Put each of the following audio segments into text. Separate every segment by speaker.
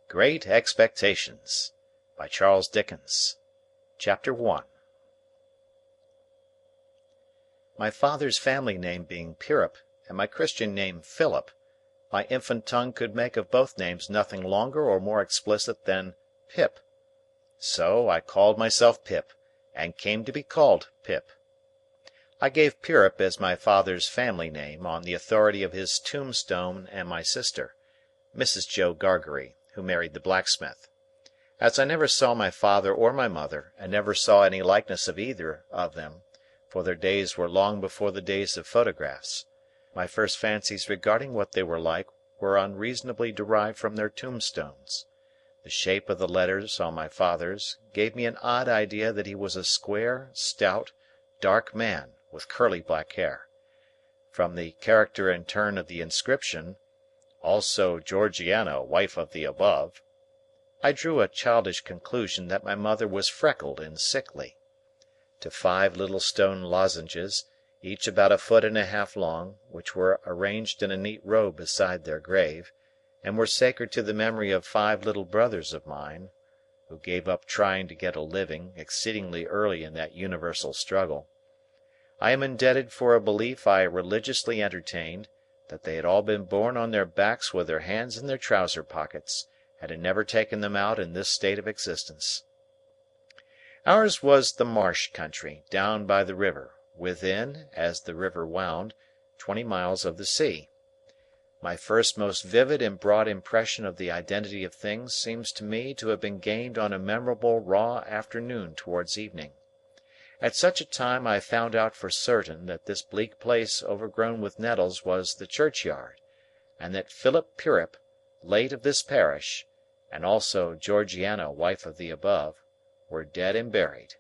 Speaker 1: Great Expectations by Charles Dickens. Chapter 1. My father's family name being Pirrip, and my Christian name Philip, my infant tongue could make of both names nothing longer or more explicit than Pip. So I called myself Pip, and came to be called Pip. I gave Pirrip as my father's family name on the authority of his tombstone and my sister, Mrs. Joe Gargery, who married the blacksmith. As I never saw my father or my mother, and never saw any likeness of either of them, for their days were long before the days of photographs, my first fancies regarding what they were like were unreasonably derived from their tombstones. The shape of the letters on my father's gave me an odd idea that he was a square, stout, dark man, with curly black hair. From the character and turn of the inscription, "Also Georgiana, wife of the above," I drew a childish conclusion that my mother was freckled and sickly. To 5 little stone lozenges, each about 1.5 feet long, which were arranged in a neat row beside their grave, and were sacred to the memory of 5 little brothers of mine, who gave up trying to get a living exceedingly early in that universal struggle, I am indebted for a belief I religiously entertained, that they had all been born on their backs with their hands in their trouser pockets, and had never taken them out in this state of existence. Ours was the marsh country, down by the river, within, as the river wound, 20 miles of the sea. My first most vivid and broad impression of the identity of things seems to me to have been gained on a memorable raw afternoon towards evening. At such a time I found out for certain that this bleak place overgrown with nettles was the churchyard, and that Philip Pirrip, late of this parish, and also Georgiana, wife of the above, were dead and buried,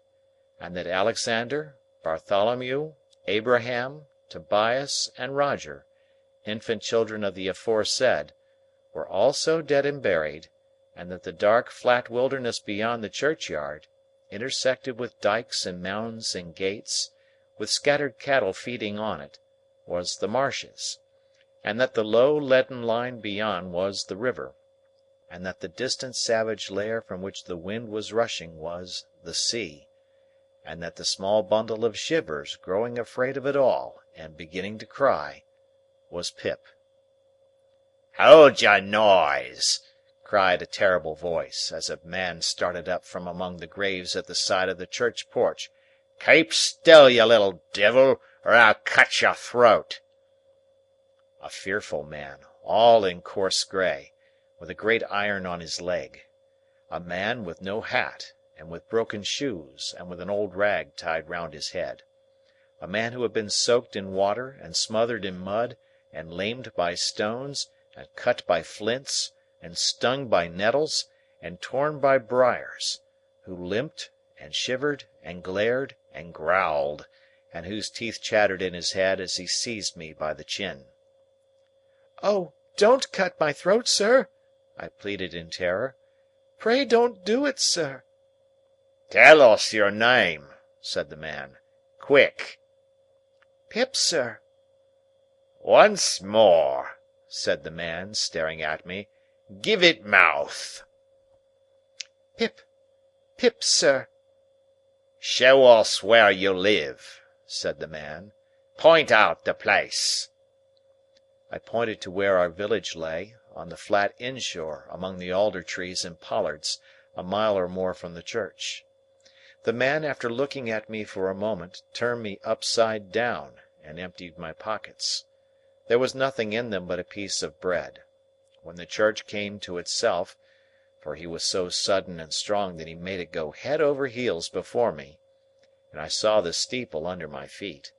Speaker 1: and that Alexander, Bartholomew, Abraham, Tobias, and Roger, infant children of the aforesaid, were also dead and buried, and that the dark flat wilderness beyond the churchyard, intersected with dikes and mounds and gates, with scattered cattle feeding on it, was the marshes, and that the low leaden line beyond was the river, and that the distant savage lair from which the wind was rushing was the sea, and that the small bundle of shivers growing afraid of it all and beginning to cry was Pip. "Hold your noise!" cried a terrible voice, as a man started up from among the graves at the side of the church porch. "Keep still, you little divil, or I'll cut your throat!" A fearful man, all in coarse grey, with a great iron on his leg. A man with no hat, and with broken shoes, and with an old rag tied round his head. A man who had been soaked in water, and smothered in mud, and lamed by stones, and cut by flints, and stung by nettles, and torn by briars, who limped, and shivered, and glared, and growled, and whose teeth chattered in his head as he seized me by the chin.
Speaker 2: "Oh, don't cut my throat, sir!" I pleaded in terror. "Pray don't do it, sir!"
Speaker 1: "Tell us your name," said the man. "Quick!"
Speaker 2: "Pip, sir."
Speaker 1: "Once more," said the man, staring at me. "Give it mouth."
Speaker 2: "Pip. Pip, sir."
Speaker 1: "Show us where you live," said the man. "Point out the place." I pointed to where our village lay, on the flat inshore among the alder trees and pollards, a mile or more from the church. The man, after looking at me for a moment, turned me upside down, and emptied my pockets. There was nothing in them but a piece of bread. When the church came to itself, for he was so sudden and strong that he made it go head over heels before me, and I saw the steeple under my feet.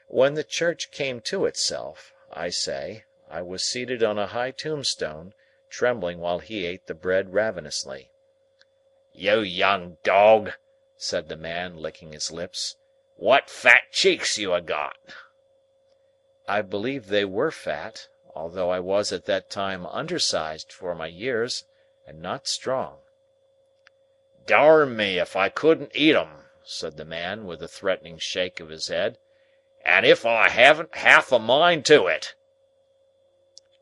Speaker 1: When the church came to itself, I say, I was seated on a high tombstone, trembling while he ate the bread ravenously. "You young dog," said the man, licking his lips, "what fat cheeks you ha' got!" I believe they were fat, although I was at that time undersized for my years, and not strong. "Darn me if I couldn't eat 'em," said the man, with a threatening shake of his head, "and if I haven't half a mind to it."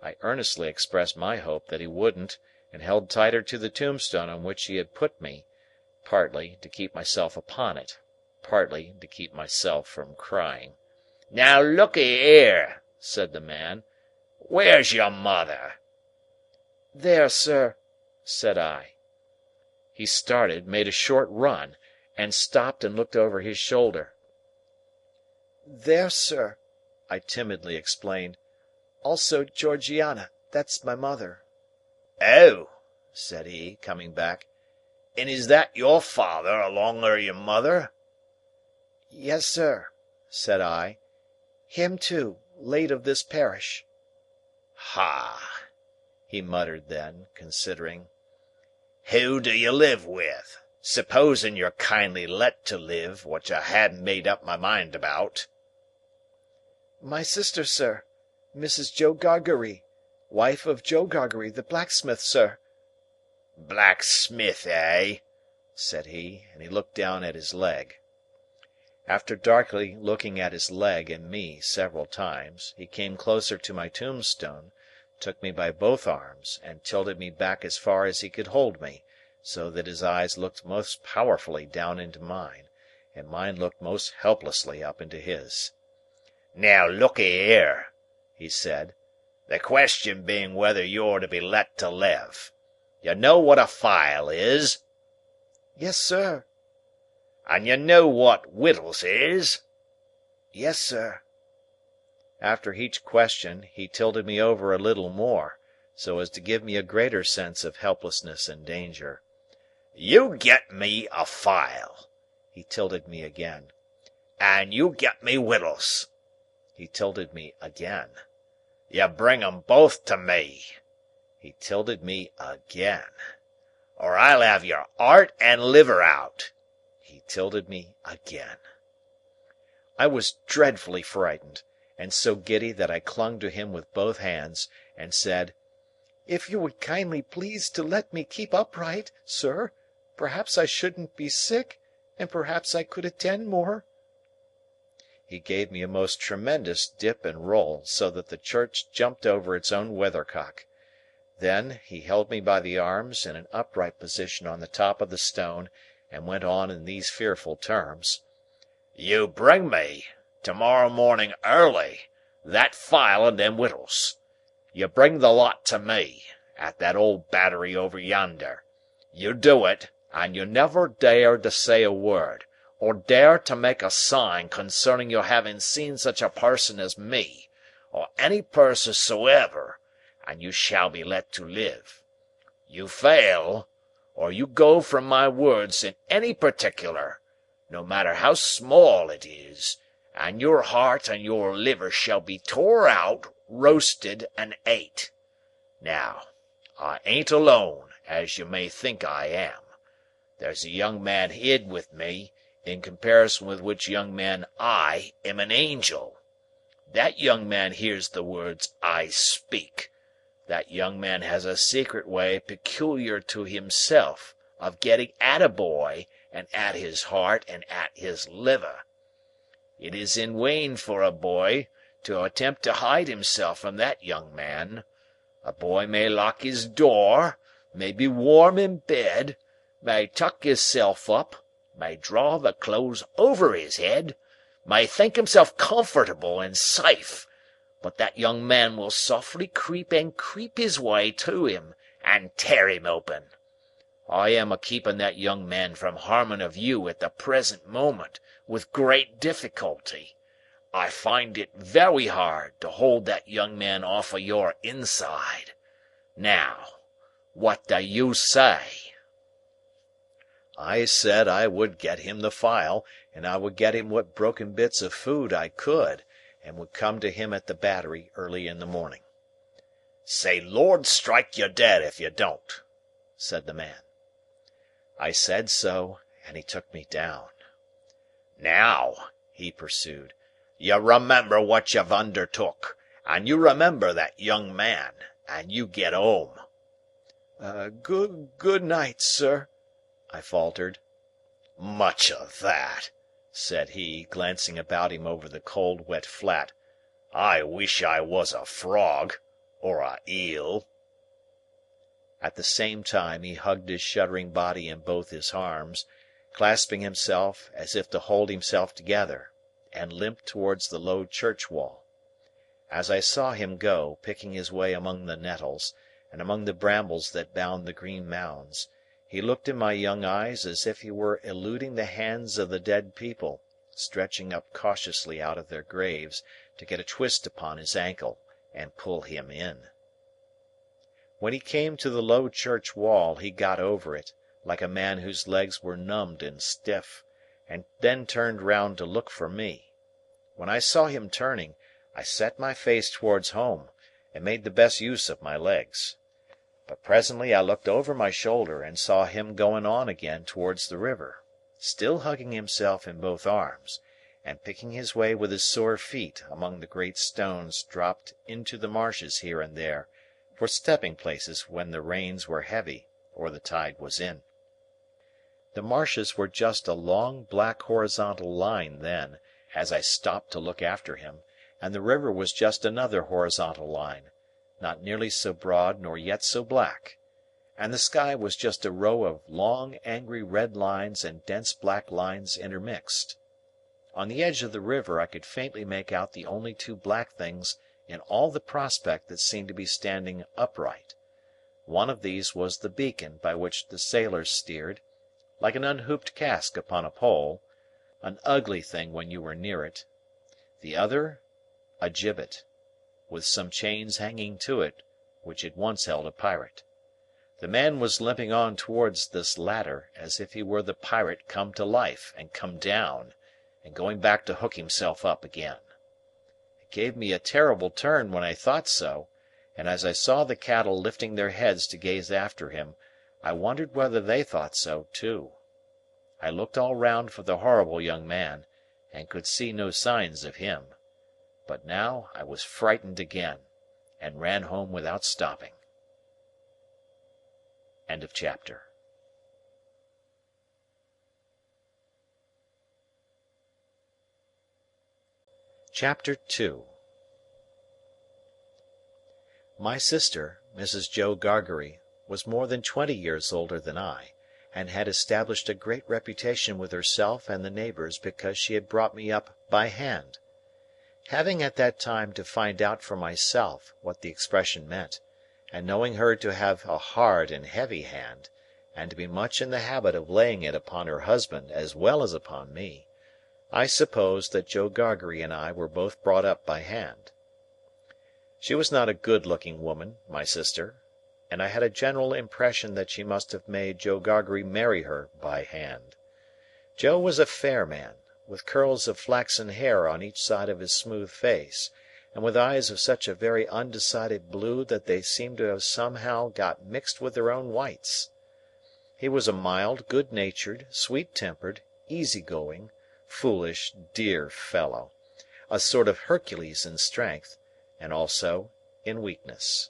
Speaker 1: I earnestly expressed my hope that he wouldn't, and held tighter to the tombstone on which he had put me, partly to keep myself upon it, partly to keep myself from crying. "Now look'ee here," said the man. "Where's your mother?"
Speaker 2: "There, sir,"
Speaker 1: said I. He started, made a short run, and stopped and looked over his shoulder.
Speaker 2: "There, sir," I timidly explained. "Also Georgiana. That's my mother."
Speaker 1: "Oh!" said he, coming back. "And is that your father along o' your mother?"
Speaker 2: "Yes, sir," said I. "Him too, late of this parish."
Speaker 1: "Ha!" he muttered then, considering. "Who do you live with? Supposing you're kindly let to live, which I hadn't made up my mind about."
Speaker 2: "My sister, sir. Mrs. Joe Gargery. Wife of Joe Gargery, the blacksmith, sir."
Speaker 1: "Blacksmith, eh?" said he, and he looked down at his leg. After darkly looking at his leg and me several times, he came closer to my tombstone, took me by both arms, and tilted me back as far as he could hold me, so that his eyes looked most powerfully down into mine, and mine looked most helplessly up into his. "Now look'ee here," he said, "the question being whether you're to be let to live. You know what a file is?"
Speaker 2: "Yes, sir."
Speaker 1: "And you know what wittles is?"
Speaker 2: "Yes, sir."
Speaker 1: After each question, he tilted me over a little more, so as to give me a greater sense of helplessness and danger. "You get me a file." He tilted me again. "And you get me wittles." He tilted me again. "You bring 'em both to me." He tilted me again. "Or I'll have your 'art and liver out." He tilted me again. I was dreadfully frightened, and so giddy that I clung to him with both hands, and said,
Speaker 2: "If you would kindly please to let me keep upright, sir, perhaps I shouldn't be sick, and perhaps I could attend more." He gave me a most tremendous dip and roll, so that the church jumped over its own weathercock. Then, he held me by the arms in an upright position on the top of the stone, and went on in these fearful terms. "You bring me, to-morrow morning early, that file and them wittles. You bring the lot to me, at that old battery over yonder. You do it, and you never dare to say a word, or dare to make a sign concerning your having seen such a person as me, or any person soever, and you shall be let to live. You fail, or you go from my words in any particular, no matter how small it is, and your heart and your liver shall be tore out, roasted, and ate. Now, I ain't alone, as you may think I am. There's a young man hid with me, in comparison with which young man I am an angel. That young man hears the words I speak. That young man has a secret way peculiar to himself of getting at a boy, and at his heart, and at his liver. It is in vain for a boy to attempt to hide himself from that young man. A boy may lock his door, may be warm in bed, may tuck hisself up, may draw the clothes over his head, may think himself comfortable and safe, but that young man will softly creep his way to him, and tear him open. I am a keeping that young man from harming of you at the present moment, with great difficulty. I find it very hard to hold that young man off of your inside. Now, what do you say?" I said I would get him the file, and I would get him what broken bits of food I could, and would come to him at the battery early in the morning. "Say Lord strike you dead if you don't," said the man. I said so, and he took me down. "Now," he pursued, "you remember what you've undertook, and you remember that young man, and you get home." Good night, sir," I faltered.
Speaker 1: "Much of that," said he, glancing about him over the cold wet flat. "I wish I was a frog, or a eel." At the same time he hugged his shuddering body in both his arms, clasping himself as if to hold himself together, and limped towards the low church wall. As I saw him go, picking his way among the nettles, and among the brambles that bound the green mounds, he looked in my young eyes as if he were eluding the hands of the dead people, stretching up cautiously out of their graves to get a twist upon his ankle and pull him in. When he came to the low church wall, he got over it, like a man whose legs were numbed and stiff, and then turned round to look for me. When I saw him turning, I set my face towards home, and made the best use of my legs. But presently I looked over my shoulder, and saw him going on again towards the river, still hugging himself in both arms, and picking his way with his sore feet among the great stones dropped into the marshes here and there, for stepping places when the rains were heavy or the tide was in. The marshes were just a long black horizontal line then, as I stopped to look after him, and the river was just another horizontal line, not nearly so broad nor yet so black, and the sky was just a row of long angry red lines and dense black lines intermixed. On the edge of the river I could faintly make out the only two black things in all the prospect that seemed to be standing upright. One of these was the beacon by which the sailors steered, like an unhooped cask upon a pole, an ugly thing when you were near it; the other, a gibbet, with some chains hanging to it which had once held a pirate. The man was limping on towards this latter, as if he were the pirate come to life and come down, and going back to hook himself up again. It gave me a terrible turn when I thought so, and as I saw the cattle lifting their heads to gaze after him, I wondered whether they thought so too. I looked all round for the horrible young man, and could see no signs of him. But now I was frightened again, and ran home without stopping. End of chapter. Chapter 2. My sister, Mrs. Joe Gargery, was more than 20 years older than I, and had established a great reputation with herself and the neighbours because she had brought me up by hand. Having at that time to find out for myself what the expression meant, and knowing her to have a hard and heavy hand, and to be much in the habit of laying it upon her husband as well as upon me, I supposed that Joe Gargery and I were both brought up by hand. She was not a good-looking woman, my sister, and I had a general impression that she must have made Joe Gargery marry her by hand. Joe was a fair man, with curls of flaxen hair on each side of his smooth face, and with eyes of such a very undecided blue that they seemed to have somehow got mixed with their own whites. He was a mild, good-natured, sweet-tempered, easy-going, foolish, dear fellow, a sort of Hercules in strength, and also in weakness.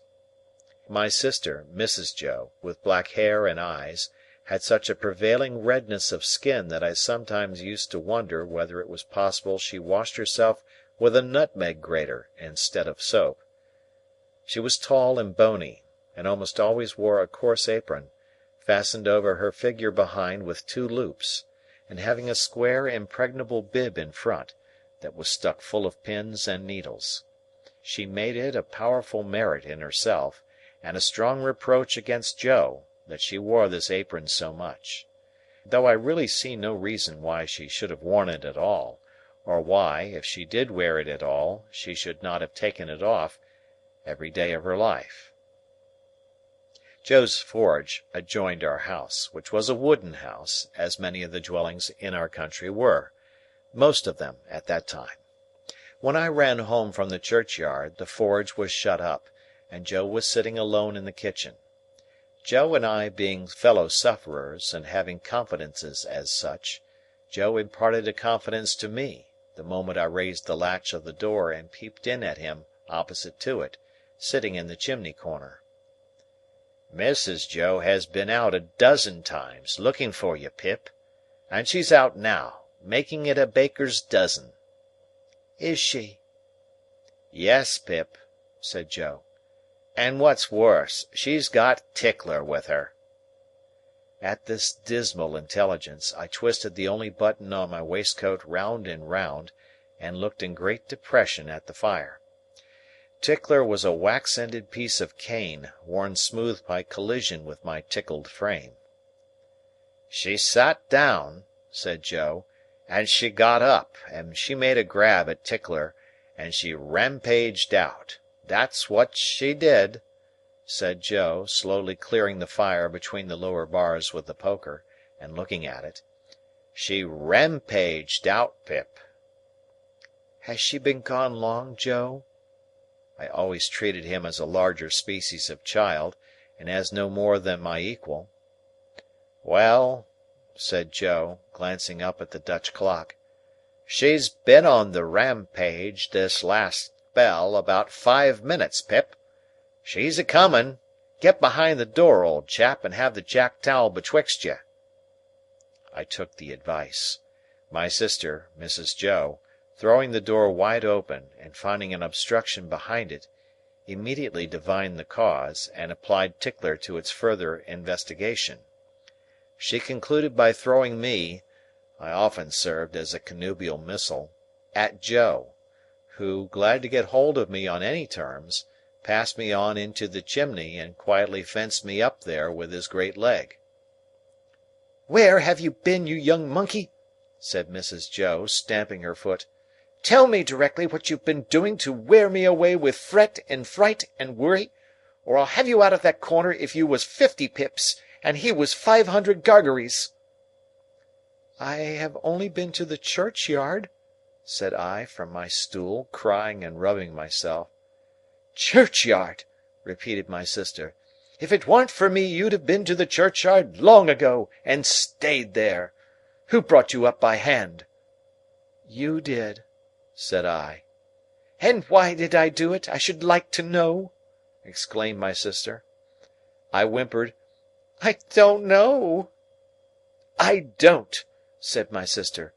Speaker 1: My sister, Mrs. Joe, with black hair and eyes, had such a prevailing redness of skin that I sometimes used to wonder whether it was possible she washed herself with a nutmeg grater instead of soap. She was tall and bony, and almost always wore a coarse apron, fastened over her figure behind with 2 loops, and having a square impregnable bib in front, that was stuck full of pins and needles. She made it a powerful merit in herself, and a strong reproach against Joe, that she wore this apron so much; though I really see no reason why she should have worn it at all, or why, if she did wear it at all, she should not have taken it off every day of her life. Joe's forge adjoined our house, which was a wooden house, as many of the dwellings in our country were, most of them at that time. When I ran home from the churchyard, the forge was shut up, and Joe was sitting alone in the kitchen. Joe and I being fellow sufferers, and having confidences as such, Joe imparted a confidence to me, the moment I raised the latch of the door and peeped in at him opposite to it, sitting in the chimney corner. "Mrs. Joe has been out a dozen times, looking for you, Pip, and she's out now, making it a baker's dozen." "Is she?" "Yes, Pip," said Joe. And what's worse, she's got Tickler with her." At this dismal intelligence, I twisted the only button on my waistcoat round and round, and looked in great depression at the fire. Tickler was a wax-ended piece of cane, worn smooth by collision with my tickled frame. "She sat down," said Joe, "and she got up, and she made a grab at Tickler, and she rampaged out. That's what she did," said Joe, slowly clearing the fire between the lower bars with the poker, and looking at it. "She rampaged out, Pip." "Has she been gone long, Joe?" I always treated him as a larger species of child, and as no more than my equal. "Well," said Joe, glancing up at the Dutch clock, "she's been on the rampage this last spell about 5 minutes, Pip. She's a-coming. Get behind the door, old chap, and have the jack towel betwixt you." I took the advice. My sister, Mrs. Joe, throwing the door wide open, and finding an obstruction behind it, immediately divined the cause, and applied Tickler to its further investigation. She concluded by throwing me (I often served as a connubial missile) at Joe, who, glad to get hold of me on any terms, passed me on into the chimney, and quietly fenced me up there with his great leg. "Where have you been, you young monkey?" said Mrs. Joe, stamping her foot. "Tell me directly what you've been doing to wear me away with fret and fright and worry, or I'll have you out of that corner if you was 50 Pips, and he was 500 Gargeries." "I have only been to the churchyard," said I from my stool, crying and rubbing myself. "Churchyard!" repeated my sister. "If it warn't for me you'd have been to the churchyard long ago, and stayed there. Who brought you up by hand?" "You did," said I. "And why did I do it, I should like to know?" exclaimed my sister. I whimpered, "I don't know." "I don't," said my sister.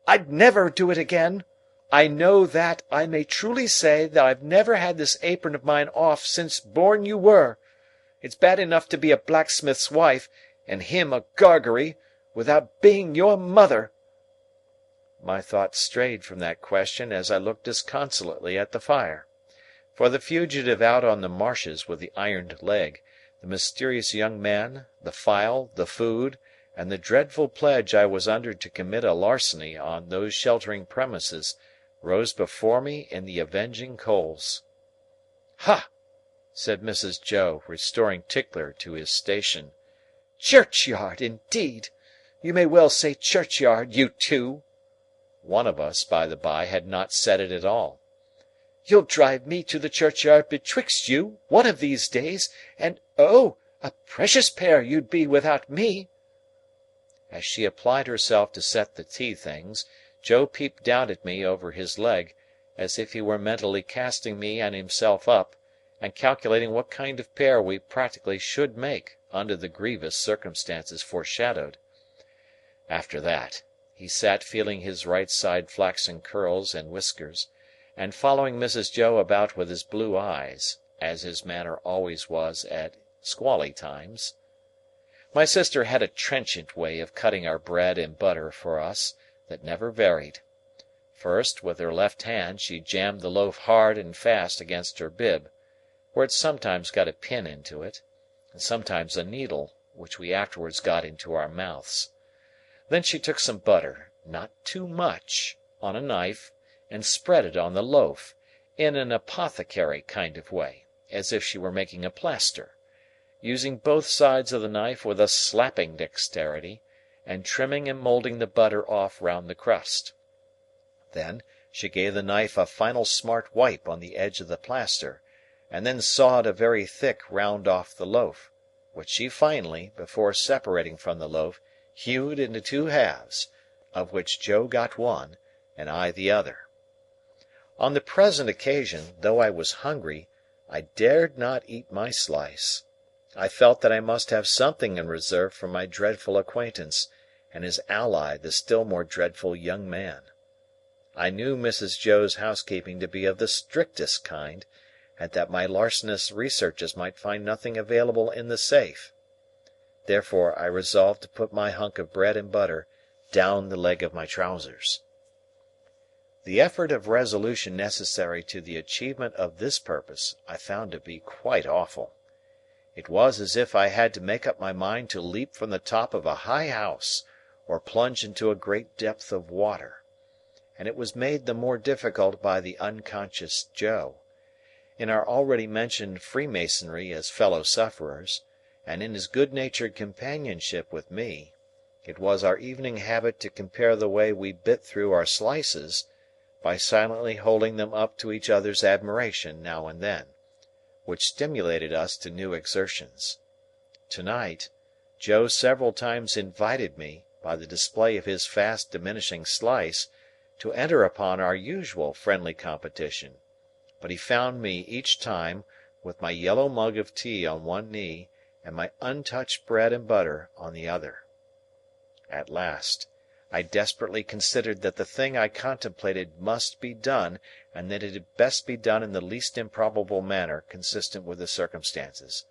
Speaker 1: "I'd never do it again. I know that I may truly say that I've never had this apron of mine off since born you were. It's bad enough to be a blacksmith's wife, and him a Gargery, without being your mother." My thoughts strayed from that question as I looked disconsolately at the fire. For the fugitive out on the marshes with the ironed leg, the mysterious young man, the file, the food, and the dreadful pledge I was under to commit a larceny on those sheltering premises, rose before me in the avenging coals. "Ha!" said Mrs. Joe, restoring Tickler to his station. "Churchyard, indeed! You may well say churchyard, you two." One of us, by the by, had not said it at all. "You'll drive me to the churchyard betwixt you, one of these days, and oh, a precious pair you'd be without me!" As she applied herself to set the tea things, Joe peeped down at me over his leg, as if he were mentally casting me and himself up, and calculating what kind of pair we practically should make, under the grievous circumstances foreshadowed. After that, he sat feeling his right side flaxen curls and whiskers, and following Mrs. Joe about with his blue eyes, as his manner always was at squally times. My sister had a trenchant way of cutting our bread and butter for us, that never varied. First, with her left hand she jammed the loaf hard and fast against her bib, where it sometimes got a pin into it, and sometimes a needle, which we afterwards got into our mouths. Then she took some butter, not too much, on a knife, and spread it on the loaf, in an apothecary kind of way, as if she were making a plaster, using both sides of the knife with a slapping dexterity, and trimming and moulding the butter off round the crust. Then, she gave the knife a final smart wipe on the edge of the plaster, and then sawed a very thick round off the loaf, which she finally, before separating from the loaf, hewed into 2 halves, of which Joe got one, and I the other. On the present occasion, though I was hungry, I dared not eat my slice. I felt that I must have something in reserve for my dreadful acquaintance, and his ally the still more dreadful young man. I knew Mrs. Joe's housekeeping to be of the strictest kind, and that my larcenous researches might find nothing available in the safe. Therefore I resolved to put my hunk of bread and butter down the leg of my trousers. The effort of resolution necessary to the achievement of this purpose I found to be quite awful. It was as if I had to make up my mind to leap from the top of a high house, or plunge into a great depth of water; and it was made the more difficult by the unconscious Joe. In our already mentioned freemasonry as fellow sufferers, and in his good-natured companionship with me, it was our evening habit to compare the way we bit through our slices, by silently holding them up to each other's admiration now and then, which stimulated us to new exertions. To-night, Joe several times invited me, by the display of his fast diminishing slice, to enter upon our usual friendly competition; but he found me each time with my yellow mug of tea on one knee and my untouched bread and butter on the other. At last, I desperately considered that the thing I contemplated must be done, and that it had best be done in the least improbable manner consistent with the circumstances.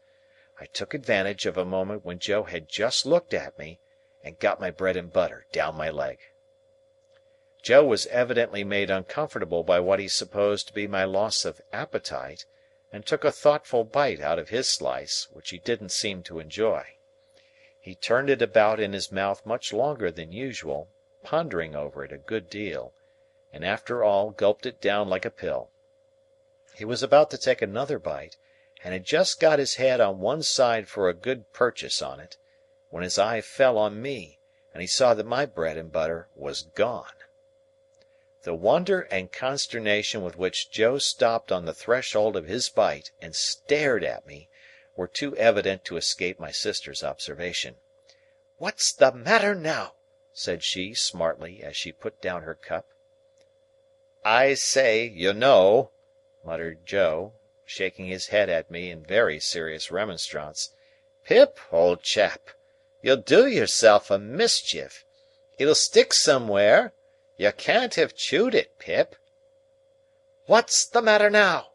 Speaker 1: I took advantage of a moment when Joe had just looked at me, and got my bread and butter down my leg. Joe was evidently made uncomfortable by what he supposed to be my loss of appetite, and took a thoughtful bite out of his slice, which he didn't seem to enjoy. He turned it about in his mouth much longer than usual, pondering over it a good deal, and after all gulped it down like a pill. He was about to take another bite, and had just got his head on one side for a good purchase on it, when his eye fell on me, and he saw that my bread and butter was gone. The wonder and consternation with which Joe stopped on the threshold of his bite and stared at me were too evident to escape my sister's observation. "What's the matter now?" said she smartly, as she put down her cup. "I say, you know," muttered Joe, shaking his head at me in very serious remonstrance, "Pip, old chap, you'll do yourself a mischief. It'll stick somewhere. You can't have chewed it, Pip." "What's the matter now?"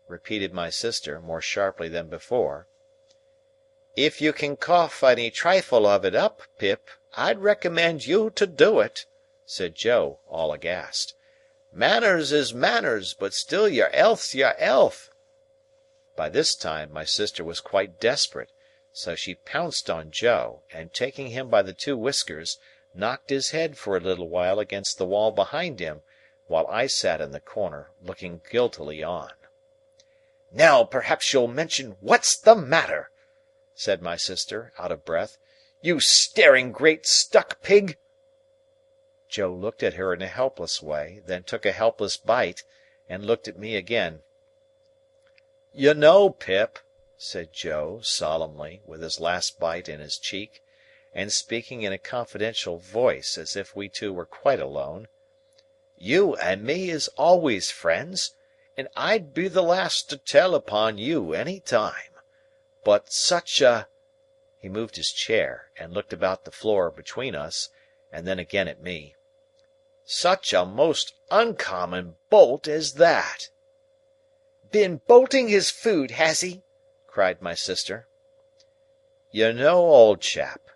Speaker 1: repeated my sister, more sharply than before. "If you can cough any trifle of it up, Pip, I'd recommend you to do it," said Joe, all aghast. "Manners is manners, but still your 'ealth's your 'ealth." By this time my sister was quite desperate, so she pounced on Joe, and taking him by the two whiskers, knocked his head for a little while against the wall behind him, while I sat in the corner, looking guiltily on. "Now perhaps you'll mention what's the matter," said my sister, out of breath. "You staring great stuck pig!" Joe looked at her in a helpless way, then took a helpless bite, and looked at me again. "You know, Pip," said Joe, solemnly, with his last bite in his cheek, and speaking in a confidential voice as if we two were quite alone, "you and me is always friends, and I'd be the last to tell upon you any time. But such a—" he moved his chair, and looked about the floor between us, and then again at me, "such a most uncommon bolt as that." "Been bolting his food, has he?" cried my sister. "You know, old chap,"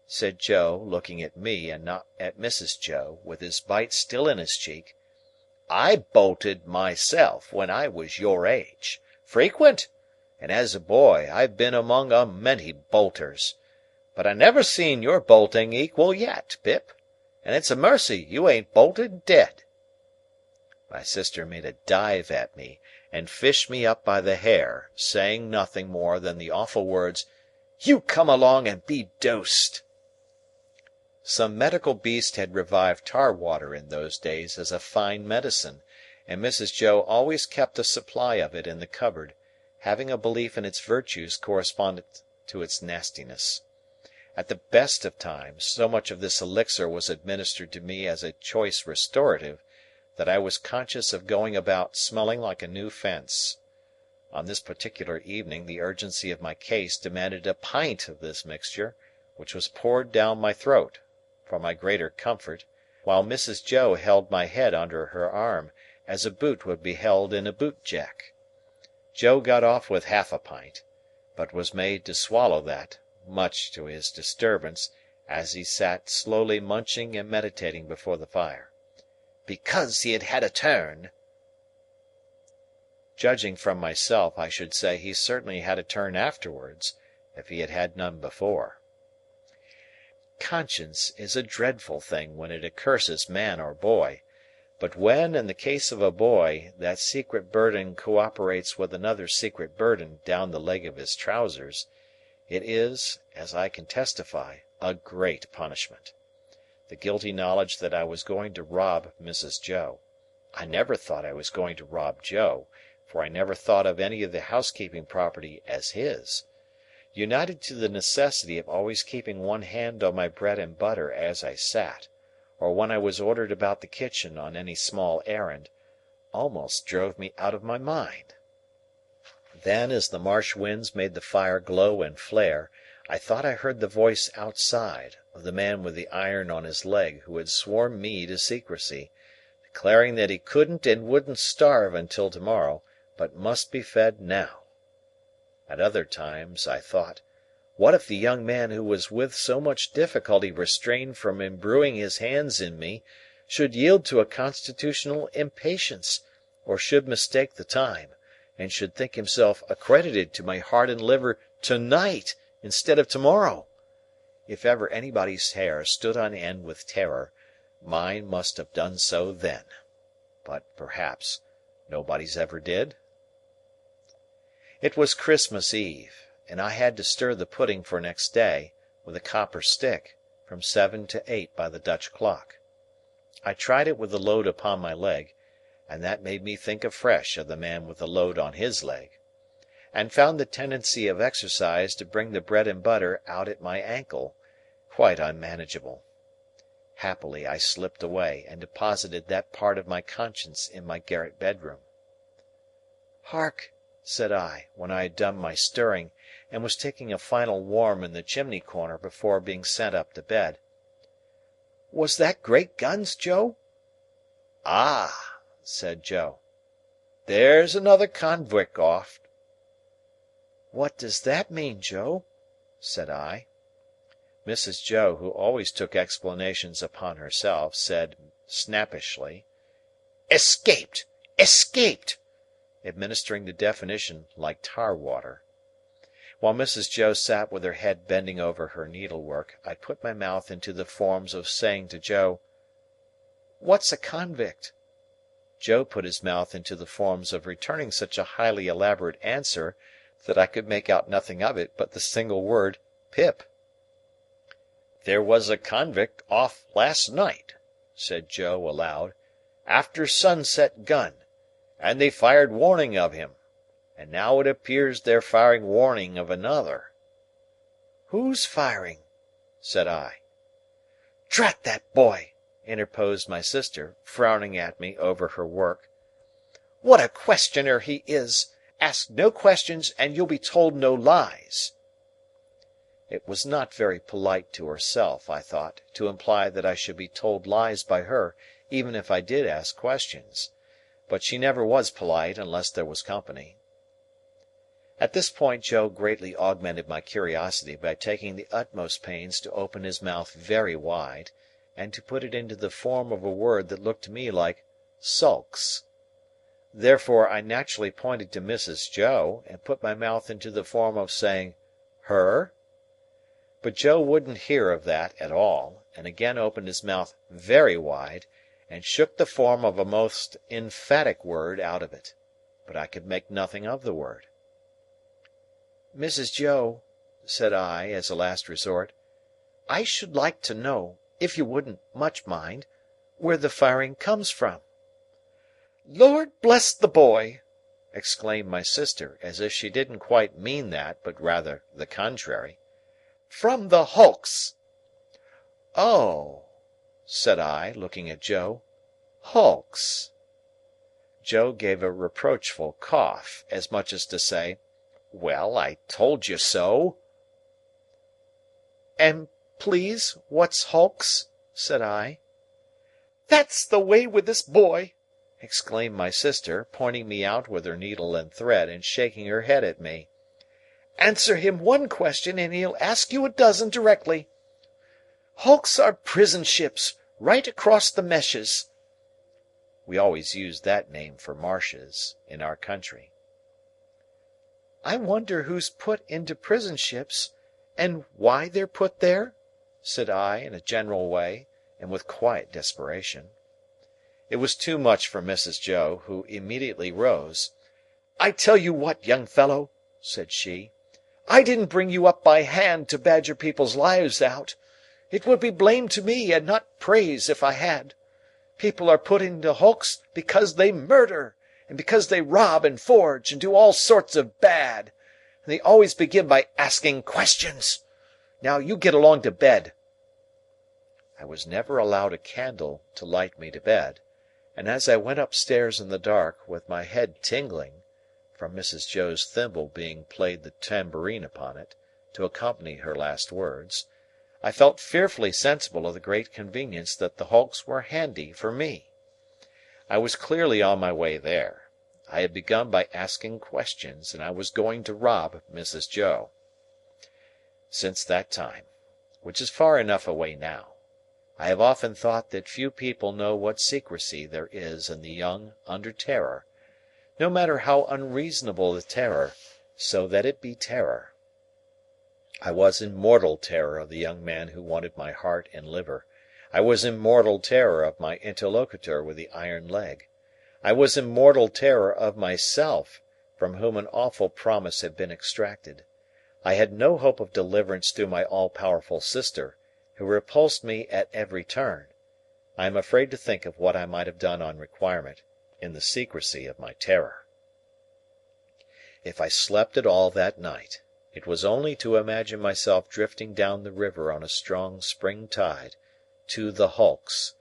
Speaker 1: said Joe, looking at me and not at Mrs. Joe, with his bite still in his cheek, "I bolted myself when I was your age, frequent, and as a boy I've been among a many bolters. But I never seen your bolting equal yet, Pip, and it's a mercy you ain't bolted dead." My sister made a dive at me, and fished me up by the hair, saying nothing more than the awful words, "You come along and be dosed." Some medical beast had revived tar water in those days as a fine medicine, and Mrs. Joe always kept a supply of it in the cupboard, having a belief in its virtues correspondent to its nastiness. At the best of times, so much of this elixir was administered to me as a choice restorative, that I was conscious of going about smelling like a new fence. On this particular evening the urgency of my case demanded a pint of this mixture, which was poured down my throat, for my greater comfort, while Mrs. Joe held my head under her arm, as a boot would be held in a boot jack. Joe got off with half a pint, but was made to swallow that, much to his disturbance, as he sat slowly munching and meditating before the fire. "Because he had had a turn." Judging from myself, I should say he certainly had a turn afterwards, if he had had none before. Conscience is a dreadful thing when it accurses man or boy, but when, in the case of a boy, that secret burden cooperates with another secret burden down the leg of his trousers, it is, as I can testify, a great punishment. The guilty knowledge that I was going to rob Mrs. Joe—I never thought I was going to rob Joe, for I never thought of any of the housekeeping property as his—united to the necessity of always keeping one hand on my bread and butter as I sat, or when I was ordered about the kitchen on any small errand, almost drove me out of my mind. Then, as the marsh winds made the fire glow and flare, I thought I heard the voice outside, of the man with the iron on his leg who had sworn me to secrecy, declaring that he couldn't and wouldn't starve until tomorrow, but must be fed now. At other times, I thought, what if the young man who was with so much difficulty restrained from imbruing his hands in me, should yield to a constitutional impatience, or should mistake the time, and should think himself accredited to my heart and liver to-night instead of tomorrow? If ever anybody's hair stood on end with terror, mine must have done so then. But, perhaps, nobody's ever did? It was Christmas Eve, and I had to stir the pudding for next day, with a copper stick, from 7 to 8 by the Dutch clock. I tried it with the load upon my leg, and that made me think afresh of the man with the load on his leg, and found the tendency of exercise to bring the bread and butter out at my ankle quite unmanageable. Happily I slipped away, and deposited that part of my conscience in my garret bedroom. "Hark!" said I, when I had done my stirring, and was taking a final warm in the chimney corner before being sent up to bed. "Was that great guns, Joe?" "Ah!" said Joe. "There's another convict off." "What does that mean, Joe?" said I. Mrs. Joe, who always took explanations upon herself, said, snappishly, "Escaped! Escaped!" administering the definition like tar water. While Mrs. Joe sat with her head bending over her needlework, I put my mouth into the forms of saying to Joe, "What's a convict?" Joe put his mouth into the forms of returning such a highly elaborate answer that I could make out nothing of it but the single word Pip. "There was a convict off last night," said Joe aloud, "after sunset gun, and they fired warning of him, and now it appears they're firing warning of another." "Who's firing?" said I. "Drat that boy!" interposed my sister, frowning at me over her work. "What a questioner he is! Ask no questions, and you'll be told no lies." It was not very polite to herself, I thought, to imply that I should be told lies by her, even if I did ask questions. But she never was polite unless there was company. At this point Joe greatly augmented my curiosity by taking the utmost pains to open his mouth very wide, and to put it into the form of a word that looked to me like sulks. Therefore I naturally pointed to Mrs. Joe, and put my mouth into the form of saying, "Her?" But Joe wouldn't hear of that at all, and again opened his mouth very wide, and shook the form of a most emphatic word out of it. But I could make nothing of the word. "Mrs. Joe," said I, as a last resort, "I should like to know, if you wouldn't much mind, where the firing comes from." "Lord bless the boy!" exclaimed my sister, as if she didn't quite mean that, but rather the contrary. "From the hulks." "Oh!" said I, looking at Joe. "Hulks!" Joe gave a reproachful cough, as much as to say, "Well, I told you so." "And please, what's hulks?" said I. "That's the way with this boy!" exclaimed my sister, pointing me out with her needle and thread, and shaking her head at me.
Speaker 2: "Answer him one question, and he'll ask you a dozen directly. Hulks are prison ships, right across the meshes."
Speaker 1: We always used that name for marshes, in our country.
Speaker 2: "I wonder who's put into prison ships, and why they're put there?" said I, in a general way, and with quiet desperation.
Speaker 1: It was too much for Mrs. Joe, who immediately rose.
Speaker 2: "I tell you what, young fellow," said she, "I didn't bring you up by hand to badger people's lives out. It would be blame to me, and not praise, if I had. People are put into hulks because they murder, and because they rob and forge and do all sorts of bad, and they always begin by asking questions. Now you get along to bed."
Speaker 1: I was never allowed a candle to light me to bed, and as I went upstairs in the dark, with my head tingling, from Mrs. Joe's thimble being played the tambourine upon it, to accompany her last words, I felt fearfully sensible of the great convenience that the hulks were handy for me. I was clearly on my way there. I had begun by asking questions, and I was going to rob Mrs. Joe. Since that time, which is far enough away now, I have often thought that few people know what secrecy there is in the young under terror, no matter how unreasonable the terror, so that it be terror. I was in mortal terror of the young man who wanted my heart and liver. I was in mortal terror of my interlocutor with the iron leg. I was in mortal terror of myself, from whom an awful promise had been extracted. I had no hope of deliverance through my all-powerful sister, who repulsed me at every turn. I am afraid to think of what I might have done on requirement, in the secrecy of my terror. If I slept at all that night, it was only to imagine myself drifting down the river on a strong spring tide, to the hulks,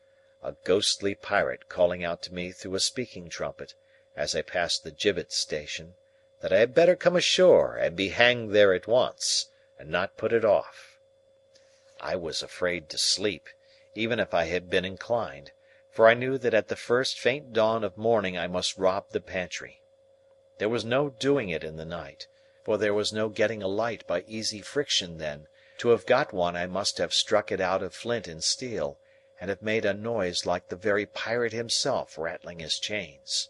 Speaker 1: a ghostly pirate calling out to me through a speaking trumpet, as I passed the gibbet station, that I had better come ashore and be hanged there at once, and not put it off. I was afraid to sleep, even if I had been inclined, for I knew that at the first faint dawn of morning I must rob the pantry. There was no doing it in the night, for there was no getting a light by easy friction then. To have got one I must have struck it out of flint and steel, and have made a noise like the very pirate himself rattling his chains.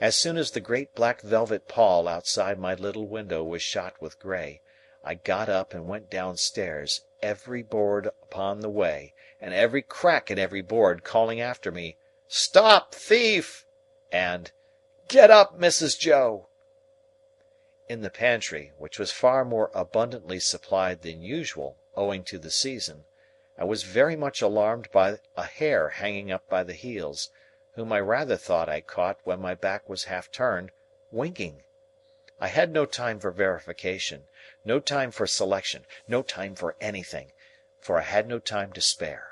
Speaker 1: As soon as the great black velvet pall outside my little window was shot with grey, I got up and went downstairs, every board upon the way, and every crack in every board calling after me, "Stop, thief!" and "Get up, Mrs. Joe!" In the pantry, which was far more abundantly supplied than usual, owing to the season, I was very much alarmed by a hare hanging up by the heels, whom I rather thought I caught when my back was half turned, winking. I had no time for verification, no time for selection, no time for anything, for I had no time to spare.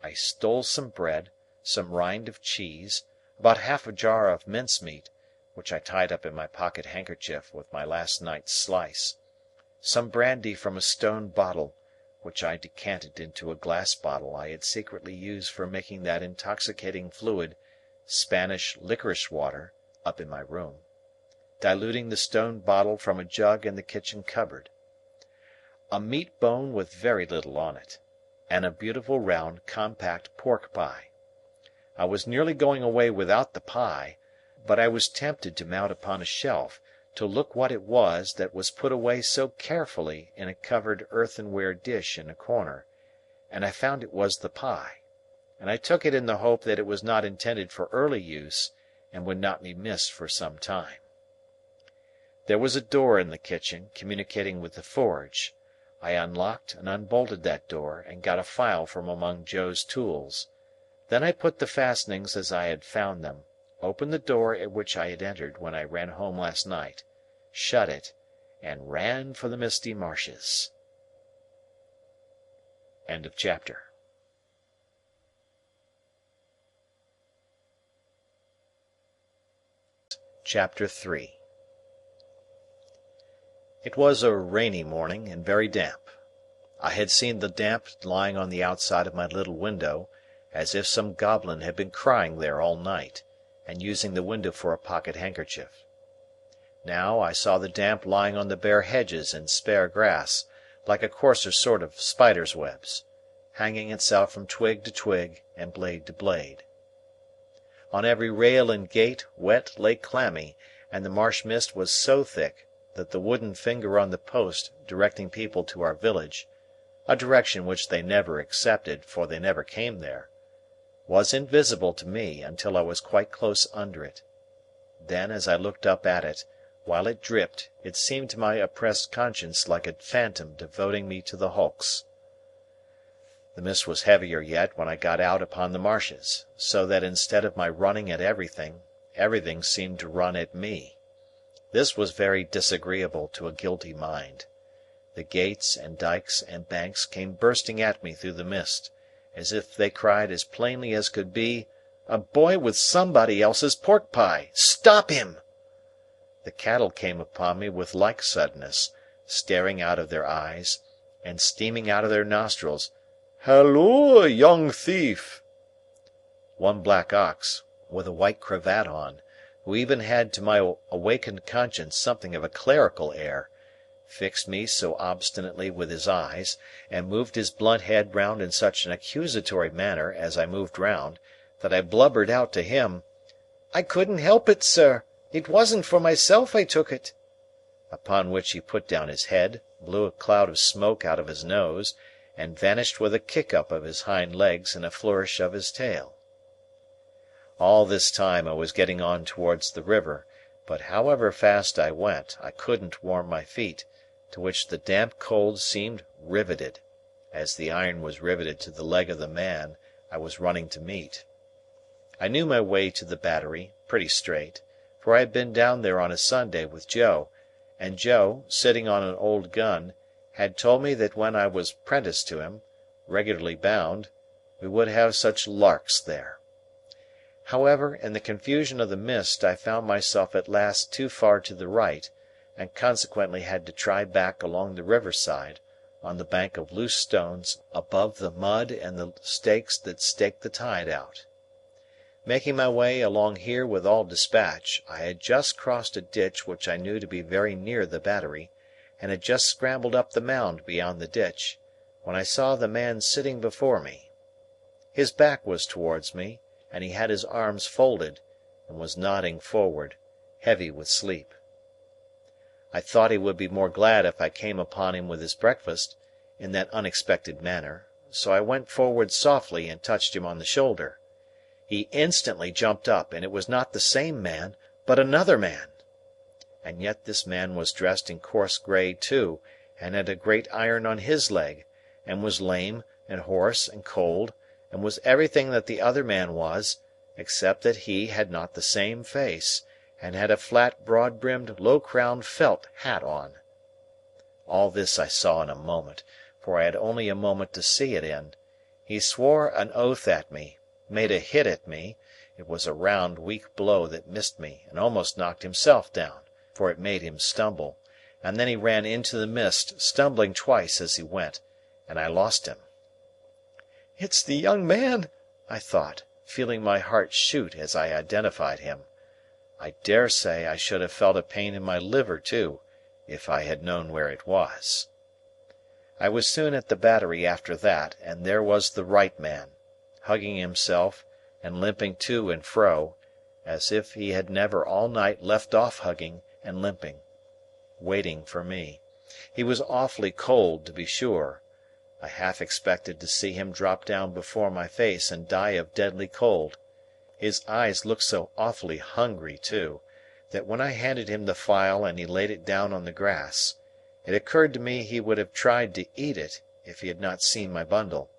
Speaker 1: I stole some bread, some rind of cheese, about half a jar of mincemeat, which I tied up in my pocket handkerchief with my last night's slice, some brandy from a stone bottle, which I decanted into a glass bottle I had secretly used for making that intoxicating fluid, Spanish licorice water, up in my room, diluting the stone bottle from a jug in the kitchen cupboard, a meat bone with very little on it, and a beautiful round compact pork pie. I was nearly going away without the pie, but I was tempted to mount upon a shelf, to look what it was that was put away so carefully in a covered earthenware dish in a corner, and I found it was the pie, and I took it in the hope that it was not intended for early use, and would not be missed for some time. There was a door in the kitchen, communicating with the forge. I unlocked and unbolted that door, and got a file from among Joe's tools. Then I put the fastenings as I had found them, opened the door at which I had entered when I ran home last night, shut it, and ran for the misty marshes. End of chapter. Chapter 3. It was a rainy morning, and very damp. I had seen the damp lying on the outside of my little window, as if some goblin had been crying there all night, and using the window for a pocket handkerchief. Now, I saw the damp lying on the bare hedges and spare grass, like a coarser sort of spider's webs, hanging itself from twig to twig and blade to blade. On every rail and gate wet lay clammy, and the marsh mist was so thick that the wooden finger on the post directing people to our village, a direction which they never accepted, for they never came there, was invisible to me until I was quite close under it. Then, as I looked up at it, while it dripped, it seemed to my oppressed conscience like a phantom devoting me to the hulks. The mist was heavier yet when I got out upon the marshes, so that instead of my running at everything, everything seemed to run at me. This was very disagreeable to a guilty mind. The gates and dikes and banks came bursting at me through the mist, as if they cried as plainly as could be, "A boy with somebody else's pork pie! Stop him!" The cattle came upon me with like suddenness, staring out of their eyes, and steaming out of their nostrils. "Halloa, young thief!" One black ox, with a white cravat on, who even had to my awakened conscience something of a clerical air, fixed me so obstinately with his eyes, and moved his blunt head round in such an accusatory manner as I moved round, that I blubbered out to him, "I couldn't help it, sir. It wasn't for myself I took it." Upon which he put down his head, blew a cloud of smoke out of his nose, and vanished with a kick-up of his hind legs and a flourish of his tail. All this time I was getting on towards the river, but however fast I went, I couldn't warm my feet, to which the damp cold seemed riveted, as the iron was riveted to the leg of the man I was running to meet. I knew my way to the Battery, pretty straight, for I had been down there on a Sunday with Joe, and Joe, sitting on an old gun, had told me that when I was 'prentice to him, regularly bound, we would have such larks there. However, in the confusion of the mist, I found myself at last too far to the right, and consequently had to try back along the river side, on the bank of loose stones above the mud and the stakes that staked the tide out. Making my way along here with all dispatch, I had just crossed a ditch which I knew to be very near the Battery, and had just scrambled up the mound beyond the ditch, when I saw the man sitting before me. His back was towards me, and he had his arms folded, and was nodding forward, heavy with sleep. I thought he would be more glad if I came upon him with his breakfast, in that unexpected manner, so I went forward softly and touched him on the shoulder. He instantly jumped up, and it was not the same man, but another man. And yet this man was dressed in coarse grey too, and had a great iron on his leg, and was lame, and hoarse, and cold, and was everything that the other man was, except that he had not the same face, and had a flat broad-brimmed low-crowned felt hat on. All this I saw in a moment, for I had only a moment to see it in. He swore an oath at me, made a hit at me (it was a round, weak blow that missed me and almost knocked himself down, for it made him stumble), and then he ran into the mist, stumbling twice as he went, and I lost him. "It's the young man," I thought, feeling my heart shoot as I identified him. I dare say I should have felt a pain in my liver too, if I had known where it was. I was soon at the Battery after that, and there was the right man, hugging himself, and limping to and fro, as if he had never all night left off hugging and limping, waiting for me. He was awfully cold, to be sure. I half expected to see him drop down before my face and die of deadly cold. His eyes looked so awfully hungry too, that when I handed him the file and he laid it down on the grass, it occurred to me he would have tried to eat it if he had not seen my bundle.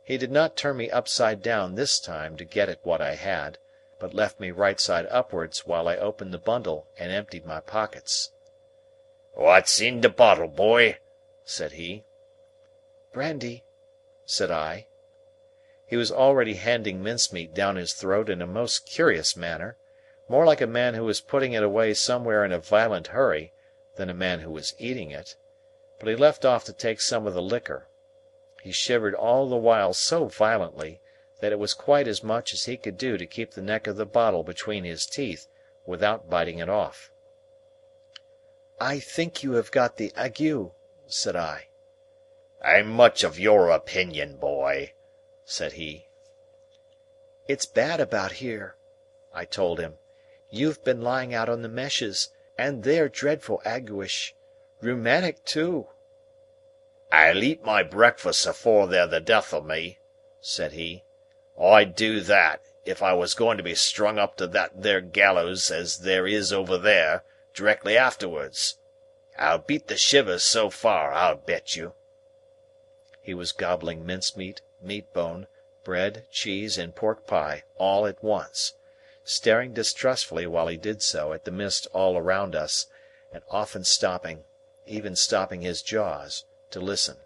Speaker 1: He did not turn me upside down this time to get at what I had, but left me right side upwards while I opened the bundle and emptied my pockets. "What's in the bottle, boy?" said he. "Brandy," said I. He was already handing mincemeat down his throat in a most curious manner, more like a man who was putting it away somewhere in a violent hurry than a man who was eating it, but he left off to take some of the liquor. He shivered all the while so violently, that it was quite as much as he could do to keep the neck of the bottle between his teeth, without biting it off. "I think you have got the ague," said I.
Speaker 3: "I'm much of your opinion, boy," said he.
Speaker 2: "It's bad about here," I told him. "You've been lying out on the meshes, and they're dreadful aguish. Rheumatic too."
Speaker 3: "I'll eat my breakfast afore they're the death of me," said he. "I'd do that, if I was going to be strung up to that there gallows as there is over there, directly afterwards. I'll beat the shivers so far, I'll bet you."
Speaker 1: He was gobbling mincemeat, meat bone, bread, cheese, and pork pie, all at once, staring distrustfully while he did so at the mist all around us, and often stopping, even stopping his jaws, to listen.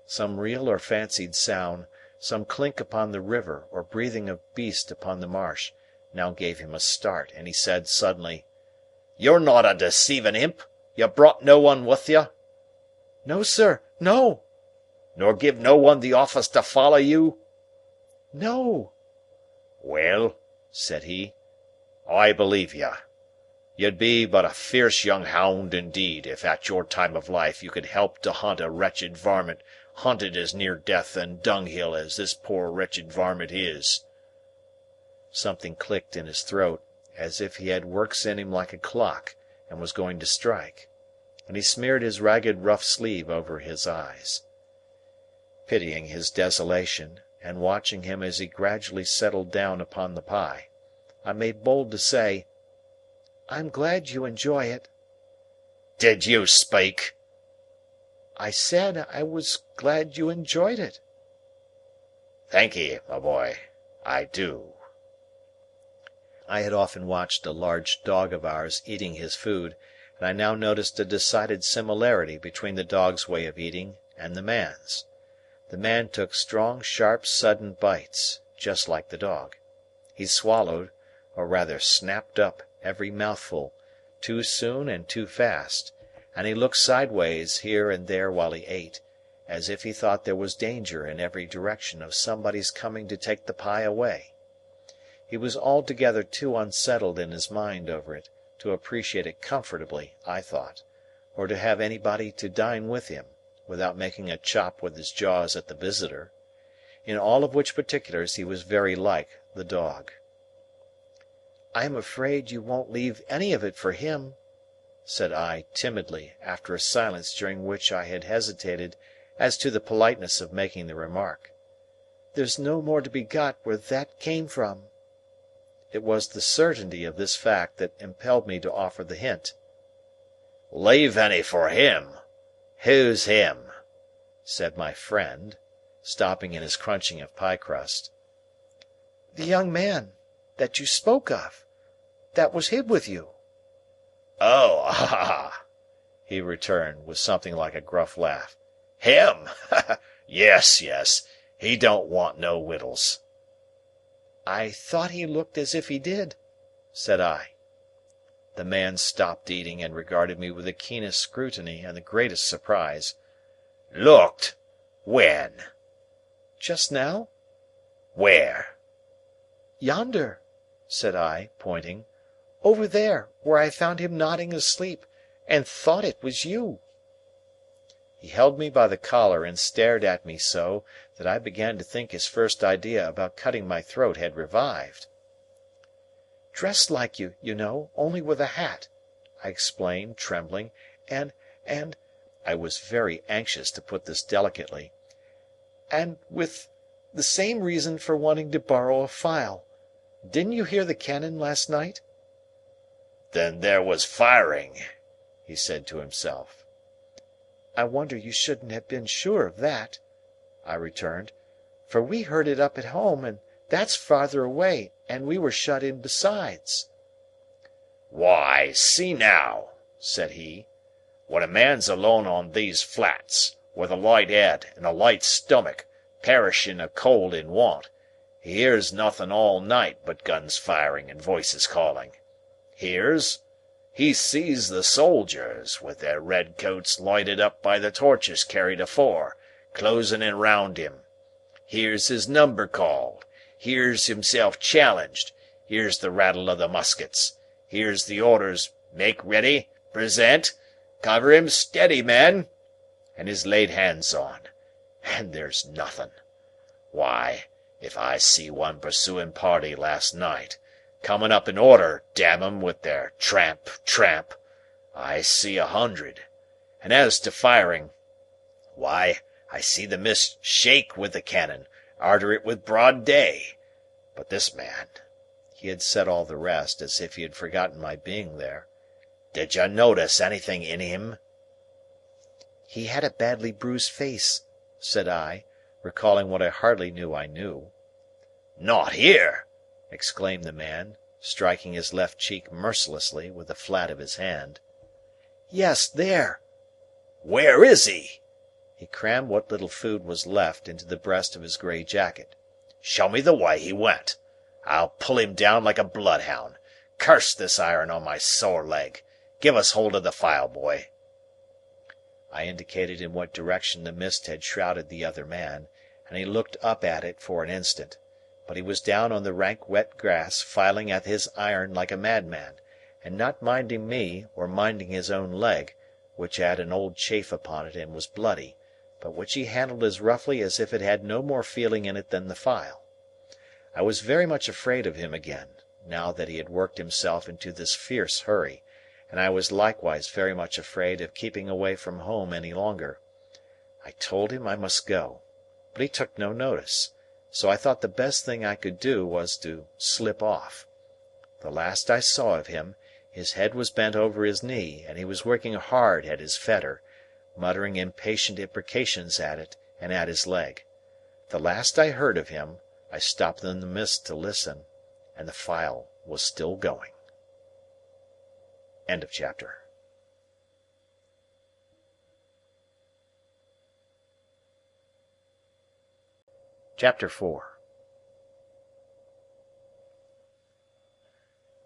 Speaker 1: Some real or fancied sound, some clink upon the river or breathing of beast upon the marsh, now gave him a start, and he said suddenly,
Speaker 3: "You're not a deceiving imp? You brought no one with you?
Speaker 2: "No, sir, no."
Speaker 3: Nor give no one the office to follow you?"
Speaker 2: "No."
Speaker 3: "Well," said he, "I believe you. You'd be but a fierce young hound indeed, if at your time of life you could help to hunt a wretched varmint hunted as near death and dunghill as this poor wretched varmint is."
Speaker 1: Something clicked in his throat, as if he had works in him like a clock, and was going to strike, and he smeared his ragged rough sleeve over his eyes. Pitying his desolation, and watching him as he gradually settled down upon the pie, I made bold to say, "I'm glad you enjoy it."
Speaker 3: "Did you speak?"
Speaker 2: "I said I was glad you enjoyed it."
Speaker 3: "Thank'ee, my boy, I do."
Speaker 1: I had often watched a large dog of ours eating his food, and I now noticed a decided similarity between the dog's way of eating and the man's. The man took strong, sharp, sudden bites, just like the dog. He swallowed, or rather snapped up, every mouthful, too soon and too fast, and he looked sideways here and there while he ate, as if he thought there was danger in every direction of somebody's coming to take the pie away. He was altogether too unsettled in his mind over it, to appreciate it comfortably, I thought, or to have anybody to dine with him, without making a chop with his jaws at the visitor. In all of which particulars he was very like the dog.
Speaker 2: "I am afraid you won't leave any of it for him," said I, timidly, after a silence during which I had hesitated as to the politeness of making the remark. "There's no more to be got where that came from." It was the certainty of this fact that impelled me to offer the hint.
Speaker 3: "Leave any for him? Who's him?"
Speaker 1: said my friend, stopping in his crunching of pie crust.
Speaker 2: "The young man that you spoke of, that was hid with you."
Speaker 3: "Oh, ah!"
Speaker 1: he returned, with something like a gruff laugh.
Speaker 3: "Him? Yes, yes. He don't want no wittles."
Speaker 2: "I thought he looked as if he did," said I.
Speaker 1: The man stopped eating and regarded me with the keenest scrutiny and the greatest surprise.
Speaker 3: "Looked? When?"
Speaker 2: "Just now."
Speaker 3: "Where?"
Speaker 2: "Yonder," said I, pointing. "Over there, where I found him nodding asleep, and thought it was you."
Speaker 1: He held me by the collar and stared at me so, that I began to think his first idea about cutting my throat had revived.
Speaker 2: "Dressed like you, you know, only with a hat," I explained, trembling, "and
Speaker 1: I was very anxious to put this delicately.
Speaker 2: "and with the same reason for wanting to borrow a file. Didn't you hear the cannon last night?"
Speaker 3: "Then there was firing," he said to himself.
Speaker 2: "I wonder you shouldn't have been sure of that," I returned, "for we heard it up at home, and that's farther away, and we were shut in besides."
Speaker 3: "Why, see now," said he. "When a man's alone on these flats, with a light head and a light stomach, perishin' of cold and want, he hears nothing all night but guns firing and voices calling. Hears? He sees the soldiers, with their red coats lighted up by the torches carried afore, closing in round him. Hears his number called. Hears himself challenged. Hears the rattle of the muskets. Hears the orders, make ready, present, cover him steady, men, and is laid hands on. And there's nothing. Why, if I see one pursuing party last night, coming up in order, damn 'em, with their tramp, tramp, I see 100. And as to firing, why, I see the mist shake with the cannon, arter it with broad day. But this man," he had said all the rest, as if he had forgotten my being there, "did you notice anything in him?" "He had a badly bruised face," said I, recalling what I hardly knew I knew. "Not here!" exclaimed the man, striking his left cheek mercilessly with the flat of his hand. "Yes, there." "Where is he?" He crammed what little food was left into the breast of his grey jacket. "Show me the way he went. I'll pull him down like a bloodhound. Curse this iron on my sore leg. Give us hold of the file, boy." I indicated in what direction the mist had shrouded the other man, and he looked up at it for an instant; but he was down on the rank wet grass, filing at his iron like a madman, and not minding me or minding his own leg, which had an old chafe upon it and was bloody, but which he handled as roughly as if it had no more feeling in it than the file. I was very much afraid of him again, now that he had worked himself into this fierce hurry, and I was likewise very much afraid of keeping away from home any longer. I told him I must go, but he took no notice, so I thought the best thing I could do was to slip off. The last I saw of him, his head was bent over his knee, and he was working hard at his fetter, muttering impatient imprecations at it and at his leg. The last I heard of him, I stopped in the mist to listen, and the file was still going. End of chapter. Chapter 4.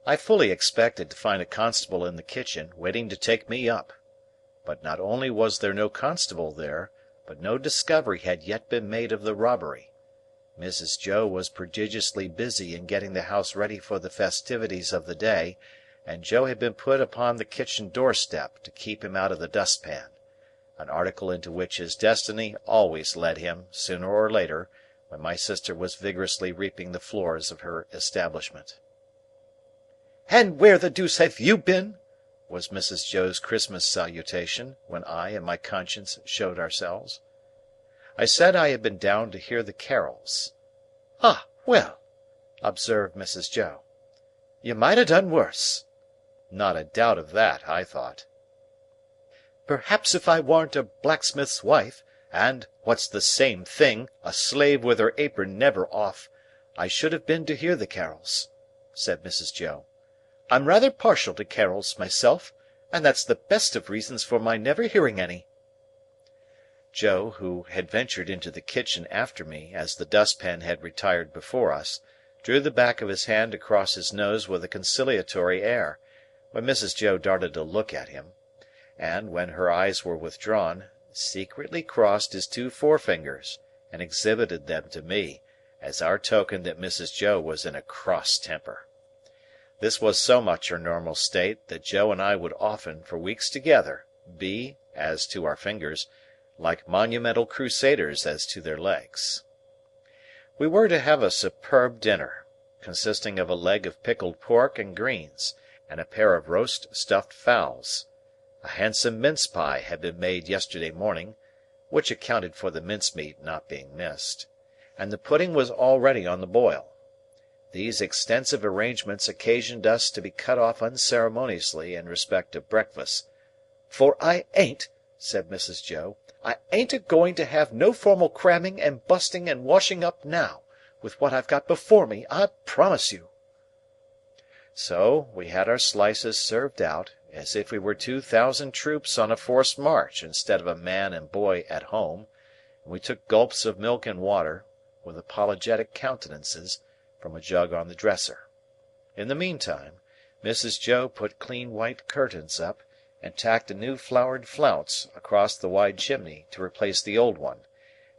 Speaker 3: I fully expected to find a constable in the kitchen, waiting to take me up. But not only was there no constable there, but no discovery had yet been made of the robbery. Mrs. Joe was prodigiously busy in getting the house ready for the festivities of the day, and Joe had been put upon the kitchen doorstep to keep him out of the dustpan, an article into which his destiny always led him, sooner or later, when my sister was vigorously reaping the floors of her establishment. "And where the deuce have you been?" was Mrs. Joe's Christmas salutation, when I and my conscience showed ourselves. I said I had been down to hear the carols. "Ah, well!" observed Mrs. Joe. "You might have done worse." Not a doubt of that, I thought. "Perhaps if I warn't a blacksmith's wife, and, what's the same thing, a slave with her apron never off, I should have been to hear the carols," said Mrs. Joe. "I'm rather partial to carols myself, and that's the best of reasons for my never hearing any." Joe, who had ventured into the kitchen after me, as the dustpan had retired before us, drew the back of his hand across his nose with a conciliatory air, when Mrs. Joe darted a look at him, and, when her eyes were withdrawn, secretly crossed his two forefingers, and exhibited them to me, as our token that Mrs. Joe was in a cross temper. This was so much her normal state, that Joe and I would often, for weeks together, be, as to our fingers, like monumental crusaders as to their legs. We were to have a superb dinner, consisting of a leg of pickled pork and greens, and a pair of roast stuffed fowls. A handsome mince pie had been made yesterday morning, which accounted for the mincemeat not being missed, and the pudding was already on the boil. These extensive arrangements occasioned us to be cut off unceremoniously in respect of breakfast. "For I ain't," said Mrs. Joe, "I ain't a-going to have no formal cramming and busting and washing up now, with what I've got before me, I promise you." So, we had our slices served out, as if we were 2,000 troops on a forced march instead of a man and boy at home, and we took gulps of milk and water, with apologetic countenances, from a jug on the dresser. In the meantime, Mrs. Joe put clean white curtains up, and tacked a new flowered flounce across the wide chimney to replace the old one,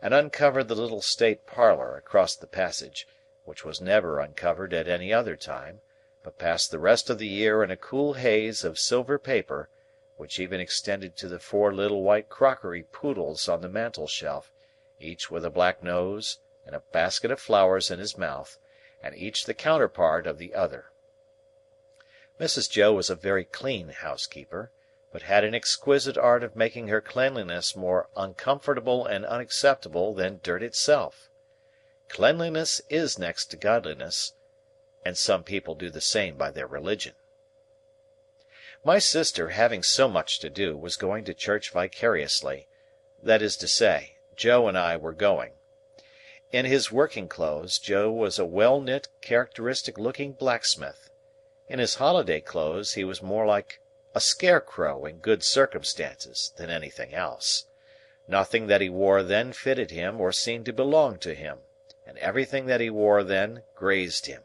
Speaker 1: and uncovered the little state parlour across the passage, which was never uncovered at any other time, but passed the rest of the year in a cool haze of silver paper, which even extended to the 4 little white crockery poodles on the mantel-shelf, each with a black nose and a basket of flowers in his mouth, and each the counterpart of the other. Mrs. Joe was a very clean housekeeper, but had an exquisite art of making her cleanliness more uncomfortable and unacceptable than dirt itself. Cleanliness is next to godliness, and some people do the same by their religion. My sister, having so much to do, was going to church vicariously; that is to say, Joe and I were going. In his working clothes, Joe was a well-knit, characteristic-looking blacksmith. In his holiday clothes, he was more like a scarecrow in good circumstances than anything else. Nothing that he wore then fitted him or seemed to belong to him, and everything that he wore then grazed him.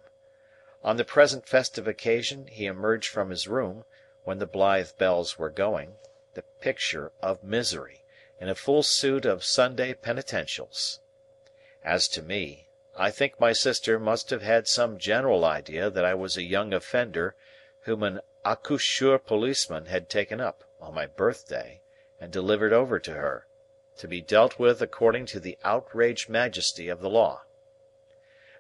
Speaker 1: On the present festive occasion he emerged from his room, when the blithe bells were going, the picture of misery, in a full suit of Sunday penitentials. As to me, I think my sister must have had some general idea that I was a young offender whom an accoucheur policeman had taken up, on my birthday, and delivered over to her, to be dealt with according to the outraged majesty of the law.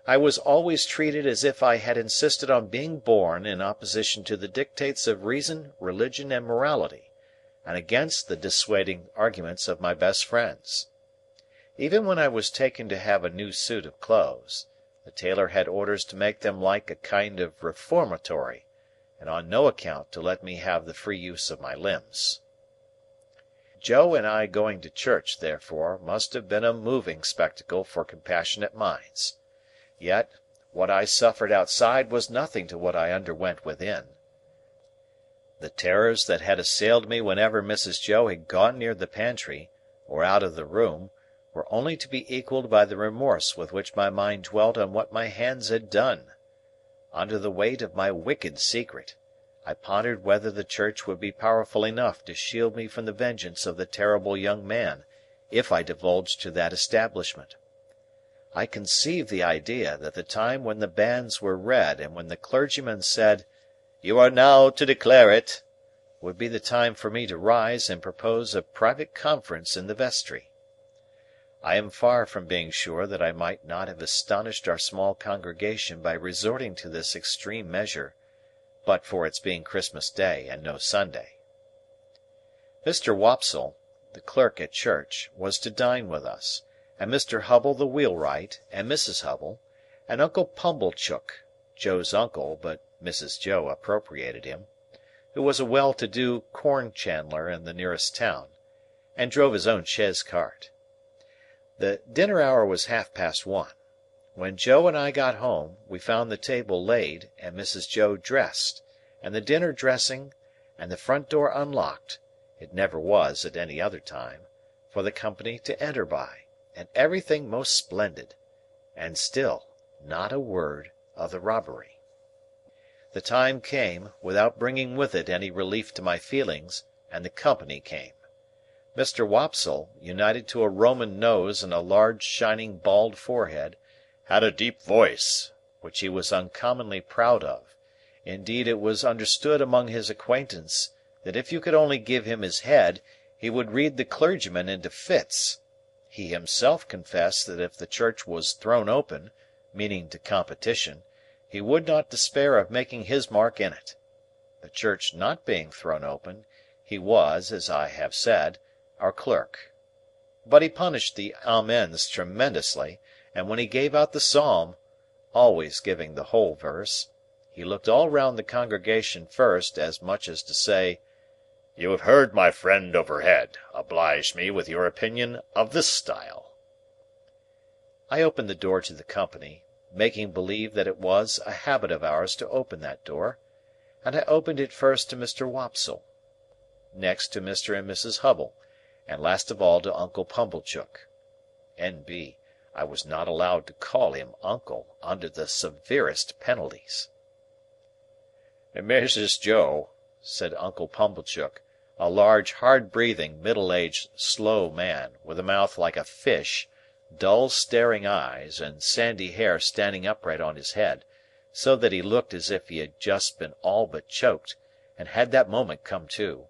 Speaker 1: I was always treated as if I had insisted on being born in opposition to the dictates of reason, religion, and morality, and against the dissuading arguments of my best friends. Even when I was taken to have a new suit of clothes, the tailor had orders to make them like a kind of reformatory, and on no account to let me have the free use of my limbs. Joe and I going to church, therefore, must have been a moving spectacle for compassionate minds. Yet, what I suffered outside was nothing to what I underwent within. The terrors that had assailed me whenever Mrs. Joe had gone near the pantry, or out of the room, were only to be equalled by the remorse with which my mind dwelt on what my hands had done. Under the weight of my wicked secret, I pondered whether the church would be powerful enough to shield me from the vengeance of the terrible young man, if I divulged to that establishment. I conceived the idea that the time when the banns were read and when the clergyman said, "You are now to declare it," would be the time for me to rise and propose a private conference in the vestry. I am far from being sure that I might not have astonished our small congregation by resorting to this extreme measure, but for its being Christmas Day and no Sunday. Mr. Wopsle, the clerk at church, was to dine with us, and Mr. Hubble the wheelwright, and Mrs. Hubble, and Uncle Pumblechook, Joe's uncle, but Mrs. Joe appropriated him, who was a well-to-do corn chandler in the nearest town, and drove his own chaise cart. The dinner hour was 1:30. When Joe and I got home, we found the table laid, and Mrs. Joe dressed, and the dinner dressing, and the front door unlocked (it never was at any other time) for the company to enter by, and everything most splendid, and still not a word of the robbery. The time came, without bringing with it any relief to my feelings, and the company came. Mr. Wopsle, united to a Roman nose and a large shining bald forehead, had a deep voice, which he was uncommonly proud of; indeed it was understood among his acquaintance that if you could only give him his head, he would read the clergyman into fits. He himself confessed that if the church was thrown open, meaning to competition, he would not despair of making his mark in it. The church not being thrown open, he was, as I have said, our clerk. But he punished the amens tremendously, and when he gave out the psalm (always giving the whole verse), he looked all round the congregation first, as much as to say, "You have heard my friend overhead; oblige me with your opinion of this style." I opened the door to the company, making believe that it was a habit of ours to open that door, and I opened it first to Mr. Wopsle, next to Mr. and Mrs. Hubble, and last of all to Uncle Pumblechook. N.B. I was not allowed to call him uncle, under the severest penalties. "Mrs. Joe," said Uncle Pumblechook, a large, hard-breathing, middle-aged, slow man, with a mouth like a fish, dull staring eyes, and sandy hair standing upright on his head, so that he looked as if he had just been all but choked, and had that moment come to.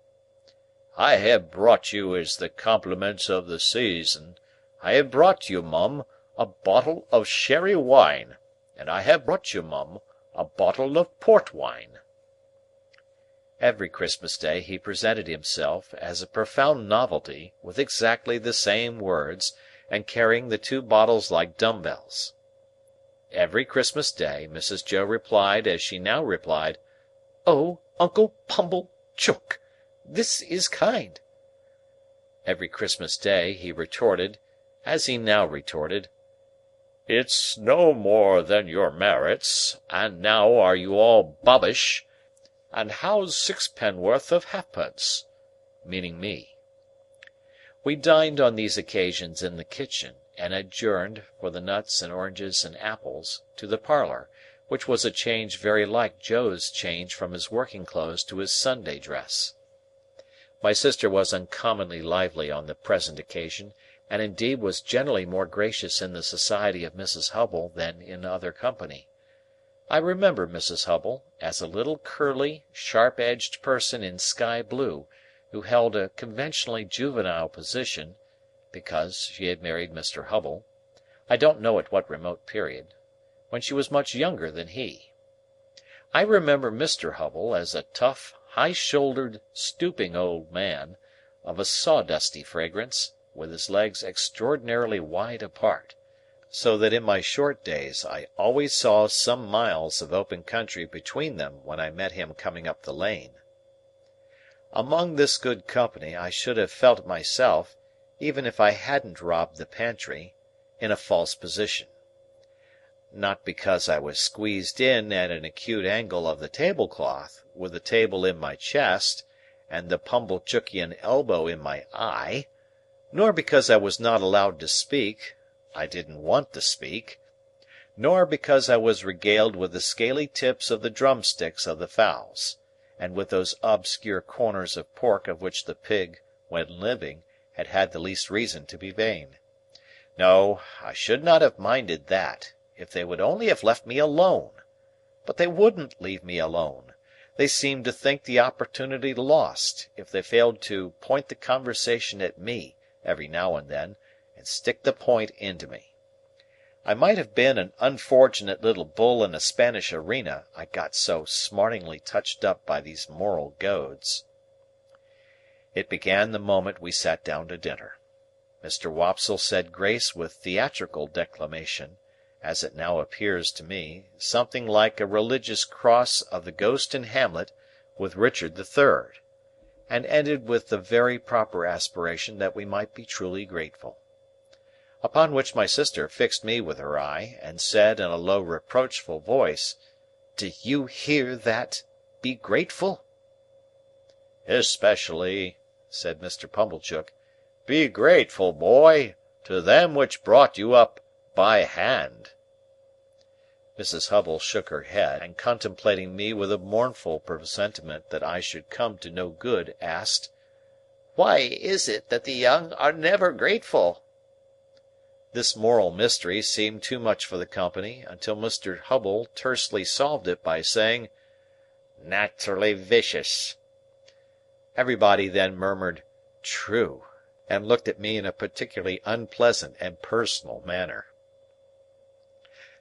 Speaker 1: "I have brought you as the compliments of the season. I have brought you, Mum, a bottle of sherry wine, and I have brought you, Mum, a bottle of port wine." Every Christmas Day he presented himself, as a profound novelty, with exactly the same words, and carrying the 2 bottles like dumb-bells. Every Christmas Day Mrs. Joe replied as she now replied, "Oh, Uncle Pumblechook! This is kind." Every Christmas Day he retorted, as he now retorted, "It's no more than your merits, and now are you all bobbish, and how's 6 penn'orth of halfpence?" meaning me. We dined on these occasions in the kitchen, and adjourned, for the nuts and oranges and apples, to the parlour, which was a change very like Joe's change from his working clothes to his Sunday dress. My sister was uncommonly lively on the present occasion, and indeed was generally more gracious in the society of Mrs. Hubble than in other company. I remember Mrs. Hubble as a little curly, sharp-edged person in sky blue, who held a conventionally juvenile position, because she had married Mr. Hubble, I don't know at what remote period, when she was much younger than he. I remember Mr. Hubble as a tough, high-shouldered, stooping old man, of a sawdusty fragrance, with his legs extraordinarily wide apart, so that in my short days I always saw some miles of open country between them when I met him coming up the lane. Among this good company I should have felt myself, even if I hadn't robbed the pantry, in a false position. Not because I was squeezed in at an acute angle of the tablecloth, with the table in my chest, and the Pumblechookian elbow in my eye, nor because I was not allowed to speak, I didn't want to speak, nor because I was regaled with the scaly tips of the drumsticks of the fowls, and with those obscure corners of pork of which the pig, when living, had had the least reason to be vain. No, I should not have minded that, if they would only have left me alone. But they wouldn't leave me alone. They seemed to think the opportunity lost, if they failed to point the conversation at me, every now and then, and stick the point into me. I might have been an unfortunate little bull in a Spanish arena, I got so smartingly touched up by these moral goads. It began the moment we sat down to dinner. Mr. Wopsle said grace with theatrical declamation, as it now appears to me, something like a religious cross of the Ghost in Hamlet with Richard III, and ended with the very proper aspiration that we might be truly grateful. Upon which my sister fixed me with her eye, and said in a low reproachful voice, "Do you hear that? Be grateful?" "Especially," said Mr. Pumblechook, "be grateful, boy, to them which brought you up by hand." Mrs. Hubble shook her head, and contemplating me with a mournful presentiment that I should come to no good, asked, "Why is it that the young are never grateful?" This moral mystery seemed too much for the company, until Mr. Hubble tersely solved it by saying, "Naturally vicious." Everybody then murmured, "True," and looked at me in a particularly unpleasant and personal manner.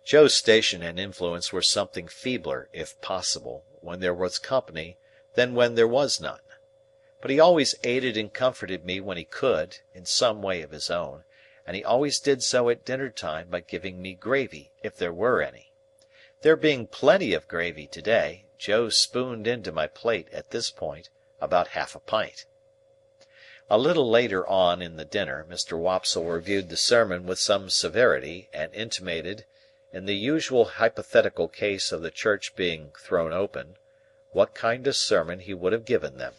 Speaker 1: Joe's station and influence were something feebler, if possible, when there was company than when there was none. But he always aided and comforted me when he could, in some way of his own, and he always did so at dinner-time by giving me gravy, if there were any. There being plenty of gravy to-day, Joe spooned into my plate, at this point, about half a pint. A little later on in the dinner, Mr. Wopsle reviewed the sermon with some severity, and intimated, in the usual hypothetical case of the church being thrown open, what kind of sermon he would have given them.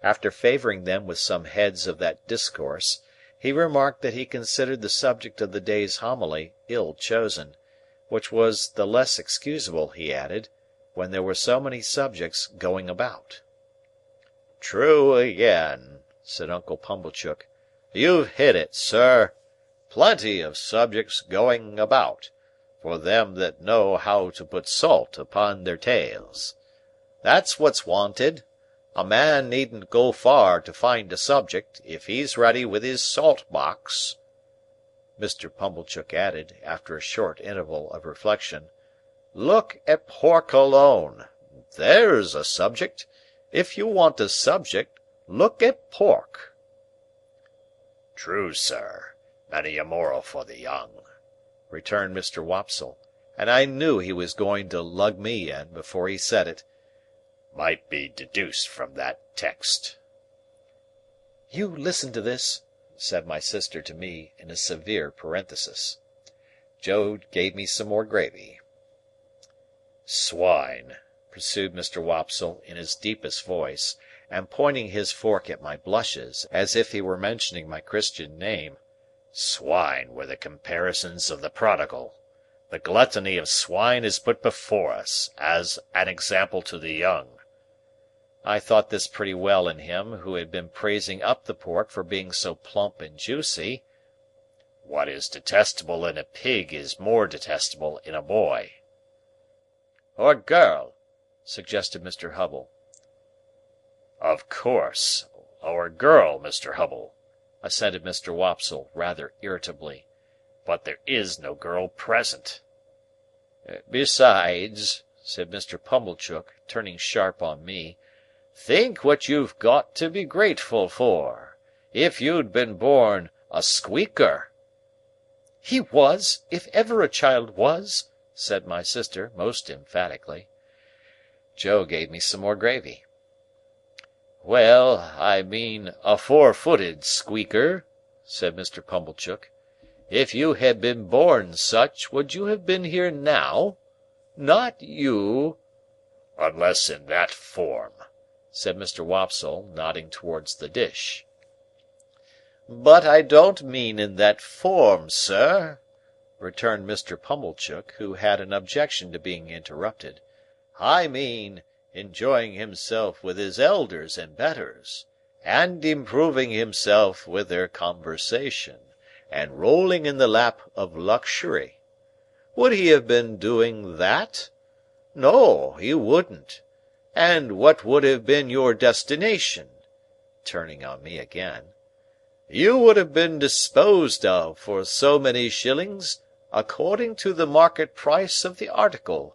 Speaker 1: After favouring them with some heads of that discourse, he remarked that he considered the subject of the day's homily ill chosen, which was the less excusable, he added, when there were so many subjects going about. "True again," said Uncle Pumblechook. "You've hit it, sir. plenty of subjects going about, for them that know how to put salt upon their tales. That's what's wanted. A man needn't go far to find a subject, if he's ready with his salt-box." Mr. Pumblechook added, after a short interval of reflection, "Look at pork alone. There's a subject. If you want a subject, look at pork."
Speaker 3: "True, sir. Many a moral for the young,"
Speaker 1: returned Mr. Wopsle, and I knew he was going to lug me in before he said it.
Speaker 3: "Might be deduced from that text."
Speaker 1: "You listen to this," said my sister to me in a severe parenthesis. Joe gave me some more gravy. "Swine," pursued Mr. Wopsle in his deepest voice, and pointing his fork at my blushes as if he were mentioning my Christian name,
Speaker 3: "swine were the comparisons of the prodigal. The gluttony of swine is put before us, as an example to the young."
Speaker 1: I thought this pretty well in him who had been praising up the pork for being so plump and juicy.
Speaker 3: "What is detestable in a pig is more detestable in a boy."
Speaker 1: "Or girl," suggested Mr. Hubble.
Speaker 3: "Of course, or girl, Mr. Hubble,"
Speaker 1: assented Mr. Wopsle, rather irritably.
Speaker 3: "but there is no girl present."
Speaker 1: "Besides," said Mr. Pumblechook, turning sharp on me, "think what you've got to be grateful for. If you'd been born a squeaker—" "He was, if ever a child was," said my sister, most emphatically. Joe gave me some more gravy. "Well, I mean a four-footed squeaker," said Mr. Pumblechook. "If you had been born such, would you have been here now? Not you."
Speaker 3: "Unless in that form,"
Speaker 1: said Mr. Wopsle, nodding towards the dish. "But I don't mean in that form, sir," returned Mr. Pumblechook, who had an objection to being interrupted. "I mean enjoying himself with his elders and betters, and improving himself with their conversation, and rolling in the lap of luxury. Would he have been doing that? No, he wouldn't. And what would have been your destination?" turning on me again. "You would have been disposed of for so many shillings, according to the market price of the article,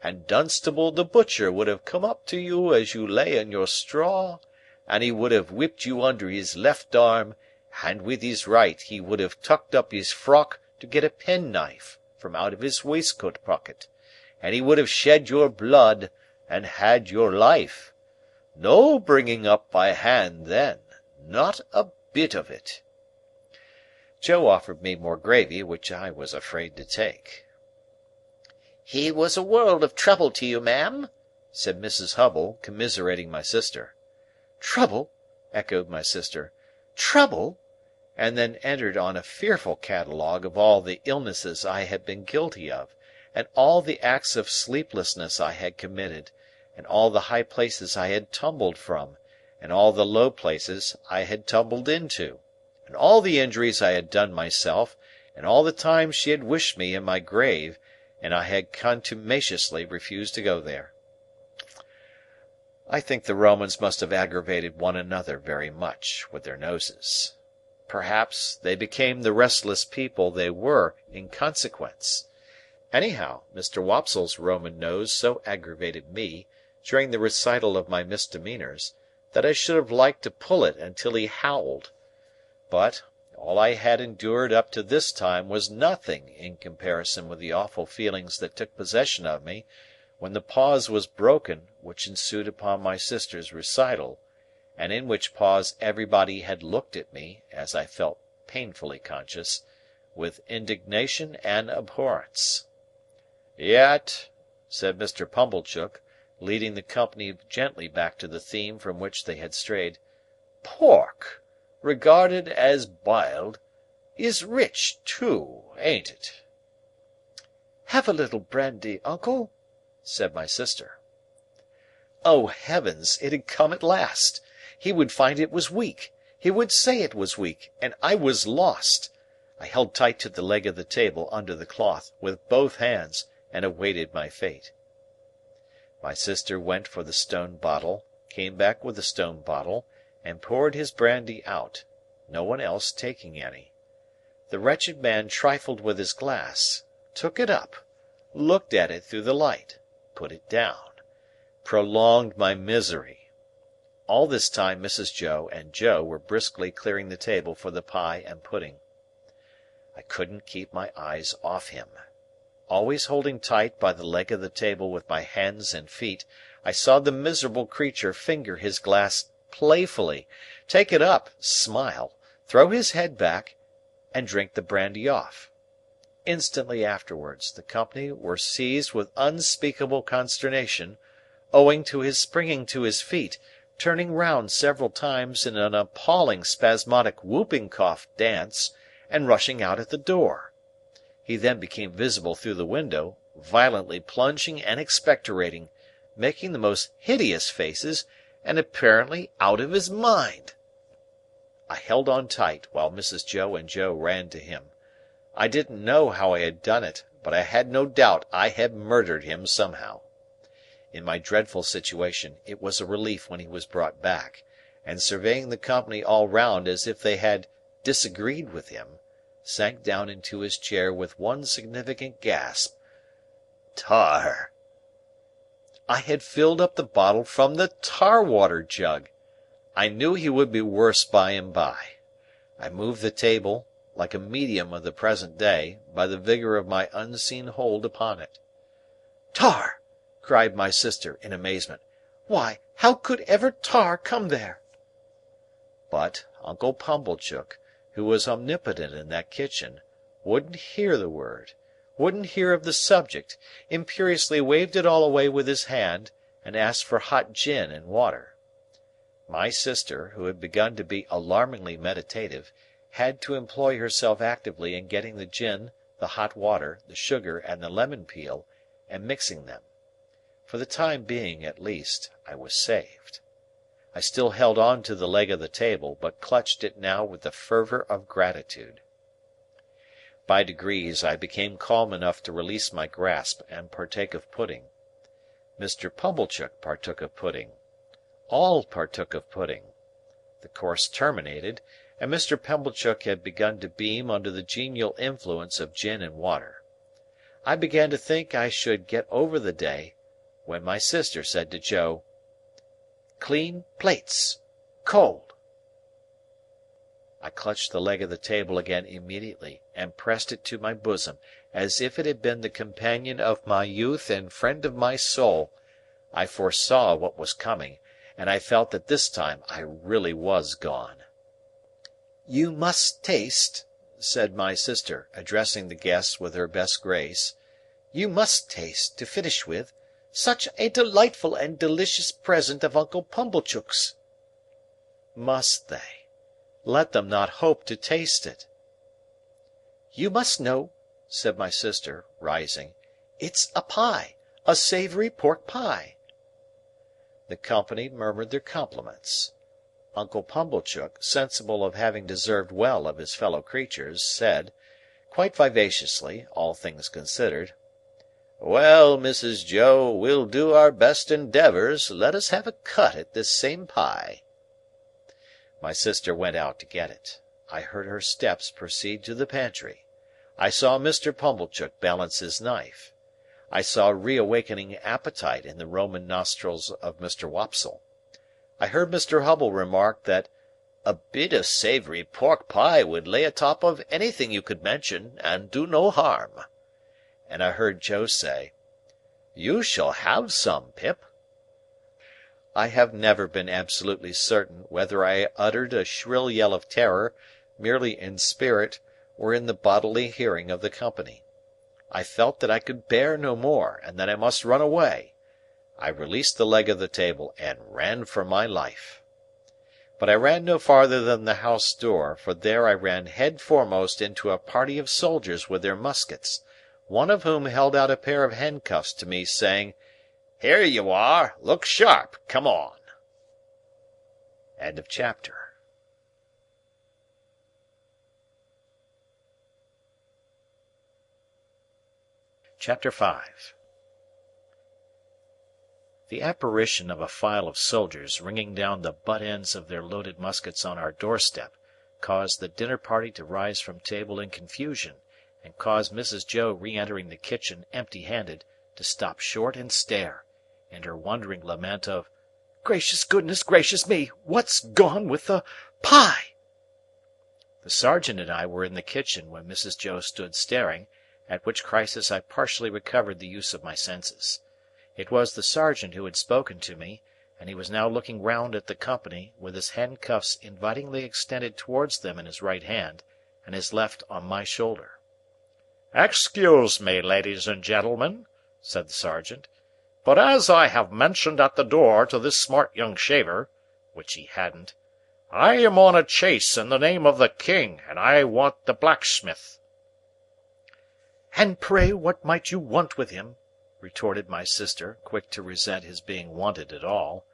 Speaker 1: and Dunstable the butcher would have come up to you as you lay in your straw, and he would have whipped you under his left arm, and with his right he would have tucked up his frock to get a penknife from out of his waistcoat pocket, and he would have shed your blood, and had your life. No bringing up by hand then, not a bit of it." Joe offered me more gravy, which I was afraid to take. "He was a world of trouble to you, ma'am," said Mrs. Hubble, commiserating my sister. "Trouble?" echoed my sister. "Trouble?" and then entered on a fearful catalogue of all the illnesses I had been guilty of, and all the acts of sleeplessness I had committed, and all the high places I had tumbled from, and all the low places I had tumbled into, and all the injuries I had done myself, and all the times she had wished me in my grave, and I had contumaciously refused to go there. I think the Romans must have aggravated one another very much with their noses. Perhaps they became the restless people they were in consequence. Anyhow, Mr. Wopsle's Roman nose so aggravated me, during the recital of my misdemeanours, that I should have liked to pull it until he howled. But, all I had endured up to this time was nothing in comparison with the awful feelings that took possession of me, when the pause was broken which ensued upon my sister's recital, and in which pause everybody had looked at me, as I felt painfully conscious, with indignation and abhorrence. "Yet," said Mr. Pumblechook, leading the company gently back to the theme from which they had strayed, "pork, regarded as biled, is rich too, ain't it?" "Have a little brandy, uncle," said my sister. Oh, heavens, it had come at last! He would find it was weak, he would say it was weak, and I was lost. I held tight to the leg of the table under the cloth, with both hands, and awaited my fate. My sister went for the stone bottle, came back with the stone bottle, and poured his brandy out, no one else taking any. The wretched man trifled with his glass, took it up, looked at it through the light, put it down, prolonged my misery. All this time Mrs. Joe and Joe were briskly clearing the table for the pie and pudding. I couldn't keep my eyes off him. Always holding tight by the leg of the table with my hands and feet, I saw the miserable creature finger his glass playfully, take it up, smile, throw his head back, and drink the brandy off. Instantly afterwards, the company were seized with unspeakable consternation, owing to his springing to his feet, turning round several times in an appalling spasmodic whooping cough dance, and rushing out at the door. He then became visible through the window, violently plunging and expectorating, making the most hideous faces, and apparently out of his mind. I held on tight, while Mrs. Joe and Joe ran to him. I didn't know how I had done it, but I had no doubt I had murdered him somehow. In my dreadful situation, it was a relief when he was brought back, and surveying the company all round as if they had disagreed with him, sank down into his chair with one significant gasp. Tar! I had filled up the bottle from the tar-water jug. I knew he would be worse by and by. I moved the table, like a medium of the present day, by the vigour of my unseen hold upon it. "Tar!" cried my sister, in amazement. "Why, how could ever tar come there?" But Uncle Pumblechook, who was omnipotent in that kitchen, wouldn't hear the word, wouldn't hear of the subject, imperiously waved it all away with his hand, and asked for hot gin and water. My sister, who had begun to be alarmingly meditative, had to employ herself actively in getting the gin, the hot water, the sugar, and the lemon peel, and mixing them. For the time being, at least, I was saved. I still held on to the leg of the table, but clutched it now with the fervour of gratitude. By degrees I became calm enough to release my grasp and partake of pudding. Mr. Pumblechook partook of pudding. All partook of pudding. The course terminated, and Mr. Pumblechook had begun to beam under the genial influence of gin and water. I began to think I should get over the day, when my sister said to Joe, "Clean plates. Cold." I clutched the leg of the table again immediately, and pressed it to my bosom, as if it had been the companion of my youth and friend of my soul. I foresaw what was coming, and I felt that this time I really was gone. "You must taste," said my sister, addressing the guests with her best grace, "you must taste, to finish with, such a delightful and delicious present of Uncle Pumblechook's." Must they? Let them not hope to taste it. "You must know," said my sister, rising, "it's a pie, a savoury pork pie." The company murmured their compliments. Uncle Pumblechook, sensible of having deserved well of his fellow creatures, said, quite vivaciously, all things considered, "Well, Mrs. Joe, we'll do our best endeavours. Let us have a cut at this same pie." My sister went out to get it. I heard her steps proceed to the pantry. I saw Mr. Pumblechook balance his knife. I saw reawakening appetite in the Roman nostrils of Mr. Wopsle. I heard Mr. Hubble remark that "a bit of savoury pork pie would lay atop of anything you could mention, and do no harm." And I heard Joe say, "You shall have some, Pip." I have never been absolutely certain whether I uttered a shrill yell of terror, merely in spirit, or in the bodily hearing of the company. I felt that I could bear no more, and that I must run away. I released the leg of the table, and ran for my life. But I ran no farther than the house door, for there I ran head foremost into a party of soldiers with their muskets, one of whom held out a pair of handcuffs to me, saying, "Here you are. Look sharp. Come on." End of chapter. Chapter 5. The apparition of a file of soldiers ringing down the butt ends of their loaded muskets on our doorstep caused the dinner party to rise from table in confusion, and caused Mrs. Joe re-entering the kitchen empty-handed to stop short and stare, in her wondering lament of, "Gracious goodness, gracious me, what's gone with the pie?" The sergeant and I were in the kitchen when Mrs. Joe stood staring, at which crisis I partially recovered the use of my senses. It was the sergeant who had spoken to me, and he was now looking round at the company, with his handcuffs invitingly extended towards them in his right hand, and his left on my shoulder.
Speaker 3: "Excuse me, ladies and gentlemen," said the sergeant, "but as I have mentioned at the door to this smart young shaver," which he hadn't, "I am on a chase in the name of the king, and I want the blacksmith."
Speaker 1: "And pray what might you want with him?" retorted my sister, quick to resent his being wanted at all.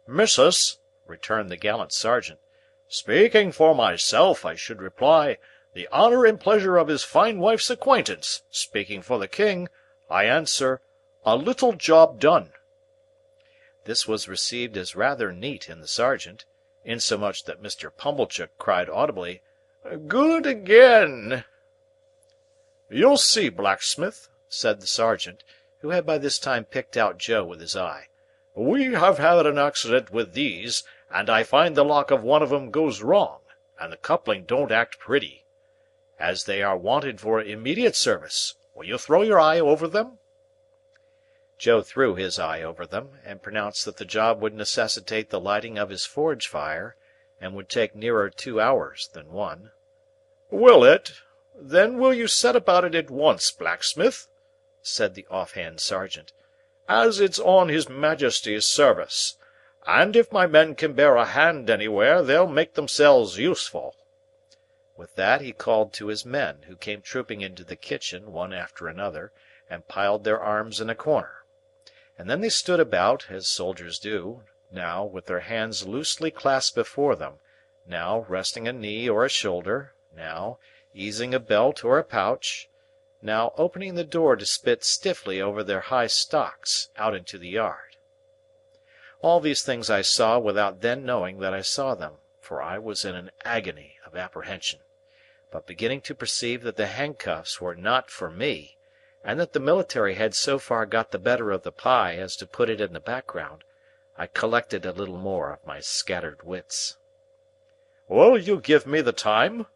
Speaker 3: "Missus," returned the gallant sergeant, "speaking for myself, I should reply, the honour and pleasure of his fine wife's acquaintance; speaking for the king, I answer, a little job done."
Speaker 1: This was received as rather neat in the sergeant, insomuch that Mr. Pumblechook cried audibly,
Speaker 3: "Good again!"
Speaker 1: "You'll see, blacksmith," said the sergeant, who had by this time picked out Joe with his eye.
Speaker 3: "We have had an accident with these, and I find the lock of one of 'em goes wrong, and the coupling don't act pretty. As they are wanted for immediate service, will you throw your eye over them?"
Speaker 1: Joe threw his eye over them, and pronounced that the job would necessitate the lighting of his forge fire, and would take nearer 2 hours than 1.
Speaker 3: "Will it? Then will you set about it at once, blacksmith?" said the off-hand sergeant, "as it's on his Majesty's service, and if my men can bear a hand anywhere, they'll make themselves useful."
Speaker 1: With that he called to his men, who came trooping into the kitchen, one after another, and piled their arms in a corner. And then they stood about, as soldiers do, now with their hands loosely clasped before them, now resting a knee or a shoulder, now easing a belt or a pouch, now opening the door to spit stiffly over their high stocks out into the yard. All these things I saw without then knowing that I saw them, for I was in an agony of apprehension. But beginning to perceive that the handcuffs were not for me, and that the military had so far got the better of the pie as to put it in the background, I collected a little more of my scattered wits.
Speaker 3: "Will you give me the time?"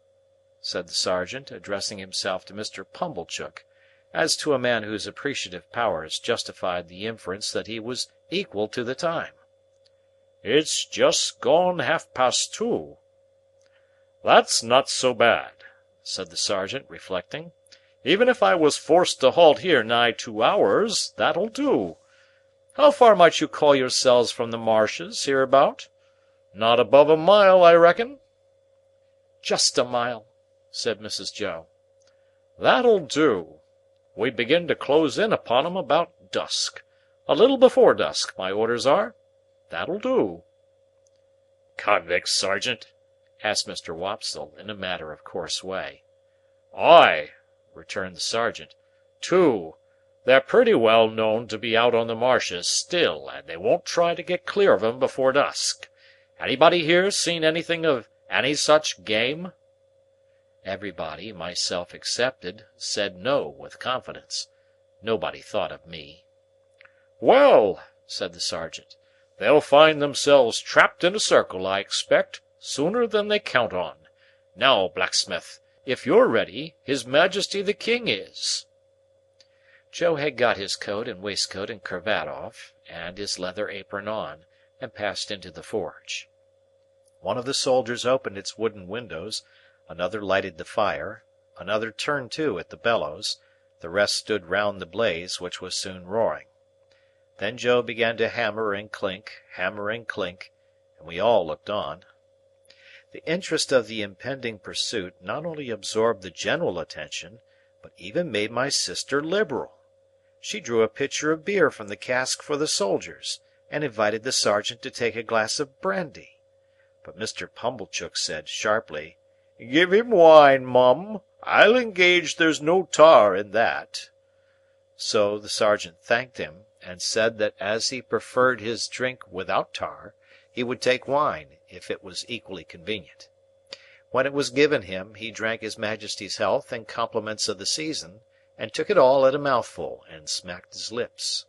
Speaker 1: said the sergeant, addressing himself to Mr. Pumblechook, as to a man whose appreciative powers justified the inference that he was equal to the time.
Speaker 3: "It's just gone 2:30. "That's not so bad," said the sergeant, reflecting. "Even if I was forced to halt here nigh 2 hours, that'll do. How far might you call yourselves from the marshes hereabout? Not above a mile, I reckon?"
Speaker 1: "Just a mile," said Mrs. Joe.
Speaker 3: "That'll do. We begin to close in upon 'em about dusk. A little before dusk, my orders are. That'll do."
Speaker 1: "Convicts, sergeant?" asked Mr. Wopsle, in a matter-of-course way.
Speaker 3: "Ay," returned the sergeant. "2. They're pretty well known to be out on the marshes still, and they won't try to get clear of 'em before dusk. Anybody here seen anything of any such game?"
Speaker 1: Everybody, myself excepted, said no with confidence. Nobody thought of me.
Speaker 3: "Well," said the sergeant, "they'll find themselves trapped in a circle, I expect, sooner than they count on. Now, blacksmith, if you're ready, His Majesty the King is."
Speaker 1: Joe had got his coat and waistcoat and cravat off, and his leather apron on, and passed into the forge. One of the soldiers opened its wooden windows, another lighted the fire, another turned to at the bellows, the rest stood round the blaze, which was soon roaring. Then Joe began to hammer and clink, and we all looked on. The interest of the impending pursuit not only absorbed the general attention, but even made my sister liberal. She drew a pitcher of beer from the cask for the soldiers, and invited the sergeant to take a glass of brandy. But Mr. Pumblechook said sharply,
Speaker 3: "Give him wine, mum. I'll engage there's no tar in that."
Speaker 1: So the sergeant thanked him, and said that as he preferred his drink without tar, he would take wine, if it was equally convenient. When it was given him, he drank his Majesty's health and compliments of the season, and took it all at a mouthful, and smacked his lips.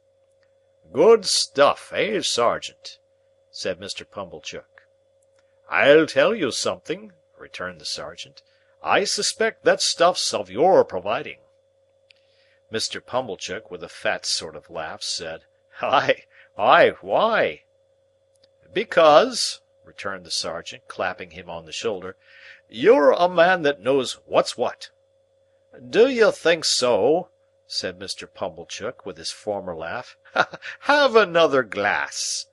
Speaker 1: "Good stuff, eh, Sergeant?" said Mr. Pumblechook. "I'll tell you something," returned the sergeant. "I suspect that stuff's of your providing." Mr. Pumblechook, with a fat sort of laugh, said, "Aye, why?" "Because," returned the sergeant, clapping him on the shoulder, "you're a man that knows what's what." "Do you think so?" said Mr. Pumblechook, with his former laugh. "Have another glass."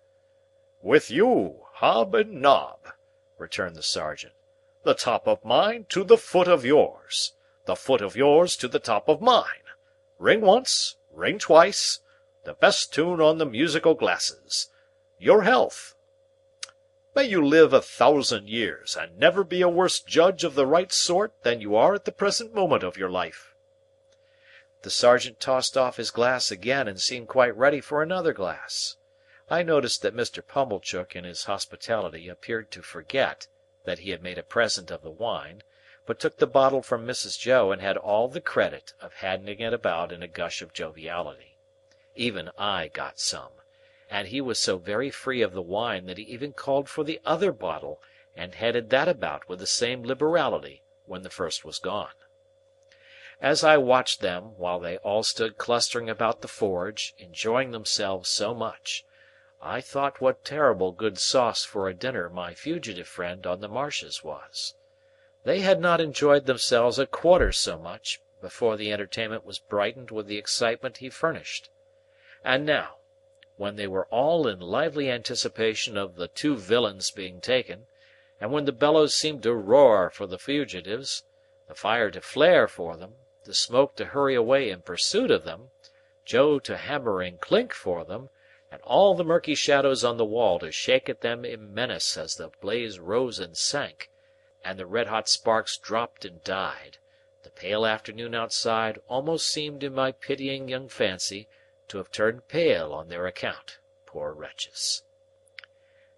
Speaker 1: "With you, hob and nob," returned the sergeant. "The top of mine to the foot of yours. The foot of yours to the top of mine. Ring once, ring twice. The best tune on the musical glasses. Your health. May you live 1,000 years, and never be a worse judge of the right sort than you are at the present moment of your life." The sergeant tossed off his glass again and seemed quite ready for another glass. I noticed that Mr. Pumblechook in his hospitality appeared to forget that he had made a present of the wine, but took the bottle from Mrs. Joe and had all the credit of handing it about in a gush of joviality. Even I got some, and he was so very free of the wine that he even called for the other bottle and handed that about with the same liberality when the first was gone. As I watched them, while they all stood clustering about the forge, enjoying themselves so much, I thought what terrible good sauce for a dinner my fugitive friend on the marshes was. They had not enjoyed themselves a quarter so much before the entertainment was brightened with the excitement he furnished. And now, when they were all in lively anticipation of the two villains being taken, and when the bellows seemed to roar for the fugitives, the fire to flare for them, the smoke to hurry away in pursuit of them, Joe to hammer and clink for them, and all the murky shadows on the wall to shake at them in menace as the blaze rose and sank, and the red-hot sparks dropped and died, the pale afternoon outside almost seemed in my pitying young fancy to have turned pale on their account, poor wretches.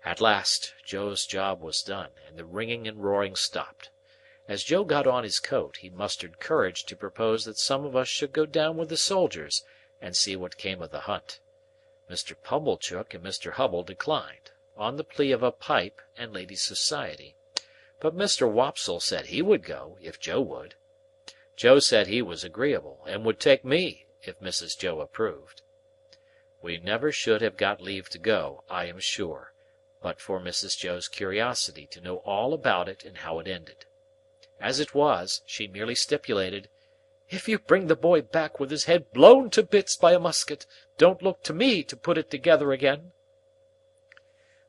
Speaker 1: At last Joe's job was done, and the ringing and roaring stopped. As Joe got on his coat, he mustered courage to propose that some of us should go down with the soldiers and see what came of the hunt. Mr. Pumblechook and Mr. Hubble declined, on the plea of a pipe and ladies' society, but Mr. Wopsle said he would go, if Joe would. Joe said he was agreeable, and would take me, if Mrs. Joe approved. We never should have got leave to go, I am sure, but for Mrs. Joe's curiosity to know all about it and how it ended. As it was, she merely stipulated, "If you bring the boy back with his head blown to bits by a musket, don't look to me to put it together again."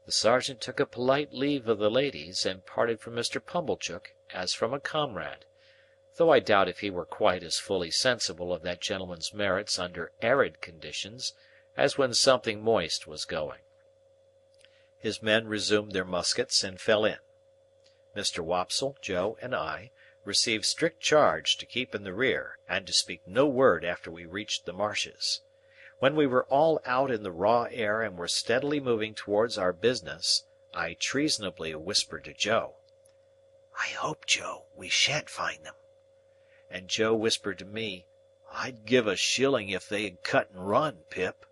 Speaker 1: The sergeant took a polite leave of the ladies, and parted from Mr. Pumblechook as from a comrade, though I doubt if he were quite as fully sensible of that gentleman's merits under arid conditions as when something moist was going. His men resumed their muskets and fell in. Mr. Wopsle, Joe, and I received strict charge to keep in the rear, and to speak no word after we reached the marshes. When we were all out in the raw air and were steadily moving towards our business, I treasonably whispered to Joe, "I hope, Joe, we shan't find them." And Joe whispered to me, "I'd give a shilling if they'd cut and run, Pip."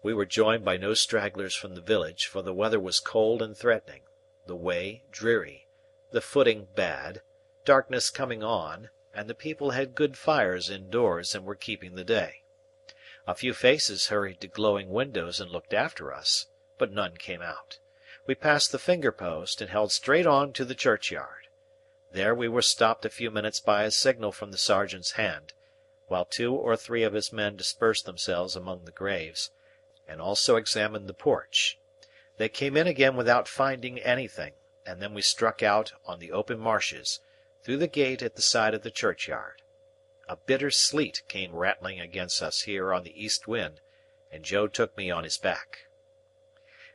Speaker 1: We were joined by no stragglers from the village, for the weather was cold and threatening, the way dreary, the footing bad, darkness coming on, and the people had good fires indoors and were keeping the day. A few faces hurried to glowing windows and looked after us, but none came out. We passed the finger-post and held straight on to the churchyard. There we were stopped a few minutes by a signal from the sergeant's hand, while 2 or 3 of his men dispersed themselves among the graves, and also examined the porch. They came in again without finding anything, and then we struck out on the open marshes, through the gate at the side of the churchyard. A bitter sleet came rattling against us here on the east wind, and Joe took me on his back.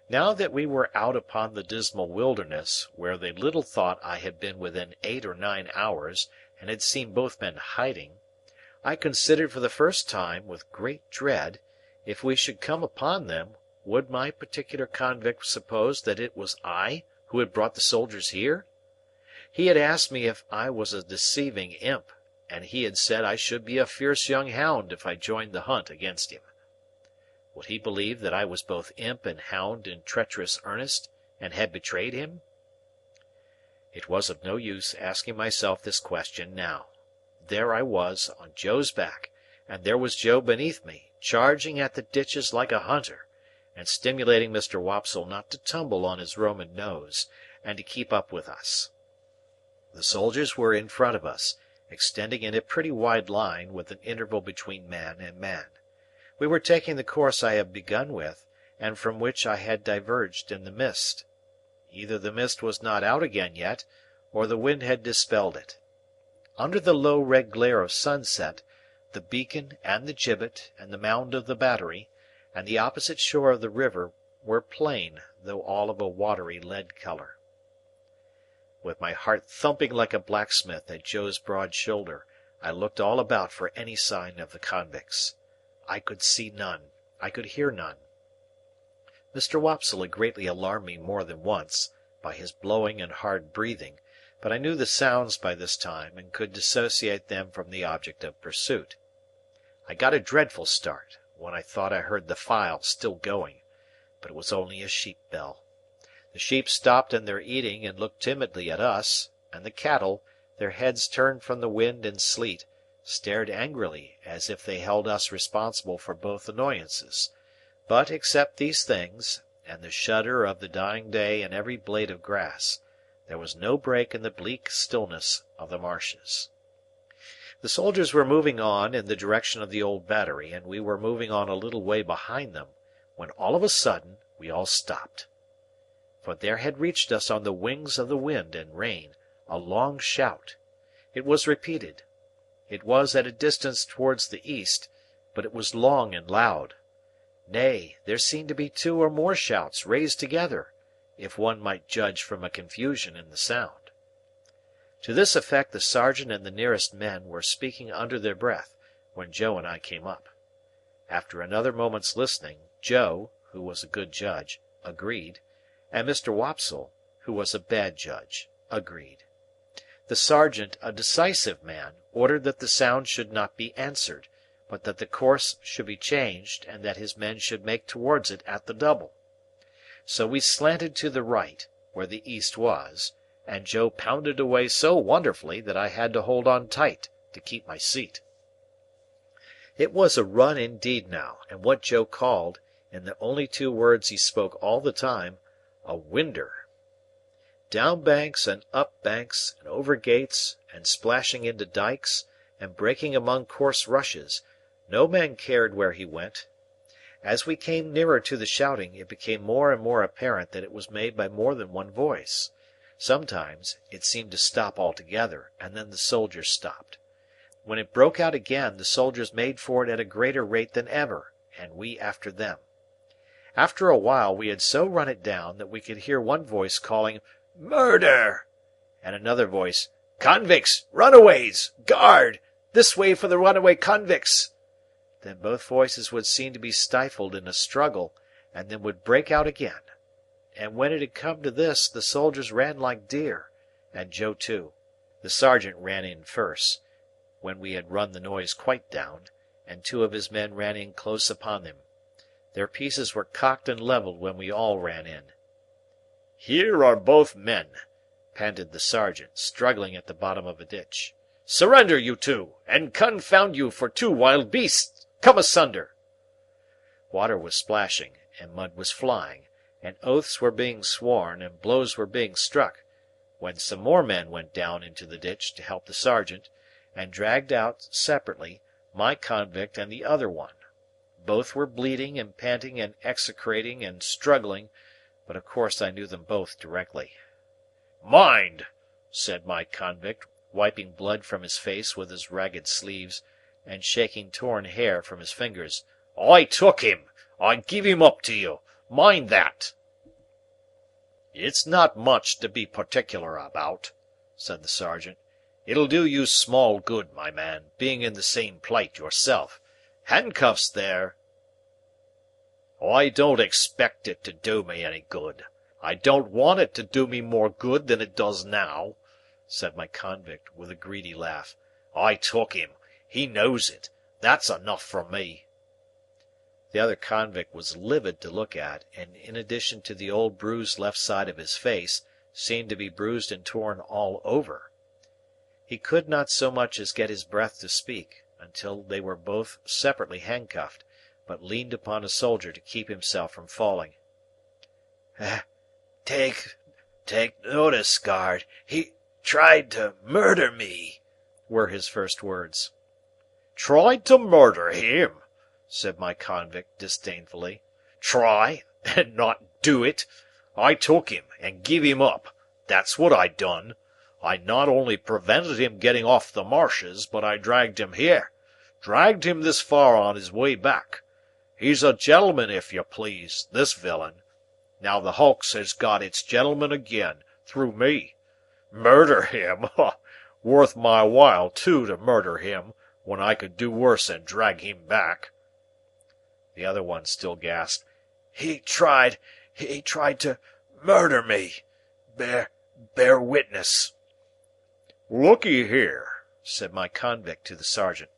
Speaker 1: Now that we were out upon the dismal wilderness, where they little thought I had been within 8 or 9 hours and had seen both men hiding, I considered for the first time, with great dread, if we should come upon them, would my particular convict suppose that it was I who had brought the soldiers here? He had asked me if I was a deceiving imp, and he had said I should be a fierce young hound if I joined the hunt against him. Would he believe that I was both imp and hound in treacherous earnest, and had betrayed him? It was of no use asking myself this question now. There I was, on Joe's back, and there was Joe beneath me, charging at the ditches like a hunter, and stimulating Mr. Wopsle not to tumble on his Roman nose, and to keep up with us. The soldiers were in front of us, extending in a pretty wide line, with an interval between man and man. We were taking the course I had begun with, and from which I had diverged in the mist. Either the mist was not out again yet, or the wind had dispelled it. Under the low red glare of sunset, the beacon and the gibbet and the mound of the battery, and the opposite shore of the river, were plain, though all of a watery lead colour. With my heart thumping like a blacksmith at Joe's broad shoulder, I looked all about for any sign of the convicts. I could see none. I could hear none. Mr. Wopsle had greatly alarmed me more than once, by his blowing and hard breathing, but I knew the sounds by this time, and could dissociate them from the object of pursuit. I got a dreadful start, when I thought I heard the file still going, but it was only a sheep bell. The sheep stopped in their eating and looked timidly at us, and the cattle, their heads turned from the wind and sleet, stared angrily as if they held us responsible for both annoyances. But except these things, and the shudder of the dying day in every blade of grass, there was no break in the bleak stillness of the marshes. The soldiers were moving on in the direction of the old battery, and we were moving on a little way behind them, when all of a sudden we all stopped. For there had reached us on the wings of the wind and rain a long shout. It was repeated. It was at a distance towards the east, but it was long and loud. Nay, there seemed to be 2 or more shouts raised together, if one might judge from a confusion in the sound. To this effect the sergeant and the nearest men were speaking under their breath, when Joe and I came up. After another moment's listening, Joe, who was a good judge, agreed, and Mr. Wopsle, who was a bad judge, agreed. The sergeant, a decisive man, ordered that the sound should not be answered, but that the course should be changed, and that his men should make towards it at the double. So we slanted to the right, where the east was, and Joe pounded away so wonderfully that I had to hold on tight to keep my seat. It was a run indeed now, and what Joe called, in the only 2 words he spoke all the time, a winder. Down banks and up banks, and over gates, and splashing into dikes, and breaking among coarse rushes, no man cared where he went. As we came nearer to the shouting, it became more and more apparent that it was made by more than one voice. Sometimes it seemed to stop altogether, and then the soldiers stopped. When it broke out again, the soldiers made for it at a greater rate than ever, and we after them. After a while we had so run it down that we could hear one voice calling, "Murder!" and another voice, "Convicts! Runaways! Guard! This way for the runaway convicts!" Then both voices would seem to be stifled in a struggle, and then would break out again. And when it had come to this, the soldiers ran like deer, and Joe too. The sergeant ran in first, when we had run the noise quite down, and 2 of his men ran in close upon him. Their pieces were cocked and levelled when we all ran in. "Here are both men," panted the sergeant, struggling at the bottom of a ditch. "Surrender, you 2, and confound you for 2 wild beasts! Come asunder!" Water was splashing, and mud was flying, and oaths were being sworn, and blows were being struck, when some more men went down into the ditch to help the sergeant, and dragged out, separately, my convict and the other one. Both were bleeding and panting and execrating and struggling, but of course I knew them both directly. "Mind!" said my convict, wiping blood from his face with his ragged sleeves, and shaking torn hair from his fingers. "I took him. I give him up to you. Mind that." "It's not much to be particular about," said the sergeant.
Speaker 3: It'll do you small good, my man, being in the same plight yourself. Handcuffs there!" "I don't expect it to do me any good. I don't want it to do me more good than it does now," said my convict, with a greedy laugh. "I took him. He knows it. That's enough for me." The other convict was livid to look at, and in addition to the old bruised left side of his face, seemed to be bruised and torn all over. He could not so much as get his breath to speak, until they were both separately handcuffed, but leaned upon a soldier to keep himself from falling. Take notice, guard. He tried to murder me," were his first words. "Tried to murder him?" said my convict, disdainfully. "Try, and not do it? I took him, and give him up. That's what I done. I not only prevented him getting off the marshes, but I dragged him here. Dragged him this far on his way back. He's a gentleman, if you please, this villain. Now the hulks has got its gentleman again, through me. Murder him! Worth my while, too, to murder him, when I could do worse than drag him back." The other one still gasped. He tried to murder me. Bear witness." "Look'ee here," said my convict to the sergeant.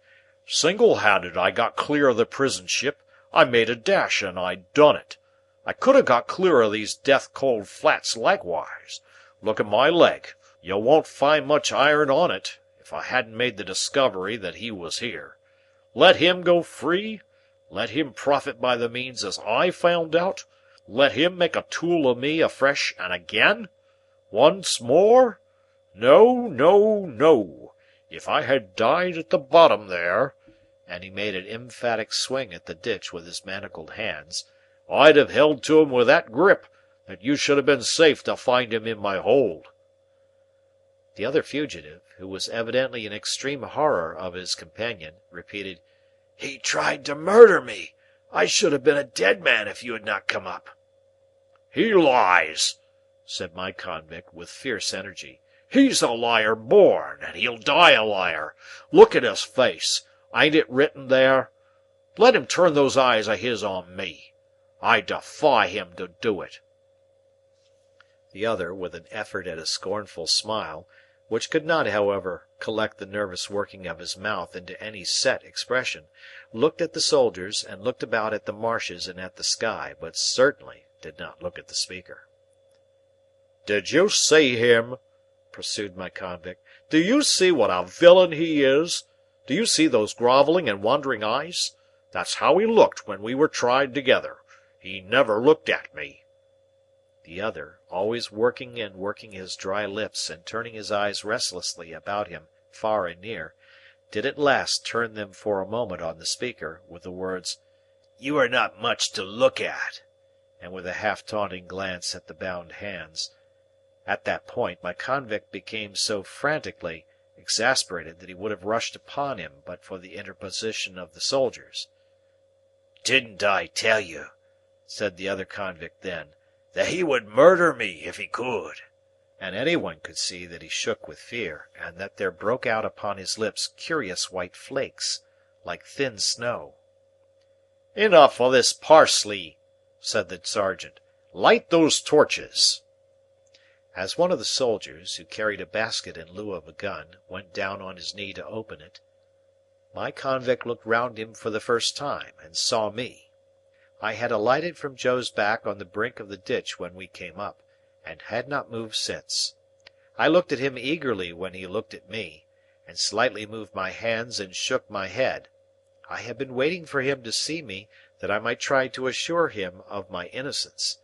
Speaker 3: "Single-handed I got clear of the prison ship. I made a dash, and I done it. I could have got clear of these death-cold flats likewise. Look at my leg. You won't find much iron on it, if I hadn't made the discovery that he was here. Let him go free? Let him profit by the means as I found out? Let him make a tool of me afresh and again? Once more? No, no, no. If I had died at the bottom there," and he made an emphatic swing at the ditch with his manacled hands, "I'd have held to him with that grip, that you should have been safe to find him in my hold." The other fugitive, who was evidently in extreme horror of his companion, repeated, "He tried to murder me. I should have been a dead man if you had not come up." "He lies," said my convict, with fierce energy. "He's a liar born, and he'll die a liar. Look at his face. Ain't it written there? Let him turn those eyes of his on me. I defy him to do it." The other, with an effort at a scornful smile, which could not, however, collect the nervous working of his mouth into any set expression, looked at the soldiers, and looked about at the marshes and at the sky, but certainly did not look at the speaker. "Did you see him?" pursued my convict. "Do you see what a villain he is? Do you see those grovelling and wandering eyes? That's how he looked when we were tried together. He never looked at me." The other, always working and working his dry lips and turning his eyes restlessly about him far and near, did at last turn them for a moment on the speaker, with the words, "You are not much to look at," and with a half-taunting glance at the bound hands. At that point my convict became so frantically exasperated that he would have rushed upon him but for the interposition of the soldiers. "Didn't I tell you," said the other convict then, "that he would murder me if he could?" And anyone could see that he shook with fear, and that there broke out upon his lips curious white flakes, like thin snow. "Enough of this parsley," said the sergeant. "Light those torches." As one of the soldiers, who carried a basket in lieu of a gun, went down on his knee to open it, my convict looked round him for the first time, and saw me. I had alighted from Joe's back on the brink of the ditch when we came up, and had not moved since. I looked at him eagerly when he looked at me, and slightly moved my hands and shook my head. I had been waiting for him to see me, that I might try to assure him of my innocence.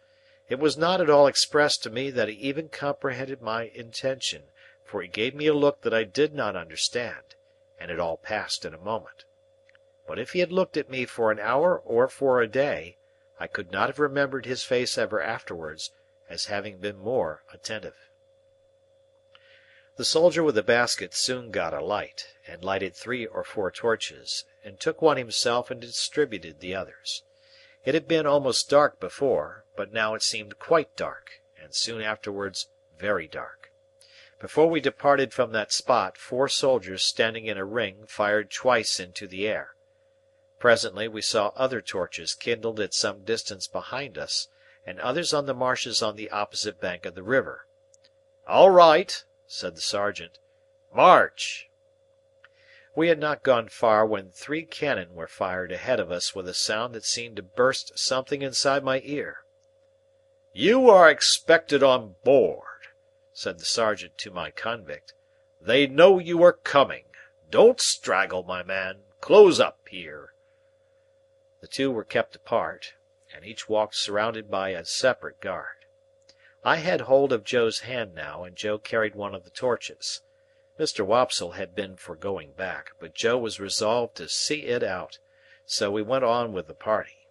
Speaker 3: It was not at all expressed to me that he even comprehended my intention, for he gave me a look that I did not understand, and it all passed in a moment. But if he had looked at me for an hour or for a day, I could not have remembered his face ever afterwards as having been more attentive. The soldier with the basket soon got a light, and lighted 3 or 4 torches, and took one himself and distributed the others. It had been almost dark before, but now it seemed quite dark, and soon afterwards very dark.
Speaker 1: Before we departed from that spot, 4 soldiers standing in a ring fired twice into the air. Presently we saw other torches kindled at some distance behind us, and others on the marshes on the opposite bank of the river. "All right," said the sergeant. "March!" We had not gone far when 3 cannon were fired ahead of us with a sound that seemed to burst something inside my ear. "You are expected on board," said the sergeant to my convict. "They know you are coming. Don't straggle, my man. Close up here." The 2 were kept apart, and each walked surrounded by a separate guard. I had hold of Joe's hand now, and Joe carried one of the torches. Mr. Wopsle had been for going back, but Joe was resolved to see it out, so we went on with the party.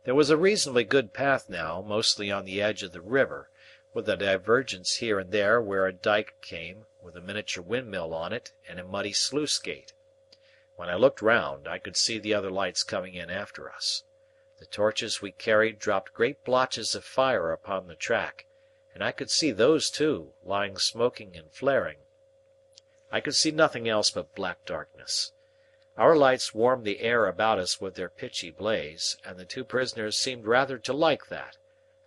Speaker 1: There was a reasonably good path now, mostly on the edge of the river, with a divergence here and there where a dyke came, with a miniature windmill on it and a muddy sluice gate. When I looked round, I could see the other lights coming in after us. The torches we carried dropped great blotches of fire upon the track, and I could see those too, lying smoking and flaring. I could see nothing else but black darkness. Our lights warmed the air about us with their pitchy blaze, and the 2 prisoners seemed rather to like that,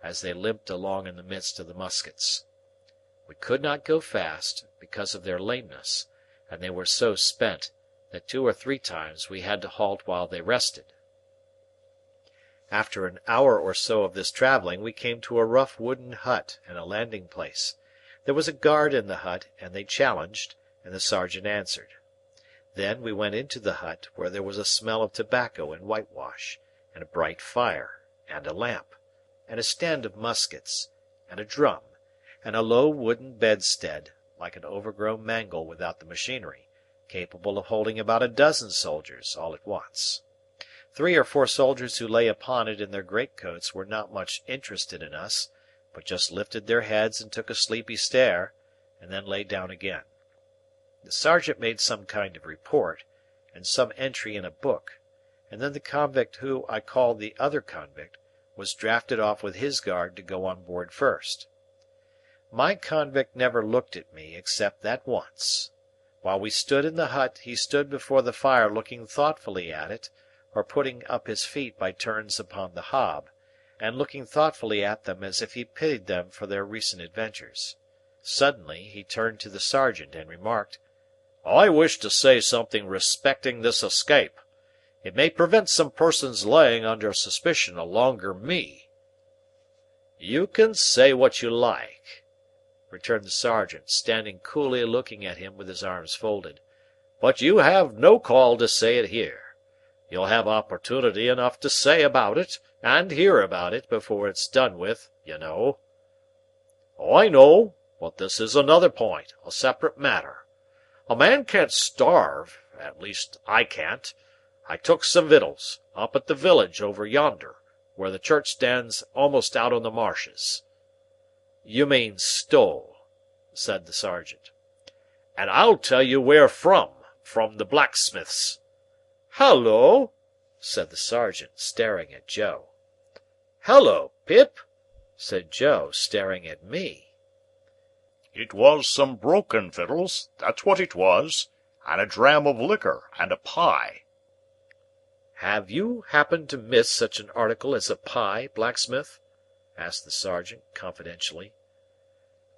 Speaker 1: as they limped along in the midst of the muskets. We could not go fast, because of their lameness, and they were so spent that 2 or 3 times we had to halt while they rested. After an hour or so of this travelling, we came to a rough wooden hut and a landing place. There was a guard in the hut, and they challenged, and the sergeant answered. Then we went into the hut, where there was a smell of tobacco and whitewash, and a bright fire, and a lamp, and a stand of muskets, and a drum, and a low wooden bedstead, like an overgrown mangle without the machinery, capable of holding about a dozen soldiers all at once. 3 or 4 soldiers who lay upon it in their greatcoats were not much interested in us, but just lifted their heads and took a sleepy stare, and then lay down again. The sergeant made some kind of report, and some entry in a book, and then the convict who I called the other convict was drafted off with his guard to go on board first. My convict never looked at me except that once. While we stood in the hut, he stood before the fire looking thoughtfully at it, or putting up his feet by turns upon the hob, and looking thoughtfully at them as if he pitied them for their recent adventures. Suddenly he turned to the sergeant and remarked, "I wish to say something respecting this escape. It may prevent some persons laying under suspicion longer me." "You can say what you like," returned the sergeant, standing coolly looking at him with his arms folded, "but you have no call to say it here. You'll have opportunity enough to say about it, and hear about it, before it's done with, you know." "I know, but this is another point, a separate matter. A man can't starve, at least I can't. I took some victuals, up at the village over yonder, where the church stands almost out on the marshes." "You mean stole," said the sergeant. "And I'll tell you where from the blacksmith's." "Halloa!" said the sergeant, staring at Joe. "Halloa, Pip!" said Joe, staring at me.
Speaker 3: It was some broken victuals, that's what it was, and a dram of liquor, and a pie."
Speaker 1: "Have you happened to miss such an article as a pie, blacksmith?" asked the sergeant, confidentially.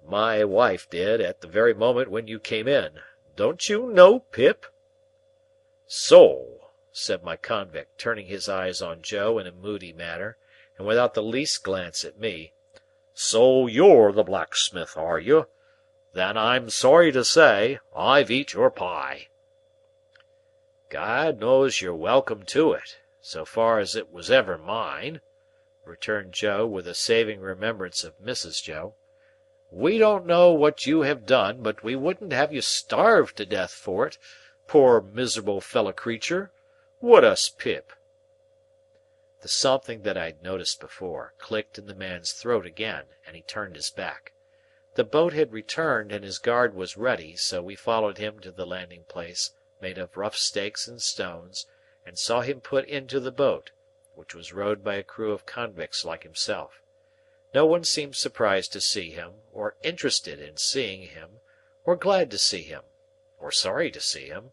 Speaker 1: "My wife did, at the very moment when you came in. Don't you know, Pip?" "So," said my convict, turning his eyes on Joe in a moody manner, and without the least glance at me, "so you're the blacksmith, are you? Then I'm sorry to say I've eat your pie." "God knows you're welcome to it, so far as it was ever mine," returned Joe, with a saving remembrance of Mrs. Joe. "We don't know what you have done, but we wouldn't have you starved to death for it, poor miserable fellow creature. Would us, Pip?" The something that I had noticed before clicked in the man's throat again, and he turned his back. The boat had returned, and his guard was ready, so we followed him to the landing place, made of rough stakes and stones, and saw him put into the boat, which was rowed by a crew of convicts like himself. No one seemed surprised to see him, or interested in seeing him,
Speaker 4: or glad to see him, or sorry to see him,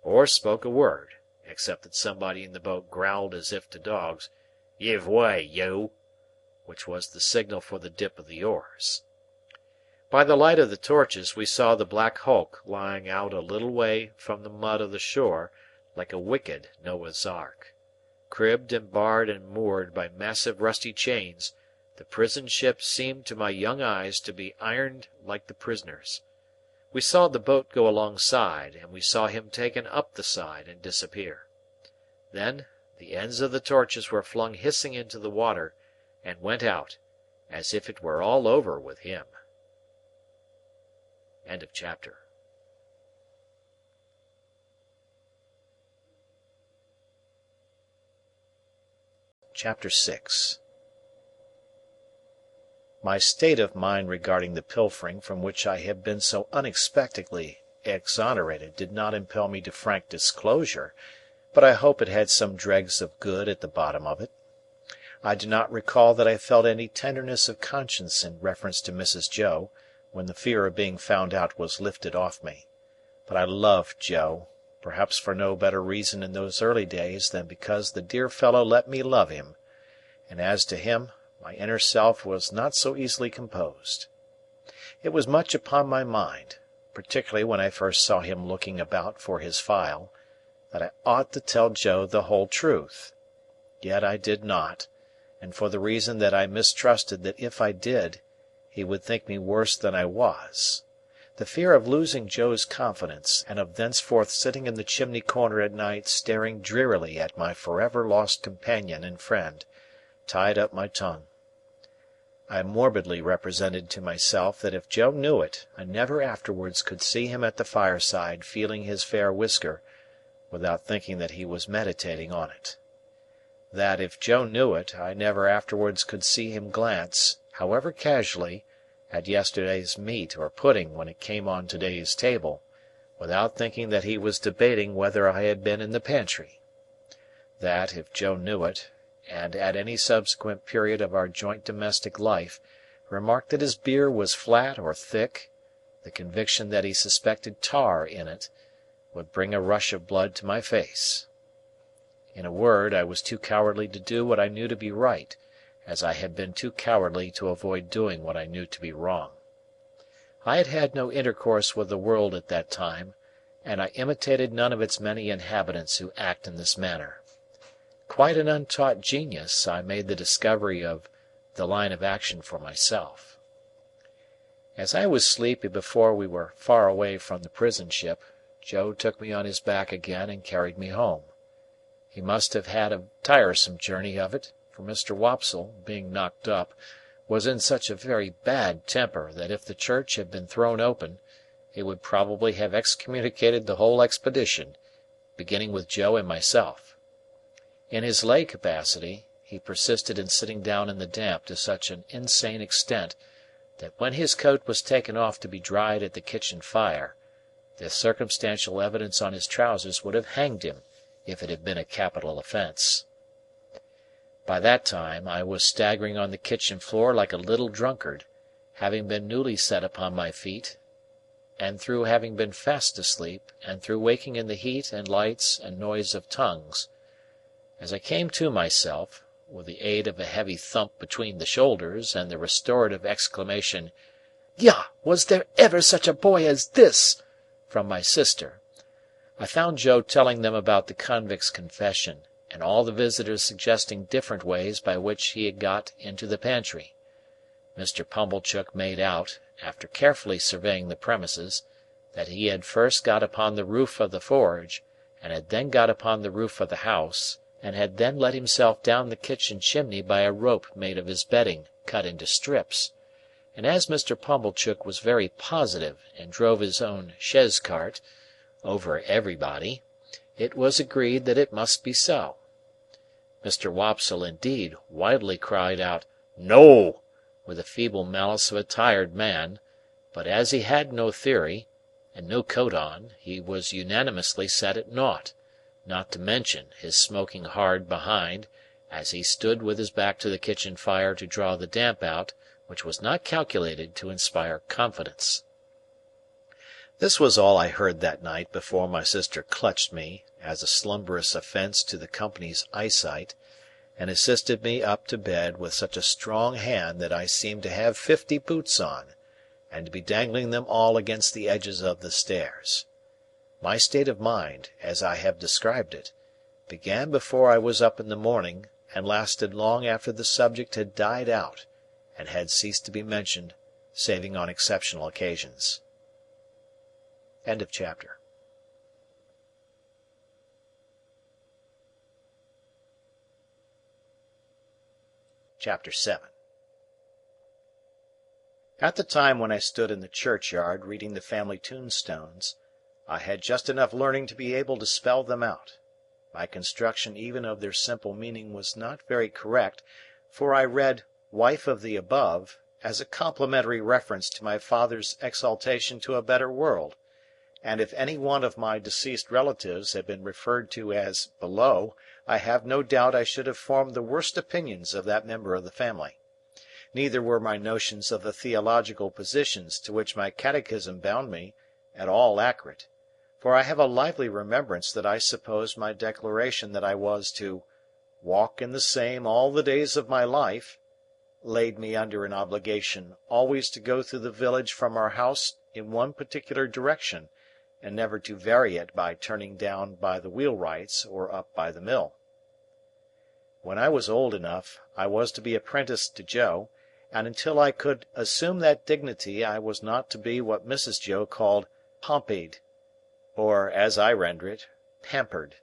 Speaker 4: or spoke a word, except that somebody in the boat growled as if to dogs, "Give way, you!" which was the signal for the dip of the oars. By the light of the torches we saw the black hulk lying out a little way from the mud of the shore like a wicked Noah's Ark. Cribbed and barred and moored by massive rusty chains, the prison ship seemed to my young eyes to be ironed like the prisoners. We saw the boat go alongside, and we saw him taken up the side and disappear. Then the ends of the torches were flung hissing into the water, and went out, as if it were all over with him. End of chapter.
Speaker 1: Chapter 6. My state of mind regarding the pilfering from which I had been so unexpectedly exonerated did not impel me to frank disclosure, but I hope it had some dregs of good at the bottom of it. I do not recall that I felt any tenderness of conscience in reference to Mrs. Joe, when the fear of being found out was lifted off me. But I loved Joe, perhaps for no better reason in those early days than because the dear fellow let me love him, and as to him, my inner self was not so easily composed. It was much upon my mind, particularly when I first saw him looking about for his file, that I ought to tell Joe the whole truth. Yet I did not, and for the reason that I mistrusted that if I did, he would think me worse than I was. The fear of losing Joe's confidence, and of thenceforth sitting in the chimney corner at night staring drearily at my forever lost companion and friend, tied up my tongue. I morbidly represented to myself that if Joe knew it, I never afterwards could see him at the fireside feeling his fair whisker, without thinking that he was meditating on it. That if Joe knew it, I never afterwards could see him glance, however casually, at yesterday's meat or pudding when it came on to-day's table, without thinking that he was debating whether I had been in the pantry. That, if Joe knew it, and at any subsequent period of our joint domestic life remarked that his beer was flat or thick, the conviction that he suspected tar in it would bring a rush of blood to my face. In a word, I was too cowardly to do what I knew to be right, as I had been too cowardly to avoid doing what I knew to be wrong. I had had no intercourse with the world at that time, and I imitated none of its many inhabitants who act in this manner. Quite an untaught genius, I made the discovery of the line of action for myself. As I was sleepy before we were far away from the prison ship, Joe took me on his back again and carried me home. He must have had a tiresome journey of it, for Mr. Wopsle, being knocked up, was in such a very bad temper that if the church had been thrown open, he would probably have excommunicated the whole expedition, beginning with Joe and myself. In his lay capacity, he persisted in sitting down in the damp to such an insane extent that when his coat was taken off to be dried at the kitchen fire, the circumstantial evidence on his trousers would have hanged him if it had been a capital offence. By that time I was staggering on the kitchen floor like a little drunkard, having been newly set upon my feet, and through having been fast asleep, and through waking in the heat and lights and noise of tongues. As I came to myself, with the aid of a heavy thump between the shoulders and the restorative exclamation, "Yah! Was there ever such a boy as this?" from my sister, I found Joe telling them about the convict's confession, and all the visitors suggesting different ways by which he had got into the pantry. Mr. Pumblechook made out, after carefully surveying the premises, that he had first got upon the roof of the forge, and had then got upon the roof of the house, and had then let himself down the kitchen chimney by a rope made of his bedding cut into strips; and as Mr. Pumblechook was very positive and drove his own chaise cart over everybody, it was agreed that it must be so. Mr. Wopsle, indeed, wildly cried out, "No!" with the feeble malice of a tired man, but as he had no theory, and no coat on, he was unanimously set at naught, not to mention his smoking hard behind, as he stood with his back to the kitchen fire to draw the damp out, which was not calculated to inspire confidence. This was all I heard that night before my sister clutched me, as a slumberous offence to the company's eyesight, and assisted me up to bed with such a strong hand that I seemed to have 50 boots on, and to be dangling them all against the edges of the stairs. My state of mind, as I have described it, began before I was up in the morning, and lasted long after the subject had died out, and had ceased to be mentioned, saving on exceptional occasions. End of chapter. Chapter 7. At the time when I stood in the churchyard reading the family tombstones, I had just enough learning to be able to spell them out. My construction even of their simple meaning was not very correct, for I read "wife of the above" as a complimentary reference to my father's exaltation to a better world, and if any one of my deceased relatives had been referred to as "below," I have no doubt I should have formed the worst opinions of that member of the family. Neither were my notions of the theological positions to which my catechism bound me at all accurate, for I have a lively remembrance that I supposed my declaration that I was to "walk in the same all the days of my life" laid me under an obligation always to go through the village from our house in one particular direction, and never to vary it by turning down by the wheelwrights or up by the mill. When I was old enough, I was to be apprenticed to Joe, and until I could assume that dignity I was not to be what Mrs. Joe called "pompied," or, as I render it, pampered.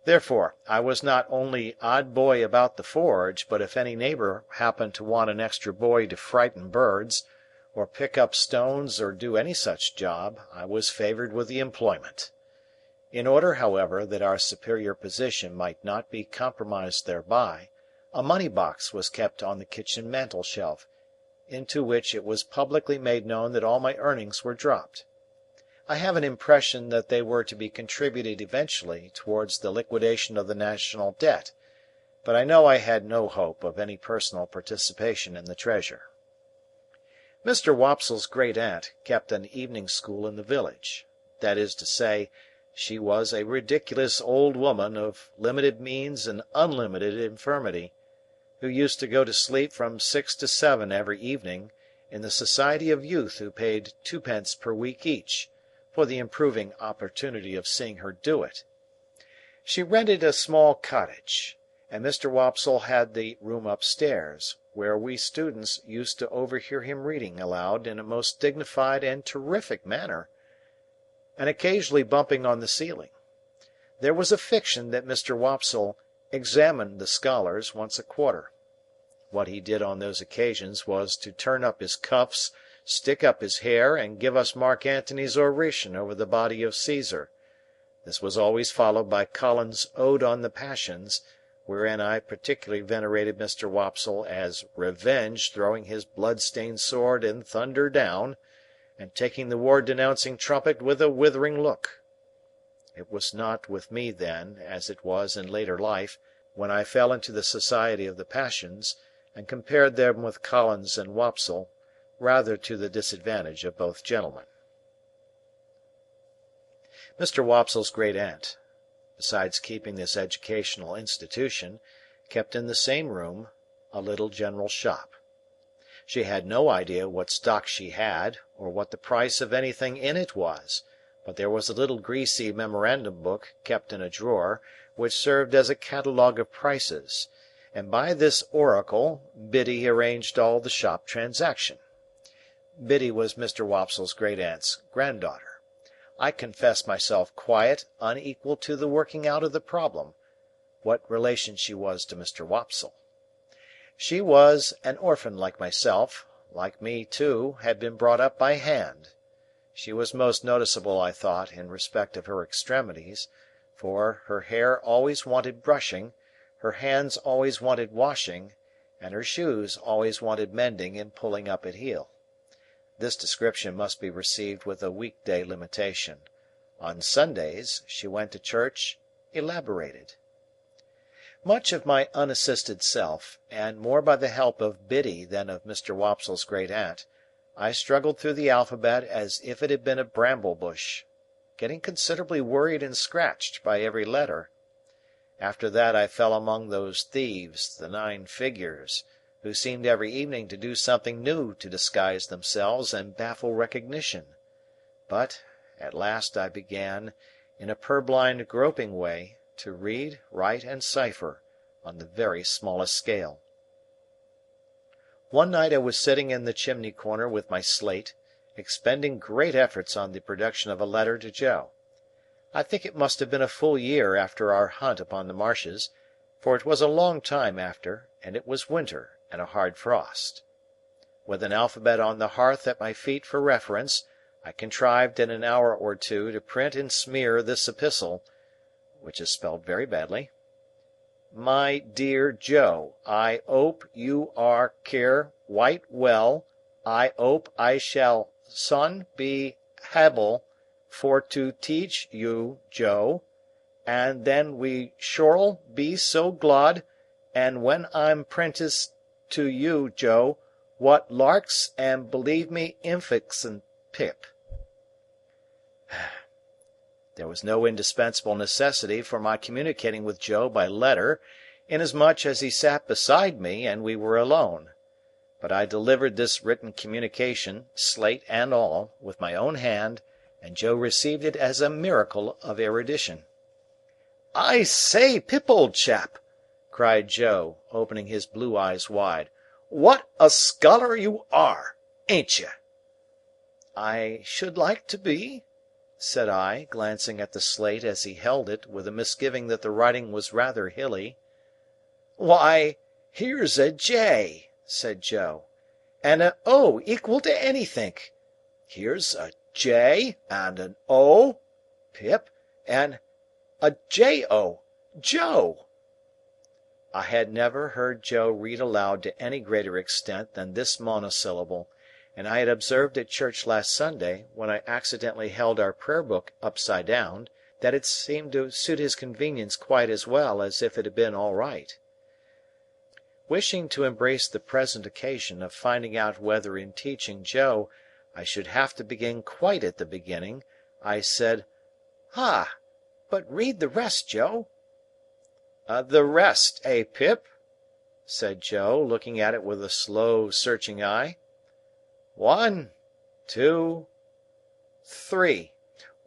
Speaker 1: Therefore, I was not only odd boy about the forge, but if any neighbour happened to want an extra boy to frighten birds, or pick up stones, or do any such job, I was favoured with the employment. In order, however, that our superior position might not be compromised thereby, a money-box was kept on the kitchen mantel-shelf, into which it was publicly made known that all my earnings were dropped. I have an impression that they were to be contributed eventually towards the liquidation of the national debt, but I know I had no hope of any personal participation in the treasure. Mr. Wopsle's great-aunt kept an evening school in the village. That is to say, she was a ridiculous old woman of limited means and unlimited infirmity, who used to go to sleep from 6 to 7 every evening, in the society of youth who paid 2d. per week each, for the improving opportunity of seeing her do it. She rented a small cottage, and Mr. Wopsle had the room upstairs, where we students used to overhear him reading aloud in a most dignified and terrific manner, and occasionally bumping on the ceiling. There was a fiction that Mr. Wopsle examined the scholars once a quarter. What he did on those occasions was to turn up his cuffs, stick up his hair, and give us Mark Antony's oration over the body of Caesar. This was always followed by Collins's Ode on the Passions, wherein I particularly venerated Mr. Wopsle as Revenge throwing his blood-stained sword in thunder down, and taking the war-denouncing trumpet with a withering look. It was not with me then, as it was in later life, when I fell into the society of the Passions, and compared them with Collins and Wopsle, rather to the disadvantage of both gentlemen. Mr. Wopsle's great-aunt, besides keeping this educational institution, kept in the same room a little general shop. She had no idea what stock she had, or what the price of anything in it was, but there was a little greasy memorandum book kept in a drawer, which served as a catalogue of prices, and by this oracle Biddy arranged all the shop transaction. Biddy was Mr. Wopsle's great-aunt's granddaughter. I confess myself quite unequal to the working out of the problem, what relation she was to Mr. Wopsle. She was an orphan like myself, like me, too, had been brought up by hand. She was most noticeable, I thought, in respect of her extremities, for her hair always wanted brushing, her hands always wanted washing, and her shoes always wanted mending and pulling up at heel. This description must be received with a week-day limitation. On Sundays she went to church elaborated. Much of my unassisted self, and more by the help of Biddy than of Mr. Wopsle's great-aunt, I struggled through the alphabet as if it had been a bramble bush, getting considerably worried and scratched by every letter. After that I fell among those thieves, the 9 figures, who seemed every evening to do something new to disguise themselves and baffle recognition. But, at last I began, in a purblind groping way, to read, write, and cipher, on the very smallest scale. One night I was sitting in the chimney corner with my slate, expending great efforts on the production of a letter to Joe. I think it must have been a full year after our hunt upon the marshes, for it was a long time after, and it was winter and a hard frost. With an alphabet on the hearth at my feet for reference, I contrived in an hour or two to print and smear this epistle, which is spelled very badly. My dear Joe, I ope you are care wite well. I ope I shall son be hable for to teach you, Joe, and then we shorl be so glad, and when I'm prentice to you, Joe, what larks and believe me infixen Pip. There was no indispensable necessity for my communicating with Joe by letter, inasmuch as he sat beside me and we were alone. But I delivered this written communication, slate and all, with my own hand, and Joe received it as a miracle of erudition. "I say, Pip, old chap!" cried Joe, opening his blue eyes wide. "What a scholar you are, ain't you?" "I should like to be," said I, glancing at the slate as he held it, with a misgiving that the writing was rather hilly. "Why, here's a J," said Joe, "and a O equal to anythink. Here's a J and an O, Pip, and a J-O, Joe." I had never heard Joe read aloud to any greater extent than this monosyllable, and I had observed at church last Sunday, when I accidentally held our prayer book upside down, that it seemed to suit his convenience quite as well as if it had been all right. Wishing to embrace the present occasion of finding out whether in teaching Joe I should have to begin quite at the beginning, I said, "Ah, but read the rest, Joe." "The rest, eh, Pip?" said Joe, looking at it with a slow, searching eye. 1, 2, 3.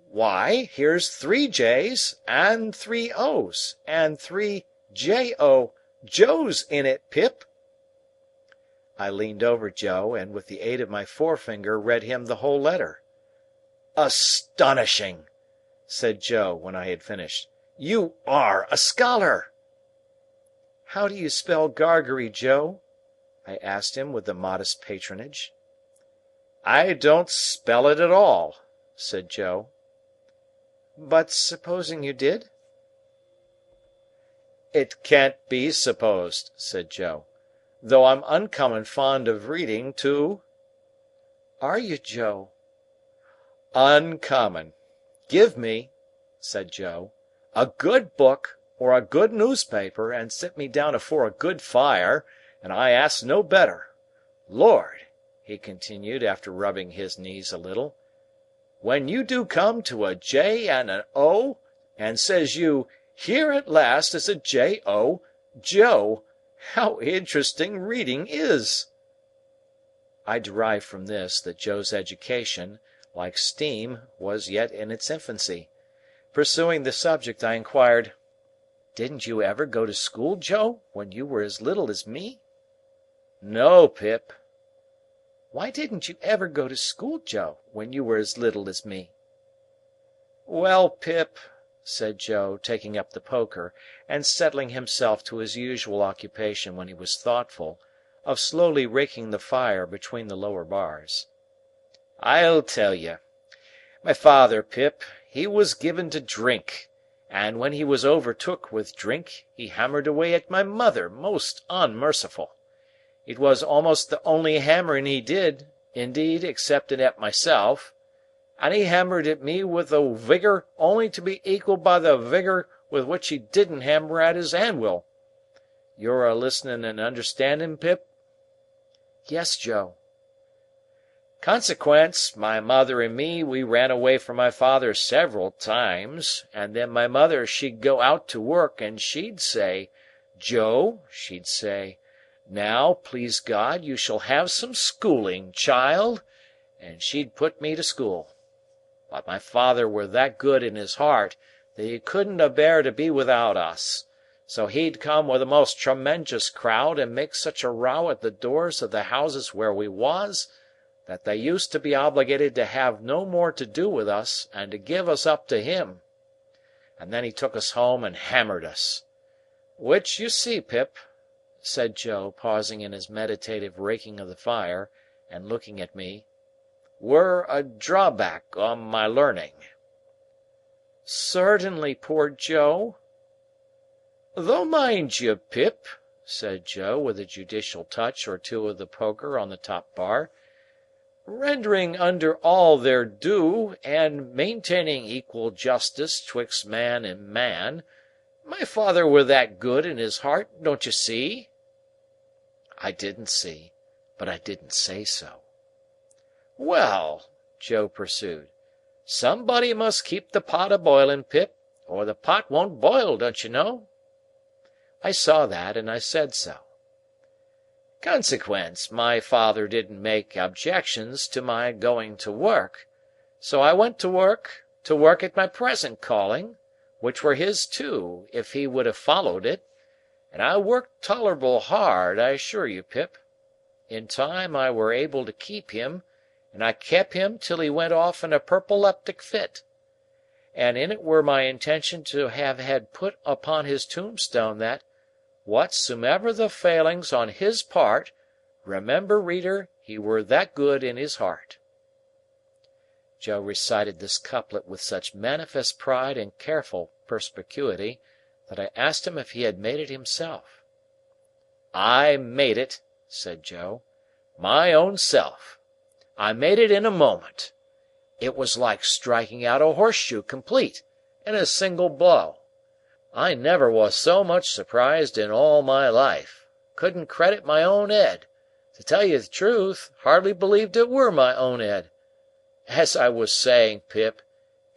Speaker 1: Why, here's 3 J's, and 3 O's, and 3 J-O Joes in it, Pip." I leaned over Joe, and with the aid of my forefinger read him the whole letter. "Astonishing!" said Joe, when I had finished. "You are a scholar!" "How do you spell Gargery, Joe?" I asked him with a modest patronage. "I don't spell it at all," said Joe. "But supposing you did?" "It can't be supposed," said Joe, "though I'm uncommon fond of reading, too." "Are you, Joe?" "Uncommon. Give me," said Joe, "a good book or a good newspaper, and sit me down afore a good fire, and I ask no better. Lord," he continued, after rubbing his knees a little, "when you do come to a J and an O, and says you, 'Here at last is a J-O, Joe,' how interesting reading is!" I derived from this that Joe's education, like steam, was yet in its infancy. Pursuing the subject, I inquired, "Didn't you ever go to school, Joe, when you were as little as me?" "No, Pip." "Why didn't you ever go to school, Joe, when you were as little as me?" "Well, Pip," said Joe, taking up the poker, and settling himself to his usual occupation when he was thoughtful, of slowly raking the fire between the lower bars, "I'll tell you. My father, Pip, he was given to drink, and when he was overtook with drink, he hammered away at my mother most unmerciful. It was almost the only hammering he did, indeed, excepting at myself, and he hammered at me with a vigour only to be equalled by the vigour with which he didn't hammer at his anvil. You're a listening and understanding, Pip?" "Yes, Joe."
Speaker 3: Consequence, my mother and me, we ran away from my father several times, and then my mother she'd go out to work, and she'd say, 'Joe,' she'd say, 'now, please God, you shall have some schooling, child,' and she'd put me to school. But my father were that good in his heart that he couldn't abear to be without us, so he'd come with a most tremenjous crowd and make such a row at the doors of the houses where we was, that they used to be obligated to have no more to do with us and to give us up to him. And then he took us home and hammered us. Which you see, Pip," said Joe, pausing in his meditative raking of the fire, and looking at me, "were a drawback on my learning." "Certainly, poor Joe." "Though mind you, Pip," said Joe, with a judicial touch or two of the poker on the top bar, "rendering under all their due, and maintaining equal justice 'twixt man and man, my father were that good in his heart, don't you see?" I didn't see, but I didn't say so. "Well," Joe pursued, "somebody must keep the pot a-boiling, Pip, or the pot won't boil, don't you know?" I saw that, and I said so. "Consequence, my father didn't make objections to my going to work, so I went to work at my present calling, which were his too, if he would have followed it, and I worked tolerable hard, I assure you, Pip. In time I were able to keep him, and I kep him till he went off in a purpleleptic fit. And in it were my intention to have had put upon his tombstone that, whatsomever the failings on his part, remember, reader, he were that good in his heart." Joe recited this couplet with such manifest pride and careful perspicuity that I asked him if he had made it himself. "I made it," said Joe, "my own self. I made it in a moment. It was like striking out a horseshoe complete, in a single blow. I never was so much surprised in all my life. Couldn't credit my own ed. To tell you the truth, hardly believed it were my own ed. As I was saying, Pip,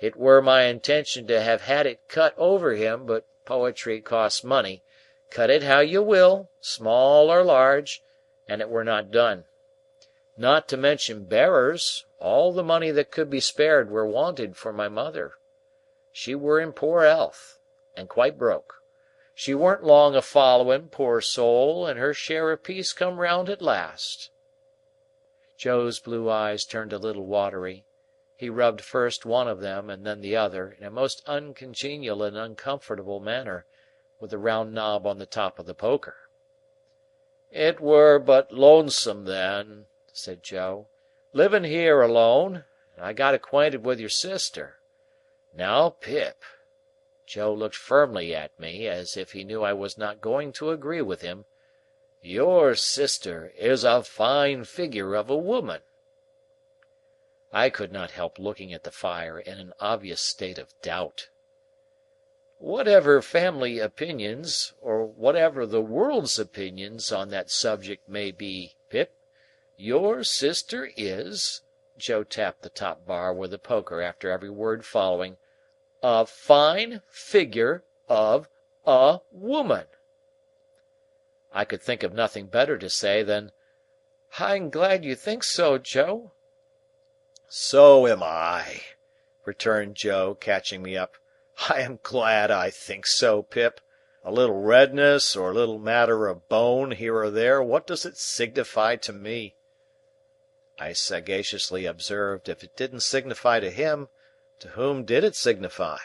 Speaker 3: it were my intention to have had it cut over him, but poetry costs money, cut it how you will, small or large, and it were not done. Not to mention bearers, all the money that could be spared were wanted for my mother. She were in poor health, and quite broke. She weren't long a following, poor soul, and her share of peace come round at last." Joe's blue eyes turned a little watery. He rubbed first one of them and then the other, in a most uncongenial and uncomfortable manner, with the round knob on the top of the poker. "It were but lonesome then," said Joe, "living here alone, and I got acquainted with your sister. Now, Pip," Joe looked firmly at me, as if he knew I was not going to agree with him, "your sister is a fine figure of a woman." I could not help looking at the fire in an obvious state of doubt. "Whatever family opinions, or whatever the world's opinions on that subject may be, Pip, your sister is," Joe tapped the top bar with the poker after every word following, "a fine figure of a woman." I could think of nothing better to say than, "I'm glad you think so, Joe."
Speaker 1: "So am I," returned Joe, catching me up. "I am glad I think so, Pip. A little redness, or a little matter of bone here or there, what does it signify to me?" I sagaciously observed, if it didn't signify to him, to whom did it signify?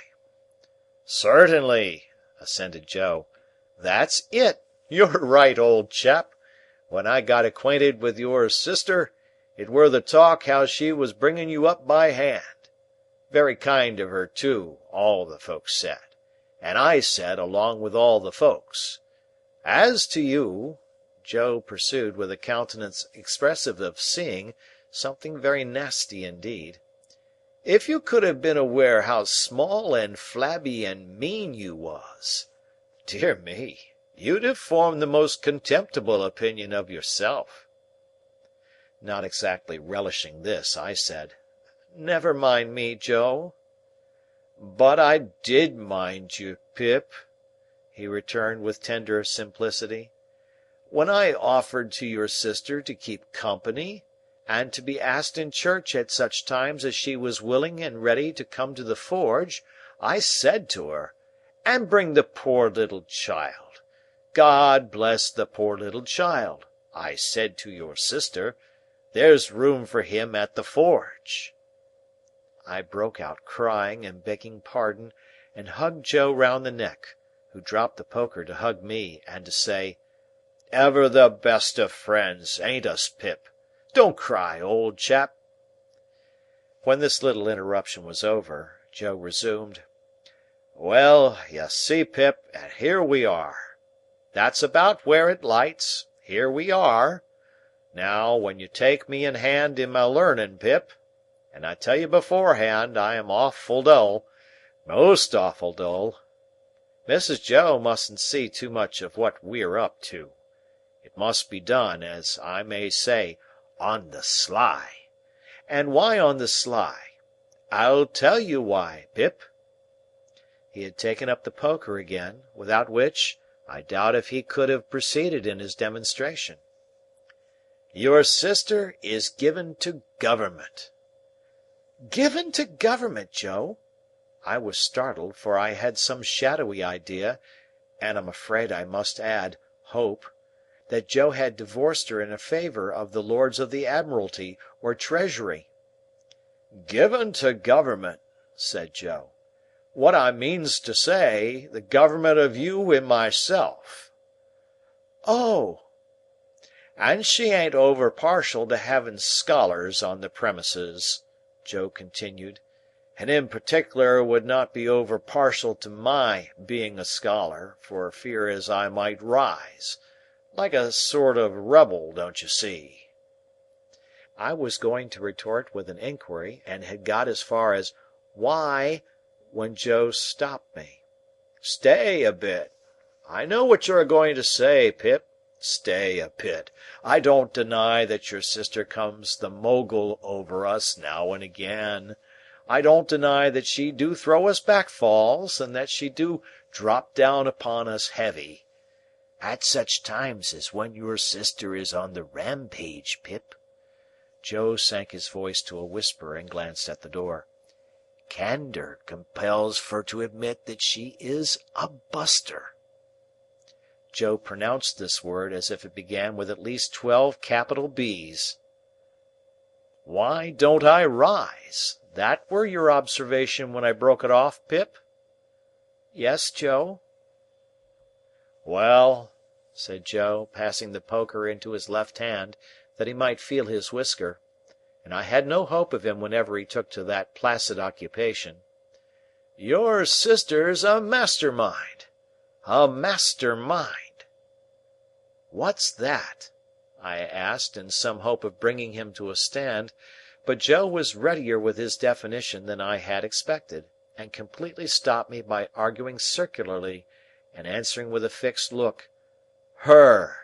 Speaker 1: "Certainly," assented Joe. "That's it. You're right, old chap. When I got acquainted with your sister, it were the talk how she was bringing you up by hand. Very kind of her too, all the folks said, and I said along with all the folks. As to you," Joe pursued with a countenance expressive of seeing something very nasty indeed, "if you could have been aware how small and flabby and mean you was, dear me, you'd have formed the most contemptible opinion of yourself." Not exactly relishing this, I said, "Never mind me, Joe." "But I did mind you, Pip," he returned with tender simplicity. "When I offered to your sister to keep company, and to be asked in church at such times as she was willing and ready to come to the forge, I said to her, 'And bring the poor little child. God bless the poor little child,' I said to your sister. 'There's room for him at the forge.'" I broke out crying and begging pardon, and hugged Joe round the neck, who dropped the poker to hug me and to say, "Ever the best of friends, ain't us, Pip? Don't cry, old chap." When this little interruption was over, Joe resumed, "Well, you see, Pip, and here we are. That's about where it lights. Here we are. Now, when you take me in hand in my learning, Pip, and I tell you beforehand I am awful dull, most awful dull. Mrs. Joe mustn't see too much of what we're up to. It must be done, as I may say, on the sly. And why on the sly? I'll tell you why, Pip." He had taken up the poker again, without which, I doubt if he could have proceeded in his demonstration. "Your sister is given to government." "Given to government, Joe?" I was startled, for I had some shadowy idea, and am afraid I must add, hope, that Joe had divorced her in favour of the Lords of the Admiralty or Treasury. "Given to government," said Joe. "What I means to say, the government of you and myself." "Oh!" "And she ain't over partial to having scholars on the premises," Joe continued, "and in particular would not be over partial to my being a scholar, for fear as I might rise. Like a sort of rebel, don't you see?" I was going to retort with an inquiry, and had got as far as "Why?" when Joe stopped me. "Stay a bit. I know what you're going to say, Pip. Stay a bit. I don't deny that your sister comes the Mogul over us now and again. I don't deny that she do throw us backfalls, and that she do drop down upon us heavy. At such times as when your sister is on the rampage, Pip." Joe sank his voice to a whisper and glanced at the door. "Candour compels fur to admit that she is a buster." Joe pronounced this word as if it began with at least 12 capital B's. "Why don't I rise? That were your observation when I broke it off, Pip?" "Yes, Joe." "Well," said Joe, passing the poker into his left hand that he might feel his whisker, and I had no hope of him whenever he took to that placid occupation, "your sister's a master mind. A master mind." "What's that?" I asked, in some hope of bringing him to a stand, but Joe was readier with his definition than I had expected, and completely stopped me by arguing circularly, and answering with a fixed look, "Her."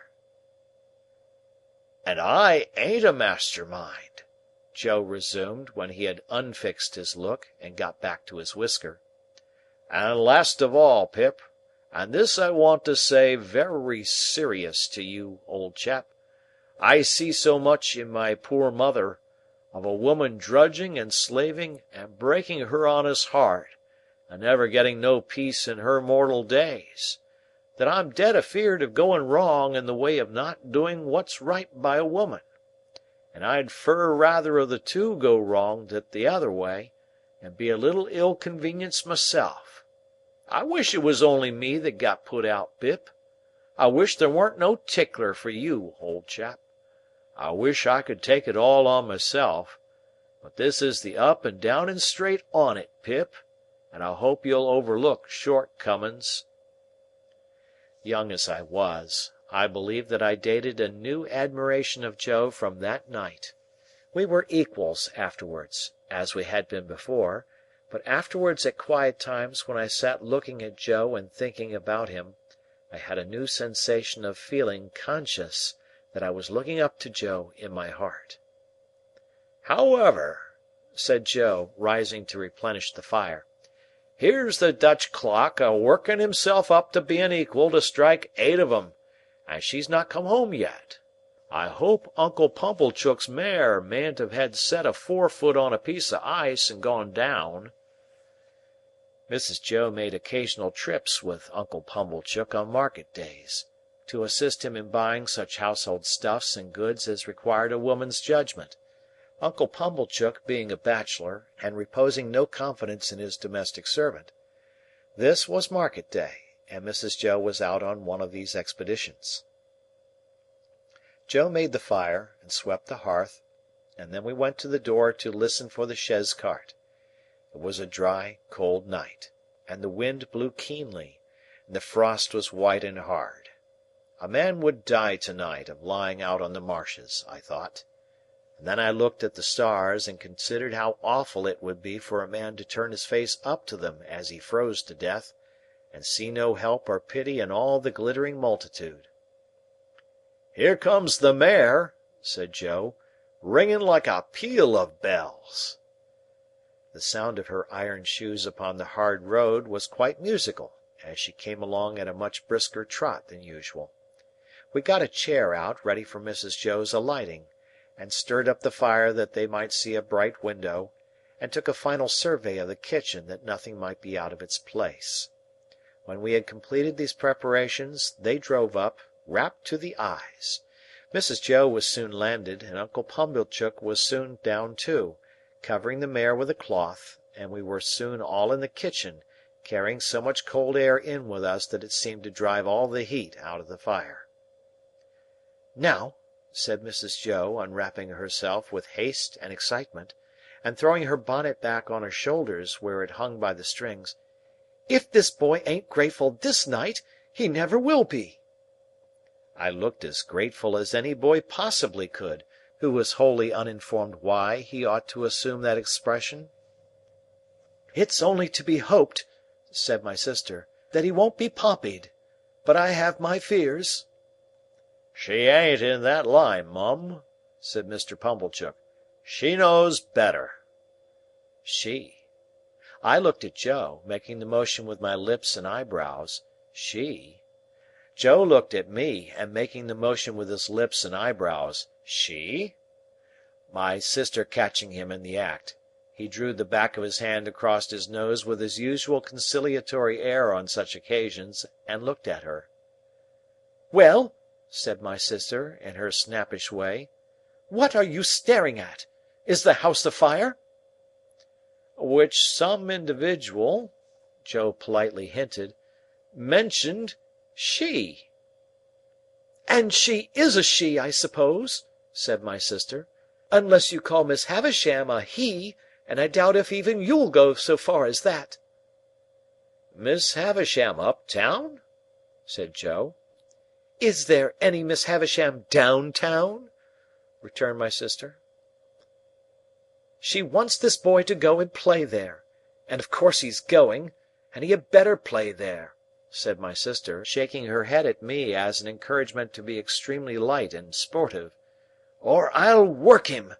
Speaker 1: "And I ain't a master mind," Joe resumed, when he had unfixed his look and got back to his whisker. "And last of all, Pip, and this I want to say very serious to you, old chap, I see so much in my poor mother, of a woman drudging and slaving and breaking her honest heart, and never getting no peace in her mortal days, that I'm dead afeard of going wrong in the way of not doing what's right by a woman, and I'd fur rather of the two go wrong than the other way, and be a little ill-convenienced myself. I wish it was only me that got put out, Pip. I wish there warn't no tickler for you, old chap. I wish I could take it all on myself, but this is the up and down and straight on it, Pip, and I hope you'll overlook shortcomin's." Young as I was, I believe that I dated a new admiration of Joe from that night. We were equals afterwards, as we had been before, but afterwards at quiet times when I sat looking at Joe and thinking about him, I had a new sensation of feeling conscious that I was looking up to Joe in my heart.
Speaker 4: However," said Joe, rising to replenish the fire, "here's the Dutch clock a working himself up to being equal to strike 8 of 'em, and she's not come home yet. I hope Uncle Pumblechook's mare mayn't have had set a forefoot on a piece of ice and gone down." Mrs. Joe made occasional trips with Uncle Pumblechook on market days, to assist him in buying such household stuffs and goods as required a woman's judgment, Uncle Pumblechook being a bachelor and reposing no confidence in his domestic servant. This was market day, and Mrs. Joe was out on one of these expeditions. Joe made the fire and swept the hearth, and then we went to the door to listen for the chaise cart. It was a dry, cold night, and the wind blew keenly, and the frost was white and hard. A man would die to-night of lying out on the marshes, I thought. And then I looked at the stars and considered how awful it would be for a man to turn his face up to them as he froze to death, and see no help or pity in all the glittering multitude. "Here comes the mare," said Joe, "ringing like a peal of bells." The sound of her iron shoes upon the hard road was quite musical, as she came along at a much brisker trot than usual. We got a chair out ready for Mrs. Joe's alighting, and stirred up the fire that they might see a bright window, and took a final survey of the kitchen that nothing might be out of its place. When we had completed these preparations, they drove up, wrapped to the eyes. Mrs. Joe was soon landed, and Uncle Pumblechook was soon down too, covering the mare with a cloth, and we were soon all in the kitchen, carrying so much cold air in with us that it seemed to drive all the heat out of the fire. "Now," said Mrs. Joe, unwrapping herself with haste and excitement, and throwing her bonnet back on her shoulders where it hung by the strings, "if this boy ain't grateful this night, he never will be." I looked as grateful as any boy possibly could, who was wholly uninformed why he ought to assume that expression. "It's only to be hoped," said my sister, "that he won't be Pompeyed. But I have my fears."
Speaker 3: "She ain't in that line, Mum," said Mr. Pumblechook. "She knows better."
Speaker 4: She. I looked at Joe, making the motion with my lips and eyebrows. She. Joe looked at me, and making the motion with his lips and eyebrows. She. My sister catching him in the act, he drew the back of his hand across his nose with his usual conciliatory air on such occasions, and looked at her. "Well," said my sister, in her snappish way, "what are you staring at? Is the house afire?" "Which some individual," Joe politely hinted, "mentioned she." "And she is a she, I suppose," said my sister, "unless you call Miss Havisham a he, and I doubt if even you'll go so far as that." "Miss Havisham up town?" said Joe. "Is there any Miss Havisham down town?" returned my sister. "She wants this boy to go and play there, and of course he's going, and he had better play there," said my sister, shaking her head at me as an encouragement to be extremely light and sportive, "or I'll work him."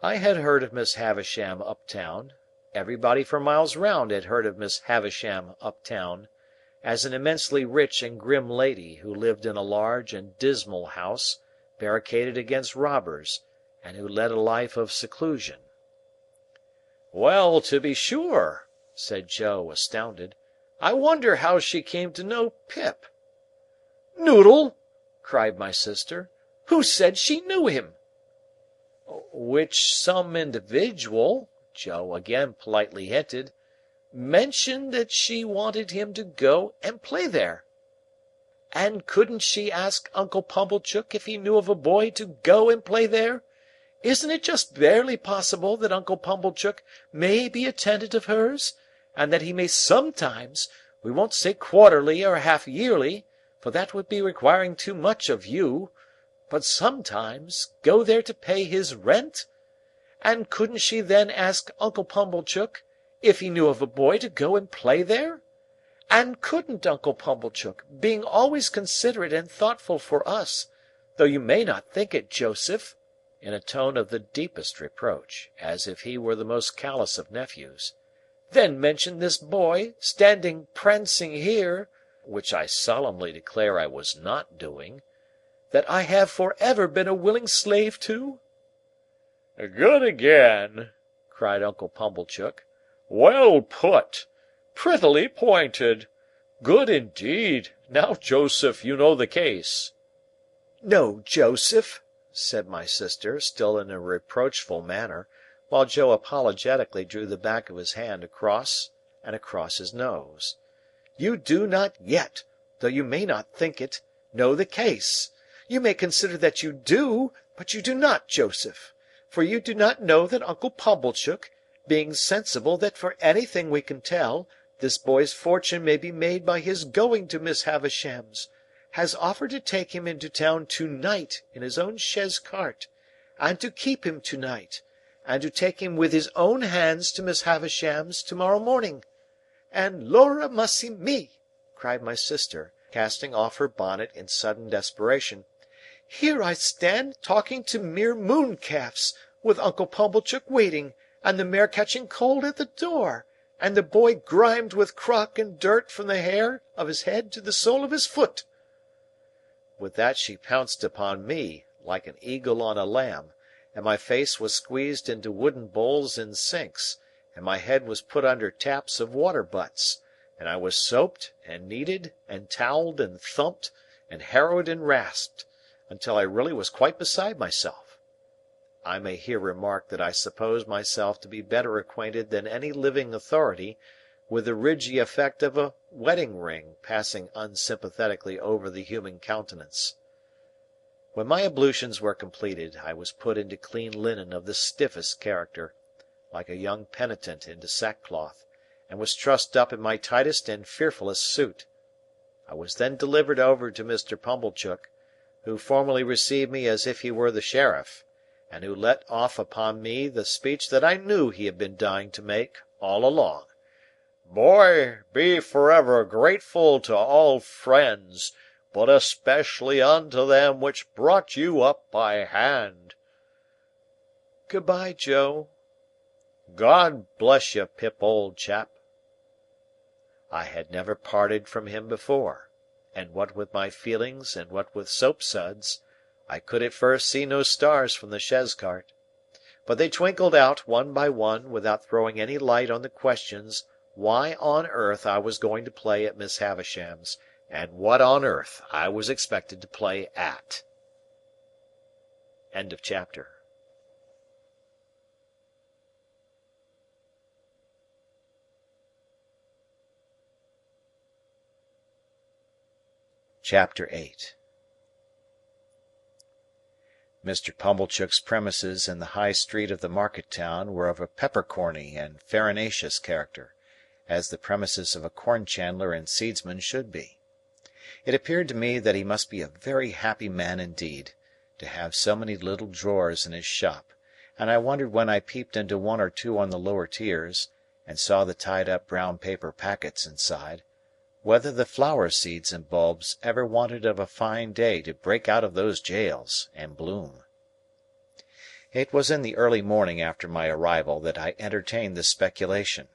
Speaker 4: I had heard of Miss Havisham up town. Everybody for miles round had heard of Miss Havisham up town, as an immensely rich and grim lady who lived in a large and dismal house, barricaded against robbers, and who led a life of seclusion. "Well, to be sure!" said Joe, astounded. "I wonder how she came to know Pip." "Noodle!" cried my sister. "Who said she knew him?" "Which some individual," Joe again politely hinted, "mentioned that she wanted him to go and play there." "And couldn't she ask Uncle Pumblechook if he knew of a boy to go and play there? Isn't it just barely possible that Uncle Pumblechook may be a tenant of hers, and that he may sometimes, we won't say quarterly or half-yearly, for that would be requiring too much of you, but sometimes go there to pay his rent? And couldn't she then ask Uncle Pumblechook if he knew of a boy to go and play there? And couldn't Uncle Pumblechook, being always considerate and thoughtful for us, though you may not think it, Joseph," in a tone of the deepest reproach, as if he were the most callous of nephews, "than mention this boy, standing prancing here," which I solemnly declare I was not doing, "that I have for ever been a willing slave to?"
Speaker 3: "Good again!" cried Uncle Pumblechook. "Well put! Prettily pointed! Good indeed! Now, Joseph, you know the case."
Speaker 1: "No, Joseph," said my sister, still in a reproachful manner, while Joe apologetically drew the back of his hand across and across his nose. "You do not yet, though you may not think it, know the case. You may consider that you do, but you do not, Joseph. For you do not know that Uncle Pumblechook, being sensible that for anything we can tell, this boy's fortune may be made by his going to Miss Havisham's, has offered to take him into town to-night in his own chaise cart, and to keep him to-night, and to take him with his own hands to Miss Havisham's to-morrow morning. And Lora mussy me!" cried my sister, casting off her bonnet in sudden desperation. "Here I stand talking to mere mooncalves, with Uncle Pumblechook waiting, and the mare catching cold at the door, and the boy grimed with cruck and dirt from the hair of his head to the sole of his foot." With that she pounced upon me, like an eagle on a lamb, and my face was squeezed into wooden bowls in sinks, and my head was put under taps of water-butts, and I was soaped, and kneaded, and towelled, and thumped, and harrowed and rasped, until I really was quite beside myself. I may here remark that I suppose myself to be better acquainted than any living authority with the ridgy effect of a wedding ring passing unsympathetically over the human countenance. When my ablutions were completed, I was put into clean linen of the stiffest character, like a young penitent into sackcloth, and was trussed up in my tightest and fearfullest suit. I was then delivered over to Mr. Pumblechook, who formally received me as if he were the sheriff, and who let off upon me the speech that I knew he had been dying to make all along.
Speaker 3: "Boy, be forever grateful to all friends, but especially unto them which brought you up by hand."
Speaker 1: "Good-bye, Joe."
Speaker 3: "God bless you, Pip, old chap."
Speaker 1: I had never parted from him before, and what with my feelings and what with soap-suds, I could at first see no stars from the chaise-cart. But they twinkled out one by one without throwing any light on the questions why on earth I was going to play at Miss Havisham's, and what on earth I was expected to play at. End of chapter. Chapter 8. Mr. Pumblechook's premises in the High Street of the market town were of a peppercorny and farinaceous character, as the premises of a corn chandler and seedsman should be. It appeared to me that he must be a very happy man indeed, to have so many little drawers in his shop, and I wondered when I peeped into one or two on the lower tiers, and saw the tied-up brown paper packets inside, whether the flower seeds and bulbs ever wanted of a fine day to break out of those jails and bloom. It was in the early morning after my arrival that I entertained this speculation.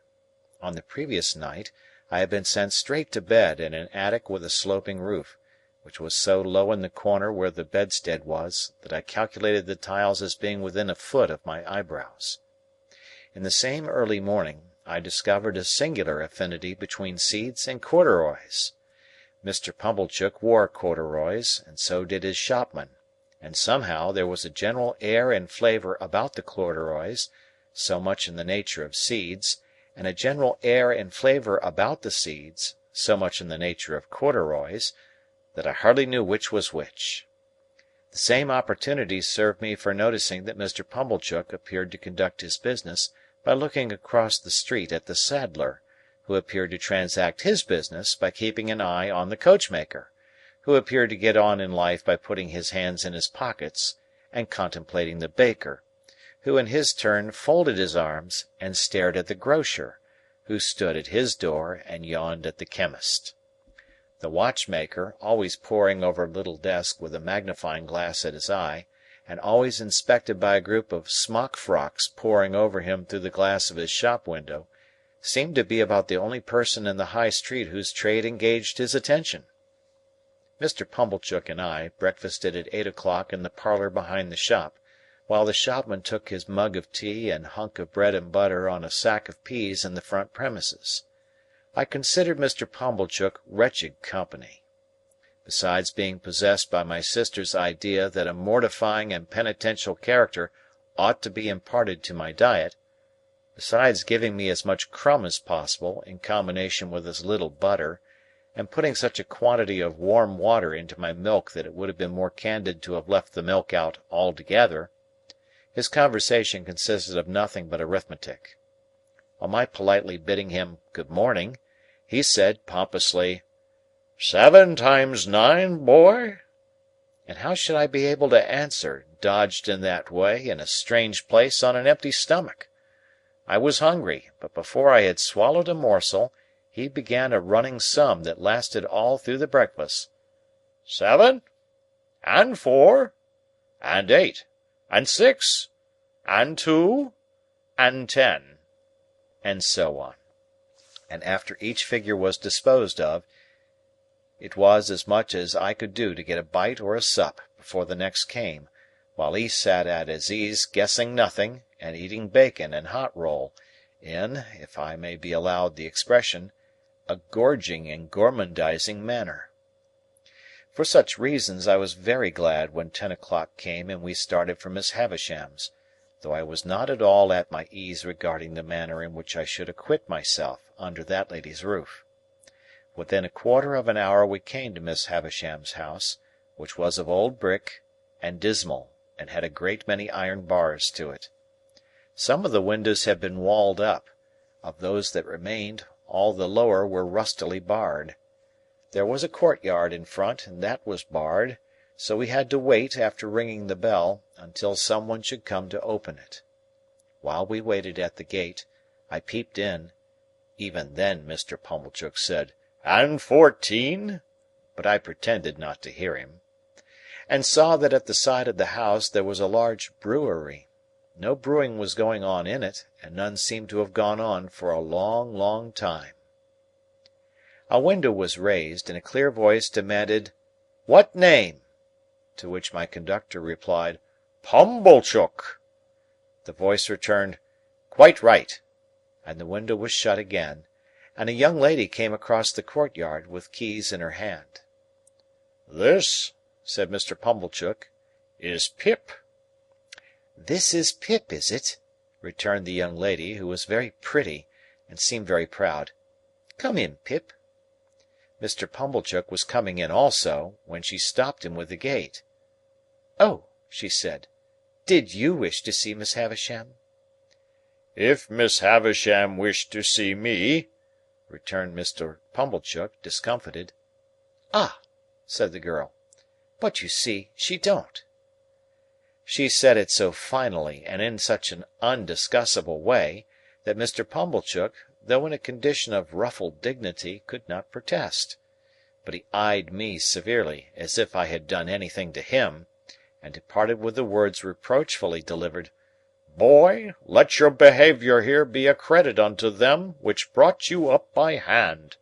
Speaker 1: On the previous night I had been sent straight to bed in an attic with a sloping roof, which was so low in the corner where the bedstead was that I calculated the tiles as being within a foot of my eyebrows. In the same early morning I discovered a singular affinity between seeds and corduroys. Mr. Pumblechook wore corduroys, and so did his shopman, and somehow there was a general air and flavour about the corduroys, so much in the nature of seeds, and a general air and flavour about the seeds, so much in the nature of corduroys, that I hardly knew which was which. The same opportunity served me for noticing that Mr. Pumblechook appeared to conduct his business by looking across the street at the saddler, who appeared to transact his business by keeping an eye on the coachmaker, who appeared to get on in life by putting his hands in his pockets and contemplating the baker, who in his turn folded his arms and stared at the grocer, who stood at his door and yawned at the chemist. The watchmaker, always poring over a little desk with a magnifying glass at his eye, and always inspected by a group of smock frocks poring over him through the glass of his shop window, seemed to be about the only person in the High Street whose trade engaged his attention. Mr. Pumblechook and I breakfasted at 8 o'clock in the parlour behind the shop, while the shopman took his mug of tea and hunk of bread and butter on a sack of peas in the front premises. I considered Mr. Pumblechook wretched company. Besides being possessed by my sister's idea that a mortifying and penitential character ought to be imparted to my diet, besides giving me as much crumb as possible in combination with as little butter, and putting such a quantity of warm water into my milk that it would have been more candid to have left the milk out altogether, his conversation consisted of nothing but arithmetic. On my politely bidding him good morning, he said, pompously, 7 times 9, boy? And how should I be able to answer, dodged in that way, in a strange place, on an empty stomach? I was hungry, but before I had swallowed a morsel, he began a running sum that lasted all through the breakfast. 7, and 4, and 8, and 6, and 2, and 10, and so on. And after each figure was disposed of, it was as much as I could do to get a bite or a sup before the next came, while he sat at his ease guessing nothing, and eating bacon and hot roll, in, if I may be allowed the expression, a gorging and gormandizing manner. For such reasons I was very glad when 10 o'clock came and we started for Miss Havisham's, though I was not at all at my ease regarding the manner in which I should acquit myself under that lady's roof. Within a quarter of an hour we came to Miss Havisham's house, which was of old brick, and dismal, and had a great many iron bars to it. Some of the windows had been walled up; of those that remained, all the lower were rustily barred. There was a courtyard in front, and that was barred, so we had to wait, after ringing the bell, until some one should come to open it. While we waited at the gate, I peeped in. Even then Mr. Pumblechook said, "And 14?" but I pretended not to hear him, and saw that at the side of the house there was a large brewery. No brewing was going on in it, and none seemed to have gone on for a long, long time. A window was raised, and a clear voice demanded, "What name?" To which my conductor replied, "Pumblechook." The voice returned, "Quite right," and the window was shut again, and a young lady came across the courtyard, with keys in her hand. "This," said Mr. Pumblechook, "is Pip." "This is Pip, is it?" returned the young lady, who was very pretty, and seemed very proud. "Come in, Pip." Mr. Pumblechook was coming in also, when she stopped him with the gate. "Oh," she said, "did you wish to see Miss Havisham?" "If Miss Havisham wished to see me," returned Mr. Pumblechook, discomfited. "Ah!" said the girl. "But you see she don't." She said it so finally, and in such an undiscussable way, that Mr. Pumblechook, though in a condition of ruffled dignity, could not protest. But he eyed me severely, as if I had done anything to him, and departed with the words reproachfully delivered, "Boy, let your behaviour here be a credit unto them which brought you up by hand."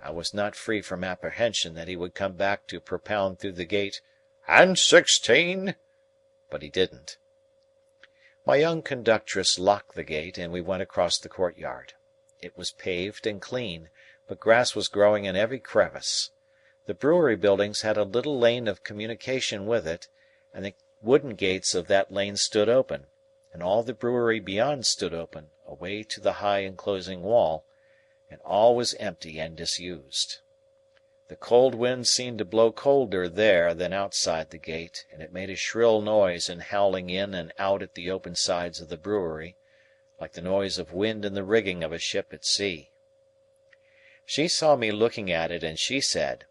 Speaker 1: I was not free from apprehension that he would come back to propound through the gate, "And 16?" But he didn't. My young conductress locked the gate, and we went across the courtyard. It was paved and clean, but grass was growing in every crevice. The brewery buildings had a little lane of communication with it, and the wooden gates of that lane stood open, and all the brewery beyond stood open, away to the high enclosing wall, and all was empty and disused. The cold wind seemed to blow colder there than outside the gate, and it made a shrill noise in howling in and out at the open sides of the brewery, like the noise of wind in the rigging of a ship at sea. She saw me looking at it, and she said,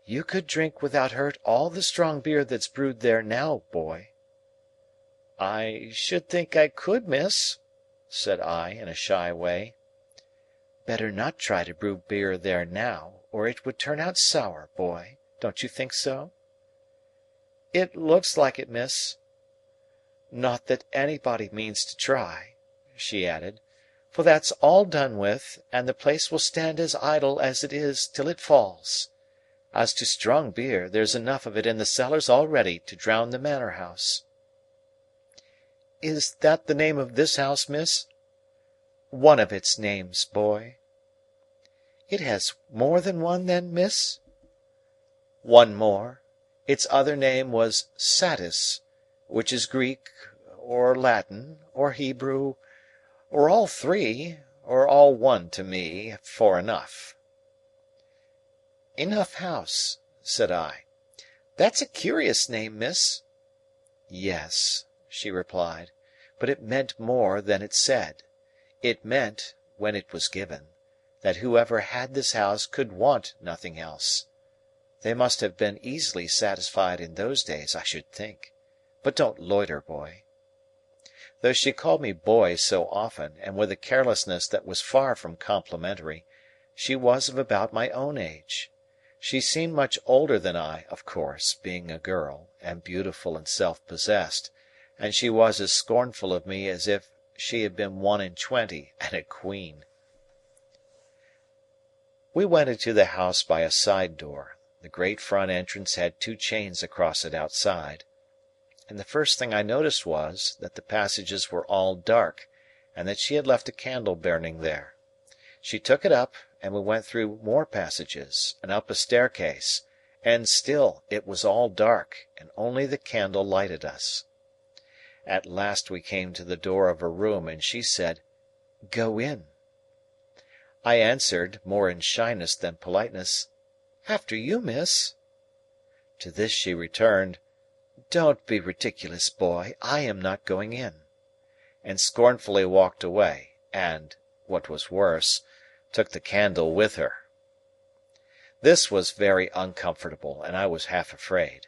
Speaker 1: "You could drink without hurt all the strong beer that's brewed there now, boy." "I should think I could, miss," said I, in a shy way. "Better not try to brew beer there now, or it would turn out sour, boy. Don't you think so?"
Speaker 2: It looks like it, miss. Not that anybody means to try," she added, "for that's all done with, and the place will stand as idle as it is till it falls. As to strong beer, there's enough of it in the cellars already to drown the manor house." "Is that the name of this house, miss?" "One of its names, boy." "It has more than one, then, miss?" "One more. Its other name was Satis, which is Greek, or Latin, or Hebrew, or all three, or all one to me, for enough." "Enough House," said I. "That's a curious name, miss." "Yes," she replied, "but it meant more than it said. It meant, when it was given, that whoever had this house could want nothing else. They must have been easily satisfied in those days, I should think. But don't loiter, boy." Though she called me boy so often, and with a carelessness that was far from complimentary, she was of about my own age. She seemed much older than I, of course, being a girl, and beautiful and self-possessed, and she was as scornful of me as if she had been 21 and a queen. We went into the house by a side door. The great front entrance had 2 chains across it outside, and the first thing I noticed was, that the passages were all dark, and that she had left a candle burning there. She took it up, and we went through more passages, and up a staircase, and still it was all dark, and only the candle lighted us. At last we came to the door of a room, and she said, "Go in." I answered, more in shyness than politeness, "After you, miss." To this she returned, "Don't be ridiculous, boy, I am not going in," and scornfully walked away, and, what was worse, took the candle with her. This was very uncomfortable, and I was half afraid.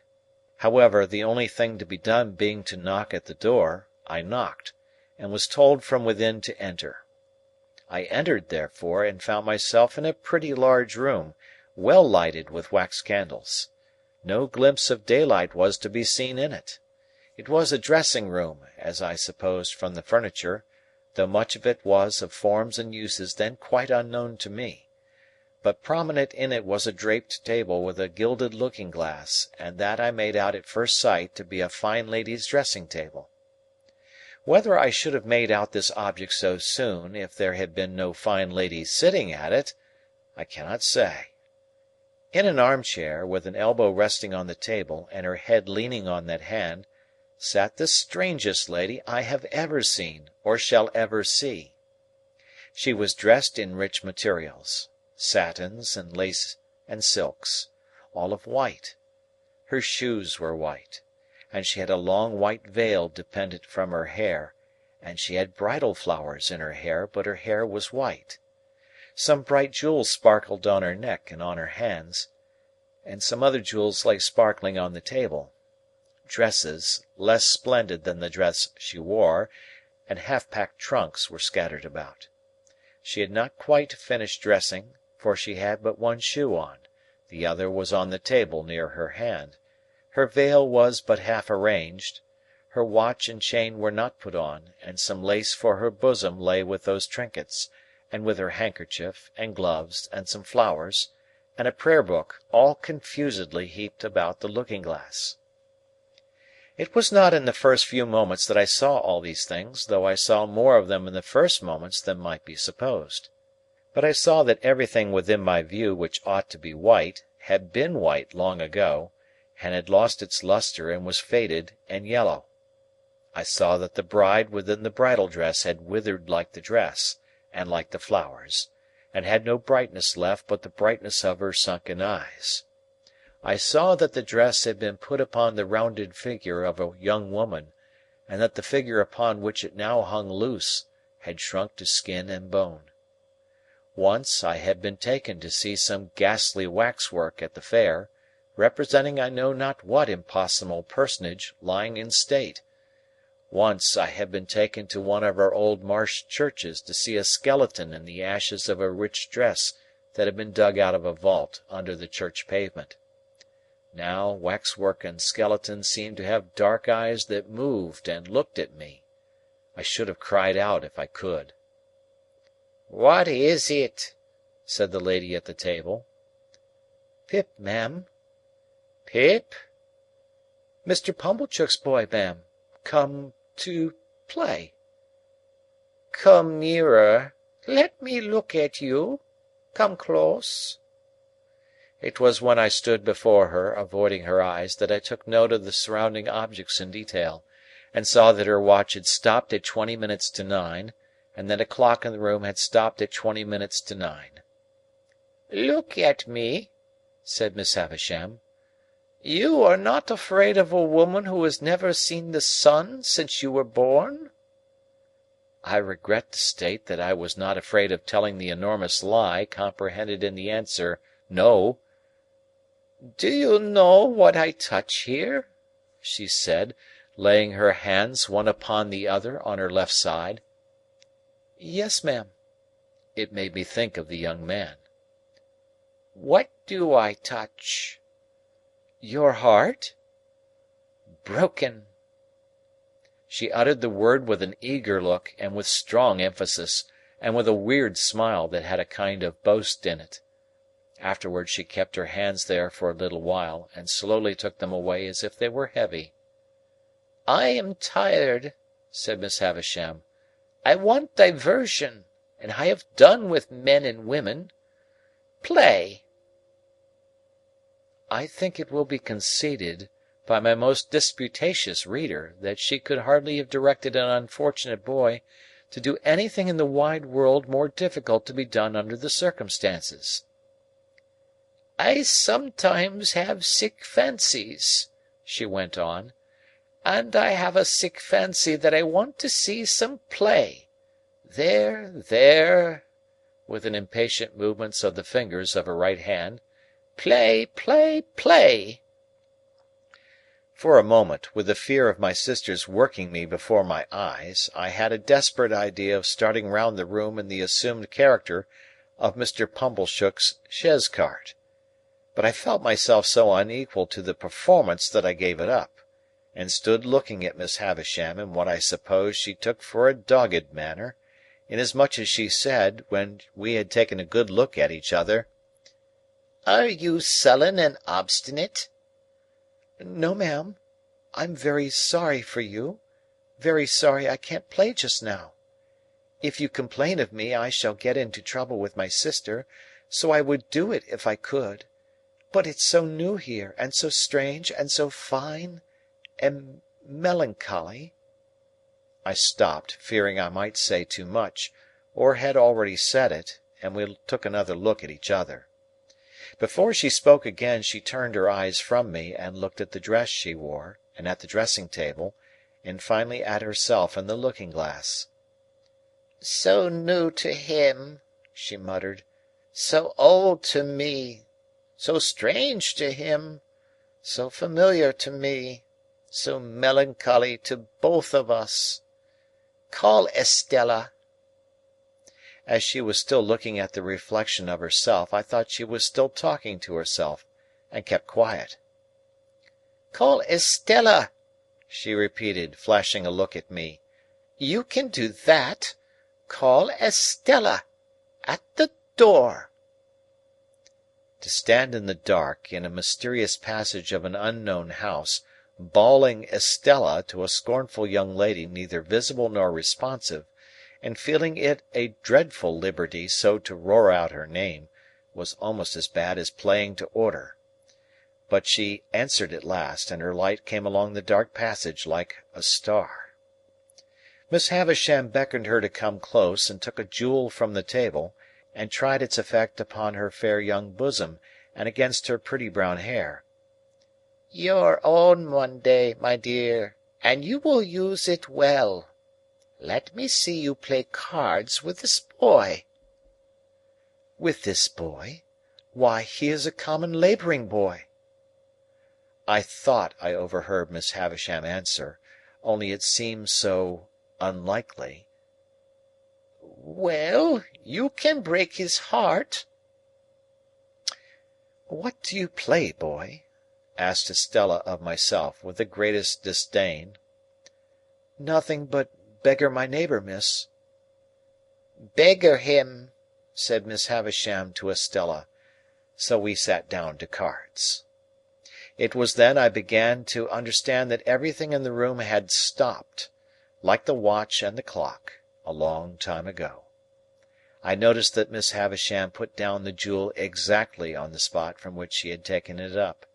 Speaker 2: However, the only thing to be done being to knock at the door, I knocked, and was told from within to enter. I entered, therefore, and found myself in a pretty large room, well lighted with wax candles. No glimpse of daylight was to be seen in it. It was a dressing-room, as I supposed from the furniture, though much of it was of forms and uses then quite unknown to me. But prominent in it was a draped table with a gilded looking-glass, and that I made out at first sight to be a fine lady's dressing-table. Whether I should have made out this object so soon if there had been no fine lady sitting at it, I cannot say. In an armchair, with an elbow resting on the table and her head leaning on that hand, sat the strangest lady I have ever seen or shall ever see. She was dressed in rich materials, satins and lace and silks, all of white. Her shoes were white, and she had a long white veil dependent from her hair, and she had bridal flowers in her hair, but her hair was white. Some bright jewels sparkled on her neck and on her hands, and some other jewels lay sparkling on the table. Dresses, less splendid than the dress she wore, and half-packed trunks were scattered about. She had not quite finished dressing, for she had but one shoe on, the other was on the table near her hand. Her veil was but half arranged, her watch and chain were not put on, and some lace for her bosom lay with those trinkets, and with her handkerchief, and gloves, and some flowers, and a prayer-book, all confusedly heaped about the looking-glass. It was not in the first few moments that I saw all these things, though I saw more of them in the first moments than might be supposed. But I saw that everything within my view which ought to be white, had been white long ago, and had lost its lustre and was faded and yellow. I saw that the bride within the bridal dress had withered like the dress, and like the flowers, and had no brightness left but the brightness of her sunken eyes. I saw that the dress had been put upon the rounded figure of a young woman, and that the figure upon which it now hung loose had shrunk to skin and bone. Once I had been taken to see some ghastly waxwork at the fair, representing I know not what impossible personage lying in state. Once I had been taken to one of our old marsh churches to see a skeleton in the ashes of a rich dress that had been dug out of a vault under the church pavement.
Speaker 4: Now waxwork and skeleton seemed to have dark eyes that moved and looked at me. I should have cried out if I could. "What is it?" said the lady at the table. "Pip, ma'am." "Pip?" "Mr. Pumblechook's boy, ma'am. Come to play." "Come nearer. Let me look at you. Come close." It was when I stood before her, avoiding her eyes, that I took note of the surrounding objects in detail, and saw that her watch had stopped at 20 minutes to 9, and that a clock in the room had stopped at 20 minutes to 9. "Look at me," said Miss Havisham. "You are not afraid of a woman who has never seen the sun since you were born?" I regret to state that I was not afraid of telling the enormous lie comprehended in the answer, "No." "Do you know what I touch here?" she said, laying her hands one upon the other on her left side. "Yes, ma'am." It made me think of the young man. "What do I touch?" "Your heart." "Broken." She uttered the word with an eager look, and with strong emphasis, and with a weird smile that had a kind of boast in it. Afterwards she kept her hands there for a little while, and slowly took them away as if they were heavy. "I am tired," said Miss Havisham. "I want diversion, and I have done with men and women. Play." I think it will be conceded by my most disputatious reader that she could hardly have directed an unfortunate boy to do anything in the wide world more difficult to be done under the circumstances. "I sometimes have sick fancies," she went on, "and I have a sick fancy that I want to see some play. There, there," with an impatient movement of the fingers of her right hand, "play, play, play." For a moment, with the fear of my sister's working me before my eyes, I had a desperate idea of starting round the room in the assumed character of Mr. Pumblechook's chaise cart. But I felt myself so unequal to the performance that I gave it up, and stood looking at Miss Havisham in what I suppose she took for a dogged manner, inasmuch as she said, when we had taken a good look at each other, "Are you sullen and obstinate?" "No, ma'am. I'm very sorry for you. Very sorry I can't play just now. If you complain of me, I shall get into trouble with my sister, so I would do it if I could. But it's so new here, and so strange, and so fine, and melancholy." I stopped, fearing I might say too much, or had already said it, and we took another look at each other. Before she spoke again, she turned her eyes from me, and looked at the dress she wore, and at the dressing-table, and finally at herself in the looking-glass. "So new to him," she muttered, "so old to me, so strange to him, so familiar to me, so melancholy to both of us. Call Estella." As she was still looking at the reflection of herself, I thought she was still talking to herself, and kept quiet. "Call Estella," she repeated, flashing a look at me. "You can do that. Call Estella. At the door." To stand in the dark, in a mysterious passage of an unknown house, bawling Estella to a scornful young lady neither visible nor responsive, and feeling it a dreadful liberty so to roar out her name, was almost as bad as playing to order. But she answered at last, and her light came along the dark passage like a star. Miss Havisham beckoned her to come close, and took a jewel from the table, and tried its effect upon her fair young bosom, and against her pretty brown hair. "Your own one day, my dear, and you will use it well. Let me see you play cards with this boy." "With this boy? Why, he is a common labouring boy." I thought I overheard Miss Havisham answer, only it seemed so unlikely. "Well, you can break his heart." "What do you play, boy?
Speaker 1: asked Estella of myself, with the greatest disdain.
Speaker 2: Nothing but beggar my neighbour, miss.
Speaker 1: Beggar him, said Miss Havisham to Estella. So we sat down to cards. It was then I began to understand that everything in the room had stopped, like the watch and the clock, a long time ago. I noticed that Miss Havisham put down the jewel exactly on the spot from which she had taken it up.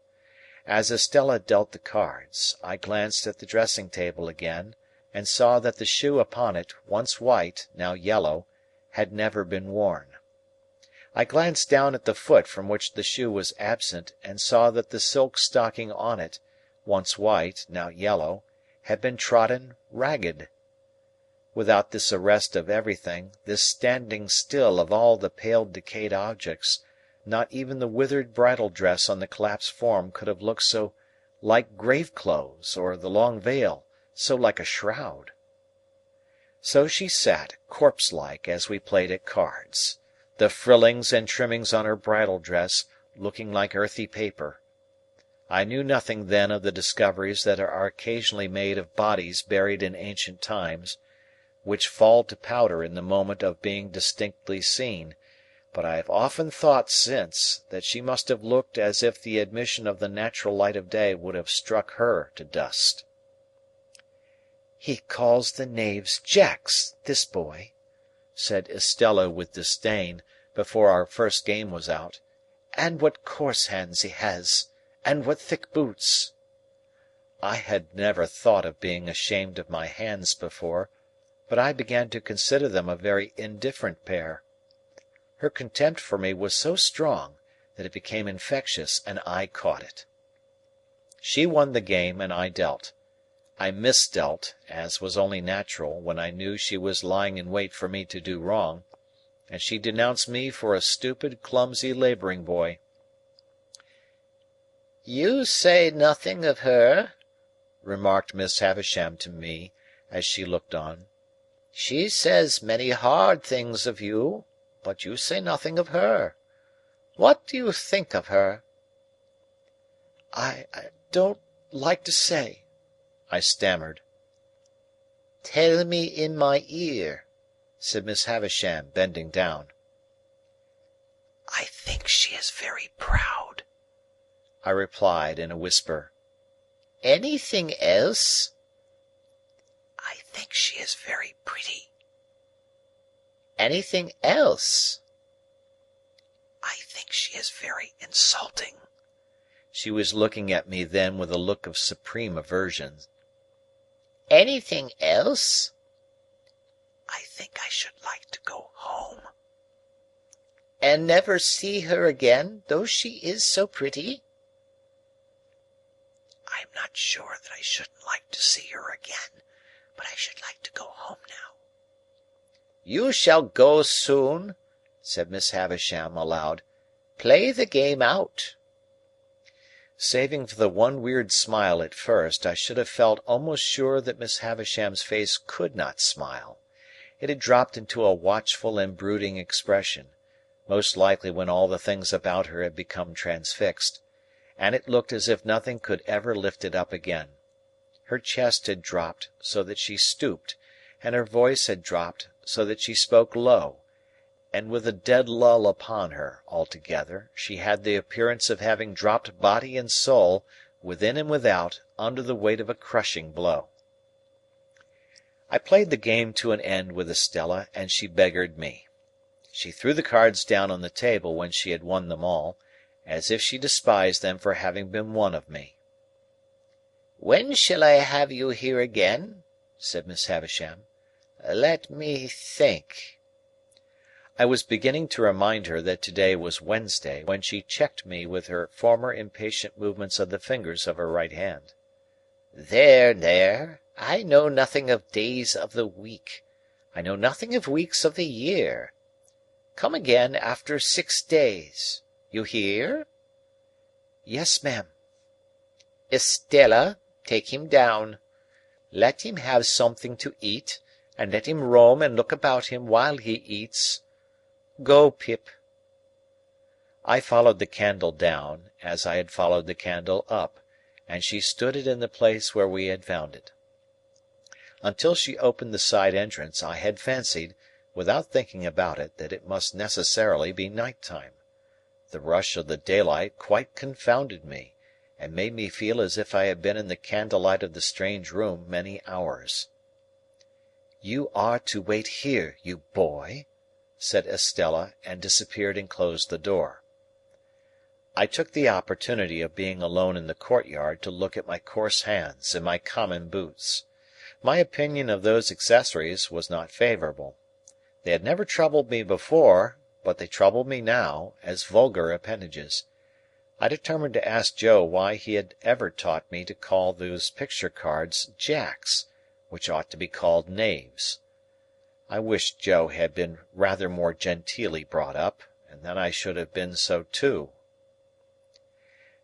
Speaker 1: As Estella dealt the cards, I glanced at the dressing-table again, and saw that the shoe upon it, once white, now yellow, had never been worn. I glanced down at the foot from which the shoe was absent, and saw that the silk stocking on it, once white, now yellow, had been trodden ragged. Without this arrest of everything, this standing still of all the pale decayed objects, not even the withered bridal dress on the collapsed form could have looked so like grave-clothes, or the long veil so like a shroud. So she sat, corpse-like, as we played at cards, the frillings and trimmings on her bridal dress looking like earthy paper. I knew nothing then of the discoveries that are occasionally made of bodies buried in ancient times, which fall to powder in the moment of being distinctly seen, but I have often thought since that she must have looked as if the admission of the natural light of day would have struck her to dust.
Speaker 2: He calls the knaves jacks, this boy,
Speaker 1: said Estella with disdain, before our first game was out.
Speaker 2: And what coarse hands he has, and what thick boots.
Speaker 1: I had never thought of being ashamed of my hands before, but I began to consider them a very indifferent pair. Her contempt for me was so strong that it became infectious, and I caught it. She won the game, and I dealt. I misdealt, as was only natural, when I knew she was lying in wait for me to do wrong, and she denounced me for a stupid, clumsy labouring boy. "You say nothing of her," remarked Miss Havisham to me, as she looked on. "She says many hard things of you, but you say nothing of her. What do you think of her?"
Speaker 2: I don't like to say," I stammered.
Speaker 1: "Tell me in my ear," said Miss Havisham, bending down.
Speaker 2: "I think she is very proud,"
Speaker 1: I replied in a whisper.
Speaker 2: "Anything else?" "I think she is very pretty." "Anything else?" "I think she is very insulting."
Speaker 1: She was looking at me then with a look of supreme aversion.
Speaker 2: "Anything else?" "I think I should like to go home." "And never see her again, though she is so pretty?" "I am not sure that I shouldn't like to see her again, but I should like to go home now." "You shall go soon," said Miss Havisham aloud. "Play the game out."
Speaker 1: Saving for the one weird smile at first, I should have felt almost sure that Miss Havisham's face could not smile. It had dropped into a watchful and brooding expression, most likely when all the things about her had become transfixed, and it looked as if nothing could ever lift it up again. Her chest had dropped, so that she stooped, and her voice had dropped, so that she spoke low, and with a dead lull upon her, altogether, she had the appearance of having dropped body and soul, within and without, under the weight of a crushing blow. I played the game to an end with Estella, and she beggared me. She threw the cards down on the table when she had won them all, as if she despised them for having been won of me.
Speaker 2: "When shall I have you here again?" said Miss Havisham. "Let me think."
Speaker 1: I was beginning to remind her that to-day was Wednesday, when she checked me with her former impatient movements of the fingers of her right hand.
Speaker 2: "There, there! I know nothing of days of the week. I know nothing of weeks of the year. Come again after 6 days. You hear?"
Speaker 1: "Yes, ma'am."
Speaker 2: "Estella, take him down. Let him have something to eat, and let him roam and look about him while he eats. Go, Pip."
Speaker 1: I followed the candle down, as I had followed the candle up, and she stood it in the place where we had found it. Until she opened the side entrance, I had fancied, without thinking about it, that it must necessarily be night time. The rush of the daylight quite confounded me, and made me feel as if I had been in the candlelight of the strange room many hours. "You are to wait here, you boy," said Estella, and disappeared and closed the door. I took the opportunity of being alone in the courtyard to look at my coarse hands and my common boots. My opinion of those accessories was not favourable. They had never troubled me before, but they troubled me now, as vulgar appendages. I determined to ask Joe why he had ever taught me to call those picture cards jacks, which ought to be called knaves. I wished Joe had been rather more genteelly brought up, and then I should have been so too.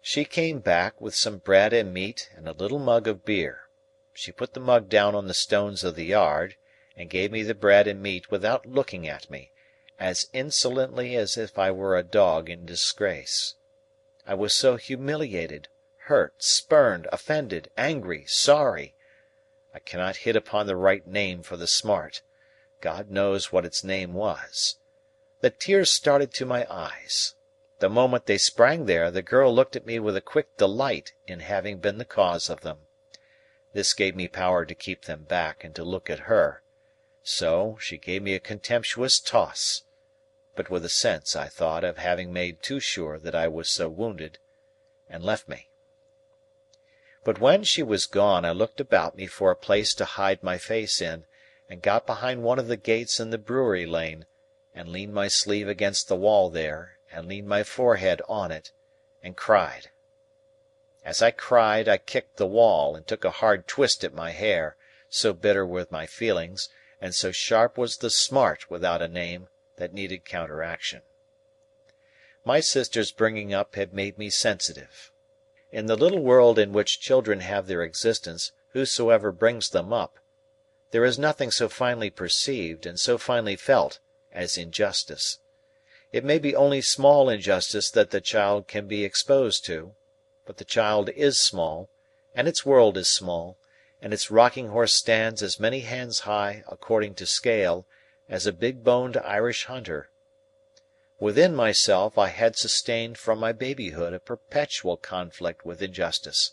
Speaker 1: She came back with some bread and meat and a little mug of beer. She put the mug down on the stones of the yard, and gave me the bread and meat without looking at me, as insolently as if I were a dog in disgrace. I was so humiliated, hurt, spurned, offended, angry, sorry. I cannot hit upon the right name for the smart. God knows what its name was. The tears started to my eyes. The moment they sprang there, the girl looked at me with a quick delight in having been the cause of them. This gave me power to keep them back and to look at her. So, she gave me a contemptuous toss, but with a sense, I thought, of having made too sure that I was so wounded, and left me. But when she was gone, I looked about me for a place to hide my face in, and got behind one of the gates in the brewery lane, and leaned my sleeve against the wall there, and leaned my forehead on it, and cried. As I cried, I kicked the wall, and took a hard twist at my hair, so bitter were my feelings, and so sharp was the smart without a name that needed counteraction. My sister's bringing up had made me sensitive. In the little world in which children have their existence, whosoever brings them up, there is nothing so finely perceived and so finely felt as injustice. It may be only small injustice that the child can be exposed to, but the child is small, and its world is small, and its rocking-horse stands as many hands high, according to scale, as a big-boned Irish hunter. Within myself I had sustained from my babyhood a perpetual conflict with injustice.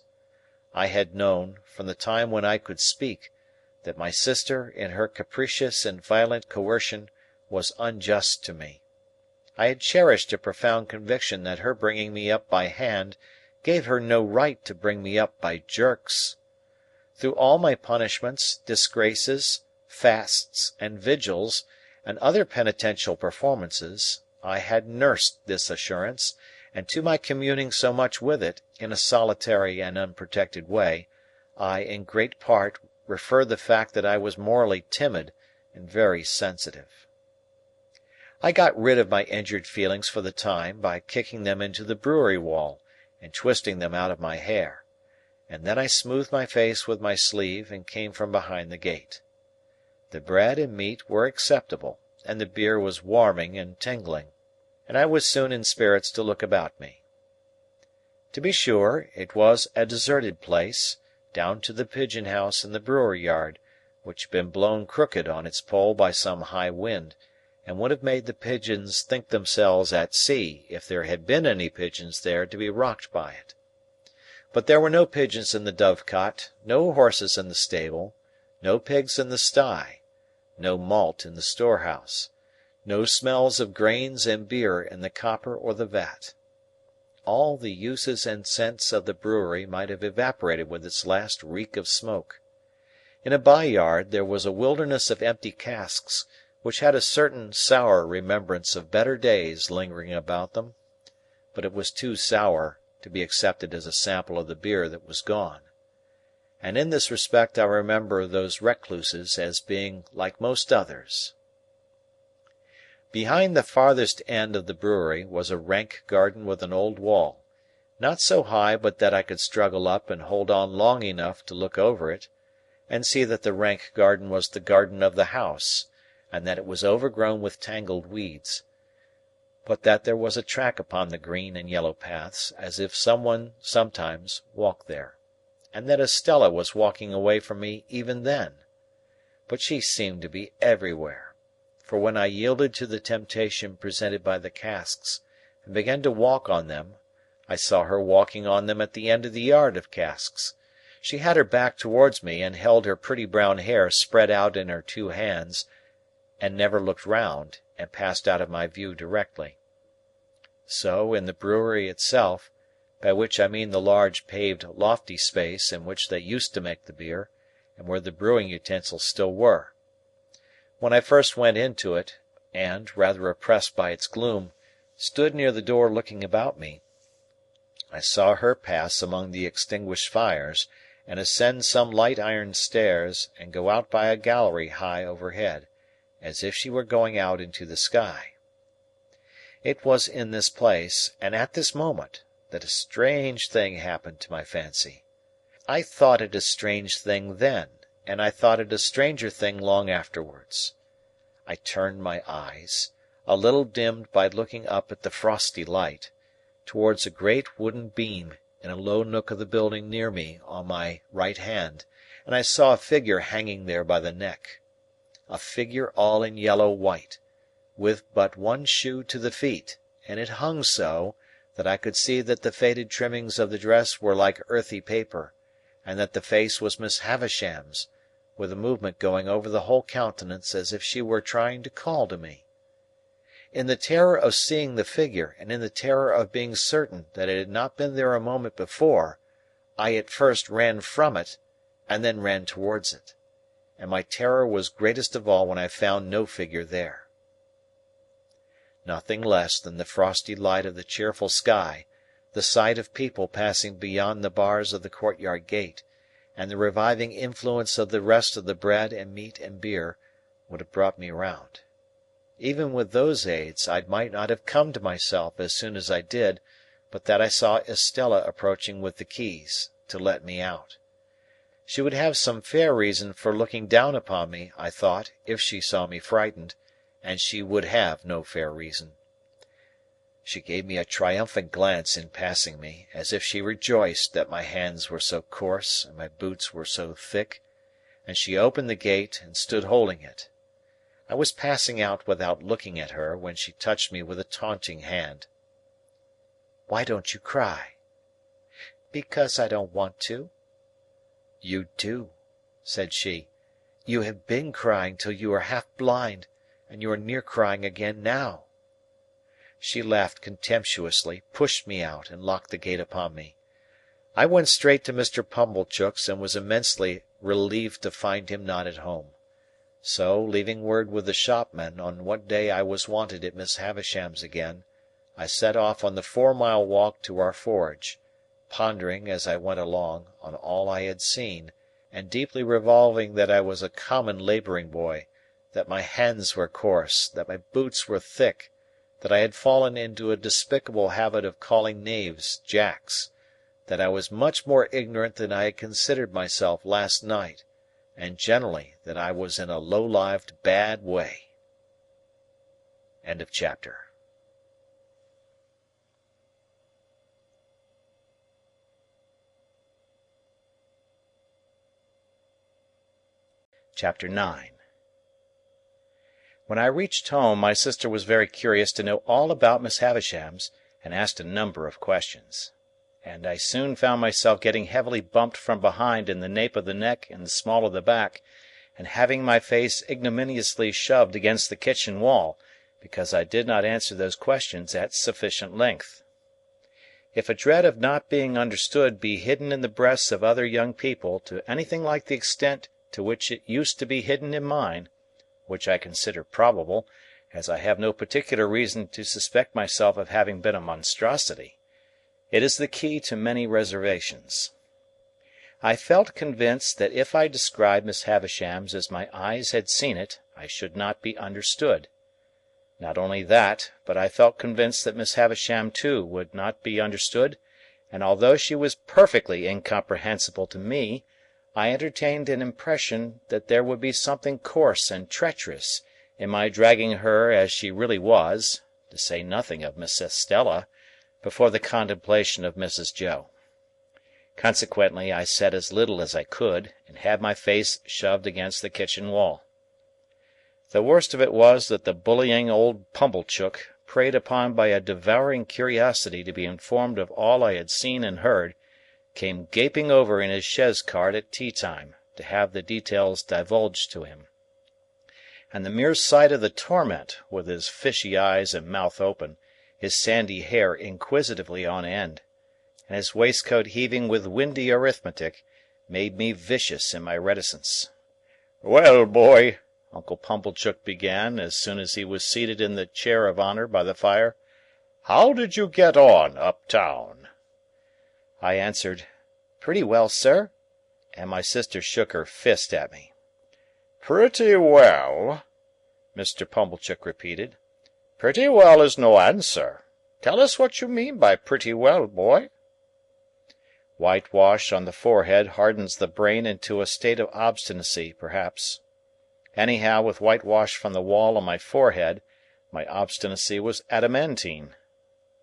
Speaker 1: I had known, from the time when I could speak, that my sister, in her capricious and violent coercion, was unjust to me. I had cherished a profound conviction that her bringing me up by hand gave her no right to bring me up by jerks. Through all my punishments, disgraces, fasts, and vigils, and other penitential performances, I had nursed this assurance, and to my communing so much with it, in a solitary and unprotected way, I in great part refer the fact that I was morally timid and very sensitive. I got rid of my injured feelings for the time by kicking them into the brewery wall and twisting them out of my hair, and then I smoothed my face with my sleeve and came from behind the gate. The bread and meat were acceptable, and the beer was warming and tingling, and I was soon in spirits to look about me. To be sure, it was a deserted place, down to the pigeon-house in the brewery yard, which had been blown crooked on its pole by some high wind, and would have made the pigeons think themselves at sea if there had been any pigeons there to be rocked by it. But there were no pigeons in the dovecot, no horses in the stable, no pigs in the sty, no malt in the storehouse, no smells of grains and beer in the copper or the vat. All the uses and scents of the brewery might have evaporated with its last reek of smoke. In a by-yard there was a wilderness of empty casks, which had a certain sour remembrance of better days lingering about them, but it was too sour to be accepted as a sample of the beer that was gone. And in this respect I remember those recluses as being like most others. Behind the farthest end of the brewery was a rank garden with an old wall, not so high but that I could struggle up and hold on long enough to look over it, and see that the rank garden was the garden of the house, and that it was overgrown with tangled weeds. but that there was a track upon the green and yellow paths, as if some one sometimes walked there, and that Estella was walking away from me even then. But she seemed to be everywhere, for when I yielded to the temptation presented by the casks, and began to walk on them, I saw her walking on them at the end of the yard of casks. She had her back towards me, and held her pretty brown hair spread out in her two hands, and never looked round, and passed out of my view directly. So, in the brewery itself, by which I mean the large paved lofty space in which they used to make the beer, and where the brewing utensils still were. When I first went into it, and, rather oppressed by its gloom, stood near the door looking about me, I saw her pass among the extinguished fires, and ascend some light iron stairs, and go out by a gallery high overhead, as if she were going out into the sky. It was in this place, and at this moment, that a strange thing happened to my fancy. I thought it a strange thing then, and I thought it a stranger thing long afterwards. I turned my eyes, a little dimmed by looking up at the frosty light, towards a great wooden beam in a low nook of the building near me on my right hand, and I saw a figure hanging there by the neck. A figure all in yellow white, with but one shoe to the feet, and it hung so, that I could see that the faded trimmings of the dress were like earthy paper, and that the face was Miss Havisham's, with a movement going over the whole countenance as if she were trying to call to me. In the terror of seeing the figure, and in the terror of being certain that it had not been there a moment before, I at first ran from it, and then ran towards it. And my terror was greatest of all when I found no figure there. Nothing less than the frosty light of the cheerful sky, the sight of people passing beyond the bars of the courtyard gate, and the reviving influence of the rest of the bread and meat and beer, would have brought me round. Even with those aids, I might not have come to myself as soon as I did, but that I saw Estella approaching with the keys, to let me out. She would have some fair reason for looking down upon me, I thought, if she saw me frightened, and she would have no fair reason. She gave me a triumphant glance in passing me, as if she rejoiced that my hands were so coarse and my boots were so thick, and she opened the gate and stood holding it. I was passing out without looking at her, when she touched me with a taunting hand. "Why don't you cry?" "Because I don't want to." "You do," said she. "You have been crying till you are half blind, and you are near crying again now." She laughed contemptuously, pushed me out, and locked the gate upon me. I went straight to Mr. Pumblechook's, and was immensely relieved to find him not at home. So, leaving word with the shopman on what day I was wanted at Miss Havisham's again, I set off on the 4-mile walk to our forge, pondering, as I went along, on all I had seen, and deeply revolving that I was a common labouring boy, that my hands were coarse, that my boots were thick, that I had fallen into a despicable habit of calling knaves jacks, that I was much more ignorant than I had considered myself last night, and generally that I was in a low-lived bad way. End of chapter. Chapter 9. When I reached home, my sister was very curious to know all about Miss Havisham's, and asked a number of questions. And I soon found myself getting heavily bumped from behind in the nape of the neck and the small of the back, and having my face ignominiously shoved against the kitchen wall, because I did not answer those questions at sufficient length. If a dread of not being understood be hidden in the breasts of other young people to anything like the extent to which it used to be hidden in mine, which I consider probable, as I have no particular reason to suspect myself of having been a monstrosity, it is the key to many reservations. I felt convinced that if I described Miss Havisham's as my eyes had seen it, I should not be understood. Not only that, but I felt convinced that Miss Havisham too would not be understood, and although she was perfectly incomprehensible to me, I entertained an impression that there would be something coarse and treacherous in my dragging her as she really was, to say nothing of Miss Estella, before the contemplation of Mrs. Joe. Consequently, I said as little as I could, and had my face shoved against the kitchen wall. The worst of it was that the bullying old Pumblechook, preyed upon by a devouring curiosity to be informed of all I had seen and heard, came gaping over in his chaise cart at tea-time, to have the details divulged to him. And the mere sight of the torment, with his fishy eyes and mouth open, his sandy hair inquisitively on end, and his waistcoat heaving with windy arithmetic, made me vicious in my reticence. "Well, boy," Uncle Pumblechook began, as soon as he was seated in the chair of honour by the fire, "how did you get on up-town?" I answered, "Pretty well, sir," and my sister shook her fist at me. "Pretty well?" Mr. Pumblechook repeated. "Pretty well is no answer. Tell us what you mean by pretty well, boy." Whitewash on the forehead hardens the brain into a state of obstinacy, perhaps. Anyhow, with whitewash from the wall on my forehead, my obstinacy was adamantine.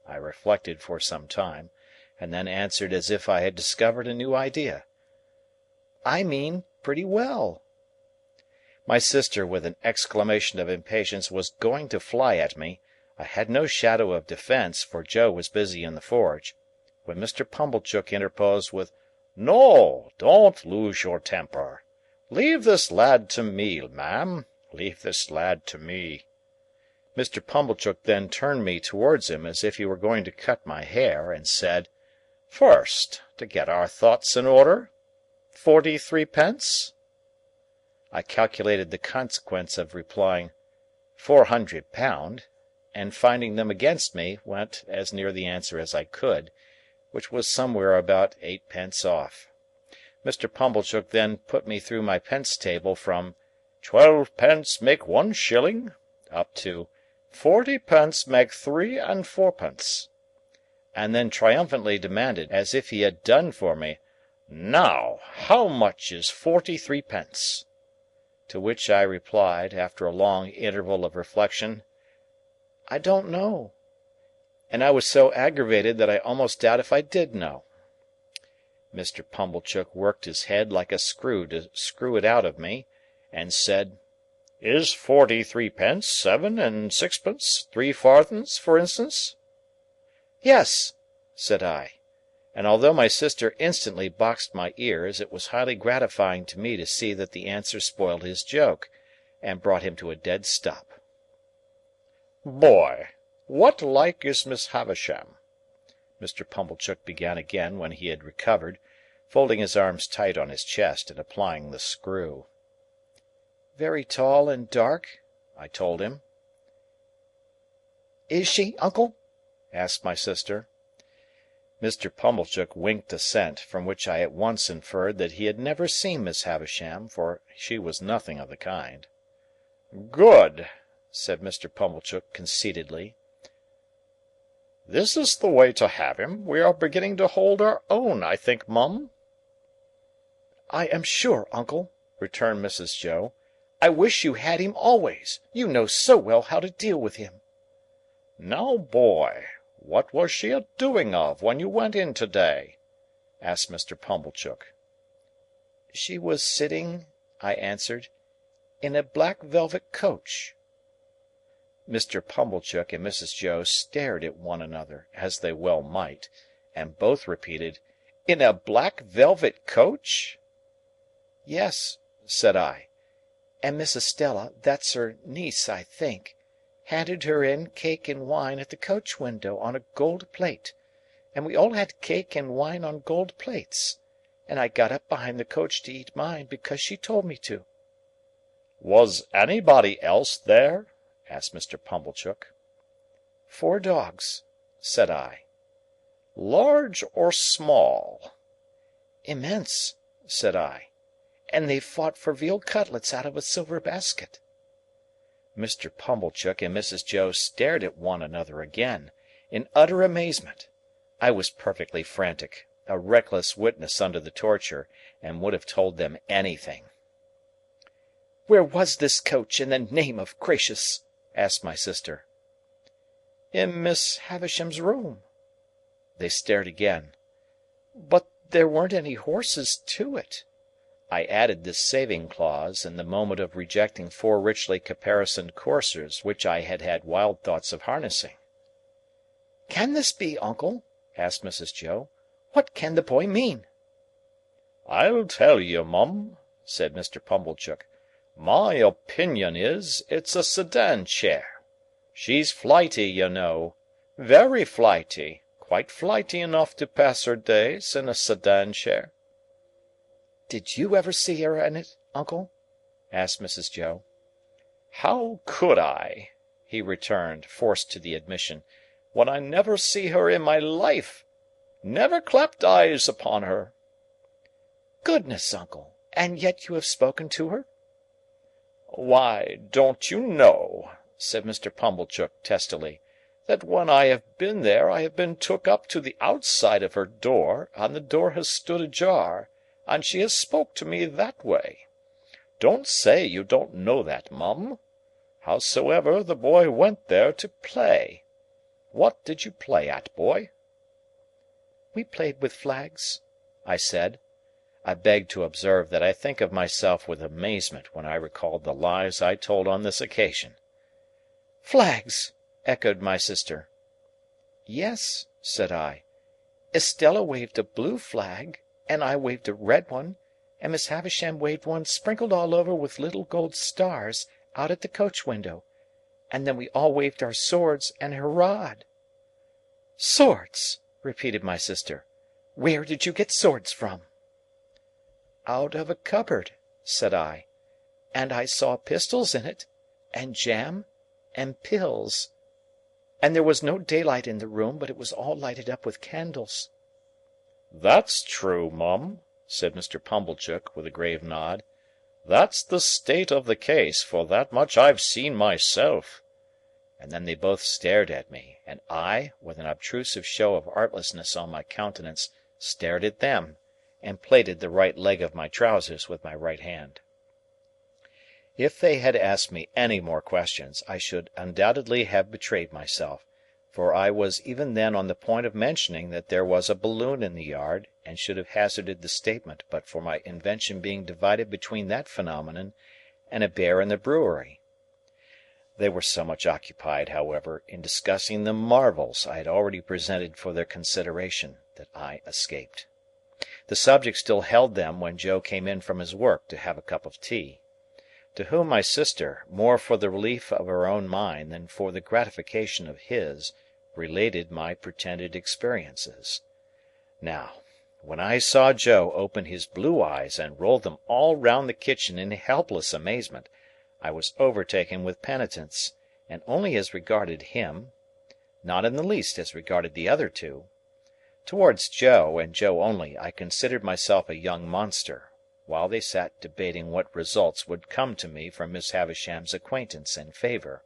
Speaker 1: I reflected for some time, and then answered as if I had discovered a new idea. "I mean pretty well." My sister, with an exclamation of impatience, was going to fly at me. I had no shadow of defence, for Joe was busy in the forge, when Mr. Pumblechook interposed with, "No, don't lose your temper. Leave this lad to me, ma'am. Leave this lad to me." Mr. Pumblechook then turned me towards him as if he were going to cut my hair, and said, "First, to get our thoughts in order, 43 pence?" I calculated the consequence of replying £400, and finding them against me, went as near the answer as I could, which was somewhere about 8 pence off. Mr. Pumblechook then put me through my pence table from 12 pence make 1 shilling, up to 40 pence make 3 and 4 pence, and then triumphantly demanded, as if he had done for me, "Now, how much is 43 pence?" To which I replied, after a long interval of reflection, "I don't know." And I was so aggravated that I almost doubt if I did know. Mr. Pumblechook worked his head like a screw to screw it out of me, and said, "Is 43 pence 7 and 6 pence, 3 farthings, for instance?" "Yes," said I, and although my sister instantly boxed my ears, it was highly gratifying to me to see that the answer spoiled his joke, and brought him to a dead stop. "Boy, what like is Miss Havisham?" Mr. Pumblechook began again when he had recovered, folding his arms tight on his chest and applying the screw. "Very tall and dark," I told him. "Is she, uncle?" asked my sister. Mr. Pumblechook winked assent, from which I at once inferred that he had never seen Miss Havisham, for she was nothing of the kind. "Good," said Mr. Pumblechook conceitedly. "This is the way to have him. We are beginning to hold our own, I think, Mum." "I am sure, uncle," returned Mrs. Joe, "I wish you had him always. You know so well how to deal with him." "Now, boy, what was she a doing of when you went in to-day?" asked Mr. Pumblechook. "She was sitting," I answered, "in a black velvet coach." Mr. Pumblechook and Mrs. Joe stared at one another, as they well might, and both repeated, "In a black velvet coach?" "Yes," said I, "and Miss Estella, that's her niece, I think, handed her in cake and wine at the coach window on a gold plate, and we all had cake and wine on gold plates, and I got up behind the coach to eat mine because she told me to." "Was anybody else there?" asked Mr. Pumblechook. "4 dogs," said I. "Large or small?" "Immense," said I, "and they fought for veal cutlets out of a silver basket." Mr. Pumblechook and Mrs. Joe stared at one another again, in utter amazement. I was perfectly frantic, a reckless witness under the torture, and would have told them anything. "Where was this coach, in the name of gracious?" asked my sister.
Speaker 2: In Miss Havisham's room. They stared again. But there weren't any horses to it. I added this saving clause in the moment of rejecting 4 richly caparisoned coursers which I had had wild thoughts of harnessing. "Can this be, uncle?" asked Mrs. Joe. "What can the boy mean?"
Speaker 3: "I'll tell you, Mum," said Mr. Pumblechook. "My opinion is, it's a sedan chair. She's flighty, you know. Very flighty. Quite flighty enough to pass her days in a sedan chair."
Speaker 2: "Did you ever see her in it, uncle?" asked Mrs. Joe.
Speaker 3: "How could I," he returned, forced to the admission, "when I never see her in my life? Never clapped eyes upon her."
Speaker 2: "Goodness, uncle! And yet you have spoken to her?"
Speaker 3: "Why, don't you know," said Mr. Pumblechook testily, "that when I have been there I have been took up to the outside of her door, and the door has stood ajar, and she has spoke to me that way? Don't say you don't know that, Mum. Howsoever, the boy went there to play. What did you play at, boy?"
Speaker 2: "We played with flags," I said. I beg to observe that I think of myself with amazement when I recalled the lies I told on this occasion. "Flags!" echoed my sister. "Yes," said I. "Estella waved a blue flag, and I waved a red one, and Miss Havisham waved one sprinkled all over with little gold stars out at the coach window, and then we all waved our swords and hurrahed." "Swords!" repeated my sister. "Where did you get swords from?" "Out of a cupboard," said I, "and I saw pistols in it, and jam, and pills. And there was no daylight in the room, but it was all lighted up with candles."
Speaker 3: "That's true, Mum," said Mr. Pumblechook, with a grave nod. "That's the state of the case, for that much I've seen myself." And then they both stared at me, and I, with an obtrusive show of artlessness on my countenance, stared at them, and plaited the right leg of my trousers with my right hand. If they had asked me any more questions, I should undoubtedly have betrayed myself, for I was even then on the point of mentioning that there was a balloon in the yard, and should have hazarded the statement but for my invention being divided between that phenomenon and a bear in the brewery. They were so much occupied, however, in discussing the marvels I had already presented for their consideration, that I escaped. The subject still held them when Joe came in from his work to have a cup of tea, to whom my sister, more for the relief of her own mind than for the gratification of his, related my pretended experiences. Now, when I saw Joe open his blue eyes and roll them all round the kitchen in helpless amazement, I was overtaken with penitence, and only as regarded him, not in the least as regarded the other two. Towards Joe, and Joe only, I considered myself a young monster, while they sat debating what results would come to me from Miss Havisham's acquaintance and favour.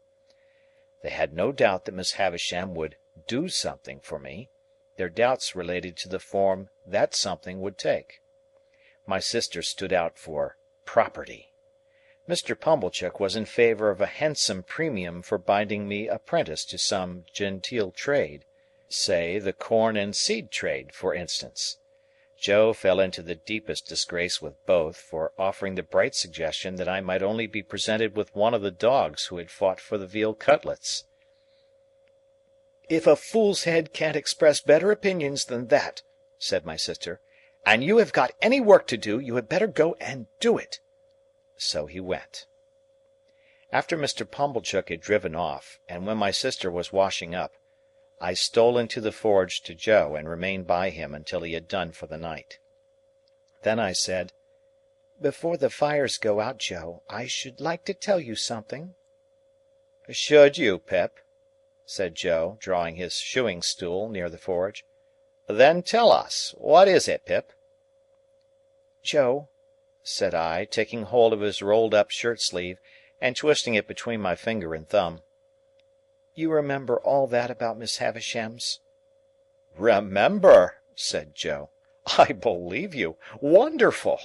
Speaker 3: They had no doubt that Miss Havisham would do something for me; their doubts related to the form that something would take. My sister stood out for property. Mr. Pumblechook was in favour of a handsome premium for binding me apprentice to some genteel trade, say the corn and seed trade, for instance. Joe fell into the deepest disgrace with both for offering the bright suggestion that I might only be presented with one of the dogs who had fought for the veal cutlets. "If a fool's head can't express better opinions than that," said my sister, "and you have got any work to do, you had better go and do it." So he went. After Mr. Pumblechook had driven off, and when my sister was washing up, I stole into the forge to Joe and remained by him until he had done for the night. Then I said, "Before the fires go out, Joe, I should like to tell you something." "Should you, Pip?" said Joe, drawing his shoeing-stool near the forge. "Then tell us. What is it, Pip?" "Joe," said I, taking hold of his rolled-up shirt-sleeve, and twisting it between my finger and thumb, "you remember all that about Miss Havisham's?" "Remember!" said Joe. "I believe you. Wonderful!"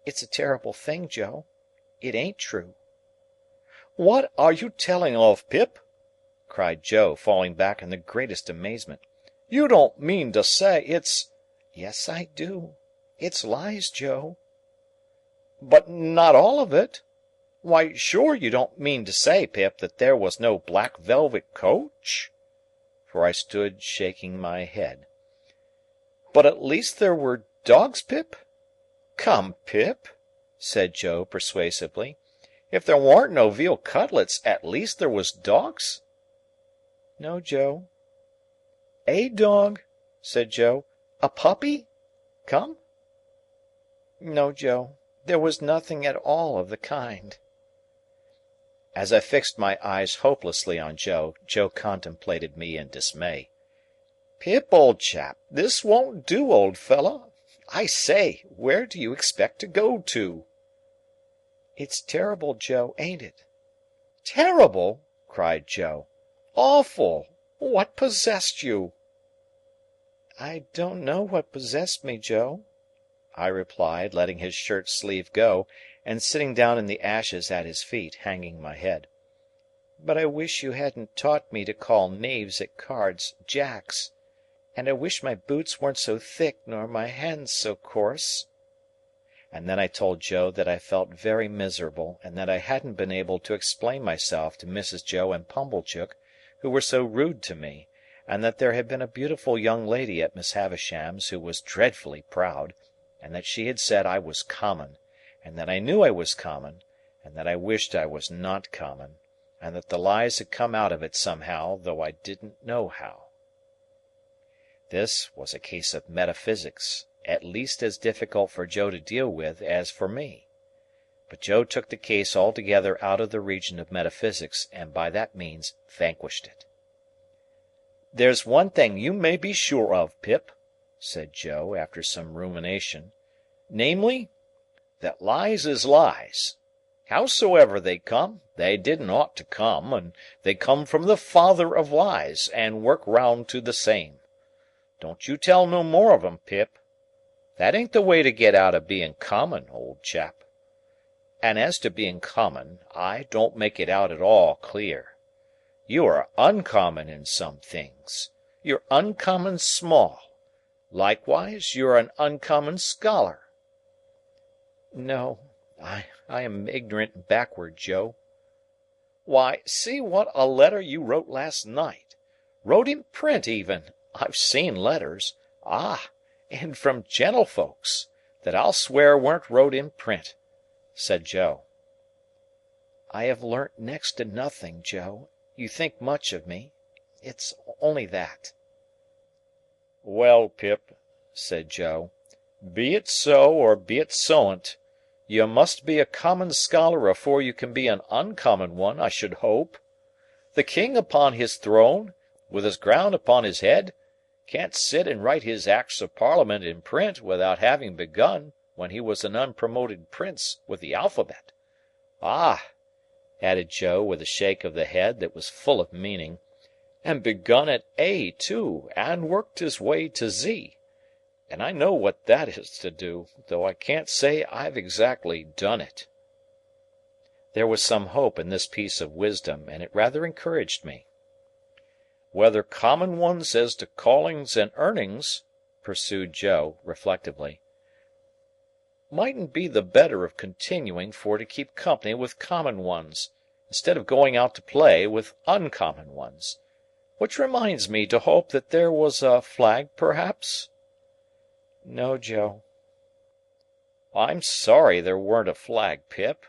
Speaker 3: "It's a terrible thing, Joe. It ain't true." "What are you telling of, Pip?"
Speaker 1: cried Joe, falling back in the greatest amazement.
Speaker 2: "You don't mean to say it's—"
Speaker 1: "Yes, I do. It's lies, Joe."
Speaker 2: "But not all of it?
Speaker 1: Why, sure you don't mean to say, Pip, that there was no black velvet coach?" For I stood shaking my head.
Speaker 2: But at least there were dogs, Pip?"
Speaker 1: "Come, Pip," said Joe, persuasively. "If there warn't no veal cutlets, at least there was dogs?" "No, Joe."
Speaker 2: "A dog?"
Speaker 1: said Joe.
Speaker 2: "A puppy? Come?"
Speaker 1: "No, Joe. There was nothing at all of the kind." As I fixed my eyes hopelessly on Joe, Joe contemplated me in dismay.
Speaker 2: "Pip, old chap, this won't do, old fellow. I say, where do you expect to go to?"
Speaker 1: "It's terrible, Joe, ain't it?"
Speaker 2: "Terrible!"
Speaker 1: cried Joe.
Speaker 2: "Awful! What possessed you?"
Speaker 1: "I don't know what possessed me, Joe," I replied, letting his shirt sleeve go, and sitting down in the ashes at his feet, hanging my head. "But I wish you hadn't taught me to call knaves at cards jacks, and I wish my boots weren't so thick nor my hands so coarse." And then I told Joe that I felt very miserable, and that I hadn't been able to explain myself to Mrs. Joe and Pumblechook, who were so rude to me, and that there had been a beautiful young lady at Miss Havisham's who was dreadfully proud, and that she had said I was common, and that I knew I was common, and that I wished I was not common, and that the lies had come out of it somehow, though I didn't know how. This was a case of metaphysics, at least as difficult for Joe to deal with as for me. But Joe took the case altogether out of the region of metaphysics, and by that means vanquished it.
Speaker 2: "There's one thing you may be sure of, Pip," said Joe, after some rumination, "namely, that lies is lies. Howsoever they come, they didn't ought to come, and they come from the father of lies, and work round to the same. Don't you tell no more of 'em, Pip. That ain't the way to get out of being common, old chap. And as to being common, I don't make it out at all clear. You are uncommon in some things. You're uncommon small. Likewise, you're an uncommon scholar."
Speaker 1: "No, I am ignorant and backward, Joe."
Speaker 2: "Why, see what a letter you wrote last night. Wrote in print even. I've seen letters. Ah! And from gentlefolks, that I'll swear weren't wrote in print," said Joe.
Speaker 1: "I have learnt next to nothing, Joe. You think much of me. It's only that."
Speaker 2: "Well, Pip," said Joe, "be it so or be it soan't, you must be a common scholar afore you can be an uncommon one, I should hope. The king upon his throne, with his crown upon his head, can't sit and write his Acts of Parliament in print without having begun, when he was an unpromoted prince, with the alphabet. Ah!" added Joe, with a shake of the head that was full of meaning, "and begun at A too, and worked his way to Z. And I know what that is to do, though I can't say I've exactly done it."
Speaker 1: There was some hope in this piece of wisdom, and it rather encouraged me.
Speaker 2: "Whether common ones as to callings and earnings," pursued Joe, reflectively, "mightn't be the better of continuing for to keep company with common ones, instead of going out to play with uncommon ones. Which reminds me to hope that there was a flag, perhaps?"
Speaker 1: "No, Joe."
Speaker 2: "I'm sorry there weren't a flag, Pip.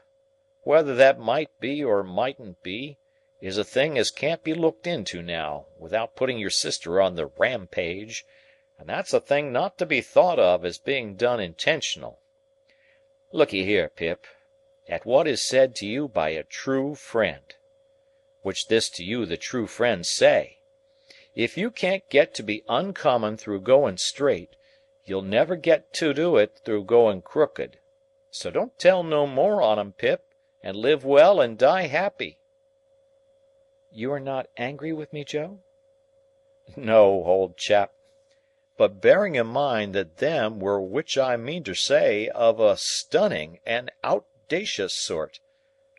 Speaker 2: Whether that might be or mightn't be, is a thing as can't be looked into now, without putting your sister on the rampage, and that's a thing not to be thought of as being done intentional. Look'ee here, Pip, at what is said to you by a true friend. Which this to you the true friends say. If you can't get to be uncommon through going straight, you'll never get to do it through going crooked. So don't tell no more on 'em, Pip, and live well and die happy."
Speaker 1: "You are not angry with me, Joe?"
Speaker 2: "No, old chap. But bearing in mind that them were which I mean to say of a stunning and outdacious sort,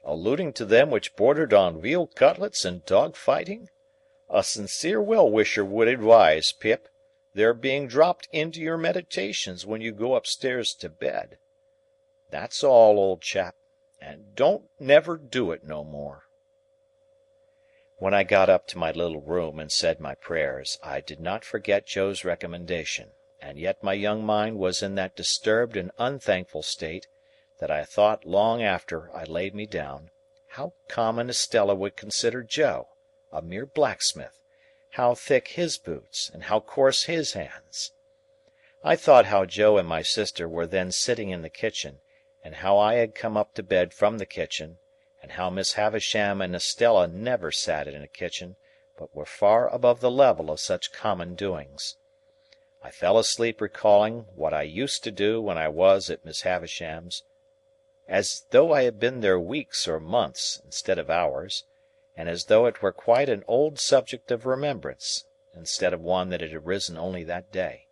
Speaker 2: alluding to them which bordered on veal cutlets and dog fighting,
Speaker 1: A sincere well-wisher would advise, Pip, their being dropped into your meditations when you go upstairs to bed. That's all, old chap, and don't never do it no more." When I got up to my little room and said my prayers, I did not forget Joe's recommendation, and yet my young mind was in that disturbed and unthankful state that I thought long after I laid me down, how common Estella would consider Joe, a mere blacksmith, how thick his boots, and how coarse his hands. I thought how Joe and my sister were then sitting in the kitchen, and how I had come up to bed from the kitchen, and how Miss Havisham and Estella never sat in a kitchen, but were far above the level of such common doings. I fell asleep recalling what I used to do when I was at Miss Havisham's, as though I had been there weeks or months instead of hours, and as though it were quite an old subject of remembrance, instead of one that had arisen only that day.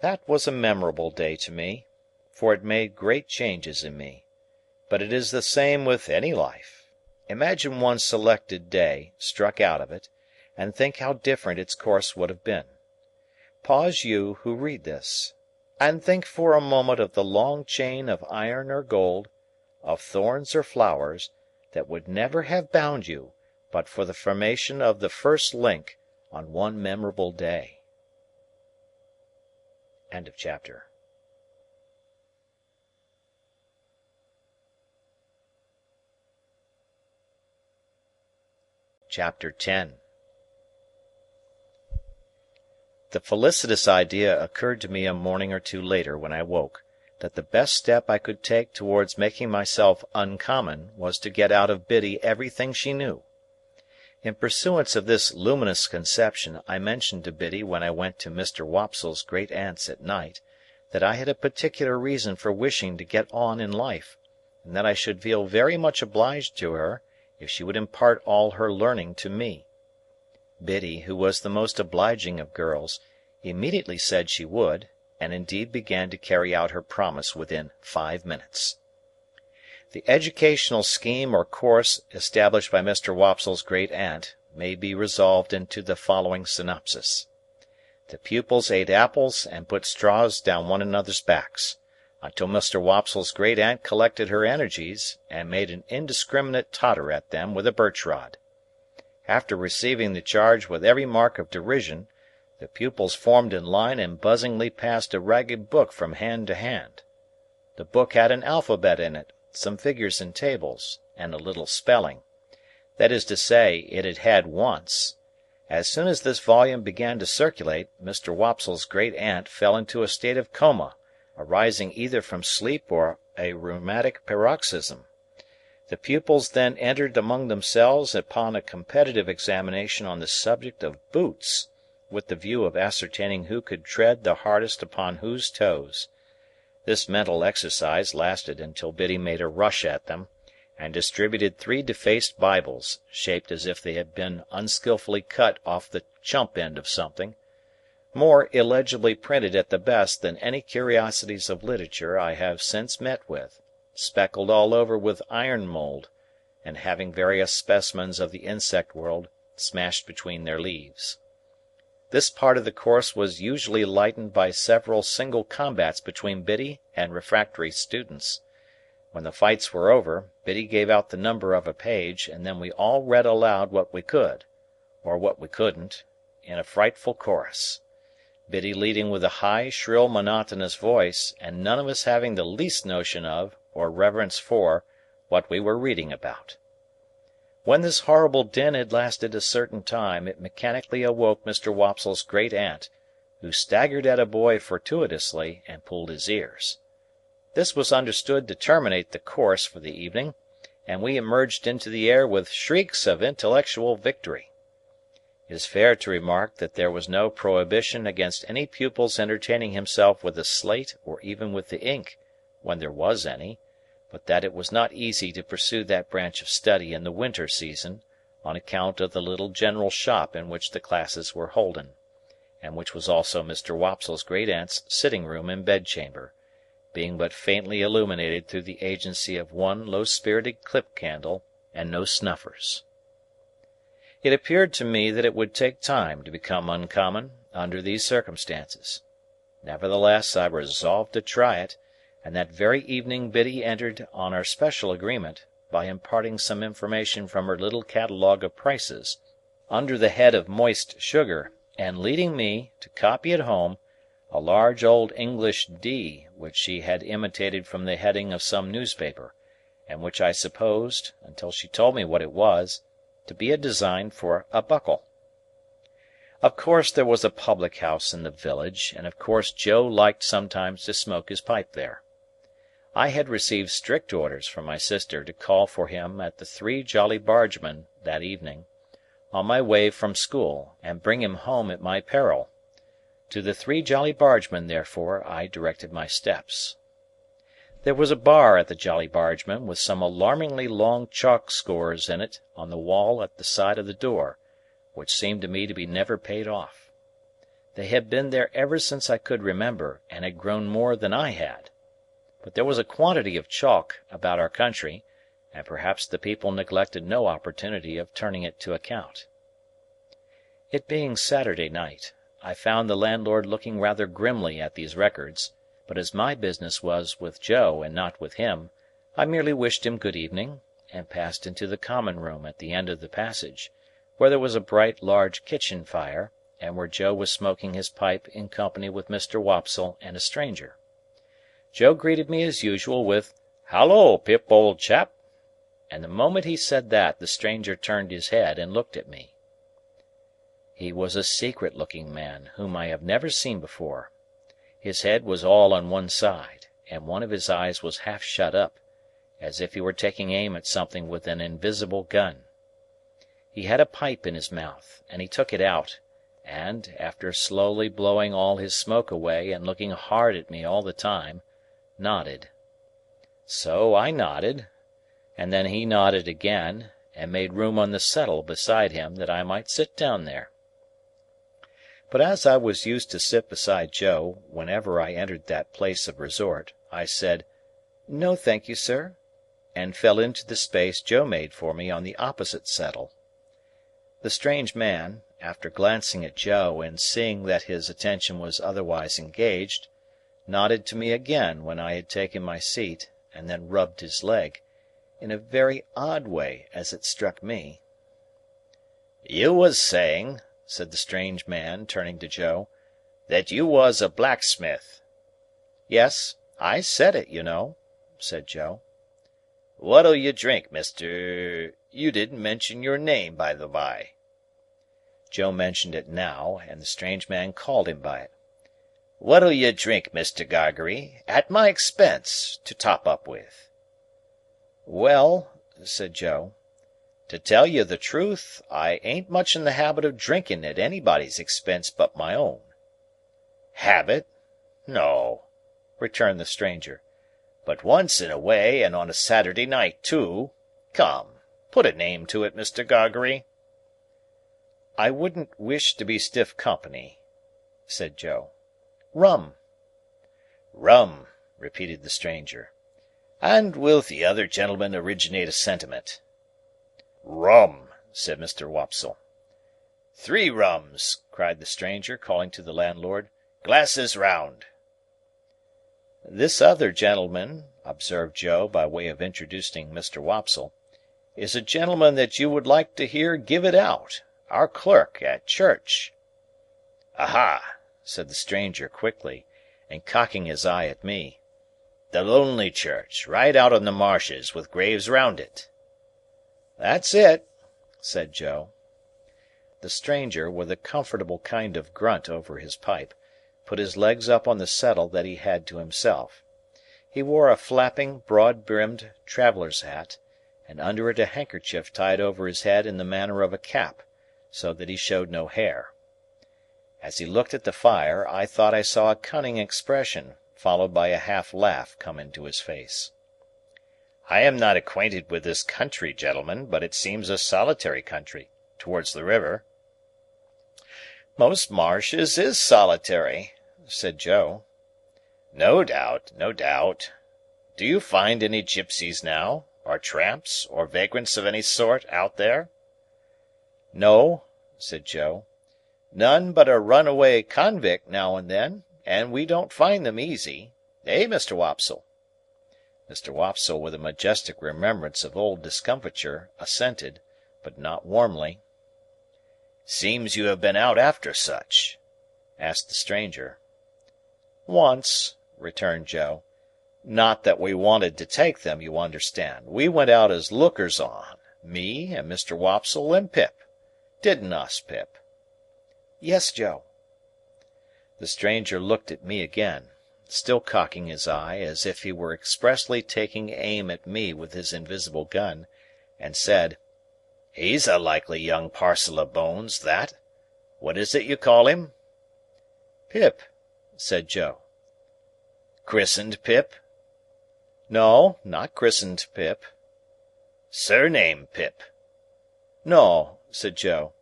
Speaker 1: That was a memorable day to me, for it made great changes in me, but it is the same with any life. Imagine one selected day struck out of it, and think how different its course would have been. Pause you who read this, and think for a moment of the long chain of iron or gold, of thorns or flowers, that would never have bound you but for the formation of the first link on one memorable day. End of chapter. Chapter 10. The felicitous idea occurred to me a morning or two later when I woke, that the best step I could take towards making myself uncommon was to get out of Biddy everything she knew. In pursuance of this luminous conception, I mentioned to Biddy when I went to Mr. Wopsle's great-aunt's at night, that I had a particular reason for wishing to get on in life, and that I should feel very much obliged to her if she would impart all her learning to me. Biddy, who was the most obliging of girls, immediately said she would, and indeed began to carry out her promise within 5 minutes. The educational scheme or course established by Mr. Wopsle's great-aunt may be resolved into the following synopsis. The pupils ate apples and put straws down one another's backs, until Mr. Wopsle's great-aunt collected her energies and made an indiscriminate totter at them with a birch-rod. After receiving the charge with every mark of derision, the pupils formed in line and buzzingly passed a ragged book from hand to hand. The book had an alphabet in it, some figures and tables, and a little spelling. That is to say, it had had once. As soon as this volume began to circulate, Mr. Wopsle's great-aunt fell into a state of coma, arising either from sleep or a rheumatic paroxysm. The pupils then entered among themselves upon a competitive examination on the subject of boots, with the view of ascertaining who could tread the hardest upon whose toes. This mental exercise lasted until Biddy made a rush at them, and distributed 3 defaced Bibles, shaped as if they had been unskilfully cut off the chump end of something, more illegibly printed at the best than any curiosities of literature I have since met with, speckled all over with iron mould, and having various specimens of the insect world smashed between their leaves. This part of the course was usually lightened by several single combats between Biddy and refractory students. When the fights were over, Biddy gave out the number of a page, and then we all read aloud what we could, or what we couldn't, in a frightful chorus. Biddy leading with a high, shrill, monotonous voice, and none of us having the least notion of, or reverence for, what we were reading about. When this horrible din had lasted a certain time, it mechanically awoke Mr. Wopsle's great-aunt, who staggered at a boy fortuitously and pulled his ears. This was understood to terminate the course for the evening, and we emerged into the air with shrieks of intellectual victory. It is fair to remark that there was no prohibition against any pupil's entertaining himself with the slate or even with the ink, when there was any, but that it was not easy to pursue that branch of study in the winter season, on account of the little general shop in which the classes were holden, and which was also Mr. Wopsle's great-aunt's sitting-room and bedchamber, being but faintly illuminated through the agency of one low-spirited clip candle and no snuffers. It appeared to me that it would take time to become uncommon under these circumstances. Nevertheless, I resolved to try it, and that very evening Biddy entered on our special agreement by imparting some information from her little catalogue of prices, under the head of moist sugar, and leading me, to copy at home, a large old English D which she had imitated from the heading of some newspaper, and which I supposed, until she told me what it was, to be a design for a buckle. Of course there was a public-house in the village, and of course Joe liked sometimes to smoke his pipe there. I had received strict orders from my sister to call for him at the Three Jolly Bargemen that evening, on my way from school, and bring him home at my peril. To the Three Jolly Bargemen, therefore, I directed my steps. There was a bar at the Jolly Bargemen with some alarmingly long chalk scores in it on the wall at the side of the door, which seemed to me to be never paid off. They had been there ever since I could remember, and had grown more than I had. But there was a quantity of chalk about our country, and perhaps the people neglected no opportunity of turning it to account. It being Saturday night, I found the landlord looking rather grimly at these records, but as my business was with Joe and not with him, I merely wished him good evening, and passed into the common room at the end of the passage, where there was a bright large kitchen fire, and where Joe was smoking his pipe in company with Mr. Wopsle and a stranger. Joe greeted me as usual with "Halloa, Pip, old chap!" and the moment he said that, the stranger turned his head and looked at me. He was a secret-looking man whom I have never seen before. His head was all on one side, and one of his eyes was half shut up, as if he were taking aim at something with an invisible gun. He had a pipe in his mouth, and he took it out, and, after slowly blowing all his smoke away and looking hard at me all the time, nodded. So I nodded, and then he nodded again, and made room on the settle beside him that I might sit down there. But as I was used to sit beside Joe whenever I entered that place of resort, I said, "No, thank you, sir," and fell into the space Joe made for me on the opposite settle. The strange man, after glancing at Joe and seeing that his attention was otherwise engaged, nodded to me again when I had taken my seat, and then rubbed his leg, in a very odd way as it struck me. "You was saying," said the strange man, turning to Joe, "that you was a blacksmith." "Yes, I said it, you know," said Joe. "What'll you drink, Mr.—? You didn't mention your name, by the by." Joe mentioned it now, and the strange man called him by it. "What'll you drink, Mr. Gargery, at my expense, to top up with?" "Well," said Joe, "to tell you the truth, I ain't much in the habit of drinking at anybody's expense but my own." "Habit? No," returned the stranger. "But once in a way, and on a Saturday night too. Come, put a name to it, Mr. Gargery." "I wouldn't wish to be stiff company," said Joe. "Rum." "Rum," repeated the stranger. "And will the other gentleman originate a sentiment?" "Rum," said Mr. Wopsle. "Three rums," cried the stranger, calling to the landlord. "Glasses round." "This other gentleman," observed Joe by way of introducing Mr. Wopsle, "is a gentleman that you would like to hear give it out, our clerk at church." "Aha!" said the stranger quickly, and cocking his eye at me. "The lonely church, right out on the marshes, with graves round it." "That's it," said Joe. The stranger, with a comfortable kind of grunt over his pipe, put his legs up on the settle that he had to himself. He wore a flapping, broad-brimmed traveller's hat, and under it a handkerchief tied over his head in the manner of a cap, so that he showed no hair. As he looked at the fire, I thought I saw a cunning expression, followed by a half-laugh, come into his face. "I am not acquainted with this country, gentlemen, but it seems a solitary country, towards the river." "Most marshes is solitary," said Joe. "No doubt, no doubt. Do you find any gypsies now, or tramps, or vagrants of any sort, out there?" "No," said Joe. "None but a runaway convict now and then, and we don't find them easy. Eh, Mr. Wopsle?" Mr. Wopsle, with a majestic remembrance of old discomfiture, assented, but not warmly. "Seems you have been out after such?" asked the stranger. "Once," returned Joe. "Not that we wanted to take them, you understand. We went out as lookers-on, me and Mr. Wopsle and Pip. Didn't us, Pip?" "Yes, Joe." The stranger looked at me again, still cocking his eye as if he were expressly taking aim at me with his invisible gun, and said, "He's a likely young parcel of bones, that. What is it you call him?" "Pip," said Joe. "Christened Pip?" "No, not christened Pip." "Surname Pip?" "No," said Joe.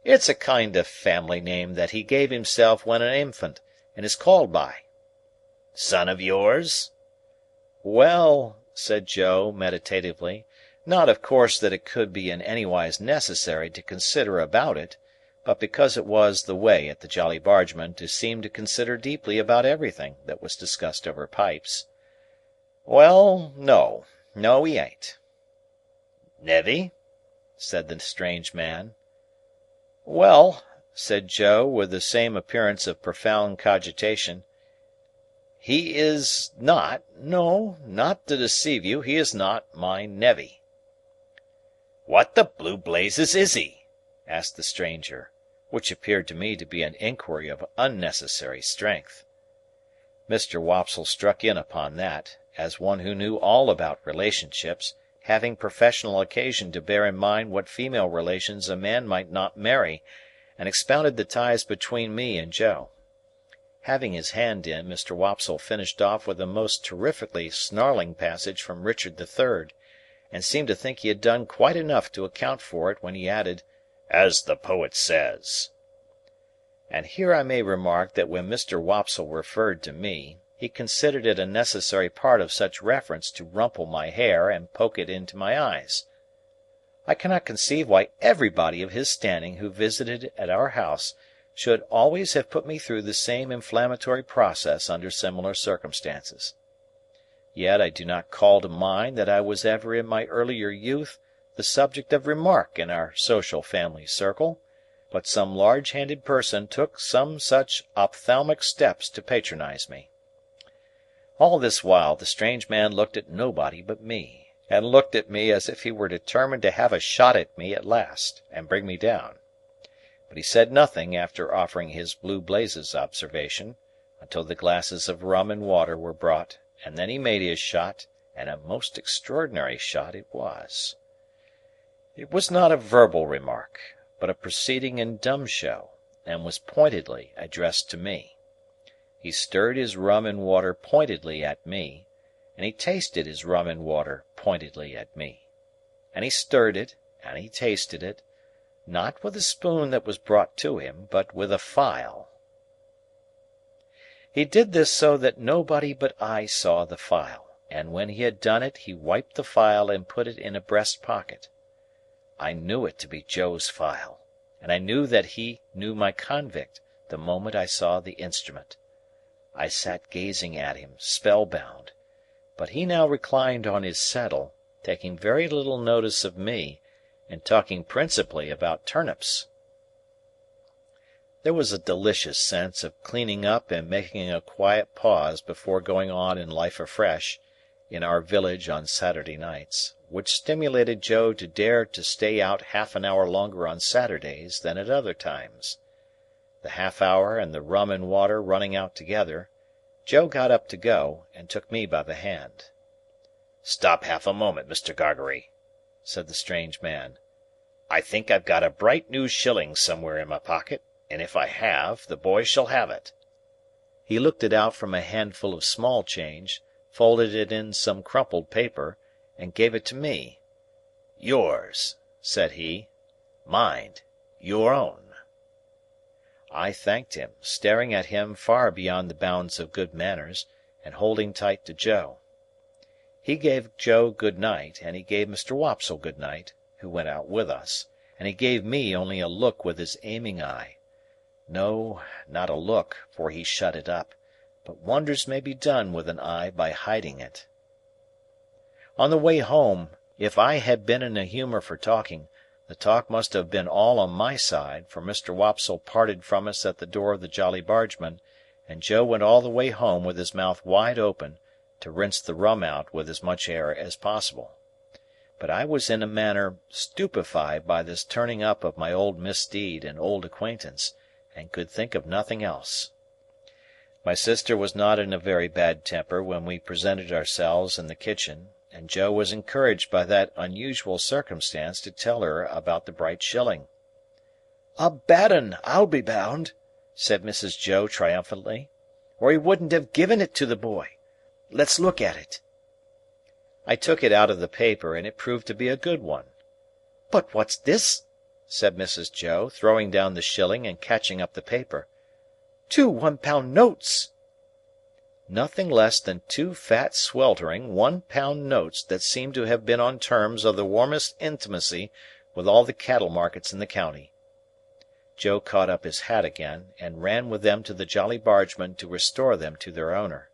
Speaker 1: "It's a kind of family name that he gave himself when an infant, and is called by." "Son of yours?" "Well," said Joe, meditatively, not of course that it could be in anywise necessary to consider about it, but because it was the way at the Jolly Bargemen to seem to consider deeply about everything that was discussed over pipes. "Well, no. No, he ain't." "Nevy?" said the strange man. "Well," said Joe, with the same appearance of profound cogitation, "he is not, no, not to deceive you, he is not my nevy." "What the blue blazes is he?" asked the stranger, which appeared to me to be an inquiry of unnecessary strength. Mr. Wopsle struck in upon that, as one who knew all about relationships, having professional occasion to bear in mind what female relations a man might not marry, and expounded the ties between me and Joe. Having his hand in, Mr. Wopsle finished off with a most terrifically snarling passage from Richard III, and seemed to think he had done quite enough to account for it when he added, "as the poet says." And here I may remark that when Mr. Wopsle referred to me, he considered it a necessary part of such reference to rumple my hair and poke it into my eyes. I cannot conceive why everybody of his standing who visited at our house should always have put me through the same inflammatory process under similar circumstances. Yet I do not call to mind that I was ever in my earlier youth the subject of remark in our social family circle, but some large-handed person took some such ophthalmic steps to patronize me. All this while the strange man looked at nobody but me, and looked at me as if he were determined to have a shot at me at last, and bring me down. But he said nothing after offering his blue blazes observation, until the glasses of rum and water were brought, and then he made his shot, and a most extraordinary shot it was. It was not a verbal remark, but a proceeding in dumb show, and was pointedly addressed to me. He stirred his rum and water pointedly at me, and he tasted his rum and water pointedly at me. And he stirred it, and he tasted it, not with a spoon that was brought to him, but with a file. He did this so that nobody but I saw the file, and when he had done it he wiped the file and put it in a breast pocket. I knew it to be Joe's file, and I knew that he knew my convict the moment I saw the instrument. I sat gazing at him, spellbound, but he now reclined on his settle, taking very little notice of me, and talking principally about turnips. There was a delicious sense of cleaning up and making a quiet pause before going on in life afresh, in our village on Saturday nights, which stimulated Joe to dare to stay out half an hour longer on Saturdays than at other times. The half-hour and the rum and water running out together, Joe got up to go, and took me by the hand. "Stop half a moment, Mr. Gargery," said the strange man. "I think I've got a bright new shilling somewhere in my pocket, and if I have, the boy shall have it." He looked it out from a handful of small change, folded it in some crumpled paper, and gave it to me. "Yours," said he. "Mind, your own." I thanked him, staring at him far beyond the bounds of good manners, and holding tight to Joe. He gave Joe good night, and he gave Mr. Wopsle good night, who went out with us, and he gave me only a look with his aiming eye. No, not a look, for he shut it up, but wonders may be done with an eye by hiding it. On the way home, if I had been in a humour for talking, the talk must have been all on my side, for Mr. Wopsle parted from us at the door of the Jolly Bargeman, and Joe went all the way home with his mouth wide open, to rinse the rum out with as much air as possible. But I was in a manner stupefied by this turning up of my old misdeed and old acquaintance, and could think of nothing else. My sister was not in a very bad temper when we presented ourselves in the kitchen, and Joe was encouraged by that unusual circumstance to tell her about the bright shilling. "A bad 'un, I'll be bound," said Mrs. Joe triumphantly, "or he wouldn't have given it to the boy. Let's look at it." I took it out of the paper, and it proved to be a good one. "But what's this?" said Mrs. Joe, throwing down the shilling and catching up the paper. "2 £1 notes!" Nothing less than 2 fat, sweltering £1 notes that seemed to have been on terms of the warmest intimacy with all the cattle markets in the county. Joe caught up his hat again, and ran with them to the Jolly Bargeman to restore them to their owner.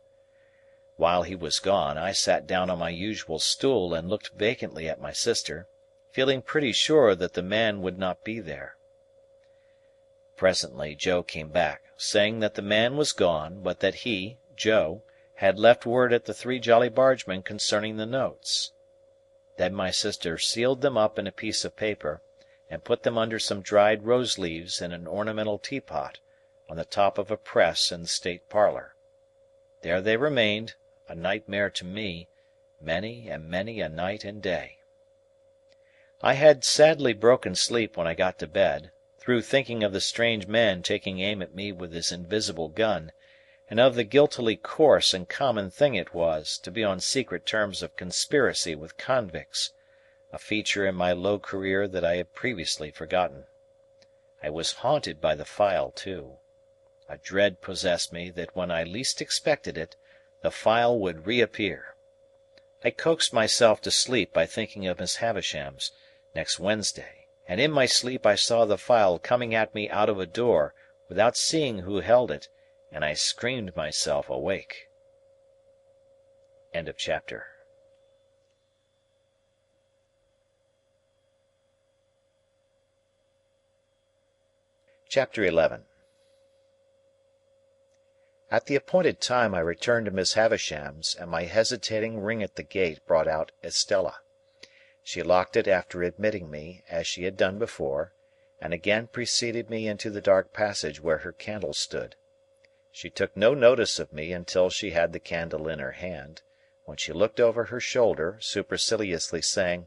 Speaker 1: While he was gone, I sat down on my usual stool and looked vacantly at my sister, feeling pretty sure that the man would not be there. Presently Joe came back, saying that the man was gone, but that he, Joe, had left word at the Three Jolly Bargemen concerning the notes. Then my sister sealed them up in a piece of paper, and put them under some dried rose leaves in an ornamental teapot, on the top of a press in the state parlour. There they remained, a nightmare to me, many and many a night and day. I had sadly broken sleep when I got to bed, through thinking of the strange man taking aim at me with his invisible gun, and of the guiltily coarse and common thing it was to be on secret terms of conspiracy with convicts, a feature in my low career that I had previously forgotten. I was haunted by the file too. A dread possessed me that when I least expected it, the file would reappear. I coaxed myself to sleep by thinking of Miss Havisham's next Wednesday, and in my sleep I saw the file coming at me out of a door, without seeing who held it, and I screamed myself awake. End of chapter. Chapter 11. At the appointed time I returned to Miss Havisham's, and my hesitating ring at the gate brought out Estella. She locked it after admitting me, as she had done before, and again preceded me into the dark passage where her candle stood. She took no notice of me until she had the candle in her hand, when she looked over her shoulder, superciliously saying,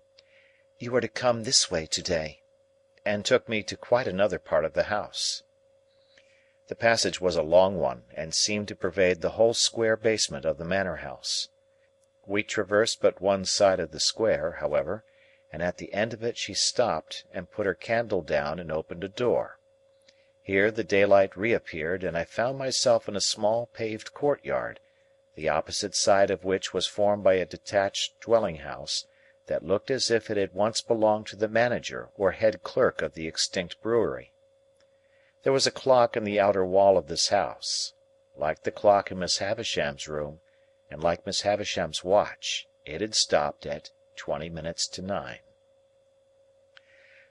Speaker 1: "You are to come this way to-day," and took me to quite another part of the house. The passage was a long one, and seemed to pervade the whole square basement of the manor house. We traversed but one side of the square, however, and at the end of it she stopped, and put her candle down and opened a door. Here the daylight reappeared, and I found myself in a small paved courtyard, the opposite side of which was formed by a detached dwelling-house, that looked as if it had once belonged to the manager or head clerk of the extinct brewery. There was a clock in the outer wall of this house. Like the clock in Miss Havisham's room, and like Miss Havisham's watch, it had stopped at 20 minutes to 9.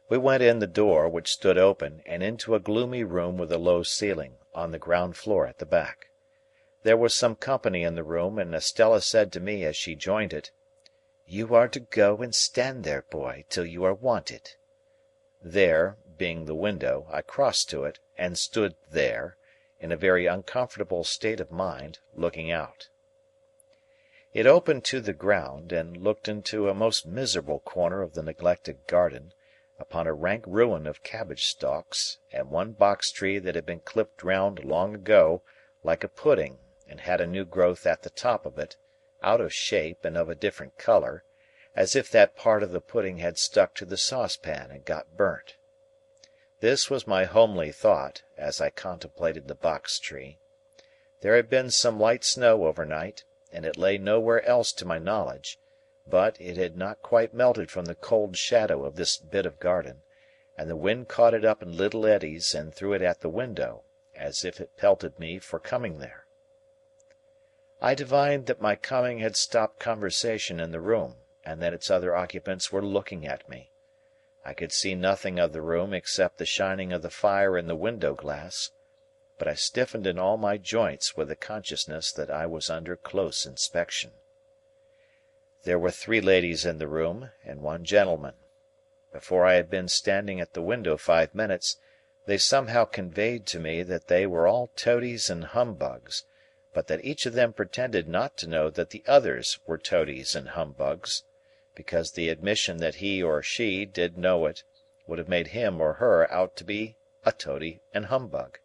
Speaker 1: We went in the door, which stood open, and into a gloomy room with a low ceiling, on the ground floor at the back. There was some company in the room, and Estella said to me as she joined it, "You are to go and stand there, boy, till you are wanted." There, being the window, I crossed to it, and stood there, in a very uncomfortable state of mind, looking out. It opened to the ground, and looked into a most miserable corner of the neglected garden, upon a rank ruin of cabbage stalks, and one box tree that had been clipped round long ago, like a pudding, and had a new growth at the top of it, out of shape and of a different colour, as if that part of the pudding had stuck to the saucepan and got burnt. This was my homely thought, as I contemplated the box tree. There had been some light snow overnight, and it lay nowhere else to my knowledge, but it had not quite melted from the cold shadow of this bit of garden, and the wind caught it up in little eddies and threw it at the window, as if it pelted me for coming there. I divined that my coming had stopped conversation in the room, and that its other occupants were looking at me. I could see nothing of the room except the shining of the fire in the window glass, but I stiffened in all my joints with the consciousness that I was under close inspection. There were 3 ladies in the room, and 1 gentleman. Before I had been standing at the window 5 minutes, they somehow conveyed to me that they were all toadies and humbugs, but that each of them pretended not to know that the others were toadies and humbugs, because the admission that he or she did know it would have made him or her out to be a toady and humbug.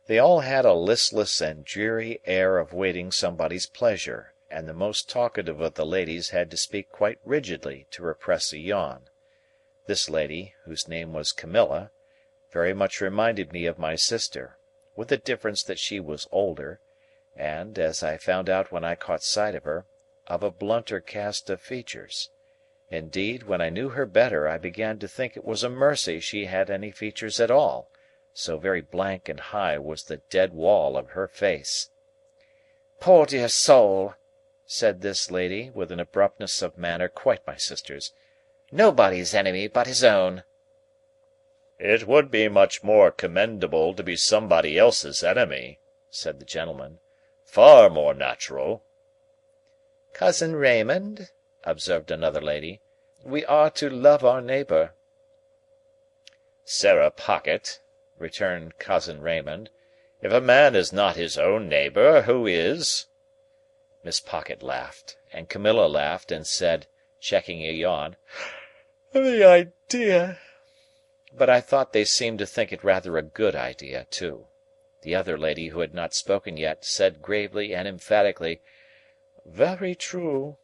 Speaker 1: They all had a listless and dreary air of waiting somebody's pleasure, and the most talkative of the ladies had to speak quite rigidly to repress a yawn. This lady, whose name was Camilla, very much reminded me of my sister, with the difference that she was older, and, as I found out when I caught sight of her, of a blunter cast of features. Indeed, when I knew her better, I began to think it was a mercy she had any features at all, so very blank and high was the dead wall of her face. "Poor dear soul!" said this lady, with an abruptness of manner quite my sister's. "Nobody's enemy but his own."
Speaker 3: It would be much more commendable to be somebody else's enemy, said the gentleman. Far more natural.
Speaker 2: "Cousin Raymond," observed another lady, "we are to love our neighbour."
Speaker 3: "Sarah Pocket," returned Cousin Raymond, "if a man is not his own neighbour, who is?" Miss Pocket laughed, and Camilla laughed and said, checking a yawn, "The idea!" But I thought they seemed to think it rather a good idea, too. The other lady, who had not spoken yet, said gravely and emphatically, "Very true."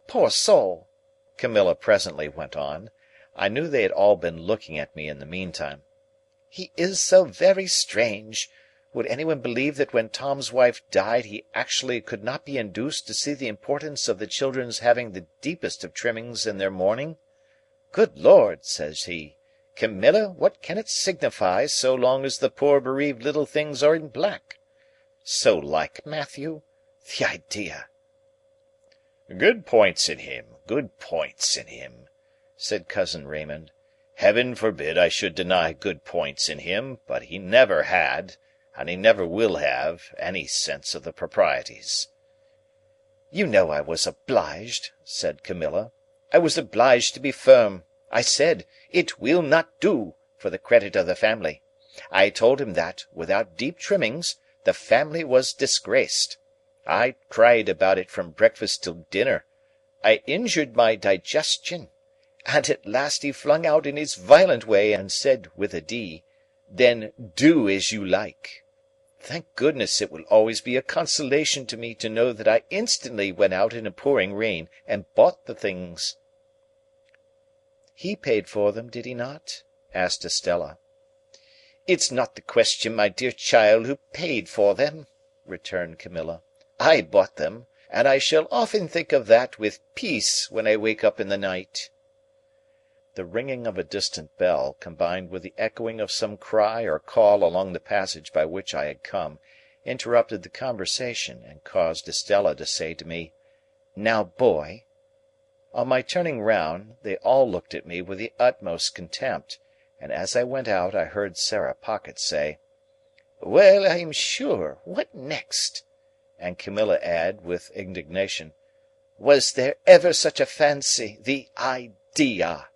Speaker 3: "Poor soul!" Camilla presently went on. I knew they had all been looking at me in the meantime. "He is so very strange. Would anyone believe that when Tom's wife died he actually could not be induced to see the importance of the children's having the deepest of trimmings in their mourning? 'Good Lord,' says he, 'Camilla, what can it signify so long as the poor bereaved little things are in black?' So like Matthew? The idea!" "Good points in him, good points in him," said Cousin Raymond. "Heaven forbid I should deny good points in him, but he never had, and he never will have, any sense of the proprieties."
Speaker 2: "You know I was obliged," said Camilla. "I was obliged to be firm. I said, 'It will not do,' for the credit of the family. I told him that, without deep trimmings, the family was disgraced. I cried about it from breakfast till dinner. I injured my digestion. And at last he flung out in his violent way and said with a D, 'Then do as you like.' Thank goodness it will always be a consolation to me to know that I instantly went out in a pouring rain and bought the things." "He paid for them, did he not?" asked Estella. "It's not the question, my dear child, who paid for them," returned Camilla. "I bought them, and I shall often think of that with peace when I wake up in the night." The ringing of a distant bell, combined with the echoing of some cry or call along the passage by which I had come, interrupted the conversation, and caused Estella to say to me, "Now, boy." On my turning round, they all looked at me with the utmost contempt, and as I went out I heard Sarah Pocket say, "Well, I am sure! What next?" and Camilla add, with indignation, "Was there ever such a fancy? The idea!"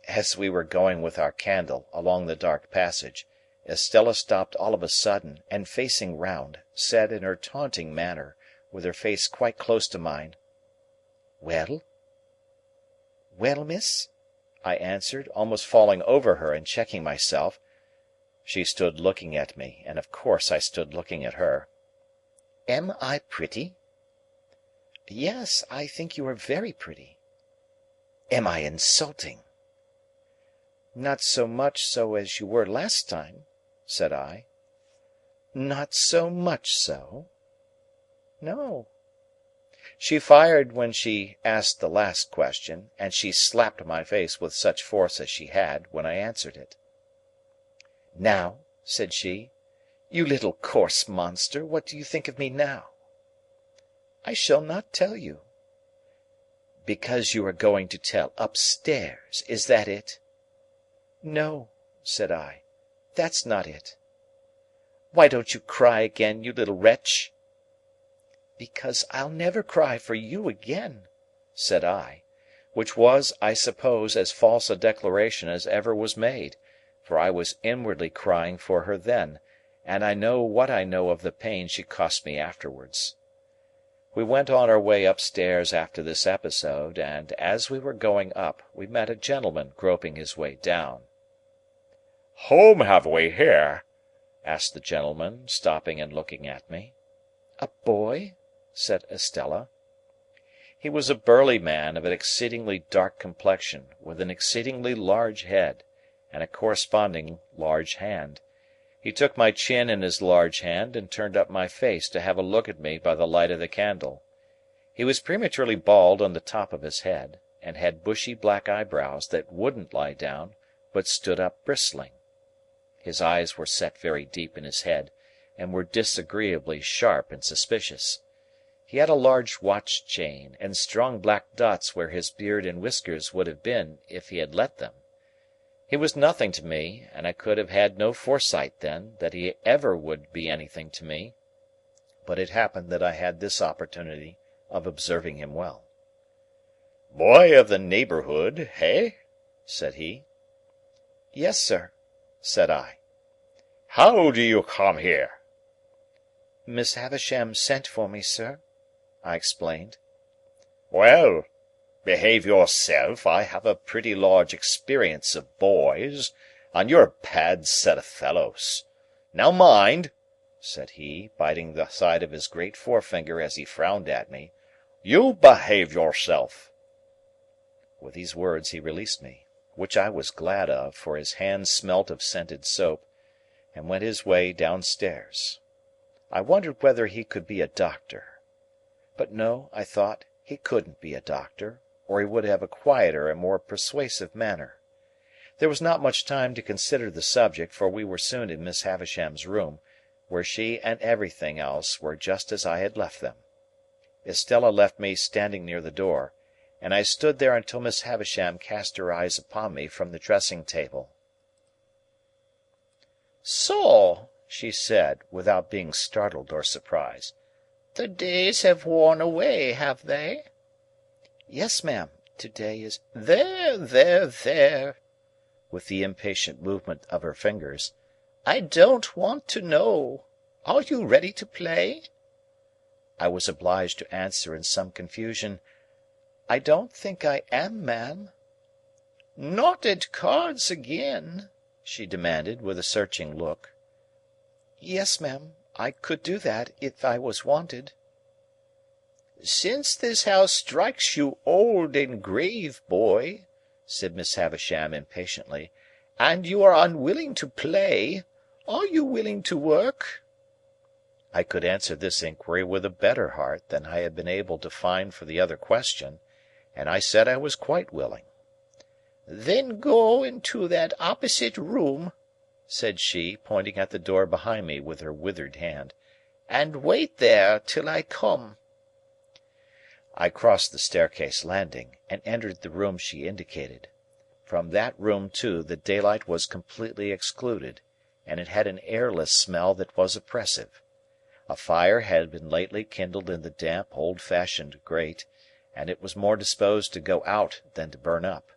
Speaker 2: As we were going with our candle along the dark passage, Estella stopped all of a sudden, and facing round, said in her taunting manner, with her face quite close to mine, "Well?" "Well, miss?" I answered, almost falling over her and checking myself. She stood looking at me, and of course I stood looking at her. "Am I pretty?" "Yes, I think you are very pretty." "Am I insulting?" "Not so much so as you were last time," said I. "Not so much so?" "No."
Speaker 1: She fired when she asked the last question, and she slapped my face with such force as she had, when I answered it. "Now," said she, "you little coarse monster, what do you think of me now?" "I shall not tell you." "Because you are going to tell upstairs, is that it?" "No," said I, "that's not it." "Why don't you cry again, you little wretch?" "Because I'll never cry for you again," said I, which was, I suppose, as false a declaration as ever was made, for I was inwardly crying for her then, and I know what I know of the pain she cost me afterwards. We went on our way upstairs after this episode, and as we were going up, we met a gentleman groping his way down.
Speaker 3: "Whom have we here?" asked the gentleman, stopping and looking at me.
Speaker 1: "A boy?" said Estella. He was a burly man of an exceedingly dark complexion, with an exceedingly large head, and a corresponding large hand. He took my chin in his large hand, and turned up my face to have a look at me by the light of the candle. He was prematurely bald on the top of his head, and had bushy black eyebrows that wouldn't lie down, but stood up bristling. His eyes were set very deep in his head, and were disagreeably sharp and suspicious. He had a large watch chain, and strong black dots where his beard and whiskers would have been if he had let them. He was nothing to me, and I could have had no foresight then that he ever would be anything to me, but it happened that I had this opportunity of observing him well.
Speaker 3: "Boy of the neighbourhood, eh?" said he.
Speaker 1: "Yes, sir," said I.
Speaker 3: "How do you come here?"
Speaker 1: "Miss Havisham sent for me, sir," I explained.
Speaker 3: "Well, behave yourself. I have a pretty large experience of boys, and you're a bad set of fellows. Now mind," said he, biting the side of his great forefinger as he frowned at me, "you behave yourself." With these words he released me, which I was glad of, for his hands smelt of scented soap, and went his way downstairs. I wondered whether he could be a doctor. But no, I thought, he couldn't be a doctor, or he would have a quieter and more persuasive manner. There was not much time to consider the subject, for we were soon in Miss Havisham's room, where she and everything else were just as I had left them. Estella left me standing near the door, and I stood there until Miss Havisham cast her eyes upon me from the dressing-table.
Speaker 2: "So,"
Speaker 1: she said, without being startled or surprised,
Speaker 2: the days have worn away, have they?"
Speaker 1: "Yes, ma'am, to-day is—"
Speaker 2: "There, there, there!"
Speaker 1: with the impatient movement of her fingers.
Speaker 2: "I don't want to know. Are you ready to play?"
Speaker 1: I was obliged to answer in some confusion, "I don't think I am, ma'am."
Speaker 2: "Not at cards again?"
Speaker 1: she demanded, with a searching look. "Yes, ma'am, I could do that, if I was wanted."
Speaker 2: "Since this house strikes you old and grave, boy," said Miss Havisham impatiently, "and you are unwilling to play, are you willing to work?"
Speaker 1: I could answer this inquiry with a better heart than I had been able to find for the other question, and I said I was quite willing.
Speaker 2: "Then go into that opposite room," said she, pointing at the door behind me with her withered hand, "and wait there till I come."
Speaker 1: I crossed the staircase landing, and entered the room she indicated. From that room, too, the daylight was completely excluded, and it had an airless smell that was oppressive. A fire had been lately kindled in the damp, old-fashioned grate, and it was more disposed to go out than to burn up,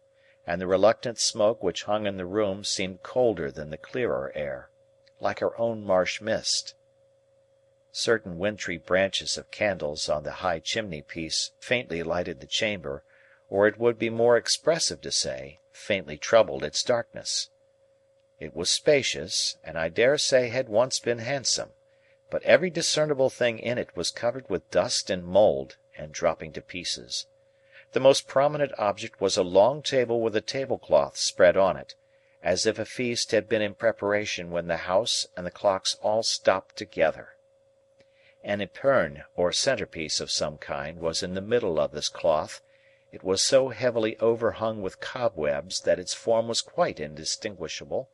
Speaker 1: and the reluctant smoke which hung in the room seemed colder than the clearer air, like our own marsh mist. Certain wintry branches of candles on the high chimney-piece faintly lighted the chamber, or it would be more expressive to say, faintly troubled its darkness. It was spacious, and I dare say had once been handsome, but every discernible thing in it was covered with dust and mould, and dropping to pieces. The most prominent object was a long table with a tablecloth spread on it, as if a feast had been in preparation when the house and the clocks all stopped together. An epergne, or centrepiece of some kind, was in the middle of this cloth. It was so heavily overhung with cobwebs that its form was quite indistinguishable,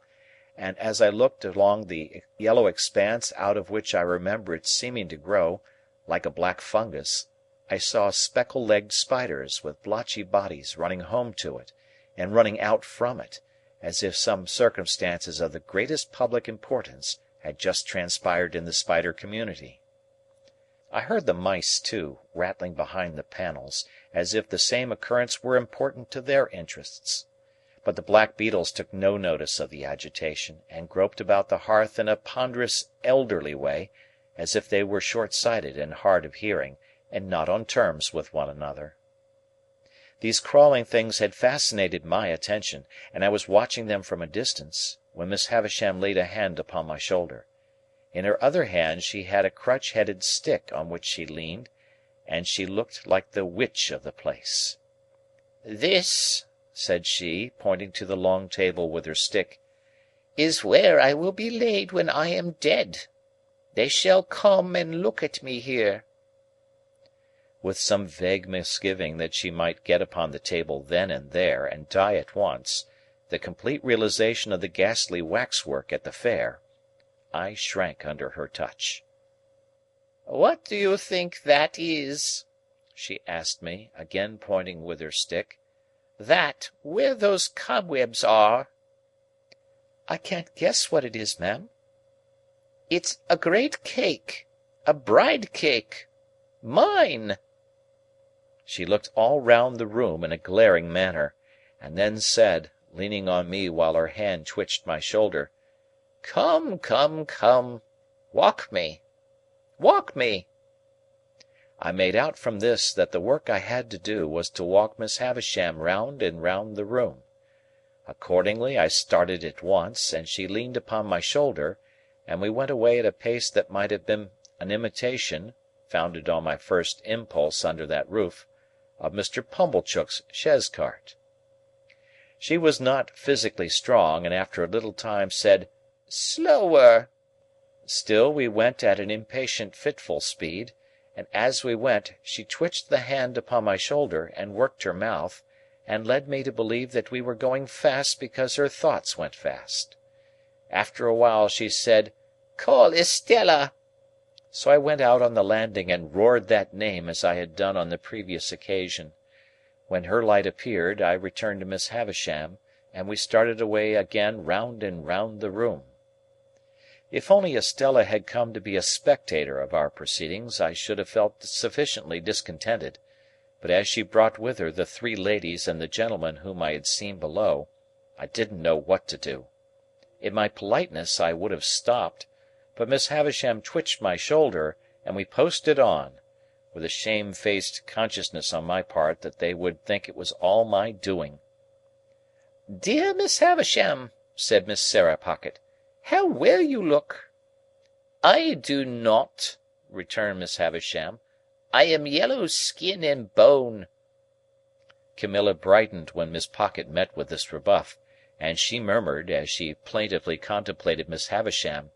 Speaker 1: and as I looked along the yellow expanse out of which I remember its seeming to grow, like a black fungus, I saw speckle-legged spiders with blotchy bodies running home to it, and running out from it, as if some circumstances of the greatest public importance had just transpired in the spider community. I heard the mice, too, rattling behind the panels, as if the same occurrence were important to their interests. But the black beetles took no notice of the agitation, and groped about the hearth in a ponderous elderly way, as if they were short-sighted and hard of hearing, and not on terms with one another. These crawling things had fascinated my attention, and I was watching them from a distance, when Miss Havisham laid a hand upon my shoulder. In her other hand she had a crutch-headed stick on which she leaned, and she looked like the witch of the place. "This," said she, pointing to the long table with her stick, "is where I will be laid when I am dead. They shall come and look at me here." With some vague misgiving that she might get upon the table then and there and die at once, the complete realization of the ghastly waxwork at the fair, I shrank under her touch. "What do you think that is?" she asked me, again pointing with her stick. "That, where those cobwebs are." "I can't guess what it is, ma'am." "It's a great cake. A bride cake. Mine." She looked all round the room in a glaring manner, and then said, leaning on me while her hand twitched my shoulder, "Come, come, come. Walk me. Walk me." I made out from this that the work I had to do was to walk Miss Havisham round and round the room. Accordingly I started at once, and she leaned upon my shoulder, and we went away at a pace that might have been an imitation, founded on my first impulse under that roof, of Mr. Pumblechook's chaise-cart. She was not physically strong, and after a little time said, "Slower." Still we went at an impatient fitful speed, and as we went she twitched the hand upon my shoulder, and worked her mouth, and led me to believe that we were going fast because her thoughts went fast. After a while she said, "Call Estella." So I went out on the landing and roared that name as I had done on the previous occasion. When her light appeared, I returned to Miss Havisham, and we started away again round and round the room. If only Estella had come to be a spectator of our proceedings, I should have felt sufficiently discontented; but as she brought with her the three ladies and the gentleman whom I had seen below, I didn't know what to do. In my politeness I would have stopped, but Miss Havisham twitched my shoulder, and we posted on, with a shamefaced consciousness on my part that they would think it was all my doing. "Dear Miss Havisham," said Miss Sarah Pocket, "how well you look!" "I do not," returned Miss Havisham. "I am yellow skin and bone." Camilla brightened when Miss Pocket met with this rebuff, and she murmured, as she plaintively contemplated Miss Havisham,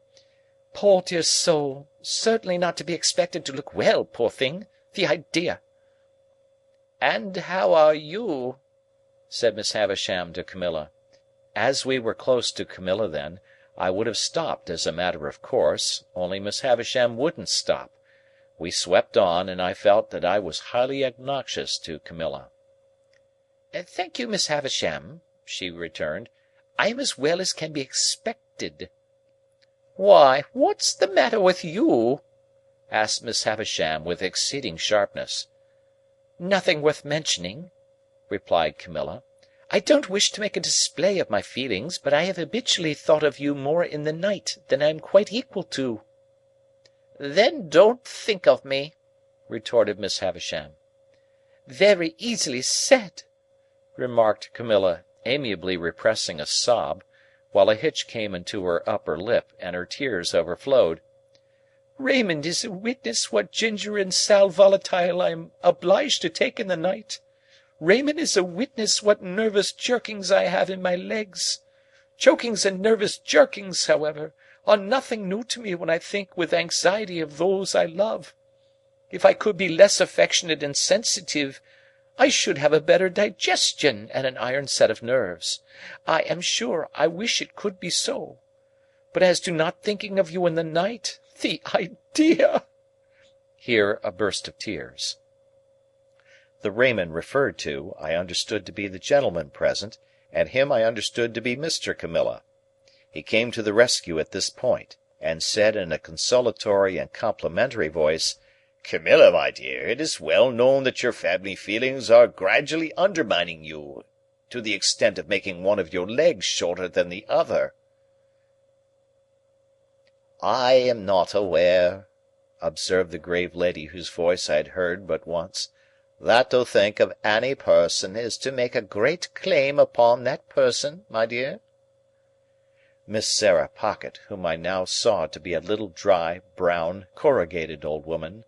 Speaker 1: "Poor dear soul! Certainly not to be expected to look well, poor thing! The idea!" "And how are you?" said Miss Havisham to Camilla. As we were close to Camilla then, I would have stopped as a matter of course, only Miss Havisham wouldn't stop. We swept on, and I felt that I was highly obnoxious to Camilla. "Thank you, Miss Havisham," she returned. "I am as well as can be expected." "Why, what's the matter with you?" asked Miss Havisham with exceeding sharpness. "Nothing worth mentioning," replied Camilla. "I don't wish to make a display of my feelings, but I have habitually thought of you more in the night than I am quite equal to." "Then don't think of me," retorted Miss Havisham. "Very easily said," remarked Camilla, amiably repressing a sob, while a hitch came into her upper lip, and her tears overflowed. "Raymond is a witness what ginger and sal volatile I am obliged to take in the night. Raymond is a witness what nervous jerkings I have in my legs. Chokings and nervous jerkings, however,
Speaker 2: are nothing new to me when I think with anxiety of those I love. If I could be less affectionate and sensitive, I should have a better digestion and an iron set of nerves. I am sure I wish it could be so. But as to not thinking of you in the night, the idea!" Here a burst of tears.
Speaker 1: The Raymond referred to I understood to be the gentleman present, and him I understood to be Mr. Camilla. He came to the rescue at this point, and said in a consolatory and complimentary voice,
Speaker 3: "Camilla, my dear, it is well known that your family feelings are gradually undermining you, to the extent of making one of your legs shorter than the other."
Speaker 1: "I am not aware," observed the grave lady whose voice I had heard but once, "that to think of any person is to make a great claim upon that person, my dear." Miss Sarah Pocket, whom I now saw to be a little dry, brown, corrugated old woman,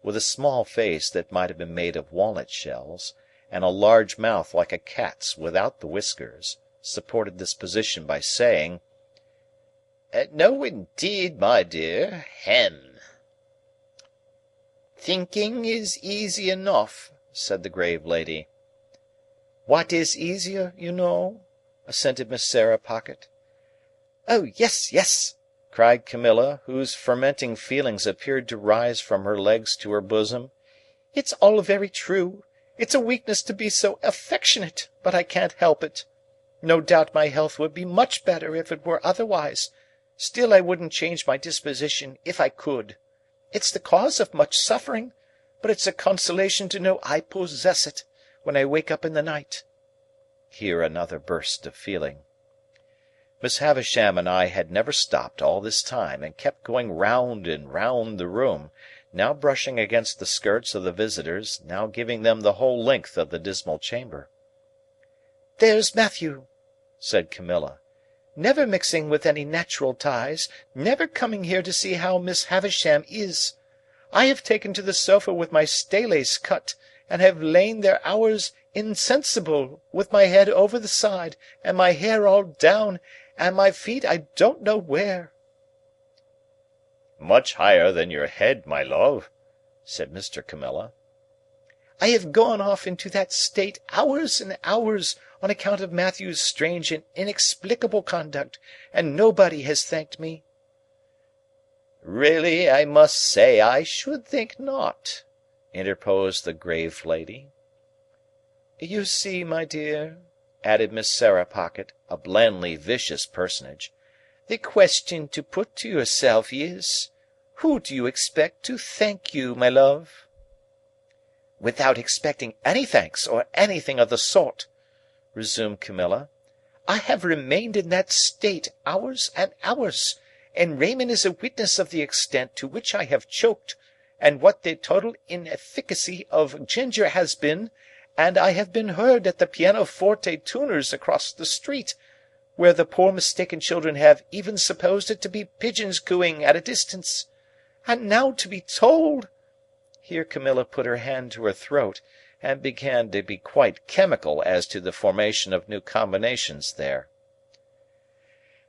Speaker 1: with a small face that might have been made of walnut shells, and a large mouth like a cat's without the whiskers, supported this position by saying,
Speaker 3: "No, indeed, my dear. Hem!"
Speaker 1: "Thinking is easy enough," said the grave lady. "What is easier, you know?" assented Miss Sarah Pocket. "Oh, yes, yes!" cried Camilla, whose fermenting feelings appeared to rise from her legs to her bosom. "It's all very true. It's a weakness to be so affectionate, but I can't help it. No doubt my health would be much better if it were otherwise. Still I wouldn't change my disposition if I could. It's the cause of much suffering, but it's a consolation to know I possess it, when I wake up in the night." Here another burst of feeling. Miss Havisham and I had never stopped all this time, and kept going round and round the room, now brushing against the skirts of the visitors, now giving them the whole length of the dismal chamber. "There's Matthew," said Camilla, "never mixing with any natural ties, never coming here to see how Miss Havisham is. I have taken to the sofa with my staylace cut, and have lain there hours insensible, with my head over the side, and my hair all down, and my feet I don't know where."
Speaker 3: "Much higher than your head, my love," said Mr. Camilla.
Speaker 2: "I have gone off into that state hours and hours, on account of Matthew's strange and inexplicable conduct, and nobody has thanked me."
Speaker 1: "Really, I must say I should think not," interposed the grave lady. "You see, my dear," added Miss Sarah Pocket, a blandly vicious personage, "the question to put to yourself is, who do you expect to thank you, my love?" "Without expecting any thanks, or anything of the sort," resumed Camilla, "I have remained in that state hours and hours, and Raymond is a witness of the extent to which I have choked, and what the total inefficacy of ginger has been, and I have been heard at the pianoforte tuners across the street, where the poor mistaken children have even supposed it to be pigeons cooing at a distance. And now to be told—" Here Camilla put her hand to her throat, and began to be quite chemical as to the formation of new combinations there.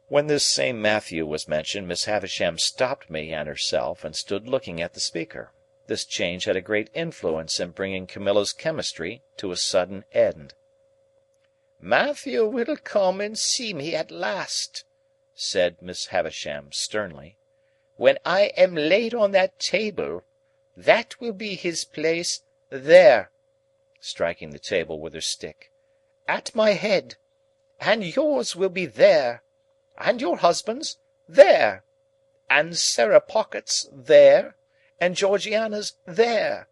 Speaker 1: When this same Matthew was mentioned, Miss Havisham stopped me and herself, and stood looking at the speaker. This change had a great influence in bringing Camilla's chemistry to a sudden end.
Speaker 2: "Matthew will come and see me at last," said Miss Havisham sternly, "when I am laid on that table. That will be his place there," striking the table with her stick, "at my head, and yours will be there, and your husband's there, and Sarah Pocket's there, and Georgiana's there.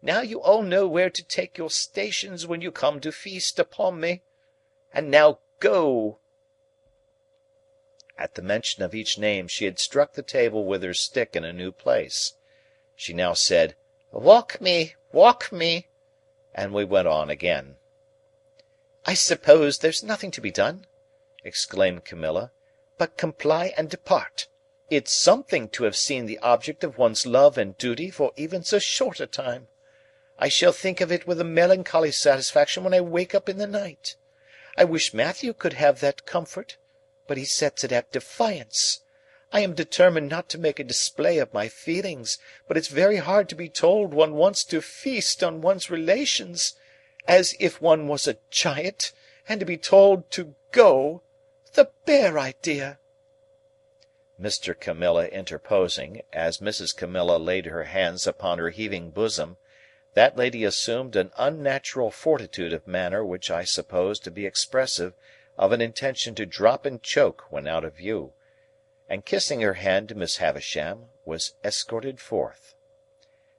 Speaker 2: Now you all know where to take your stations when you come to feast upon me. And now go." At the mention of each name she had struck the table with her stick in a new place. She now said, "Walk me, walk me," and we went on again. "I suppose there's nothing to be done," exclaimed Camilla, "but comply and depart. It's something to have seen the object of one's love and duty for even so short a time. I shall think of it with a melancholy satisfaction when I wake up in the night. I wish Matthew could have that comfort, but he sets it at defiance. I am determined not to make a display of my feelings, but it's very hard to be told one wants to feast on one's relations, as if one was a giant, and to be told to go. The bare idea!" Mr. Camilla interposing, as Mrs. Camilla laid her hands upon her heaving bosom, that lady assumed an unnatural fortitude of manner which I supposed to be expressive of an intention to drop and choke when out of view, and kissing her hand to Miss Havisham, was escorted forth.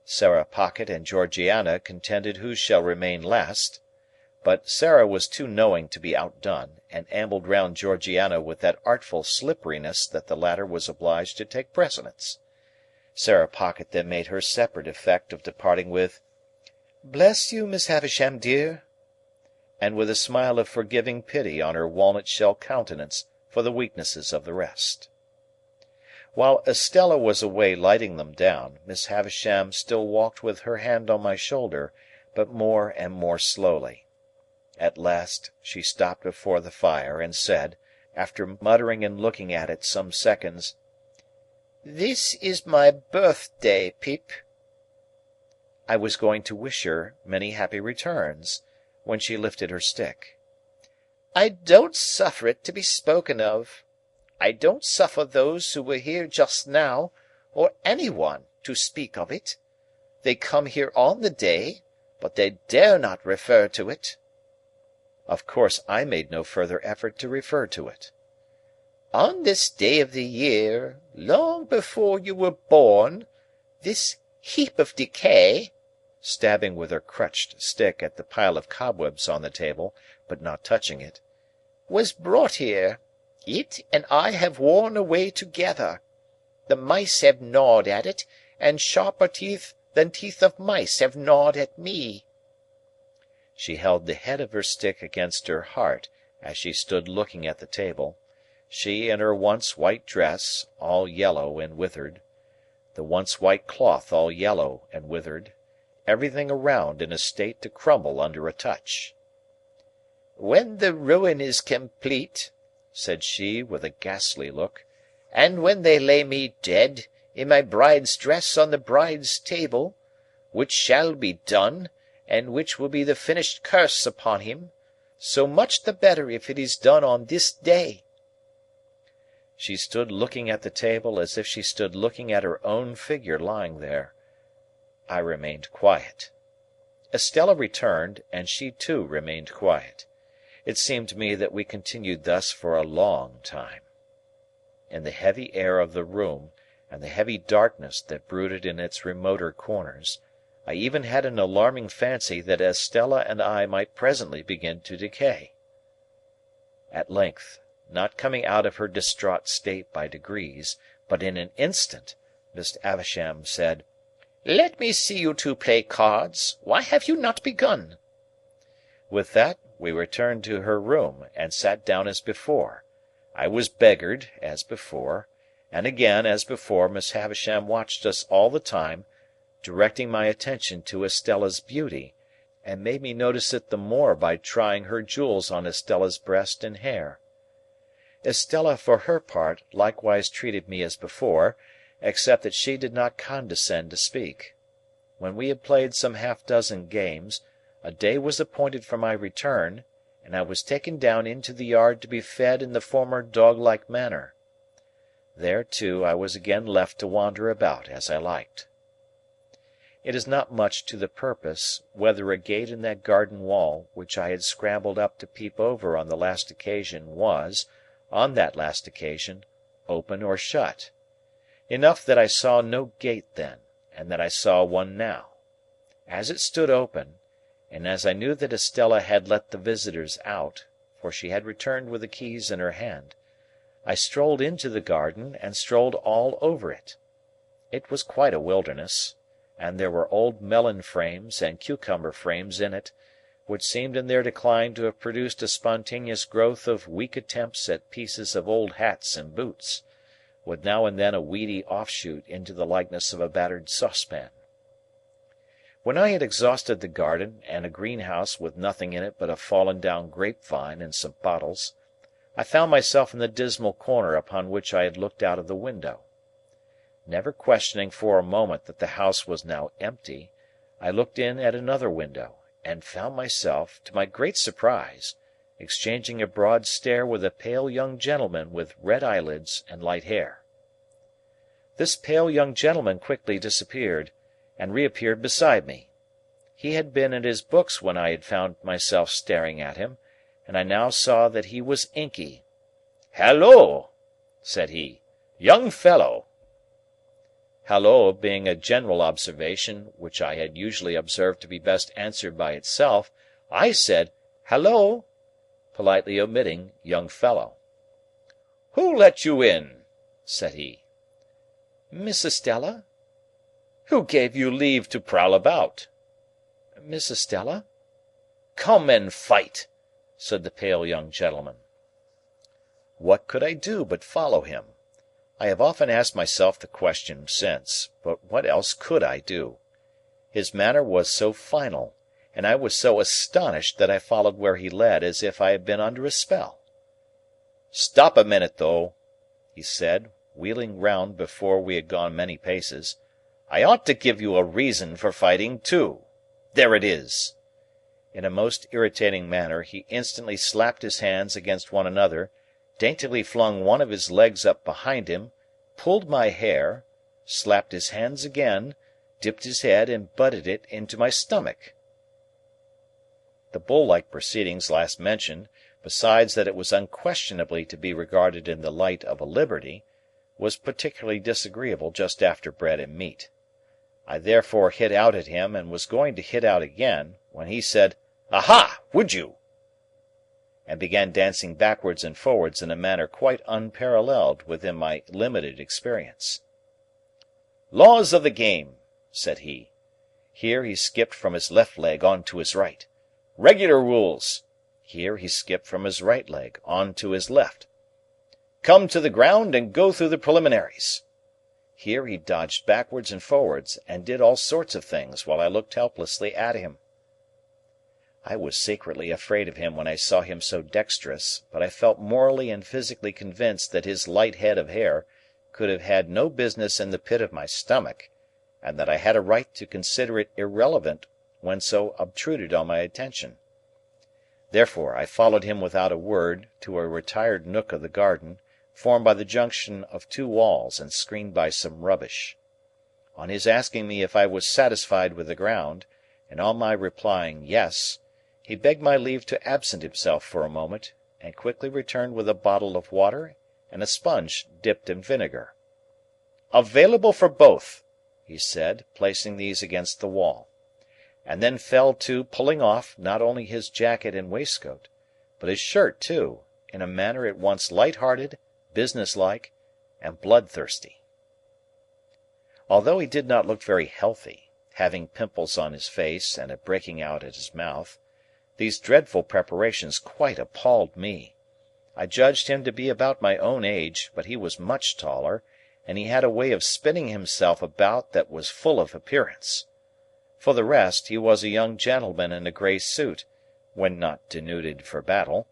Speaker 2: Sarah Pocket and Georgiana contended who shall remain last, but Sarah was too knowing to be outdone, and ambled round Georgiana with that artful slipperiness that the latter was obliged to take precedence. Sarah Pocket then made her separate effect of departing with "Bless you, Miss Havisham, dear," and with a smile of forgiving pity on her walnut-shell countenance for the weaknesses of the rest. While Estella was away lighting them down, Miss Havisham still walked with her hand on my shoulder, but more and more slowly. At last she stopped before the fire, and said, after muttering and looking at it some seconds, "This is my birthday, Pip." I was going to wish her many happy returns, when she lifted her stick. "I don't suffer it to be spoken of. I don't suffer those who were here just now, or any one, to speak of it. They come here on the day, but they dare not refer to it." Of course I made no further effort to refer to it. "On this day of the year, long before you were born, this heap of decay," stabbing with her crutched stick at the pile of cobwebs on the table, but not touching it, "was brought here. It and I have worn away together. The mice have gnawed at it, and sharper teeth than teeth of mice have gnawed at me." She held the head of her stick against her heart as she stood looking at the table, she in her once white dress, all yellow and withered, the once white cloth all yellow and withered, everything around in a state to crumble under a touch. "When the ruin is complete," said she with a ghastly look, "and when they lay me dead, in my bride's dress on the bride's table, which shall be done, and which will be the finished curse upon him, so much the better if it is done on this day." She stood looking at the table as if she stood looking at her own figure lying there. I remained quiet. Estella returned, and she too remained quiet. It seemed to me that we continued thus for a long time. In the heavy air of the room, and the heavy darkness that brooded in its remoter corners, I even had an alarming fancy that Estella and I might presently begin to decay. At length, not coming out of her distraught state by degrees, but in an instant, Miss Havisham said, "Let me see you two play cards. Why have you not begun?" With that, we returned to her room, and sat down as before. I was beggared, as before, and again, as before, Miss Havisham watched us all the time, directing my attention to Estella's beauty, and made me notice it the more by trying her jewels on Estella's breast and hair. Estella, for her part, likewise treated me as before, except that she did not condescend to speak. When we had played some half-dozen games, a day was appointed for my return, and I was taken down into the yard to be fed in the former dog-like manner. There, too, I was again left to wander about as I liked. It is not much to the purpose whether a gate in that garden wall which I had scrambled up to peep over on the last occasion was, on that last occasion, open or shut. Enough that I saw no gate then, and that I saw one now. As it stood open, and as I knew that Estella had let the visitors out, for she had returned with the keys in her hand, I strolled into the garden and strolled all over it. It was quite a wilderness, and there were old melon frames and cucumber frames in it, which seemed in their decline to have produced a spontaneous growth of weak attempts at pieces of old hats and boots, with now and then a weedy offshoot into the likeness of a battered saucepan. When I had exhausted the garden and a greenhouse with nothing in it but a fallen-down grapevine and some bottles,
Speaker 1: I found myself in the dismal corner upon which I had looked out of the window. Never questioning for a moment that the house was now empty, I looked in at another window, and found myself, to my great surprise, exchanging a broad stare with a pale young gentleman with red eyelids and light hair. This pale young gentleman quickly disappeared, and reappeared beside me. He had been at his books when I had found myself staring at him, and I now saw that he was inky. "Halloa!" said he. "Young fellow!" Halloa being a general observation which I had usually observed to be best answered by itself, I said, "Halloa!" politely omitting young fellow. "Who let you in?" said he. "Miss Estella." "Who gave you leave to prowl about?" "Miss Estella." "Come and fight," said the pale young gentleman. What could I do but follow him? I have often asked myself the question since, but what else could I do? His manner was so final, and I was so astonished that I followed where he led as if I had been under a spell. "Stop a minute, though," he said, wheeling round before we had gone many paces. "I ought to give you a reason for fighting, too. There it is." In a most irritating manner, he instantly slapped his hands against one another, daintily flung one of his legs up behind him, pulled my hair, slapped his hands again, dipped his head and butted it into my stomach. The bull-like proceedings last mentioned, besides that it was unquestionably to be regarded in the light of a liberty, was particularly disagreeable just after bread and meat. I therefore hit out at him, and was going to hit out again, when he said, "Aha! Would you?" and began dancing backwards and forwards in a manner quite unparalleled within my limited experience. "Laws of the game," said he. Here he skipped from his left leg on to his right. "Regular rules." Here he skipped from his right leg on to his left. "Come to the ground and go through the preliminaries." Here he dodged backwards and forwards, and did all sorts of things while I looked helplessly at him. I was secretly afraid of him when I saw him so dexterous, but I felt morally and physically convinced that his light head of hair could have had no business in the pit of my stomach, and that I had a right to consider it irrelevant when so obtruded on my attention. Therefore, I followed him without a word to a retired nook of the garden, formed by the junction of two walls and screened by some rubbish. On his asking me if I was satisfied with the ground, and on my replying "yes," he begged my leave to absent himself for a moment, and quickly returned with a bottle of water and a sponge dipped in vinegar. "Available for both," he said, placing these against the wall, and then fell to pulling off, not only his jacket and waistcoat, but his shirt too, in a manner at once light-hearted, business-like, and bloodthirsty. Although he did not look very healthy, having pimples on his face and a breaking out at his mouth, these dreadful preparations quite appalled me. I judged him to be about my own age, but he was much taller, and he had a way of spinning himself about that was full of appearance. For the rest, he was a young gentleman in a grey suit, when not denuded for battle,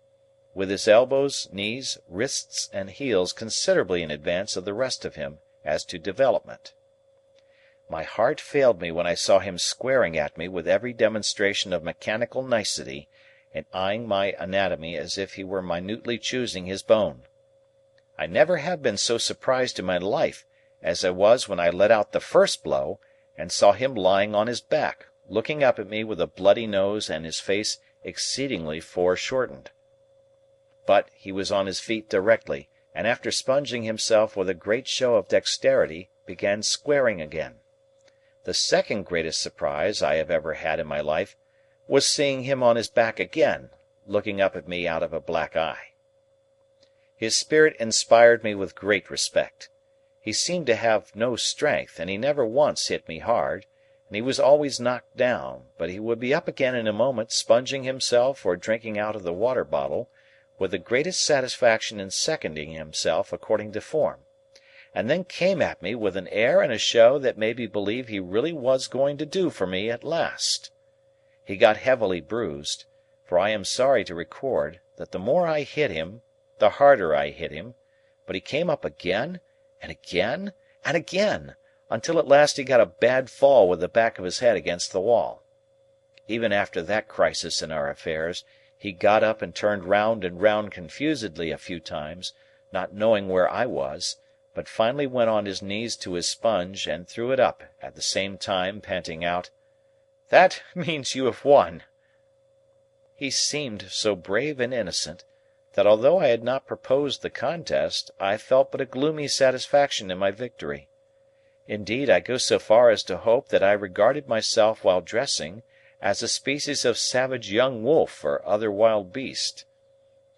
Speaker 1: with his elbows, knees, wrists, and heels considerably in advance of the rest of him as to development. My heart failed me when I saw him squaring at me with every demonstration of mechanical nicety, and eyeing my anatomy as if he were minutely choosing his bone. I never have been so surprised in my life as I was when I let out the first blow, and saw him lying on his back, looking up at me with a bloody nose and his face exceedingly foreshortened. But he was on his feet directly, and after sponging himself with a great show of dexterity, began squaring again. The second greatest surprise I have ever had in my life was seeing him on his back again, looking up at me out of a black eye. His spirit inspired me with great respect. He seemed to have no strength, and he never once hit me hard, and he was always knocked down, but he would be up again in a moment, sponging himself or drinking out of the water bottle, with the greatest satisfaction in seconding himself according to form, and then came at me with an air and a show that made me believe he really was going to do for me at last. He got heavily bruised, for I am sorry to record that the more I hit him, the harder I hit him, but he came up again, and again, and again, until at last he got a bad fall with the back of his head against the wall. Even after that crisis in our affairs, he got up and turned round and round confusedly a few times, not knowing where I was, but finally went on his knees to his sponge and threw it up, at the same time panting out, "That means you have won." He seemed so brave and innocent, that although I had not proposed the contest, I felt but a gloomy satisfaction in my victory. Indeed, I go so far as to hope that I regarded myself while dressing as a species of savage young wolf or other wild beast.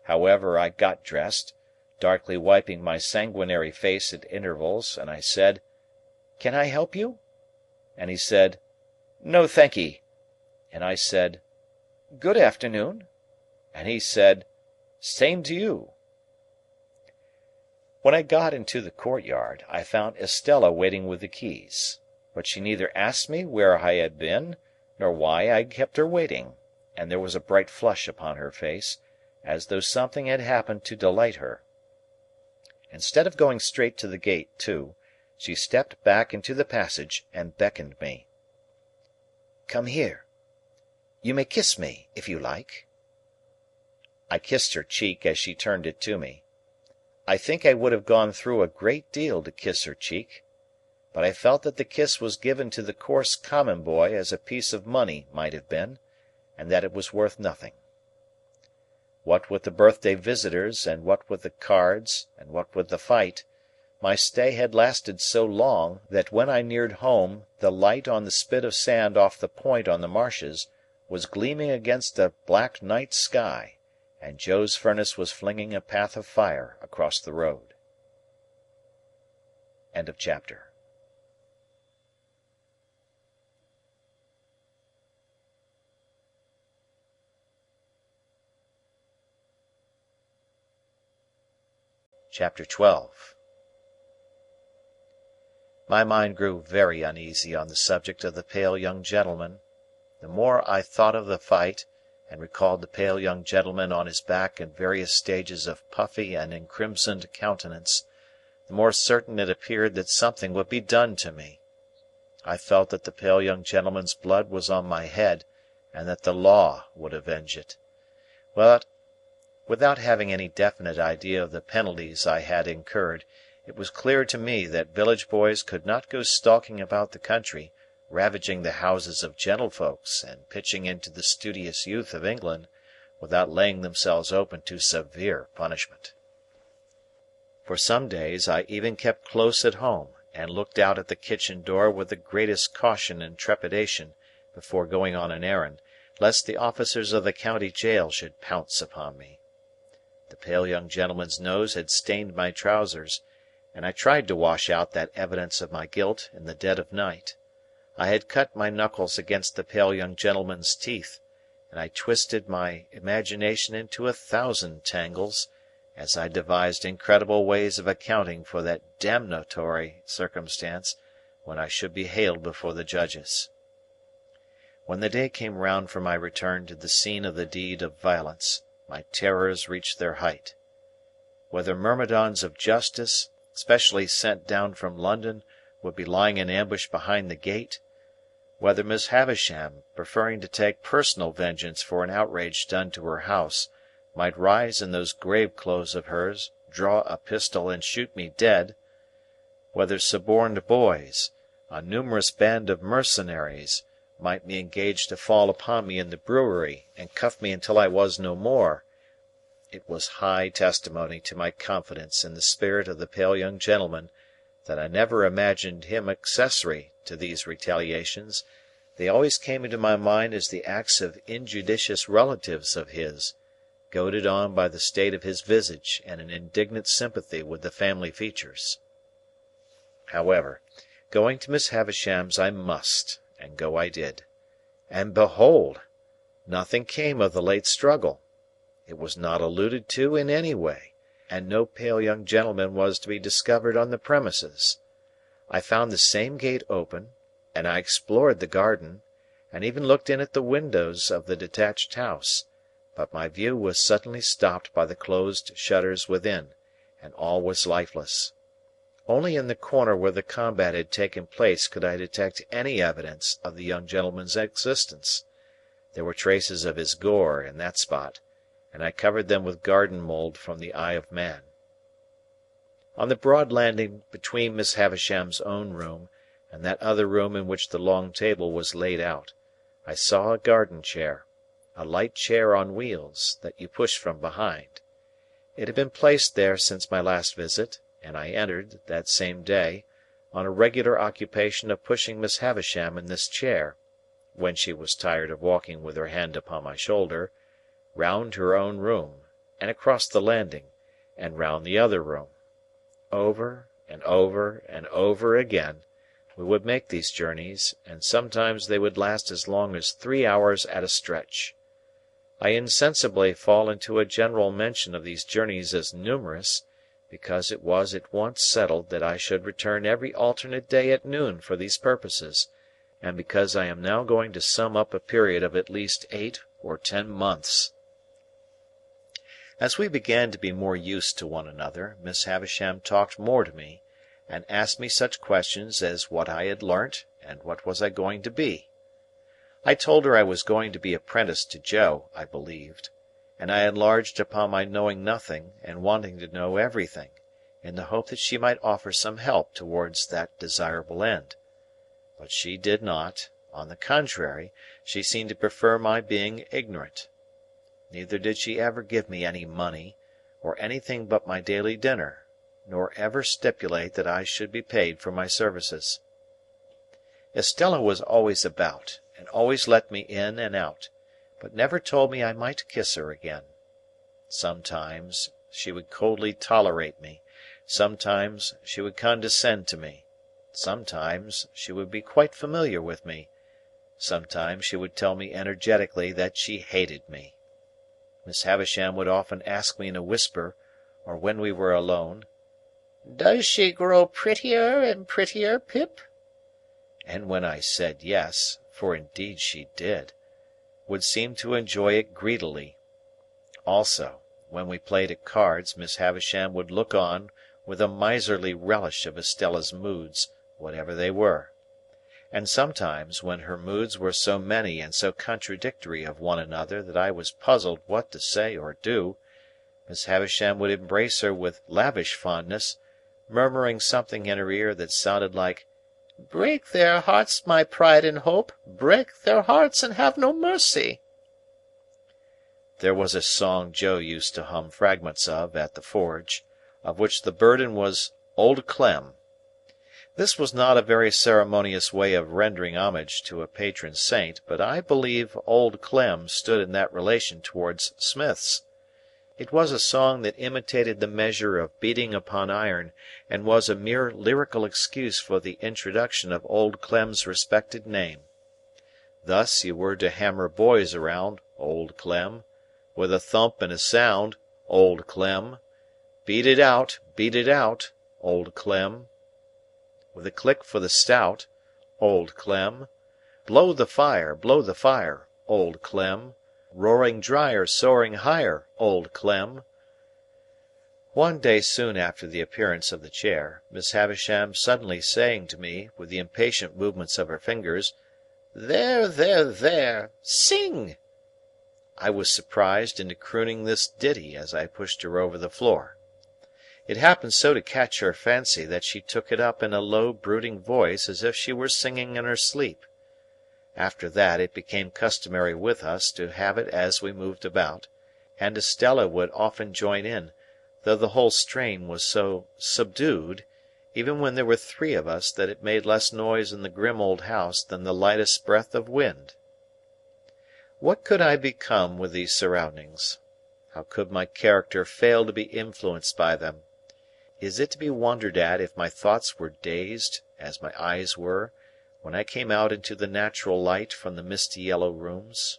Speaker 1: However, I got dressed, darkly wiping my sanguinary face at intervals, and I said, "Can I help you?" And he said, "No, thankee." And I said, "Good afternoon." And he said, "Same to you." When I got into the courtyard, I found Estella waiting with the keys, but she neither asked me where I had been, nor why I kept her waiting, and there was a bright flush upon her face, as though something had happened to delight her. Instead of going straight to the gate, too, she stepped back into the passage and beckoned me. "Come here. You may kiss me, if you like." I kissed her cheek as she turned it to me. I think I would have gone through a great deal to kiss her cheek, but I felt that the kiss was given to the coarse common boy as a piece of money might have been, and that it was worth nothing. What with the birthday visitors, and what with the cards, and what with the fight, my stay had lasted so long that when I neared home the light on the spit of sand off the point on the marshes was gleaming against a black night sky, and Joe's furnace was flinging a path of fire across the road. End of chapter. Chapter 12. My mind grew very uneasy on the subject of the pale young gentleman. The more I thought of the fight, and recalled the pale young gentleman on his back in various stages of puffy and encrimsoned countenance, the more certain it appeared that something would be done to me. I felt that the pale young gentleman's blood was on my head, and that the law would avenge it. But, without having any definite idea of the penalties I had incurred, it was clear to me that village boys could not go stalking about the country, ravaging the houses of gentlefolks and pitching into the studious youth of England, without laying themselves open to severe punishment. For some days I even kept close at home, and looked out at the kitchen door with the greatest caution and trepidation before going on an errand, lest the officers of the county jail should pounce upon me. The pale young gentleman's nose had stained my trousers, and I tried to wash out that evidence of my guilt in the dead of night. I had cut my knuckles against the pale young gentleman's teeth, and I twisted my imagination into 1,000 tangles, as I devised incredible ways of accounting for that damnatory circumstance when I should be haled before the judges. When the day came round for my return to the scene of the deed of violence, my terrors reached their height. Whether myrmidons of justice, specially sent down from London, would be lying in ambush behind the gate; whether Miss Havisham, preferring to take personal vengeance for an outrage done to her house, might rise in those grave clothes of hers, draw a pistol, and shoot me dead; whether suborned boys, a numerous band of mercenaries, might be engaged to fall upon me in the brewery and cuff me until I was no more, it was high testimony to my confidence in the spirit of the pale young gentleman that I never imagined him accessory to these retaliations. They always came into my mind as the acts of injudicious relatives of his, goaded on by the state of his visage and an indignant sympathy with the family features. However, going to Miss Havisham's I must, and go I did. And behold! Nothing came of the late struggle. It was not alluded to in any way, and no pale young gentleman was to be discovered on the premises. I found the same gate open, and I explored the garden, and even looked in at the windows of the detached house, but my view was suddenly stopped by the closed shutters within, and all was lifeless. Only in the corner where the combat had taken place could I detect any evidence of the young gentleman's existence. There were traces of his gore in that spot, and I covered them with garden mould from the eye of man. On the broad landing between Miss Havisham's own room and that other room in which the long table was laid out, I saw a garden chair, a light chair on wheels, that you pushed from behind. It had been placed there since my last visit, and I entered, that same day, on a regular occupation of pushing Miss Havisham in this chair, when she was tired of walking with her hand upon my shoulder, round her own room, and across the landing, and round the other room. Over, and over, and over again, we would make these journeys, and sometimes they would last as long as 3 hours at a stretch. I insensibly fall into a general mention of these journeys as numerous, because it was at once settled that I should return every alternate day at noon for these purposes, and because I am now going to sum up a period of at least 8 or 10 months. As we began to be more used to one another, Miss Havisham talked more to me, and asked me such questions as what I had learnt, and what was I going to be. I told her I was going to be apprenticed to Joe, I believed, and I enlarged upon my knowing nothing and wanting to know everything, in the hope that she might offer some help towards that desirable end. But she did not; on the contrary, she seemed to prefer my being ignorant. Neither did she ever give me any money, or anything but my daily dinner, nor ever stipulate that I should be paid for my services. Estella was always about, and always let me in and out, but never told me I might kiss her again. Sometimes she would coldly tolerate me, sometimes she would condescend to me, sometimes she would be quite familiar with me, sometimes she would tell me energetically that she hated me. Miss Havisham would often ask me in a whisper, or when we were alone, "Does she grow prettier and prettier, Pip?" And when I said yes, for indeed she did, would seem to enjoy it greedily. Also, when we played at cards, Miss Havisham would look on with a miserly relish of Estella's moods, whatever they were. And sometimes, when her moods were so many and so contradictory of one another that I was puzzled what to say or do, Miss Havisham would embrace her with lavish fondness, murmuring something in her ear that sounded like, "Break their hearts, my pride and hope, break their hearts and have no mercy." There was a song Joe used to hum fragments of at the forge, of which the burden was Old Clem. This was not a very ceremonious way of rendering homage to a patron saint, but I believe Old Clem stood in that relation towards smiths. It was a song that imitated the measure of beating upon iron, and was a mere lyrical excuse for the introduction of Old Clem's respected name. Thus you were to hammer boys around, Old Clem; with a thump and a sound, Old Clem; beat it out, Old Clem; with a click for the stout, Old Clem; blow the fire, Old Clem; roaring drier, soaring higher, Old Clem. One day soon after the appearance of the chair, Miss Havisham suddenly saying to me, with the impatient movements of her fingers, "There, there, there! Sing!" I was surprised into crooning this ditty as I pushed her over the floor. It happened so to catch her fancy that she took it up in a low brooding voice as if she were singing in her sleep. After that it became customary with us to have it as we moved about, and Estella would often join in, though the whole strain was so subdued, even when there were 3 of us, that it made less noise in the grim old house than the lightest breath of wind. What could I become with these surroundings? How could my character fail to be influenced by them? Is it to be wondered at if my thoughts were dazed, as my eyes were, when I came out into the natural light from the misty yellow rooms?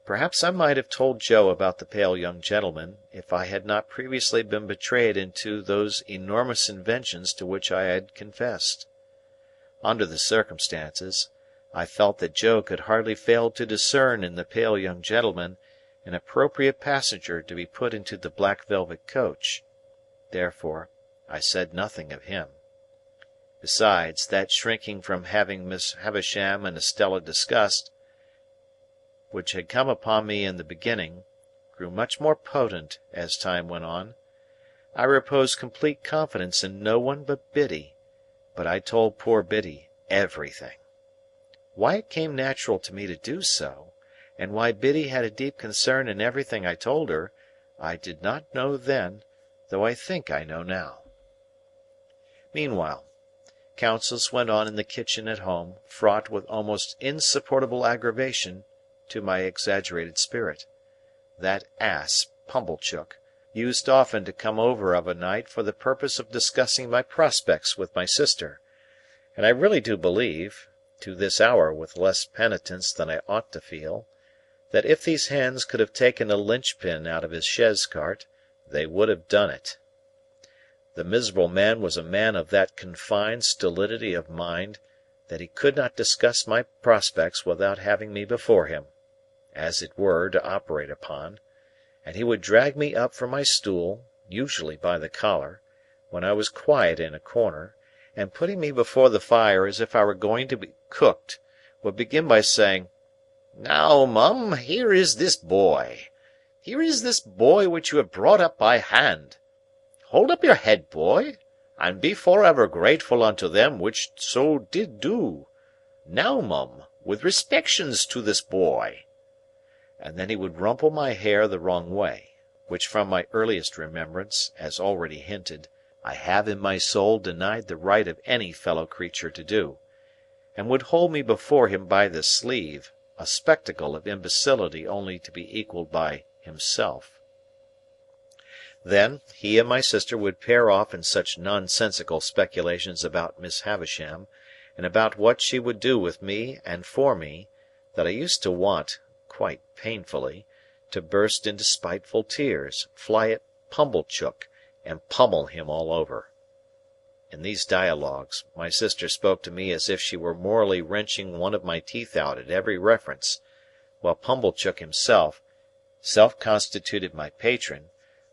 Speaker 1: Perhaps I might have told Joe about the pale young gentleman, if I had not previously been betrayed into those enormous inventions to which I had confessed. Under the circumstances, I felt that Joe could hardly fail to discern in the pale young gentleman, an appropriate passenger to be put into the black velvet coach. Therefore, I said nothing of him. Besides, that shrinking from having Miss Havisham and Estella discussed, which had come upon me in the beginning, grew much more potent as time went on. I reposed complete confidence in no one but Biddy, but I told poor Biddy everything. Why it came natural to me to do so, and why Biddy had a deep concern in everything I told her, I did not know then, though I think I know now. Meanwhile, councils went on in the kitchen at home, fraught with almost insupportable aggravation to my exaggerated spirit. That ass, Pumblechook, used often to come over of a night for the purpose of discussing my prospects with my sister, and I really do believe, to this hour with less penitence than I ought to feel, that if these hands could have taken a linchpin out of his chaise cart, they would have done it. The miserable man was a man of that confined stolidity of mind that he could not discuss my prospects without having me before him, as it were, to operate upon, and he would drag me up from my stool, usually by the collar, when I was quiet in a corner, and putting me before the fire as if I were going to be cooked, would begin by saying, "Now, Mum, here is this boy. Here is this boy which you have brought up by hand. Hold up your head, boy, and be for ever grateful unto them which so did do. Now, Mum, with respections to this boy." And then he would rumple my hair the wrong way, which from my earliest remembrance, as already hinted, I have in my soul denied the right of any fellow creature to do, and would hold me before him by the sleeve, a spectacle of imbecility only to be equalled by himself. Then, he and my sister would pair off in such nonsensical speculations about Miss Havisham, and about what she would do with me and for me, that I used to want, quite painfully, to burst into spiteful tears, fly at Pumblechook, and pummel him all over. In these dialogues, my sister spoke to me as if she were morally wrenching one of my teeth out at every reference, while Pumblechook himself, self-constituted my patron,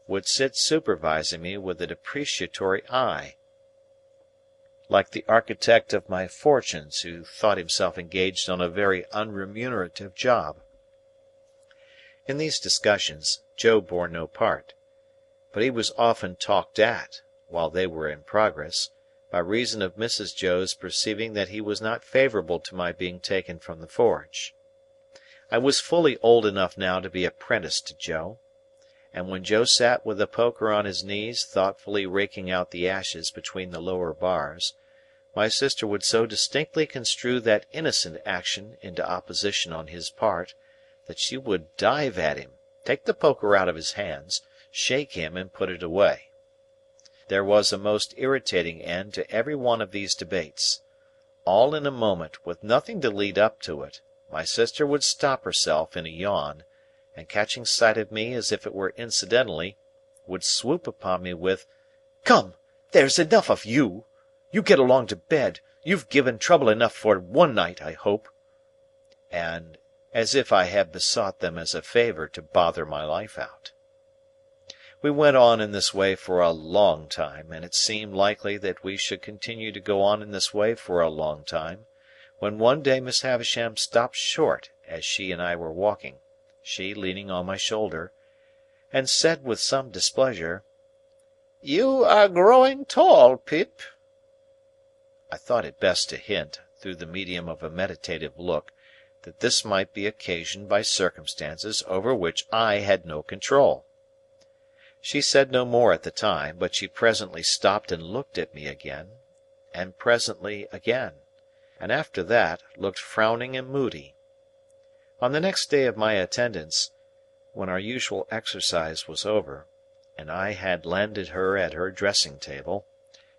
Speaker 1: would sit supervising me with a depreciatory eye, like the architect of my fortunes who thought himself engaged on a very unremunerative job. In these discussions, Joe bore no part, but he was often talked at, while they were in progress, by reason of Mrs. Joe's perceiving that he was not favourable to my being taken from the forge. I was fully old enough now to be apprenticed to Joe, and when Joe sat with the poker on his knees thoughtfully raking out the ashes between the lower bars, my sister would so distinctly construe that innocent action into opposition on his part, that she would dive at him, take the poker out of his hands, shake him, and put it away. There was a most irritating end to every one of these debates. All in a moment, with nothing to lead up to it, my sister would stop herself in a yawn, and catching sight of me as if it were incidentally, would swoop upon me with, "Come, there's enough of you! You get along to bed. You've given trouble enough for one night, I hope." And as if I had besought them as a favour to bother my life out. We went on in this way for a long time, and it seemed likely that we should continue to go on in this way for a long time, when one day Miss Havisham stopped short as she and I were walking, she leaning on my shoulder, and said with some displeasure, "You are growing tall, Pip." I thought it best to hint, through the medium of a meditative look, that this might be occasioned by circumstances over which I had no control. She said no more at the time, but she presently stopped and looked at me again, and presently again, and after that looked frowning and moody. On the next day of my attendance, when our usual exercise was over, and I had landed her at her dressing-table,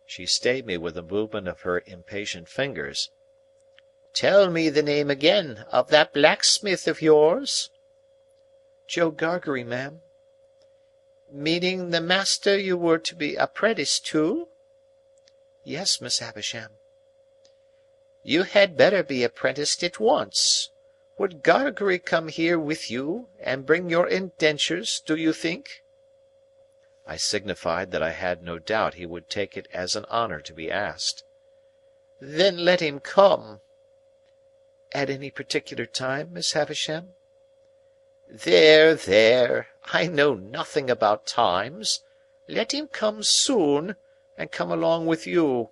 Speaker 1: she stayed me with a movement of her impatient fingers. "Tell me the name again of that blacksmith of yours." "Joe Gargery, ma'am." "Meaning the master you were to be apprenticed to?" "Yes, Miss Havisham." "You had better be apprenticed at once.
Speaker 2: Would Gargery come here with you, and bring your indentures, do you think?"
Speaker 1: I signified that I had no doubt he would take it as an honour to be asked.
Speaker 2: "Then let him come."
Speaker 1: "At any particular time, Miss Havisham?"
Speaker 2: "There, there! I know nothing about times. Let him come soon, and come along with you."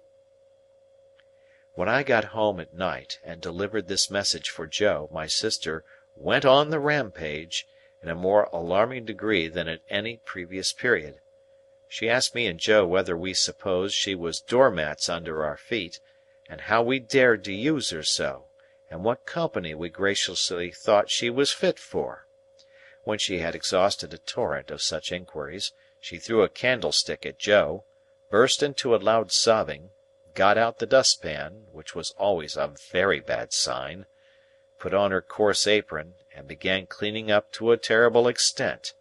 Speaker 1: When I got home at night, and delivered this message for Joe, my sister "went on the rampage" in a more alarming degree than at any previous period. She asked me and Joe whether we supposed she was doormats under our feet, and how we dared to use her so, and what company we graciously thought she was fit for. When she had exhausted a torrent of such inquiries, she threw a candlestick at Joe, burst into a loud sobbing, got out the dustpan, which was always a very bad sign, put on her coarse apron, and began cleaning up to a terrible extent.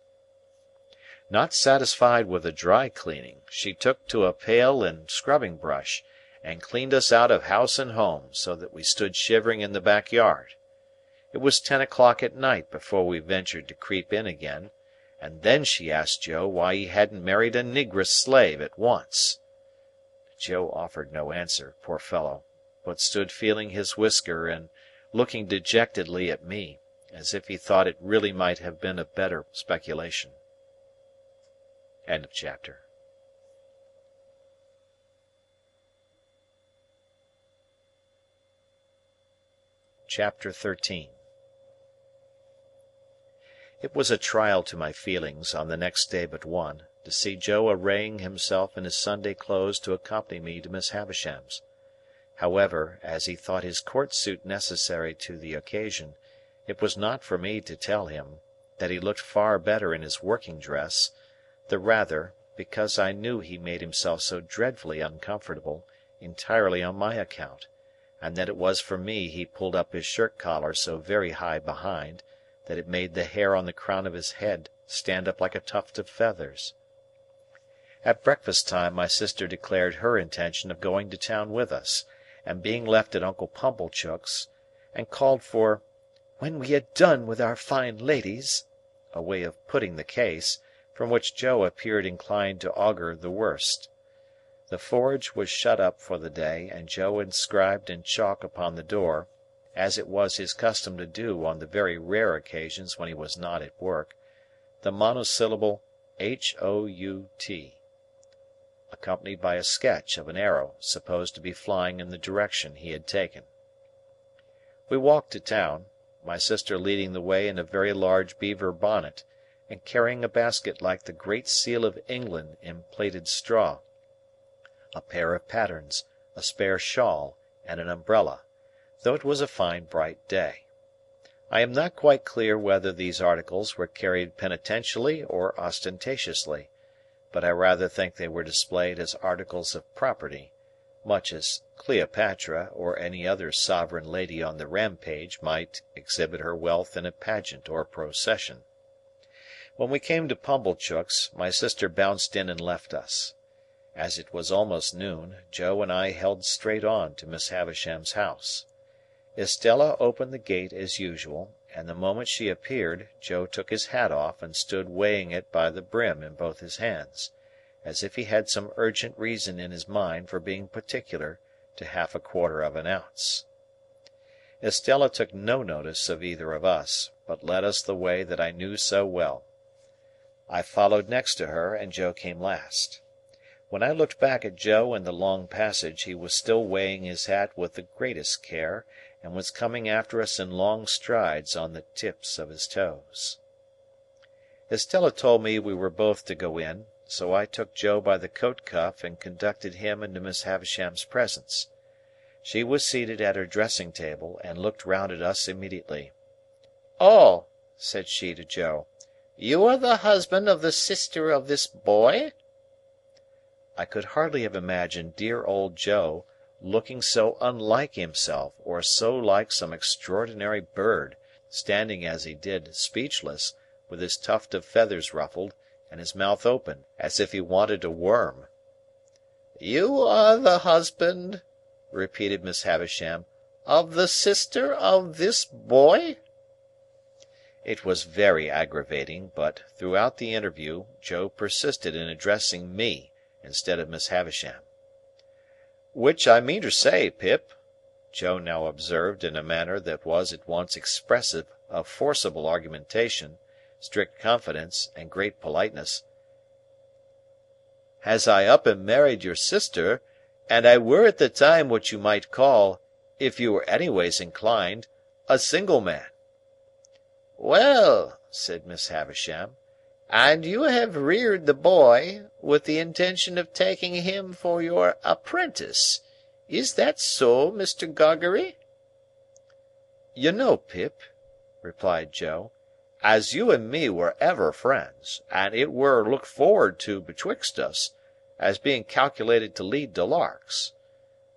Speaker 1: Not satisfied with a dry cleaning, she took to a pail and scrubbing brush, and cleaned us out of house and home, so that we stood shivering in the backyard. It was 10 o'clock at night before we ventured to creep in again, and then she asked Joe why he hadn't married a negress slave at once. Joe offered no answer, poor fellow, but stood feeling his whisker and looking dejectedly at me, as if he thought it really might have been a better speculation. Chapter XIII. It was a trial to my feelings, on the next day but one, to see Joe arraying himself in his Sunday clothes to accompany me to Miss Havisham's. However, as he thought his court suit necessary to the occasion, it was not for me to tell him that he looked far better in his working dress, the rather, because I knew he made himself so dreadfully uncomfortable, entirely on my account, and that it was for me he pulled up his shirt collar so very high behind, that it made the hair on the crown of his head stand up like a tuft of feathers. At breakfast time my sister declared her intention of going to town with us, and being left at Uncle Pumblechook's, and called for "when we had done with our fine ladies," a way of putting the case, from which Joe appeared inclined to augur the worst. The forge was shut up for the day, and Joe inscribed in chalk upon the door, as it was his custom to do on the very rare occasions when he was not at work, the monosyllable H.O.U.T., accompanied by a sketch of an arrow supposed to be flying in the direction he had taken. We walked to town, my sister leading the way in a very large beaver bonnet, and carrying a basket like the Great Seal of England in plaited straw, a pair of pattens, a spare shawl, and an umbrella, though it was a fine bright day. I am not quite clear whether these articles were carried penitentially or ostentatiously, but I rather think they were displayed as articles of property, much as Cleopatra or any other sovereign lady on the rampage might exhibit her wealth in a pageant or procession. When we came to Pumblechook's, my sister bounced in and left us. As it was almost noon, Joe and I held straight on to Miss Havisham's house. Estella opened the gate as usual, and the moment she appeared, Joe took his hat off and stood weighing it by the brim in both his hands, as if he had some urgent reason in his mind for being particular to 1/2 of an ounce. Estella took no notice of either of us, but led us the way that I knew so well. I followed next to her, and Joe came last. When I looked back at Joe in the long passage, he was still weighing his hat with the greatest care, and was coming after us in long strides on the tips of his toes. Estella told me we were both to go in, so I took Joe by the coat cuff and conducted him into Miss Havisham's presence. She was seated at her dressing table, and looked round at us immediately.
Speaker 2: "Oh," said she to Joe, "you are the husband of the sister of this boy?"
Speaker 1: I could hardly have imagined dear old Joe looking so unlike himself, or so like some extraordinary bird, standing as he did, speechless, with his tuft of feathers ruffled, and his mouth open, as if he wanted a worm.
Speaker 2: "You are the husband," repeated Miss Havisham, "of the sister of this boy?"
Speaker 1: It was very aggravating, but throughout the interview Joe persisted in addressing me instead of Miss Havisham. "Which I mean to say, Pip," Joe now observed in a manner that was at once expressive of forcible argumentation, strict confidence, and great politeness, "as I up and married your sister, and I were at the time what you might call, if you were anyways inclined, a single man." "Well," said Miss Havisham, "and you have reared the boy, with the intention of taking him for your apprentice. Is that so, Mr. Gargery?" "You know, Pip," replied Joe, "as you and me were ever friends, and it were looked for'ard to betwixt us, as being calculated to lead to larks.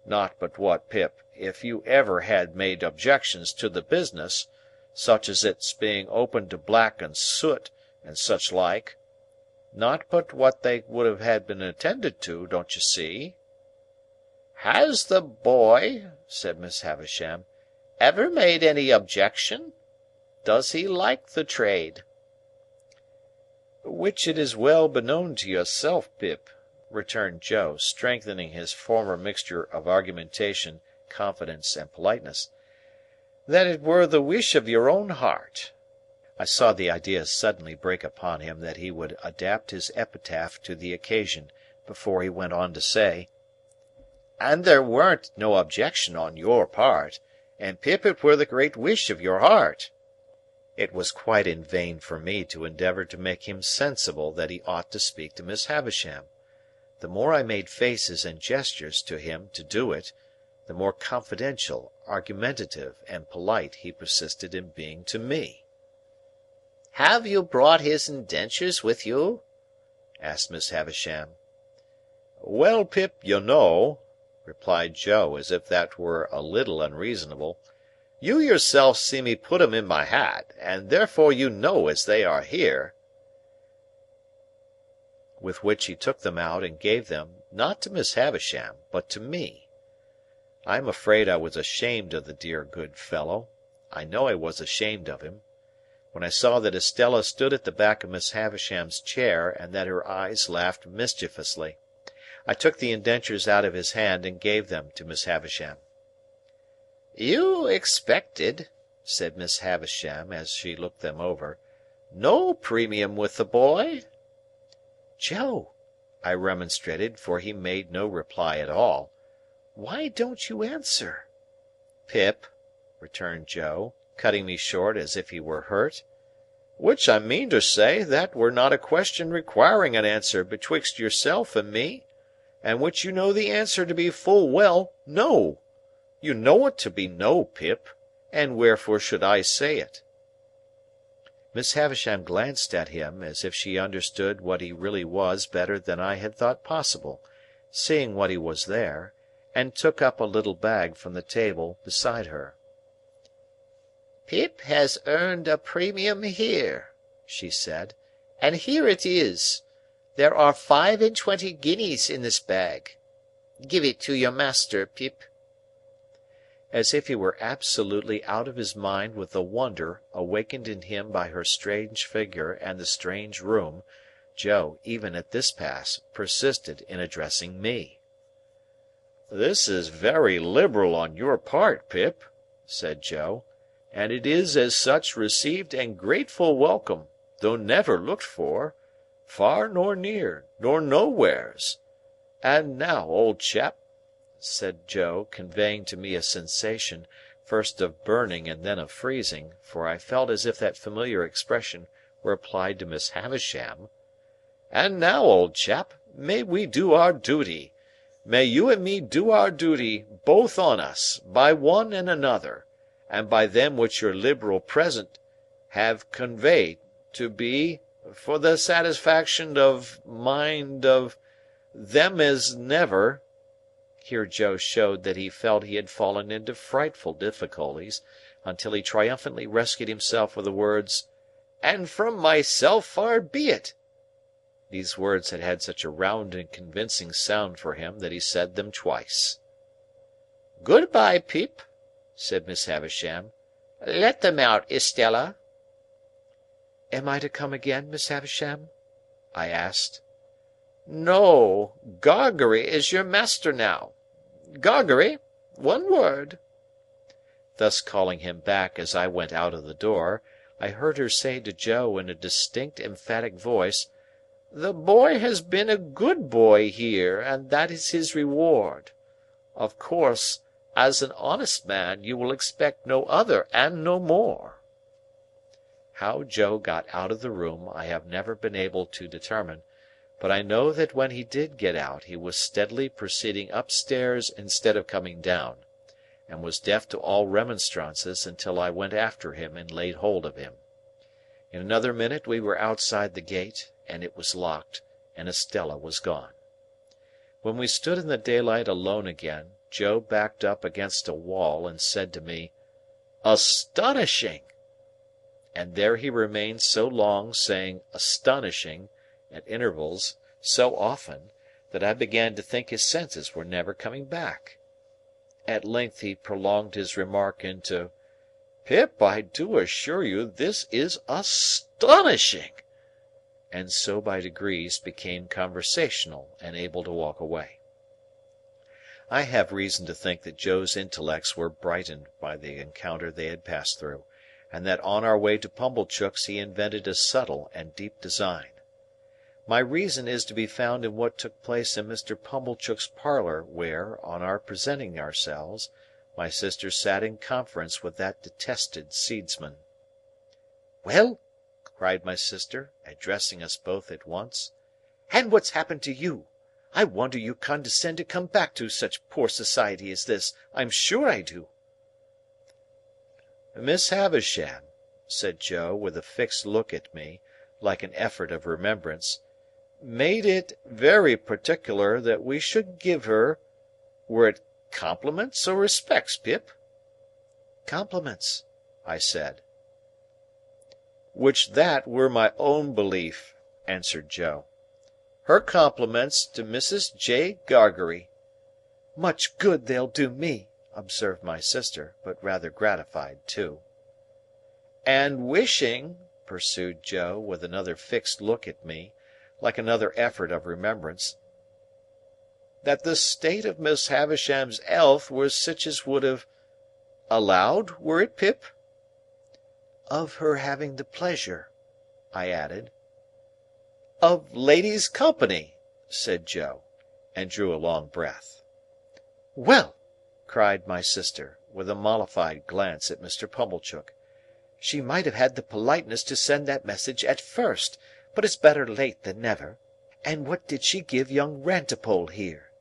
Speaker 1: Not but what, Pip, if you ever had made objections to the business, such as its being open to black and soot and such like, not but what they would have been attended to, don't you see?" "Has the boy," said Miss Havisham, "ever made any objection? Does he like the trade?" "Which it is well beknown to yourself, Pip," returned Joe, strengthening his former mixture of argumentation, confidence, and politeness, "that it were the wish of your own heart." I saw the idea suddenly break upon him that he would adapt his epitaph to the occasion, before he went on to say, "And there weren't no objection on your part, and Pip it were the great wish of your heart." It was quite in vain for me to endeavour to make him sensible that he ought to speak to Miss Havisham. The more I made faces and gestures to him to do it, the more confidential, argumentative, and polite he persisted in being to me.
Speaker 2: "Have you brought his indentures with you?"
Speaker 1: asked Miss Havisham. "Well, Pip, you know," replied Joe, as if that were a little unreasonable, "you yourself see me put 'em in my hat, and therefore you know as they are here." With which he took them out and gave them, not to Miss Havisham, but to me. I am afraid I was ashamed of the dear good fellow. I know I was ashamed of him. When I saw that Estella stood at the back of Miss Havisham's chair, and that her eyes laughed mischievously, I took the indentures out of his hand and gave them to Miss Havisham.
Speaker 2: "You expected," said Miss Havisham as she looked them over, "no premium with the boy?"
Speaker 1: "Joe," I remonstrated, for he made no reply at all, "why don't you answer?" "Pip," returned Joe, cutting me short as if he were hurt, "which I mean to say that were not a question requiring an answer betwixt yourself and me, and which you know the answer to be full well no. You know it to be no, Pip, and wherefore should I say it?" Miss Havisham glanced at him as if she understood what he really was better than I had thought possible, seeing what he was there, and took up a little bag from the table beside her.
Speaker 2: "Pip has earned a premium here," she said, "and here it is. There are 25 guineas in this bag. Give it to your master, Pip."
Speaker 1: As if he were absolutely out of his mind with the wonder awakened in him by her strange figure and the strange room, Joe, even at this pass, persisted in addressing me. "This is very liberal on your part, Pip," said Joe, "and it is as such received and grateful welcome, though never looked for, far nor near, nor nowheres. And now, old chap," said Joe, conveying to me a sensation, first of burning and then of freezing, for I felt as if that familiar expression were applied to Miss Havisham, "and now, old chap, may we do our duty. May you and me do our duty, both on us, by one and another, and by them which your liberal present have conveyed, to be, for the satisfaction of mind of them as never—" Here Joe showed that he felt he had fallen into frightful difficulties, until he triumphantly rescued himself with the words, "and from myself far be it." These words had had such a round and convincing sound for him that he said them twice.
Speaker 2: "Good-bye, Pip," said Miss Havisham. "Let them out, Estella."
Speaker 4: Am I to come again, Miss Havisham? I asked.
Speaker 3: No, Gargery is your master now. Gargery, one word."
Speaker 4: Thus calling him back as I went out of the door, I heard her say to Joe in a distinct, emphatic voice,
Speaker 3: "The boy has been a good boy here, and that is his reward. Of course, as an honest man, you will expect no other and no more."
Speaker 4: How Joe got out of the room I have never been able to determine, but I know that when he did get out he was steadily proceeding upstairs instead of coming down, and was deaf to all remonstrances until I went after him and laid hold of him. In another minute we were outside the gate, and it was locked, and Estella was gone. When we stood in the daylight alone again, Joe backed up against a wall and said to me, "Astonishing!" And there he remained so long saying "astonishing" at intervals so often, that I began to think his senses were never coming back. At length he prolonged his remark into, "Pip, I do assure you this is astonishing!" and so by degrees became conversational and able to walk away. I have reason to think that Joe's intellects were brightened by the encounter they had passed through, and that on our way to Pumblechook's he invented a subtle and deep design. My reason is to be found in what took place in Mr. Pumblechook's parlour, where, on our presenting ourselves, my sister sat in conference with that detested seedsman. "Well," cried my sister, addressing us both at once, "and what's happened to you? I wonder you condescend to come back to such poor society as this, I'm sure I do." "Miss Havisham," said Joe, with a fixed look at me, like an effort of remembrance, "made it very particular that we should give her—were it compliments or respects, Pip?" "Compliments," I said. "Which that were my own belief," answered Joe. "Her compliments to Mrs. J. Gargery." "Much good they'll do me," observed my sister, but rather gratified too. "And wishing," pursued Joe, with another fixed look at me, like another effort of remembrance, "that the state of Miss Havisham's elth were sich as would have allowed, were it, Pip?" "Of her having the pleasure," I added. "Of ladies' company," said Joe, and drew a long breath. "Well!" cried my sister, with a mollified glance at Mr. Pumblechook, "she might have had the politeness to send that message at first, but it's better late than never. And what did she give young Rantipole here?"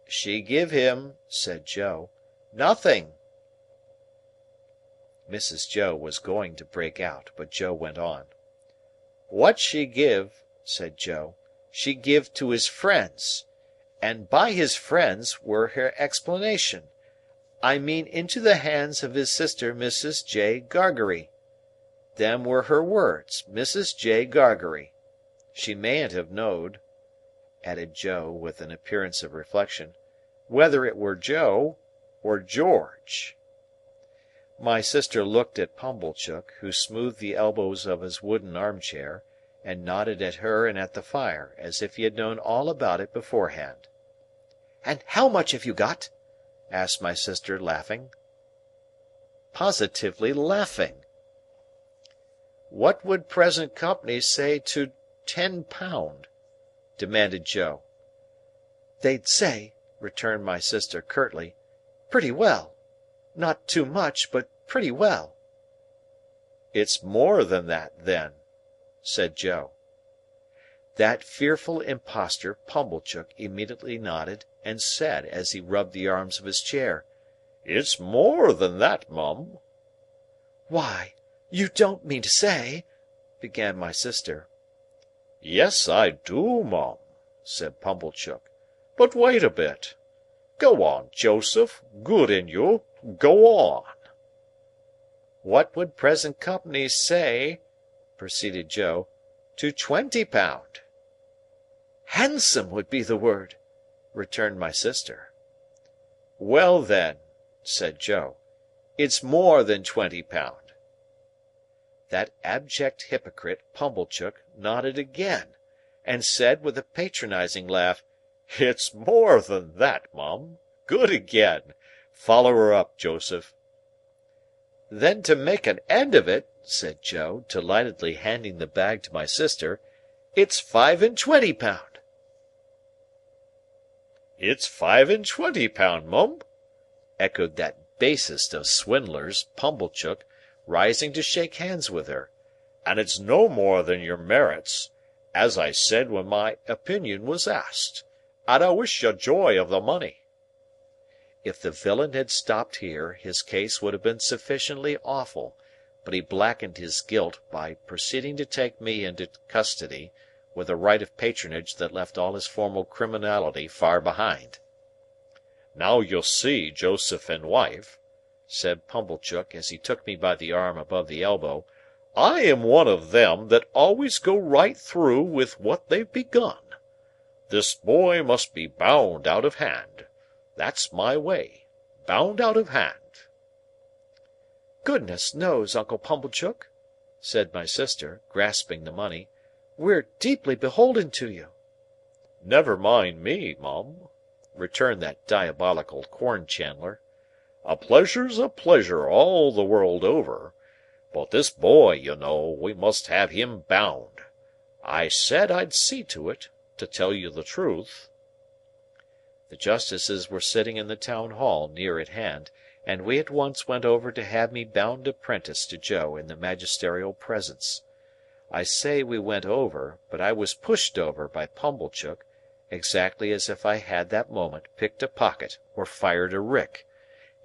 Speaker 4: "She give him," said Joe, "nothing." Mrs. Joe was going to break out, but Joe went on. "What she give," said Joe, "she give to his friends, and by his friends were her explanation. I mean into the hands of his sister Mrs. J. Gargery. Them were her words, Mrs. J. Gargery. She mayn't have knowed," added Joe, with an appearance of reflection, "whether it were Joe or George." My sister looked at Pumblechook, who smoothed the elbows of his wooden armchair, and nodded at her and at the fire, as if he had known all about it beforehand. "And how much have you got?" asked my sister, laughing. Positively laughing. "What would present company say to £10?" demanded Joe. "They'd say," returned my sister curtly, "pretty well. Not too much, but pretty well." "It's more than that, then," said Joe. That fearful impostor Pumblechook immediately nodded, and said, as he rubbed the arms of his chair, "It's more than that, Mum." "Why, you don't mean to say—" began my sister. "Yes, I do, Mum," said Pumblechook. "But wait a bit. Go on, Joseph. Good in you. Go on." "What would present company say," proceeded Joe, "to £20?" "Handsome would be the word," returned my sister. "Well, then," said Joe, "it's more than £20." that abject hypocrite, Pumblechook, nodded again, and said, with a patronizing laugh, "It's more than that, Mum. Good again. Follow her up, Joseph." "Then to make an end of it," said Joe, delightedly handing the bag to my sister, "it's £25."
Speaker 3: "It's £25, Mum,"
Speaker 4: echoed that basest of swindlers, Pumblechook, rising to shake hands with her,
Speaker 3: "and it's no more than your merits, as I said when my opinion was asked, and I wish you joy of the money."
Speaker 4: If the villain had stopped here, his case would have been sufficiently awful, but he blackened his guilt by proceeding to take me into custody, with a right of patronage that left all his former criminality far behind.
Speaker 3: "Now you'll see, Joseph and wife," said Pumblechook, as he took me by the arm above the elbow, "I am one of them that always go right through with what they've begun. This boy must be bound out of hand. That's my way. Bound out of hand."
Speaker 2: "Goodness knows, Uncle Pumblechook," said my sister, grasping the money, "we're deeply beholden to you."
Speaker 3: "Never mind me, Mum,"
Speaker 4: returned that diabolical corn chandler.
Speaker 3: "A pleasure's a pleasure all the world over. But this boy, you know, we must have him bound. I said I'd see to it, to tell you the truth."
Speaker 4: The justices were sitting in the town hall near at hand, and we at once went over to have me bound apprentice to Joe in the magisterial presence. I say we went over, but I was pushed over by Pumblechook, exactly as if I had that moment picked a pocket or fired a rick.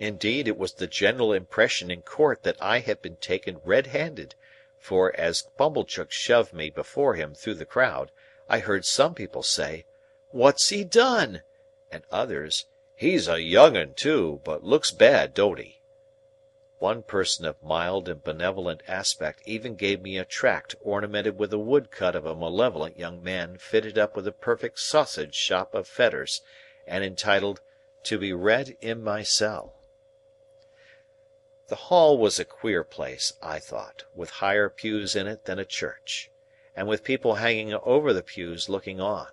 Speaker 4: Indeed, it was the general impression in court that I had been taken red-handed, for as Pumblechook shoved me before him through the crowd, I heard some people say, "What's he done?" and others, "He's a young 'un too, but looks bad, don't he?" One person of mild and benevolent aspect even gave me a tract ornamented with a woodcut of a malevolent young man fitted up with a perfect sausage shop of fetters, and entitled, "To be read in my cell." The hall was a queer place, I thought, with higher pews in it than a church, and with people hanging over the pews looking on,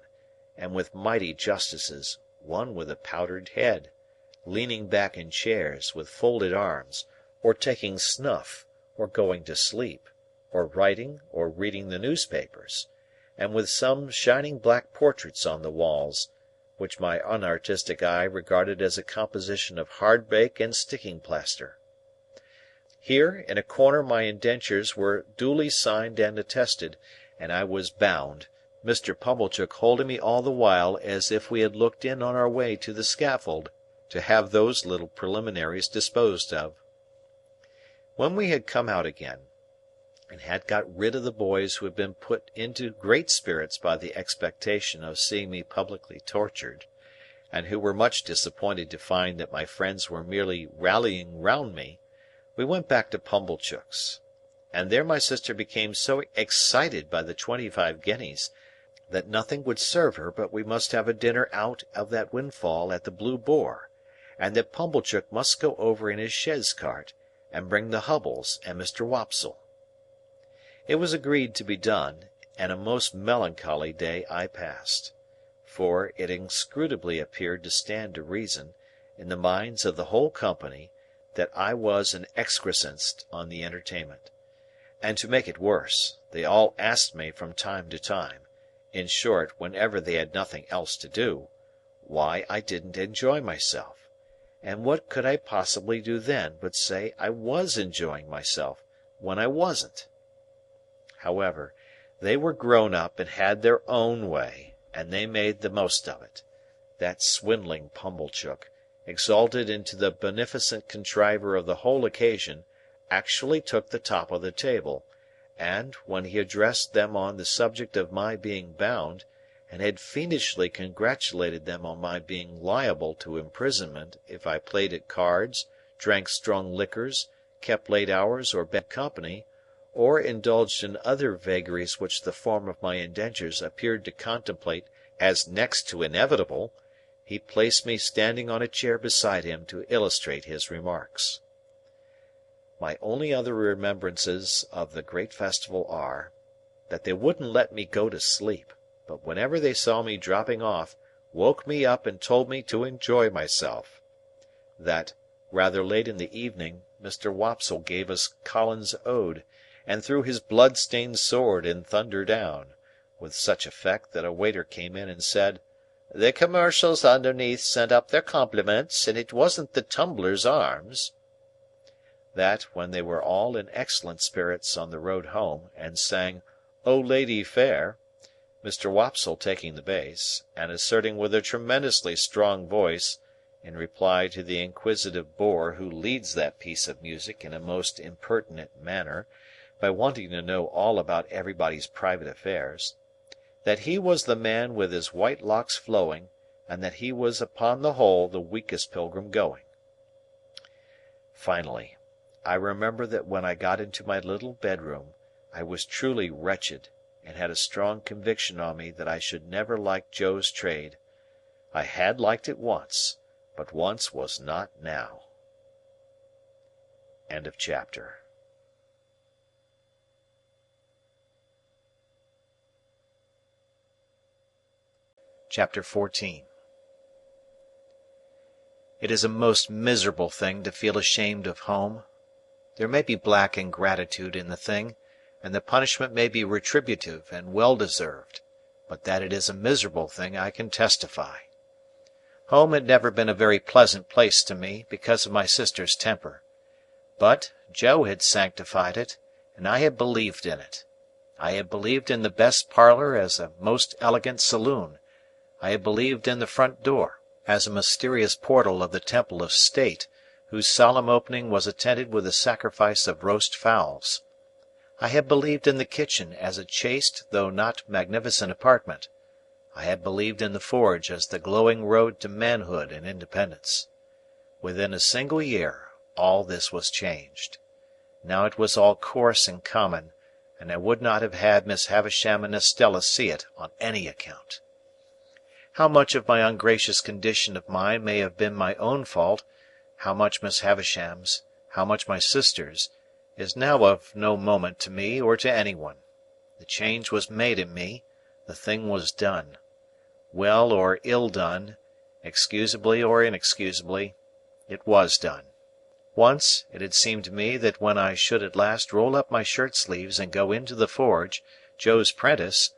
Speaker 4: and with mighty justices, one with a powdered head, leaning back in chairs with folded arms, or taking snuff, or going to sleep, or writing or reading the newspapers, and with some shining black portraits on the walls, which my unartistic eye regarded as a composition of hardbake and sticking plaster. Here, in a corner my indentures were duly signed and attested, and I was bound, Mr. Pumblechook holding me all the while as if we had looked in on our way to the scaffold, to have those little preliminaries disposed of. When we had come out again, and had got rid of the boys who had been put into great spirits by the expectation of seeing me publicly tortured, and who were much disappointed to find that my friends were merely rallying round me, we went back to Pumblechook's. And there my sister became so excited by the 25 guineas, that nothing would serve her but we must have a dinner out of that windfall at the Blue Boar, and that Pumblechook must go over in his chaise cart, and bring the Hubbles and Mr. Wopsle. It was agreed to be done, and a most melancholy day I passed. For, it inscrutably appeared to stand to reason, in the minds of the whole company, that I was an excrescence on the entertainment. And to make it worse, they all asked me from time to time, in short, whenever they had nothing else to do, why I didn't enjoy myself. And what could I possibly do then, but say I was enjoying myself, when I wasn't? However, they were grown up and had their own way, and they made the most of it. That swindling Pumblechook, exalted into the beneficent contriver of the whole occasion, actually took the top of the table, and, when he addressed them on the subject of my being bound, and had fiendishly congratulated them on my being liable to imprisonment if I played at cards, drank strong liquors, kept late hours or bad company, or indulged in other vagaries which the form of my indentures appeared to contemplate as next to inevitable, he placed me standing on a chair beside him to illustrate his remarks.
Speaker 1: My only other remembrances of the great festival are, that they wouldn't let me go to sleep, but whenever they saw me dropping off, woke me up and told me to enjoy myself; that, rather late in the evening, Mr. Wopsle gave us Collins's Ode, and threw his blood-stained sword in thunder down, with such effect that a waiter came in and said, "The commercials underneath sent up their compliments, and it wasn't the Tumblers' Arms." That, when they were all in excellent spirits on the road home, and sang "O Lady Fair," Mr. Wopsle taking the bass, and asserting with a tremendously strong voice, in reply to the inquisitive bore who leads that piece of music in a most impertinent manner, by wanting to know all about everybody's private affairs, that he was the man with his white locks flowing, and that he was upon the whole the weakest pilgrim going. Finally, I remember that when I got into my little bedroom, I was truly wretched, and had a strong conviction on me that I should never like Joe's trade. I had liked it once, but once was not now. End of chapter. Chapter 14. It is a most miserable thing to feel ashamed of home. There may be black ingratitude in the thing, and the punishment may be retributive and well deserved, but that it is a miserable thing I can testify. Home had never been a very pleasant place to me, because of my sister's temper. But Joe had sanctified it, and I had believed in it. I had believed in the best parlour as a most elegant saloon. I had believed in the front door, as a mysterious portal of the temple of state, whose solemn opening was attended with the sacrifice of roast fowls. I had believed in the kitchen as a chaste though not magnificent apartment. I had believed in the forge as the glowing road to manhood and independence. Within a single year all this was changed. Now it was all coarse and common, and I would not have had Miss Havisham and Estella see it on any account. How much of my ungracious condition of mind may have been my own fault, how much Miss Havisham's, how much my sister's, is now of no moment to me or to anyone. The change was made in me, the thing was done. Well or ill done, excusably or inexcusably, it was done. Once, it had seemed to me that when I should at last roll up my shirt-sleeves and go into the forge, Joe's 'prentice,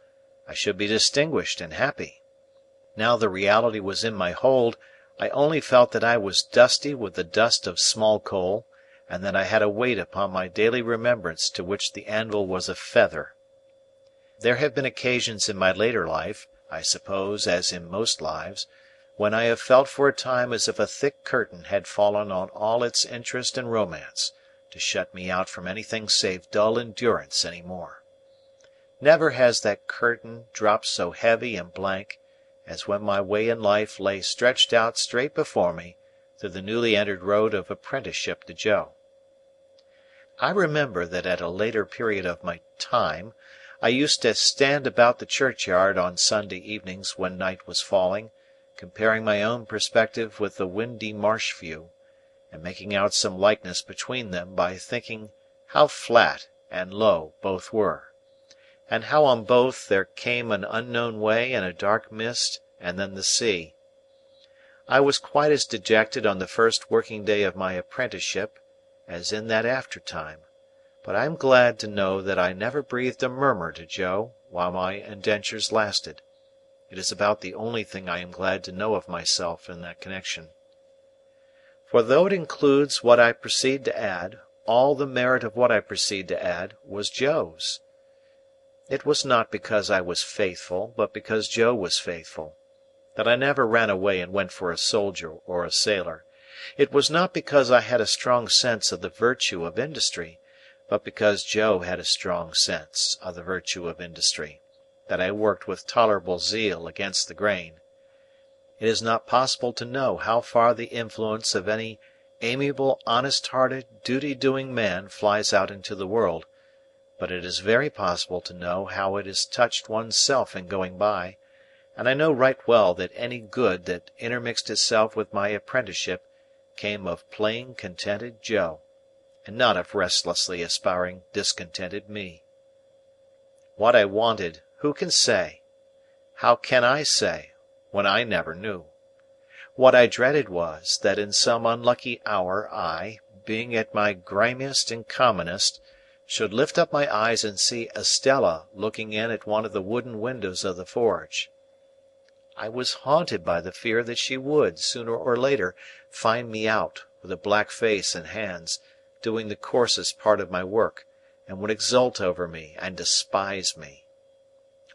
Speaker 1: I should be distinguished and happy. Now the reality was in my hold, I only felt that I was dusty with the dust of small coal, and that I had a weight upon my daily remembrance to which the anvil was a feather. There have been occasions in my later life, I suppose as in most lives, when I have felt for a time as if a thick curtain had fallen on all its interest and romance, to shut me out from anything save dull endurance any more. Never has that curtain dropped so heavy and blank as when my way in life lay stretched out straight before me through the newly entered road of apprenticeship to Joe. I remember that at a later period of my time I used to stand about the churchyard on Sunday evenings when night was falling, comparing my own perspective with the windy marsh view, and making out some likeness between them by thinking how flat and low both were, and how on both there came an unknown way and a dark mist, and then the sea. I was quite as dejected on the first working day of my apprenticeship as in that after-time, but I am glad to know that I never breathed a murmur to Joe while my indentures lasted. It is about the only thing I am glad to know of myself in that connection. For though it includes what I proceed to add, all the merit of what I proceed to add was Joe's. It was not because I was faithful, but because Joe was faithful, that I never ran away and went for a soldier or a sailor. It was not because I had a strong sense of the virtue of industry, but because Joe had a strong sense of the virtue of industry, that I worked with tolerable zeal against the grain. It is not possible to know how far the influence of any amiable, honest-hearted, duty-doing man flies out into the world, but it is very possible to know how it has touched one's self in going by, and I know right well that any good that intermixed itself with my apprenticeship came of plain contented Joe, and not of restlessly aspiring, discontented me. What I wanted, who can say? How can I say, when I never knew? What I dreaded was, that in some unlucky hour I, being at my grimiest and commonest, should lift up my eyes and see Estella looking in at one of the wooden windows of the forge. I was haunted by the fear that she would, sooner or later, find me out, with a black face and hands, doing the coarsest part of my work, and would exult over me and despise me.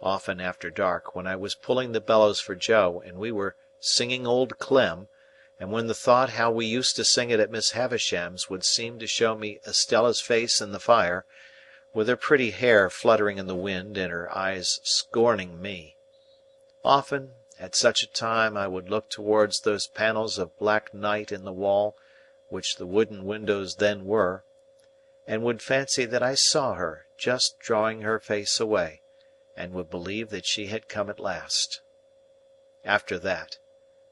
Speaker 1: Often after dark, when I was pulling the bellows for Joe and we were singing Old Clem, and when the thought how we used to sing it at Miss Havisham's would seem to show me Estella's face in the fire, with her pretty hair fluttering in the wind and her eyes scorning me, often at such a time I would look towards those panels of black night in the wall, which the wooden windows then were, and would fancy that I saw her just drawing her face away, and would believe that she had come at last. After that,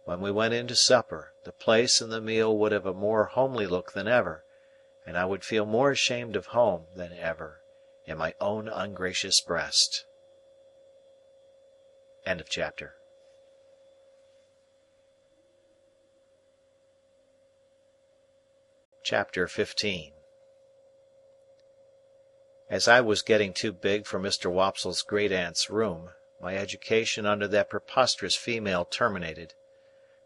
Speaker 1: when we went in to supper, the place and the meal would have a more homely look than ever, and I would feel more ashamed of home than ever, in my own ungracious breast. End of chapter. Chapter 15. As I was getting too big for Mr. Wopsle's great-aunt's room, my education under that preposterous female terminated.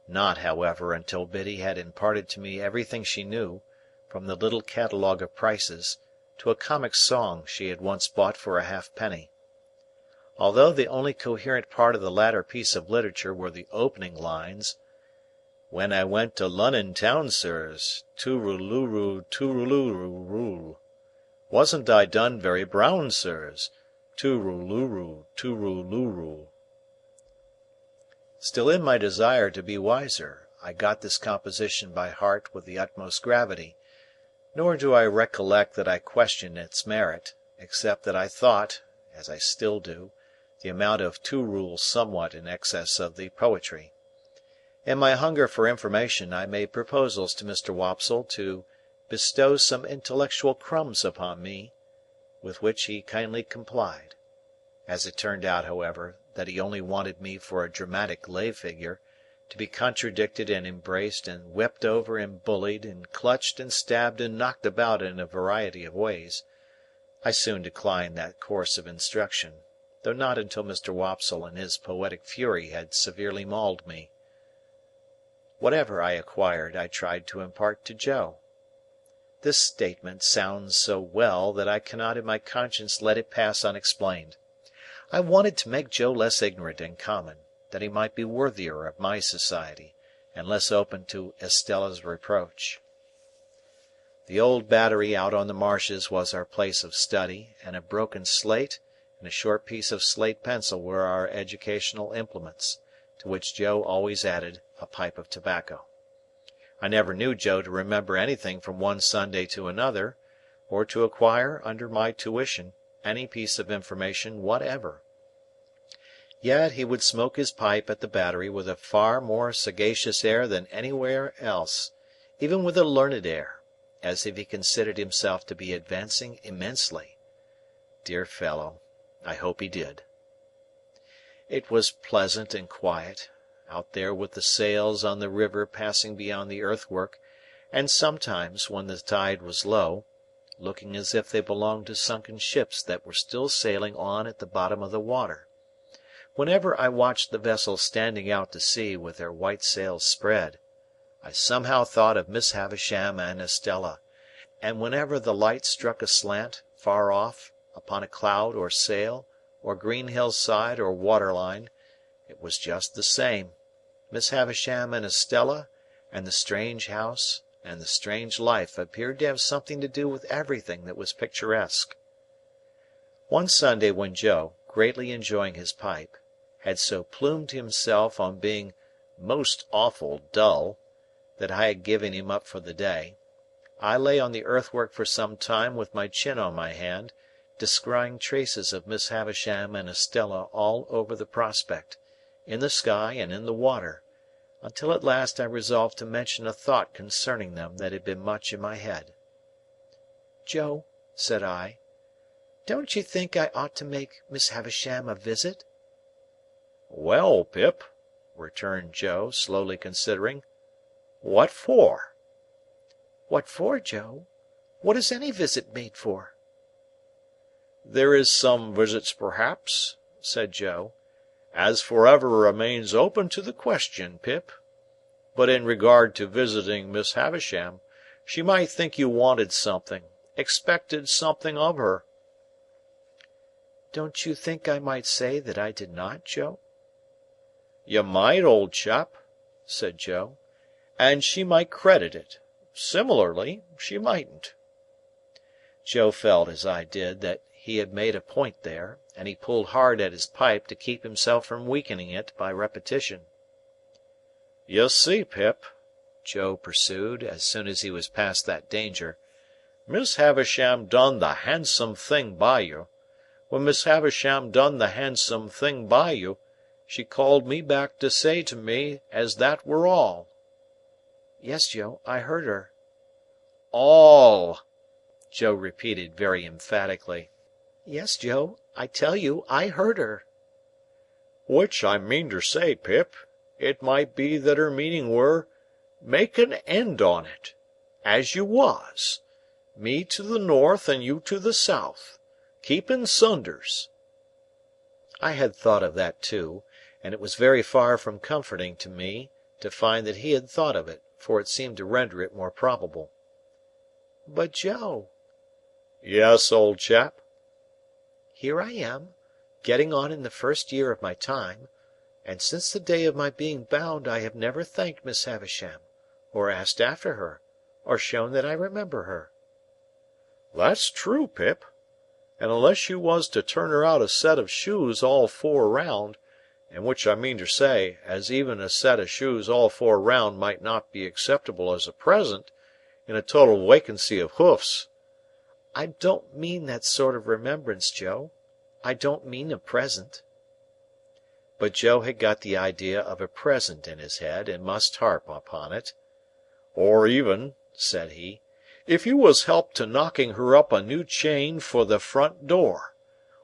Speaker 1: Not, however, until Biddy had imparted to me everything she knew, from the little catalogue of prices, to a comic song she had once bought for a halfpenny. Although the only coherent part of the latter piece of literature were the opening lines, "When I went to Lunnon town, sirs, tooralooroo, tooralooroo, wasn't I done very brown, sirs, tooralooroo, tooralooroo." Still in my desire to be wiser, I got this composition by heart with the utmost gravity, nor do I recollect that I questioned its merit, except that I thought, as I still do, the amount of toorul somewhat in excess of the poetry. In my hunger for information, I made proposals to Mr. Wopsle to bestow some intellectual crumbs upon me, with which he kindly complied. As it turned out, however, that he only wanted me for a dramatic lay figure, to be contradicted and embraced and wept over and bullied and clutched and stabbed and knocked about in a variety of ways, I soon declined that course of instruction, though not until Mr. Wopsle in his poetic fury had severely mauled me. Whatever I acquired I tried to impart to Joe. This statement sounds so well that I cannot in my conscience let it pass unexplained. I wanted to make Joe less ignorant and common, that he might be worthier of my society, and less open to Estella's reproach. The old battery out on the marshes was our place of study, and a broken slate and a short piece of slate pencil were our educational implements, to which Joe always added a pipe of tobacco. I never knew Joe to remember anything from one Sunday to another, or to acquire, under my tuition, any piece of information whatever. Yet he would smoke his pipe at the battery with a far more sagacious air than anywhere else, even with a learned air, as if he considered himself to be advancing immensely. Dear fellow, I hope he did. It was pleasant and quiet, out there with the sails on the river passing beyond the earthwork, and sometimes, when the tide was low, looking as if they belonged to sunken ships that were still sailing on at the bottom of the water. Whenever I watched the vessels standing out to sea with their white sails spread, I somehow thought of Miss Havisham and Estella, and whenever the light struck aslant, far off, upon a cloud or sail, or green hillside or waterline, it was just the same. Miss Havisham and Estella, and the strange house, and the strange life appeared to have something to do with everything that was picturesque. One Sunday when Joe, greatly enjoying his pipe, had so plumed himself on being "most awful dull" that I had given him up for the day, I lay on the earthwork for some time with my chin on my hand, descrying traces of Miss Havisham and Estella all over the prospect, in the sky and in the water, until at last I resolved to mention a thought concerning them that had been much in my head.
Speaker 2: Joe," said I, "don't you think I ought to make Miss Havisham a visit?"
Speaker 1: "Well, Pip," returned Joe, slowly considering, "what for?"
Speaker 2: "What for, Joe? What is any visit made for?"
Speaker 1: "There is some visits, perhaps," said Joe, "as for ever remains open to the question, Pip. But in regard to visiting Miss Havisham, she might think you wanted something, expected something of her."
Speaker 2: "Don't you think I might say that I did not, Joe?"
Speaker 1: "You might, old chap," said Joe, "and she might credit it. Similarly, she mightn't."
Speaker 2: Joe felt, as I did, that he had made a point there, and he pulled hard at his pipe to keep himself from weakening it by repetition.
Speaker 1: "You see, Pip,"
Speaker 2: Joe pursued, as soon as he was past that danger,
Speaker 1: "Miss Havisham done the handsome thing by you. When Miss Havisham done the handsome thing by you, she called me back to say to me as that were all."
Speaker 2: "Yes, Joe, I heard her."
Speaker 1: "All,"
Speaker 2: Joe repeated very emphatically. "Yes, Joe, I tell you I heard her."
Speaker 1: "Which I meantersay, Pip, it might be that her meaning were, make an end on it, as you was, me to the north and you to the south, keeping sunders."
Speaker 2: I had thought of that too, and it was very far from comforting to me to find that he had thought of it, for it seemed to render it more probable. "But, Joe—"
Speaker 1: "Yes, old chap."
Speaker 2: "Here I am, getting on in the first year of my time, and since the day of my being bound I have never thanked Miss Havisham, or asked after her, or shown that I remember her."
Speaker 1: "That's true, Pip. And unless you was to turn her out a set of shoes all four round, and which I meantersay, as even a set of shoes all four round might not be acceptable as a present, in a total wacancy of hoofs—"
Speaker 2: "I don't mean that sort of remembrance, Joe. I don't mean a present." But Joe had got the idea of a present in his head, and must harp upon it.
Speaker 1: "Or even," said he, "if you was helped to knocking her up a new chain for the front door,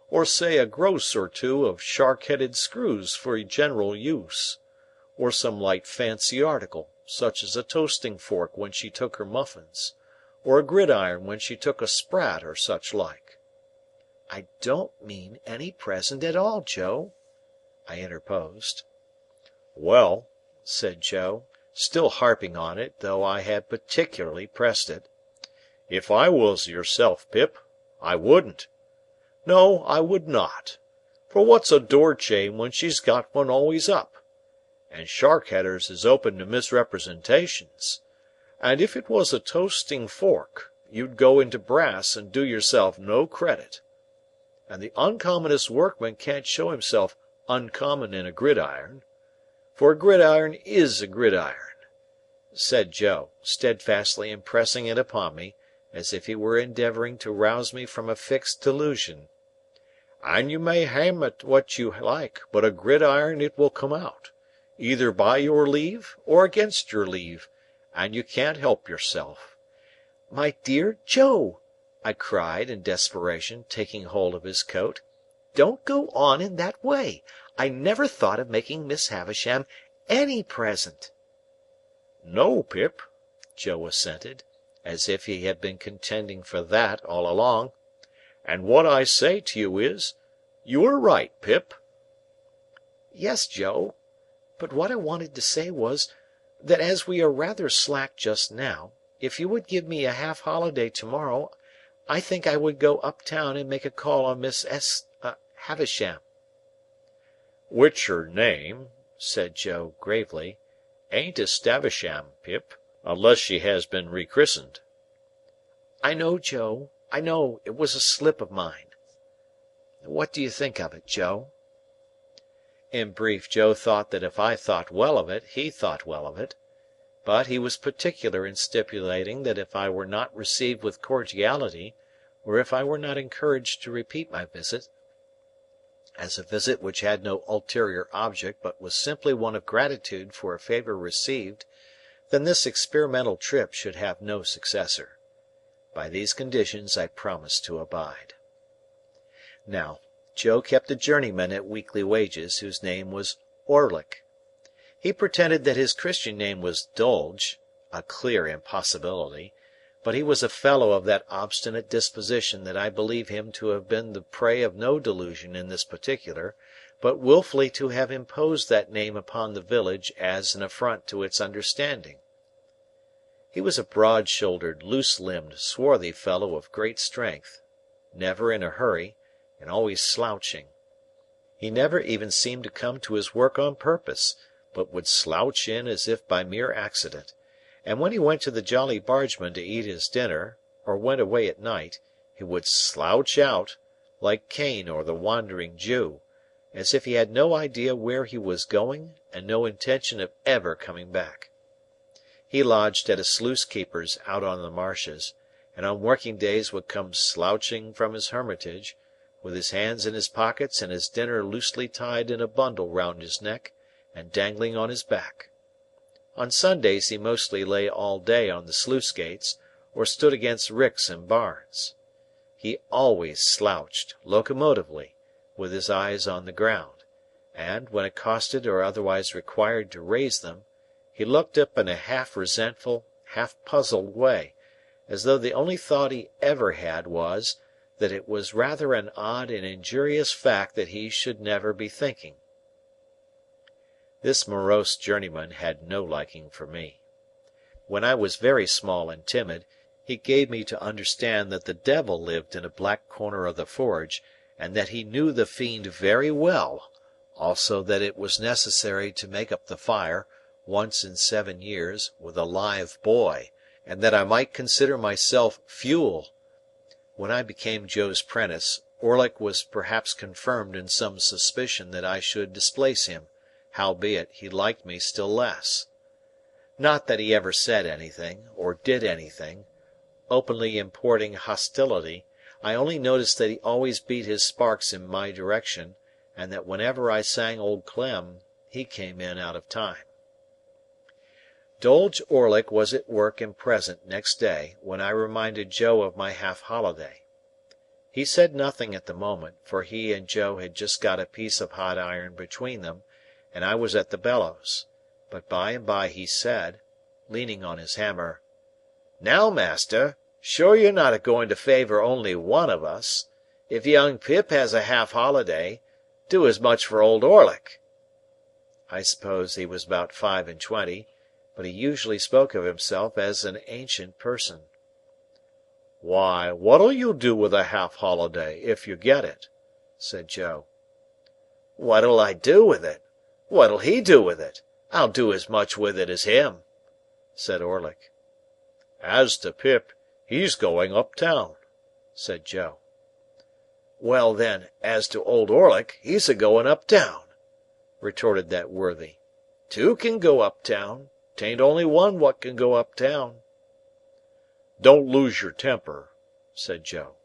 Speaker 1: or say a gross or two of shark-headed screws for general use, or some light fancy article, such as a toasting fork when she took her muffins, or a gridiron when she took a sprat or such like."
Speaker 2: "I don't mean any present at all, Joe," I interposed.
Speaker 1: "Well," said Joe, still harping on it, though I had particularly pressed it, "if I was yourself, Pip, I wouldn't. No, I would not. For what's a door chain when she's got one always up? And shark-headers is open to misrepresentations. And if it was a toasting fork, you'd go into brass and do yourself no credit. And the uncommonest workman can't show himself uncommon in a gridiron. For a gridiron is a gridiron," said Joe, steadfastly impressing it upon me, as if he were endeavouring to rouse me from a fixed delusion. "And you may ham it what you like, but a gridiron it will come out, either by your leave or against your leave, and you can't help yourself."
Speaker 2: "My dear Joe," I cried in desperation, taking hold of his coat, "don't go on in that way. I never thought of making Miss Havisham any present."
Speaker 1: "No, Pip," Joe assented, as if he had been contending for that all along. "And what I say to you is, you are right, Pip."
Speaker 2: "Yes, Joe. But what I wanted to say was, that as we are rather slack just now, if you would give me a half-holiday to-morrow, I think I would go up-town and make a call on Miss Havisham."
Speaker 1: "Which her name," said Joe, gravely, "ain't Estavisham, Pip, unless she has been rechristened."
Speaker 2: "I know, Joe, I know. It was a slip of mine. What do you think of it, Joe?" In brief, Joe thought that if I thought well of it, he thought well of it. But he was particular in stipulating that if I were not received with cordiality, or if I were not encouraged to repeat my visit, as a visit which had no ulterior object but was simply one of gratitude for a favour received, then this experimental trip should have no successor.
Speaker 1: By these conditions I promised to abide. Now, Joe kept a journeyman at weekly wages, whose name was Orlick. He pretended that his Christian name was Dolge, a clear impossibility, but he was a fellow of that obstinate disposition that I believe him to have been the prey of no delusion in this particular, but wilfully to have imposed that name upon the village as an affront to its understanding. He was a broad-shouldered, loose-limbed, swarthy fellow of great strength, never in a hurry, and always slouching. He never even seemed to come to his work on purpose, but would slouch in as if by mere accident, and when he went to the Jolly Bargemen to eat his dinner, or went away at night, he would slouch out, like Cain or the Wandering Jew, as if he had no idea where he was going and no intention of ever coming back. He lodged at a sluice-keeper's out on the marshes, and on working days would come slouching from his hermitage, with his hands in his pockets and his dinner loosely tied in a bundle round his neck and dangling on his back. On Sundays he mostly lay all day on the sluice-gates, or stood against ricks and barns. He always slouched, locomotively, with his eyes on the ground, and, when accosted or otherwise required to raise them, he looked up in a half-resentful, half-puzzled way, as though the only thought he ever had was, that it was rather an odd and injurious fact that he should never be thinking. This morose journeyman had no liking for me. When I was very small and timid, he gave me to understand that the devil lived in a black corner of the forge, and that he knew the fiend very well, also that it was necessary to make up the fire, once in 7 years, with a live boy, and that I might consider myself fuel. When I became Joe's 'prentice, Orlick was perhaps confirmed in some suspicion that I should displace him, howbeit he liked me still less. Not that he ever said anything, or did anything, openly importing hostility. I only noticed that he always beat his sparks in my direction, and that whenever I sang Old Clem, he came in out of time. Dolge Orlick was at work and present next day, when I reminded Joe of my half-holiday. He said nothing at the moment, for he and Joe had just got a piece of hot iron between them, and I was at the bellows; but by and by he said, leaning on his hammer, "Now, master, sure you're not a-going to favour only one of us. If young Pip has a half-holiday, do as much for old Orlick." I suppose he was about 25, but he usually spoke of himself as an ancient person. "Why, what'll you do with a half-holiday, if you get it?" said Joe. "What'll I do with it? What'll he do with it? I'll do as much with it as him," said Orlick. "As to Pip, he's going up town," said Joe. "Well, then, as to old Orlick, he's a-going up town," retorted that worthy. "Two can go up town. 'Tain't only one what can go up town." "Don't lose your temper," said Joe.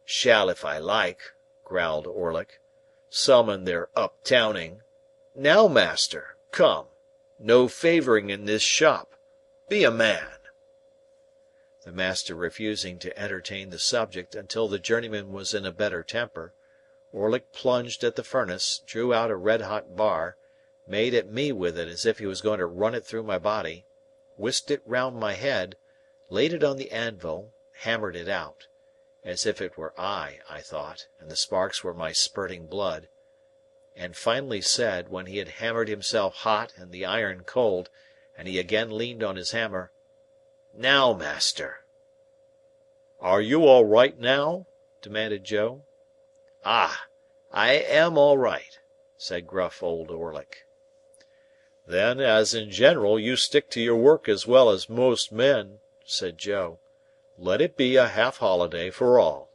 Speaker 1: "Shall if I like," growled Orlick. "Some in their up-towning. Now, master, come. No favouring in this shop. Be a man." The master refusing to entertain the subject until the journeyman was in a better temper, Orlick plunged at the furnace, drew out a red-hot bar, made at me with it as if he was going to run it through my body, whisked it round my head, laid it on the anvil, hammered it out, as if it were I thought, and the sparks were my spurting blood, and finally said, when he had hammered himself hot and the iron cold, and he again leaned on his hammer, "Now, master." "Are you all right now?" demanded Joe. "Ah! I am all right," said gruff old Orlick. "Then, as in general you stick to your work as well as most men," said Joe, "let it be a half-holiday for all."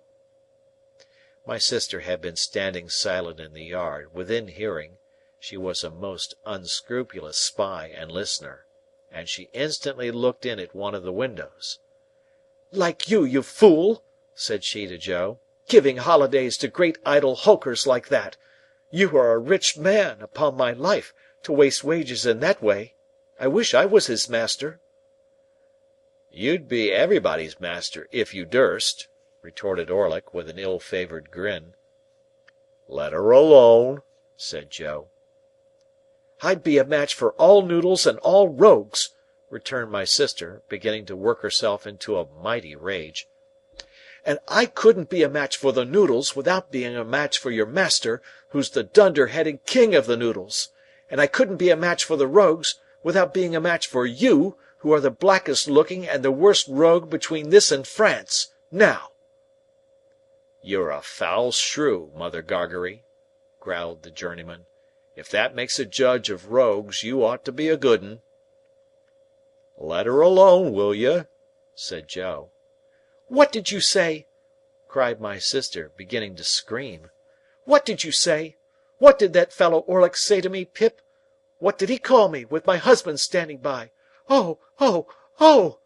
Speaker 1: My sister had been standing silent in the yard, within hearing. She was a most unscrupulous spy and listener, and she instantly looked in at one of the windows. "Like you, you fool!" said she to Joe, "giving holidays to great idle hulkers like that! You are a rich man, upon my life, to waste wages in that way. I wish I was his master."
Speaker 4: You'd be everybody's master if you durst, retorted Orlick, with an ill-favoured grin. Let her alone, said Joe. I'd be a match for all noodles and all rogues, returned my sister, beginning to work herself into a mighty rage. And I couldn't be a match for the noodles without being a match for your master, who's the dunder-headed king of the noodles. And I couldn't be a match for the rogues without being a match for you, who are the blackest-looking and the worst rogue between this and France. Now! You're a foul shrew, Mother Gargery, growled the journeyman. If that makes a judge of rogues, you ought to be a good un. Let her alone, will you? Said Joe. What did you say? Cried my sister, beginning to scream. What did you say? What did that fellow Orlick say to me, Pip? What did he call me, with my husband standing by? Oh, oh, oh!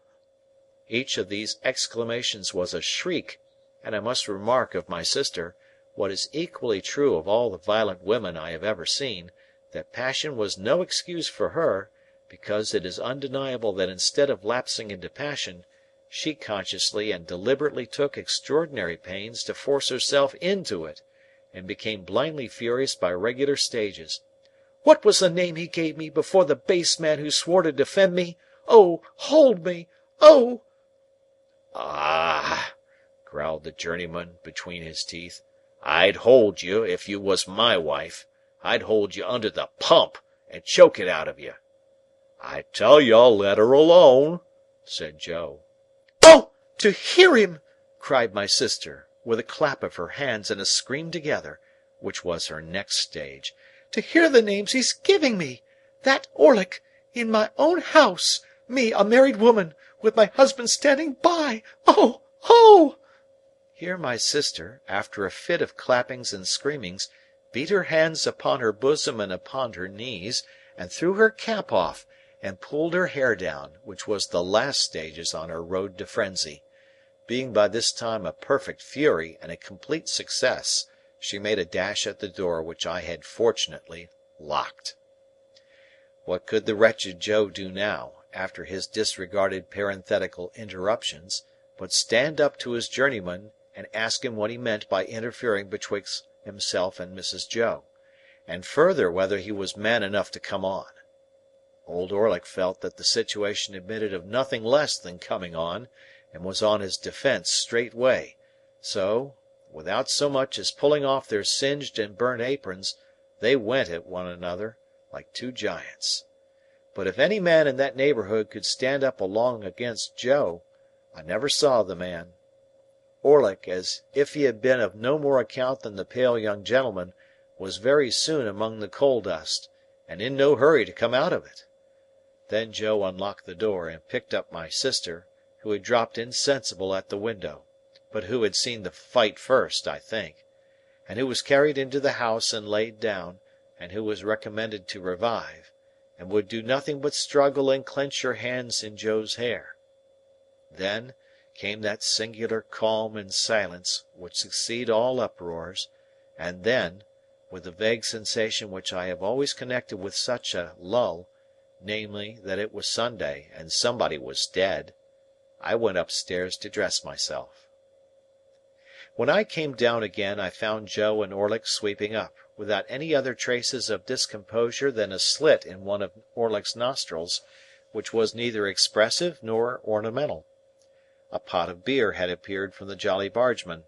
Speaker 4: Each of these exclamations was a shriek, and I must remark of my sister, what is equally true of all the violent women I have ever seen, that passion was no excuse for her, because it is undeniable that instead of lapsing into passion, she consciously and deliberately took extraordinary pains to force herself into it, and became blindly furious by regular stages. What was the name he gave me before the base man who swore to defend me? Oh, hold me! Oh! Ah! growled the journeyman between his teeth. I'd hold you, if you was my wife. I'd hold you under the pump, and choke it out of you. I tell you, let her alone, said Joe. Oh, to hear him! cried my sister, with a clap of her hands and a scream together, which was her next stage. To hear the names he's giving me! That Orlick! In my own house! Me, a married woman, with my husband standing by! Oh! Oh! Here my sister, after a fit of clappings and screamings, beat her hands upon her bosom and upon her knees, and threw her cap off, and pulled her hair down, which was the last stages on her road to frenzy. Being by this time a perfect fury and a complete success, she made a dash at the door which I had fortunately locked. What could the wretched Joe do now, after his disregarded parenthetical interruptions, but stand up to his journeyman and ask him what he meant by interfering betwixt himself and Mrs. Joe, and further whether he was man enough to come on? Old Orlick felt that the situation admitted of nothing less than coming on, and was on his defence straightway, so, without so much as pulling off their singed and burnt aprons, they went at one another like two giants. But if any man in that neighbourhood could stand up along against Joe, I never saw the man. Orlick, as if he had been of no more account than the pale young gentleman, was very soon among the coal dust, and in no hurry to come out of it. Then Joe unlocked the door, and picked up my sister, who had dropped insensible at the window, but who had seen the fight first, I think, and who was carried into the house and laid down, and who was recommended to revive, and would do nothing but struggle and clench her hands in Joe's hair. Then came that singular calm and silence which succeed all uproars, and then, with the vague sensation which I have always connected with such a lull, namely, that it was Sunday and somebody was dead, I went upstairs to dress myself. When I came down again, I found Joe and Orlick sweeping up, without any other traces of discomposure than a slit in one of Orlick's nostrils, which was neither expressive nor ornamental. A pot of beer had appeared from the Jolly Bargemen,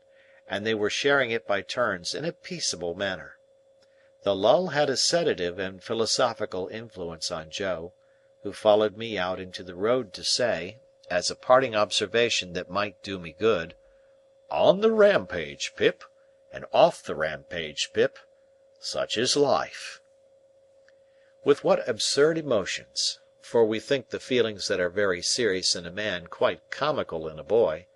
Speaker 4: and they were sharing it by turns in a peaceable manner. The lull had a sedative and philosophical influence on Joe, who followed me out into the road to say, as a parting observation that might do me good, "On the rampage, Pip, and off the rampage, Pip. Such is life." With what absurd emotions, for we think the feelings that are very serious in a man quite comical in a boy,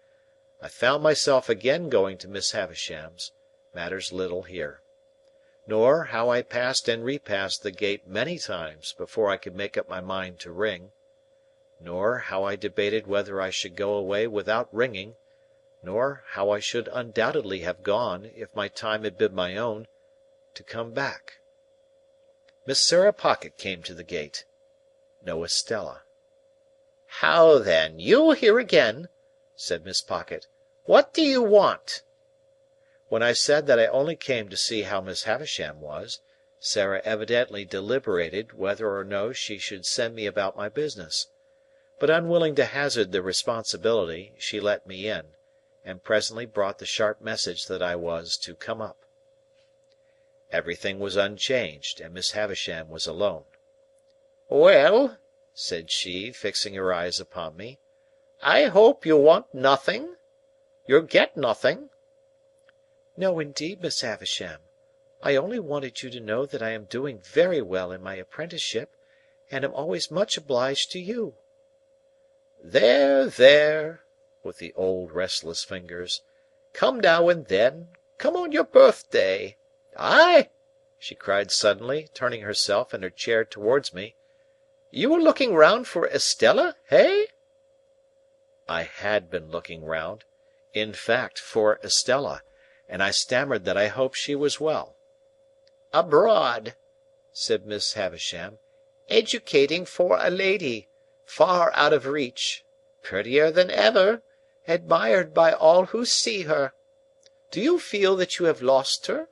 Speaker 4: I found myself again going to Miss Havisham's, matters little here. Nor how I passed and repassed the gate many times before I could make up my mind to ring, nor how I debated whether I should go away without ringing, nor how I should undoubtedly have gone, if my time had been my own, to come back. Miss Sarah Pocket came to the gate. No Estella.
Speaker 1: "How then, you here again?" said Miss Pocket. "What do you want?" When I said that I only came to see how Miss Havisham was, Sarah evidently deliberated whether or no she should send me about my business. But unwilling to hazard the responsibility, she let me in, and presently brought the sharp message that I was to come up. Everything was unchanged, and Miss Havisham was alone. "Well," said she, fixing her eyes upon me, "I hope you want nothing? You'll get nothing?"
Speaker 2: "No, indeed, Miss Havisham. I only wanted you to know that I am doing very well in my apprenticeship, and am always much obliged to you."
Speaker 1: "There, there," with the old restless fingers. "Come now and then. Come on your birthday. Ay!" she cried suddenly, turning herself and her chair towards me. "You were looking round for Estella, hey?" I had been looking round, in fact, for Estella, and I stammered that I hoped she was well. "Abroad," said Miss Havisham, "educating for a lady, far out of reach, prettier than ever, admired by all who see her. Do you feel that you have lost her?"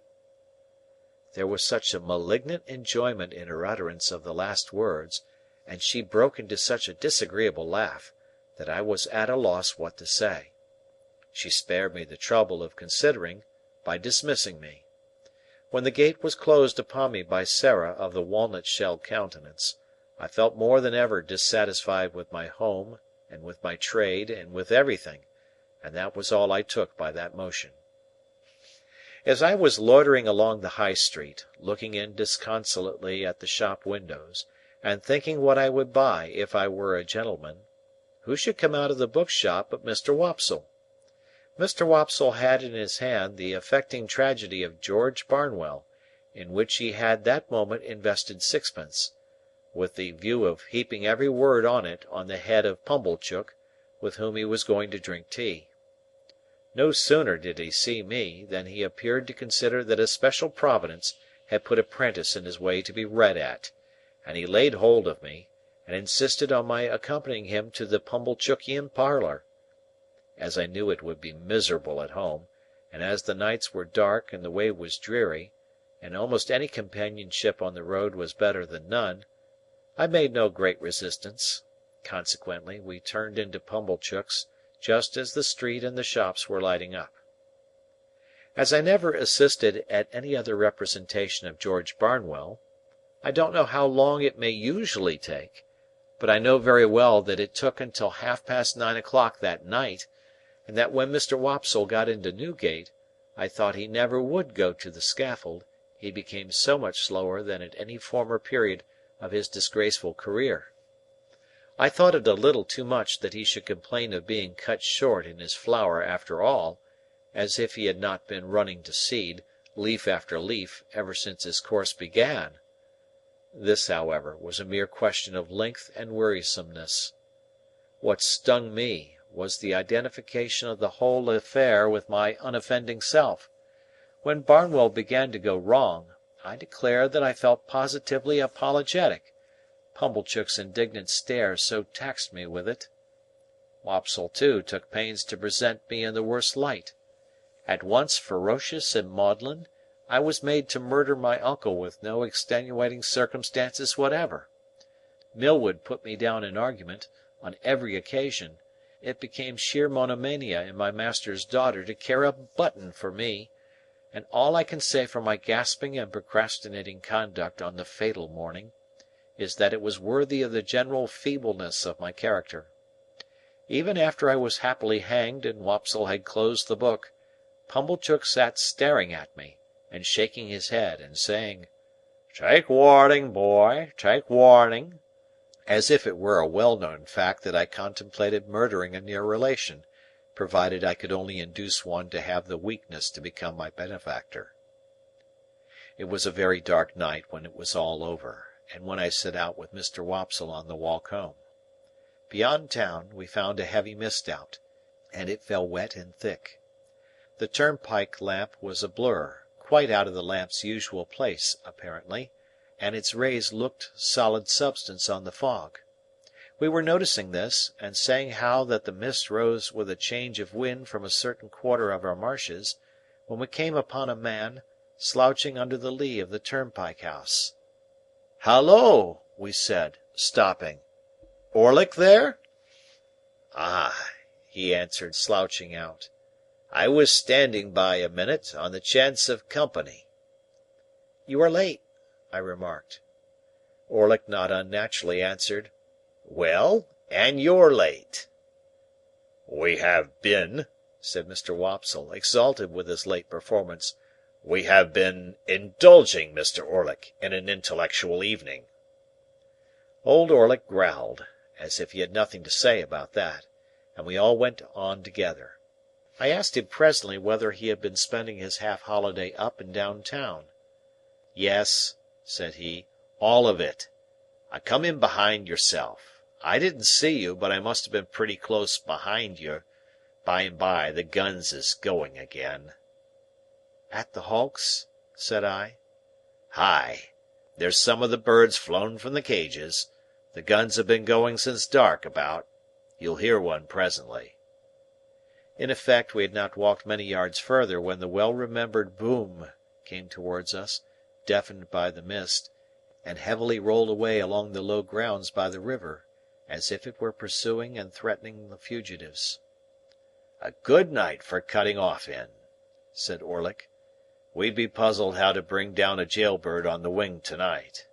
Speaker 1: There was such a malignant enjoyment in her utterance of the last words, and she broke into such a disagreeable laugh, that I was at a loss what to say. She spared me the trouble of considering, by dismissing me. When the gate was closed upon me by Sarah of the walnut-shell countenance, I felt more than ever dissatisfied with my home, and with my trade, and with everything, and that was all I took by that motion. As I was loitering along the High Street, looking in disconsolately at the shop windows, and thinking what I would buy if I were a gentleman, who should come out of the book-shop but Mr. Wopsle. Mr. Wopsle had in his hand the affecting tragedy of George Barnwell, in which he had that moment invested sixpence, with the view of heaping every word on it on the head of Pumblechook, with whom he was going to drink tea. No sooner did he see me, than he appeared to consider that a special providence had put a 'prentice in his way to be read at, and he laid hold of me, and insisted on my accompanying him to the Pumblechookian parlour. As I knew it would be miserable at home, and as the nights were dark and the way was dreary, and almost any companionship on the road was better than none, I made no great resistance. Consequently, we turned into Pumblechook's just as the street and the shops were lighting up. As I never assisted at any other representation of George Barnwell, I don't know how long it may usually take, but I know very well that it took until 9:30 that night, and that when Mr. Wopsle got into Newgate, I thought he never would go to the scaffold, he became so much slower than at any former period of his disgraceful career. I thought it a little too much that he should complain of being cut short in his flower after all, as if he had not been running to seed, leaf after leaf, ever since his course began. This, however, was a mere question of length and wearisomeness. What stung me was the identification of the whole affair with my unoffending self. When Barnwell began to go wrong, I declare that I felt positively apologetic. Pumblechook's indignant stare so taxed me with it. Wopsle, too, took pains to present me in the worst light. At once ferocious and maudlin, I was made to murder my uncle with no extenuating circumstances whatever. Millwood put me down in argument, on every occasion. It became sheer monomania in my master's daughter to care a button for me, and all I can say for my gasping and procrastinating conduct on the fatal morning, is that it was worthy of the general feebleness of my character. Even after I was happily hanged and Wopsle had closed the book, Pumblechook sat staring at me, and shaking his head, and saying, "Take warning, boy, take warning," as if it were a well-known fact that I contemplated murdering a near relation, provided I could only induce one to have the weakness to become my benefactor. It was a very dark night when it was all over, and when I set out with Mr. Wopsle on the walk home. Beyond town, we found a heavy mist out, and it fell wet and thick. The turnpike lamp was a blur, quite out of the lamp's usual place, apparently, and its rays looked solid substance on the fog. We were noticing this, and saying how that the mist rose with a change of wind from a certain quarter of our marshes, when we came upon a man, slouching under the lee of the turnpike house. "Halloa!" we said, stopping. "Orlick there?" "Ah!" he answered, slouching out. "I was standing by a minute, on the chance of company." "You are late," I remarked. Orlick not unnaturally answered, "Well, and you're late." "We have been," said Mr. Wopsle, exalted with his late performance, "we have been indulging Mr. Orlick in an intellectual evening." Old Orlick growled, as if he had nothing to say about that, and we all went on together. I asked him presently whether he had been spending his half-holiday up and down town. "Yes," said he, "all of it. I come in behind yourself. I didn't see you, but I must have been pretty close behind you. By and by, the guns is going again." "At the hulks?" said I. "Ay. There's some of the birds flown from the cages. The guns have been going since dark about. You'll hear one presently." In effect, we had not walked many yards further when the well-remembered boom came towards us, deafened by the mist, and heavily rolled away along the low grounds by the river, as if it were pursuing and threatening the fugitives. "A good night for cutting off in," said Orlick. "We'd be puzzled how to bring down a jail-bird on the wing to-night."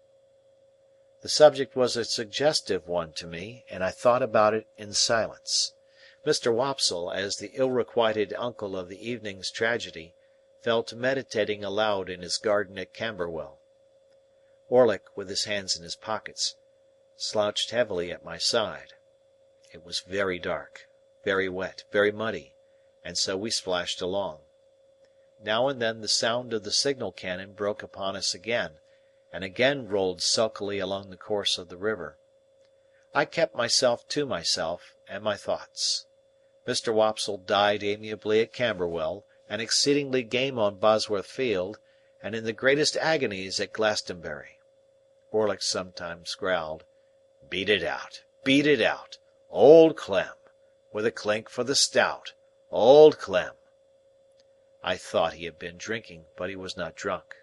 Speaker 1: The subject was a suggestive one to me, and I thought about it in silence. Mr. Wopsle, as the ill-requited uncle of the evening's tragedy, fell to meditating aloud in his garden at Camberwell. Orlick, with his hands in his pockets, slouched heavily at my side. It was very dark, very wet, very muddy, and so we splashed along. Now and then the sound of the signal cannon broke upon us again, and again rolled sulkily along the course of the river. I kept myself to myself and my thoughts. Mr. Wopsle died amiably at Camberwell, and exceedingly game on Bosworth Field, and in the greatest agonies at Glastonbury. Orlick sometimes growled, "Beat it out, beat it out, Old Clem, with a clink for the stout, Old Clem." I thought he had been drinking, but he was not drunk.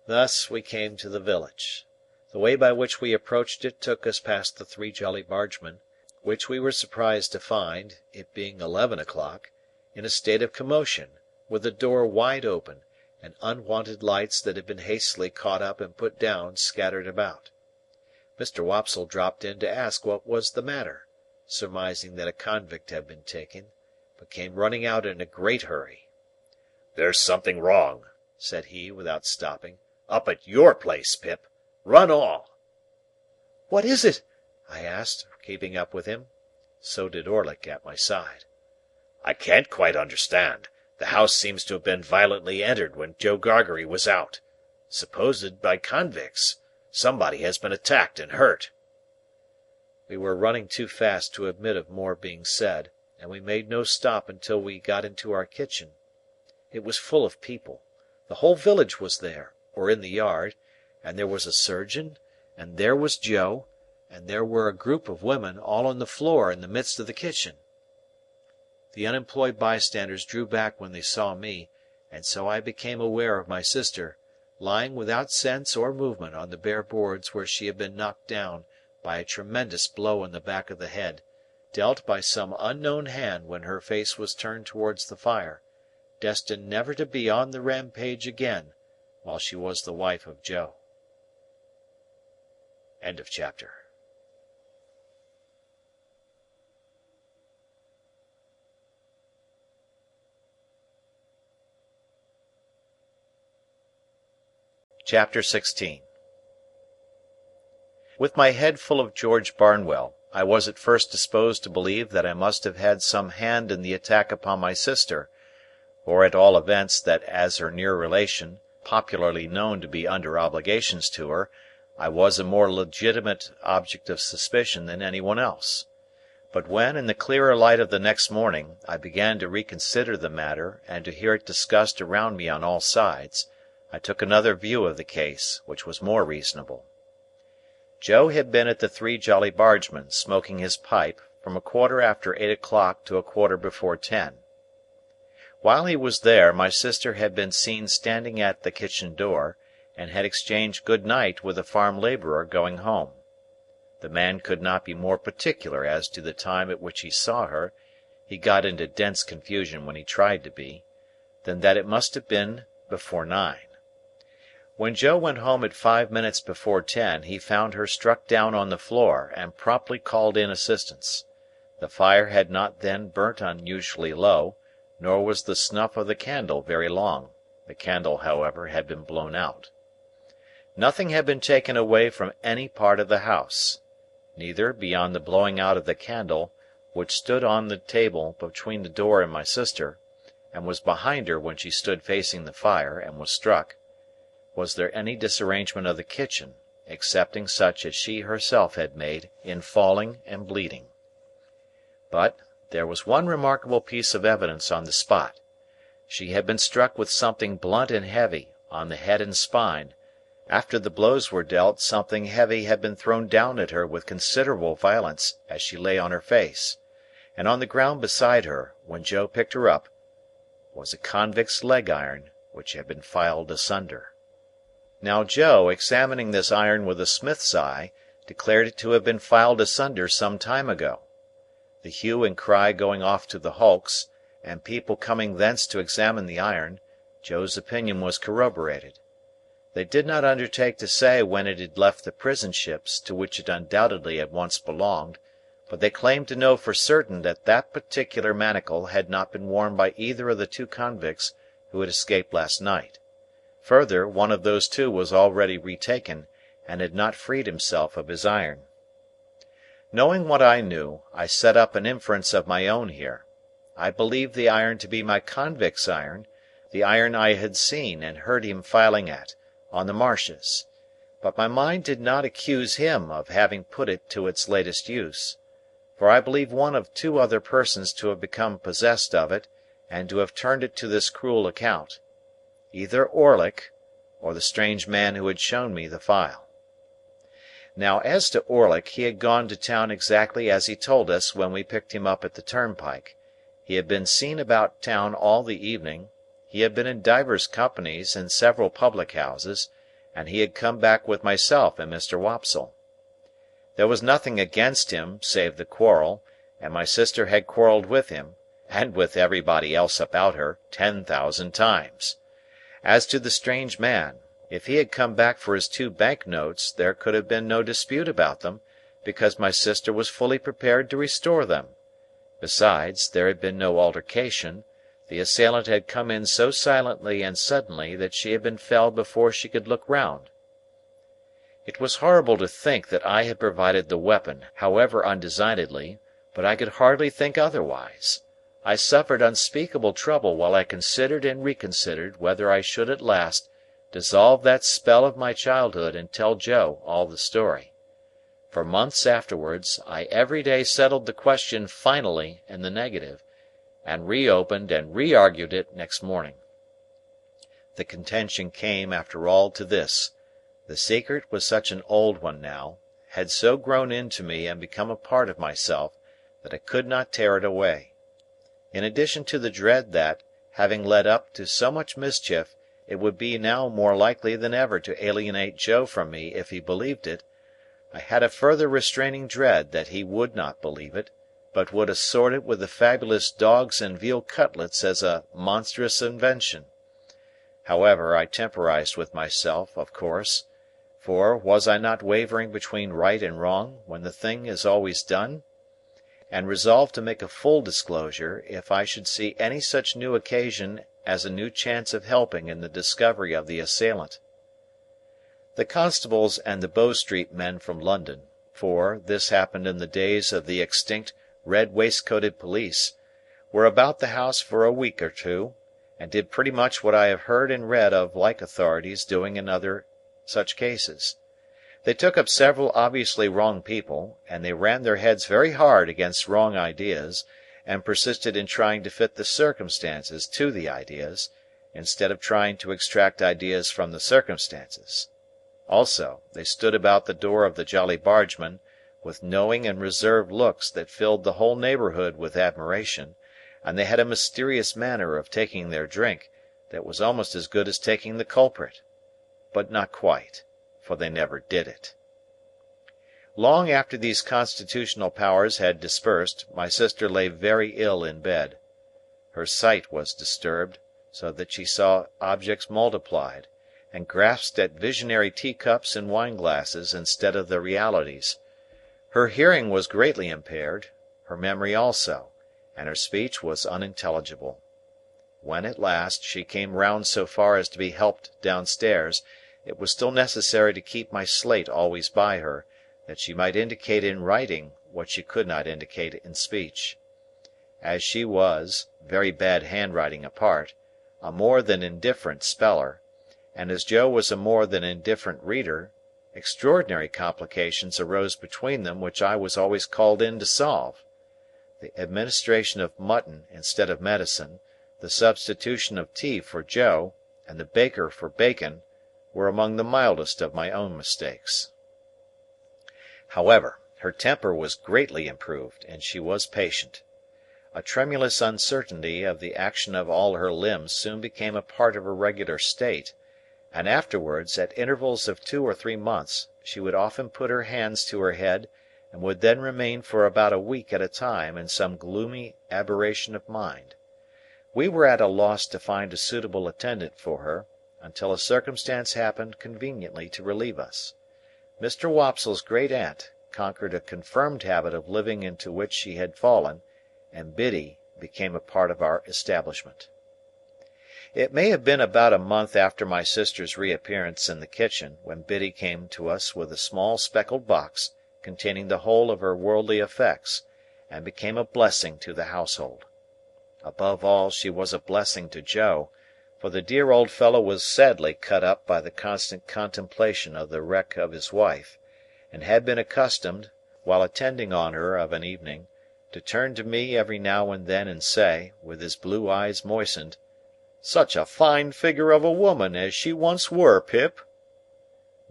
Speaker 1: Thus we came to the village. The way by which we approached it took us past the Three Jolly Bargemen, which we were surprised to find, it being 11 o'clock, in a state of commotion, with the door wide open, and unwonted lights that had been hastily caught up and put down scattered about. Mr. Wopsle dropped in to ask what was the matter, surmising that a convict had been taken, but came running out in a great hurry.
Speaker 3: "There's something wrong," said he, without stopping. "Up at your place, Pip. Run all."
Speaker 1: "What is it?" I asked, keeping up with him. So did Orlick at my side.
Speaker 3: "I can't quite understand. The house seems to have been violently entered when Joe Gargery was out. Supposed by convicts. Somebody has been attacked and hurt." We were running too fast to admit of more being said, and we made no stop until we got into our kitchen. It was full of people. The whole village was there, or in the yard, and there was a surgeon, and there was Joe, and there were a group of women, all on the floor in the midst of the kitchen. The unemployed bystanders drew back when they saw me, and so I became aware of my sister, lying without sense or movement on the bare boards where she had been knocked down by a tremendous blow on the back of the head, dealt by some unknown hand when her face was turned towards the fire, destined never to be on the rampage again while she was the wife of Joe. End of chapter. Chapter 16. With my head full of George Barnwell, I was at first disposed to believe that I must have had some hand in the attack upon my sister, or at all events that as her near relation, popularly known to be under obligations to her, I was a more legitimate object of suspicion than any one else. But when, in the clearer light of the next morning, I began to reconsider the matter and to hear it discussed around me on all sides, I took another view of the case, which was more reasonable.
Speaker 1: Joe had been at the Three Jolly Bargemen, smoking his pipe, from a quarter after 8 o'clock to a quarter before 10. While he was there, my sister had been seen standing at the kitchen door, and had exchanged good night with a farm labourer going home. The man could not be more particular as to the time at which he saw her (he got into dense confusion when he tried to be) than that it must have been before 9. When Joe went home at 5 minutes before 10, he found her struck down on the floor, and promptly called in assistance. The fire had not then burnt unusually low, nor was the snuff of the candle very long; the candle, however, had been blown out. Nothing had been taken away from any part of the house. Neither, beyond the blowing out of the candle, which stood on the table between the door and my sister, and was behind her when she stood facing the fire and was struck, was there any disarrangement of the kitchen, excepting such as she herself had made in falling and bleeding. But, there was one remarkable piece of evidence on the spot. She had been struck with something blunt and heavy, on the head and spine. After the blows were dealt, something heavy had been thrown down at her with considerable violence as she lay on her face, and on the ground beside her, when Joe picked her up, was a convict's leg iron which had been filed asunder. Now Joe, examining this iron with a smith's eye, declared it to have been filed asunder some time ago. The hue and cry going off to the hulks, and people coming thence to examine the iron, Joe's opinion was corroborated. They did not undertake to say when it had left the prison ships, to which it undoubtedly had once belonged, but they claimed to know for certain that that particular manacle had not been worn by either of the two convicts who had escaped last night. Further, one of those two was already retaken, and had not freed himself of his iron. Knowing what I knew, I set up an inference of my own here. I believed the iron to be my convict's iron, the iron I had seen and heard him filing at, on the marshes; but my mind did not accuse him of having put it to its latest use, for I believed one of two other persons to have become possessed of it, and to have turned it to this cruel account: either Orlick, or the strange man who had shown me the file. Now, as to Orlick, he had gone to town exactly as he told us when we picked him up at the turnpike. He had been seen about town all the evening, he had been in divers companies in several public houses, and he had come back with myself and Mr. Wopsle. There was nothing against him save the quarrel, and my sister had quarrelled with him, and with everybody else about her, 10,000 times. As to the strange man, if he had come back for his 2 bank notes, there could have been no dispute about them, because my sister was fully prepared to restore them. Besides, there had been no altercation; the assailant had come in so silently and suddenly that she had been felled before she could look round. It was horrible to think that I had provided the weapon, however undesignedly, but I could hardly think otherwise. I suffered unspeakable trouble while I considered and reconsidered whether I should at last dissolve that spell of my childhood and tell Joe all the story. For months afterwards, I every day settled the question finally in the negative, and reopened and re-argued it next morning. The contention came, after all, to this: the secret was such an old one now, had so grown into me and become a part of myself, that I could not tear it away. In addition to the dread that, having led up to so much mischief, it would be now more likely than ever to alienate Joe from me if he believed it, I had a further restraining dread that he would not believe it, but would assort it with the fabulous dogs and veal cutlets as a monstrous invention. However, I temporized with myself, of course, for was I not wavering between right and wrong when the thing is always done? And resolved to make a full disclosure, if I should see any such new occasion as a new chance of helping in the discovery of the assailant. The constables and the Bow Street men from London, for this happened in the days of the extinct red waistcoated police, were about the house for a week or two, and did pretty much what I have heard and read of like authorities doing in other such cases. They took up several obviously wrong people, and they ran their heads very hard against wrong ideas, and persisted in trying to fit the circumstances to the ideas, instead of trying to extract ideas from the circumstances. Also, they stood about the door of the Jolly Bargemen, with knowing and reserved looks that filled the whole neighbourhood with admiration, and they had a mysterious manner of taking their drink that was almost as good as taking the culprit. But not quite, for they never did it. Long after these constitutional powers had dispersed, my sister lay very ill in bed. Her sight was disturbed, so that she saw objects multiplied, and grasped at visionary teacups and wine glasses instead of the realities. Her hearing was greatly impaired, her memory also, and her speech was unintelligible. When at last she came round so far as to be helped downstairs, it was still necessary to keep my slate always by her, that she might indicate in writing what she could not indicate in speech. As she was, very bad handwriting apart, a more than indifferent speller, and as Joe was a more than indifferent reader, extraordinary complications arose between them which I was always called in to solve. The administration of mutton instead of medicine, the substitution of tea for Joe, and the baker for bacon, were among the mildest of my own mistakes. However, her temper was greatly improved, and she was patient. A tremulous uncertainty of the action of all her limbs soon became a part of her regular state, and afterwards, at intervals of 2 or 3 months, she would often put her hands to her head, and would then remain for about a week at a time in some gloomy aberration of mind. We were at a loss to find a suitable attendant for her, until a circumstance happened conveniently to relieve us. Mr. Wopsle's great-aunt conquered a confirmed habit of living into which she had fallen, and Biddy became a part of our establishment. It may have been about a month after my sister's reappearance in the kitchen, when Biddy came to us with a small speckled box containing the whole of her worldly effects, and became a blessing to the household. Above all, she was a blessing to Joe, for the dear old fellow was sadly cut up by the constant contemplation of the wreck of his wife, and had been accustomed, while attending on her of an evening, to turn to me every now and then and say, with his blue eyes moistened, "Such a fine figure of a woman as she once were, Pip!"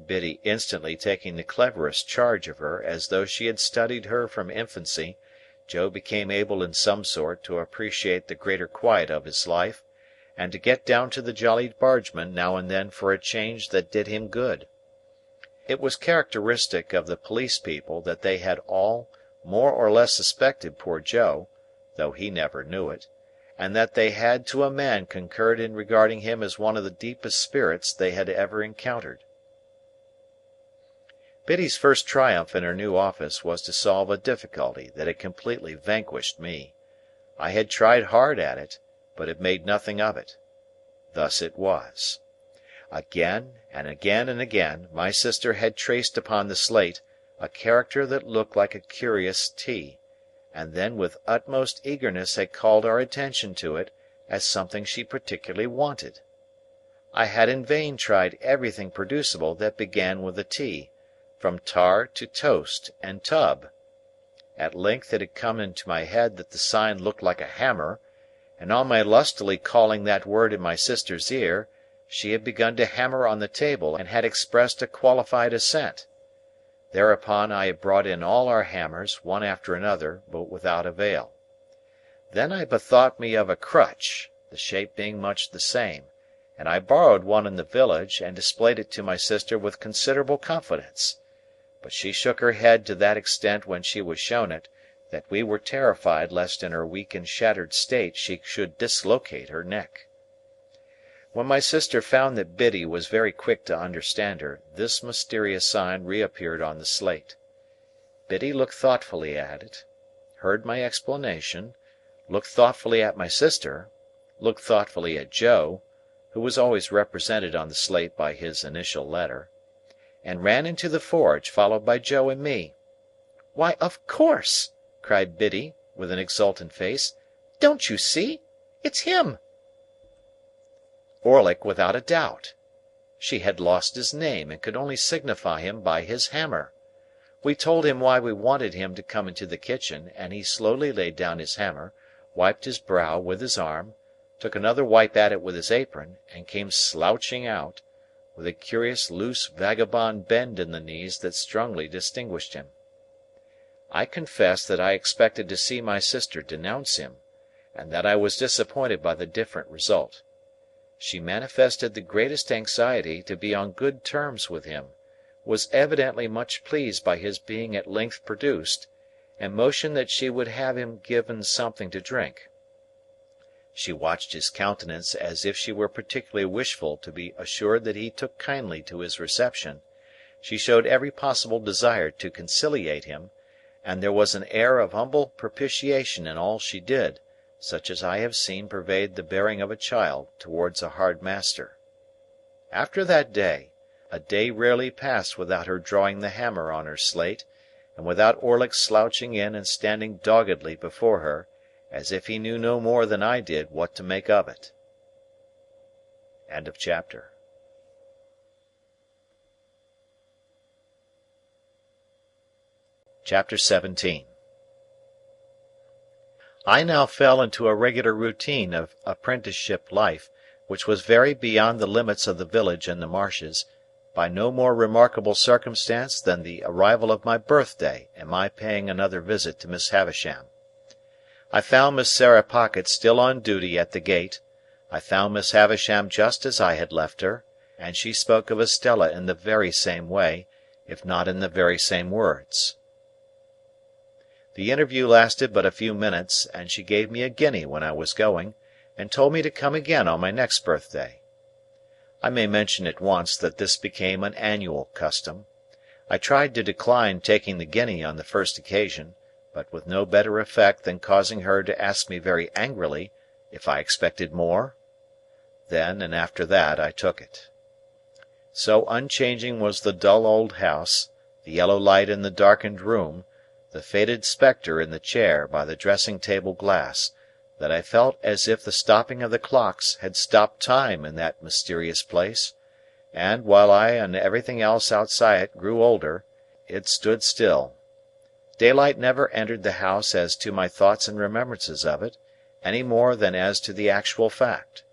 Speaker 1: Biddy instantly taking the cleverest charge of her, as though she had studied her from infancy, Joe became able in some sort to appreciate the greater quiet of his life, and to get down to the Jolly Bargemen now and then for a change that did him good. It was characteristic of the police people that they had all more or less suspected poor Joe, though he never knew it, and that they had to a man concurred in regarding him as one of the deepest spirits they had ever encountered. Biddy's first triumph in her new office was to solve a difficulty that had completely vanquished me. I had tried hard at it, but had made nothing of it. Thus it was. Again, and again, and again, my sister had traced upon the slate a character that looked like a curious T, and then with utmost eagerness had called our attention to it as something she particularly wanted. I had in vain tried everything producible that began with a T, from tar to toast and tub. At length it had come into my head that the sign looked like a hammer, and on my lustily calling that word in my sister's ear, she had begun to hammer on the table and had expressed a qualified assent. Thereupon I had brought in all our hammers, one after another, but without avail. Then I bethought me of a crutch, the shape being much the same, and I borrowed one in the village and displayed it to my sister with considerable confidence. But she shook her head to that extent when she was shown it, that we were terrified lest in her weak and shattered state she should dislocate her neck. When my sister found that Biddy was very quick to understand her, this mysterious sign reappeared on the slate. Biddy looked thoughtfully at it, heard my explanation, looked thoughtfully at my sister, looked thoughtfully at Joe, who was always represented on the slate by his initial letter, and ran into the forge, followed by Joe and me. "Why, of course!" cried Biddy, with an exultant face. "Don't you see? It's him!" Orlick, without a doubt. She had lost his name, and could only signify him by his hammer. We told him why we wanted him to come into the kitchen, and he slowly laid down his hammer, wiped his brow with his arm, took another wipe at it with his apron, and came slouching out, with a curious loose vagabond bend in the knees that strongly distinguished him. I confess that I expected to see my sister denounce him, and that I was disappointed by the different result. She manifested the greatest anxiety to be on good terms with him, was evidently much pleased by his being at length produced, and motioned that she would have him given something to drink. She watched his countenance as if she were particularly wishful to be assured that he took kindly to his reception. She showed every possible desire to conciliate him, and there was an air of humble propitiation in all she did, such as I have seen pervade the bearing of a child towards a hard master. After that day, a day rarely passed without her drawing the hammer on her slate, and without Orlick slouching in and standing doggedly before her, as if he knew no more than I did what to make of it. End of chapter. Chapter 17. I now fell into a regular routine of apprenticeship life, which was varied beyond the limits of the village and the marshes, by no more remarkable circumstance than the arrival of my birthday and my paying another visit to Miss Havisham. I found Miss Sarah Pocket still on duty at the gate. I found Miss Havisham just as I had left her, and she spoke of Estella in the very same way, if not in the very same words. The interview lasted but a few minutes, and she gave me a guinea when I was going, and told me to come again on my next birthday. I may mention at once that this became an annual custom. I tried to decline taking the guinea on the first occasion, but with no better effect than causing her to ask me very angrily if I expected more. Then and after that I took it. So unchanging was the dull old house, the yellow light in the darkened room, the faded spectre in the chair by the dressing-table glass, that I felt as if the stopping of the clocks had stopped time in that mysterious place, and, while I and everything else outside it grew older, it stood still. Daylight never entered the house as to my thoughts and remembrances of it, any more than as to the actual fact.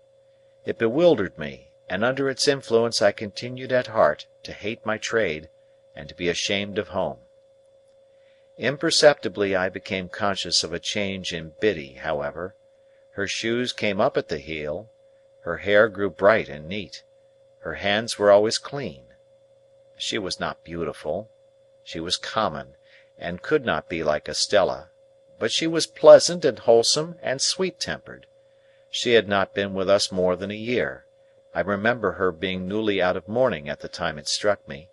Speaker 1: It bewildered me, and under its influence I continued at heart to hate my trade, and to be ashamed of home. Imperceptibly I became conscious of a change in Biddy, however. Her shoes came up at the heel, her hair grew bright and neat, her hands were always clean. She was not beautiful, she was common, and could not be like Estella, but she was pleasant and wholesome and sweet-tempered. She had not been with us more than a year. I remember her being newly out of mourning at the time it struck me,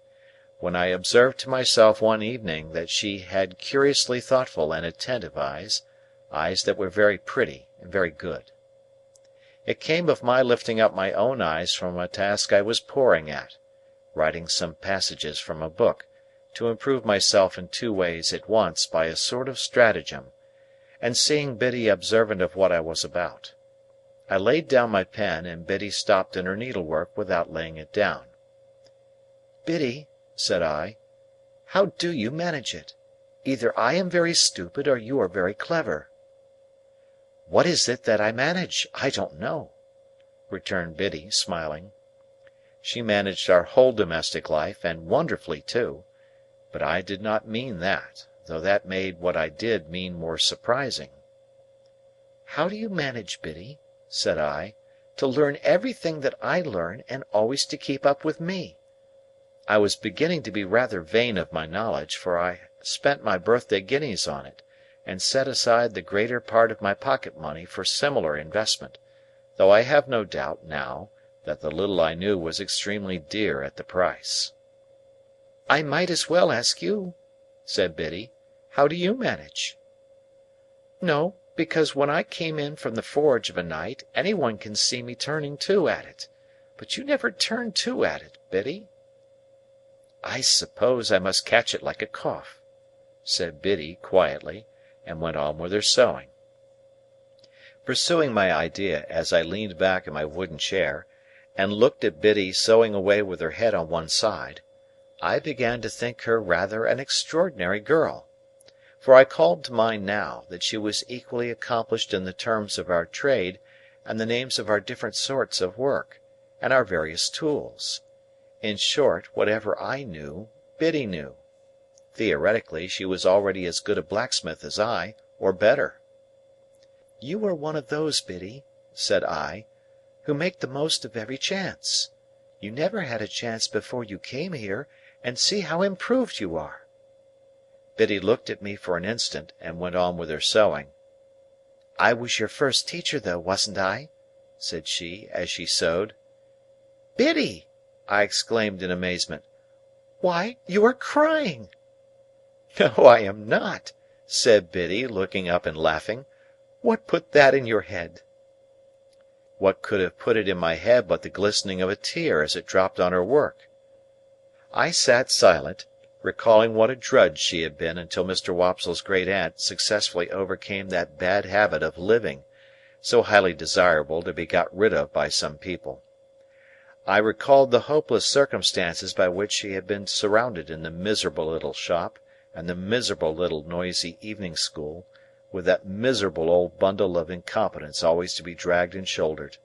Speaker 1: when I observed to myself one evening that she had curiously thoughtful and attentive eyes that were very pretty and very good. It came of my lifting up my own eyes from a task I was poring at, writing some passages from a book, to improve myself in two ways at once by a sort of stratagem, and seeing Biddy observant of what I was about. I laid down my pen, and Biddy stopped in her needlework without laying it down. "Biddy," said I, "how do you manage it? Either I am very stupid or you are very clever." "What is it that I manage? I don't know," returned Biddy, smiling. She managed our whole domestic life, and wonderfully too, but I did not mean that, though that made what I did mean more surprising. "How do you manage, Biddy," said I, "to learn everything that I learn, and always to keep up with me?" I was beginning to be rather vain of my knowledge, for I spent my birthday guineas on it, and set aside the greater part of my pocket money for similar investment, though I have no doubt, now, that the little I knew was extremely dear at the price. "I might as well ask you," said Biddy. "How do you manage?" "No, because when I came in from the forge of a night, any one can see me turning to at it. But you never turn to at it, Biddy." "I suppose I must catch it like a cough," said Biddy quietly, and went on with her sewing. Pursuing my idea as I leaned back in my wooden chair, and looked at Biddy sewing away with her head on one side, I began to think her rather an extraordinary girl. For I called to mind now that she was equally accomplished in the terms of our trade and the names of our different sorts of work, and our various tools. In short, whatever I knew, Biddy knew. Theoretically, she was already as good a blacksmith as I, or better. "You are one of those, Biddy," said I, "who make the most of every chance. You never had a chance before you came here, and see how improved you are." Biddy looked at me for an instant, and went on with her sewing. "I was your first teacher, though, wasn't I?" said she, as she sewed. "Biddy!" I exclaimed in amazement. "Why, you are crying!" "No, I am not," said Biddy, looking up and laughing. "What put that in your head?" What could have put it in my head but the glistening of a tear as it dropped on her work? I sat silent, recalling what a drudge she had been until Mr. Wopsle's great aunt successfully overcame that bad habit of living, so highly desirable to be got rid of by some people. I recalled the hopeless circumstances by which she had been surrounded in the miserable little shop, and the miserable little noisy evening school, with that miserable old bundle of incompetence always to be dragged and shouldered.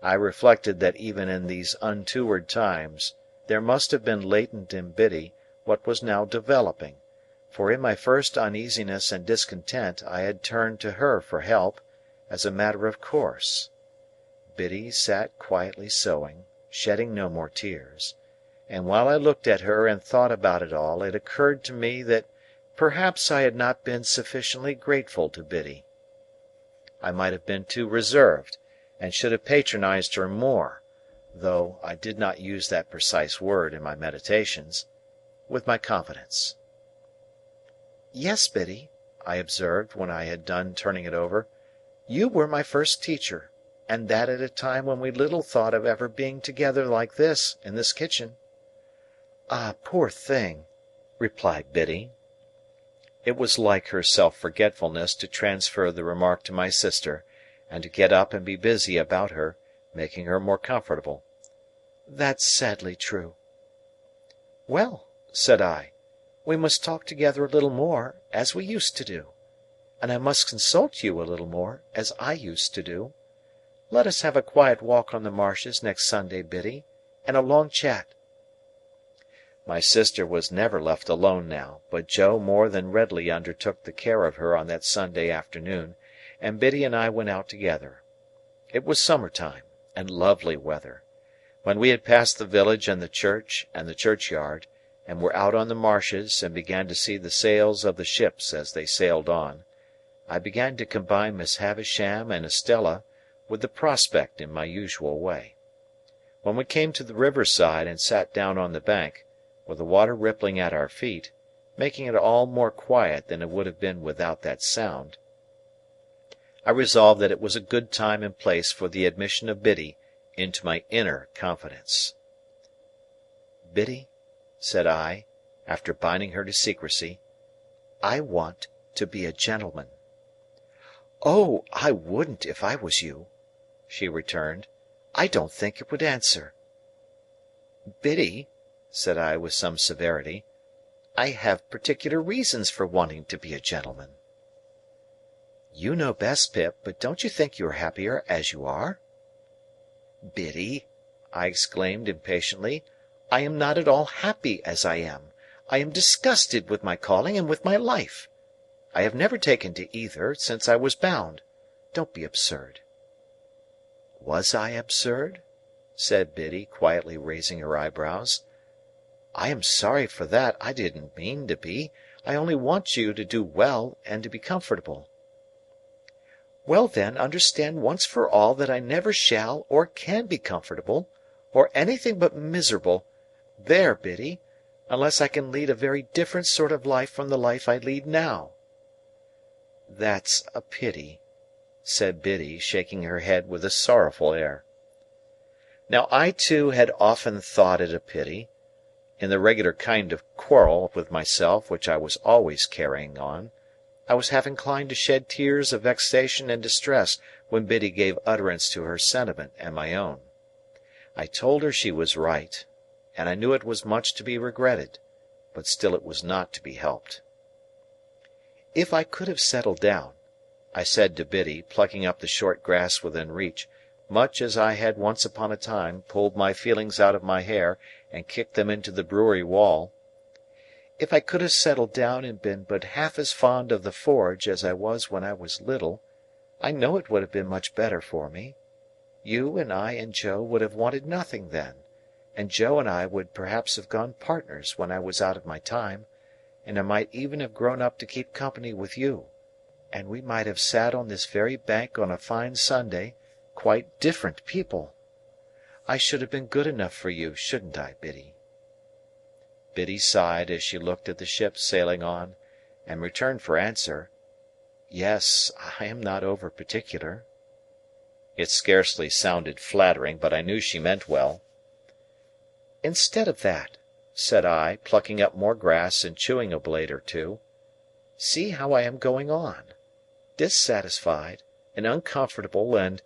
Speaker 1: I reflected that even in these untoward times there must have been latent in Biddy what was now developing, for in my first uneasiness and discontent I had turned to her for help, as a matter of course. Biddy sat quietly sewing, shedding no more tears, and while I looked at her and thought about it all, it occurred to me that perhaps I had not been sufficiently grateful to Biddy. I might have been too reserved, and should have patronized her more, though I did not use that precise word in my meditations, with my confidence. "Yes, Biddy," I observed, when I had done turning it over, "you were my first teacher, and that at a time when we little thought of ever being together like this, in this kitchen." "Ah, poor thing!" replied Biddy. It was like her self-forgetfulness to transfer the remark to my sister, and to get up and be busy about her, making her more comfortable. "That's sadly true." "Well," said I, "we must talk together a little more, as we used to do. And I must consult you a little more, as I used to do. Let us have a quiet walk on the marshes next Sunday, Biddy, and a long chat." My sister was never left alone now, but Joe more than readily undertook the care of her on that Sunday afternoon, and Biddy and I went out together. It was summer time, and lovely weather. When we had passed the village and the church and the churchyard, and were out on the marshes and began to see the sails of the ships as they sailed on, I began to combine Miss Havisham and Estella with the prospect in my usual way. When we came to the river side and sat down on the bank, with the water rippling at our feet, making it all more quiet than it would have been without that sound, I resolved that it was a good time and place for the admission of Biddy into my inner confidence. "Biddy," said I, after binding her to secrecy, "I want to be a gentleman." "Oh, I wouldn't if I was you," she returned. "I don't think it would answer." "Biddy," said I with some severity, "I have particular reasons for wanting to be a gentleman." "You know best, Pip, but don't you think you are happier as you are?" "Biddy," I exclaimed impatiently, "I am not at all happy as I am. I am disgusted with my calling and with my life. I have never taken to either, since I was bound. Don't be absurd." "Was I absurd?" said Biddy, quietly raising her eyebrows. "I am sorry for that. I didn't mean to be. I only want you to do well, and to be comfortable." "Well, then, understand once for all that I never shall or can be comfortable, or anything but miserable, there, Biddy, unless I can lead a very different sort of life from the life I lead now." "That's a pity," said Biddy, shaking her head with a sorrowful air. Now I too had often thought it a pity, in the regular kind of quarrel with myself which I was always carrying on. I was half inclined to shed tears of vexation and distress when Biddy gave utterance to her sentiment and my own. I told her she was right, and I knew it was much to be regretted, but still it was not to be helped. "If I could have settled down," I said to Biddy, plucking up the short grass within reach, much as I had once upon a time pulled my feelings out of my hair and kicked them into the brewery wall, "if I could have settled down and been but half as fond of the forge as I was when I was little, I know it would have been much better for me. You and I and Joe would have wanted nothing then, and Joe and I would perhaps have gone partners when I was out of my time, and I might even have grown up to keep company with you, and we might have sat on this very bank on a fine Sunday, quite different people. I should have been good enough for you, shouldn't I, Biddy?" Biddy sighed as she looked at the ship sailing on, and returned for answer, "Yes, I am not over particular." It scarcely sounded flattering, but I knew she meant well. "Instead of that," said I, plucking up more grass and chewing a blade or two, "see how I am going on. Dissatisfied, and uncomfortable, and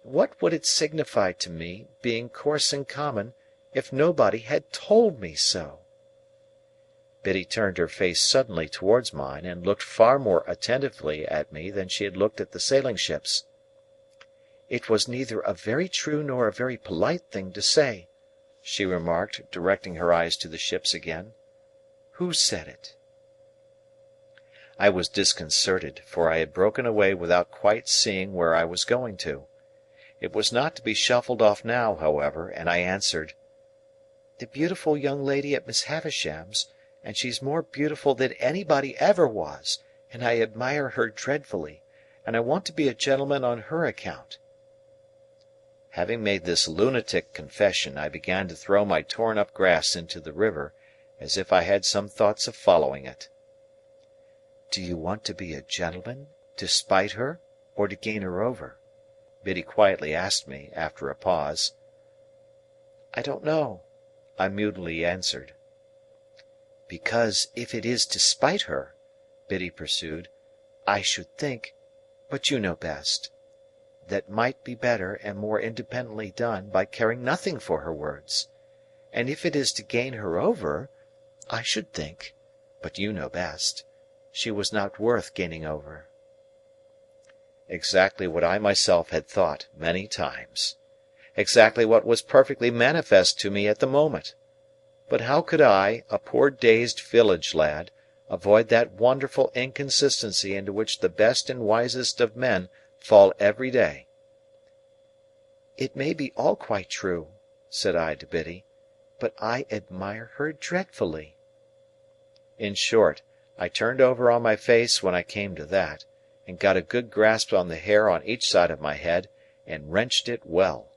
Speaker 1: what would it signify to me, being coarse and common, if nobody had told me so?" Biddy turned her face suddenly towards mine, and looked far more attentively at me than she had looked at the sailing ships. "It was neither a very true nor a very polite thing to say," she remarked, directing her eyes to the ships again. "Who said it?" I was disconcerted, for I had broken away without quite seeing where I was going to. It was not to be shuffled off now, however, and I answered, "The beautiful young lady at Miss Havisham's, and she's more beautiful than anybody ever was, and I admire her dreadfully, and I want to be a gentleman on her account." Having made this lunatic confession, I began to throw my torn-up grass into the river, as if I had some thoughts of following it. "Do you want to be a gentleman, to spite her, or to gain her over?" Biddy quietly asked me, after a pause. "I don't know," I mutely answered. "Because if it is to spite her," Biddy pursued, "I should think, but you know best, that might be better and more independently done by caring nothing for her words. And if it is to gain her over, I should think, but you know best, she was not worth gaining over." Exactly what I myself had thought many times. Exactly what was perfectly manifest to me at the moment. But how could I, a poor dazed village lad, avoid that wonderful inconsistency into which the best and wisest of men fall every day? "It may be all quite true," said I to Biddy, "but I admire her dreadfully." In short, I turned over on my face when I came to that, and got a good grasp on the hair on each side of my head, and wrenched it well.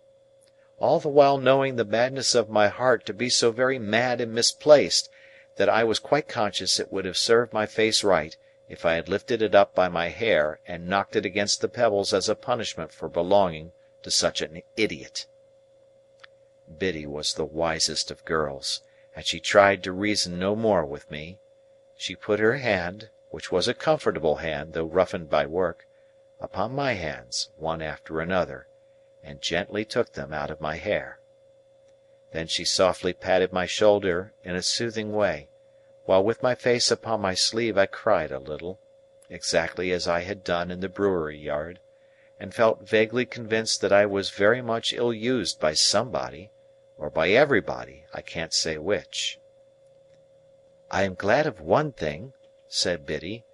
Speaker 1: All the while knowing the madness of my heart to be so very mad and misplaced, that I was quite conscious it would have served my face right if I had lifted it up by my hair and knocked it against the pebbles as a punishment for belonging to such an idiot. Biddy was the wisest of girls, and she tried to reason no more with me. She put her hand, which was a comfortable hand though roughened by work, upon my hands, one after another, and gently took them out of my hair. Then she softly patted my shoulder in a soothing way, while with my face upon my sleeve I cried a little, exactly as I had done in the brewery yard, and felt vaguely convinced that I was very much ill-used by somebody, or by everybody, I can't say which. "I am glad of one thing," said Biddy,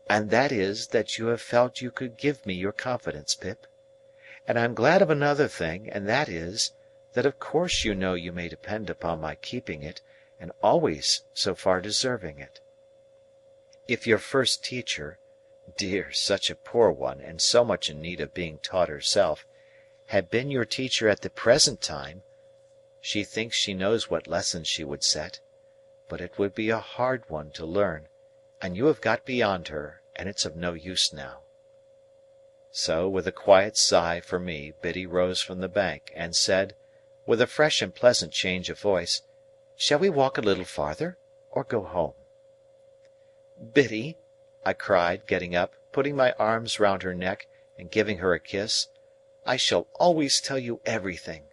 Speaker 1: "and that is that you have felt you could give me your confidence, Pip. And I am glad of another thing, and that is, that of course you know you may depend upon my keeping it, and always so far deserving it. If your first teacher—dear, such a poor one, and so much in need of being taught herself—had been your teacher at the present time, she thinks she knows what lesson she would set, but it would be a hard one to learn, and you have got beyond her, and it's of no use now." So, with a quiet sigh for me, Biddy rose from the bank, and said, with a fresh and pleasant change of voice, "Shall we walk a little farther, or go home?" "Biddy," I cried, getting up, putting my arms round her neck, and giving her a kiss, "I shall always tell you everything."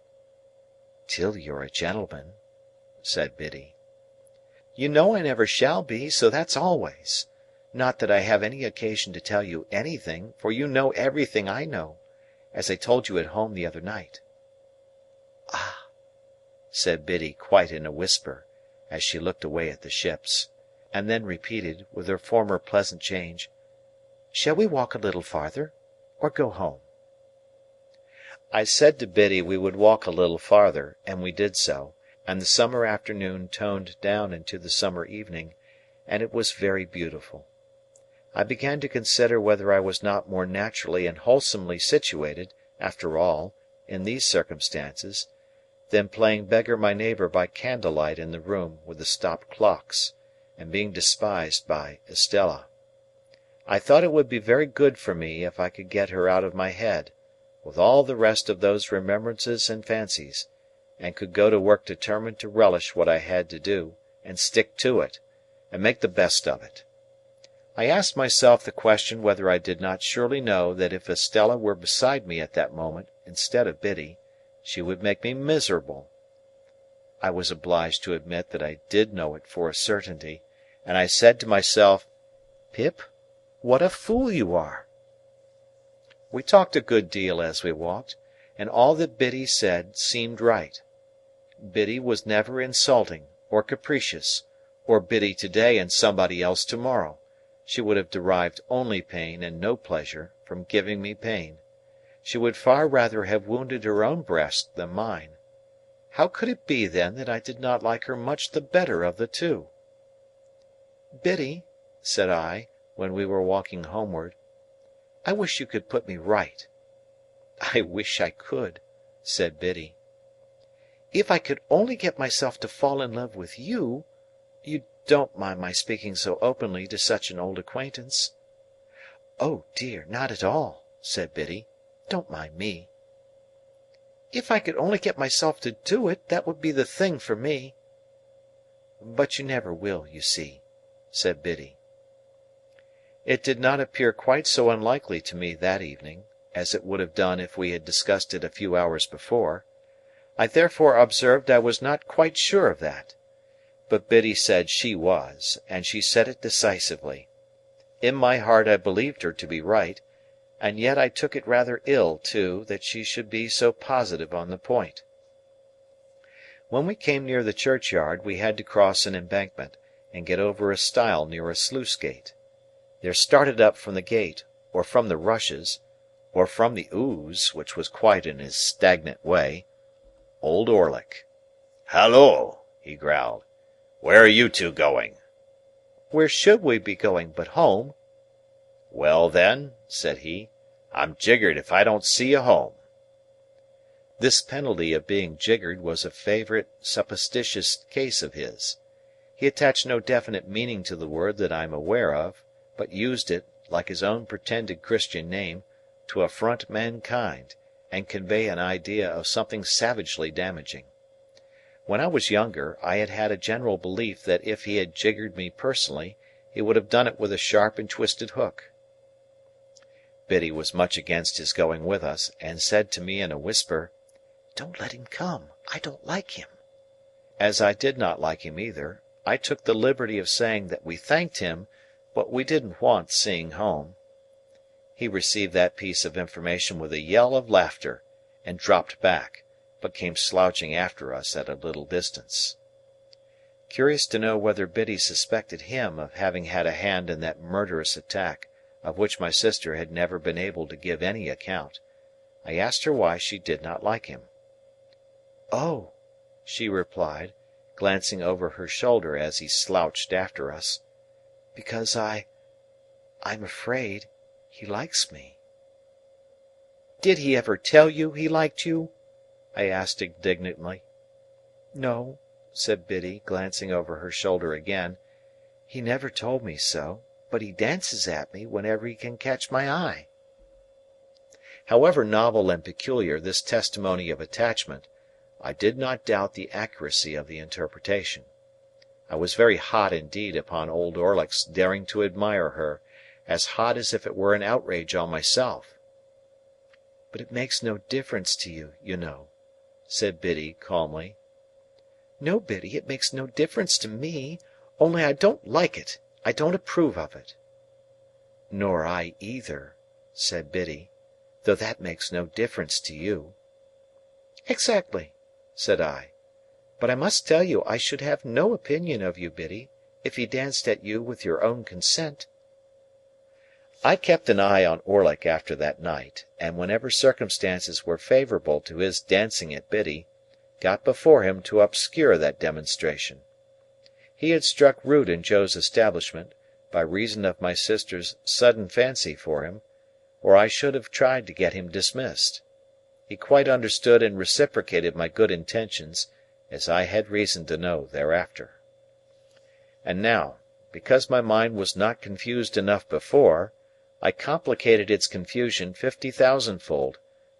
Speaker 1: "Till you're a gentleman," said Biddy. "You know I never shall be, so that's always. Not that I have any occasion to tell you anything, for you know everything I know,
Speaker 2: as I told you at home the other night." "Ah!" said Biddy quite in a whisper, as she looked away at the ships, and then repeated, with her former pleasant change, "Shall we walk a little farther, or go home?" I said to Biddy we would walk a little farther, and we did so, and the summer afternoon toned down into the summer evening, and it was very beautiful. I began to consider whether I was not more naturally and wholesomely situated, after all, in these circumstances, than playing beggar my neighbour by candlelight in the room with the stopped clocks, and being despised by Estella. I thought it would be very good for me if I could get her out of my head, with all the rest of those remembrances and fancies, and could go to work determined to relish what I had to do, and stick to it, and make the best of it. I asked myself the question whether I did not surely know that if Estella were beside me at that moment instead of Biddy, she would make me miserable. I was obliged to admit that I did know it for a certainty, and I said to myself, "Pip, what a fool you are!" We talked a good deal as we walked, and all that Biddy said seemed right. Biddy was never insulting, or capricious, or Biddy to-day and somebody else to-morrow. She would have derived only pain and no pleasure from giving me pain. She would far rather have wounded her own breast than mine. How could it be, then, that I did not like her much the better of the two? "Biddy," said I, when we were walking homeward, "I wish you could put me right." "I wish I could," said Biddy. "If I could only get myself to fall in love with you don't mind my speaking so openly to such an old acquaintance?" "Oh, dear, not at all," said Biddy. "Don't mind me." "If I could only get myself to do it, that would be the thing for me." "But you never will, you see," said Biddy. It did not appear quite so unlikely to me that evening, as it would have done if we had discussed it a few hours before. I therefore observed I was not quite sure of that. But Biddy said she was, and she said it decisively. In my heart I believed her to be right, and yet I took it rather ill, too, that she should be so positive on the point. When we came near the churchyard, we had to cross an embankment, and get over a stile near a sluice gate. There started up from the gate, or from the rushes, or from the ooze, which was quite in his stagnant way, Old Orlick.
Speaker 3: "Halloa!" he growled. "Where are you two going?"
Speaker 2: "Where should we be going but home?"
Speaker 3: "Well, then," said he, "I'm jiggered if I don't see you home."
Speaker 2: This penalty of being jiggered was a favourite supposititious case of his. He attached no definite meaning to the word that I am aware of, but used it, like his own pretended Christian name, to affront mankind, and convey an idea of something savagely damaging. When I was younger, I had had a general belief that if he had jiggered me personally, he would have done it with a sharp and twisted hook. Biddy was much against his going with us, and said to me in a whisper, "Don't let him come. I don't like him." As I did not like him either, I took the liberty of saying that we thanked him, but we didn't want seeing home. He received that piece of information with a yell of laughter, and dropped back, but came slouching after us at a little distance. Curious to know whether Biddy suspected him of having had a hand in that murderous attack, of which my sister had never been able to give any account, I asked her why she did not like him. "Oh!" she replied, glancing over her shoulder as he slouched after us, "because I'm afraid he likes me." "Did he ever tell you he liked you?" I asked indignantly. "No," said Biddy, glancing over her shoulder again, "he never told me so, but he dances at me whenever he can catch my eye." However novel and peculiar this testimony of attachment, I did not doubt the accuracy of the interpretation. I was very hot indeed upon Old Orlick's daring to admire her, as hot as if it were an outrage on myself. "But it makes no difference to you, you know," said Biddy calmly. "No, Biddy, it makes no difference to me, only I don't like it. I don't approve of it." "Nor I either," said Biddy, though that makes no difference to you." "Exactly," said I. "But I must tell you I should have no opinion of you, Biddy, if he danced at you with your own consent." I kept an eye on Orlick after that night, and whenever circumstances were favourable to his dancing at Biddy, got before him to obscure that demonstration. He had struck root in Joe's establishment, by reason of my sister's sudden fancy for him, or I should have tried to get him dismissed. He quite understood and reciprocated my good intentions, as I had reason to know thereafter. And now, because my mind was not confused enough before, I complicated its confusion 50,000-fold,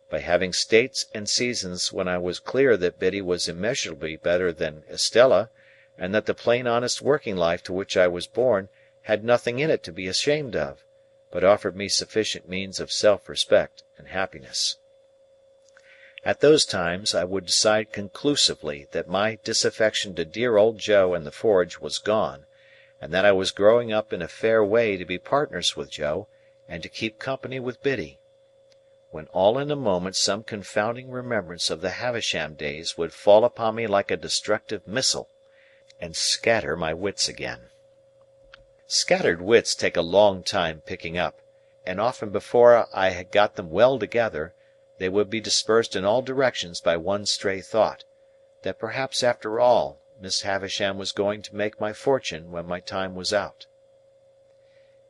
Speaker 2: by having states and seasons when I was clear that Biddy was immeasurably better than Estella, and that the plain honest working life to which I was born had nothing in it to be ashamed of, but offered me sufficient means of self-respect and happiness. At those times I would decide conclusively that my disaffection to dear old Joe and the forge was gone, and that I was growing up in a fair way to be partners with Joe, and to keep company with Biddy, when all in a moment some confounding remembrance of the Havisham days would fall upon me like a destructive missile, and scatter my wits again. Scattered wits take a long time picking up, and often before I had got them well together, they would be dispersed in all directions by one stray thought, that perhaps after all Miss Havisham was going to make my fortune when my time was out.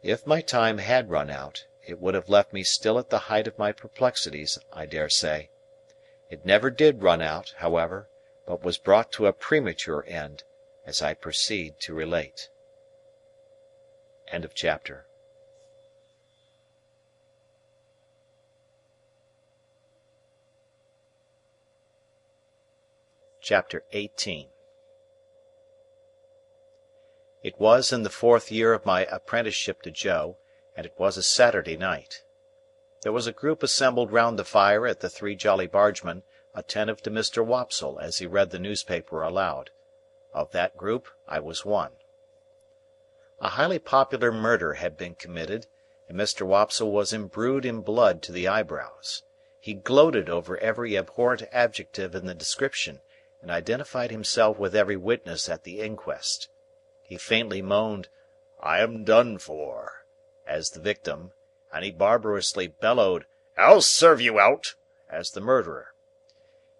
Speaker 2: If my time had run out, it would have left me still at the height of my perplexities, I dare say. It never did run out, however, but was brought to a premature end, as I proceed to relate. End of chapter. Chapter 18. It was in the 4th year of my apprenticeship to Joe, and it was a Saturday night. There was a group assembled round the fire at the Three Jolly Bargemen, attentive to Mr. Wopsle as he read the newspaper aloud. Of that group I was one. A highly popular murder had been committed, and Mr. Wopsle was imbrued in blood to the eyebrows. He gloated over every abhorrent adjective in the description, and identified himself with every witness at the inquest. He faintly moaned, "I am done for," as the victim, and he barbarously bellowed, "I'll serve you out," as the murderer.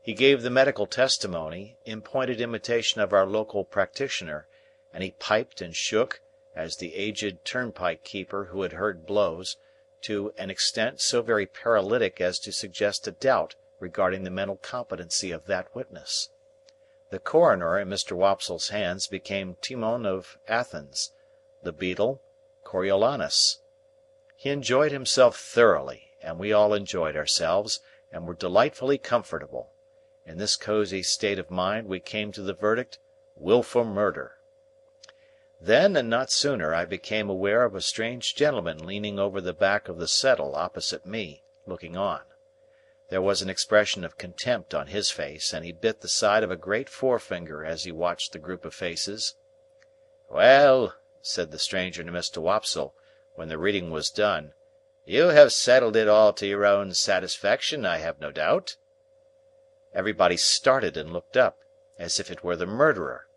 Speaker 2: He gave the medical testimony, in pointed imitation of our local practitioner, and he piped and shook, as the aged turnpike keeper who had heard blows, to an extent so very paralytic as to suggest a doubt regarding the mental competency of that witness. The coroner in Mr. Wopsle's hands became Timon of Athens, the beadle Coriolanus. He enjoyed himself thoroughly, and we all enjoyed ourselves, and were delightfully comfortable. In this cosy state of mind we came to the verdict, "Wilful murder." Then, and not sooner, I became aware of a strange gentleman leaning over the back of the settle opposite me, looking on. There was an expression of contempt on his face, and he bit the side of a great forefinger as he watched the group of faces. "Well," said the stranger to Mr. Wopsle, when the reading was done, "you have settled it all to your own satisfaction, I have no doubt?" Everybody started and looked up, as if it were the murderer.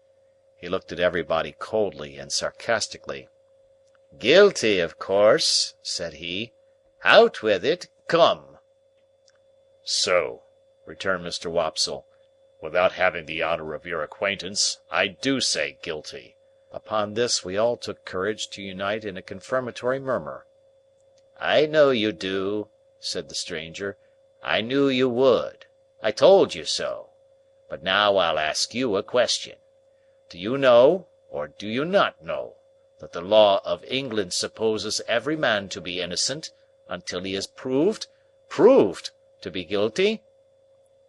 Speaker 2: He looked at everybody coldly and sarcastically. "Guilty, of course," said he. "Out with it. Come." "So," returned Mr. Wopsle, "without having the honour of your acquaintance, I do say guilty." Upon this we all took courage to unite in a confirmatory murmur. "I know you do," said the stranger. "I knew you would. I told you so. But now I'll ask you a question. Do you know, or do you not know, that the law of England supposes every man to be innocent, until he is proved, to be guilty?"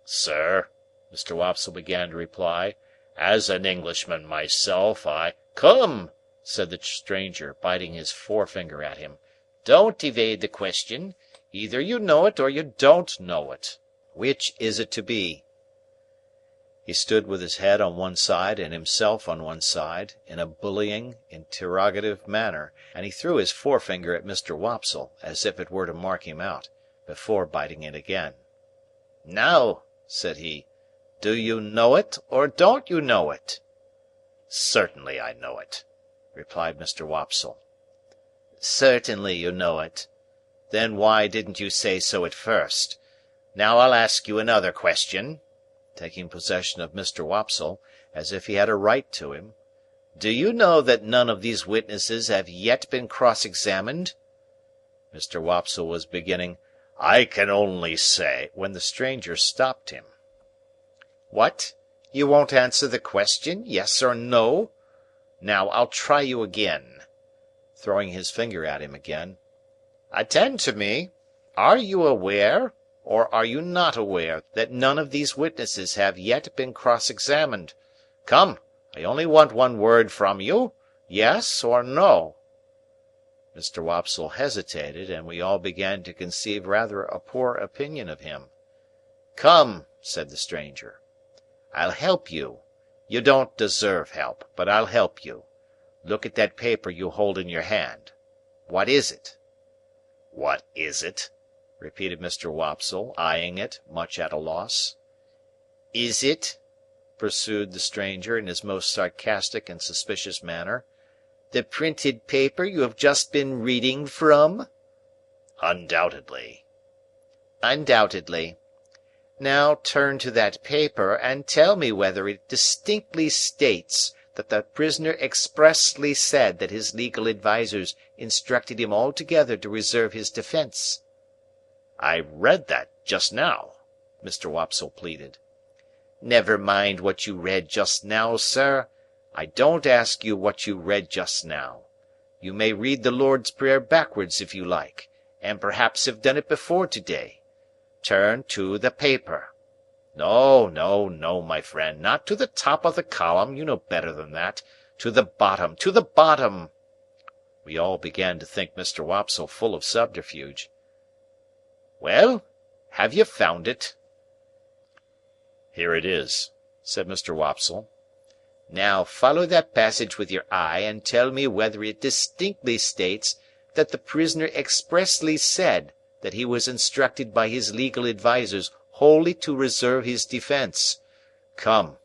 Speaker 2: "Sir," Mr. Wopsle began to reply, "as an Englishman myself, I—" "Come," said the stranger, biting his forefinger at him, "don't evade the question. Either you know it, or you don't know it. Which is it to be?" He stood with his head on one side and himself on one side, in a bullying, interrogative manner, and he threw his forefinger at Mr. Wopsle, as if it were to mark him out,
Speaker 1: before biting it again. "Now," said he, "do you know it, or don't you know it?" "Certainly I know it," replied Mr. Wopsle. "Certainly you know it. Then why didn't you say so at first? Now I'll ask you another question," taking possession of Mr. Wopsle, as if he had a right to him. "Do you know that none of these witnesses have yet been cross-examined?" Mr. Wopsle was beginning, "I can only say," when the stranger stopped him. "What? You won't answer the question, yes or no? Now I'll try you again," throwing his finger at him again. "Attend to me. Are you aware, or are you not aware, that none of these witnesses have yet been cross-examined? Come, I only want one word from you. Yes or no?" Mr. Wopsle hesitated, and we all began to conceive rather a poor opinion of him. "Come," said the stranger. "I'll help you. You don't deserve help, but I'll help you. Look at that paper you hold in your hand. What is it?" "What is it?" repeated Mr. Wopsle, eyeing it, much at a loss. "Is it," pursued the stranger in his most sarcastic and suspicious manner, "the printed paper you have just been reading from?" "Undoubtedly." "Undoubtedly. Now turn to that paper, and tell me whether it distinctly states that the prisoner expressly said that his legal advisers instructed him altogether to reserve his defence." "I read that just now," Mr. Wopsle pleaded. "Never mind what you read just now, sir. I don't ask you what you read just now. You may read the Lord's Prayer backwards if you like, and perhaps have done it before to-day. Turn to the paper. No, no, no, my friend, not to the top of the column, you know better than that. To the bottom, to the bottom." We all began to think Mr. Wopsle full of subterfuge. "Well, have you found it?" "Here it is," said Mr. Wopsle. "Now follow that passage with your eye, and tell me whether it distinctly states that the prisoner expressly said that he was instructed by his legal advisers wholly to reserve his defence. Come,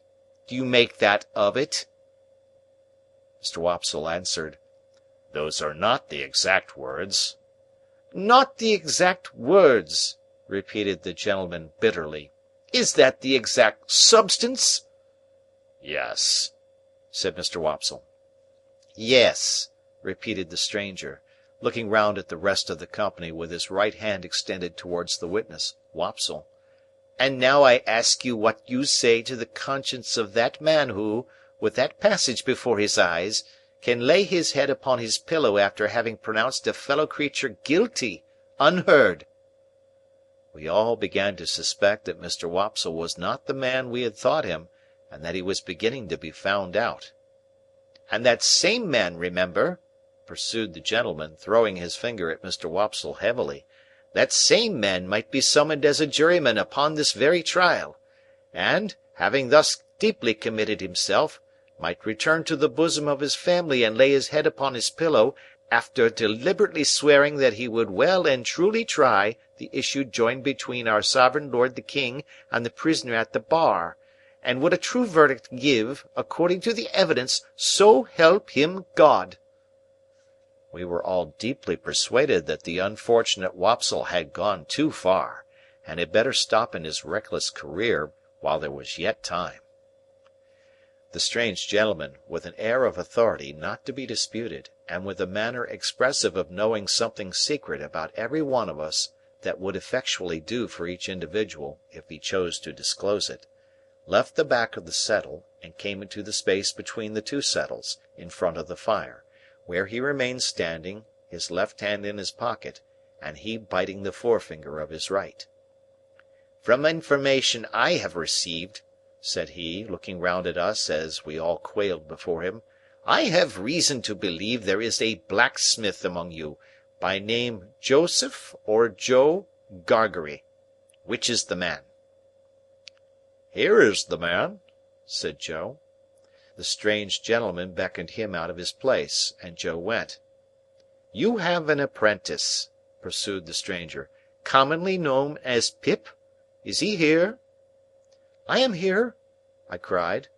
Speaker 1: do you make that of it?" Mr. Wopsle answered, "Those are not the exact words." "Not the exact words," repeated the gentleman bitterly. "Is that the exact substance?" "Yes," said Mr. Wopsle. "Yes," repeated the stranger, looking round at the rest of the company with his right hand extended towards the witness, Wopsle. "And now I ask you what you say to the conscience of that man who, with that passage before his eyes, can lay his head upon his pillow after having pronounced a fellow creature guilty, unheard." We all began to suspect that Mr. Wopsle was not the man we had thought him, and that he was beginning to be found out. "And that same man, remember," pursued the gentleman, throwing his finger at Mr. Wopsle heavily, "that same man might be summoned as a juryman upon this very trial, and, having thus deeply committed himself, might return to the bosom of his family and lay his head upon his pillow, after deliberately swearing that he would well and truly try the issue joined between our sovereign lord the king and the prisoner at the bar, and would a true verdict give, according to the evidence, so help him God." We were all deeply persuaded that the unfortunate Wopsle had gone too far, and had better stop in his reckless career while there was yet time. The strange gentleman, with an air of authority not to be disputed, and with a manner expressive of knowing something secret about every one of us that would effectually do for each individual if he chose to disclose it, left the back of the settle and came into the space between the two settles, in front of the fire, where he remained standing, his left hand in his pocket, and he biting the forefinger of his right. "From information I have received," said he, looking round at us as we all quailed before him, "I have reason to believe there is a blacksmith among you, by name Joseph or Joe Gargery. Which is the man?" "Here is the man," said Joe. The strange gentleman beckoned him out of his place, and Joe went. "You have an apprentice," pursued the stranger, commonly known as Pip? Is he here?" "I am here," I cried.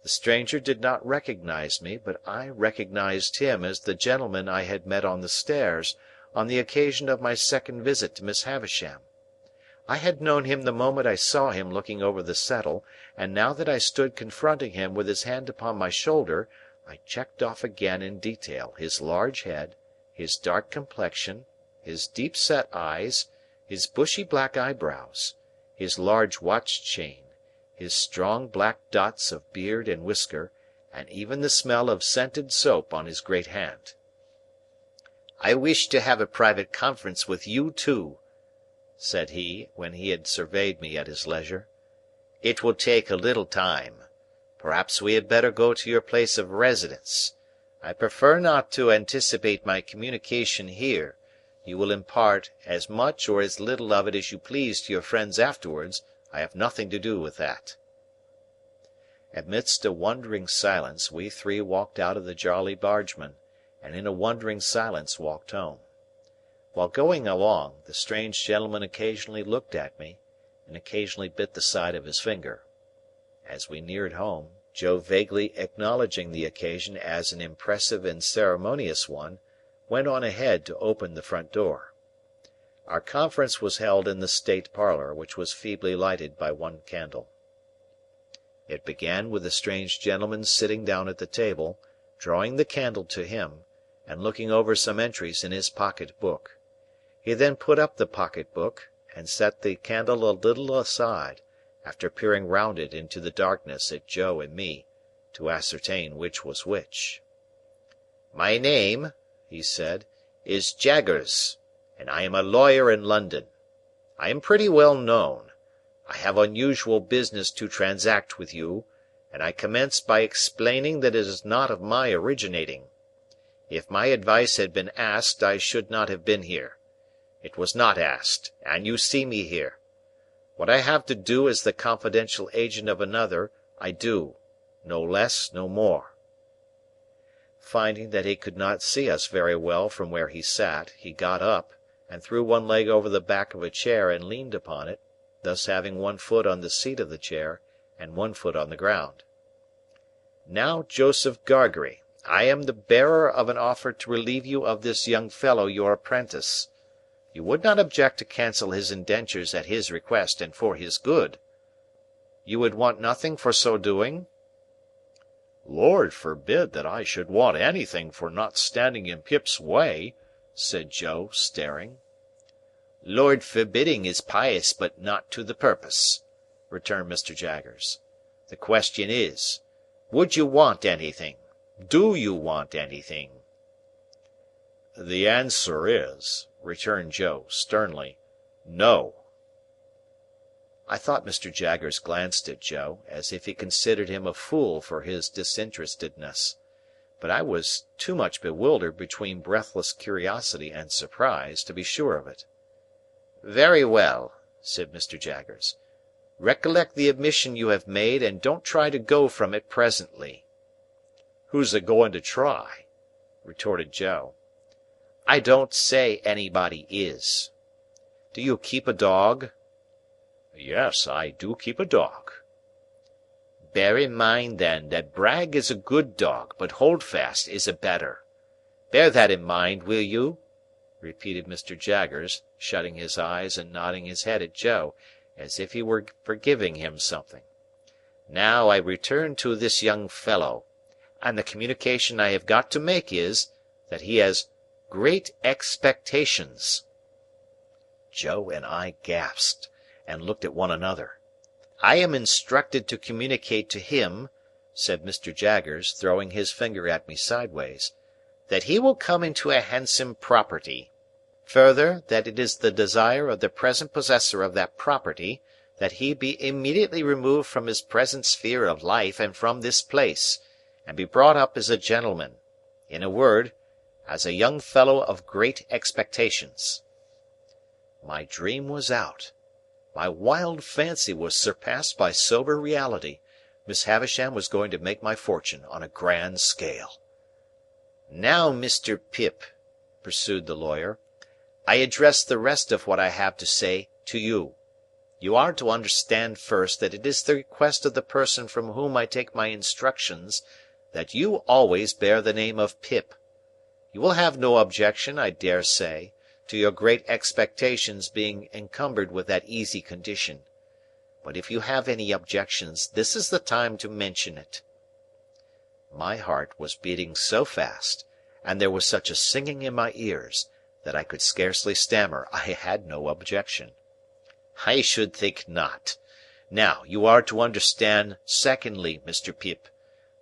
Speaker 1: The stranger did not recognize me, but I recognized him as the gentleman I had met on the stairs, on the occasion of my second visit to Miss Havisham. I had known him the moment I saw him looking over the settle, and now that I stood confronting him with his hand upon my shoulder, I checked off again in detail his large head, his dark complexion, his deep-set eyes, his bushy black eyebrows, his large watch-chain, his strong black dots of beard and whisker, and even the smell of scented soap on his great hand. "I wish to have a private conference with you too," said he, when he had surveyed me at his leisure. "It will take a little time. Perhaps we had better go to your place of residence. I prefer not to anticipate my communication here. You will impart as much or as little of it as you please to your friends afterwards. I have nothing to do with that." Amidst a wondering silence, we three walked out of the Jolly Bargemen, and in a wondering silence walked home. While going along, the strange gentleman occasionally looked at me, and occasionally bit the side of his finger. As we neared home, Joe vaguely acknowledging the occasion as an impressive and ceremonious one, went on ahead to open the front door. Our conference was held in the state parlour, which was feebly lighted by one candle. It began with the strange gentleman sitting down at the table, drawing the candle to him, and looking over some entries in his pocket-book. He then put up the pocket-book, and set the candle a little aside, after peering round it into the darkness at Joe and me, to ascertain which was which. "My name," he said, "is Jaggers, and I am a lawyer in London. I am pretty well known. I have unusual business to transact with you, and I commence by explaining that it is not of my originating. If my advice had been asked, I should not have been here. It was not asked, and you see me here. What I have to do as the confidential agent of another, I do. No less, no more." Finding that he could not see us very well from where he sat, he got up, and threw one leg over the back of a chair and leaned upon it, thus having one foot on the seat of the chair and one foot on the ground. "Now, Joseph Gargery, I am the bearer of an offer to relieve you of this young fellow your apprentice. You would not object to cancel his indentures at his request and for his good. You would want nothing for so doing?"
Speaker 3: "Lord forbid that I should want anything for not standing in Pip's way," said Joe, staring.
Speaker 1: "Lord forbidding is pious but not to the purpose," returned Mr. Jaggers. "The question is, would you want anything? Do you want anything?"
Speaker 3: "The answer is," returned Joe, sternly, "No."
Speaker 1: I thought Mr. Jaggers glanced at Joe, as if he considered him a fool for his disinterestedness. But I was too much bewildered between breathless curiosity and surprise to be sure of it. "Very well," said Mr. Jaggers. "Recollect the admission you have made, and don't try to go from it presently."
Speaker 3: "Who's a going to try?"
Speaker 1: retorted Joe. "I don't say anybody is. Do you keep a dog?"
Speaker 3: "Yes, I do keep a dog."
Speaker 1: "Bear in mind, then, that Bragg is a good dog, but Holdfast is a better. Bear that in mind, will you?" repeated Mr. Jaggers, shutting his eyes and nodding his head at Joe, as if he were forgiving him something. "Now I return to this young fellow, and the communication I have got to make is, that he has great expectations." Joe and I gasped, and looked at one another. "I am instructed to communicate to him," said Mr. Jaggers, throwing his finger at me sideways, "that he will come into a handsome property. Further, that it is the desire of the present possessor of that property that he be immediately removed from his present sphere of life and from this place, and be brought up as a gentleman. In a word, as a young fellow of great expectations." My dream was out. My wild fancy was surpassed by sober reality. Miss Havisham was going to make my fortune on a grand scale. "Now, Mr. Pip," pursued the lawyer, I address the rest of what I have to say to you. You are to understand first that it is the request of the person from whom I take my instructions that you always bear the name of Pip. You will have no objection, I dare say, to your great expectations being encumbered with that easy condition. But if you have any objections, this is the time to mention it." My heart was beating so fast, and there was such a singing in my ears, that I could scarcely stammer I had no objection. "I should think not. Now, you are to understand, secondly, Mr. Pip,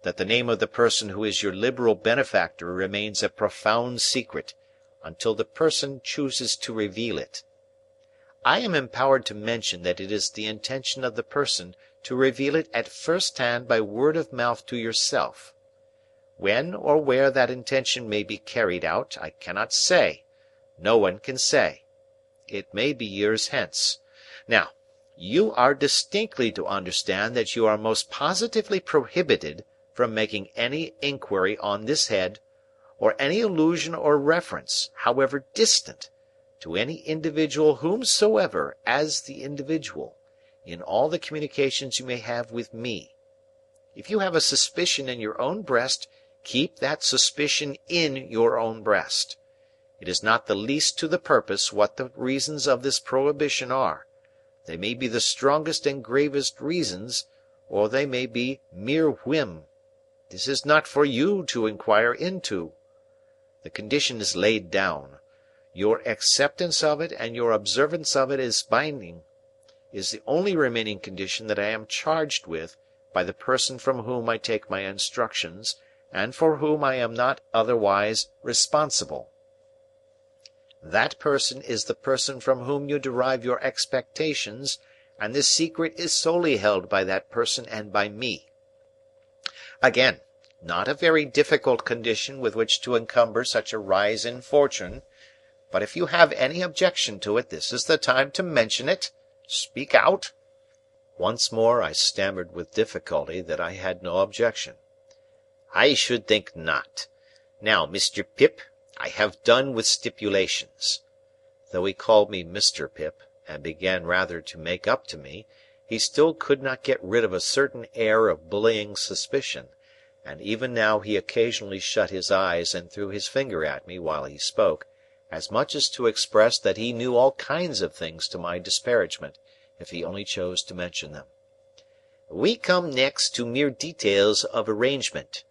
Speaker 1: that the name of the person who is your liberal benefactor remains a profound secret, until the person chooses to reveal it. I am empowered to mention that it is the intention of the person to reveal it at first hand by word of mouth to yourself. When or where that intention may be carried out, I cannot say. No one can say. It may be years hence. Now, you are distinctly to understand that you are most positively prohibited from making any inquiry on this head, or any allusion or reference, however distant, to any individual whomsoever as the individual, in all the communications you may have with me. If you have a suspicion in your own breast, keep that suspicion in your own breast. It is not the least to the purpose what the reasons of this prohibition are. They may be the strongest and gravest reasons, or they may be mere whim. This is not for you to inquire into. The condition is laid down. Your acceptance of it and your observance of it as binding is the only remaining condition that I am charged with by the person from whom I take my instructions, and for whom I am not otherwise responsible. That person is the person from whom you derive your expectations, and this secret is solely held by that person and by me. Again, not a very difficult condition with which to encumber such a rise in fortune, but if you have any objection to it, this is the time to mention it. Speak out." Once more I stammered with difficulty that I had no objection. "I should think not. Now, Mr. Pip, I have done with stipulations." Though he called me Mr. Pip, and began rather to make up to me, he still could not get rid of a certain air of bullying suspicion, and even now he occasionally shut his eyes and threw his finger at me while he spoke, as much as to express that he knew all kinds of things to my disparagement, if he only chose to mention them. "We come next to mere details of arrangement.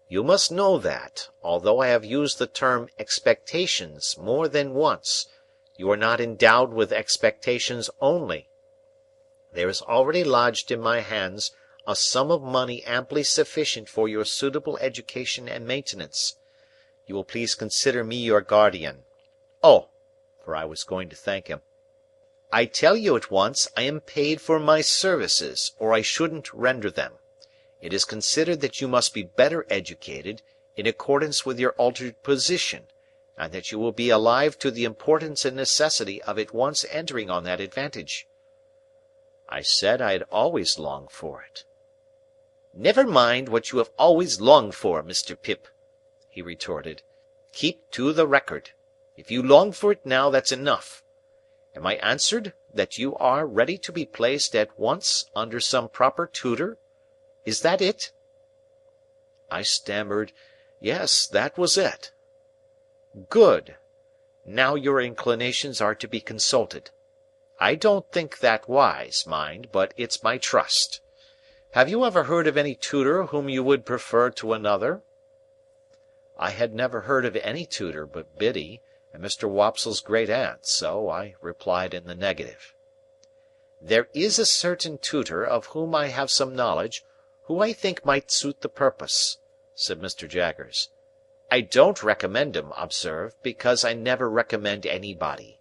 Speaker 1: You must know that, although I have used the term expectations more than once, you are not endowed with expectations only. There is already lodged in my hands a sum of money amply sufficient for your suitable education and maintenance. You will please consider me your guardian. Oh!" for I was going to thank him, "I tell you at once I am paid for my services, or I shouldn't render them. It is considered that you must be better educated, in accordance with your altered position, and that you will be alive to the importance and necessity of at once entering on that advantage." I said I had always longed for it. "Never mind what you have always longed for, Mr. Pip," he retorted. "Keep to the record. If you long for it now, that's enough. Am I answered that you are ready to be placed at once under some proper tutor? Is that it?" I stammered, yes, that was it. "Good. Now your inclinations are to be consulted. I don't think that wise, mind, but it's my trust. Have you ever heard of any tutor whom you would prefer to another?" I had never heard of any tutor but Biddy and Mr. Wopsle's great aunt, so I replied in the negative. "There is a certain tutor of whom I have some knowledge, who I think might suit the purpose," said Mr. Jaggers. "I don't recommend him, observe, because I never recommend anybody.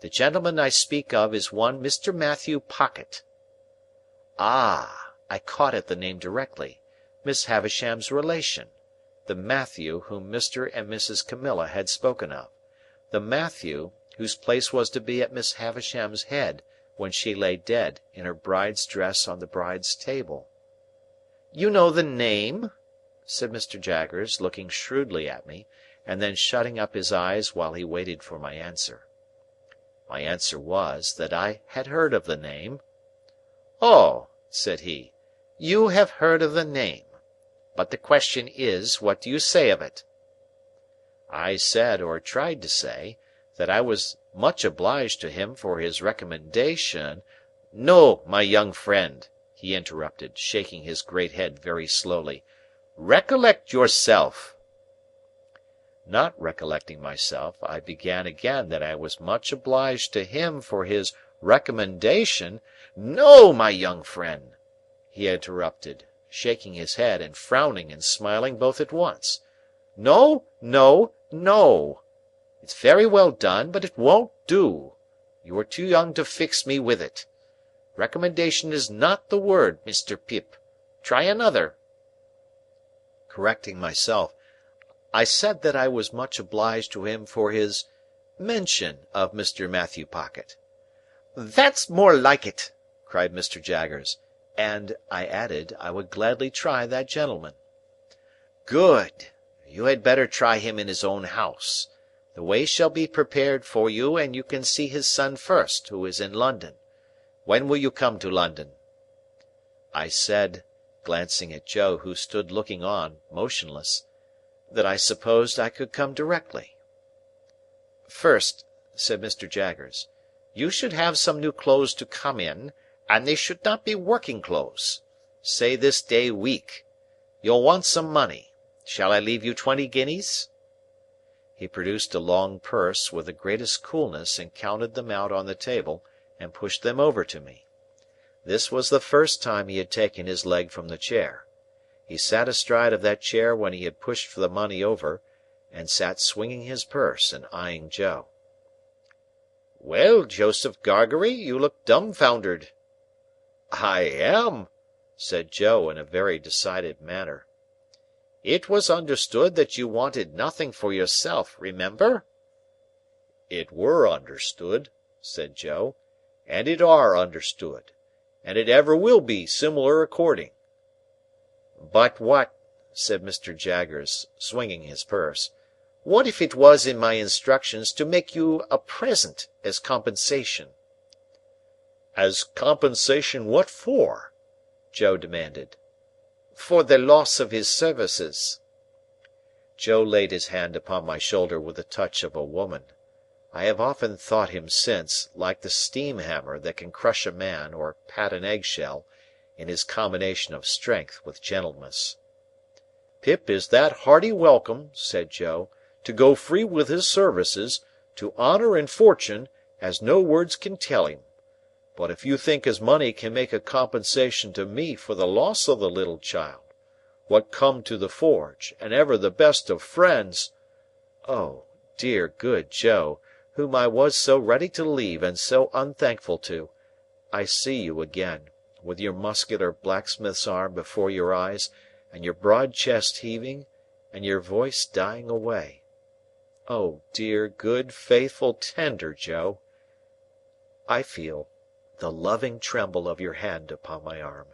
Speaker 1: The gentleman I speak of is one Mr. Matthew Pocket." Ah! I caught at the name directly. Miss Havisham's relation. The Matthew whom Mr. and Mrs. Camilla had spoken of. The Matthew whose place was to be at Miss Havisham's head, when she lay dead, in her bride's dress on the bride's table. "You know the name?" said Mr. Jaggers, looking shrewdly at me, and then shutting up his eyes while he waited for my answer. My answer was, that I had heard of the name. "Oh," said he, "you have heard of the name. But the question is, what do you say of it?" I said, or tried to say, that I was much obliged to him for his recommendation— "No, my young friend," he interrupted, shaking his great head very slowly. "Recollect yourself." Not recollecting myself, I began again that I was much obliged to him for his recommendation— "No, my young friend," he interrupted, shaking his head and frowning and smiling both at once. "No, no, no. It's very well done, but it won't do. You are too young to fix me with it. Recommendation is not the word, Mr. Pip. Try another." Correcting myself, I said that I was much obliged to him for his mention of Mr. Matthew Pocket. "That's more like it!" cried Mr. Jaggers. And, I added, I would gladly try that gentleman. "Good! You had better try him in his own house. The way shall be prepared for you, and you can see his son first, who is in London. When will you come to London?" I said, glancing at Joe, who stood looking on, motionless, that I supposed I could come directly. "First," said Mr. Jaggers, "you should have some new clothes to come in, and they should not be working clothes. Say this day week. You'll want some money. Shall I leave you 20 guineas?" He produced a long purse with the greatest coolness and counted them out on the table and pushed them over to me. This was the first time he had taken his leg from the chair. He sat astride of that chair when he had pushed for the money over, and sat swinging his purse and eyeing Joe. "Well, Joseph Gargery, you look dumbfoundered." "I am," said Joe in a very decided manner. "It was understood that you wanted nothing for yourself, remember?" "It were understood," said Joe, "and it are understood, and it ever will be similar according." "But what," said Mr. Jaggers, swinging his purse, "what if it was in my instructions to make you a present as compensation?" "As compensation what for?" Joe demanded. "For the loss of his services." Joe laid his hand upon my shoulder with the touch of a woman. I have often thought him since, like the steam hammer that can crush a man or pat an eggshell, in his combination of strength with gentleness. "Pip is that hearty welcome," said Joe, "to go free with his services, to honour and fortune, as no words can tell him. But if you think as money can make a compensation to me for the loss of the little child, what come to the forge, and ever the best of friends—" "Oh, dear good Joe, whom I was so ready to leave and so unthankful to, I see you again, with your muscular blacksmith's arm before your eyes, and your broad chest heaving, and your voice dying away. Oh, dear, good, faithful, tender Joe! I feel the loving tremble of your hand upon my arm,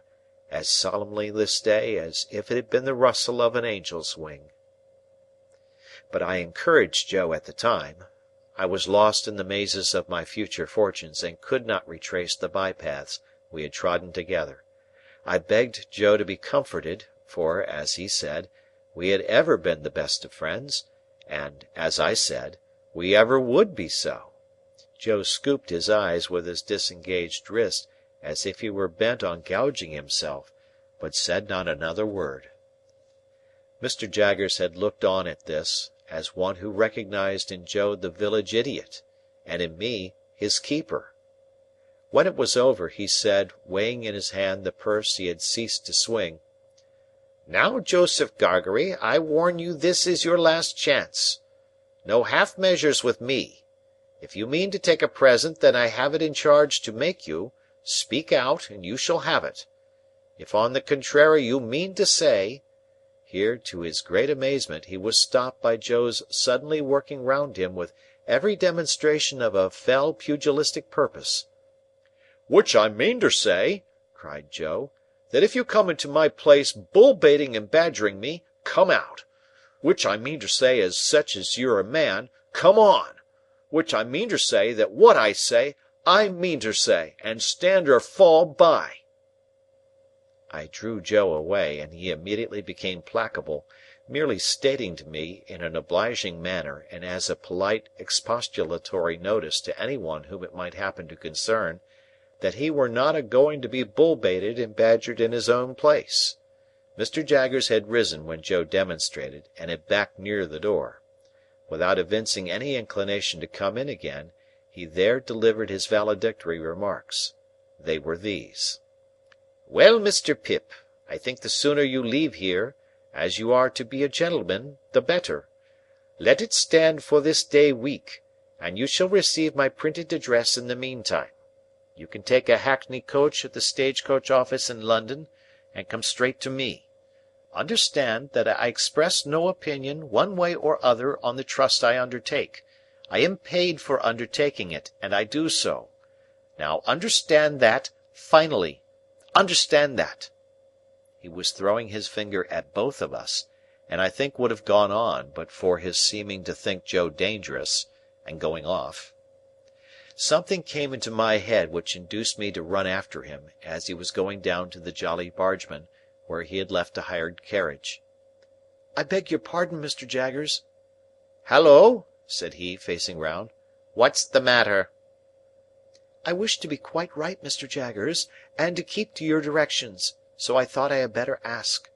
Speaker 1: as solemnly this day as if it had been the rustle of an angel's wing. But I encouraged Joe at the time. I was lost in the mazes of my future fortunes, and could not retrace the by-paths we had trodden together. I begged Joe to be comforted, for, as he said, we had ever been the best of friends, and, as I said, we ever would be so. Joe scooped his eyes with his disengaged wrist, as if he were bent on gouging himself, but said not another word. Mr. Jaggers had looked on at this, as one who recognized in Joe the village idiot, and in me his keeper. When it was over, he said, weighing in his hand the purse he had ceased to swing, "Now, Joseph Gargery, I warn you this is your last chance. No half measures with me. If you mean to take a present that I have it in charge to make you, speak out, and you shall have it. If on the contrary you mean to say—" Here, to his great amazement, he was stopped by Joe's suddenly working round him with every demonstration of a fell pugilistic purpose. "Which I meanter say," cried Joe, "that if you come into my place bull-baiting and badgering me, come out.
Speaker 3: which I mean to say as sech as you're a man, come on! Which I mean to say that what I say, I mean to say, and stand or fall by." I drew Joe away, and he immediately became placable, merely stating to me, in an obliging manner and as a polite expostulatory notice to any one whom it might happen to concern, that he were not a going to be bull-baited and badgered in his own place. Mr. Jaggers had risen when Joe demonstrated, and had backed near the door. Without evincing any inclination to come in again, he there delivered his valedictory remarks. They were these: "Well, Mr. Pip, I think the sooner you leave here, as you are to be a gentleman, the better. Let it stand for this day week, and you shall receive my printed address in the meantime. You can take a hackney coach at the stage-coach office in London, and come straight to me. Understand that I express no opinion, one way or other, on the trust I undertake. I am paid for undertaking it, and I do so. Now understand that, finally. Understand that." He was throwing his finger at both of us, and I think would have gone on, but for his seeming to think Joe dangerous, and going off. Something came into my head which induced me to run after him, as he was going down to the Jolly Bargemen, where he had left a hired carriage. "I beg your pardon, Mr. Jaggers." "Halloa!" said he, facing round. "What's the matter?" "I wish to be quite right, Mr. Jaggers, and to keep to your directions, so I thought I had better ask.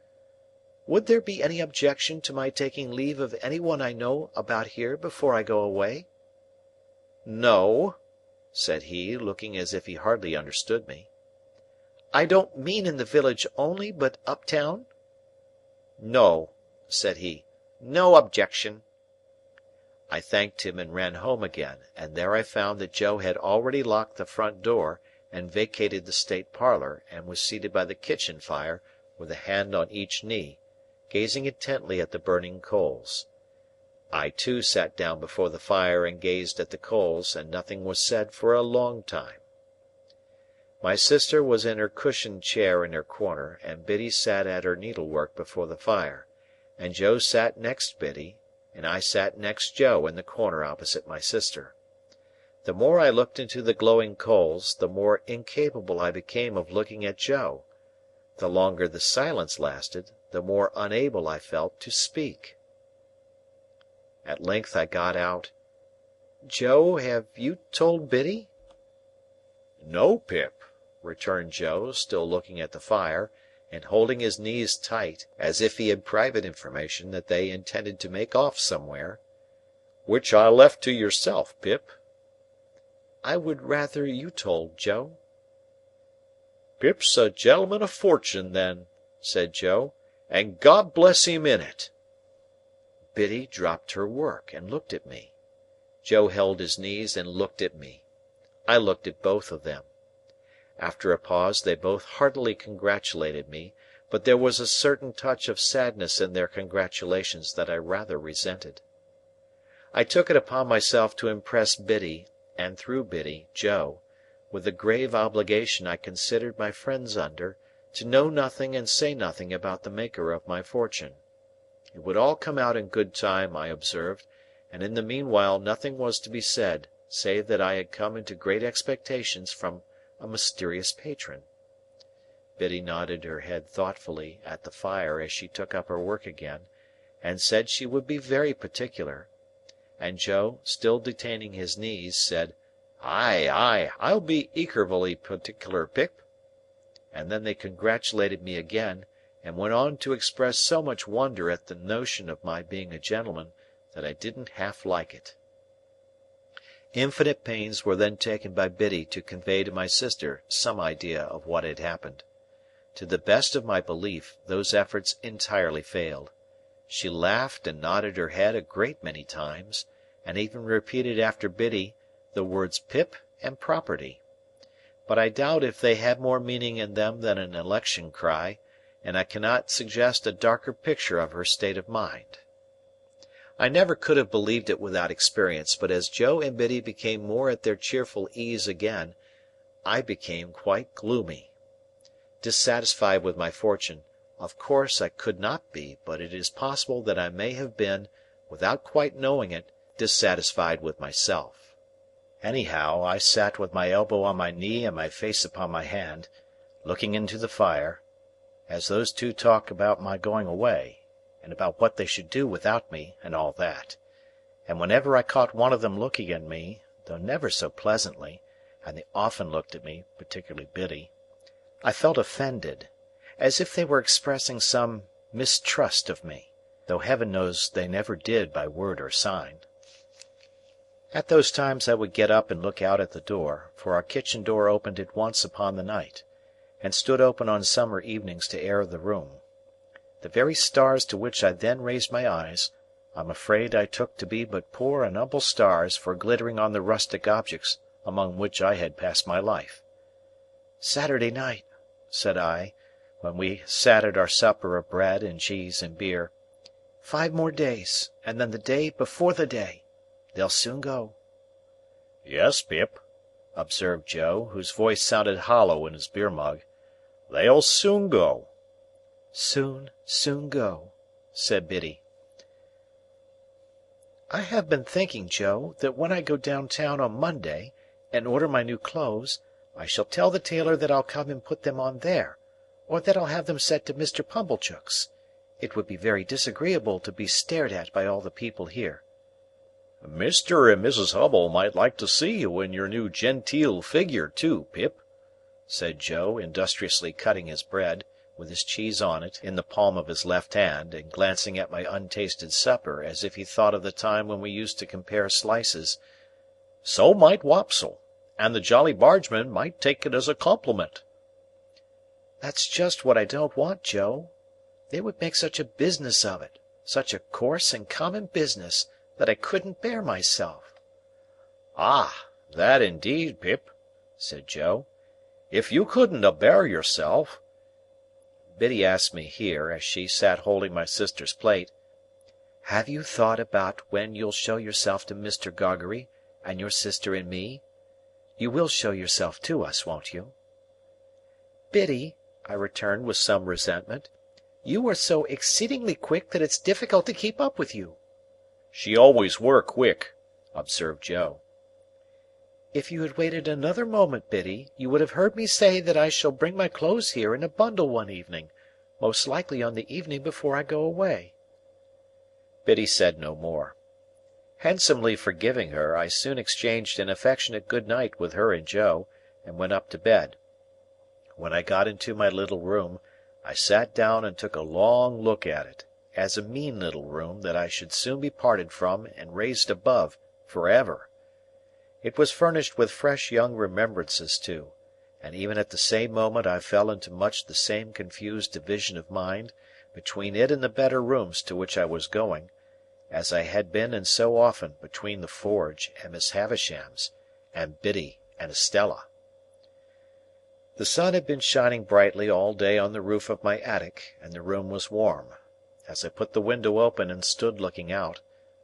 Speaker 3: Would there be any objection to my taking leave of any one I know about here before I go away?" "No," said he, looking as if he hardly understood me. "I don't mean in the village only, but uptown?" "No," said he. "No objection." I thanked him and ran home again, and there I found that Joe had already locked the front door and vacated the state parlour, and was seated by the kitchen fire, with a hand on each knee, gazing intently at the burning coals. I too sat down before the fire and gazed at the coals, and nothing was said for a long time. My sister was in her cushioned chair in her corner, and Biddy sat at her needlework before the fire, and Joe sat next Biddy, and I sat next Joe in the corner opposite my sister. The more I looked into the glowing coals, the more incapable I became of looking at Joe. The longer the silence lasted, the more unable I felt to speak. At length I got out, "Joe, have you told Biddy?" "No, Pip," returned Joe, still looking at the fire, and holding his knees tight, as if he had private information that they intended to make off somewhere. "Which I left to yourself, Pip." "I would rather you told, Joe." "Pip's a gentleman of fortune, then," said Joe, "and God bless him in it." Biddy dropped her work, and looked at me. Joe held his knees and looked at me. I looked at both of them. After a pause they both heartily congratulated me, but there was a certain touch of sadness in their congratulations that I rather resented. I took it upon myself to impress Biddy, and through Biddy, Joe, with the grave obligation I considered my friends under, to know nothing and say nothing about the maker of my fortune. It would all come out in good time, I observed, and in the meanwhile nothing was to be said, save that I had come into great expectations from a mysterious patron. Biddy nodded her head thoughtfully at the fire as she took up her work again, and said she would be very particular, and Joe, still detaining his knees, said, "Ay, ay, I'll be ekervally particular, Pip." And then they congratulated me again, and went on to express so much wonder at the notion of my being a gentleman, that I didn't half like it. Infinite pains were then taken by Biddy to convey to my sister some idea of what had happened. To the best of my belief, those efforts entirely failed. She laughed and nodded her head a great many times, and even repeated after Biddy the words Pip and property. But I doubt if they had more meaning in them than an election cry, and I cannot suggest a darker picture of her state of mind. I never could have believed it without experience, but as Joe and Biddy became more at their cheerful ease again, I became quite gloomy. Dissatisfied with my fortune,
Speaker 1: Of course I could not be, but it is possible that I may have been, without quite knowing it, dissatisfied with myself. Anyhow, I sat with my elbow on my knee and my face upon my hand, looking into the fire, as those two talked about my going away, and about what they should do without me, and all that. And whenever I caught one of them looking at me, though never so pleasantly, and they often looked at me, particularly Biddy, I felt offended, as if they were expressing some mistrust of me, though heaven knows they never did by word or sign. At those times I would get up and look out at the door, for our kitchen door opened at once upon the night, and stood open on summer evenings to air the room. The very stars to which I then raised my eyes, I'm afraid I took to be but poor and humble stars for glittering on the rustic objects among which I had passed my life. "Saturday night," said I, when we sat at our supper of bread and cheese and beer. "5 more days, and then the day before the day. They'll soon go."
Speaker 3: "Yes, Pip," observed Joe, whose voice sounded hollow in his beer mug. "They'll soon go."
Speaker 2: "Soon, soon go," said Biddy. "I have been thinking, Joe, that when I go downtown on Monday, and order my new clothes, I shall tell the tailor that I'll come and put them on there, or that I'll have them sent to Mr. Pumblechook's. It would be very disagreeable to be stared at by all the people here."
Speaker 3: "Mr. and Mrs. Hubble might like to see you in your new genteel figure, too, Pip," said Joe, industriously cutting his bread, with his cheese on it, in the palm of his left hand, and glancing at my untasted supper as if he thought of the time when we used to compare slices. "So might Wopsle, and the Jolly Bargemen might take it as a compliment."
Speaker 2: "That's just what I don't want, Joe. They would make such a business of it, such a coarse and common business, that I couldn't bear myself."
Speaker 3: "Ah, that indeed, Pip," said Joe. "If you couldn't bear yourself—"
Speaker 1: Biddy asked me here, as she sat holding my sister's plate, "Have you thought about when you'll show yourself to Mr. Gargery, and your sister and me? You will show yourself to us, won't you?" "Biddy," I returned with some resentment, "you are so exceedingly quick that it's difficult to keep up with you."
Speaker 3: "She always were quick," observed Joe.
Speaker 2: "If you had waited another moment, Biddy, you would have heard me say that I shall bring my clothes here in a bundle one evening, most likely on the evening before I go away."
Speaker 1: Biddy said no more. Handsomely forgiving her, I soon exchanged an affectionate good night with her and Joe, and went up to bed. When I got into my little room, I sat down and took a long look at it, as a mean little room that I should soon be parted from and raised above, for ever. It was furnished with fresh young remembrances too, and even at the same moment I fell into much the same confused division of mind, between it and the better rooms to which I was going, as I had been in so often between the forge and Miss Havisham's, and Biddy and Estella. The sun had been shining brightly all day on the roof of my attic, and the room was warm. As I put the window open and stood looking out,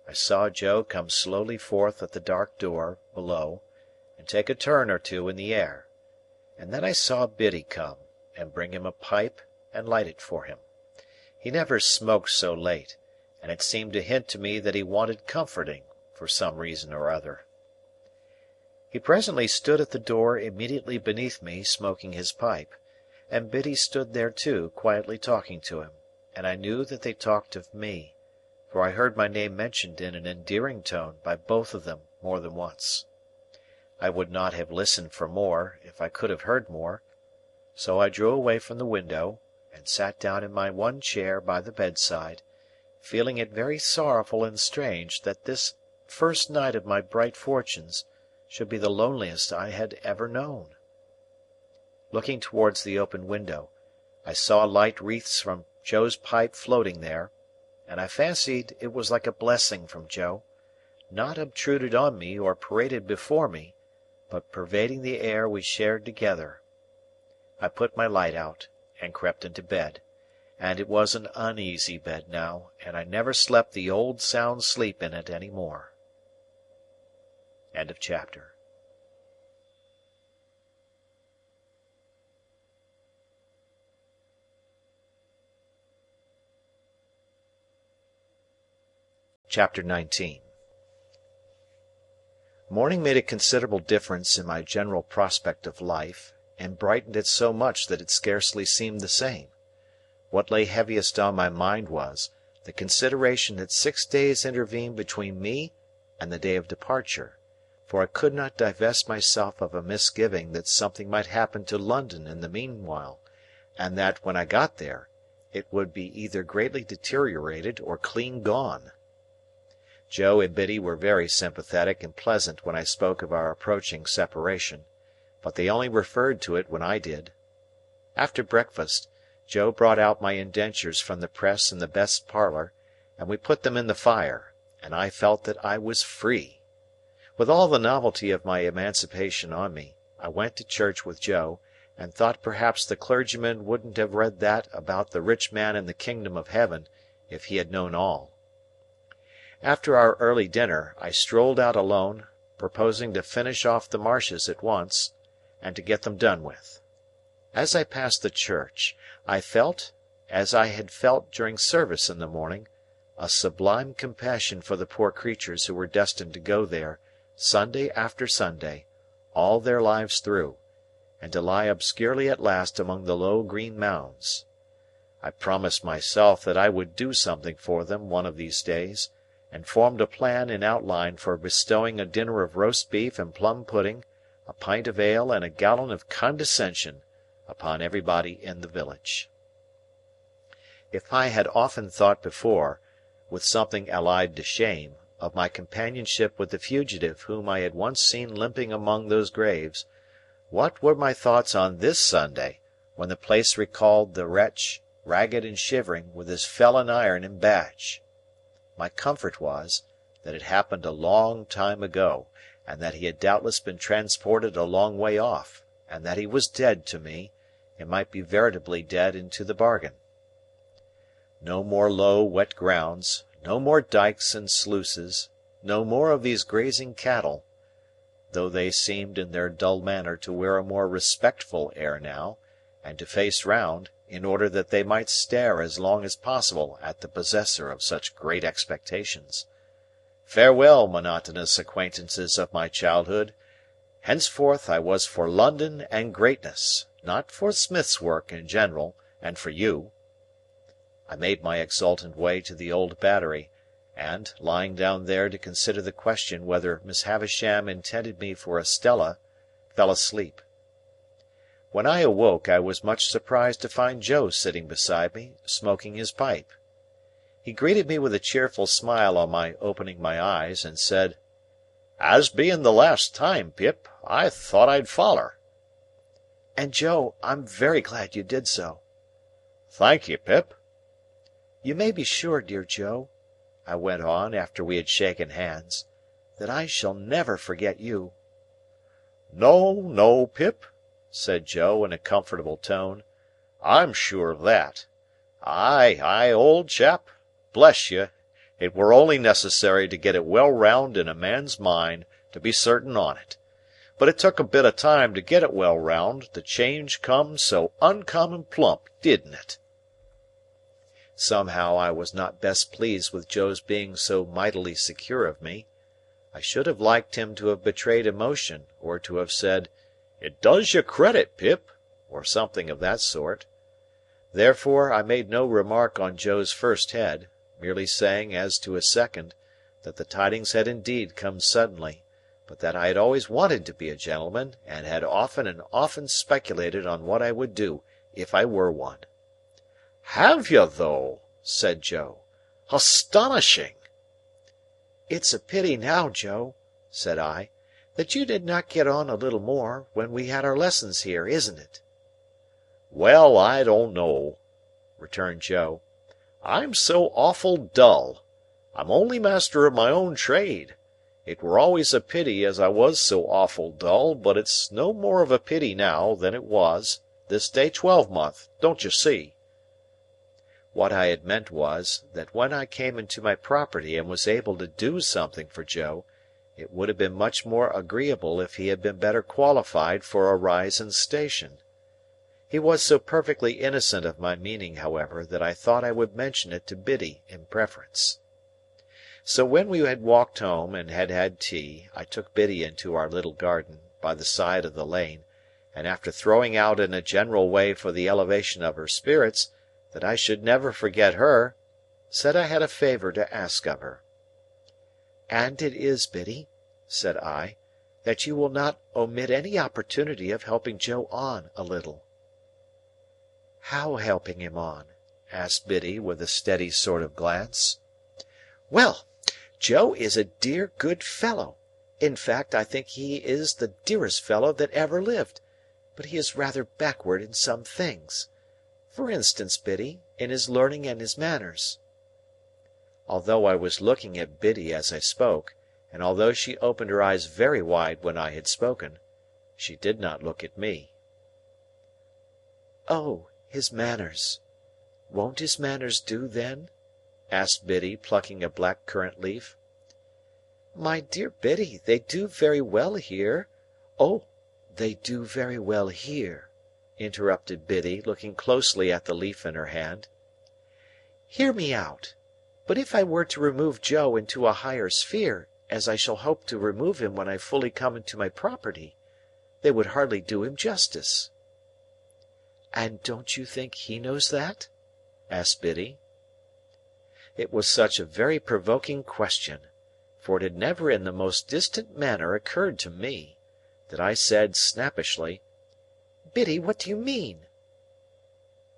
Speaker 1: I saw Joe come slowly forth at the dark door below, and take a turn or two in the air, and then I saw Biddy come, and bring him a pipe and light it for him. He never smoked so late, and it seemed to hint to me that he wanted comforting, for some reason or other. He presently stood at the door immediately beneath me, smoking his pipe, and Biddy stood there too, quietly talking to him, and I knew that they talked of me, for I heard my name mentioned in an endearing tone by both of them more than once. I would not have listened for more, if I could have heard more, so I drew away from the window, and sat down in my one chair by the bedside, feeling it very sorrowful and strange that this first night of my bright fortunes should be the loneliest I had ever known. Looking towards the open window, I saw light wreaths from Joe's pipe floating there, and I fancied it was like a blessing from Joe, not obtruded on me or paraded before me, but pervading the air we shared together. I put my light out, and crept into bed, and it was an uneasy bed now, and I never slept the old sound sleep in it any more. End of chapter. Chapter 19 Morning made a considerable difference in my general prospect of life, and brightened it so much that it scarcely seemed the same. What lay heaviest on my mind was, the consideration that 6 days intervened between me and the day of departure, for I could not divest myself of a misgiving that something might happen to London in the meanwhile, and that, when I got there, it would be either greatly deteriorated or clean gone. Joe and Biddy were very sympathetic and pleasant when I spoke of our approaching separation, but they only referred to it when I did. After breakfast, Joe brought out my indentures from the press in the best parlour, and we put them in the fire, and I felt that I was free. With all the novelty of my emancipation on me, I went to church with Joe, and thought perhaps the clergyman wouldn't have read that about the rich man in the kingdom of heaven, if he had known all. After our early dinner, I strolled out alone, proposing to finish off the marshes at once, and to get them done with. As I passed the church, I felt, as I had felt during service in the morning, a sublime compassion for the poor creatures who were destined to go there, Sunday after Sunday, all their lives through, and to lie obscurely at last among the low green mounds. I promised myself that I would do something for them one of these days, and formed a plan in outline for bestowing a dinner of roast beef and plum pudding, a pint of ale, and a gallon of condescension upon everybody in the village. If I had often thought before, with something allied to shame, of my companionship with the fugitive whom I had once seen limping among those graves, what were my thoughts on this Sunday, when the place recalled the wretch, ragged and shivering, with his felon iron and badge? My comfort was, that it happened a long time ago, and that he had doubtless been transported a long way off, and that he was dead to me, and might be veritably dead into the bargain. No more low wet grounds, no more dikes and sluices, no more of these grazing cattle, though they seemed in their dull manner to wear a more respectful air now, and to face round, in order that they might stare as long as possible at the possessor of such great expectations. Farewell, monotonous acquaintances of my childhood. Henceforth I was for London and greatness, not for Smith's work in general, and for you. I made my exultant way to the old battery, and, lying down there to consider the question whether Miss Havisham intended me for Estella, fell asleep. When I awoke, I was much surprised to find Joe sitting beside me, smoking his pipe. He greeted me with a cheerful smile on my opening my eyes, and said, "As being the last time, Pip, I thought I'd foller."
Speaker 2: And Joe, I'm very glad you did so.
Speaker 3: "Thank you, Pip."
Speaker 2: You may be sure, dear Joe," I went on after we had shaken hands, "that I shall never forget you."
Speaker 3: "No, no, Pip," said Joe in a comfortable tone, "I'm sure of that. Ay, ay, old chap, bless you, it were only necessary to get it well round in a man's mind to be certain on it. But it took a bit of time to get it well round, the change come so uncommon plump, didn't it?"
Speaker 1: Somehow I was not best pleased with Joe's being so mightily secure of me. I should have liked him to have betrayed emotion, or to have said, "It does you credit, Pip," or something of that sort. Therefore I made no remark on Joe's first head, merely saying as to his second, that the tidings had indeed come suddenly, but that I had always wanted to be a gentleman, and had often and often speculated on what I would do, if I were one.
Speaker 3: "Have you, though?" said Joe. "Astonishing!"
Speaker 2: "It's a pity now, Joe," said I, "that you did not get on a little more, when we had our lessons here, isn't it?"
Speaker 3: "Well, I don't know," returned Joe. "I'm so awful dull. I'm only master of my own trade. It were always a pity as I was so awful dull, but it's no more of a pity now than it was, this day 12-month, don't you see?"
Speaker 1: What I had meant was, that when I came into my property and was able to do something for Joe, it would have been much more agreeable if he had been better qualified for a rise in station. He was so perfectly innocent of my meaning, however, that I thought I would mention it to Biddy in preference. So when we had walked home and had had tea, I took Biddy into our little garden, by the side of the lane, and after throwing out in a general way for the elevation of her spirits, that I should never forget her, said I had a favour to ask of her. "And it is, Biddy," said I, "that you will not omit any opportunity of helping Joe on a little." "How helping him on?" asked Biddy, with a steady sort of glance. "Well, Joe is a dear good fellow. In fact, I think he is the dearest fellow that ever lived, but he is rather backward in some things. For instance, Biddy, in his learning and his manners." Although I was looking at Biddy as I spoke, and although she opened her eyes very wide when I had spoken, she did not look at me. "Oh, his manners. Won't his manners do, then?" asked Biddy, plucking a black currant leaf. "My dear Biddy, they do very well here." "Oh, they do very well here," interrupted Biddy, looking closely at the leaf in her hand. "Hear me out. But if I were to remove Joe into a higher sphere, as I shall hope to remove him when I fully come into my property, they would hardly do him justice." "And don't you think he knows that?" asked Biddy. It was such a very provoking question, for it had never in the most distant manner occurred to me, that I said snappishly, "Biddy, what do you mean?"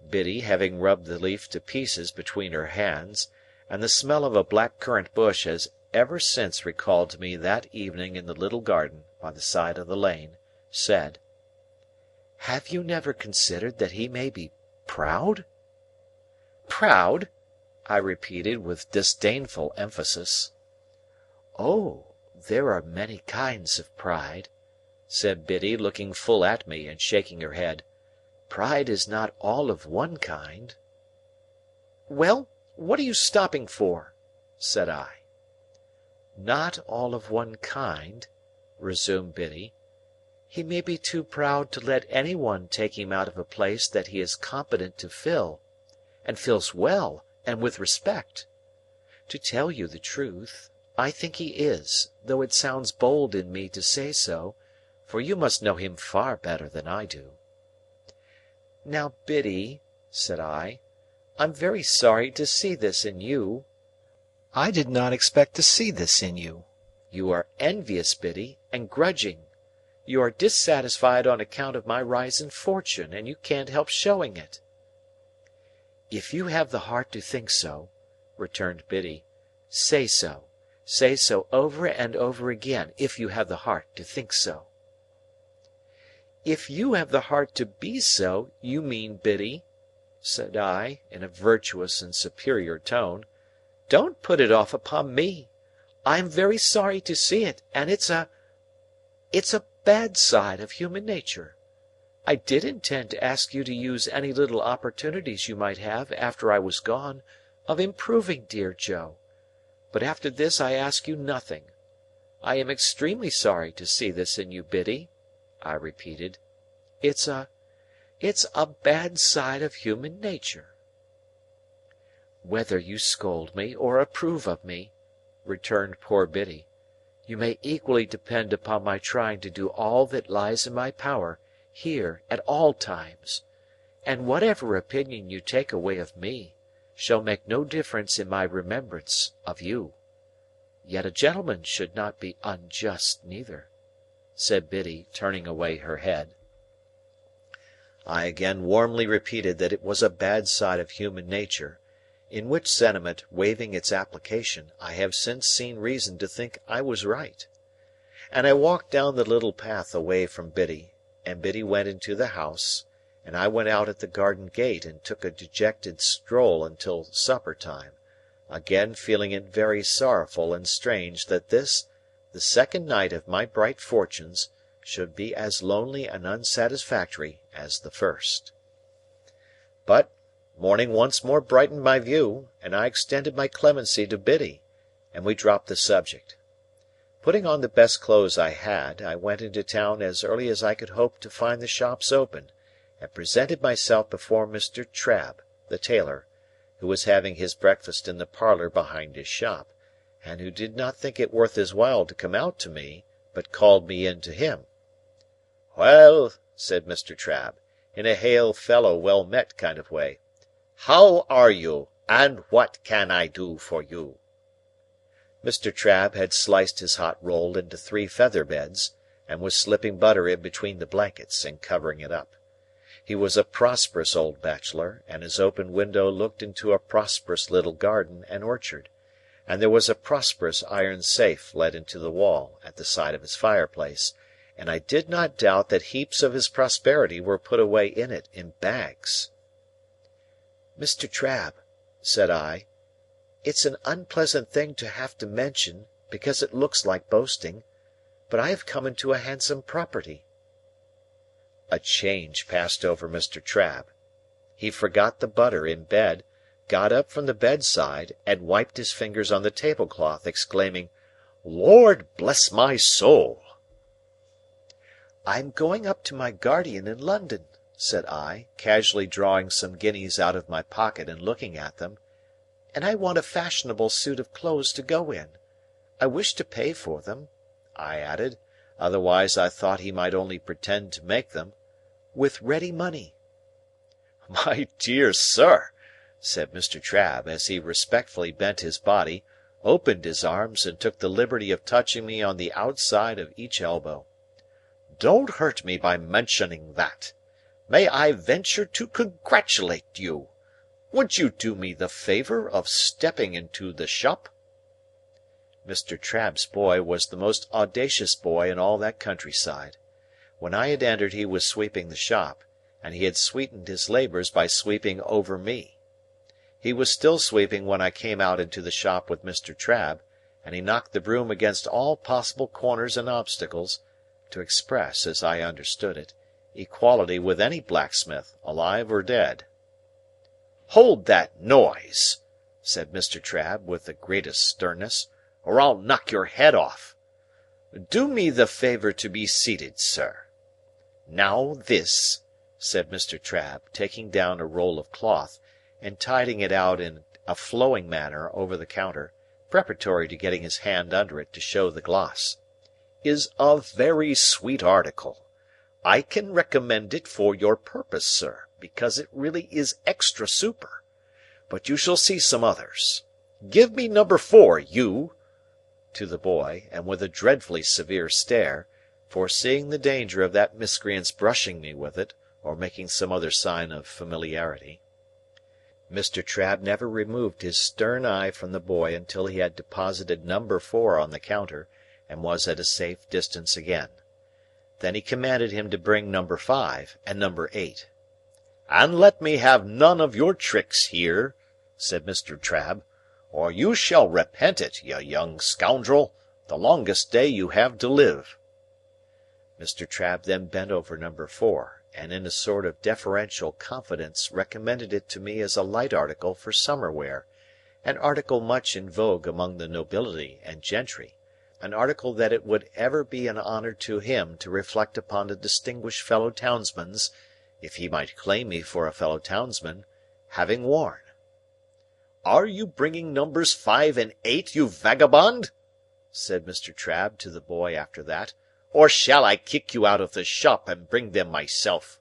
Speaker 1: Biddy, having rubbed the leaf to pieces between her hands, and the smell of a black currant bush has ever since recalled to me that evening in the little garden by the side of the lane, said, "Have you never considered that he may be proud?" "Proud?" I repeated, with disdainful emphasis. "Oh, there are many kinds of pride," said Biddy, looking full at me and shaking her head. "Pride is not all of one kind." "Well, what are you stopping for?" said I. "Not all of one kind," resumed Biddy. "He may be too proud to let any one take him out of a place that he is competent to fill, and fills well and with respect. To tell you the truth, I think he is, though it sounds bold in me to say so, for you must know him far better than I do." "Now, Biddy," said I, "I'm very sorry to see this in you. I did not expect to see this in you. You are envious, Biddy, and grudging. You are dissatisfied on account of my rise in fortune, and you can't help showing it." "If you have the heart to think so," returned Biddy, "say so. Say so over and over again, if you have the heart to think so." "If you have the heart to be so, you mean, Biddy," said I, in a virtuous and superior tone, "don't put it off upon me. I am very sorry to see it, and it's a bad side of human nature. I did intend to ask you to use any little opportunities you might have after I was gone, of improving dear Joe. But after this I ask you nothing. I am extremely sorry to see this in you, Biddy," I repeated. It's a bad side of human nature." "Whether you scold me or approve of me," returned poor Biddy, "you may equally depend upon my trying to do all that lies in my power, here, at all times. And whatever opinion you take away of me, shall make no difference in my remembrance of you. Yet a gentleman should not be unjust neither," said Biddy, turning away her head. I again warmly repeated that it was a bad side of human nature, in which sentiment, waiving its application, I have since seen reason to think I was right. And I walked down the little path away from Biddy, and Biddy went into the house, and I went out at the garden gate and took a dejected stroll until supper time, again feeling it very sorrowful and strange that this, the second night of my bright fortunes, should be as lonely and unsatisfactory as the first. But, morning once more brightened my view, and I extended my clemency to Biddy, and we dropped the subject. Putting on the best clothes I had, I went into town as early as I could hope to find the shops open, and presented myself before Mr. Trabb, the tailor, who was having his breakfast in the parlour behind his shop, and who did not think it worth his while to come out to me, but called me in to him. "Well," said Mr. Trabb, in a hail fellow well met kind of way, "how are you, and what can I do for you?" Mr. Trabb had sliced his hot roll into 3 feather beds, and was slipping butter in between the blankets, and covering it up. He was a prosperous old bachelor, and his open window looked into a prosperous little garden and orchard, and there was a prosperous iron safe let into the wall at the side of his fireplace, and I did not doubt that heaps of his prosperity were put away in it in bags. "Mr. Trabb," said I, "it's an unpleasant thing to have to mention, because it looks like boasting, but I have come into a handsome property." A change passed over Mr. Trabb. He forgot the butter in bed, got up from the bedside, and wiped his fingers on the tablecloth, exclaiming, "Lord bless my soul!" "I am going up to my guardian in London," said I, casually drawing some guineas out of my pocket and looking at them, "and I want a fashionable suit of clothes to go in. I wish to pay for them," I added, otherwise I thought he might only pretend to make them, "with ready money." "My dear sir," said Mr. Trabb, as he respectfully bent his body, opened his arms, and took the liberty of touching me on the outside of each elbow, "don't hurt me by mentioning that. May I venture to congratulate you? Would you do me the favour of stepping into the shop?" Mr. Trabb's boy was the most audacious boy in all that countryside. When I had entered he was sweeping the shop, and he had sweetened his labours by sweeping over me. He was still sweeping when I came out into the shop with Mr. Trabb, and he knocked the broom against all possible corners and obstacles, to express, as I understood it, equality with any blacksmith, alive or dead. "Hold that noise!" said Mr. Trabb, with the greatest sternness, "or I'll knock your head off. Do me the favour to be seated, sir. Now this," said Mr. Trabb, taking down a roll of cloth, and tiding it out in a flowing manner over the counter, preparatory to getting his hand under it to show the gloss, "is a very sweet article. I can recommend it for your purpose, sir, because it really is extra super. But you shall see some others. Give me number 4, you," to the boy, and with a dreadfully severe stare, foreseeing the danger of that miscreant's brushing me with it, or making some other sign of familiarity. Mr. Trabb never removed his stern eye from the boy until he had deposited number 4 on the counter, and was at a safe distance again. Then he commanded him to bring number 5 and number 8. "And let me have none of your tricks here," said Mr. Trabb, "or you shall repent it, you young scoundrel, the longest day you have to live." Mr. Trabb then bent over number 4, and in a sort of deferential confidence recommended it to me as a light article for summer wear, an article much in vogue among the nobility and gentry, an article that it would ever be an honour to him to reflect upon a distinguished fellow townsman's, if he might claim me for a fellow townsman, having worn. "Are you bringing numbers 5 and 8, you vagabond?" said Mr. Trabb to the boy after that, "or shall I kick you out of the shop and bring them myself?"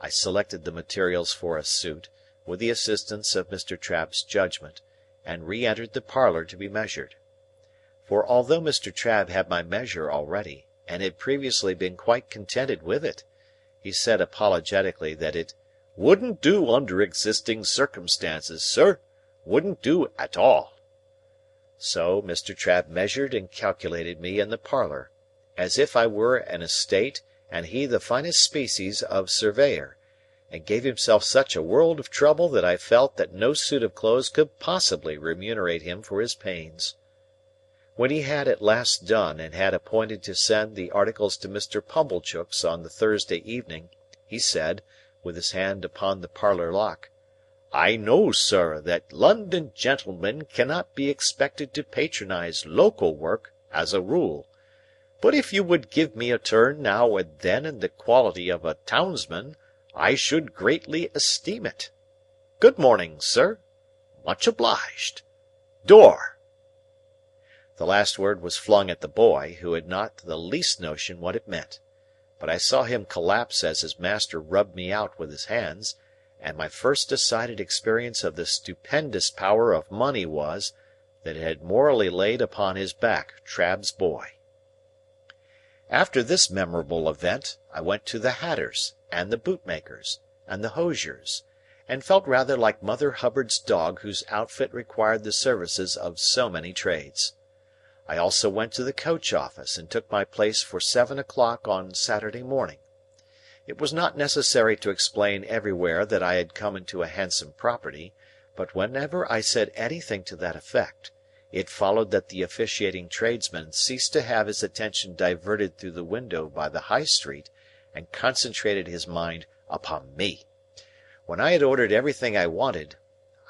Speaker 1: I selected the materials for a suit, with the assistance of Mr. Trabb's judgment, and re-entered the parlour to be measured. For although Mr. Trabb had my measure already, and had previously been quite contented with it, he said apologetically that it "wouldn't do under existing circumstances, sir, wouldn't do at all." So, Mr. Trabb measured and calculated me in the parlour, as if I were an estate and he the finest species of surveyor, and gave himself such a world of trouble that I felt that no suit of clothes could possibly remunerate him for his pains. When he had at last done and had appointed to send the articles to Mr. Pumblechook's on the Thursday evening, he said, with his hand upon the parlour lock, "I know, sir, that London gentlemen cannot be expected to patronize local work, as a rule. But if you would give me a turn now and then in the quality of a townsman, I should greatly esteem it. Good morning, sir. Much obliged. Door!" The last word was flung at the boy, who had not the least notion what it meant; but I saw him collapse as his master rubbed me out with his hands, and my first decided experience of the stupendous power of money was, that it had morally laid upon his back Trabb's boy. After this memorable event, I went to the hatters, and the bootmakers, and the hosiers, and felt rather like Mother Hubbard's dog whose outfit required the services of so many trades. I also went to the coach office, and took my place for 7 o'clock on Saturday morning. It was not necessary to explain everywhere that I had come into a handsome property, but whenever I said anything to that effect, it followed that the officiating tradesman ceased to have his attention diverted through the window by the High Street, and concentrated his mind upon me. When I had ordered everything I wanted,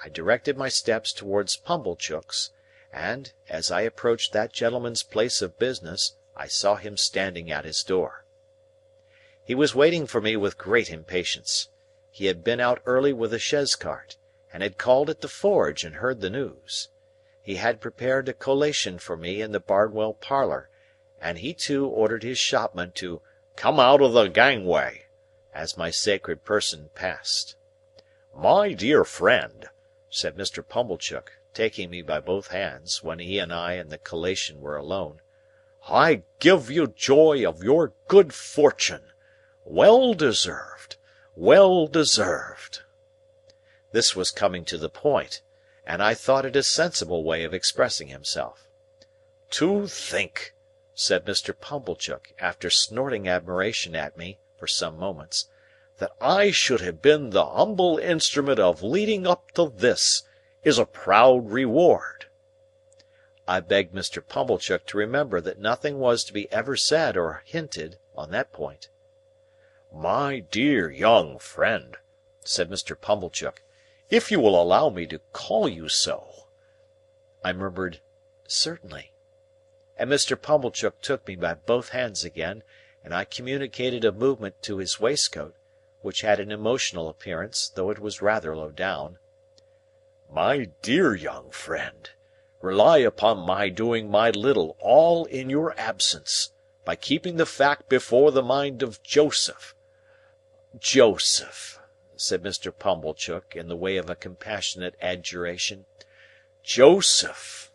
Speaker 1: I directed my steps towards Pumblechook's, and, as I approached that gentleman's place of business, I saw him standing at his door. He was waiting for me with great impatience. He had been out early with a chaise cart, and had called at the forge and heard the news. He had prepared a collation for me in the Bardwell parlour, and he too ordered his shopman to "come out of the gangway," as my sacred person passed. "My dear friend," said Mr. Pumblechook, taking me by both hands, when he and I and the collation were alone, "I give you joy of your good fortune. Well deserved, well deserved." This was coming to the point, and I thought it a sensible way of expressing himself. "To think," said Mr. Pumblechook, after snorting admiration at me for some moments, "that I should have been the humble instrument of leading up to this, is a proud reward." I begged Mr. Pumblechook to remember that nothing was to be ever said or hinted on that point. "My dear young friend," said Mr. Pumblechook, "if you will allow me to call you so." I murmured, "Certainly." And Mr. Pumblechook took me by both hands again, and I communicated a movement to his waistcoat, which had an emotional appearance, though it was rather low down. "My dear young friend, rely upon my doing my little all in your absence, by keeping the fact before the mind of Joseph." "Joseph," said Mr. Pumblechook, in the way of a compassionate adjuration. "Joseph,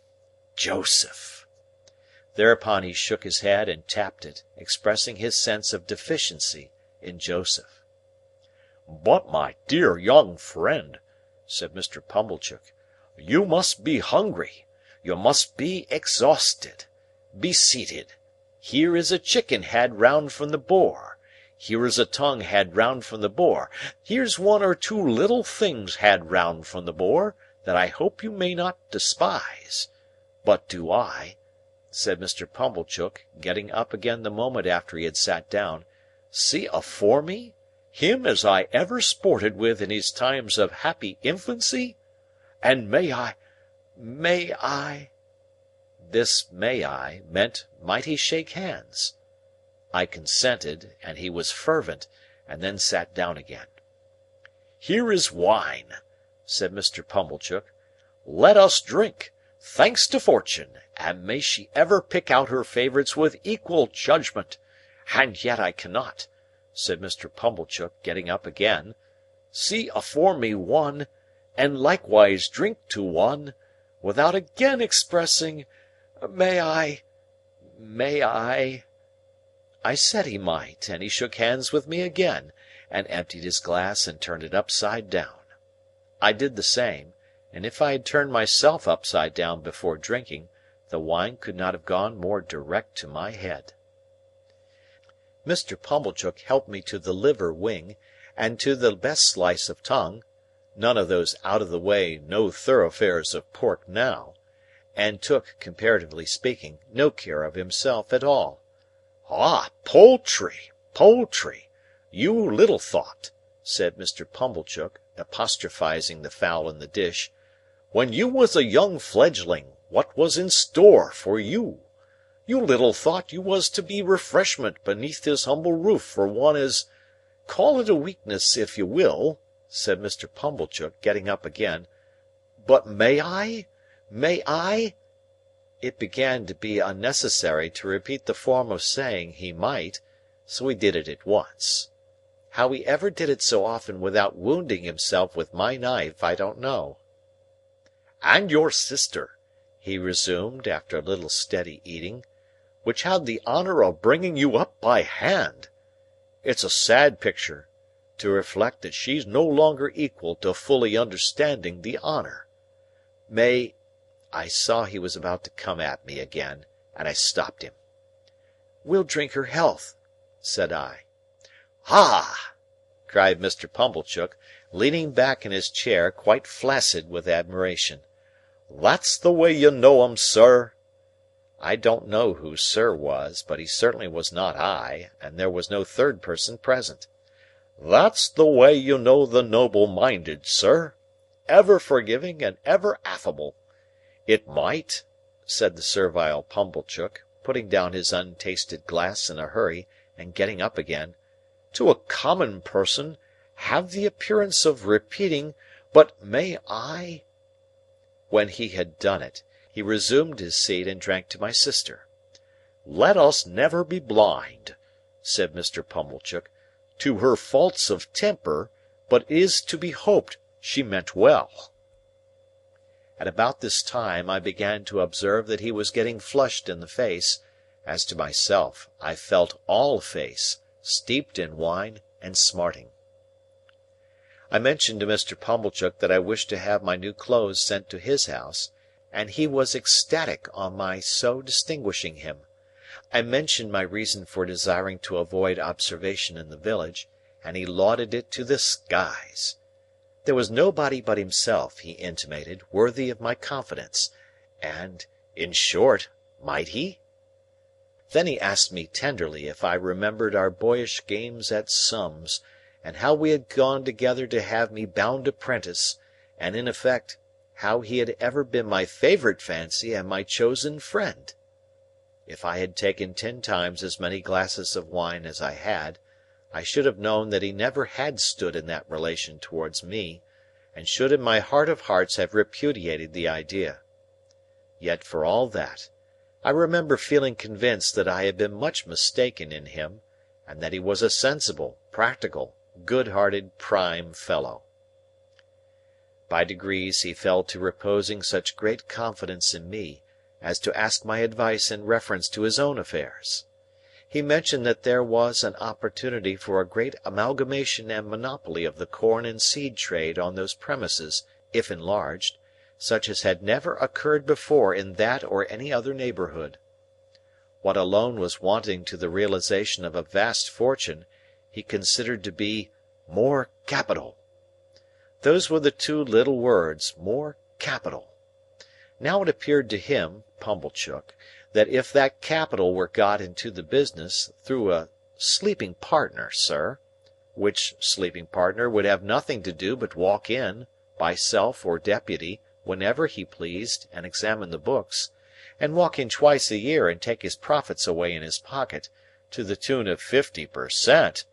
Speaker 1: Joseph." Thereupon he shook his head and tapped it, expressing his sense of deficiency in Joseph. "But, my dear young friend," said Mr. Pumblechook, "you must be hungry. You must be exhausted. Be seated. Here is a chicken had round from the boar. Here is a tongue had round from the boar. Here's one or two little things had round from the boar, that I hope you may not despise. But do I," said Mr. Pumblechook, getting up again the moment after he had sat down, "see afore me him as I ever sported with in his times of happy infancy? And may I—" This "may I" meant might he shake hands? I consented, and he was fervent, and then sat down again. "Here is wine," said Mr. Pumblechook. "Let us drink. Thanks to Fortune, and may she ever pick out her favourites with equal judgment. And yet I cannot," said Mr. Pumblechook, getting up again, "see afore me one, and likewise drink to one, without again expressing, may I. I said he might, and he shook hands with me again, and emptied his glass and turned it upside down. I did the same, and if I had turned myself upside down before drinking, the wine could not have gone more direct to my head. Mr. Pumblechook helped me to the liver wing, and to the best slice of tongue, none of those out-of-the-way no-thoroughfares of pork now, and took, comparatively speaking, no care of himself at all. "Ah, poultry, poultry! You little thought," said Mr. Pumblechook, apostrophising the fowl in the dish, "when you was a young fledgling, what was in store for you. You little thought you was to be refreshment beneath his humble roof for one as—call it a weakness if you will," said Mr. Pumblechook, getting up again, "but may I? It began to be unnecessary to repeat the form of saying he might, so he did it at once. How he ever did it so often without wounding himself with my knife, I don't know. "And your sister," he resumed, after a little steady eating, "which had the honour of bringing you up by hand. It's a sad picture, to reflect that she's no longer equal to fully understanding the honour. May—" I saw he was about to come at me again, and I stopped him. "We'll drink her health," said I. "Ah!" cried Mr. Pumblechook, leaning back in his chair, quite flaccid with admiration. "That's the way you know 'em, sir." I don't know who "sir" was, but he certainly was not I, and there was no third person present. "That's the way you know the noble-minded, sir. Ever forgiving and ever affable. It might," said the servile Pumblechook, putting down his untasted glass in a hurry and getting up again, "to a common person, have the appearance of repeating, but may I—" When he had done it, he resumed his seat and drank to my sister. "Let us never be blind," said Mr. Pumblechook, "to her faults of temper, but it is to be hoped she meant well." At about this time I began to observe that he was getting flushed in the face; as to myself, I felt all face, steeped in wine and smarting. I mentioned to Mr. Pumblechook that I wished to have my new clothes sent to his house, and he was ecstatic on my so distinguishing him. I mentioned my reason for desiring to avoid observation in the village, and he lauded it to the skies. There was nobody but himself, he intimated, worthy of my confidence, and, in short, might he? Then he asked me tenderly if I remembered our boyish games at sums, and how we had gone together to have me bound apprentice, and in effect, how he had ever been my favourite fancy and my chosen friend. If I had taken 10 times as many glasses of wine as I had, I should have known that he never had stood in that relation towards me, and should in my heart of hearts have repudiated the idea. Yet for all that, I remember feeling convinced that I had been much mistaken in him, and that he was a sensible, practical, good-hearted, prime fellow. By degrees he fell to reposing such great confidence in me as to ask my advice in reference to his own affairs. He mentioned that there was an opportunity for a great amalgamation and monopoly of the corn and seed trade on those premises, if enlarged, such as had never occurred before in that or any other neighbourhood. What alone was wanting to the realization of a vast fortune, he considered to be more capital. Those were the 2 little words, more capital. Now it appeared to him, Pumblechook, that if that capital were got into the business through a sleeping partner, sir, which sleeping partner would have nothing to do but walk in, by self or deputy, whenever he pleased, and examine the books, and walk in twice a year and take his profits away in his pocket, to the tune of 50%.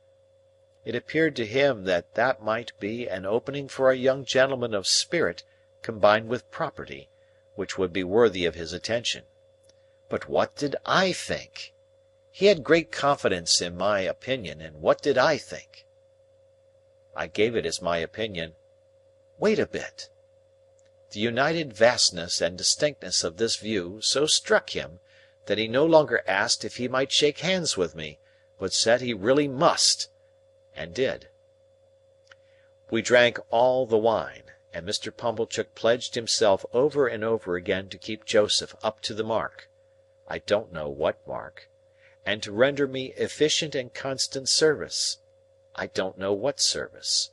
Speaker 1: It appeared to him that that might be an opening for a young gentleman of spirit combined with property, which would be worthy of his attention. But what did I think? He had great confidence in my opinion, and what did I think? I gave it as my opinion. Wait a bit. The united vastness and distinctness of this view so struck him, that he no longer asked if he might shake hands with me, but said he really must, and did. We drank all the wine, and Mr. Pumblechook pledged himself over and over again to keep Joseph up to the mark, I don't know what mark, and to render me efficient and constant service, I don't know what service.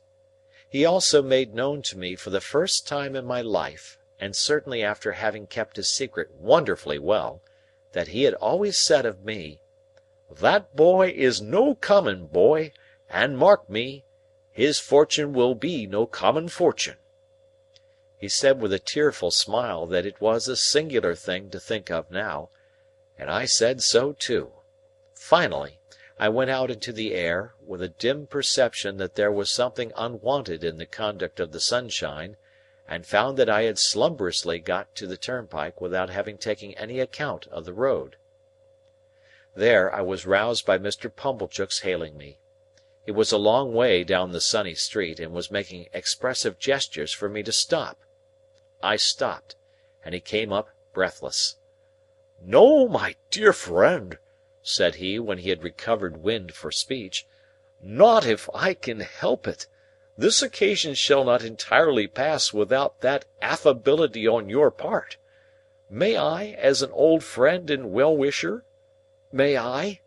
Speaker 1: He also made known to me for the first time in my life, and certainly after having kept his secret wonderfully well, that he had always said of me, "That boy is no common boy, and mark me, his fortune will be no common fortune." He said with a tearful smile that it was a singular thing to think of now, and I said so too. Finally, I went out into the air, with a dim perception that there was something unwonted in the conduct of the sunshine,
Speaker 4: and found that I had slumberously got to the turnpike without having taken any account of the road. There, I was roused by Mr. Pumblechook's hailing me. He was a long way down the sunny street, and was making expressive gestures for me to stop. I stopped, and he came up breathless. "No, my dear friend," said he, when he had recovered wind for speech, "not if I can help it. This occasion shall not entirely pass without that affability on your part. May I, as an old friend and well-wisher? May I?"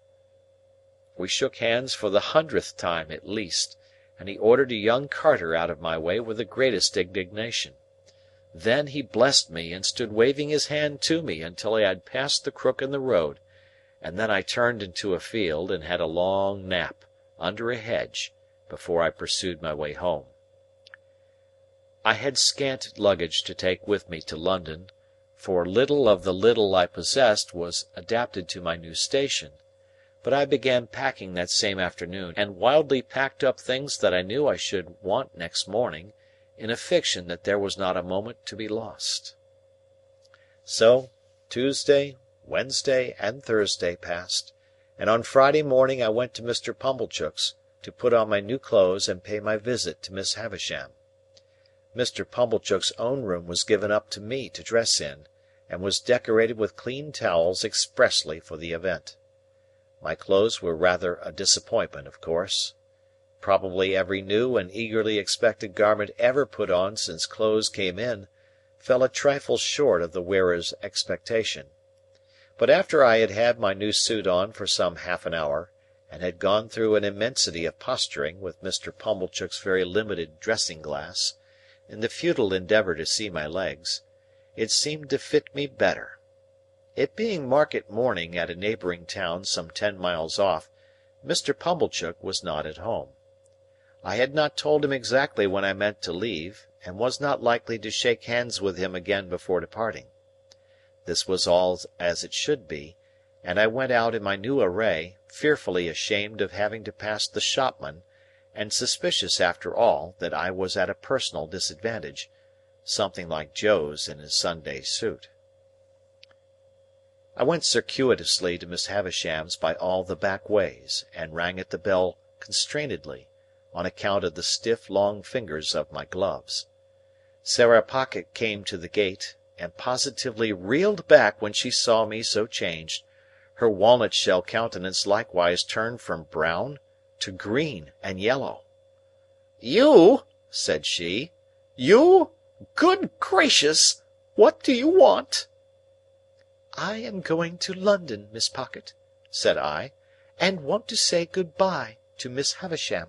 Speaker 4: We shook hands for the 100th time at least, and he ordered a young carter out of my way with the greatest indignation. Then he blessed me and stood waving his hand to me until I had passed the crook in the road, and then I turned into a field and had a long nap, under a hedge, before I pursued my way home. I had scant luggage to take with me to London, for little of the little I possessed was adapted to my new station, but I began packing that same afternoon, and wildly packed up things that I knew I should want next morning, in a fiction that there was not a moment to be lost.
Speaker 1: So, Tuesday, Wednesday, and Thursday passed, and on Friday morning I went to Mr. Pumblechook's, to put on my new clothes and pay my visit to Miss Havisham. Mr. Pumblechook's own room was given up to me to dress in, and was decorated with clean towels expressly for the event. My clothes were rather a disappointment, of course. Probably every new and eagerly expected garment ever put on since clothes came in, fell a trifle short of the wearer's expectation. But after I had had my new suit on for some half an hour, and had gone through an immensity of posturing with Mr. Pumblechook's very limited dressing-glass, in the futile endeavour to see my legs, it seemed to fit me better. It being market morning at a neighbouring town some 10 miles off, Mr. Pumblechook was not at home. I had not told him exactly when I meant to leave, and was not likely to shake hands with him again before departing. This was all as it should be, and I went out in my new array, fearfully ashamed of having to pass the shopman, and suspicious after all that I was at a personal disadvantage, something like Joe's in his Sunday suit. I went circuitously to Miss Havisham's by all the back ways, and rang at the bell constrainedly, on account of the stiff long fingers of my gloves. Sarah Pocket came to the gate, and positively reeled back when she saw me so changed. Her walnut-shell countenance likewise turned from brown to green and yellow. "You!" said she. "You! Good gracious! What do you want?" "I am going to London, Miss Pocket," said I, "and want to say good-bye to Miss Havisham."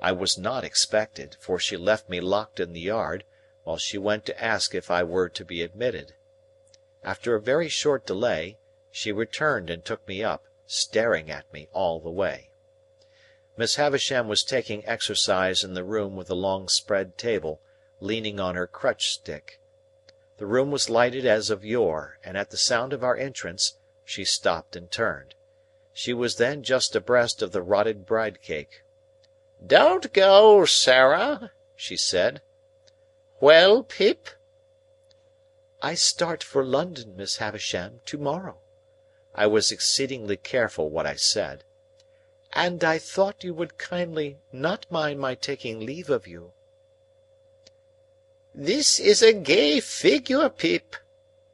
Speaker 1: I was not expected, for she left me locked in the yard, while she went to ask if I were to be admitted. After a very short delay, she returned and took me up, staring at me all the way. Miss Havisham was taking exercise in the room with the long spread table, leaning on her crutch-stick. The room was lighted as of yore, and at the sound of our entrance, she stopped and turned. She was then just abreast of the rotted bride-cake. "Don't go, Sarah," she said. "Well, Pip?" "I start for London, Miss Havisham, to-morrow." I was exceedingly careful what I said. "And I thought you would kindly not mind my taking leave of you." "This is a gay figure, Pip,"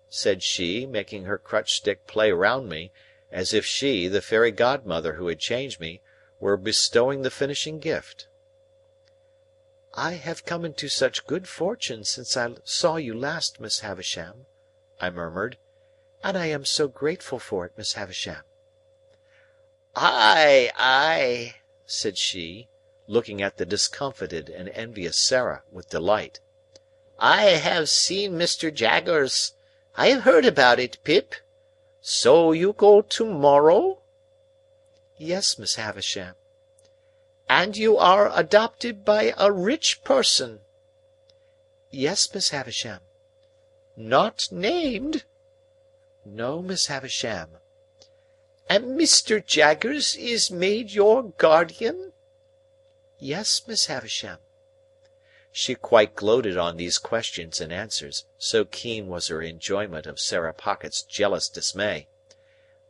Speaker 1: said she, making her crutch-stick play round me, as if she, the fairy godmother who had changed me, were bestowing the finishing gift. "I have come into such good fortune since I saw you last, Miss Havisham," I murmured, "and I am so grateful for it, Miss Havisham." "Ay, ay," said she, looking at the discomfited and envious Sarah with delight. "I have seen Mr. Jaggers. I have heard about it, Pip. So you go to-morrow?" "Yes, Miss Havisham." "And you are adopted by a rich person?" "Yes, Miss Havisham." "Not named?" "No, Miss Havisham." "And Mr. Jaggers is made your guardian?" "Yes, Miss Havisham." She quite gloated on these questions and answers, so keen was her enjoyment of Sarah Pocket's jealous dismay.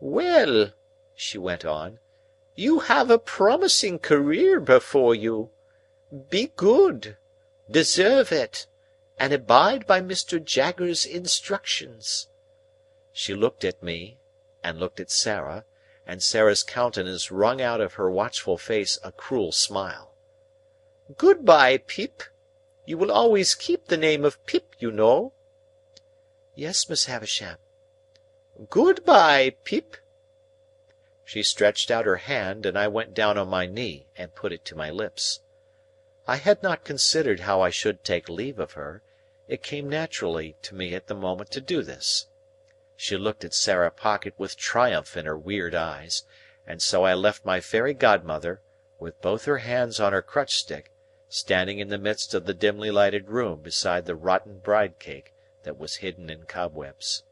Speaker 1: "Well," she went on, "you have a promising career before you. Be good, deserve it, and abide by Mr. Jaggers's instructions." She looked at me, and looked at Sarah, and Sarah's countenance wrung out of her watchful face a cruel smile. "Good-bye, Pip. You will always keep the name of Pip, you know." "Yes, Miss Havisham." "Good-bye, Pip." She stretched out her hand, and I went down on my knee and put it to my lips. I had not considered how I should take leave of her; it came naturally to me at the moment to do this. She looked at Sarah Pocket with triumph in her weird eyes, and so I left my fairy godmother, with both her hands on her crutch-stick, standing in the midst of the dimly lighted room beside the rotten bride-cake that was hidden in cobwebs.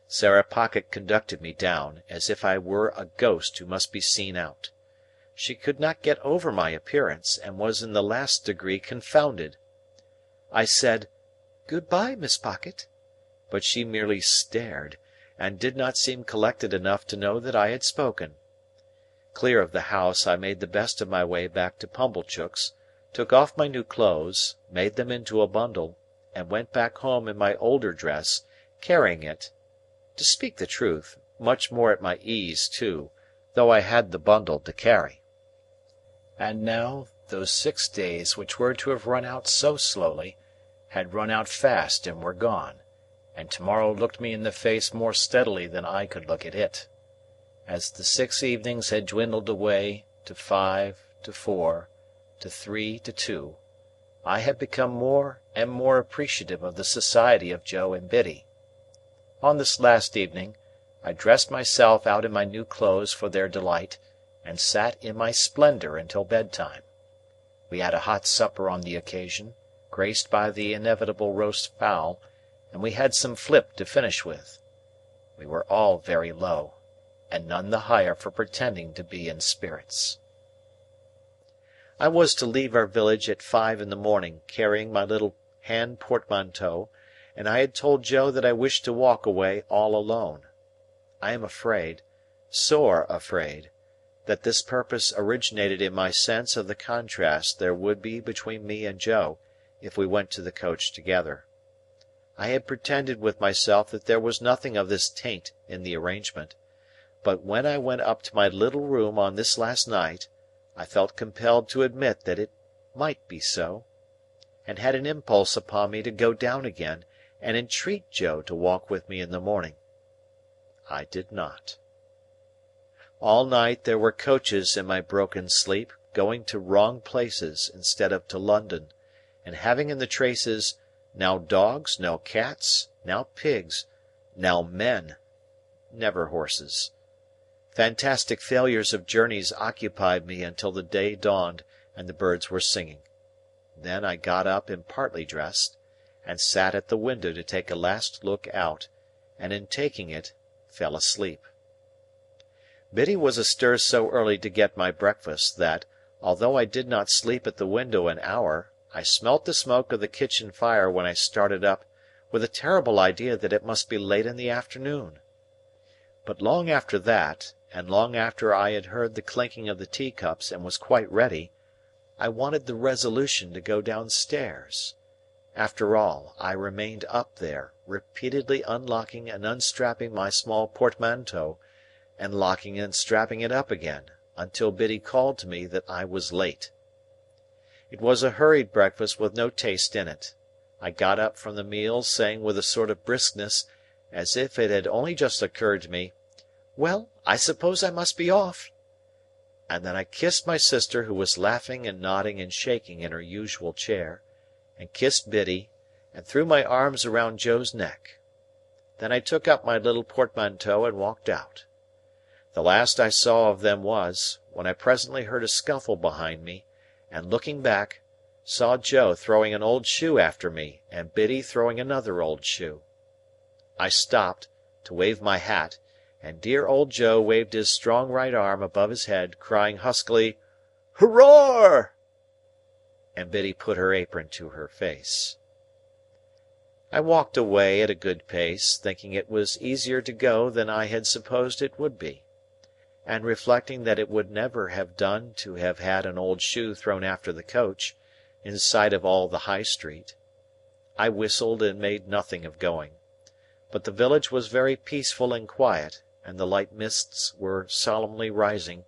Speaker 1: Sarah Pocket conducted me down, as if I were a ghost who must be seen out. She could not get over my appearance, and was in the last degree confounded. I said, "Good-bye, Miss Pocket," but she merely stared, and did not seem collected enough to know that I had spoken. Clear of the house, I made the best of my way back to Pumblechook's, took off my new clothes, made them into a bundle, and went back home in my older dress, carrying it, to speak the truth, much more at my ease too, though I had the bundle to carry. And now, those 6 days which were to have run out so slowly, had run out fast and were gone, and to-morrow looked me in the face more steadily than I could look at it. As the 6 evenings had dwindled away to 5, to 4, to 3, to 2, I had become more and more appreciative of the society of Joe and Biddy. On this last evening, I dressed myself out in my new clothes for their delight, and sat in my splendour until bedtime. We had a hot supper on the occasion, graced by the inevitable roast fowl, and we had some flip to finish with. We were all very low, and none the higher for pretending to be in spirits. I was to leave our village at 5 in the morning, carrying my little hand portmanteau, and I had told Joe that I wished to walk away all alone. I am afraid, sore afraid, that this purpose originated in my sense of the contrast there would be between me and Joe, if we went to the coach together. I had pretended with myself that there was nothing of this taint in the arrangement, but when I went up to my little room on this last night, I felt compelled to admit that it might be so, and had an impulse upon me to go down again and entreat Joe to walk with me in the morning. I did not. All night there were coaches in my broken sleep, going to wrong places instead of to London, and having in the traces, now dogs, now cats, now pigs, now men, never horses. Fantastic failures of journeys occupied me until the day dawned and the birds were singing. Then I got up and partly dressed, and sat at the window to take a last look out, and in taking it, fell asleep. Biddy was astir so early to get my breakfast that, although I did not sleep at the window an hour, I smelt the smoke of the kitchen fire when I started up, with a terrible idea that it must be late in the afternoon. But long after that, and long after I had heard the clinking of the teacups and was quite ready, I wanted the resolution to go downstairs. After all, I remained up there, repeatedly unlocking and unstrapping my small portmanteau, and locking and strapping it up again, until Biddy called to me that I was late. It was a hurried breakfast with no taste in it. I got up from the meal, saying with a sort of briskness, as if it had only just occurred to me, "Well, I suppose I must be off." And then I kissed my sister, who was laughing and nodding and shaking in her usual chair, and kissed Biddy, and threw my arms around Joe's neck. Then I took up my little portmanteau and walked out. The last I saw of them was, when I presently heard a scuffle behind me, and looking back, saw Joe throwing an old shoe after me, and Biddy throwing another old shoe. I stopped, to wave my hat, and dear old Joe waved his strong right arm above his head, crying huskily, "Hurrah!" and Biddy put her apron to her face. I walked away at a good pace, thinking it was easier to go than I had supposed it would be, and reflecting that it would never have done to have had an old shoe thrown after the coach, in sight of all the High Street. I whistled and made nothing of going. But the village was very peaceful and quiet, and the light mists were solemnly rising,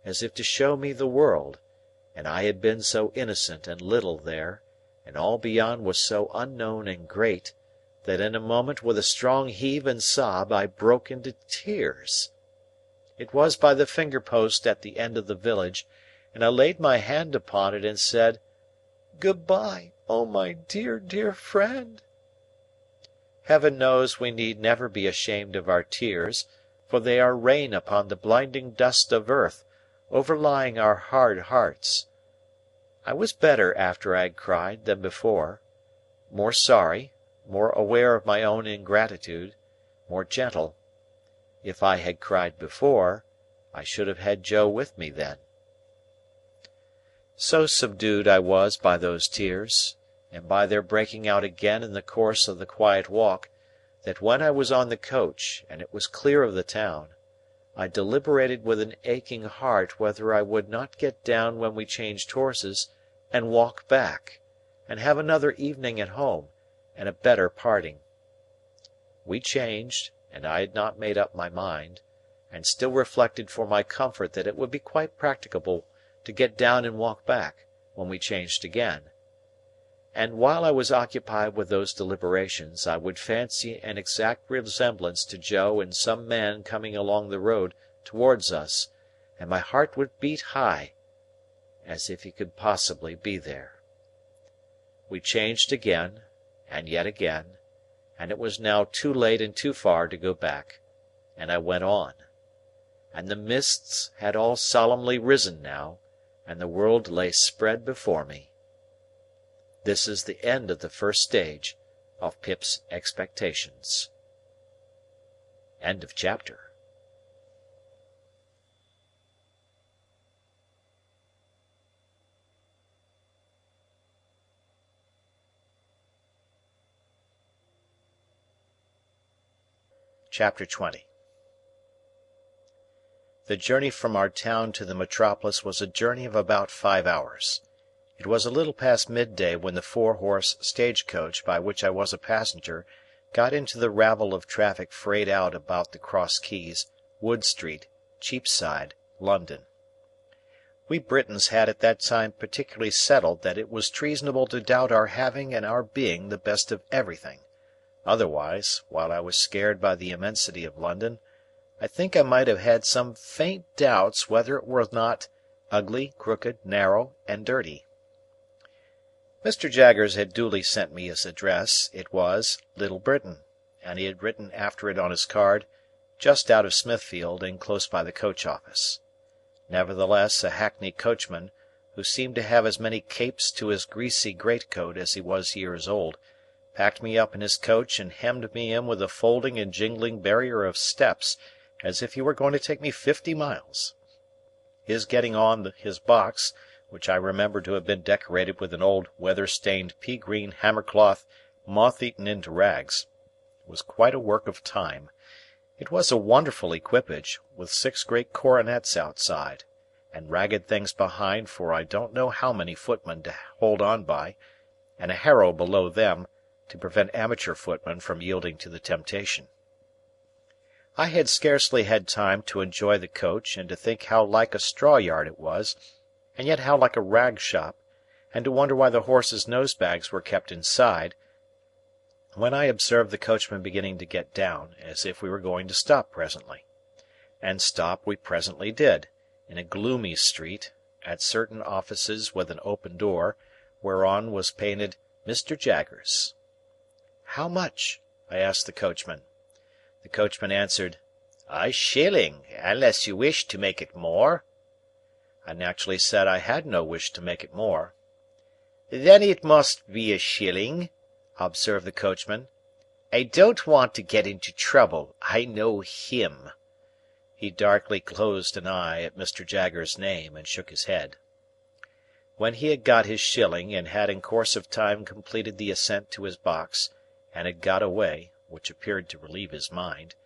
Speaker 1: as if to show me the world, and I had been so innocent and little there, and all beyond was so unknown and great, that in a moment with a strong heave and sob I broke into tears. It was by the finger-post at the end of the village, and I laid my hand upon it and said, "Good-bye, O my dear, dear friend!" Heaven knows we need never be ashamed of our tears, for they are rain upon the blinding dust of earth, overlying our hard hearts. I was better after I had cried than before, more sorry, more aware of my own ingratitude, more gentle. If I had cried before, I should have had Joe with me then. So subdued I was by those tears, and by their breaking out again in the course of the quiet walk, that when I was on the coach, and it was clear of the town, I deliberated with an aching heart whether I would not get down when we changed horses, and walk back, and have another evening at home, and a better parting. We changed, and I had not made up my mind, and still reflected for my comfort that it would be quite practicable to get down and walk back, when we changed again. And while I was occupied with those deliberations, I would fancy an exact resemblance to Joe in some man coming along the road towards us, and my heart would beat high, as if he could possibly be there. We changed again, and yet again, and it was now too late and too far to go back, and I went on. And the mists had all solemnly risen now, and the world lay spread before me. This is the end of the first stage of Pip's expectations. End of chapter. Chapter 20. The journey from our town to the metropolis was a journey of about 5 hours. It was a little past midday when the 4-horse stage-coach by which I was a passenger got into the rabble of traffic frayed out about the Cross Keys, Wood Street, Cheapside, London. We Britons had at that time particularly settled that it was treasonable to doubt our having and our being the best of everything. Otherwise, while I was scared by the immensity of London, I think I might have had some faint doubts whether it were not ugly, crooked, narrow, and dirty. Mr. Jaggers had duly sent me his address. It was Little Britain, and he had written after it on his card, just out of Smithfield and close by the coach-office. Nevertheless, a hackney coachman, who seemed to have as many capes to his greasy greatcoat as he was years old, packed me up in his coach and hemmed me in with a folding and jingling barrier of steps, as if he were going to take me 50 miles. His getting on his box, which I remember to have been decorated with an old weather-stained pea-green hammercloth moth-eaten into rags, was quite a work of time. It was a wonderful equipage, with 6 great coronets outside, and ragged things behind for I don't know how many footmen to hold on by, and a harrow below them, to prevent amateur footmen from yielding to the temptation. I had scarcely had time to enjoy the coach, and to think how like a straw-yard it was, and yet how like a rag-shop, and to wonder why the horses' nose-bags were kept inside, when I observed the coachman beginning to get down, as if we were going to stop presently. And stop we presently did, in a gloomy street, at certain offices with an open door, whereon was painted Mr. Jaggers. "How much?" I asked the coachman. The coachman answered, "A shilling, unless you wish to make it more." I naturally said I had no wish to make it more. "Then it must be a shilling," observed the coachman. "I don't want to get into trouble. I know him." He darkly closed an eye at Mr. Jaggers's name, and shook his head. When he had got his shilling, and had in course of time completed the ascent to his box, and had got away, which appeared to relieve his mind,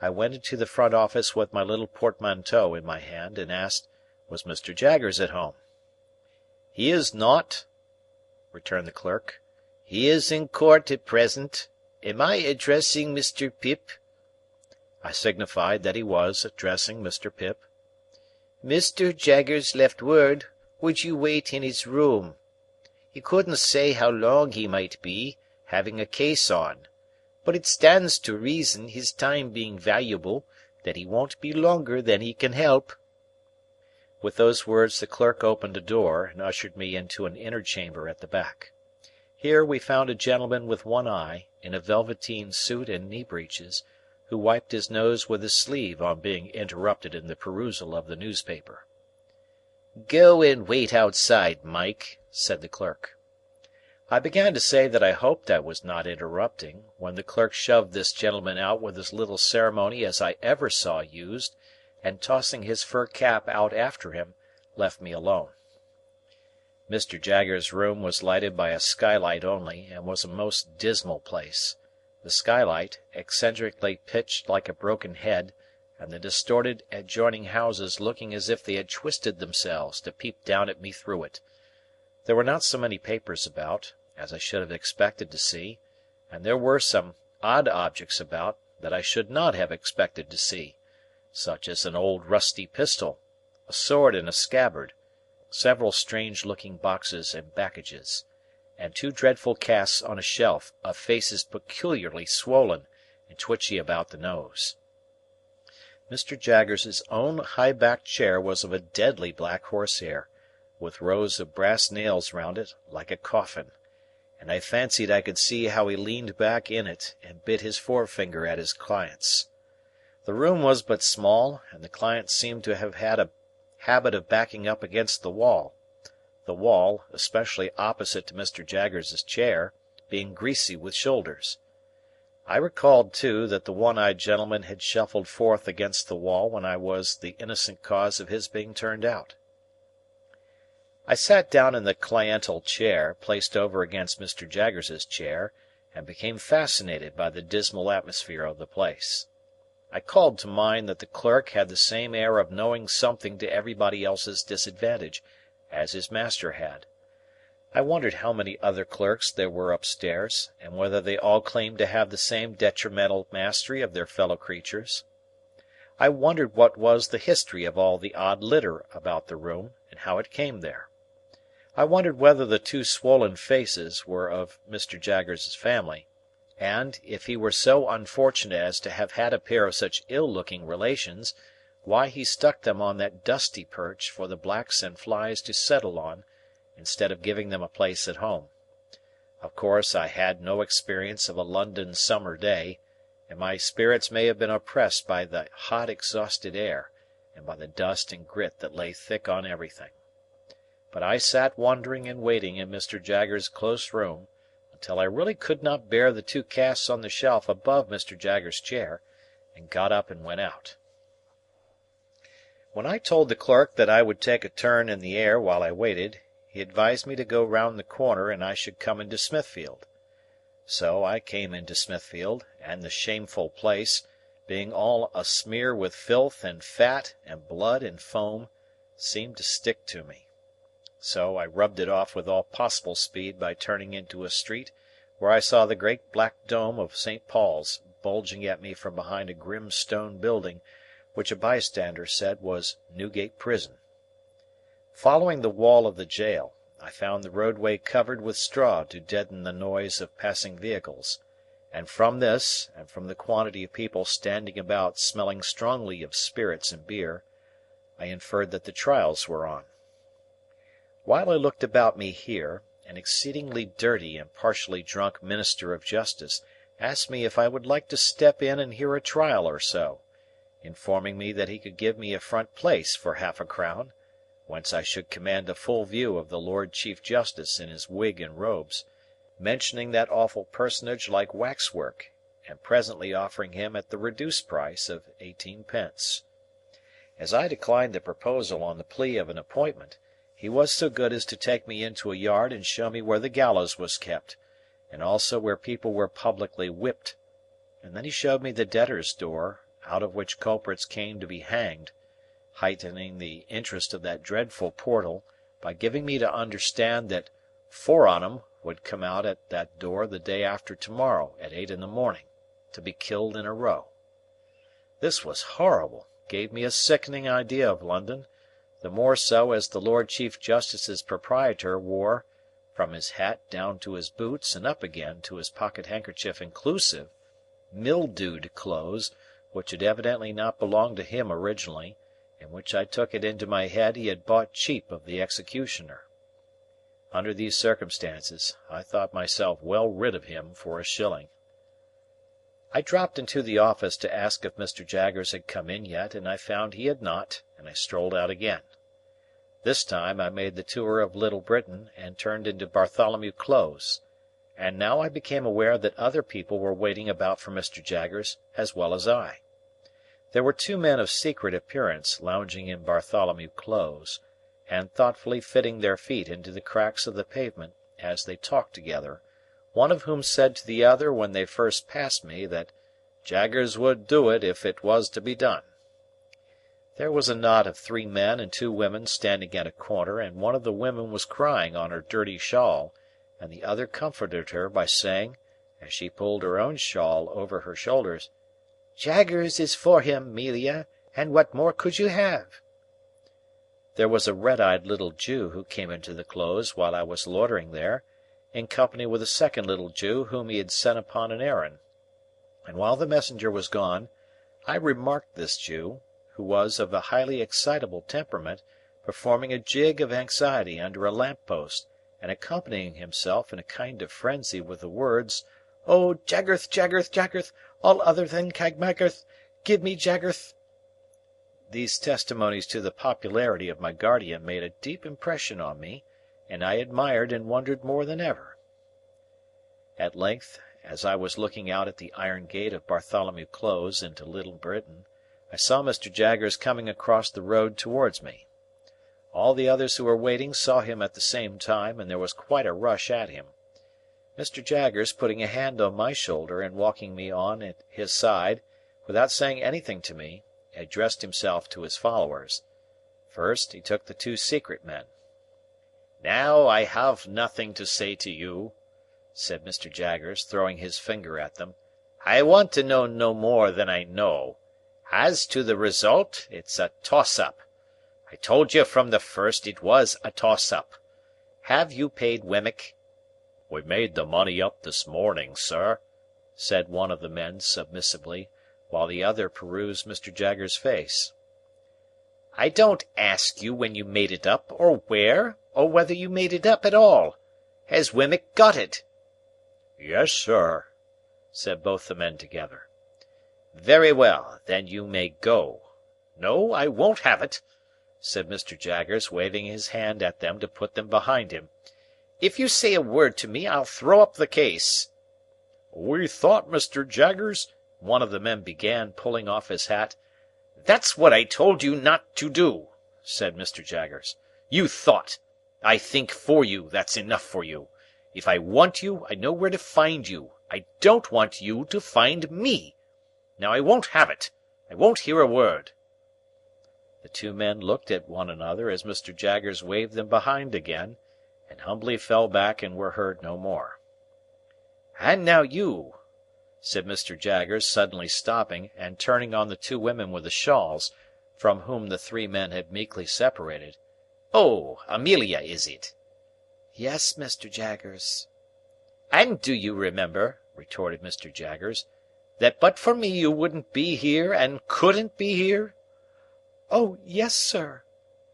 Speaker 1: I went into the front office with my little portmanteau in my hand, and asked, was Mr. Jaggers at home? "He is not," returned the clerk. "He is in court at present. Am I addressing Mr. Pip?" I signified that he was addressing Mr. Pip. "Mr. Jaggers left word, would you wait in his room. He couldn't say how long he might be, having a case on, but it stands to reason, his time being valuable, that he won't be longer than he can help." With those words the clerk opened a door, and ushered me into an inner chamber at the back. Here we found a gentleman with one eye, in a velveteen suit and knee breeches, who wiped his nose with his sleeve on being interrupted in the perusal of the newspaper. "Go and wait outside, Mike," said the clerk. I began to say that I hoped I was not interrupting, when the clerk shoved this gentleman out with as little ceremony as I ever saw used, and tossing his fur cap out after him, left me alone. Mr. Jaggers' room was lighted by a skylight only, and was a most dismal place. The skylight, eccentrically pitched like a broken head, and the distorted adjoining houses looking as if they had twisted themselves to peep down at me through it. There were not so many papers about, as I should have expected to see, and there were some odd objects about that I should not have expected to see, such as an old rusty pistol, a sword in a scabbard, several strange-looking boxes and packages, and two dreadful casts on a shelf of faces peculiarly swollen and twitchy about the nose. Mr. Jaggers's own high-backed chair was of a deadly black horsehair, with rows of brass nails round it, like a coffin, and I fancied I could see how he leaned back in it and bit his forefinger at his clients. The room was but small, and the clients seemed to have had a habit of backing up against the wall, especially opposite to Mr. Jaggers's chair, being greasy with shoulders. I recalled, too, that the one-eyed gentleman had shuffled forth against the wall when I was the innocent cause of his being turned out. I sat down in the cliental chair, placed over against Mr. Jaggers's chair, and became fascinated by the dismal atmosphere of the place. I called to mind that the clerk had the same air of knowing something to everybody else's disadvantage, as his master had. I wondered how many other clerks there were upstairs, and whether they all claimed to have the same detrimental mastery of their fellow creatures. I wondered what was the history of all the odd litter about the room, and how it came there. I wondered whether the two swollen faces were of Mr. Jaggers's family, and, if he were so unfortunate as to have had a pair of such ill-looking relations, why he stuck them on that dusty perch for the blacks and flies to settle on, instead of giving them a place at home. Of course I had no experience of a London summer day, and my spirits may have been oppressed by the hot exhausted air, and by the dust and grit that lay thick on everything. But I sat wondering and waiting in Mr. Jaggers's close room, until I really could not bear the two casts on the shelf above Mr. Jaggers's chair, and got up and went out. When I told the clerk that I would take a turn in the air while I waited, he advised me to go round the corner and I should come into Smithfield. So I came into Smithfield, and the shameful place, being all a smear with filth and fat and blood and foam, seemed to stick to me. So I rubbed it off with all possible speed by turning into a street where I saw the great black dome of St. Paul's bulging at me from behind a grim stone building which a bystander said was Newgate Prison. Following the wall of the jail, I found the roadway covered with straw to deaden the noise of passing vehicles, and from this, and from the quantity of people standing about smelling strongly of spirits and beer, I inferred that the trials were on. While I looked about me here, an exceedingly dirty and partially drunk minister of justice asked me if I would like to step in and hear a trial or so, informing me that he could give me a front place for half-a-crown, whence I should command a full view of the Lord Chief Justice in his wig and robes, mentioning that awful personage like waxwork, and presently offering him at the reduced price of 18 pence. As I declined the proposal on the plea of an appointment, he was so good as to take me into a yard and show me where the gallows was kept, and also where people were publicly whipped, and then he showed me the debtors' door, out of which culprits came to be hanged, heightening the interest of that dreadful portal by giving me to understand that 4 on 'em would come out at that door the day after tomorrow at 8 in the morning, to be killed in a row. This was horrible, gave me a sickening idea of London, the more so as the Lord Chief Justice's proprietor wore, from his hat down to his boots and up again to his pocket handkerchief inclusive, mildewed clothes which had evidently not belonged to him originally, and which I took it into my head he had bought cheap of the executioner. Under these circumstances, I thought myself well rid of him for a shilling. I dropped into the office to ask if Mr. Jaggers had come in yet, and I found he had not, and I strolled out again. This time I made the tour of Little Britain and turned into Bartholomew Close, and now I became aware that other people were waiting about for Mr. Jaggers as well as I. There were 2 men of secret appearance lounging in Bartholomew Close, and thoughtfully fitting their feet into the cracks of the pavement as they talked together, one of whom said to the other when they first passed me that Jaggers would do it if it was to be done. There was a knot of 3 men and 2 women standing at a corner, and one of the women was crying on her dirty shawl, and the other comforted her by saying, as she pulled her own shawl over her shoulders, "Jaggers is for him, 'Melia, and what more could you have?" There was a red-eyed little Jew who came into the Close while I was loitering there, in company with a second little Jew whom he had sent upon an errand, and while the messenger was gone, I remarked this Jew, who was of a highly excitable temperament, performing a jig of anxiety under a lamp-post, and accompanying himself in a kind of frenzy with the words, "Oh, Jaggerth, Jaggerth, Jaggerth, all other than Cagmaggerth, give me Jaggerth." These testimonies to the popularity of my guardian made a deep impression on me, and I admired and wondered more than ever. At length, as I was looking out at the iron gate of Bartholomew Close into Little Britain, I saw Mr. Jaggers coming across the road towards me. All the others who were waiting saw him at the same time, and there was quite a rush at him. Mr. Jaggers, putting a hand on my shoulder and walking me on at his side, without saying anything to me, addressed himself to his followers. First, he took the 2 secret men. "Now I have nothing to say to you," said Mr. Jaggers, throwing his finger at them. "I want to know no more than I know. As to the result, it's a toss-up. I told you from the first it was a toss-up. Have you paid Wemmick?" "We made the money up this morning, sir," said one of the men submissively, while the other perused Mr. Jaggers' face. "I don't ask you when you made it up, or where, or whether you made it up at all. Has Wemmick got it?" "Yes, sir," said both the men together. "Very well, then you may go. No, I won't have it," said Mr. Jaggers, waving his hand at them to put them behind him. "If you say a word to me, I'll throw up the case." "We thought, Mr. Jaggers," one of the men began, pulling off his hat. "That's what I told you not to do," said Mr. Jaggers. "You thought. I think for you, that's enough for you. If I want you, I know where to find you. I don't want you to find me. Now I won't have it. I won't hear a word." The 2 men looked at one another as Mr. Jaggers waved them behind again, and humbly fell back and were heard no more. "And now you," said Mr. Jaggers, suddenly stopping, and turning on the 2 women with the shawls, from whom the 3 men had meekly separated. "Oh, Amelia, is it?" "Yes, Mr. Jaggers." "And do you remember," retorted Mr. Jaggers, "that but for me you wouldn't be here and couldn't be here?" "Oh, yes, sir,"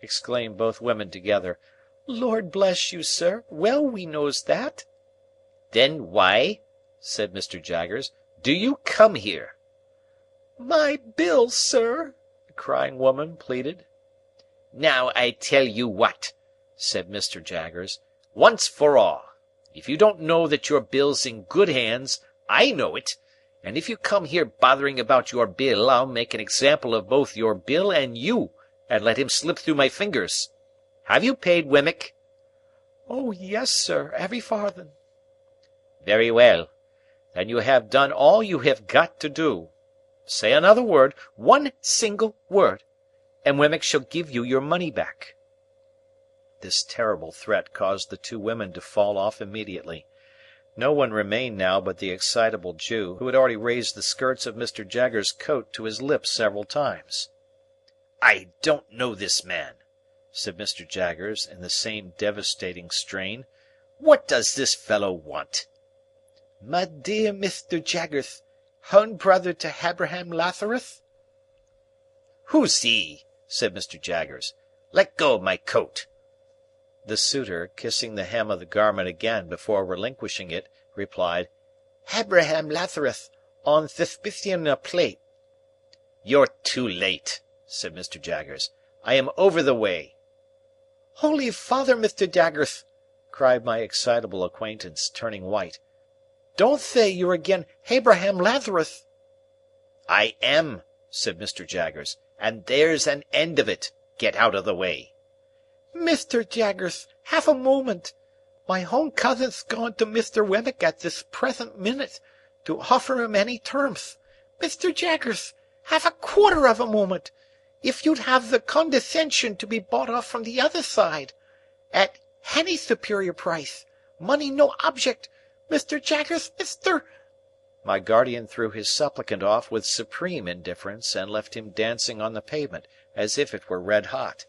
Speaker 1: exclaimed both women together. "Lord bless you, sir, well we knows that." "Then why," said Mr. Jaggers, "do you come here?" "My bill, sir," the crying woman pleaded. "Now I tell you what," said Mr. Jaggers, "once for all. If you don't know that your bill's in good hands, I know it, and if you come here bothering about your bill, I'll make an example of both your bill and you, and let him slip through my fingers.
Speaker 4: Have you paid Wemmick?"
Speaker 2: "Oh, yes, sir, every farthing."
Speaker 4: "Very well. Then you have done all you have got to do. Say another word, one single word, and Wemmick shall give you your money back." This terrible threat caused the two women to fall off immediately. No one remained now but the excitable Jew, who had already raised the skirts of Mr. Jaggers's coat to his lips several times. "I don't know this man," said Mr. Jaggers, in the same devastating strain. "What does this fellow want?"
Speaker 2: "My dear Mithter Jaggerth, hown brother to Habraham Latharuth."
Speaker 4: "Who's he?" said Mr. Jaggers. "Let go of my coat." The suitor, kissing the hem of the garment again before relinquishing it, replied,
Speaker 2: "Habraham Latharuth, on Thithbithian plate."
Speaker 4: "You're too late," said Mr. Jaggers. "I am over the way."
Speaker 2: "Holy Father, Mithter Jaggerth!" cried my excitable acquaintance, turning white. "Don't thay you're again Habraham Latharuth."
Speaker 4: "I am," said Mr. Jaggers, "and there's an end of it. Get out of the way."
Speaker 2: "Mithter Jaggerth, half a moment. My hown cousin's gone to Mithter Wemmick at this present minute, to offer him any termth. Mithter Jaggerth, half a quarter of a moment. If you'd have the condescension to be bought off from the other side, at any superior price, money no object, Mithter Jaggerth, Mithter—"
Speaker 1: My guardian threw his supplicant off with supreme indifference, and left him dancing on the pavement as if it were red hot.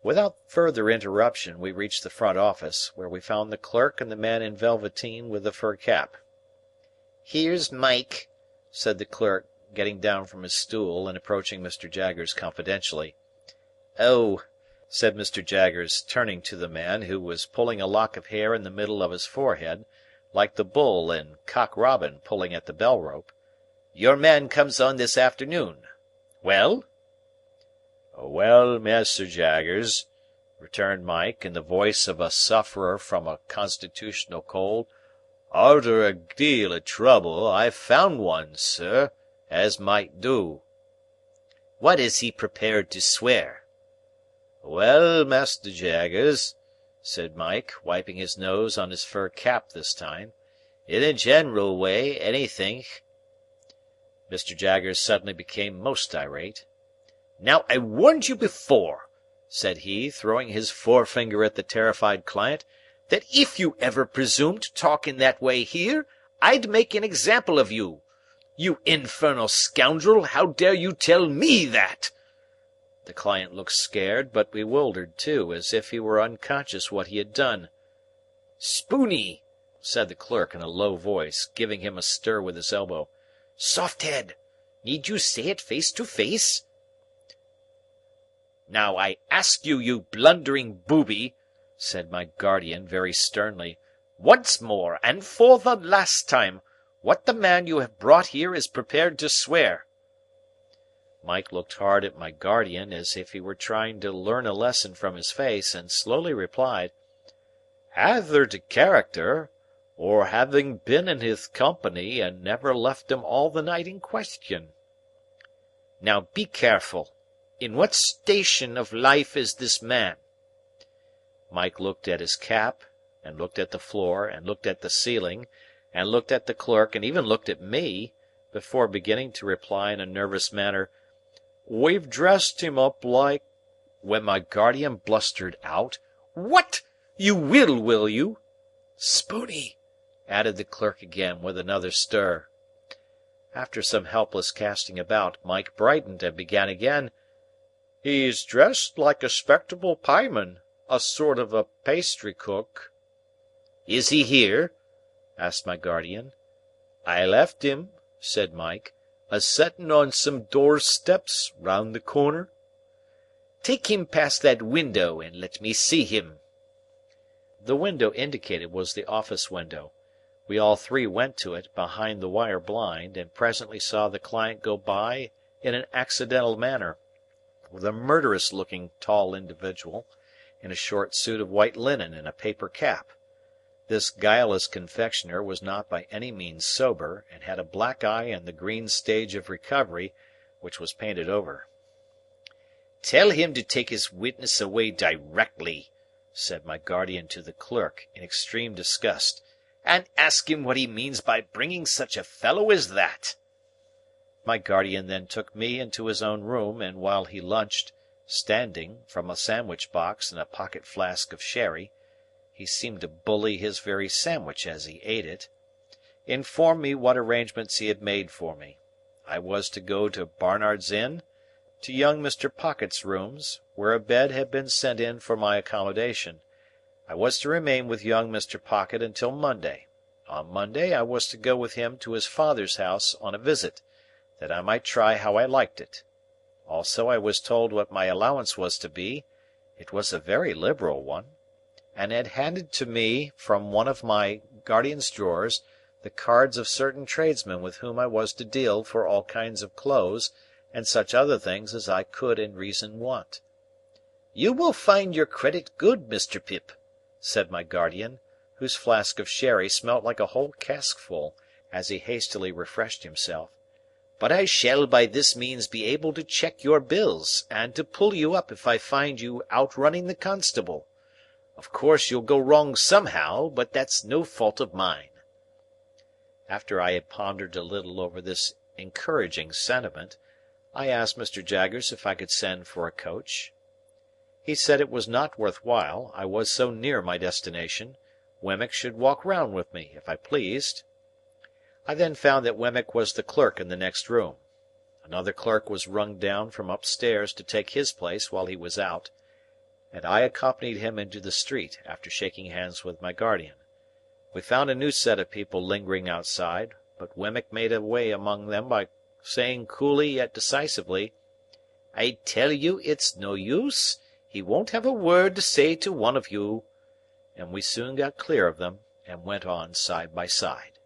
Speaker 1: Without further interruption, we reached the front office, where we found the clerk and the man in velveteen with the fur cap.
Speaker 4: "Here's Mike,"
Speaker 1: said the clerk, getting down from his stool and approaching Mr. Jaggers confidentially.
Speaker 4: "Oh,"
Speaker 1: said Mr. Jaggers, turning to the man, who was pulling a lock of hair in the middle of his forehead, like the bull in Cock Robin pulling at the bell rope,
Speaker 4: "your man comes on this afternoon. Well?"
Speaker 1: "Well, Master Jaggers," returned Mike, in the voice of a sufferer from a constitutional cold, "arter a deal of trouble, I've found one, sir, as might do."
Speaker 4: "What is he prepared to swear?"
Speaker 1: "Well, Master Jaggers," said Mike, wiping his nose on his fur cap this time, "in a general way, anythink." Mr. Jaggers suddenly became most irate.
Speaker 4: "Now I warned you before,"
Speaker 1: said he, throwing his forefinger at the terrified client,
Speaker 4: "that if you ever presumed to talk in that way here, I'd make an example of you. You infernal scoundrel, how dare you tell me that?"
Speaker 1: The client looked scared, but bewildered too, as if he were unconscious what he had done.
Speaker 4: "Spooney,"
Speaker 1: said the clerk in a low voice, giving him a stir with his elbow.
Speaker 4: "Soft head. Need you say it face to face? Now I ask you, you blundering booby," said my guardian very sternly, "once more, and for the last time, what the man you have brought here is prepared to swear."
Speaker 1: Mike looked hard at my guardian, as if he were trying to learn a lesson from his face, and slowly replied, "Either to character, or having been in his company and never left him all the night in question."
Speaker 4: "Now be careful. In what station of life is this man?"
Speaker 1: Mike looked at his cap, and looked at the floor, and looked at the ceiling, and looked at the clerk, and even looked at me, before beginning to reply in a nervous manner, "We've dressed him up like—" when my guardian blustered out,
Speaker 4: "What? You will you?"
Speaker 1: "Spooney," added the clerk again, with another stir. After some helpless casting about, Mike brightened and began again, "He's dressed like a 'spectable pieman, a sort of a pastry cook."
Speaker 4: "Is he here?"
Speaker 1: asked my guardian. "I left him," said Mike, "a settin' on some door steps round the corner."
Speaker 4: "Take him past that window, and let me see him."
Speaker 1: The window indicated was the office window. We all three went to it, behind the wire blind, and presently saw the client go by in an accidental manner, with a murderous-looking tall individual, in a short suit of white linen and a paper cap. This guileless confectioner was not by any means sober, and had a black eye and the green stage of recovery, which was painted over.
Speaker 3: Tell him to take his witness away directly," said my guardian to the clerk, in extreme disgust, "and ask him what he means by bringing such a fellow as that." My guardian then took me into his own room, and while he lunched, standing, from a sandwich box and a pocket flask of sherry (he seemed to bully his very sandwich as he ate it), informed me what arrangements he had made for me. I was to go to Barnard's Inn, to young Mr. Pocket's rooms, where a bed had been sent in for my accommodation. I was to remain with young Mr. Pocket until Monday. On Monday I was to go with him to his father's house on a visit, that I might try how I liked it. Also I was told what my allowance was to be (it was a very liberal one), and had handed to me from one of my guardian's drawers the cards of certain tradesmen with whom I was to deal for all kinds of clothes and such other things as I could in reason want. "You will find your credit good, Mr. Pip," said my guardian, whose flask of sherry smelt like a whole caskful, as he hastily refreshed himself, "but I shall by this means be able to check your bills, and to pull you up if I find you outrunning the constable. Of course you'll go wrong somehow, but that's no fault of mine." After I had pondered a little over this encouraging sentiment, I asked Mr. Jaggers if I could send for a coach. He said it was not worth while, I was so near my destination; Wemmick should walk round with me, if I pleased. I then found that Wemmick was the clerk in the next room. Another clerk was rung down from upstairs to take his place while he was out, and I accompanied him into the street, after shaking hands with my guardian. We found a new set of people lingering outside, but Wemmick made a way among them by saying coolly yet decisively, "I tell you it's no use. He won't have a word to say to one of you," and we soon got clear of them, and went on side by side.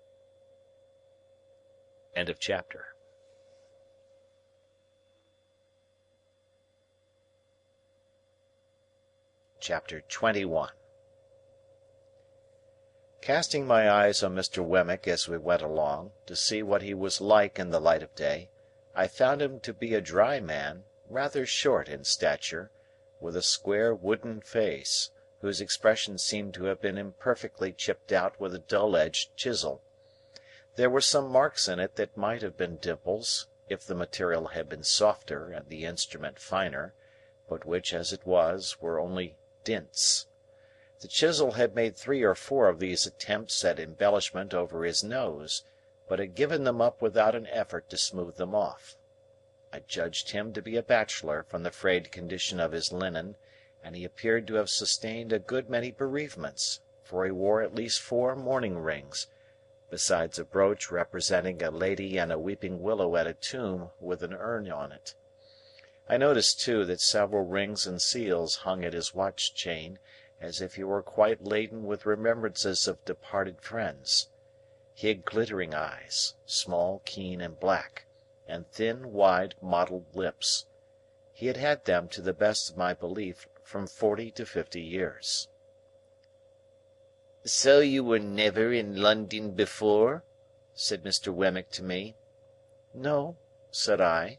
Speaker 3: Chapter 21. Casting my eyes on Mr. Wemmick as we went along, to see what he was like in the light of day, I found him to be a dry man, rather short in stature, with a square wooden face, whose expression seemed to have been imperfectly chipped out with a dull-edged chisel. There were some marks in it that might have been dimples, if the material had been softer and the instrument finer, but which, as it was, were only dints. The chisel had made 3 or 4 of these attempts at embellishment over his nose, but had given them up without an effort to smooth them off. I judged him to be a bachelor from the frayed condition of his linen, and he appeared to have sustained a good many bereavements, for he wore at least 4 mourning rings, besides a brooch representing a lady and a weeping willow at a tomb with an urn on it. I noticed, too, that several rings and seals hung at his watch chain, as if he were quite laden with remembrances of departed friends. He had glittering eyes, small, keen, and black, and thin, wide, mottled lips. He had had them, to the best of my belief, from 40 to 50 years. "So you were never in London before?" said Mr. Wemmick to me. "No," said I.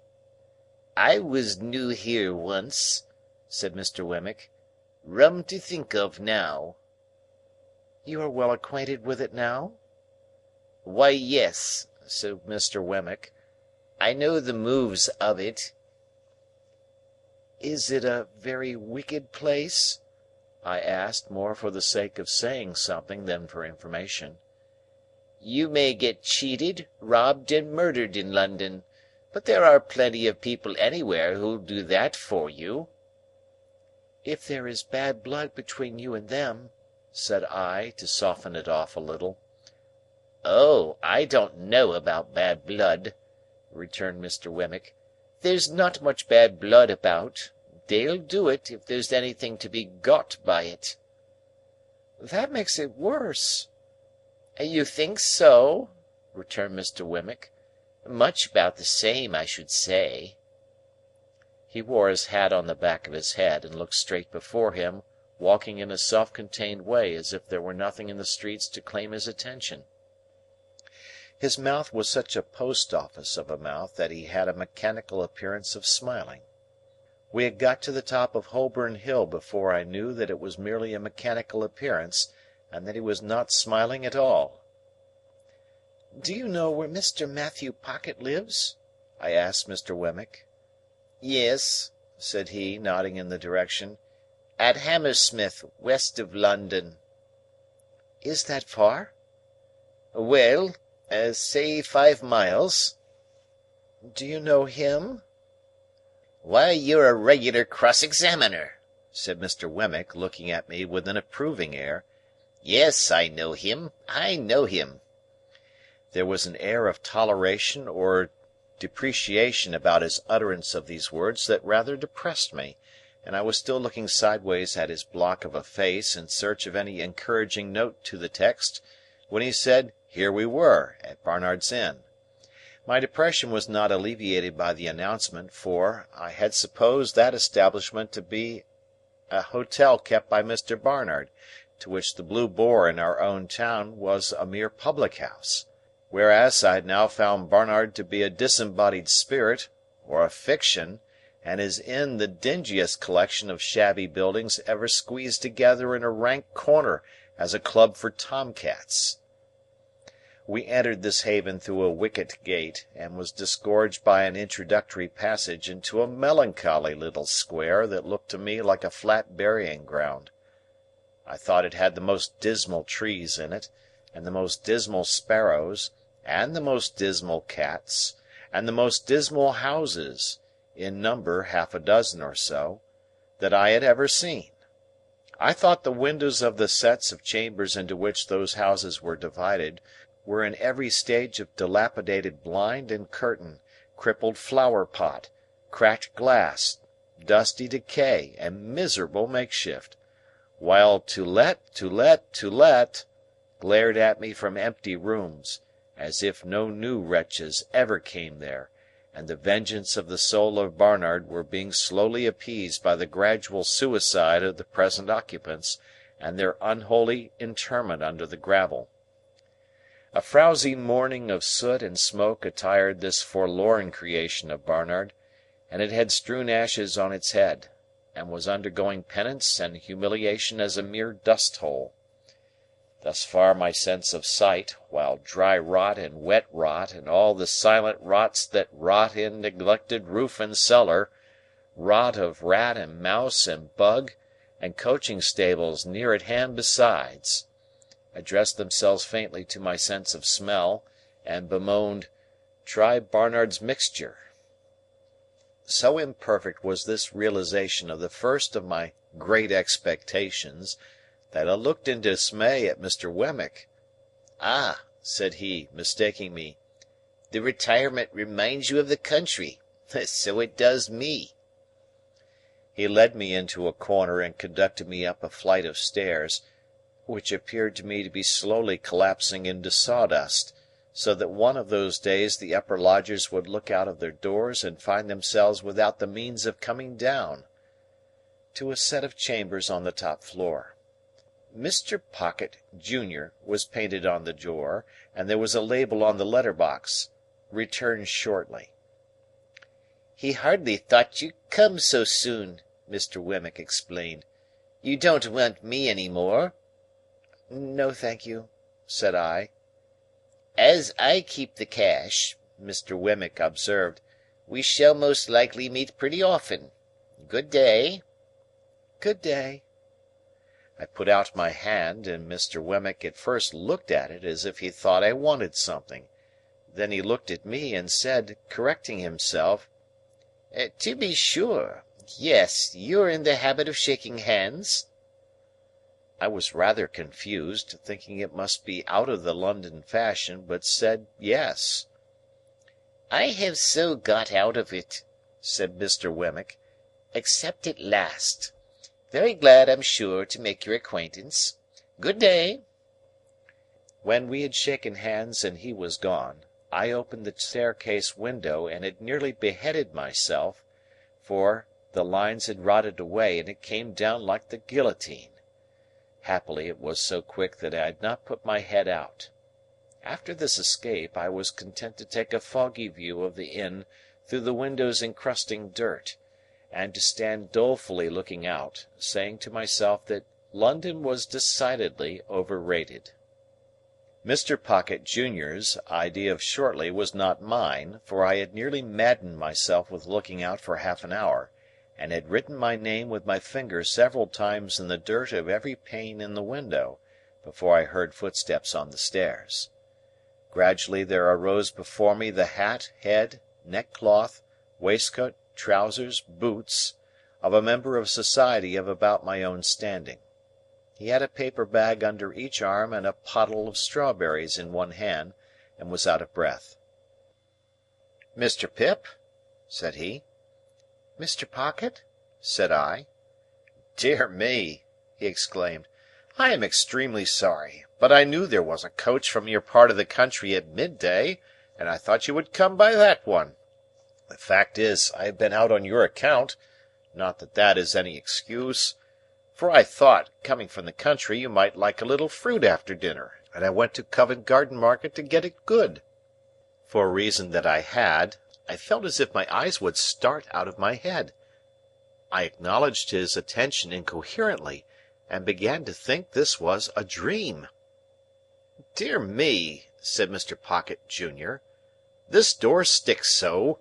Speaker 3: "I was new here once," said Mr. Wemmick. "Rum to think of now." "You are well acquainted with it now?" "Why, yes," said Mr. Wemmick. "I know the moves of it." "Is it a very wicked place?" I asked, more for the sake of saying something than for information. "You may get cheated, robbed, and murdered in London, but there are plenty of people anywhere who'll do that for you." "If there is bad blood between you and them," said I, to soften it off a little. "Oh, I don't know about bad blood," returned Mr. Wemmick. "There's not much bad blood about. They'll do it, if there's anything to be got by it." "That makes it worse." "You think so?" returned Mr. Wemmick. "Much about the same, I should say." He wore his hat on the back of his head, and looked straight before him, walking in a self-contained way as if there were nothing in the streets to claim his attention. His mouth was such a post-office of a mouth that he had a mechanical appearance of smiling.
Speaker 1: We had got to the top of Holborn Hill before I knew that it was merely a mechanical appearance, and that he was not smiling at all.
Speaker 2: "Do you know where Mr. Matthew Pocket lives?" I asked Mr. Wemmick.
Speaker 3: Yes," said he, nodding in the direction. "At Hammersmith, west of London."
Speaker 2: "Is that far?"
Speaker 3: "Well, say 5 miles."
Speaker 2: "Do you know him?"
Speaker 3: "Why, you're a regular cross-examiner," said Mr. Wemmick, looking at me with an approving air. "Yes, I know him. I know him."
Speaker 1: There was an air of toleration or depreciation about his utterance of these words that rather depressed me, and I was still looking sideways at his block of a face in search of any encouraging note to the text, when he said, here we were, at Barnard's Inn. My depression was not alleviated by the announcement, for I had supposed that establishment to be an hotel kept by Mr. Barnard, to which the Blue Boar in our own town was a mere public-house. Whereas I had now found Barnard to be a disembodied spirit, or a fiction, and his inn the dingiest collection of shabby buildings ever squeezed together in a rank corner as a club for tom-cats. We entered this haven through a wicket gate, and was disgorged by an introductory passage into a melancholy little square that looked to me like a flat burying-ground. I thought it had the most dismal trees in it, and the most dismal sparrows, and the most dismal cats, and the most dismal houses, in number 6 or so, that I had ever seen. I thought the windows of the sets of chambers into which those houses were divided were in every stage of dilapidated blind and curtain, crippled flower-pot, cracked glass, dusty decay, and miserable makeshift, while "To Let, To Let, To Let" glared at me from empty rooms, as if no new wretches ever came there, and the vengeance of the soul of Barnard were being slowly appeased by the gradual suicide of the present occupants, and their unholy interment under the gravel. A frowsy morning of soot and smoke attired this forlorn creation of Barnard, and it had strewn ashes on its head, and was undergoing penance and humiliation as a mere dust-hole. Thus far my sense of sight, while dry rot and wet rot and all the silent rots that rot in neglected roof and cellar, rot of rat and mouse and bug, and coaching-stables near at hand besides, addressed themselves faintly to my sense of smell, and bemoaned, "Try Barnard's mixture." So imperfect was this realization of the first of my great expectations, that I looked in dismay at Mr. Wemmick.
Speaker 3: "Ah," said he, mistaking me, "the retirement reminds you of the country. So it does me."
Speaker 1: He led me into a corner and conducted me up a flight of stairs, which appeared to me to be slowly collapsing into sawdust, so that one of those days the upper lodgers would look out of their doors and find themselves without the means of coming down, to a set of chambers on the top floor. Mr. Pocket, Junior, was painted on the door, and there was a label on the letter-box, "Return shortly."
Speaker 3: "He hardly thought you'd come so soon," Mr. Wemmick explained. "You don't want me any more?"
Speaker 2: "No, thank you," said I.
Speaker 3: "As I keep the cash," Mr. Wemmick observed, "we shall most likely meet pretty often. Good day."
Speaker 2: "Good day."
Speaker 1: I put out my hand, and Mr. Wemmick at first looked at it as if he thought I wanted something. Then he looked at me, and said, correcting himself,
Speaker 3: "To be sure. Yes, you're in the habit of shaking hands."
Speaker 1: I was rather confused, thinking it must be out of the London fashion, but said yes.
Speaker 3: "I have so got out of it," said Mr. Wemmick, "except at last. Very glad, I'm sure, to make your acquaintance. Good day."
Speaker 1: When we had shaken hands and he was gone, I opened the staircase window and had nearly beheaded myself, for the lines had rotted away and it came down like the guillotine. Happily it was so quick that I had not put my head out. After this escape, I was content to take a foggy view of the inn through the windows encrusting dirt,
Speaker 3: and to stand dolefully looking out, saying to myself that London was decidedly overrated. Mr. Pocket, Junior's, idea of shortly was not mine, for I had nearly maddened myself with looking out for half an hour, and had written my name with my finger several times in the dirt of every pane in the window, before I heard footsteps on the stairs. Gradually there arose before me the hat, head, neckcloth, waistcoat, trousers, boots, of a member of society of about my own standing. He had a paper bag under each arm and a pottle of strawberries in one hand, and was out of breath. "Mr. Pip?" said he.
Speaker 2: "Mr. Pocket?"
Speaker 1: said I. "Dear me!" he exclaimed. "I am extremely sorry, but I knew there was a coach from your part of the country at midday, and I thought you would come by that one. The fact is, I have been out on your account, not that that is any excuse, for I thought, coming from the country, you might like a little fruit after dinner, and I went to Covent Garden Market to get it good. For a reason that I had, I felt as if my eyes would start out of my head. I acknowledged his attention incoherently, and began to think this was a dream. "Dear me!" said Mr. Pocket, Junior, "this door sticks so."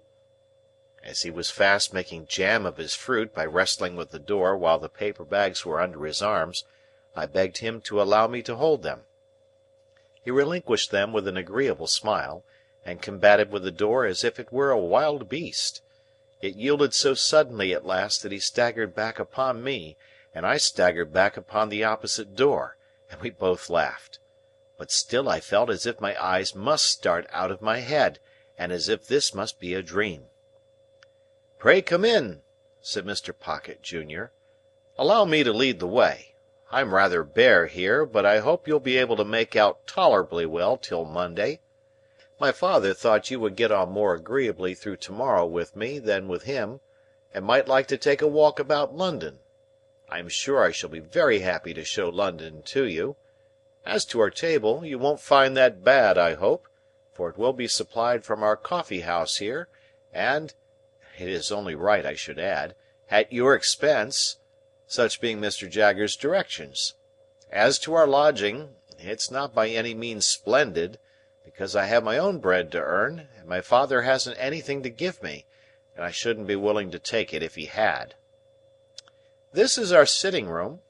Speaker 1: As he was fast making jam of his fruit by wrestling with the door while the paper bags were under his arms, I begged him to allow me to hold them. He relinquished them with an agreeable smile, and combated with the door as if it were a wild beast. It yielded so suddenly at last that he staggered back upon me, and I staggered back upon the opposite door, and we both laughed. But still I felt as if my eyes must start out of my head, and as if this must be a dream. "Pray come in," said Mr. Pocket, Junior. "Allow me to lead the way. I'm rather bare here, but I hope you'll be able to make out tolerably well till Monday. My father thought you would get on more agreeably through to-morrow with me than with him, and might like to take a walk about London. I am sure I shall be very happy to show London to you. As to our table, you won't find that bad, I hope, for it will be supplied from our coffee-house here, and, it is only right I should add, at your expense, such being Mr. Jaggers's directions. As to our lodging, it's not by any means splendid, because I have my own bread to earn, and my father hasn't anything to give me, and I shouldn't be willing to take it if he had. This is our sitting-room.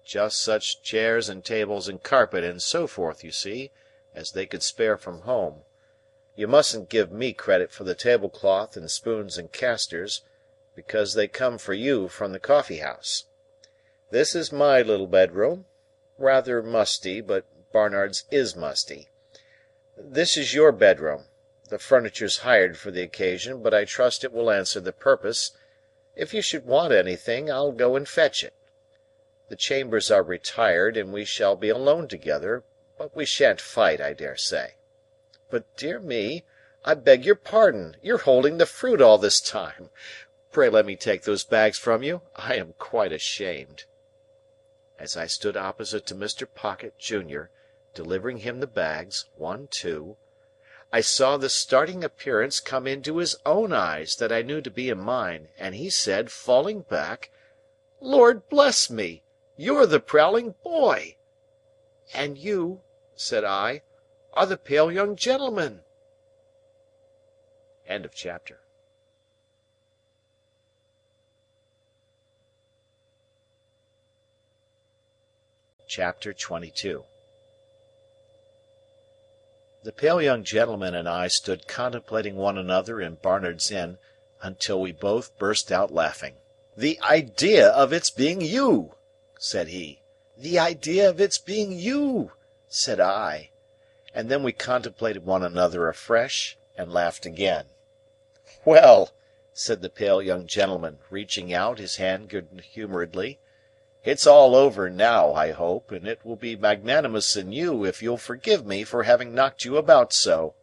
Speaker 1: Just such chairs and tables and carpet and so forth, you see, as they could spare from home. You mustn't give me credit for the tablecloth and spoons and castors, because they come for you from the coffee-house. This is my little bedroom. Rather musty, but Barnard's is musty. This is your bedroom. The furniture's hired for the occasion, but I trust it will answer the purpose. If you should want anything, I'll go and fetch it. The chambers are retired, and we shall be alone together, but we shan't fight, I dare say. But, dear me, I beg your pardon, you're holding the fruit all this time. Pray let me take those bags from you. I am quite ashamed." As I stood opposite to Mr. Pocket, Junior, delivering him the bags, 1, 2, I saw the starting appearance come into his own eyes that I knew to be in mine, and he said, falling back, "Lord bless me! You're the prowling boy!" "And you," said I, "are the pale young gentleman." Chapter XXII. The pale young gentleman and I stood contemplating one another in Barnard's Inn until we both burst out laughing. "The idea of its being you!" said he. "The idea of its being you!" said I. And then we contemplated one another afresh, and laughed again. "Well," said the pale young gentleman, reaching out his hand good-humouredly, "it's all over now, I hope, and it will be magnanimous in you if you'll forgive me for having knocked you about so."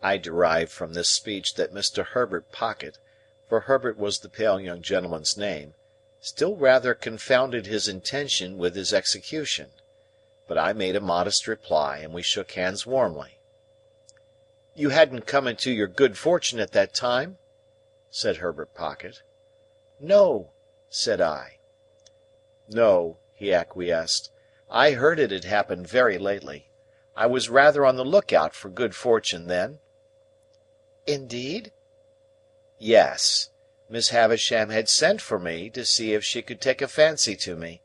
Speaker 1: I derived from this speech that Mr. Herbert Pocket, for Herbert was the pale young gentleman's name, still rather confounded his intention with his execution. But I made a modest reply, and we shook hands warmly. "You hadn't come into your good fortune at that time?" said Herbert Pocket. No, said I. No, he acquiesced. I heard it had happened very lately. I was rather on the lookout for good fortune then. Indeed? Yes. Miss Havisham had sent for me to see if she could take a fancy to me,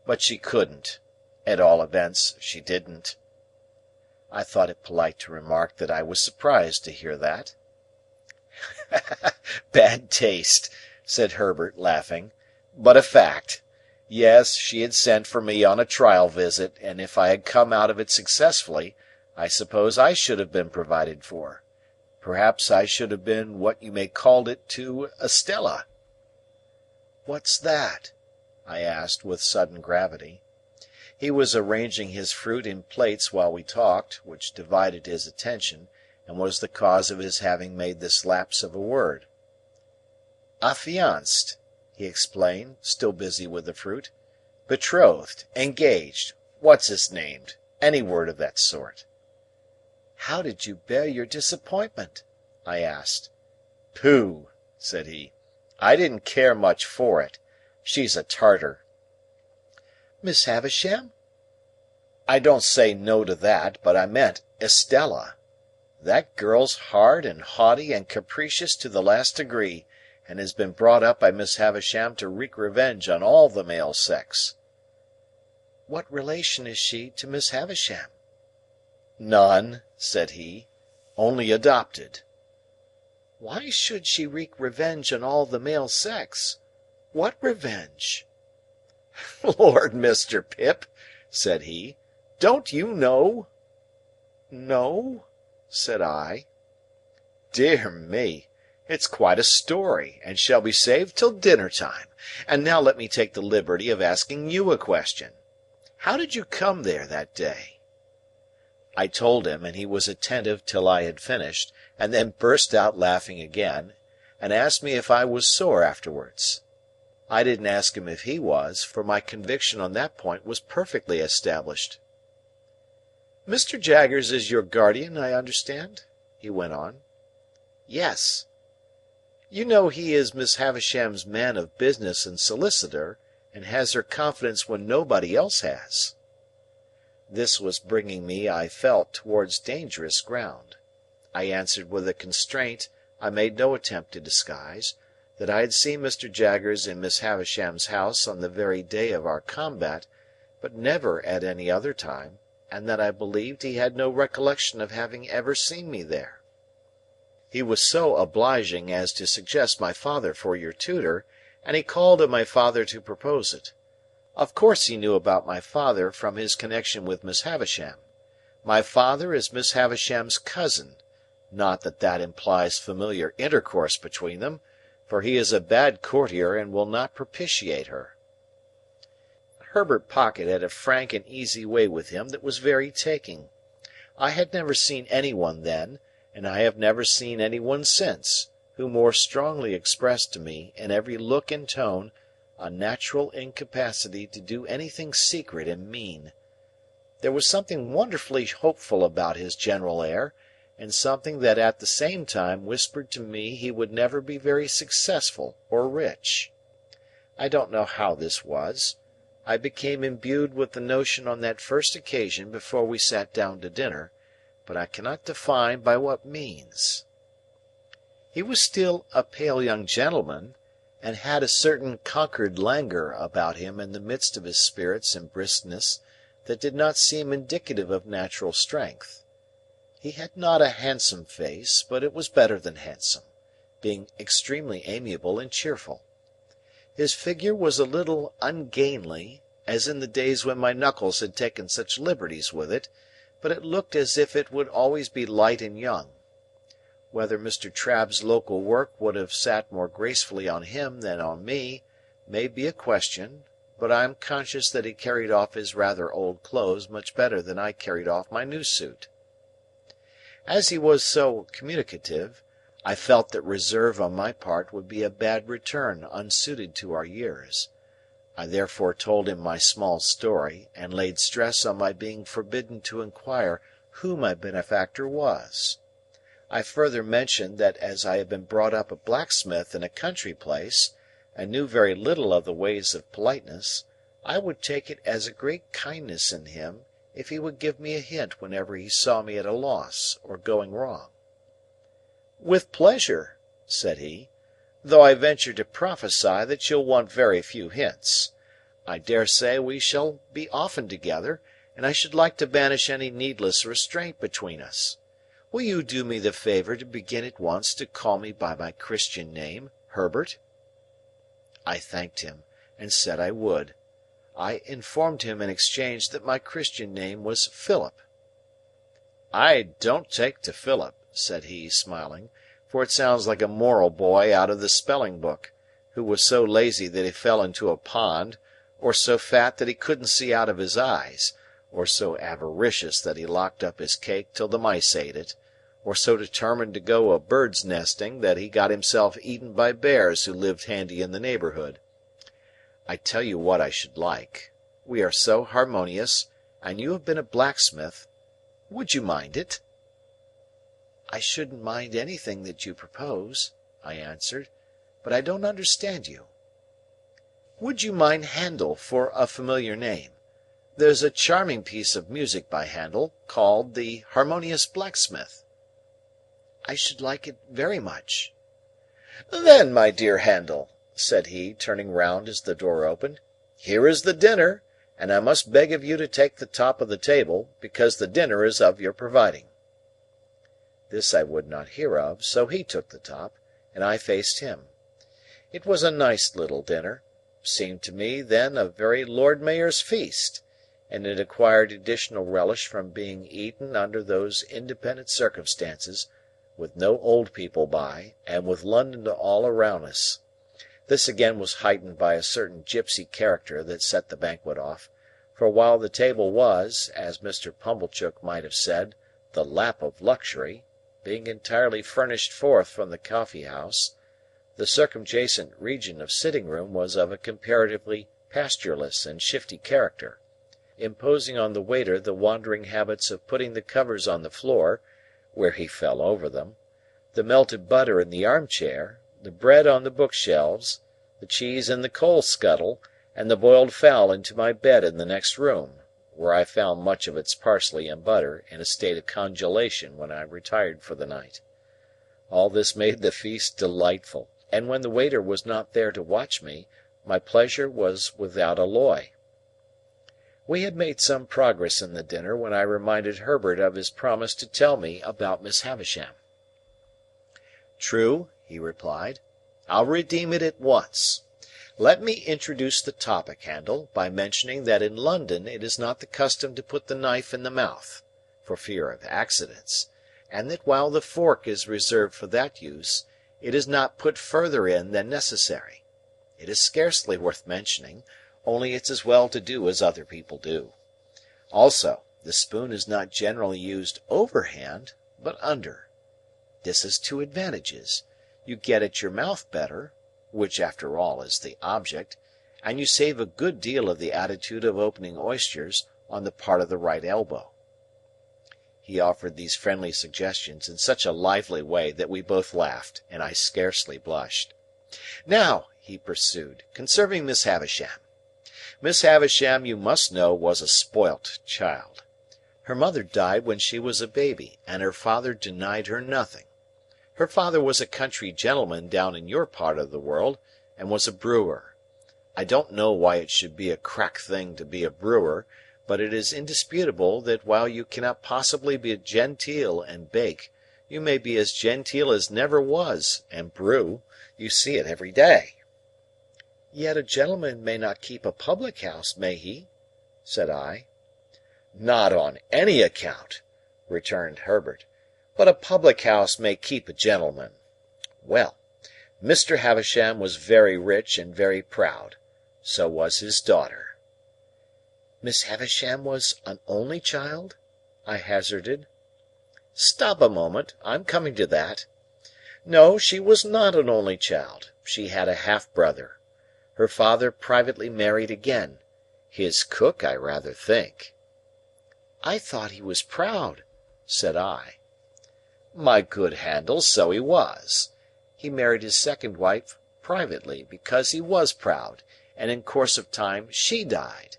Speaker 1: but she couldn't. At all events, she didn't. I thought it polite to remark that I was surprised to hear that. Bad taste, said Herbert, laughing, but a fact. Yes, she had sent for me on a trial visit, and if I had come out of it successfully, I suppose I should have been provided for. Perhaps I should have been what you may call it to Estella. What's that? I asked with sudden gravity. He was arranging his fruit in plates while we talked, which divided his attention, and was the cause of his having made this lapse of a word. Affianced, he explained, still busy with the fruit. Betrothed, engaged, what's his named, any word of that sort. How did you bear your disappointment? I asked. Pooh, said he. I didn't care much for it. She's a Tartar. Miss Havisham? I don't say no to that, but I meant Estella. That girl's hard and haughty and capricious to the last degree, and has been brought up by Miss Havisham to wreak revenge on all the male sex. What relation is she to Miss Havisham? None, said he, only adopted. Why should she wreak revenge on all the male sex? What revenge? Lord, Mr. Pip, said he, don't you know? No, said I. Dear me, it's quite a story, and shall be saved till dinner-time. And now let me take the liberty of asking you a question. How did you come there that day? I told him, and he was attentive till I had finished, and then burst out laughing again, and asked me if I was sore afterwards. I didn't ask him if he was, for my conviction on that point was perfectly established. Mr. Jaggers is your guardian, I understand? He went on. Yes. You know he is Miss Havisham's man of business and solicitor, and has her confidence when nobody else has. This was bringing me, I felt, towards dangerous ground. I answered with a constraint I made no attempt to disguise, that I had seen Mr. Jaggers in Miss Havisham's house on the very day of our combat, but never at any other time, and that I believed he had no recollection of having ever seen me there. He was so obliging as to suggest my father for your tutor, and he called on my father to propose it. Of course he knew about my father from his connection with Miss Havisham. My father is Miss Havisham's cousin, not that that implies familiar intercourse between them, for he is a bad courtier and will not propitiate her. Herbert Pocket had a frank and easy way with him that was very taking. I had never seen any one then, and I have never seen any one since, who more strongly expressed to me, in every look and tone, a natural incapacity to do anything secret and mean. There was something wonderfully hopeful about his general air, and something that at the same time whispered to me he would never be very successful or rich. I don't know how this was. I became imbued with the notion on that first occasion before we sat down to dinner, but I cannot define by what means. He was still a pale young gentleman, and had a certain conquered languor about him in the midst of his spirits and briskness that did not seem indicative of natural strength. He had not a handsome face, but it was better than handsome, being extremely amiable and cheerful. His figure was a little ungainly, as in the days when my knuckles had taken such liberties with it, but it looked as if it would always be light and young. Whether Mr. Trabb's local work would have sat more gracefully on him than on me, may be a question, but I am conscious that he carried off his rather old clothes much better than I carried off my new suit. As he was so communicative, I felt that reserve on my part would be a bad return unsuited to our years. I therefore told him my small story, and laid stress on my being forbidden to inquire who my benefactor was. I further mentioned that as I had been brought up a blacksmith in a country place,
Speaker 2: and knew very little of the ways of politeness, I would take it as a great kindness in him if he would give me a hint whenever he saw me at a loss or going wrong. "With pleasure," said he, "though I venture to prophesy that you'll want very few hints. I dare say we shall be often together, and I should like to banish any needless restraint between us. Will you do me the favour to begin at once to call me by my Christian name, Herbert?" I thanked him, and said I would. I informed him in exchange that my Christian name was Philip. "I don't take to Philip," said he, smiling, "for it sounds like a moral boy out of the spelling book, who was so lazy that he fell into a pond, or so fat that he couldn't see out of his eyes, or so avaricious that he locked up his cake till the mice ate it, or so determined to go a bird's nesting that he got himself eaten by bears who lived handy in the neighbourhood. I tell you what I should like. We are so harmonious, and you have been a blacksmith. Would you mind it?" "I shouldn't mind anything that you propose," I answered, "but I don't understand you." "Would you mind Handel for a familiar name? There's a charming piece of music by Handel, called the Harmonious Blacksmith." "I should like it very much." "Then, my dear Handel," said he, turning round as the door opened, "here is the dinner, and I must beg of you to take the top of the table, because the dinner is of your providing." This I would not hear of, so he took the top, and I faced him. It was a nice little dinner, seemed to me then a very Lord Mayor's feast, and it acquired additional relish from being eaten under those independent circumstances, with no old people by, and with London all around us. This again was heightened by a certain gipsy character that set the banquet off, for while the table was, as Mr. Pumblechook might have said, the lap of luxury, being entirely furnished forth from the coffee-house, the circumjacent region of sitting-room was of a comparatively pastureless and shifty character, imposing on the waiter the wandering habits of putting the covers on the floor, where he fell over them, the melted butter in the arm-chair, the bread on the bookshelves, the cheese in the coal-scuttle, and the boiled fowl into my bed in the next room, where I found much of its parsley and butter in a state of congelation when I retired for the night. All this made the feast delightful, and when the waiter was not there to watch me, my pleasure was without alloy. We had made some progress in the dinner when I reminded Herbert of his promise to tell me about Miss Havisham. "True," he replied. "I'll redeem it at once. Let me introduce the topic, Handel, by mentioning that in London it is not the custom to put the knife in the mouth, for fear of accidents, and that while the fork is reserved for that use, it is not put further in than necessary. It is scarcely worth mentioning, only it's as well to do as other people do. Also, the spoon is not generally used overhand, but under. This has two advantages. You get at your mouth better, which after all is the object, and you save a good deal of the attitude of opening oysters on the part of the right elbow." He offered these friendly suggestions in such a lively way that we both laughed, and I scarcely blushed. "Now," he pursued, "concerning Miss Havisham. Miss Havisham, you must know, was a spoilt child. Her mother died when she was a baby, and her father denied her nothing. Her father was a country gentleman down in your part of the world, and was a brewer. I don't know why it should be a crack thing to be a brewer, but it is indisputable that while you cannot possibly be genteel and bake, you may be as genteel as never was and brew. You see it every day." "Yet a gentleman may not keep a public-house, may he?" said I. "Not on any account," returned Herbert, "but a public-house may keep a gentleman. Well, Mr. Havisham was very rich and very proud. So was his daughter." "Miss Havisham was an only child?" I hazarded. "Stop a moment. I'm coming to that. No, she was not an only child. She had a half-brother. Her father privately married again. His cook, I rather think." "I thought he was proud," said I. "My good Handel, so he was. He married his second wife privately, because he was proud, and in course of time she died.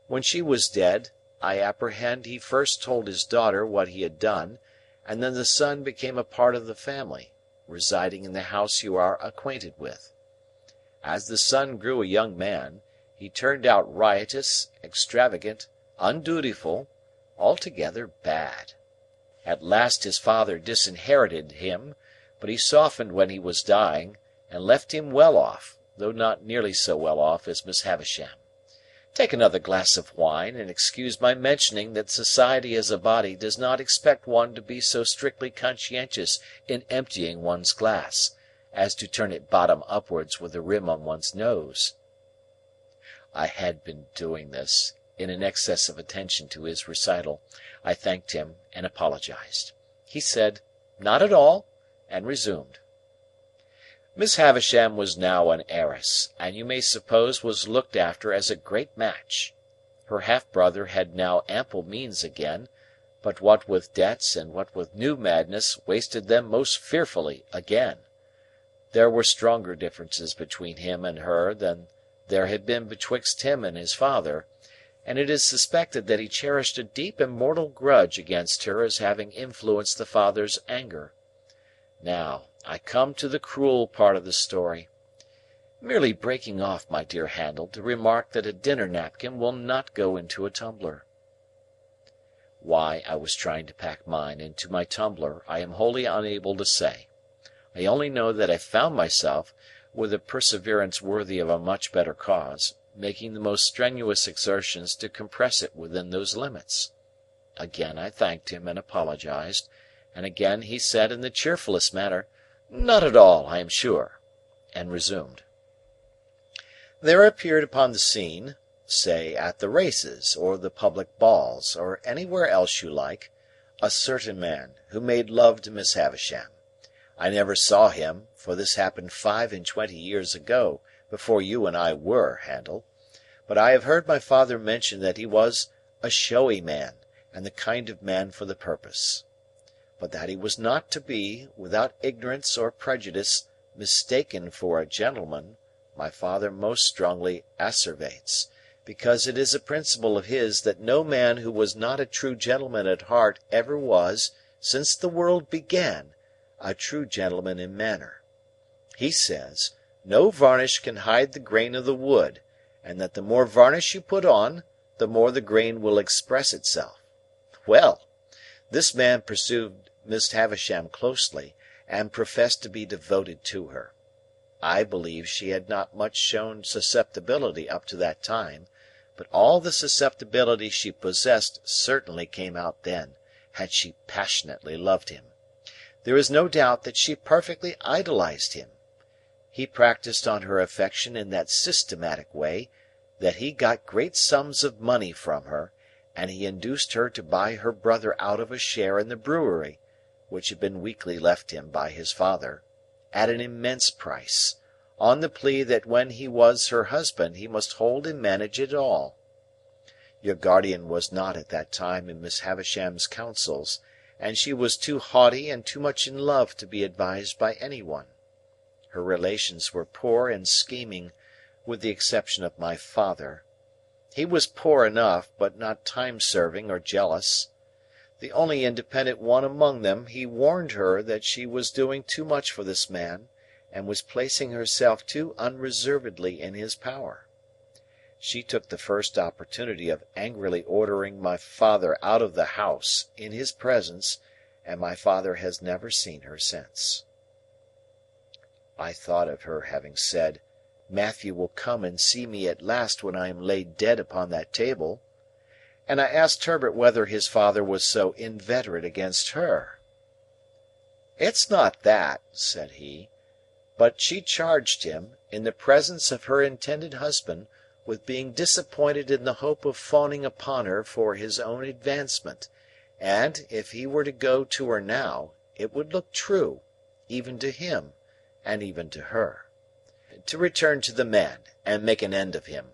Speaker 2: When she was dead, I apprehend he first told his daughter what he had done, and then the son became a part of the family, residing in the house you are acquainted with. As the son grew a young man, he turned out riotous, extravagant, undutiful, altogether bad. At last his father disinherited him, but he softened when he was dying, and left him well off, though not nearly so well off as Miss Havisham. Take another glass of wine, and excuse my mentioning that society as a body does not expect one to be so strictly conscientious in emptying one's glass, as to turn it bottom upwards with the rim on one's nose. I had been doing this, in an excess of attention to his recital. I thanked him and apologized. He said, "Not at all," and resumed. Miss Havisham was now an heiress, and you may suppose was looked after as a great match. Her half-brother had now ample means again, but what with debts and what with new madness wasted them most fearfully again. There were stronger differences between him and her than there had been betwixt him and his father, and it is suspected that he cherished a deep and mortal grudge against her as having influenced the father's anger. Now, I come to the cruel part of the story. Merely breaking off, my dear Handel, to remark that a dinner napkin will not go into a tumbler. Why I was trying to pack mine into my tumbler, I am wholly unable to say. I only know that I found myself, with a perseverance worthy of a much better cause, making the most strenuous exertions to compress it within those limits. Again I thanked him and apologized, and again he said in the cheerfullest manner, "Not at all, I am sure," and resumed. There appeared upon the scene, say at the races, or the public balls, or anywhere else you like, a certain man, who made love to Miss Havisham. I never saw him, for this happened 25 years ago, before you and I were, Handel. But I have heard my father mention that he was a showy man, and the kind of man for the purpose. But that he was not to be, without ignorance or prejudice, mistaken for a gentleman, my father most strongly asseverates, because it is a principle of his that no man who was not a true gentleman at heart ever was, since the world began, a true gentleman in manner. He says, no varnish can hide the grain of the wood, and that the more varnish you put on, the more the grain will express itself. Well, this man pursued Miss Havisham closely, and professed to be devoted to her. I believe she had not much shown susceptibility up to that time, but all the susceptibility she possessed certainly came out then, had she passionately loved him. There is no doubt that she perfectly idolized him. He practised on her affection in that systematic way that he got great sums of money from her, and he induced her to buy her brother out of a share in the brewery, which had been weakly left him by his father, at an immense price, on the plea that when he was her husband he must hold and manage it all. Your guardian was not at that time in Miss Havisham's counsels, and she was too haughty and too much in love to be advised by any one. Her relations were poor and scheming, with the exception of my father. He was poor enough, but not time-serving or jealous. The only independent one among them, he warned her that she was doing too much for this man, and was placing herself too unreservedly in his power. She took the first opportunity of angrily ordering my father out of the house, in his presence, and my father has never seen her since. I thought of her having said, "Matthew will come and see me at last when I am laid dead upon that table," and I asked Herbert whether his father was so inveterate against her. "It's not that," said he, "but she charged him, in the presence of her intended husband, with being disappointed in the hope of fawning upon her for his own advancement, and, if he were to go to her now, it would look true, even to him, and even to her. To return to the man, and make an end of him.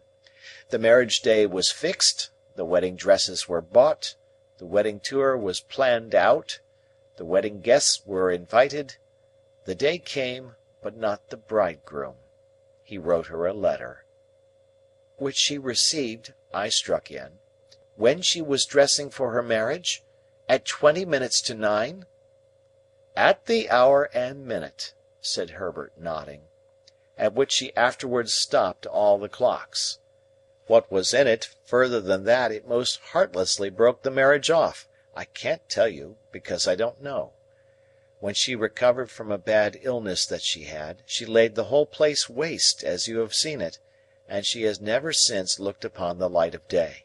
Speaker 2: The marriage day was fixed, the wedding dresses were bought, the wedding tour was planned out, the wedding guests were invited. The day came, but not the bridegroom.
Speaker 1: he wrote her a letter."
Speaker 2: "Which she received," I struck in, "when she was dressing for her marriage? At 20 minutes to 9?"
Speaker 1: "At the hour and minute," said Herbert, nodding, "at which she afterwards stopped all the clocks. What was in it, further than that it most heartlessly broke the marriage off, I can't tell you, because I don't know. When she recovered from a bad illness that she had, she laid the whole place waste, as you have seen it, and she has never since looked upon the light of day."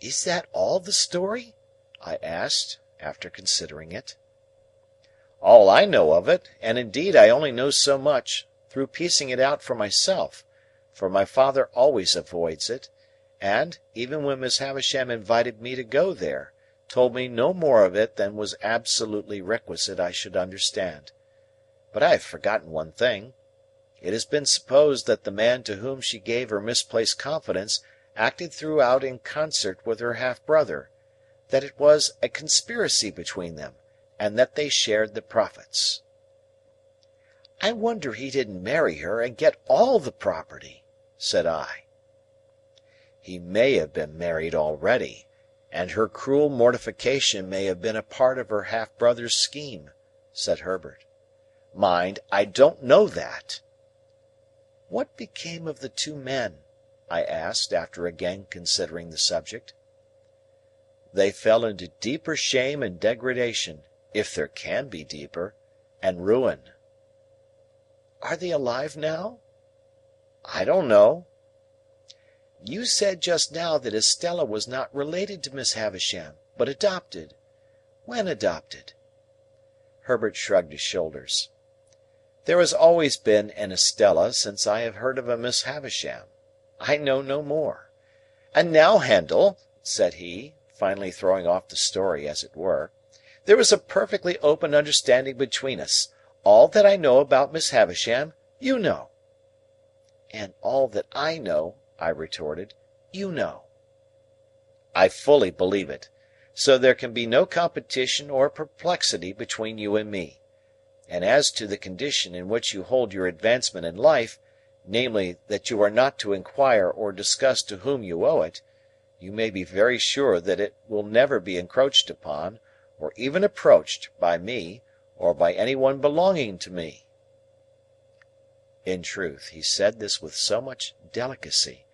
Speaker 2: "Is that all the story?"
Speaker 1: I asked, after considering it. "All I know of it, and indeed I only know so much, through piecing it out for myself, for my father always avoids it, and, even when Miss Havisham invited me to go there, told me no more of it than was absolutely requisite I should understand. But I have forgotten one thing. It has been supposed that the man to whom she gave her misplaced confidence acted throughout in concert with her half-brother, that it was a conspiracy between them, and that they shared the profits."
Speaker 2: "I wonder he didn't marry her and get all the property," said I.
Speaker 1: "He may have been married already, and her cruel mortification may have been a part of her half-brother's scheme," said Herbert. "Mind, I don't know that."
Speaker 2: "What became of the two men?" I asked, after again considering the subject.
Speaker 1: "They fell into deeper shame and degradation, if there can be deeper, and ruin."
Speaker 2: "Are they alive now?"
Speaker 1: "I don't know."
Speaker 2: "You said just now that Estella was not related to Miss Havisham, but adopted. When adopted?"
Speaker 1: Herbert shrugged his shoulders. "There has always been an Estella since I have heard of a Miss Havisham. I know no more. And now, Handel," said he, finally throwing off the story, as it were, "there is a perfectly open understanding between us. All that I know about Miss Havisham, you know."
Speaker 2: "And all that I know," I retorted, "you know."
Speaker 1: "I fully believe it. So there can be no competition or perplexity between you and me. And as to the condition in which you hold your advancement in life, namely, that you are not to inquire or discuss to whom you owe it, you may be very sure that it will never be encroached upon, or even approached, by me, or by any one belonging to me." In truth, he said this with so much delicacy,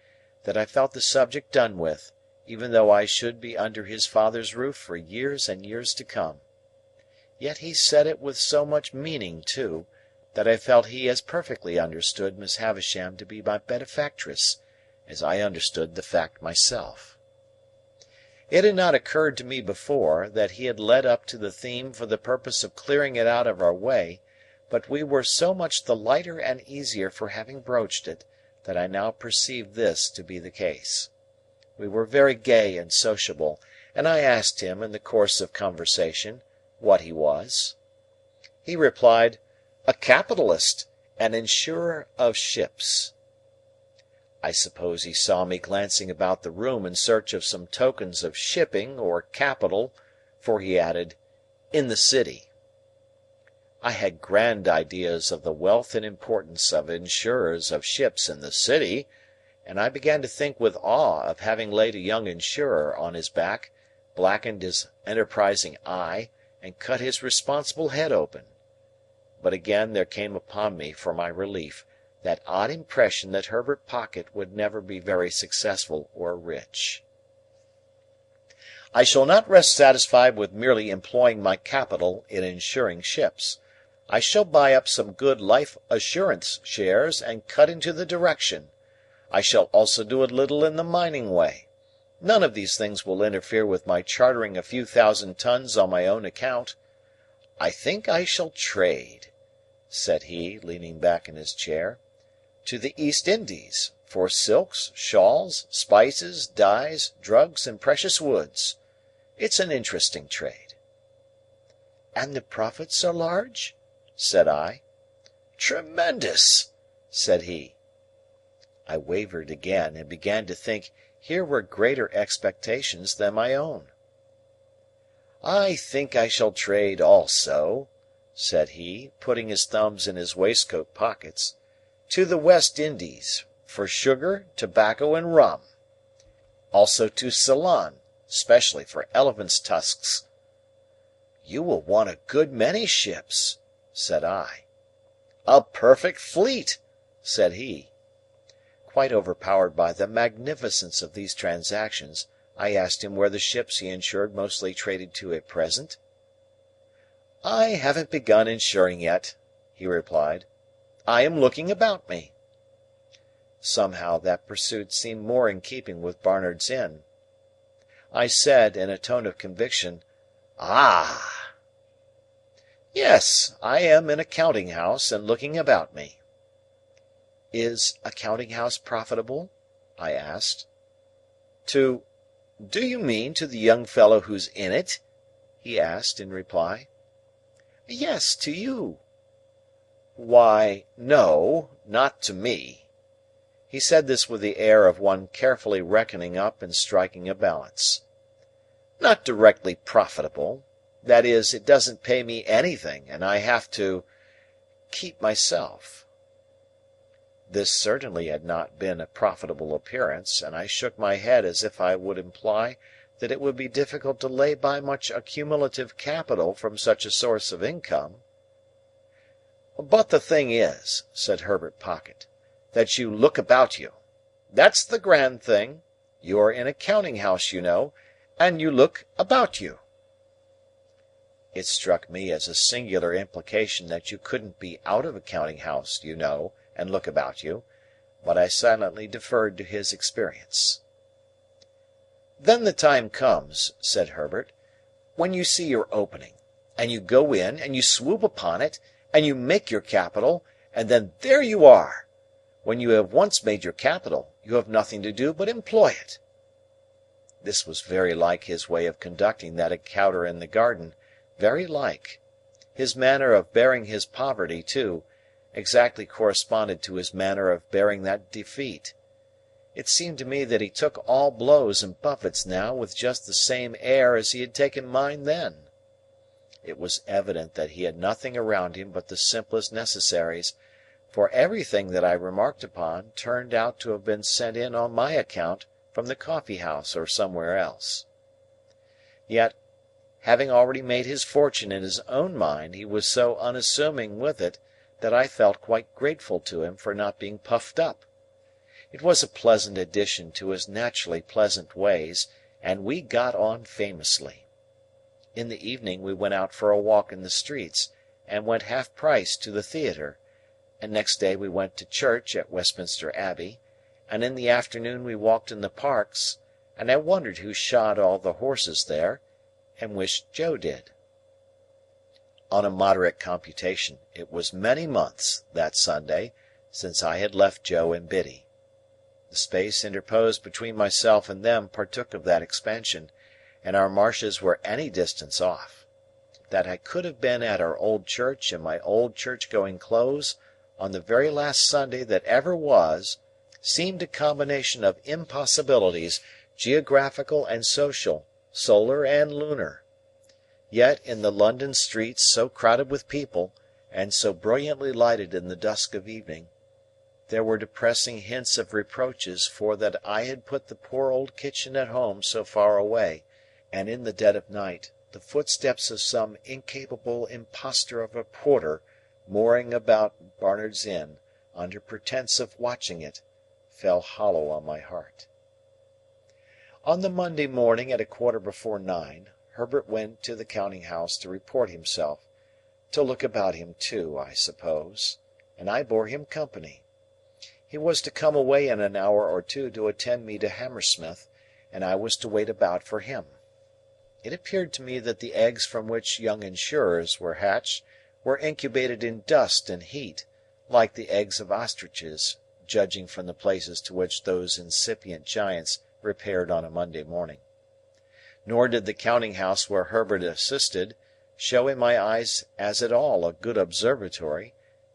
Speaker 1: that I felt the subject done with, even though I should be under his father's roof for years and years to come. Yet he said it with so much meaning, too, that I felt he as perfectly understood Miss Havisham to be my benefactress, as I understood the fact myself. It had not occurred to me before, that he had led up to the theme for the purpose of clearing it out of our way, but we were so much the lighter and easier for having broached it, that I now perceived this to be the case. We were very gay and sociable, and I asked him, in the course of conversation, what he was. He replied, "A capitalist, an insurer of ships." I suppose he saw me glancing about the room in search of some tokens of shipping or capital, for he added, "in the city." I had grand ideas of the wealth and importance of insurers of ships in the city, and I began to think with awe of having laid a young insurer on his back, blackened his enterprising eye, and cut his responsible head open. But again there came upon me, for my relief, that odd impression that Herbert Pocket would never be very successful or rich. I shall not rest satisfied with merely employing my capital in insuring ships. I shall buy up some good life assurance shares and cut into the direction. I shall also do a little in the mining way. None of these things will interfere with my chartering a few thousand tons on my own account. I think I shall trade," said he, leaning back in his chair, "to the East Indies, for silks, shawls, spices, dyes, drugs, and precious woods. It's an interesting trade."
Speaker 2: "And the profits are large?"
Speaker 1: said I.
Speaker 3: "Tremendous!"
Speaker 1: said he. I wavered again, and began to think here were greater expectations than my own. "I think I shall trade also," said he, putting his thumbs in his waistcoat pockets, To the West Indies, for sugar, tobacco, and rum. Also to Ceylon, specially for elephants' tusks." "You will want a good many ships," said I. "A perfect fleet," said he. Quite overpowered by the magnificence of these transactions, I asked him where the ships he insured mostly traded to at present. "I haven't begun insuring yet," he replied. "I am looking about me." Somehow that pursuit seemed more in keeping with Barnard's Inn. I said, in a tone of conviction, "Ah!" "Yes, I am in a counting house, and looking about me." "Is a counting house profitable?" I asked. "Do you mean to the young fellow who's in it?" he asked, in reply. "Yes, to you." "Why, no, not to me." He said this with the air of one carefully reckoning up and striking a balance. "Not directly profitable. That is, it doesn't pay me anything, and I have to keep myself." This certainly had not been a profitable appearance, and I shook my head as if I would imply that it would be difficult to lay by much accumulative capital from such a source of income. "But the thing is," said Herbert Pocket, "that you look about you. That's the grand thing. You are in a counting house, you know, and you look about you." It struck me as a singular implication that you couldn't be out of a counting house, you know, and look about you, but I silently deferred to his experience. "Then the time comes," said Herbert, "when you see your opening, and you go in, and you swoop upon it, and you make your capital, and then there you are! When you have once made your capital, you have nothing to do but employ it." This was very like his way of conducting that encounter in the garden, very like. His manner of bearing his poverty, too, exactly corresponded to his manner of bearing that defeat. It seemed to me that he took all blows and buffets now with just the same air as he had taken mine then. It was evident that he had nothing around him but the simplest necessaries, for everything that I remarked upon turned out to have been sent in on my account from the coffee-house or somewhere else. Yet, having already made his fortune in his own mind, he was so unassuming with it that I felt quite grateful to him for not being puffed up. It was a pleasant addition to his naturally pleasant ways, and we got on famously. In the evening we went out for a walk in the streets, and went half-price to the theatre, and next day we went to church at Westminster Abbey, and in the afternoon we walked in the parks, and I wondered who shod all the horses there, and wished Joe did. On a moderate computation, it was many months, that Sunday, since I had left Joe and Biddy. The space interposed between myself and them partook of that expansion, and our marshes were any distance off. That I could have been at our old church in my old church-going clothes, on the very last Sunday that ever was, seemed a combination of impossibilities, geographical and social, solar and lunar. Yet, in the London streets so crowded with people, and so brilliantly lighted in the dusk of evening, there were depressing hints of reproaches for that I had put the poor old kitchen at home so far away, and in the dead of night the footsteps of some incapable impostor of a porter mooring about Barnard's Inn, under pretence of watching it, fell hollow on my heart. On the Monday morning at 9:15, Herbert went to the counting-house to report himself, to look about him too, I suppose, and I bore him company. He was to come away in an hour or two to attend me to Hammersmith, and I was to wait about for him. It appeared to me that the eggs from which young insurers were hatched were incubated in dust and heat, like the eggs of ostriches, judging from the places to which those incipient giants repaired on a Monday morning. Nor did the counting-house where Herbert assisted show in my eyes as at all a good observatory,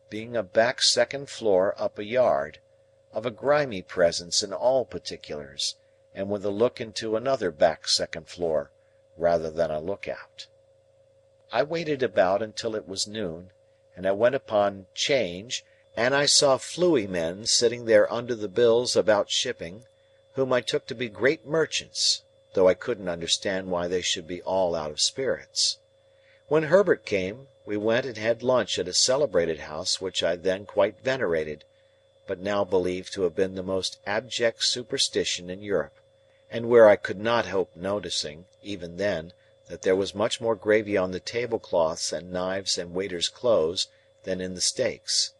Speaker 1: being a back second floor up a yard, of a grimy presence in all particulars, and with a look into another back second floor, rather than a look-out. I waited about until it was noon, and I went upon 'Change, and I saw fluey men sitting there under the bills about shipping, whom I took to be great merchants, though I couldn't understand why they should be all out of spirits. When Herbert came, we went and had lunch at a celebrated house which I then quite venerated, but now believe to have been the most abject superstition in Europe, and where I could not help noticing, even then, that there was much more gravy on the tablecloths and knives and waiters' clothes than in the steaks.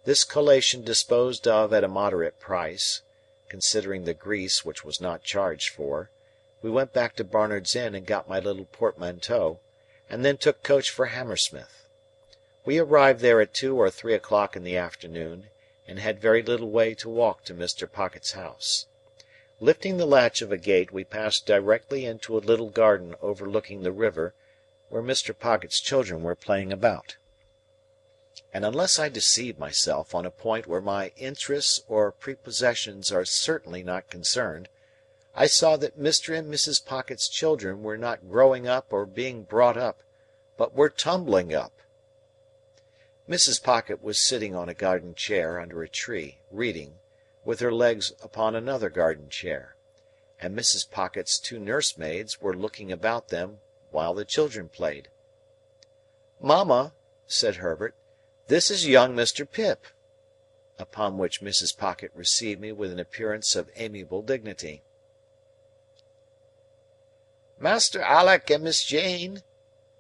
Speaker 1: This collation disposed of at a moderate price, considering the grease which was not charged for, we went back to Barnard's Inn and got my little portmanteau, and then took coach for Hammersmith. We arrived there at 2 or 3 o'clock in the afternoon, and had very little way to walk to Mr. Pocket's house. Lifting the latch of a gate, we passed directly into a little garden overlooking the river, where Mr. Pocket's children were playing about. And unless I deceive myself on a point where my interests or prepossessions are certainly not concerned, I saw that Mr. and Mrs. Pocket's children were not growing up or being brought up, but were tumbling up. Mrs. Pocket was sitting on a garden chair under a tree, reading, with her legs upon another garden chair, and Mrs. Pocket's 2 nursemaids were looking about them while the children played. "Mamma," said Herbert, "this is young Mr. Pip." Upon which Mrs. Pocket received me with an appearance of amiable dignity. "Master Alick and Miss Jane,"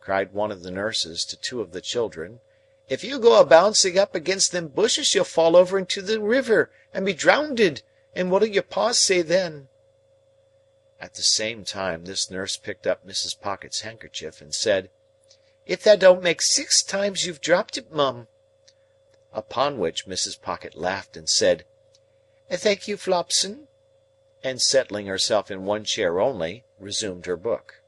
Speaker 1: cried one of the nurses to 2 of the children, "if you go a bouncing up against them bushes you'll fall over into the river and be drownded, and what'll your pa say then?" At the same time this nurse picked up Mrs. Pocket's handkerchief and said, "If that don't make 6 times you've dropped it, mum." Upon which Mrs. Pocket laughed and said, "Thank you, Flopson," and settling herself in one chair only, resumed her book.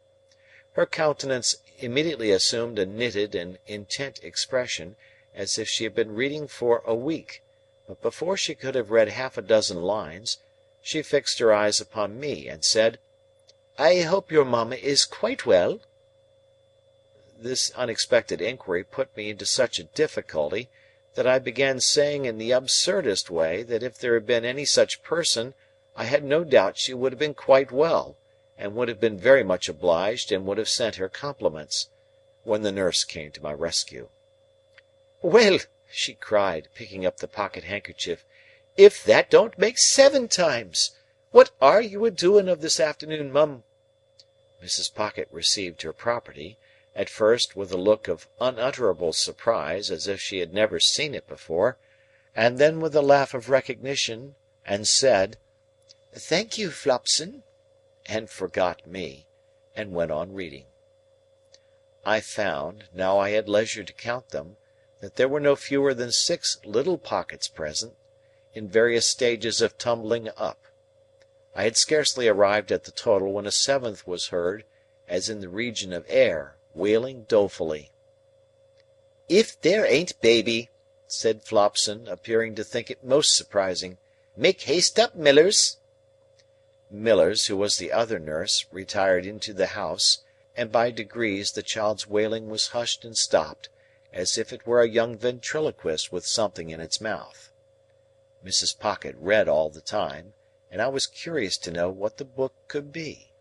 Speaker 1: Her countenance immediately assumed a knitted and intent expression, as if she had been reading for a week, but before she could have read half a dozen lines, she fixed her eyes upon me and said, "I hope your mamma is quite well?" This unexpected inquiry put me into such a difficulty that I began saying in the absurdest way that if there had been any such person, I had no doubt she would have been quite well, and would have been very much obliged and would have sent her compliments, when the nurse came to my rescue. "Well," she cried, picking up the pocket-handkerchief, "if that don't make 7 times! What are you a-doing of this afternoon, mum?" Mrs. Pocket received her property, at first with a look of unutterable surprise as if she had never seen it before, and then with a laugh of recognition, and said, "Thank you, Flopson," and forgot me, and went on reading. I found, now I had leisure to count them, that there were no fewer than 6 little Pockets present, in various stages of tumbling up. I had scarcely arrived at the total when a 7th was heard, as in the region of air, wailing dolefully. "If there ain't baby!" said Flopson, appearing to think it most surprising. "Make haste up, Millers!" Millers, who was the other nurse, retired into the house, and by degrees the child's wailing was hushed and stopped, as if it were a young ventriloquist with something in its mouth. Mrs. Pocket read all the time, and I was curious to know what the book could be.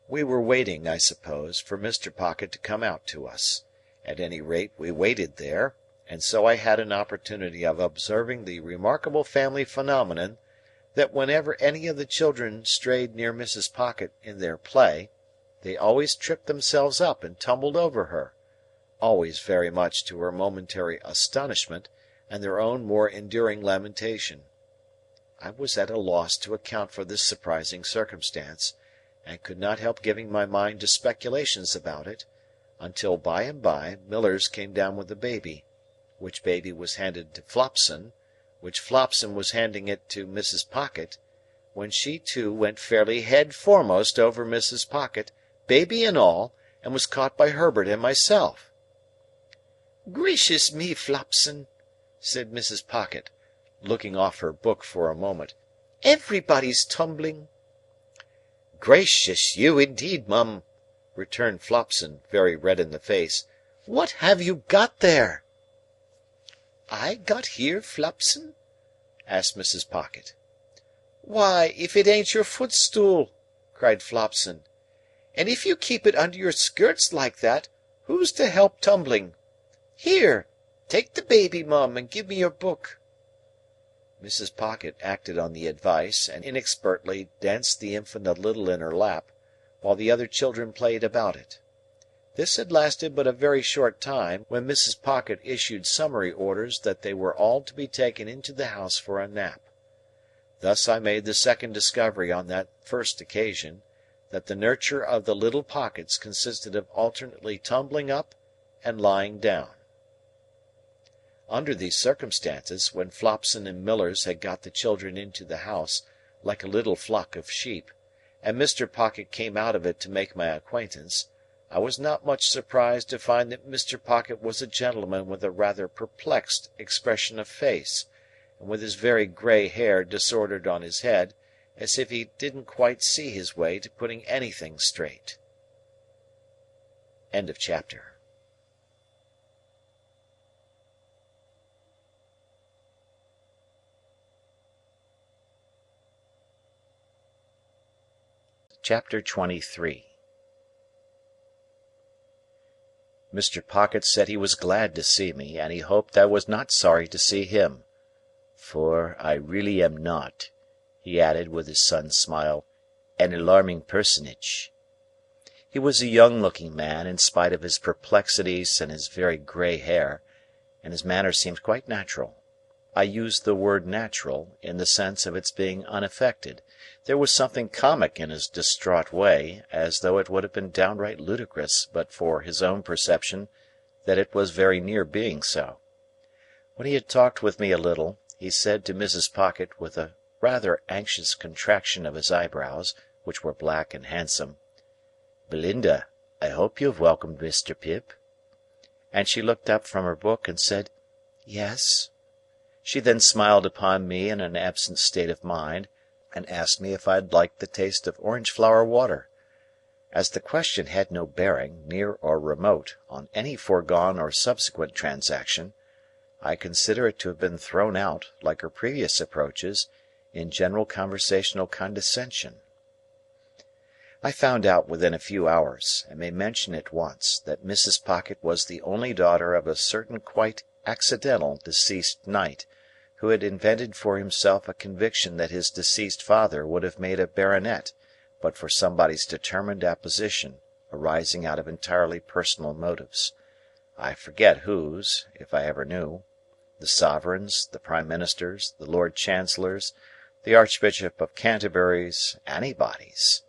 Speaker 1: We were waiting, I suppose, for Mr. Pocket to come out to us. At any rate, we waited there, and so I had an opportunity of observing the remarkable family phenomenon that whenever any of the children strayed near Mrs. Pocket in their play, they always tripped themselves up and tumbled over her, always very much to her momentary astonishment and their own more enduring lamentation. I was at a loss to account for this surprising circumstance, and could not help giving my mind to speculations about it, until by and by Millers came down with the baby, which baby was handed to Flopson, which Flopson was handing it to Mrs. Pocket, when she too went fairly head foremost over Mrs. Pocket, baby and all, and was caught by Herbert and myself. "Gracious me, Flopson!" said Mrs. Pocket, looking off her book for a moment. "Everybody's tumbling." "Gracious you indeed, mum!" returned Flopson, very red in the face. "What have you got there?"
Speaker 2: I got here, Flopson?" asked Mrs. Pocket. "Why, if it ain't your footstool!" cried Flopson. "And if you keep it under your skirts like that, who's to help tumbling? Here! Take the baby, Mum, and give me your book." Mrs. Pocket acted on the advice, and inexpertly danced the infant a little in her lap, while the other children played about it. This had lasted but a very short time, when Mrs. Pocket issued summary orders that they were all to be taken into the house for a nap. Thus I made the second discovery on that first occasion, that the nurture of the little Pockets consisted of alternately tumbling up and lying down. Under these circumstances, when Flopson and Millers had got the children into the house, like a little flock of sheep, and Mr. Pocket came out of it to make my acquaintance, I was not much surprised to find that Mr. Pocket was a gentleman with a rather perplexed expression of face, and with his very grey hair disordered on his head, as if he didn't quite see his way to putting anything straight. End of chapter.
Speaker 1: Chapter 23. Mr. Pocket said he was glad to see me, and he hoped I was not sorry to see him. "For I really am not," he added, with his son's smile, "an alarming personage." He was a young-looking man, in spite of his perplexities and his very grey hair, and his manner seemed quite natural. I use the word natural, in the sense of its being unaffected. There was something comic in his distraught way, as though it would have been downright ludicrous but for his own perception that it was very near being so. When he had talked with me a little, he said to Mrs. Pocket, with a rather anxious contraction of his eyebrows, which were black and handsome, "Belinda, I hope you have welcomed Mr. Pip?" And she looked up from her book and said, "Yes." She then smiled upon me in an absent state of mind, and asked me if I had liked the taste of orange-flower water. As the question had no bearing, near or remote, on any foregone or subsequent transaction, I consider it to have been thrown out, like her previous approaches, in general conversational condescension. I found out within a few hours, and may mention at once, that Mrs. Pocket was the only daughter of a certain quite accidental deceased knight, who had invented for himself a conviction that his deceased father would have made a baronet, but for somebody's determined opposition, arising out of entirely personal motives. I forget whose, if I ever knew. The sovereign's, the Prime Minister's, the Lord Chancellor's, the Archbishop of Canterbury's, anybody's.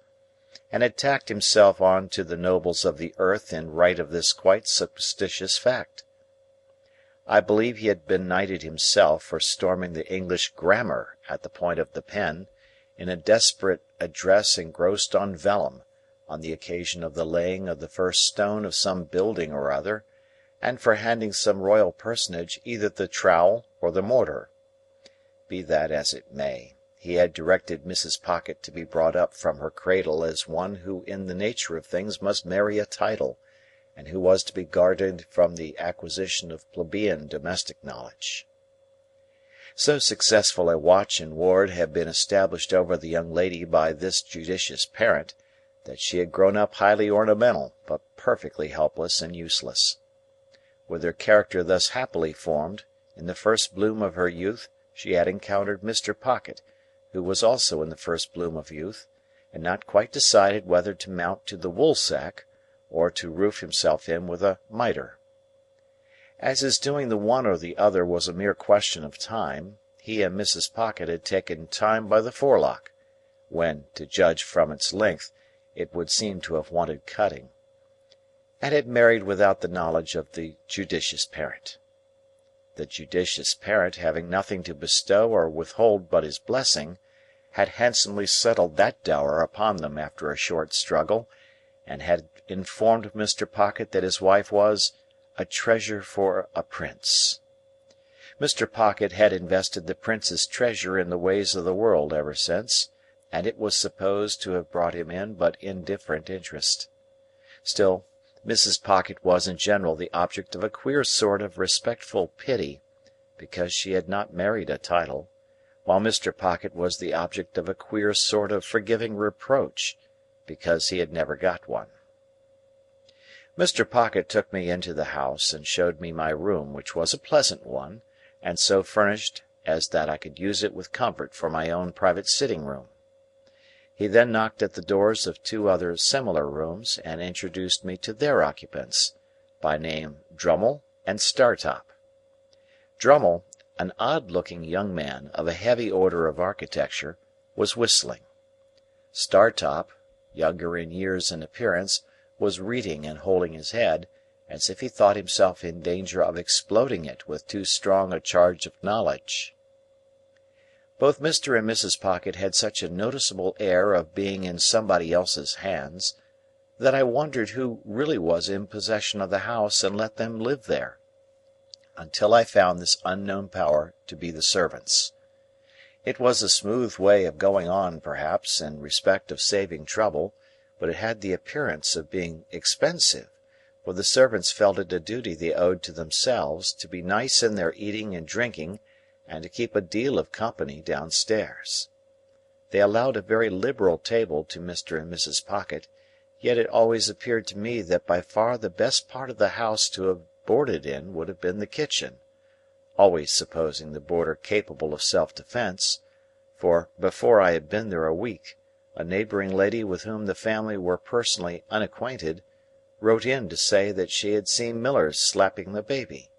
Speaker 1: And had tacked himself on to the nobles of the earth in right of this quite superstitious fact. I believe he had been knighted himself for storming the English grammar at the point of the pen, in a desperate address engrossed on vellum, on the occasion of the laying of the first stone of some building or other, and for handing some royal personage either the trowel or the mortar. Be that as it may, he had directed Mrs. Pocket to be brought up from her cradle as one who in the nature of things must marry a title, and who was to be guarded from the acquisition of plebeian domestic knowledge. So successful a watch and ward had been established over the young lady by this judicious parent, that she had grown up highly ornamental, but perfectly helpless and useless. With her character thus happily formed, in the first bloom of her youth she had encountered Mr. Pocket, who was also in the first bloom of youth, and not quite decided whether to mount to the woolsack, or to roof himself in with a mitre. As his doing the one or the other was a mere question of time, he and Mrs. Pocket had taken time by the forelock, when, to judge from its length, it would seem to have wanted cutting, and had married without the knowledge of the judicious parent. The judicious parent, having nothing to bestow or withhold but his blessing, had handsomely settled that dower upon them after a short struggle, and had informed Mr. Pocket that his wife was a treasure for a prince. Mr. Pocket had invested the prince's treasure in the ways of the world ever since, and it was supposed to have brought him in but indifferent interest. Still, Mrs. Pocket was in general the object of a queer sort of respectful pity, because she had not married a title, while Mr. Pocket was the object of a queer sort of forgiving reproach, because he had never got one. Mr. Pocket took me into the house and showed me my room, which was a pleasant one, and so furnished as that I could use it with comfort for my own private sitting-room. He then knocked at the doors of two other similar rooms, and introduced me to their occupants, by name Drummle and Startop. Drummle, an odd-looking young man of a heavy order of architecture, was whistling. Startop, younger in years and appearance, was reading and holding his head, as if he thought himself in danger of exploding it with too strong a charge of knowledge. Both Mr. and Mrs. Pocket had such a noticeable air of being in somebody else's hands, that I wondered who really was in possession of the house and let them live there, until I found this unknown power to be the servants. It was a smooth way of going on, perhaps, in respect of saving trouble, but it had the appearance of being expensive, for the servants felt it a duty they owed to themselves to be nice in their eating and drinking, and to keep a deal of company downstairs. They allowed a very liberal table to Mr. and Mrs. Pocket, yet it always appeared to me that by far the best part of the house to have boarded in would have been the kitchen, always supposing the boarder capable of self-defence, for, before I had been there a week, a neighbouring lady with whom the family were personally unacquainted wrote in to say that she had seen Millers slapping the baby.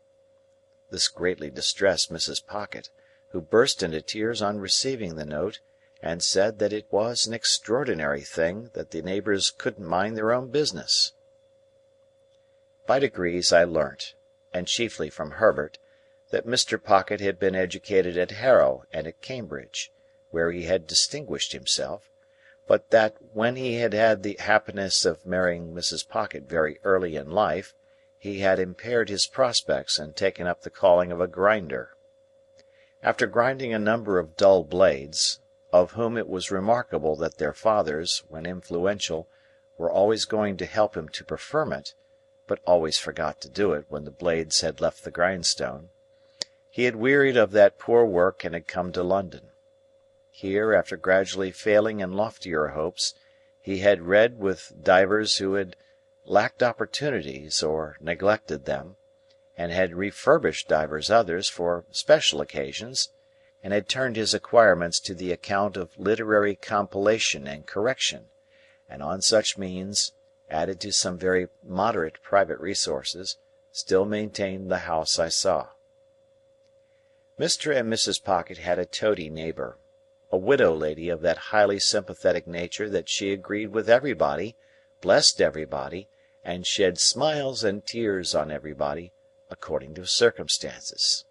Speaker 1: This greatly distressed Mrs. Pocket, who burst into tears on receiving the note, and said that it was an extraordinary thing that the neighbours couldn't mind their own business. By degrees I learnt, and chiefly from Herbert, that Mr. Pocket had been educated at Harrow and at Cambridge, where he had distinguished himself, but that when he had had the happiness of marrying Mrs. Pocket very early in life, he had impaired his prospects and taken up the calling of a grinder. After grinding a number of dull blades, of whom it was remarkable that their fathers, when influential, were always going to help him to preferment, but always forgot to do it when the blades had left the grindstone, he had wearied of that poor work and had come to London. Here, after gradually failing in loftier hopes, he had read with divers who had lacked opportunities or neglected them, and had refurbished divers others for special occasions, and had turned his acquirements to the account of literary compilation and correction, and on such means, added to some very moderate private resources, still maintained the house I saw. Mr. and Mrs. Pocket had a toady neighbour, a widow lady of that highly sympathetic nature that she agreed with everybody, blessed everybody, and shed smiles and tears on everybody, according to circumstances.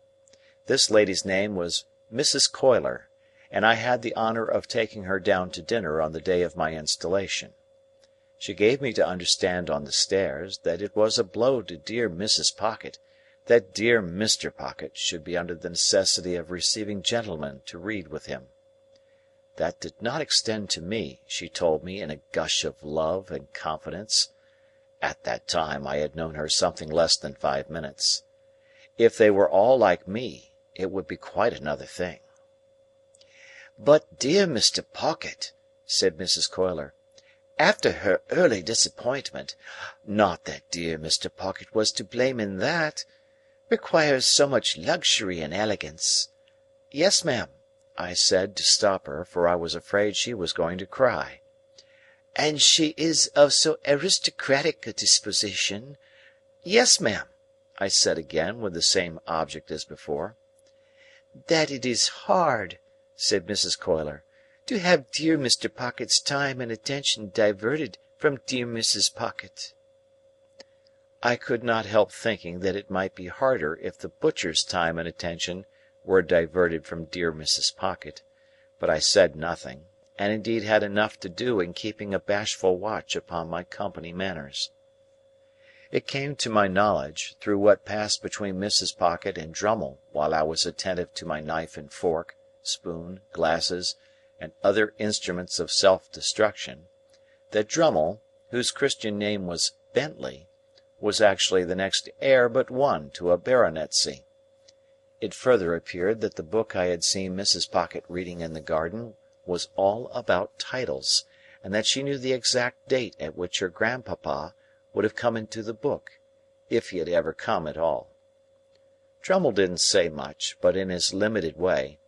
Speaker 1: This lady's name was Mrs. Coiler, and I had the honour of taking her down to dinner on the day of my installation. She gave me to understand on the stairs that it was a blow to dear Mrs. Pocket that dear Mr. Pocket should be under the necessity of receiving gentlemen to read with him. That did not extend to me, she told me in a gush of love and confidence. At that time I had known her something less than 5 minutes. If they were all like me, it would be quite another thing. "But dear Mr. Pocket," said Mrs. Coiler, "after her early disappointment—not that dear Mr. Pocket was to blame in that—requires so much luxury and elegance." "Yes, ma'am," I said to stop her, for I was afraid she was going to cry. "And she is of so aristocratic a disposition—" "Yes, ma'am," I said again, with the same object as before. "That it is hard," said Mrs. Coiler, "to have dear Mr. Pocket's time and attention diverted from dear Mrs. Pocket." I could not help thinking that it might be harder if the butcher's time and attention were diverted from dear Mrs. Pocket, but I said nothing, and indeed had enough to do in keeping a bashful watch upon my company manners. It came to my knowledge, through what passed between Mrs. Pocket and Drummle while I was attentive to my knife and fork, spoon, glasses, and other instruments of self-destruction, that Drummle, whose Christian name was Bentley, was actually the next heir but one to a baronetcy. It further appeared that the book I had seen Mrs. Pocket reading in the garden was all about titles, and that she knew the exact date at which her grandpapa would have come into the book, if he had ever come at all. Drummle didn't say much, but in his limited way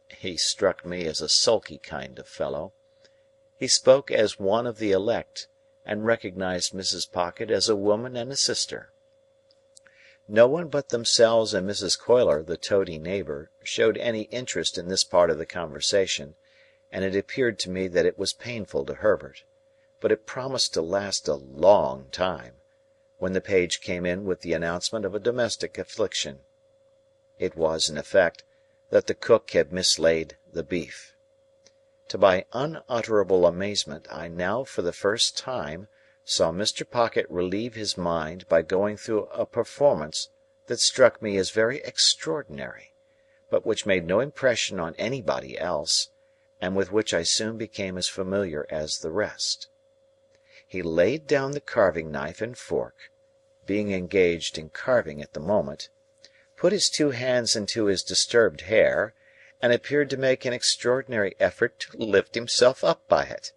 Speaker 1: (he struck me as a sulky kind of fellow) he spoke as one of the elect, and recognised Mrs. Pocket as a woman and a sister. No one but themselves and Mrs. Coiler, the toady neighbour, showed any interest in this part of the conversation, and it appeared to me that it was painful to Herbert, but it promised to last a long time, when the page came in with the announcement of a domestic affliction. It was, in effect, that the cook had mislaid the beef. To my unutterable amazement, I now for the first time saw Mr. Pocket relieve his mind by going through a performance that struck me as very extraordinary, but which made no impression on anybody else, and with which I soon became as familiar as the rest. He laid down the carving knife and fork, being engaged in carving at the moment, put his two hands into his disturbed hair, and appeared to make an extraordinary effort to lift himself up by it.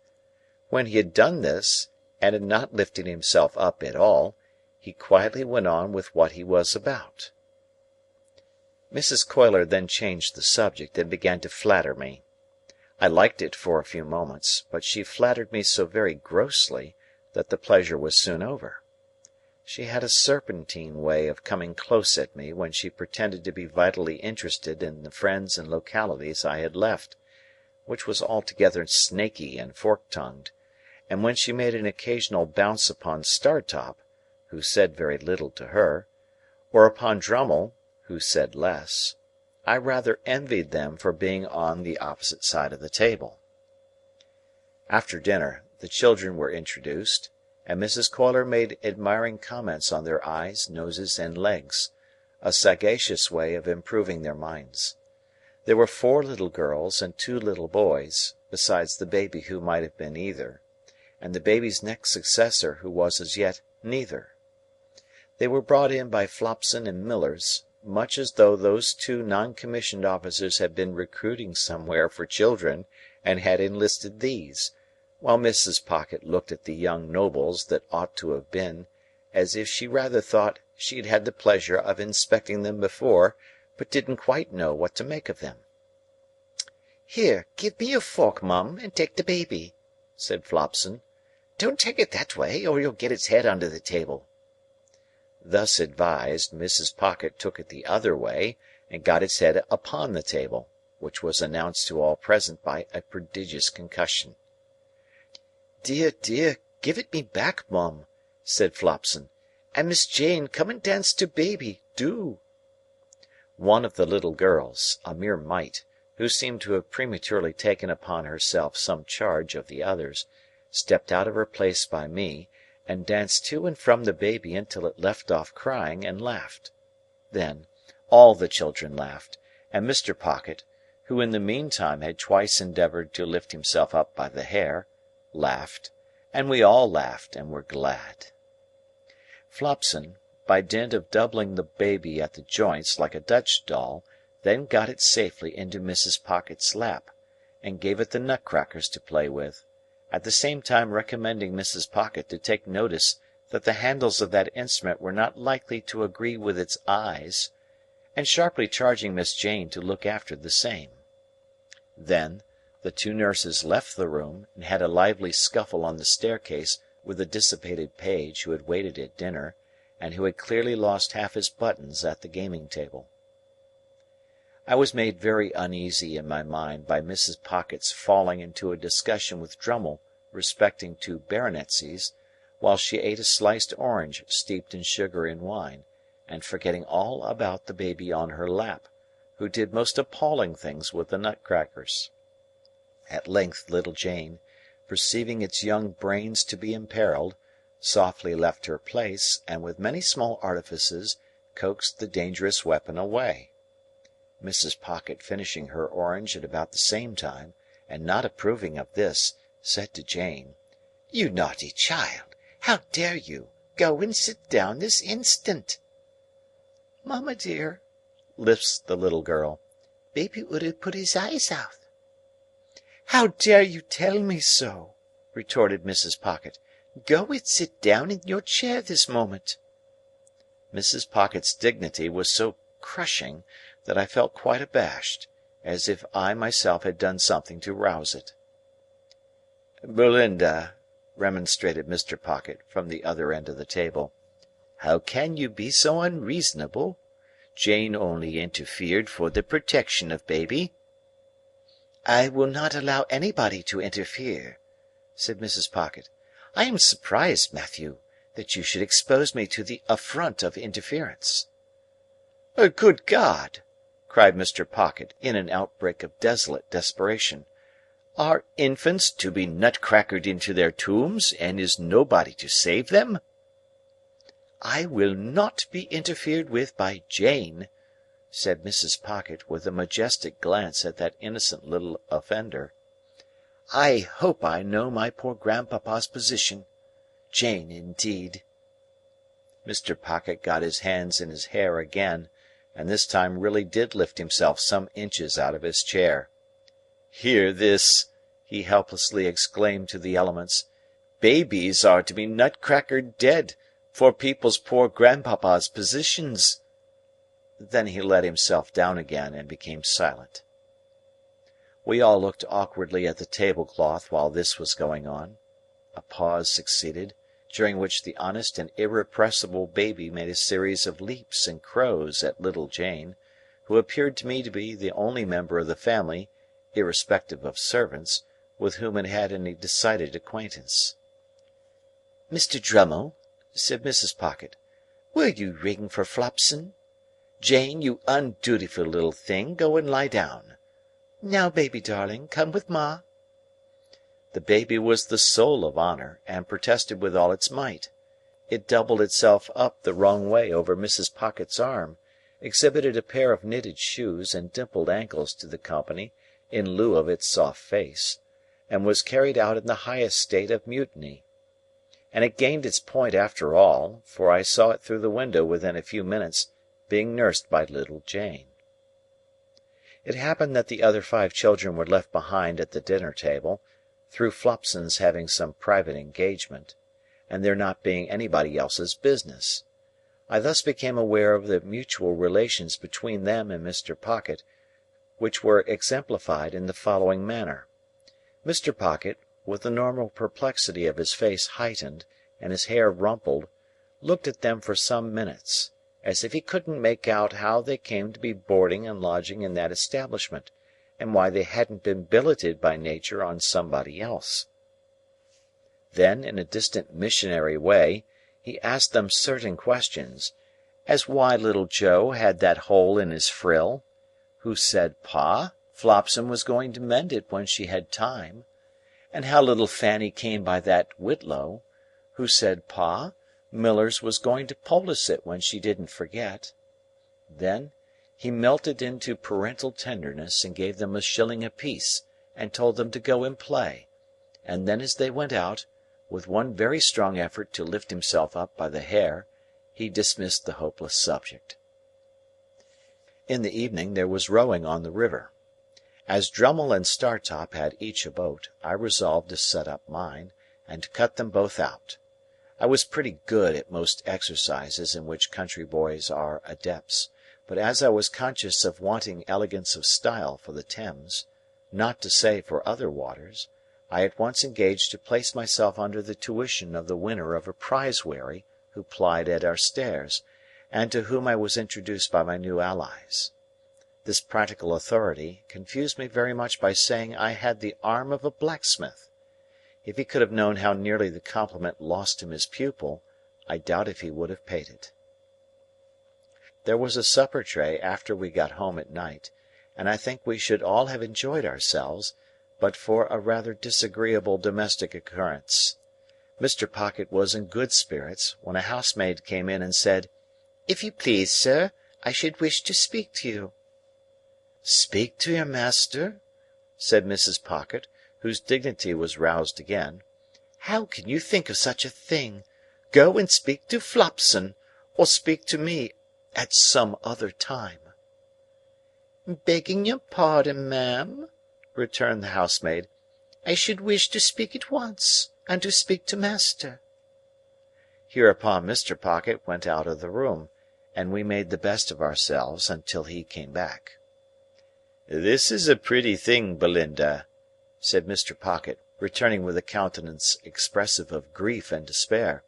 Speaker 1: When he had done this, and had not lifted himself up at all, he quietly went on with what he was about. Mrs. Coiler then changed the subject, and began to flatter me. I liked it for a few moments, but she flattered me so very grossly that the pleasure was soon over. She had a serpentine way of coming close at me when she pretended to be vitally interested in the friends and localities I had left, which was altogether snaky and fork-tongued, and when she made an occasional bounce upon Startop, who said very little to her, or upon Drummle, who said less, I rather envied them for being on the opposite side of the table. After dinner, the children were introduced, and Mrs. Coiler made admiring comments on their eyes, noses, and legs, a sagacious way of improving their minds. There were 4 little girls and 2 little boys, besides the baby who might have been either, and the baby's next successor who was as yet neither. They were brought in by Flopson and Millers, much as though those 2 non-commissioned officers had been recruiting somewhere for children and had enlisted these, while Mrs. Pocket looked at the young nobles that ought to have been, as if she rather thought she had had the pleasure of inspecting them before, but didn't quite know what to make of them. "Here, give me your fork, Mum, and take the baby," said Flopson. "Don't take it that way, or you'll get its head under the table." Thus advised, Mrs. Pocket took it the other way, and got its head upon the table, which was announced to all present by a prodigious concussion. "Dear, dear, give it me back, Mum," said Flopson. "And Miss Jane, come and dance to baby, do." One of the little girls, a mere mite, who seemed to have prematurely taken upon herself some charge of the others, stepped out of her place by me, and danced to and from the baby until it left off crying and laughed. Then, all the children laughed, and Mr. Pocket, who in the meantime had twice endeavoured to lift himself up by the hair, laughed, and we all laughed and were glad. Flopson, by dint of doubling the baby at the joints like a Dutch doll, then got it safely into Mrs. Pocket's lap, and gave it the nutcrackers to play with, at the same time recommending Mrs. Pocket to take notice that the handles of that instrument were not likely to agree with its eyes, and sharply charging Miss Jane to look after the same. Then, the 2 nurses left the room, and had a lively scuffle on the staircase with a dissipated page who had waited at dinner, and who had clearly lost half his buttons at the gaming-table. I was made very uneasy in my mind by Mrs. Pocket's falling into a discussion with Drummle respecting 2 baronetcies, while she ate a sliced orange steeped in sugar and wine, and forgetting all about the baby on her lap, who did most appalling things with the nutcrackers. At length little Jane, perceiving its young brains to be imperilled, softly left her place, and with many small artifices coaxed the dangerous weapon away. Mrs. Pocket finishing her orange at about the same time, and not approving of this, said to Jane, "You naughty child, how dare you? Go and sit down this instant." "Mamma dear," lisped the little girl.
Speaker 2: "Baby would have put his eyes out." "How dare you tell me so?" retorted Mrs. Pocket. "Go and sit down in your chair this moment." Mrs. Pocket's dignity was so crushing that I felt quite abashed, as if I myself had done something to rouse it. "Belinda," remonstrated Mr. Pocket, from the other end of the table, "how can you be so unreasonable? Jane only interfered for the protection of baby." "I will not allow anybody to interfere," said Mrs. Pocket. "I am surprised, Matthew, that you should expose me to the affront of interference." "Good God!" cried Mr. Pocket, in an outbreak of desolate desperation. "Are infants to be nutcrackered into their tombs, and is nobody to save them?" "I will not be interfered with by Jane," said Mrs. Pocket, with a majestic glance at that innocent little offender. "I hope I know my poor grandpapa's position. Jane, indeed!" Mr. Pocket got his hands in his hair again, and this time really did lift himself some inches out of his chair. "Hear this!" he helplessly exclaimed to the elements. "Babies are to be nutcrackered dead, for people's poor grandpapa's positions." Then he let himself down again, and became silent. We all looked awkwardly at the tablecloth while this was going on. A pause succeeded, during which the honest and irrepressible baby made a series of leaps and crows at little Jane, who appeared to me to be the only member of the family, irrespective of servants, with whom it had any decided acquaintance. "Mr. Drummle," said Mrs. Pocket, "will you ring for Flopson? Jane, you undutiful little thing, go and lie down. Now, baby darling, come with Ma." The baby was the soul of honour, and protested with all its might. It doubled itself up the wrong way over Mrs. Pocket's arm, exhibited a pair of knitted shoes and dimpled ankles to the company in lieu of its soft face, and was carried out in the highest state of mutiny. And it gained its point after all, for I saw it through the window within a few minutes, being nursed by little Jane. It happened that the other 5 children were left behind at the dinner table, through Flopson's having some private engagement, and their not being anybody else's business. I thus became aware of the mutual relations between them and Mr. Pocket, which were exemplified in the following manner. Mr. Pocket, with the normal perplexity of his face heightened and his hair rumpled, looked at them for some minutes, as if he couldn't make out how they came to be boarding and lodging in that establishment, and why they hadn't been billeted by nature on somebody else. Then, in a distant missionary way, he asked them certain questions, as why little Joe had that hole in his frill, who said Pa, Flopson was going to mend it when she had time, and how little Fanny came by that whitlow, who said Pa, Millers was going to poultice it when she didn't forget. Then, he melted into parental tenderness and gave them a shilling apiece, and told them to go and play, and then as they went out, with one very strong effort to lift himself up by the hair, he dismissed the hopeless subject. In the evening there was rowing on the river. As Drummle and Startop had each a boat, I resolved to set up mine, and to cut them both out. I was pretty good at most exercises in which country boys are adepts, but as I was conscious of wanting elegance of style for the Thames, not to say for other waters, I at once engaged to place myself under the tuition of the winner of a prize wherry who plied at our stairs, and to whom I was introduced by my new allies. This practical authority confused me very much by saying I had the arm of a blacksmith. If he could have known how nearly the compliment lost him his pupil, I doubt if he would have paid it. There was a supper tray after we got home at night, and I think we should all have enjoyed ourselves, but for a rather disagreeable domestic occurrence. Mr. Pocket was in good spirits, when a housemaid came in and said, "If you please, sir, I should wish to speak to you." "Speak to your master?" said Mrs. Pocket, whose dignity was roused again. "How can you think of such a thing? Go and speak to Flopson, or speak to me at some other time." "Begging your pardon, ma'am," returned the housemaid, "I should wish to speak at once, and to speak to master." Hereupon Mr. Pocket went out of the room, and we made the best of ourselves until he came back. "This is a pretty thing, Belinda," said Mr. Pocket, returning with a countenance expressive of grief and despair.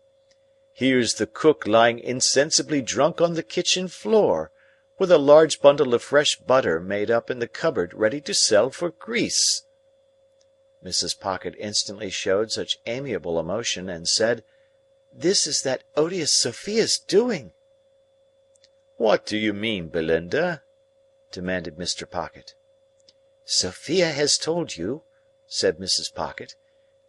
Speaker 2: "Here's the cook lying insensibly drunk on the kitchen floor, with a large bundle of fresh butter made up in the cupboard ready to sell for grease." Mrs. Pocket instantly showed such amiable emotion, and said, "This is that odious Sophia's doing." "What do you mean, Belinda?" demanded Mr. Pocket. "Sophia has told you," said Mrs. Pocket.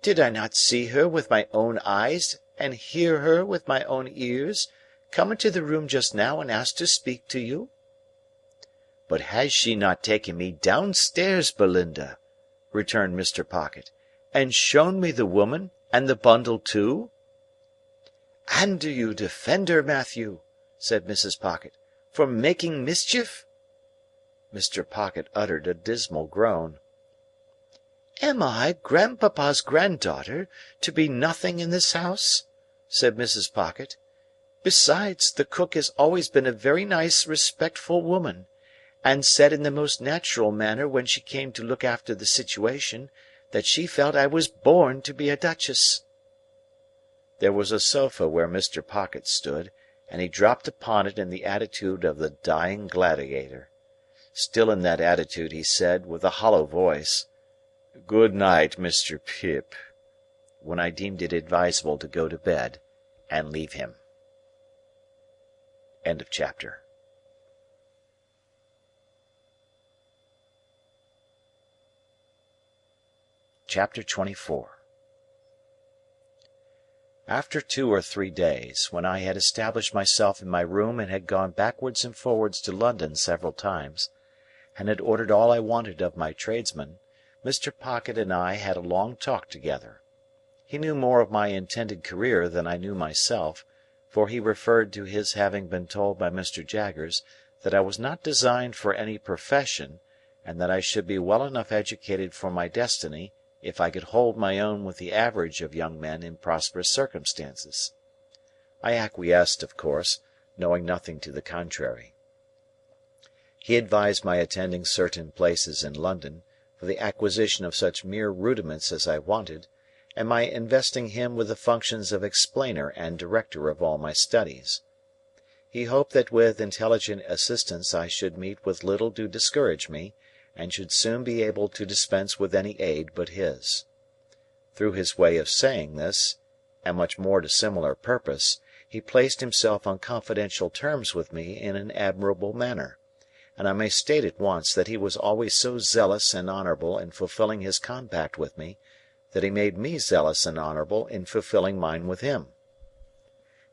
Speaker 2: "Did I not see her with my own eyes, and hear her with my own ears, come into the room just now and ask to speak to you?" "But has she not taken me downstairs, Belinda," returned Mr. Pocket, "and shown me the woman, and the bundle too?" "And do you defend her, Matthew," said Mrs. Pocket, "for making mischief?" Mr. Pocket uttered a dismal groan. "Am I, grandpapa's granddaughter, to be nothing in this house?" said Mrs. Pocket. "Besides, the cook has always been a very nice, respectful woman, and said in the most natural manner when she came to look after the situation, that she felt I was born to be a duchess." There was a sofa where Mr. Pocket stood, and he dropped upon it in the attitude of the dying gladiator. Still in that attitude, he said, with a hollow voice, "Good night, Mr. Pip," when I deemed it advisable to go to bed and leave him. End of chapter. Chapter 24. After 2 or 3 days, when I had established myself in my room and had gone backwards and forwards to London several times, and had ordered all I wanted of my tradesmen, Mr. Pocket and I had a long talk together. He knew more of my intended career than I knew myself, for he referred to his having been told by Mr. Jaggers that I was not designed for any profession, and that I should be well enough educated for my destiny if I could hold my own with the average of young men in prosperous circumstances. I acquiesced, of course, knowing nothing to the contrary. He advised my attending certain places in London, for the acquisition of such mere rudiments as I wanted, and my investing him with the functions of explainer and director of all my studies. He hoped that with intelligent assistance I should meet with little to discourage me, and should soon be able to dispense with any aid but his. Through his way of saying this, and much more to similar purpose, he placed himself on confidential terms with me in an admirable manner, and I may state at once that he was always so zealous and honourable in fulfilling his compact with me, that he made me zealous and honourable in fulfilling mine with him.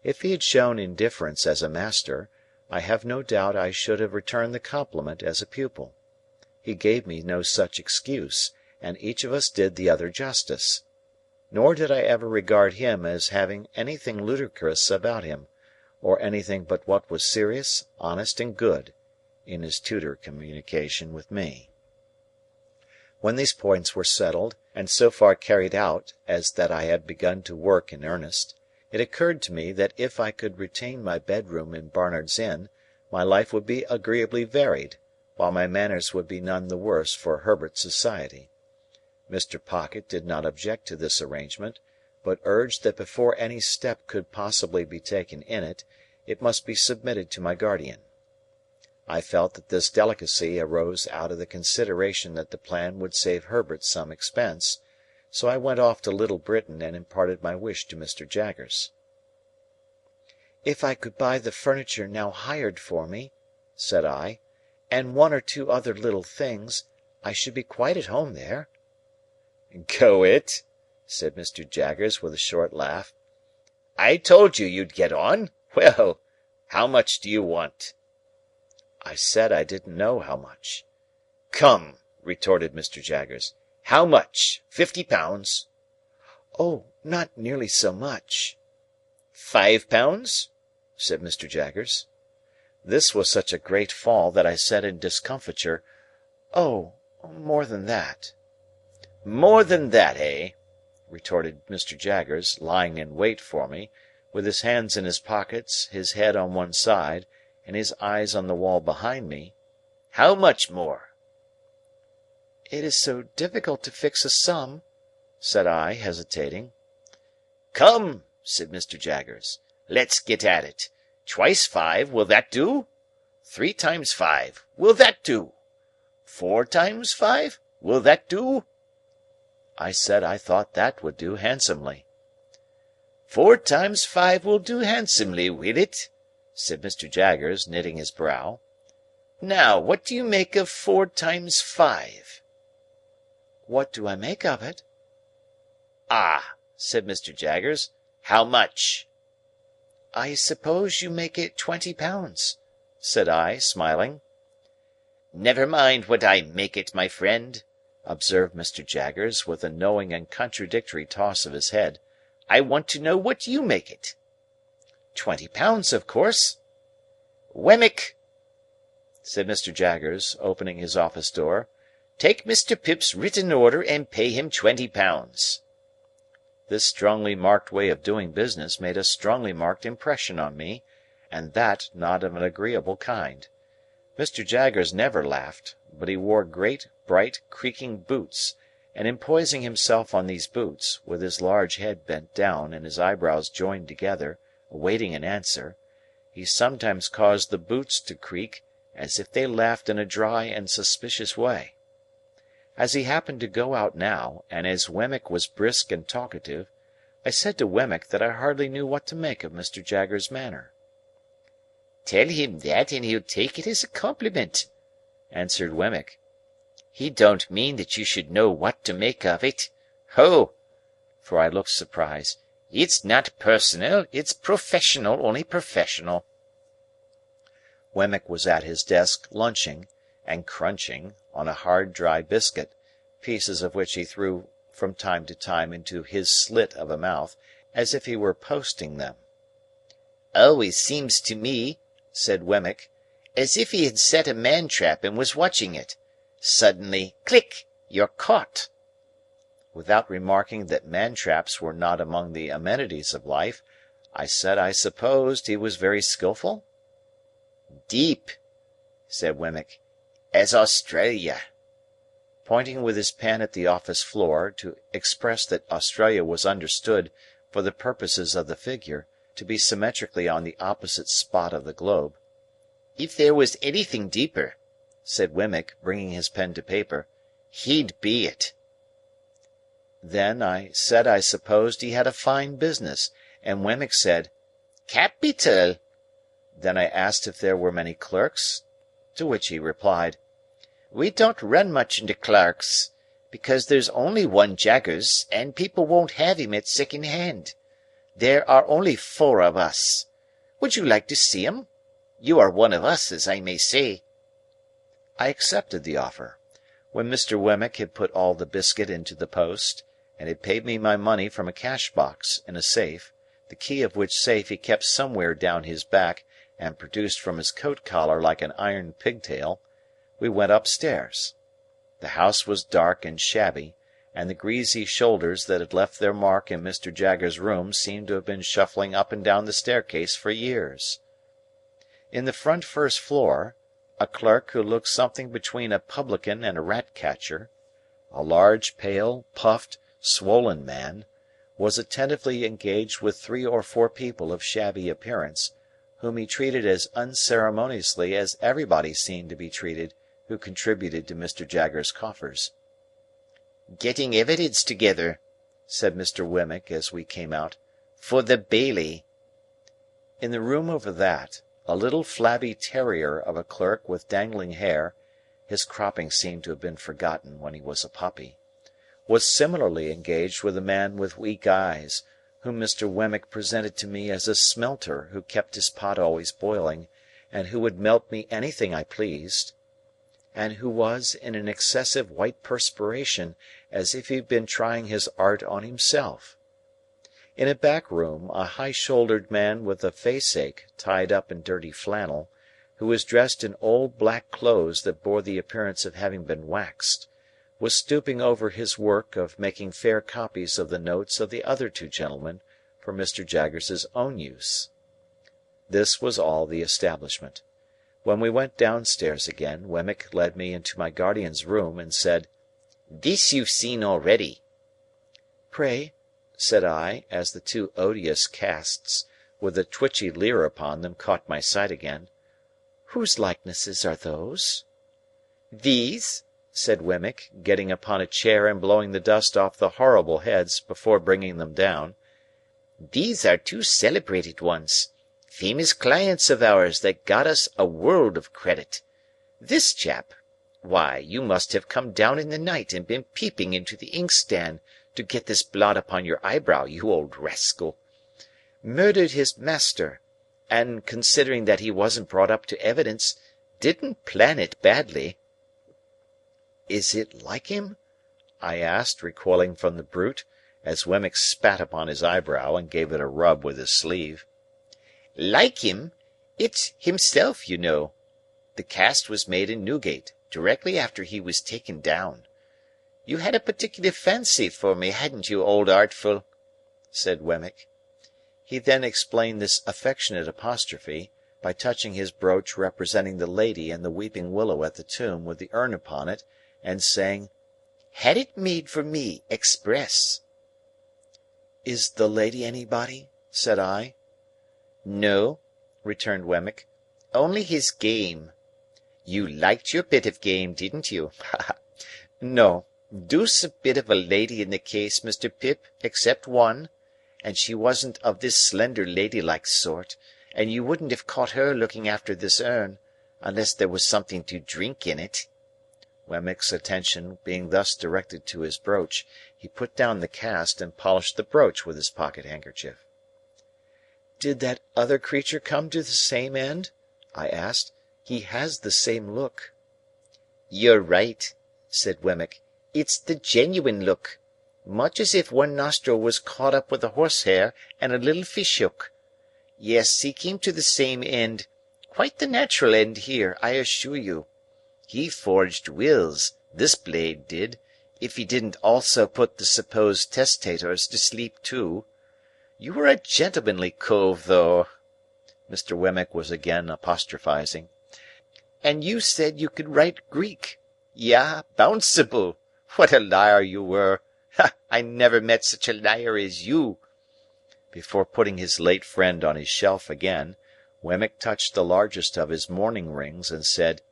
Speaker 2: If he had shown indifference as a master, I have no doubt I should have returned the compliment as a pupil. He gave me no such excuse, and each of us did the other justice. Nor did I ever regard him as having anything ludicrous about him, or anything but what was serious, honest, and good, in his tutor communication with me. When these points were settled, and so far carried out as that I had begun to work in earnest, it occurred to me that if I could retain my bedroom in Barnard's Inn, my life would be agreeably varied, while my manners would be none the worse for Herbert's society. Mr. Pocket did not object to this arrangement, but urged that before any step could possibly be taken in it, it must be submitted to my guardian. I felt that this delicacy arose out of the consideration that the plan would save Herbert some expense, so I went off to Little Britain and imparted my wish to Mr. Jaggers. "If I could buy the furniture now hired for me," said I, "and 1 or 2 other little things, I should be quite at home there." "Go it!" said Mr. Jaggers, with a short laugh. "I told you you'd get on. Well, how much do you want?" I said I didn't know how much. "Come," retorted Mr. Jaggers, "how much? £50?" "Oh, not nearly so much." "£5?" said Mr. Jaggers.
Speaker 1: This was such a great fall that I said in discomfiture, "Oh, more than that."
Speaker 3: More than that, eh? retorted Mr. Jaggers, lying in wait for me, with his hands in his pockets, his head on one side, and his eyes on the wall behind me. How much more?
Speaker 2: It is so difficult to fix a sum,
Speaker 1: said I, hesitating.
Speaker 3: Come, said Mr. Jaggers, let's get at it. Twice 5, will that do? 3 times 5, will that do? 4 times 5, will that do?
Speaker 1: I said I thought that would do handsomely.
Speaker 3: 4 times 5 will do handsomely, will it? said Mr. Jaggers, knitting his brow. Now, what do you make of 4 times 5?
Speaker 2: What do I make of it?
Speaker 3: Ah, said Mr. Jaggers, how much?
Speaker 2: I suppose you make it £20,
Speaker 1: said I, smiling.
Speaker 3: Never mind what I make it, my friend,
Speaker 1: observed Mr. Jaggers, with a knowing and contradictory toss of his head.
Speaker 3: I want to know what you make it.
Speaker 2: £20, of course.
Speaker 3: Wemmick,
Speaker 1: said Mr. Jaggers, opening his office door,
Speaker 3: take Mr. Pip's written order and pay him £20.
Speaker 1: This strongly marked way of doing business made a strongly marked impression on me, and that not of an agreeable kind. Mr. Jaggers never laughed, but he wore great, bright, creaking boots, and in poising himself on these boots, with his large head bent down and his eyebrows joined together, awaiting an answer, he sometimes caused the boots to creak as if they laughed in a dry and suspicious way. As he happened to go out now, and as Wemmick was brisk and talkative, I said to Wemmick that I hardly knew what to make of Mr. Jaggers' manner.
Speaker 3: Tell him that, and he'll take it as a compliment, answered Wemmick. He don't mean that you should know what to make of it. Ho!
Speaker 1: For I looked surprised.
Speaker 3: It's not personal, it's professional, only professional.
Speaker 1: Wemmick was at his desk lunching, and crunching, on a hard dry biscuit, pieces of which he threw from time to time into his slit of a mouth, as if he were posting them.
Speaker 3: Always seems to me, said Wemmick, as if he had set a man-trap and was watching it. Suddenly, click, you're caught.
Speaker 1: Without remarking that man-traps were not among the amenities of life, I said I supposed he was very skilful?
Speaker 3: Deep, said Wemmick, as Australia.
Speaker 1: Pointing with his pen at the office floor, to express that Australia was understood, for the purposes of the figure, to be symmetrically on the opposite spot of the globe.
Speaker 3: If there was anything deeper,
Speaker 1: said Wemmick, bringing his pen to paper,
Speaker 3: he'd be it.
Speaker 1: Then I said I supposed he had a fine business, and Wemmick said,
Speaker 3: Capital.
Speaker 1: Then I asked if there were many clerks, to which he replied,
Speaker 3: We don't run much into clerks, because there's only one Jaggers, and people won't have him at second hand. There are only 4 of us. Would you like to see 'em? You are one of us, as I may say.
Speaker 1: I accepted the offer. When Mr. Wemmick had put all the biscuit into the post, and had paid me my money from a cash-box in a safe, the key of which safe he kept somewhere down his back and produced from his coat-collar like an iron pigtail, we went upstairs. The house was dark and shabby, and the greasy shoulders that had left their mark in Mr. Jaggers' room seemed to have been shuffling up and down the staircase for years. In the front first floor, a clerk who looked something between a publican and a rat-catcher, a large, pale, puffed, swollen man, was attentively engaged with 3 or 4 people of shabby appearance, whom he treated as unceremoniously as everybody seemed to be treated who contributed to Mr. Jaggers' coffers.
Speaker 3: Getting evidence together,
Speaker 1: said Mr. Wemmick as we came out,
Speaker 3: for the Bailey.
Speaker 1: In the room over that, a little flabby terrier of a clerk with dangling hair (his cropping seemed to have been forgotten when he was a puppy) was similarly engaged with a man with weak eyes, whom Mr. Wemmick presented to me as a smelter who kept his pot always boiling, and who would melt me anything I pleased, and who was in an excessive white perspiration, as if he had been trying his art on himself. In a back room, a high-shouldered man with a face-ache tied up in dirty flannel, who was dressed in old black clothes that bore the appearance of having been waxed, was stooping over his work of making fair copies of the notes of the other two gentlemen for Mr. Jaggers's own use. This was all the establishment. When we went downstairs again, Wemmick led me into my guardian's room and said, "This you've seen already." "Pray," said I, as the two odious casts, with a twitchy leer upon them, caught my sight again, "whose likenesses are those?" "These," said Wemmick, getting upon a chair and blowing the dust off the horrible heads before bringing them down, "these are two celebrated ones. Famous clients of ours that got us a world of credit. This chap, why, you must have come down in the night and been peeping into the inkstand to get this blot upon your eyebrow, you old rascal. Murdered his master, and, considering that he wasn't brought up to evidence, didn't plan it badly." "Is it like him?" I asked, recoiling from the brute, as Wemmick spat upon his eyebrow and gave it a rub with his sleeve. "Like him? It's himself, you know. The cast was made in Newgate, directly after he was taken down. You had a particular fancy for me, hadn't you, old Artful?" said Wemmick. He then explained this affectionate apostrophe, by touching his brooch representing the lady and the weeping willow at the tomb with the urn upon it, and saying, "Had it made for me, express." "Is the lady anybody?" said I. "No," returned Wemmick, "only his game. You liked your bit of game, didn't you? Ha ha! No, deuce a bit of a lady in the case, Mr. Pip, except one, and she wasn't of this slender ladylike sort, and you wouldn't have caught her looking after this urn, unless there was something to drink in it." Wemmick's attention being thus directed to his brooch, he put down the cast and polished the brooch with his pocket-handkerchief. "Did that other creature come to the same end?" I asked. "He has the same look." "You're right," said Wemmick. "It's the genuine look. Much as if one nostril was caught up with a horsehair and a little fish-hook. Yes, he came to the same end. Quite the natural end here, I assure you. He forged wills, this blade did, if he didn't also put the supposed testators to sleep too. You were a gentlemanly cove, though." Mr. Wemmick was again apostrophising. "And you said you could write Greek. Yah, bounceable! What a liar you were! Ha! I never met such a liar as you." Before putting his late friend on his shelf again, Wemmick touched the largest of his mourning rings, and said,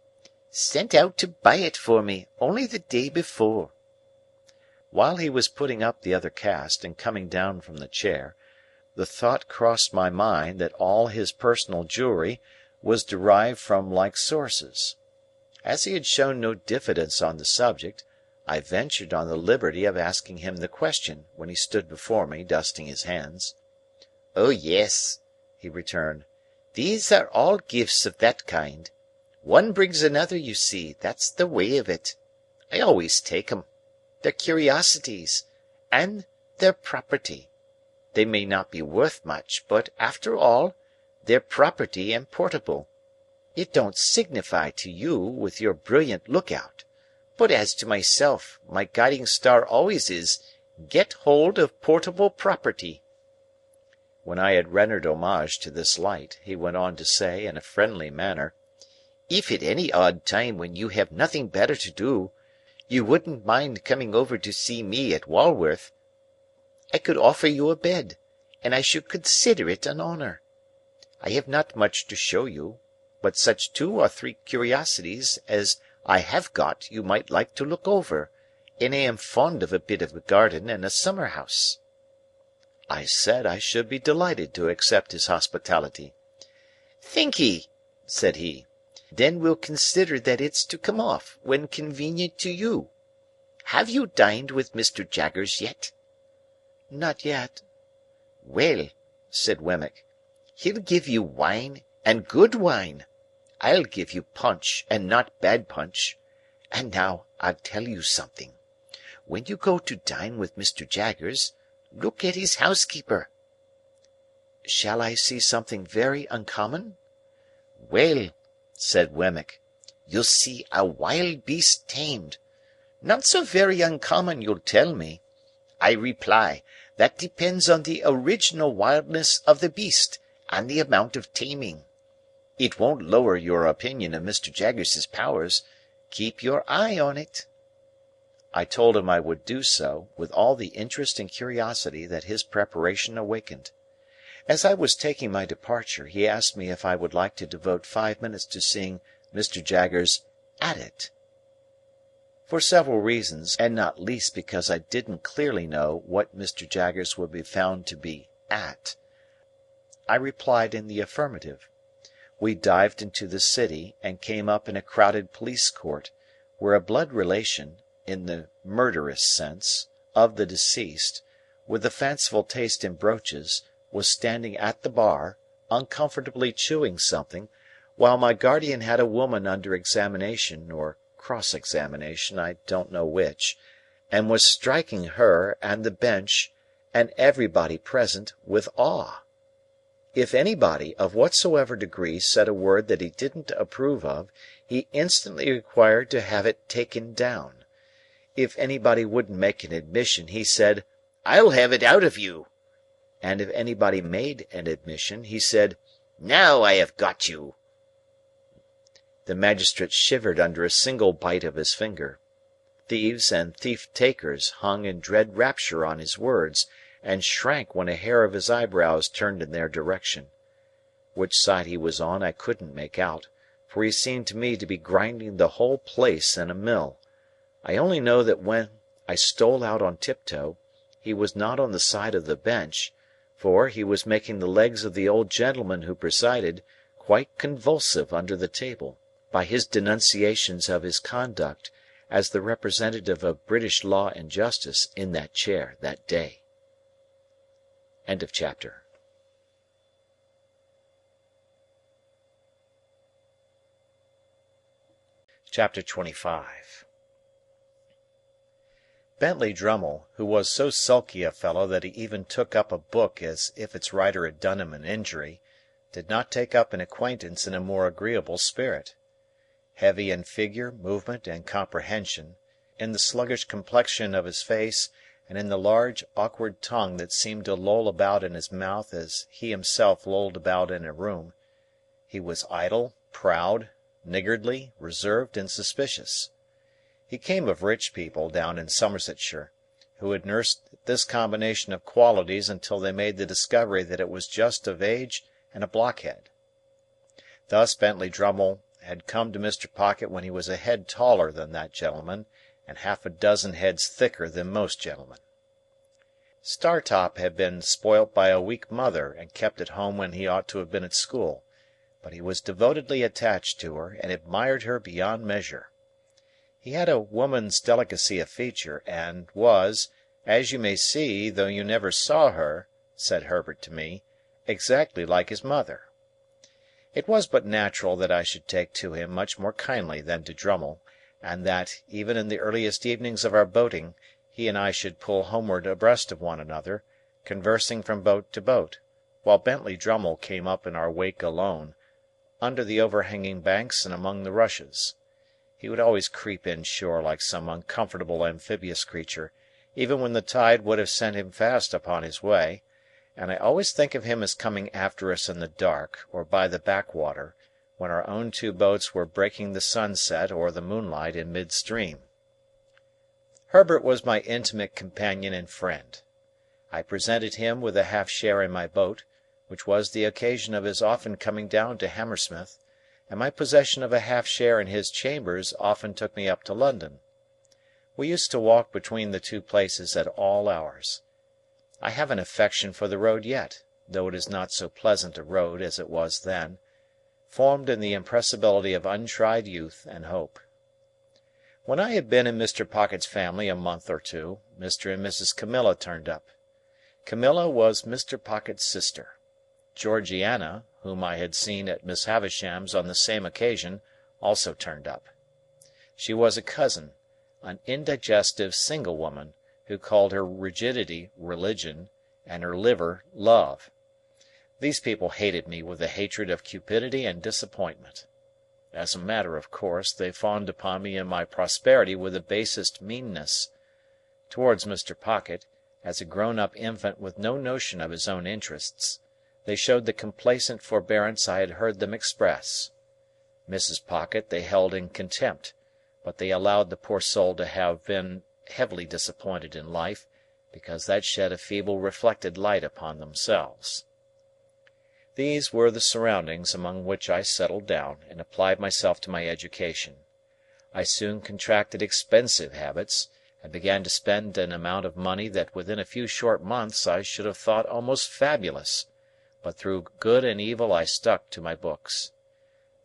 Speaker 1: "Sent out to buy it for me, only the day before." While he was putting up the other cast and coming down from the chair, the thought crossed my mind that all his personal jewellery was derived from like sources. As he had shown no diffidence on the subject, I ventured on the liberty of asking him the question when he stood before me dusting his hands. "Oh yes," he returned, "these are all gifts of that kind. One brings another, you see, that's the way of it. I always take 'em. They're curiosities, and they're property. They may not be worth much, but, after all, they're property and portable. It don't signify to you, with your brilliant look-out, but as to myself, my guiding star always is, get hold of portable property." When I had rendered homage to this light, he went on to say, in a friendly manner, "If at any odd time when you have nothing better to do, you wouldn't mind coming over to see me at Walworth, I could offer you a bed, and I should consider it an honour. I have not much to show you, but such 2 or 3 curiosities as I have got you might like to look over, and I am fond of a bit of a garden and a summer-house." I said I should be delighted to accept his hospitality. "Thank'ee," said he. "Then we'll consider that it's to come off, when convenient to you. Have you dined with Mr. Jaggers yet?" "Not yet." "Well," said Wemmick, "he'll give you wine, and good wine. I'll give you punch, and not bad punch. And now I'll tell you something. When you go to dine with Mr. Jaggers, look at his housekeeper." "Shall I see something very uncommon?" "Well,
Speaker 2: said Wemmick. "You'll see a wild beast tamed. Not so very uncommon, you'll tell me. I reply, that depends on the original wildness of the beast, and the amount of taming. It won't lower your opinion of Mr. Jaggers's powers. Keep your eye on it." I told him I would do so, with all the interest and curiosity that his preparation awakened. As I was taking my departure, he asked me if I would like to devote 5 minutes to seeing Mr. Jaggers at it. For several reasons, and not least because I didn't clearly know what Mr. Jaggers would be found to be at, I replied in the affirmative. We dived into the city, and came up in a crowded police court, where a blood relation, in the murderous sense, of the deceased, with a fanciful taste in brooches, was standing at the bar, uncomfortably chewing something, while my guardian had a woman under examination or cross-examination, I don't know which, and was striking her and the bench and everybody present with awe. If anybody, of whatsoever degree, said a word that he didn't approve of, he instantly required to have it taken down. If anybody wouldn't make an admission, he said, "I'll have it out of you." And if anybody made an admission, he said, "Now I have got you." The magistrate shivered under a single bite of his finger. Thieves and thief-takers hung in dread rapture on his words, and shrank when a hair of his eyebrows turned in their direction. Which side he was on I couldn't make out, for he seemed to me to be grinding the whole place in a mill. I only know that when I stole out on tiptoe, he was not on the side of the bench, for he was making the legs of the old gentleman who presided quite convulsive under the table, by his denunciations of his conduct as the representative of British law and justice in that chair that day. End of chapter. Chapter 25. Bentley Drummle, who was so sulky a fellow that he even took up a book as if its writer had done him an injury, did not take up an acquaintance in a more agreeable spirit. Heavy in figure, movement, and comprehension, in the sluggish complexion of his face, and in the large awkward tongue that seemed to loll about in his mouth as he himself lolled about in a room, he was idle, proud, niggardly, reserved, and suspicious. He came of rich people down in Somersetshire, who had nursed this combination of qualities until they made the discovery that it was just of age and a blockhead. Thus Bentley Drummle had come to Mr. Pocket when he was a head taller than that gentleman, and half a dozen heads thicker than most gentlemen. Startop had been spoilt by a weak mother and kept at home when he ought to have been at school, but he was devotedly attached to her and admired her beyond measure. He had a woman's delicacy of feature, and was, as you may see though you never saw her, said Herbert to me, exactly like his mother. It was but natural that I should take to him much more kindly than to Drummle, and that, even in the earliest evenings of our boating, he and I should pull homeward abreast of one another, conversing from boat to boat, while Bentley Drummle came up in our wake alone, under the overhanging banks and among the rushes. He would always creep inshore like some uncomfortable amphibious creature, even when the tide would have sent him fast upon his way, and I always think of him as coming after us in the dark, or by the backwater, when our own two boats were breaking the sunset or the moonlight in mid-stream. Herbert was my intimate companion and friend. I presented him with a half-share in my boat, which was the occasion of his often coming down to Hammersmith, and my possession of a half-share in his chambers often took me up to London. We used to walk between the two places at all hours. I have an affection for the road yet, though it is not so pleasant a road as it was then, formed in the impressibility of untried youth and hope. When I had been in Mr. Pocket's family a month or two, Mr. and Mrs. Camilla turned up. Camilla was Mr. Pocket's sister. Georgiana, whom I had seen at Miss Havisham's on the same occasion, also turned up. She was a cousin, an indigestive single woman, who called her rigidity religion, and her liver love. These people hated me with the hatred of cupidity and disappointment.
Speaker 1: As a matter of course, they fawned upon me in my prosperity with the basest meanness. Towards Mr. Pocket, as a grown-up infant with no notion of his own interests, they showed the complacent forbearance I had heard them express. Mrs. Pocket they held in contempt, but they allowed the poor soul to have been heavily disappointed in life, because that shed a feeble reflected light upon themselves. These were the surroundings among which I settled down and applied myself to my education. I soon contracted expensive habits, and began to spend an amount of money that within a few short months I should have thought almost fabulous, but through good and evil I stuck to my books.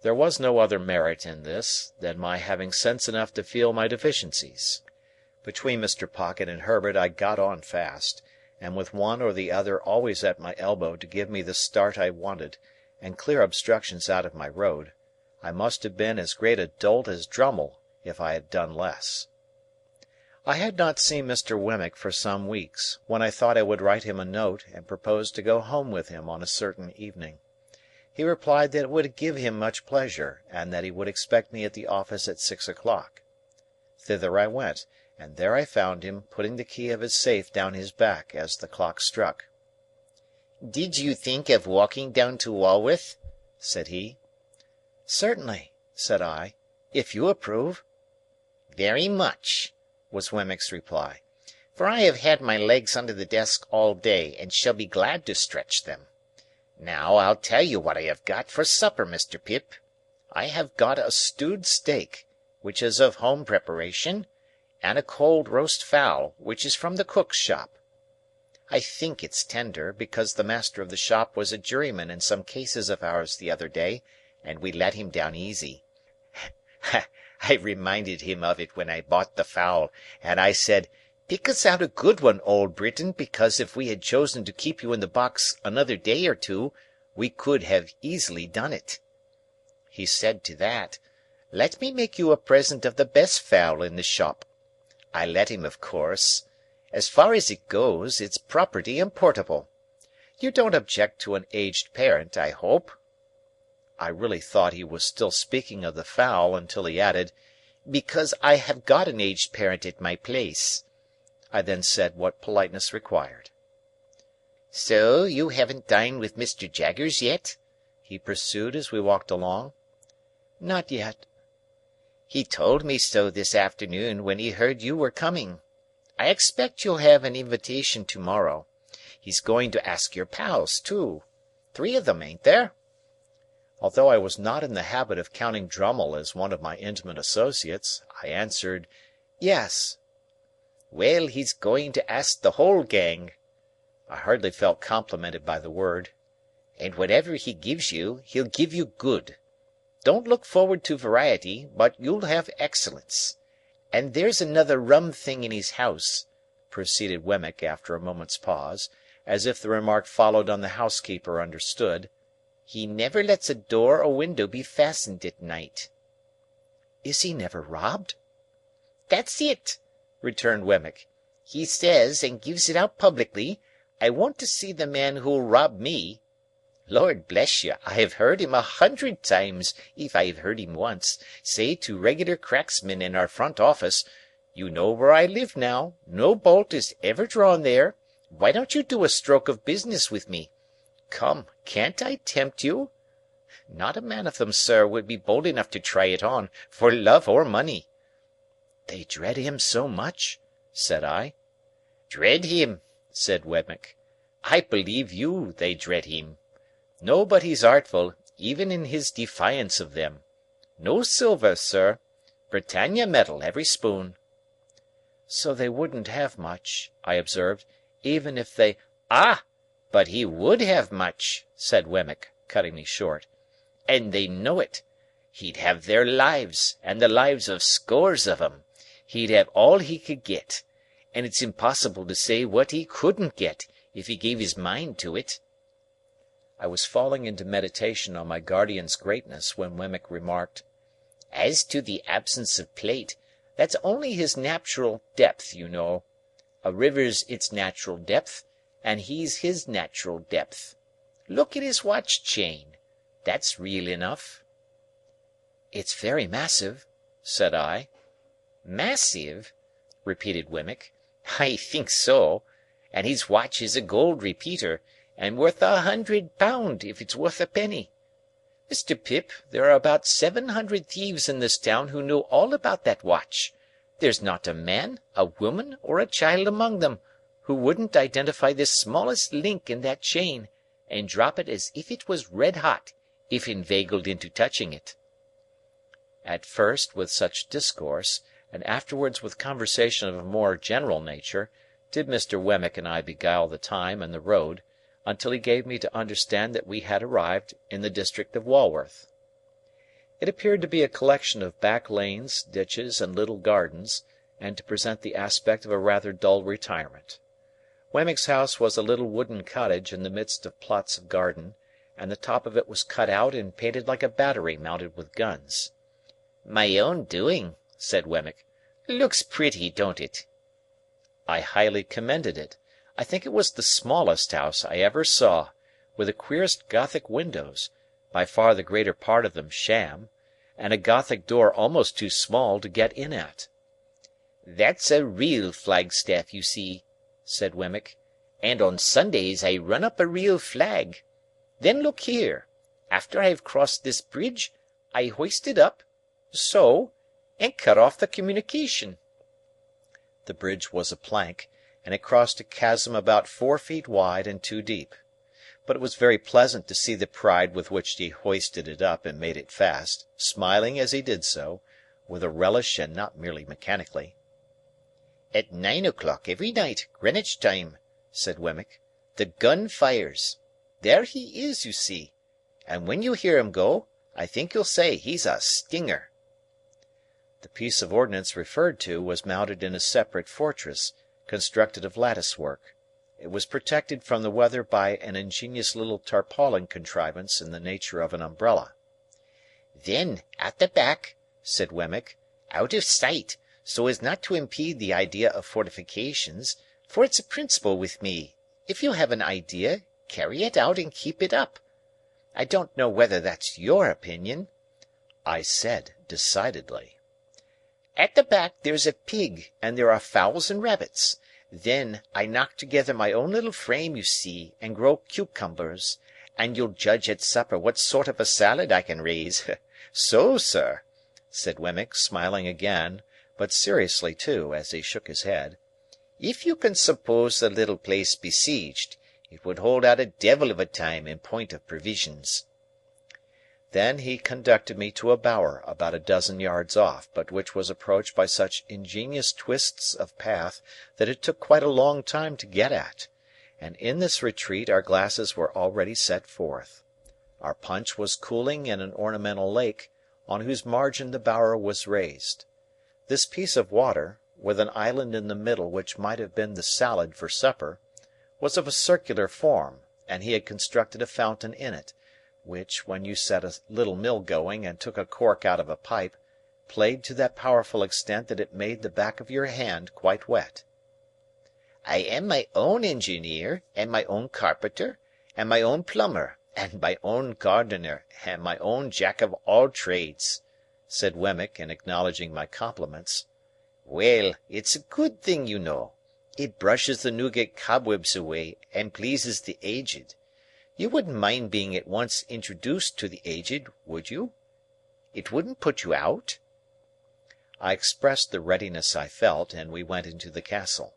Speaker 1: There was no other merit in this than my having sense enough to feel my deficiencies. Between Mr. Pocket and Herbert I got on fast, and with one or the other always at my elbow to give me the start I wanted, and clear obstructions out of my road, I must have been as great a dolt as Drummle, if I had done less. I had not seen Mr. Wemmick for some weeks, when I thought I would write him a note and propose to go home with him on a certain evening. He replied that it would give him much pleasure, and that he would expect me at the office at 6 o'clock. Thither I went, and there I found him putting the key of his safe down his back as the clock struck.
Speaker 5: "Did you think of walking down to Walworth?" said he.
Speaker 1: "Certainly," said I, "if you approve."
Speaker 5: "Very much," was Wemmick's reply, "for I have had my legs under the desk all day, and shall be glad to stretch them. Now I'll tell you what I have got for supper, Mr. Pip. I have got a stewed steak, which is of home preparation, and a cold roast fowl, which is from the cook's shop. I think it's tender, because the master of the shop was a juryman in some cases of ours the other day, and we let him down easy. I reminded him of it when I bought the fowl, and I said, 'Pick us out a good one, old Briton, because if we had chosen to keep you in the box another day or two, we could have easily done it.' He said to that, 'Let me make you a present of the best fowl in the shop.' I let him, of course. As far as it goes, it's property and portable. You don't object to an aged parent, I hope?" I really thought he was still speaking of the fowl until he added, "because I have got an aged parent at my place." I then said what politeness required. "So you haven't dined with Mr. Jaggers yet?" he pursued as we walked along. "Not yet." "He told me so this afternoon when he heard you were coming. I expect you'll have an invitation to-morrow. He's going to ask your pals, too. 3 of them, ain't there?" Although I was not in the habit of counting Drummle as one of my intimate associates, I answered, "Yes." "Well, he's going to ask the whole gang." I hardly felt complimented by the word. "And whatever he gives you, he'll give you good. Don't look forward to variety, but you'll have excellence. And there's another rum thing in his house," proceeded Wemmick after a moment's pause, as if the remark followed on the housekeeper understood. "He never lets a door or window be fastened at night." "Is he never robbed?" "That's it," returned Wemmick. "He says, and gives it out publicly, 'I want to see the man who'll rob me.' Lord bless you, I have heard him 100 times, if I have heard him once, say to regular cracksmen in our front office, 'You know where I live now. No bolt is ever drawn there. Why don't you do a stroke of business with me? Come, can't I tempt you?' Not a man of them, sir, would be bold enough to try it on, for love or money." "They dread him so much?" said I. "Dread him?" said Wemmick. "I believe you they dread him. No, but he's artful, even in his defiance of them. No silver, sir. Britannia metal, every spoon." "So they wouldn't have much," I observed, "even if they—" "Ah! But he would have much," said Wemmick, cutting me short. "And they know it. He'd have their lives, and the lives of scores of 'em. He'd have all he could get. And it's impossible to say what he couldn't get, if he gave his mind to it." I was falling into meditation on my guardian's greatness when Wemmick remarked, "As to the absence of plate, that's only his natural depth, you know. A river's its natural depth, and he's his natural depth. Look at his watch-chain. That's real enough." "It's very massive," said I. "Massive?" repeated Wemmick. "I think so. And his watch is a gold repeater, and worth £100 if it's worth a penny. Mr. Pip, there are about 700 thieves in this town who know all about that watch. There's not a man, a woman, or a child among them, who wouldn't identify the smallest link in that chain, and drop it as if it was red hot, if inveigled into touching it." At first with such discourse, and afterwards with conversation of a more general nature, did Mr. Wemmick and I beguile the time and the road, until he gave me to understand that we had arrived in the district of Walworth. It appeared to be a collection of back lanes, ditches, and little gardens, and to present the aspect of a rather dull retirement. Wemmick's house was a little wooden cottage in the midst of plots of garden, and the top of it was cut out and painted like a battery mounted with guns. "My own doing," said Wemmick. "Looks pretty, don't it?" I highly commended it. I think it was the smallest house I ever saw, with the queerest Gothic windows, by far the greater part of them sham, and a Gothic door almost too small to get in at. "That's a real flagstaff, you see," said Wemmick, "and on Sundays I run up a real flag. Then look here. After I have crossed this bridge, I hoist it up, so, and cut off the communication." The bridge was a plank, and it crossed a chasm about 4 feet wide and 2 deep. But it was very pleasant to see the pride with which he hoisted it up and made it fast, smiling as he did so, with a relish and not merely mechanically. "At 9 o'clock every night, Greenwich time," said Wemmick, "the gun fires. There he is, you see. And when you hear him go, I think you'll say he's a stinger." The piece of ordnance referred to was mounted in a separate fortress, constructed of lattice-work. It was protected from the weather by an ingenious little tarpaulin contrivance in the nature of an umbrella. "Then, at the back," said Wemmick, "out of sight, so as not to impede the idea of fortifications, for it's a principle with me, if you have an idea, carry it out and keep it up. I don't know whether that's your opinion," I said, decidedly. "At the back there's a pig, and there are fowls and rabbits. Then, I knock together my own little frame, you see, and grow cucumbers, and you'll judge at supper what sort of a salad I can raise. So, sir," said Wemmick, smiling again, but seriously too, as he shook his head, "if you can suppose the little place besieged, it would hold out a devil of a time in point of provisions." Then he conducted me to a bower about a dozen yards off, but which was approached by such ingenious twists of path that it took quite a long time to get at, and in this retreat our glasses were already set forth. Our punch was cooling in an ornamental lake, on whose margin the bower was raised. This piece of water, with an island in the middle which might have been the salad for supper, was of a circular form, and he had constructed a fountain in it, which, when you set a little mill going and took a cork out of a pipe, played to that powerful extent that it made the back of your hand quite wet. "I am my own engineer, and my own carpenter, and my own plumber, and my own gardener, and my own jack-of-all-trades," said Wemmick, in acknowledging my compliments. "Well, it's a good thing, you know. It brushes the Newgate cobwebs away, and pleases the aged. You wouldn't mind being at once introduced to the aged, would you? It wouldn't put you out?" I expressed the readiness I felt, and we went into the castle.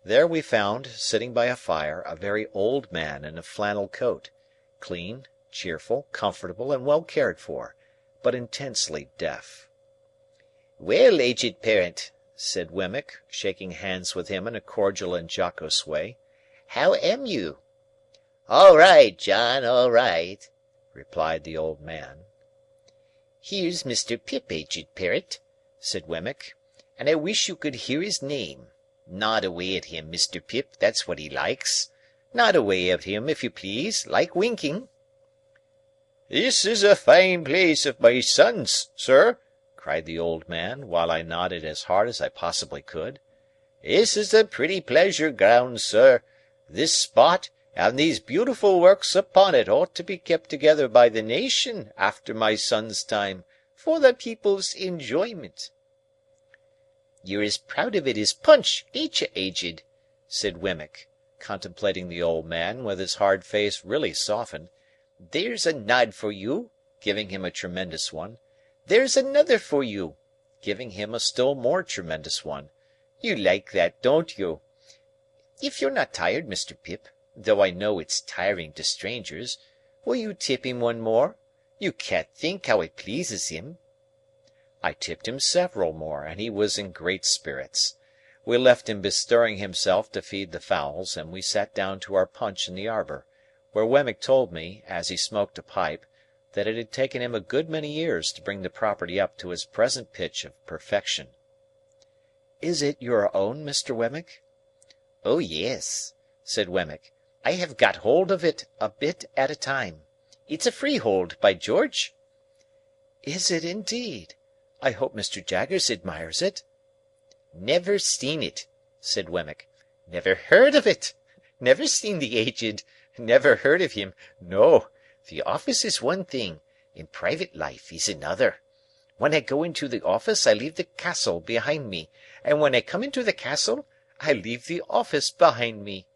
Speaker 5: There we found, sitting by a fire, a very old man in a flannel coat, clean, cheerful, comfortable, and well cared for, but intensely deaf. "Well, aged parent," said Wemmick, shaking hands with him in a cordial and jocose way, "how am you?" "All right, John, all right," replied the old man. "Here's Mr. Pip, aged parent," said Wemmick, "and I wish you could hear his name. Nod away at him, Mr. Pip, that's what he likes. Nod away at him, if you please, like winking." "This is a fine place of my son's, sir," cried the old man, while I nodded as hard as I possibly could. "This is a pretty pleasure ground, sir. This spot, and these beautiful works upon it ought to be kept together by the nation after my son's time, for the people's enjoyment." "You're as proud of it as Punch, ain't you, Aged?" said Wemmick, contemplating the old man, with his hard face really softened. "There's a nod for you," giving him a tremendous one. "There's another for you," giving him a still more tremendous one. "You like that, don't you? If you're not tired, Mr. Pip, though I know it's tiring to strangers, will you tip him one more? You can't think how it pleases him." I tipped him several more, and he was in great spirits. We left him bestirring himself to feed the fowls, and we sat down to our punch in the arbour, where Wemmick told me, as he smoked a pipe, that it had taken him a good many years to bring the property up to its present pitch of perfection. "Is it your own, Mr. Wemmick?" "Oh, yes," said Wemmick. "I have got hold of it a bit at a time. It's a freehold, by George." "Is it indeed? I hope Mr. Jaggers admires it." "Never seen it," said Wemmick. "Never heard of it. Never seen the Aged. Never heard of him. No. The office is one thing, and private life is another. When I go into the office I leave the castle behind me, and when I come into the castle I leave the office behind me.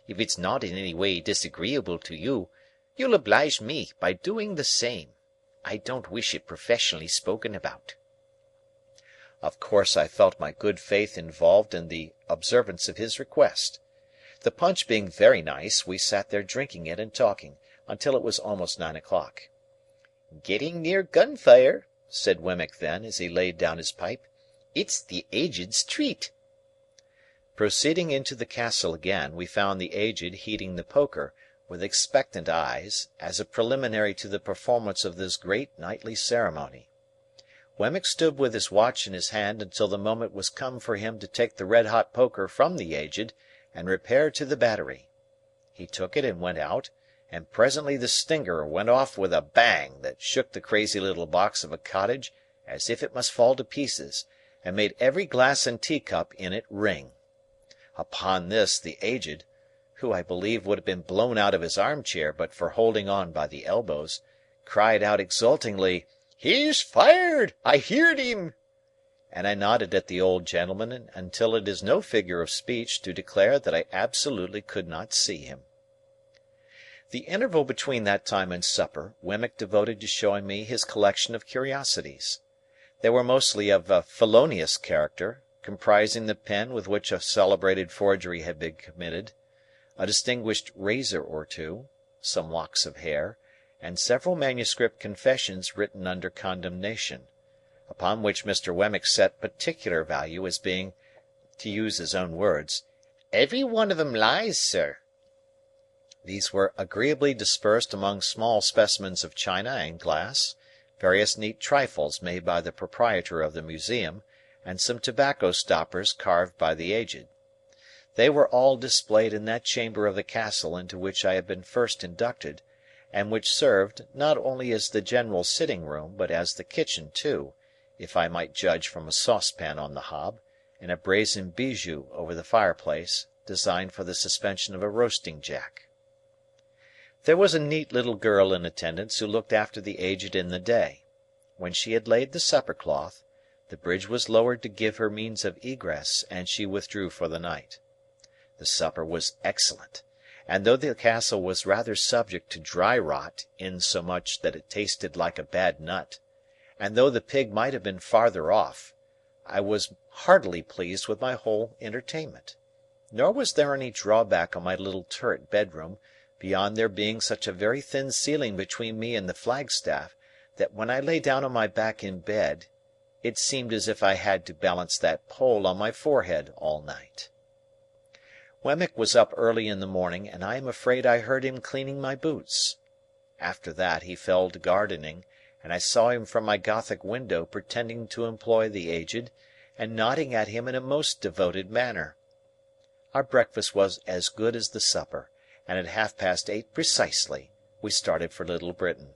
Speaker 5: If it's not in any way disagreeable to you, you'll oblige me by doing the same. I don't wish it professionally spoken about." Of course I felt my good faith involved in the observance of his request. The punch being very nice, we sat there drinking it and talking, until it was almost 9 o'clock. "Getting near gunfire," said Wemmick then, as he laid down his pipe. "It's the Aged's treat." Proceeding into the castle again, we found the Aged heating the poker, with expectant eyes, as a preliminary to the performance of this great nightly ceremony. Wemmick stood with his watch in his hand until the moment was come for him to take the red-hot poker from the Aged and repair to the battery. He took it and went out, and presently the stinger went off with a bang that shook the crazy little box of a cottage as if it must fall to pieces, and made every glass and teacup in it ring. Upon this, the Aged, who I believe would have been blown out of his armchair but for holding on by the elbows, cried out exultingly, "He's fired! I heerd him!" And I nodded at the old gentleman until it is no figure of speech to declare that I absolutely could not see him. The interval between that time and supper, Wemmick devoted to showing me his collection of curiosities. They were mostly of a felonious character, comprising the pen with which a celebrated forgery had been committed, a distinguished razor or two, some locks of hair, and several manuscript confessions written under condemnation, upon which Mr. Wemmick set particular value as being, to use his own words, "every one of 'em lies, sir." These were agreeably dispersed among small specimens of china and glass, various neat trifles made by the proprietor of the museum, and some tobacco stoppers carved by the Aged. They were all displayed in that chamber of the castle into which I had been first inducted, and which served, not only as the general sitting-room, but as the kitchen too, if I might judge from a saucepan on the hob, and a brazen bijou over the fireplace, designed for the suspension of a roasting-jack. There was a neat little girl in attendance who looked after the Aged in the day. When she had laid the supper-cloth, the bridge was lowered to give her means of egress, and she withdrew for the night. The supper was excellent, and though the castle was rather subject to dry rot insomuch that it tasted like a bad nut, and though the pig might have been farther off, I was heartily pleased with my whole entertainment. Nor was there any drawback on my little turret bedroom, beyond there being such a very thin ceiling between me and the flagstaff, that when I lay down on my back in bed, it seemed as if I had to balance that pole on my forehead all night. Wemmick was up early in the morning, and I am afraid I heard him cleaning my boots. After that he fell to gardening, and I saw him from my Gothic window pretending to employ the Aged, and nodding at him in a most devoted manner. Our breakfast was as good as the supper, and at 8:30 precisely we started for Little Britain.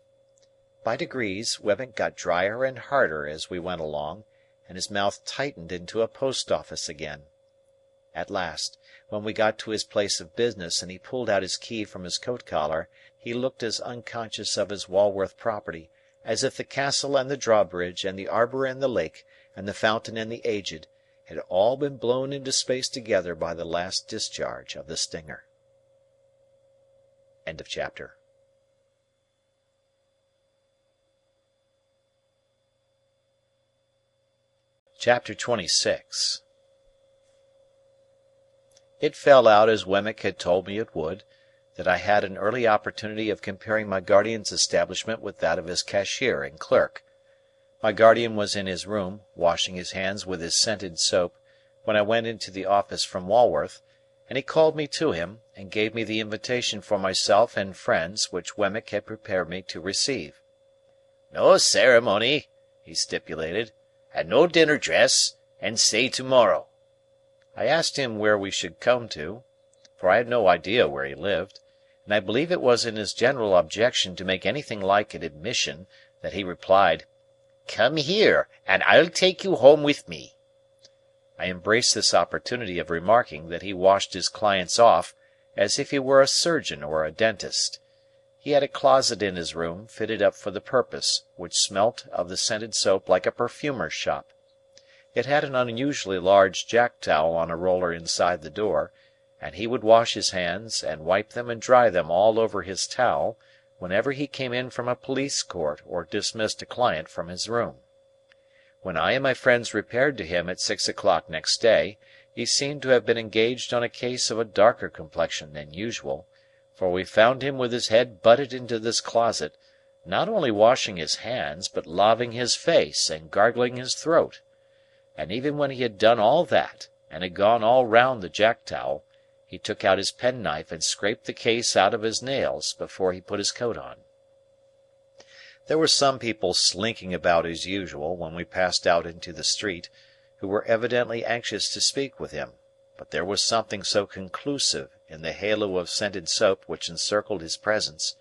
Speaker 5: By degrees, Wemmick got drier and harder as we went along, and his mouth tightened into a post-office again. At last, when we got to his place of business and he pulled out his key from his coat-collar, he looked as unconscious of his Walworth property
Speaker 1: as if the castle and the drawbridge, and the arbour and the lake, and the fountain and the Aged, had all been blown into space together by the last discharge of the stinger. Chapter 26. It fell out as Wemmick had told me it would, that I had an early opportunity of comparing my guardian's establishment with that of his cashier and clerk. My guardian was in his room, washing his hands with his scented soap, when I went into the office from Walworth, and he called me to him, and gave me the invitation for myself and friends which Wemmick had prepared me to receive. "No ceremony," he stipulated, "and no dinner dress, and say to-morrow." I asked him where we should come to, for I had no idea where he lived, and I believe it was in his general objection to make anything like an admission that he replied, "Come here, and I'll take you home with me." I embraced this opportunity of remarking that he washed his clients off as if he were a surgeon or a dentist. He had a closet in his room, fitted up for the purpose, which smelt of the scented soap like a perfumer's shop. It had an unusually large jack-towel on a roller inside the door, and he would wash his hands, and wipe them and dry them all over his towel, whenever he came in from a police court or dismissed a client from his room. When I and my friends repaired to him at 6 o'clock next day, he seemed to have been engaged on a case of a darker complexion than usual, for we found him with his head butted into this closet, not only washing his hands, but laving his face and gargling his throat. And even when he had done all that, and had gone all round the jack-towel, he took out his penknife and scraped the case out of his nails before he put his coat on. There were some people slinking about as usual when we passed out into the street, who were evidently anxious to speak with him, but there was something so conclusive in the halo of scented soap which encircled his presence,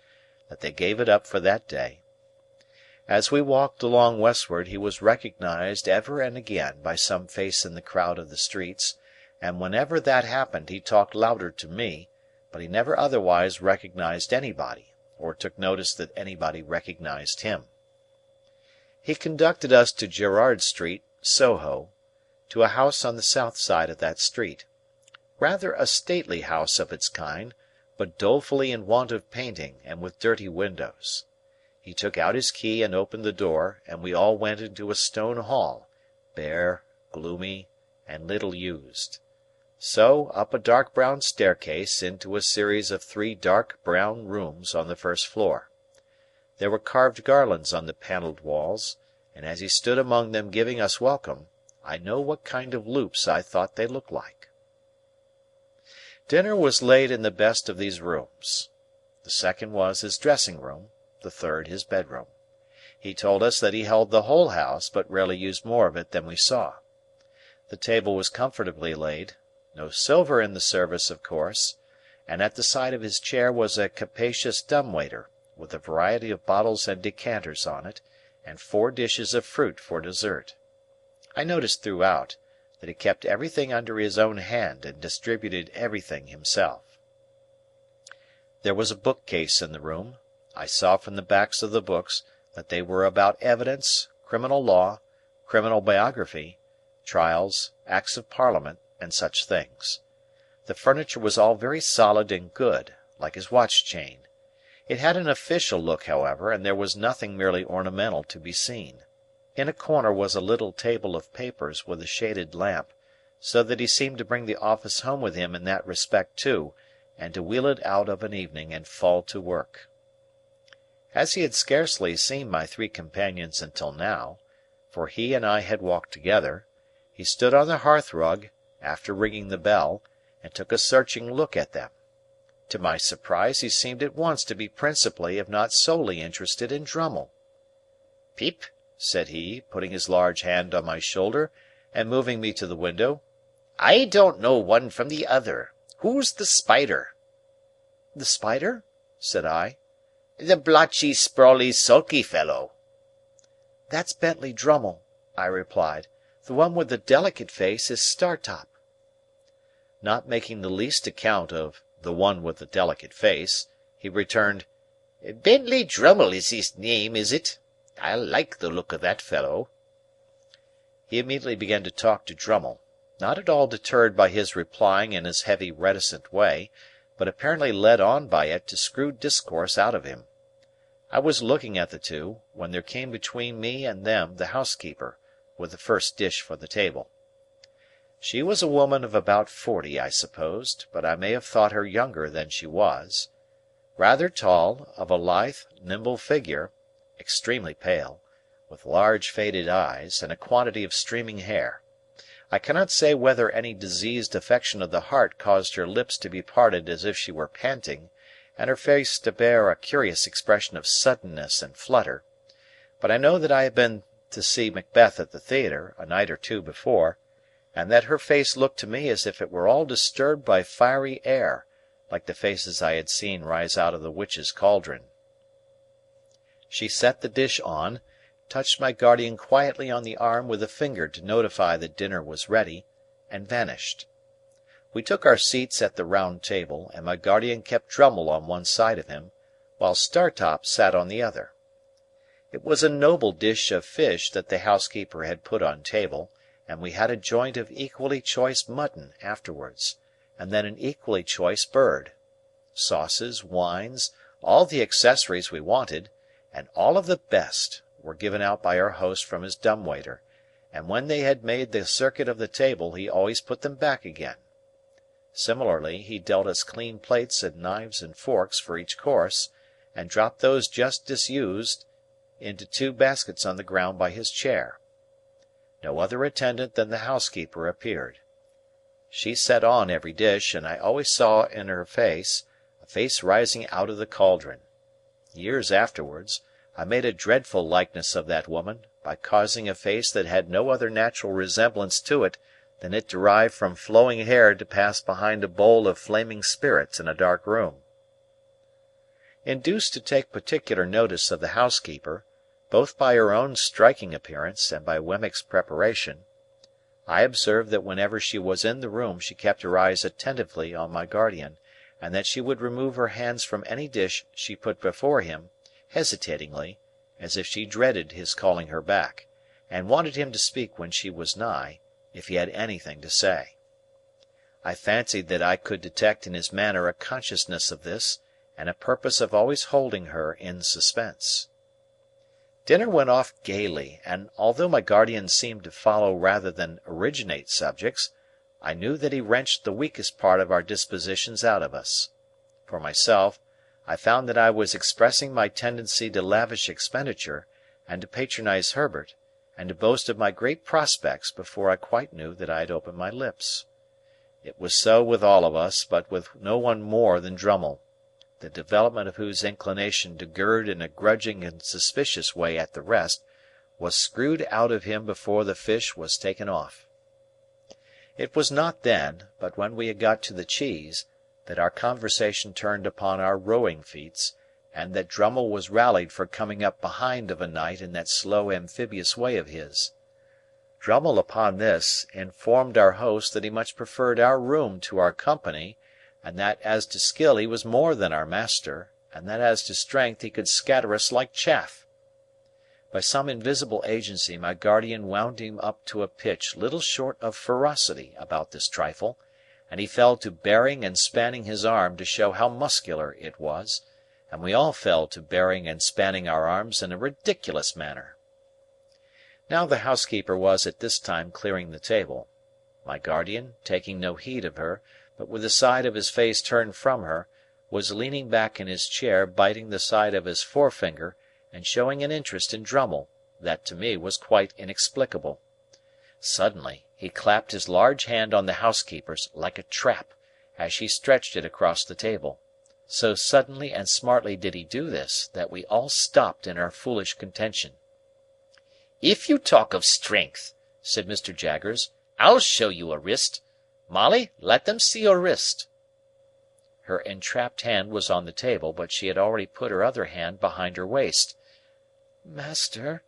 Speaker 1: that they gave it up for that day. As we walked along westward, he was recognized ever and again by some face in the crowd of the streets, and whenever that happened he talked louder to me, but he never otherwise recognized anybody, or took notice that anybody recognized him. He conducted us to Gerrard Street, Soho, to a house on the south side of that street. Rather a stately house of its kind, but dolefully in want of painting, and with dirty windows. He took out his key and opened the door, and we all went into a stone hall, bare, gloomy, and little used. So, up a dark brown staircase into a series of 3 dark brown rooms on the first floor. There were carved garlands on the panelled walls, and as he stood among them giving us welcome, I know what kind of loops I thought they looked like. Dinner was laid in the best of these rooms. The second was his dressing-room, the third his bedroom. He told us that he held the whole house, but rarely used more of it than we saw. The table was comfortably laid, no silver in the service of course, and at the side of his chair was a capacious dumb-waiter, with a variety of bottles and decanters on it, and 4 dishes of fruit for dessert. I noticed throughout that he kept everything under his own hand and distributed everything himself. There was a bookcase in the room. I saw from the backs of the books that they were about evidence, criminal law, criminal biography, trials, acts of Parliament, and such things. The furniture was all very solid and good, like his watch-chain. It had an official look, however, and there was nothing merely ornamental to be seen. In a corner was a little table of papers with a shaded lamp, so that he seemed to bring the office home with him in that respect too, and to wheel it out of an evening and fall to work. As he had scarcely seen my 3 companions until now, for he and I had walked together, he stood on the hearth-rug, after ringing the bell, and took a searching look at them. To my surprise he seemed at once to be principally if not solely interested in Drummle. "Pip," said he, putting his large hand on my shoulder, and moving me to the window, "I don't know one from the other. Who's the spider?" "The spider?" said I. "The blotchy, sprawly, sulky fellow." "That's Bentley Drummle," I replied. "The one with the delicate face is Startop." Not making the least account of "the one with the delicate face," he returned, "Bentley Drummle is his name, is it? I like the look of that fellow." He immediately began to talk to Drummle, not at all deterred by his replying in his heavy reticent way, but apparently led on by it to screw discourse out of him. I was looking at the two, when there came between me and them the housekeeper, with the first dish for the table. She was a woman of about 40, I supposed, but I may have thought her younger than she was. Rather tall, of a lithe, nimble figure, extremely pale, with large faded eyes, and a quantity of streaming hair. I cannot say whether any diseased affection of the heart caused her lips to be parted as if she were panting, and her face to bear a curious expression of suddenness and flutter, but I know that I had been to see Macbeth at the theatre, a night or two before, and that her face looked to me as if it were all disturbed by fiery air, like the faces I had seen rise out of the witch's cauldron. She set the dish on, touched my guardian quietly on the arm with a finger to notify that dinner was ready, and vanished. We took our seats at the round table, and my guardian kept Drummle on one side of him, while Startop sat on the other. It was a noble dish of fish that the housekeeper had put on table, and we had a joint of equally choice mutton afterwards, and then an equally choice bird. Sauces, wines, all the accessories we wanted, and all of the best, were given out by our host from his dumb-waiter, and when they had made the circuit of the table he always put them back again. Similarly, he dealt us clean plates and knives and forks for each course, and dropped those just disused into 2 baskets on the ground by his chair. No other attendant than the housekeeper appeared. She set on every dish, and I always saw in her face a face rising out of the cauldron. Years afterwards, I made a dreadful likeness of that woman, by causing a face that had no other natural resemblance to it than it derived from flowing hair to pass behind a bowl of flaming spirits in a dark room. Induced to take particular notice of the housekeeper, both by her own striking appearance and by Wemmick's preparation, I observed that whenever she was in the room she kept her eyes attentively on my guardian, and that she would remove her hands from any dish she put before him, hesitatingly, as if she dreaded his calling her back, and wanted him to speak when she was nigh, if he had anything to say. I fancied that I could detect in his manner a consciousness of this, and a purpose of always holding her in suspense. Dinner went off gaily, and although my guardian seemed to follow rather than originate subjects, I knew that he wrenched the weakest part of our dispositions out of us. For myself, I found that I was expressing my tendency to lavish expenditure, and to patronize Herbert, and to boast of my great prospects before I quite knew that I had opened my lips. It was so with all of us, but with no one more than Drummle, the development of whose inclination to gird in a grudging and suspicious way at the rest was screwed out of him before the fish was taken off. It was not then, but when we had got to the cheese, that our conversation turned upon our rowing feats, and that Drummle was rallied for coming up behind of a night in that slow amphibious way of his. Drummle, upon this, informed our host that he much preferred our room to our company, and that as to skill he was more than our master, and that as to strength he could scatter us like chaff. By some invisible agency my guardian wound him up to a pitch little short of ferocity about this trifle, and he fell to bearing and spanning his arm to show how muscular it was, and we all fell to bearing and spanning our arms in a ridiculous manner. Now the housekeeper was at this time clearing the table. My guardian, taking no heed of her, but with the side of his face turned from her, was leaning back in his chair biting the side of his forefinger and showing an interest in Drummle that to me was quite inexplicable. Suddenly he clapped his large hand on the housekeeper's like a trap, as she stretched it across the table. So suddenly and smartly did he do this, that we all stopped in our foolish contention. "If you talk of strength," said Mr. Jaggers, "I'll show you a wrist. Molly, let them see your wrist." Her entrapped hand was on the table, but she had already put her other hand behind her waist. "Master,"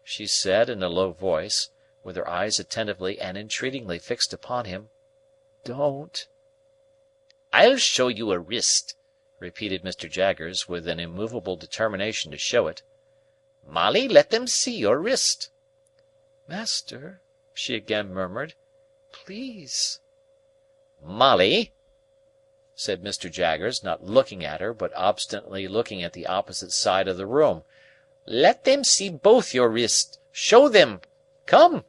Speaker 1: she said in a low voice, with her eyes attentively and entreatingly fixed upon him, "don't." "I'll show you a wrist," repeated Mr. Jaggers, with an immovable determination to show it.
Speaker 5: Molly, let them see your wrist."
Speaker 2: "Master," she again murmured, "please."
Speaker 5: "Molly,"
Speaker 4: said Mr. Jaggers, not looking at her, but obstinately looking at the opposite side of the room,
Speaker 5: "let them see both your wrists. Show them. Come."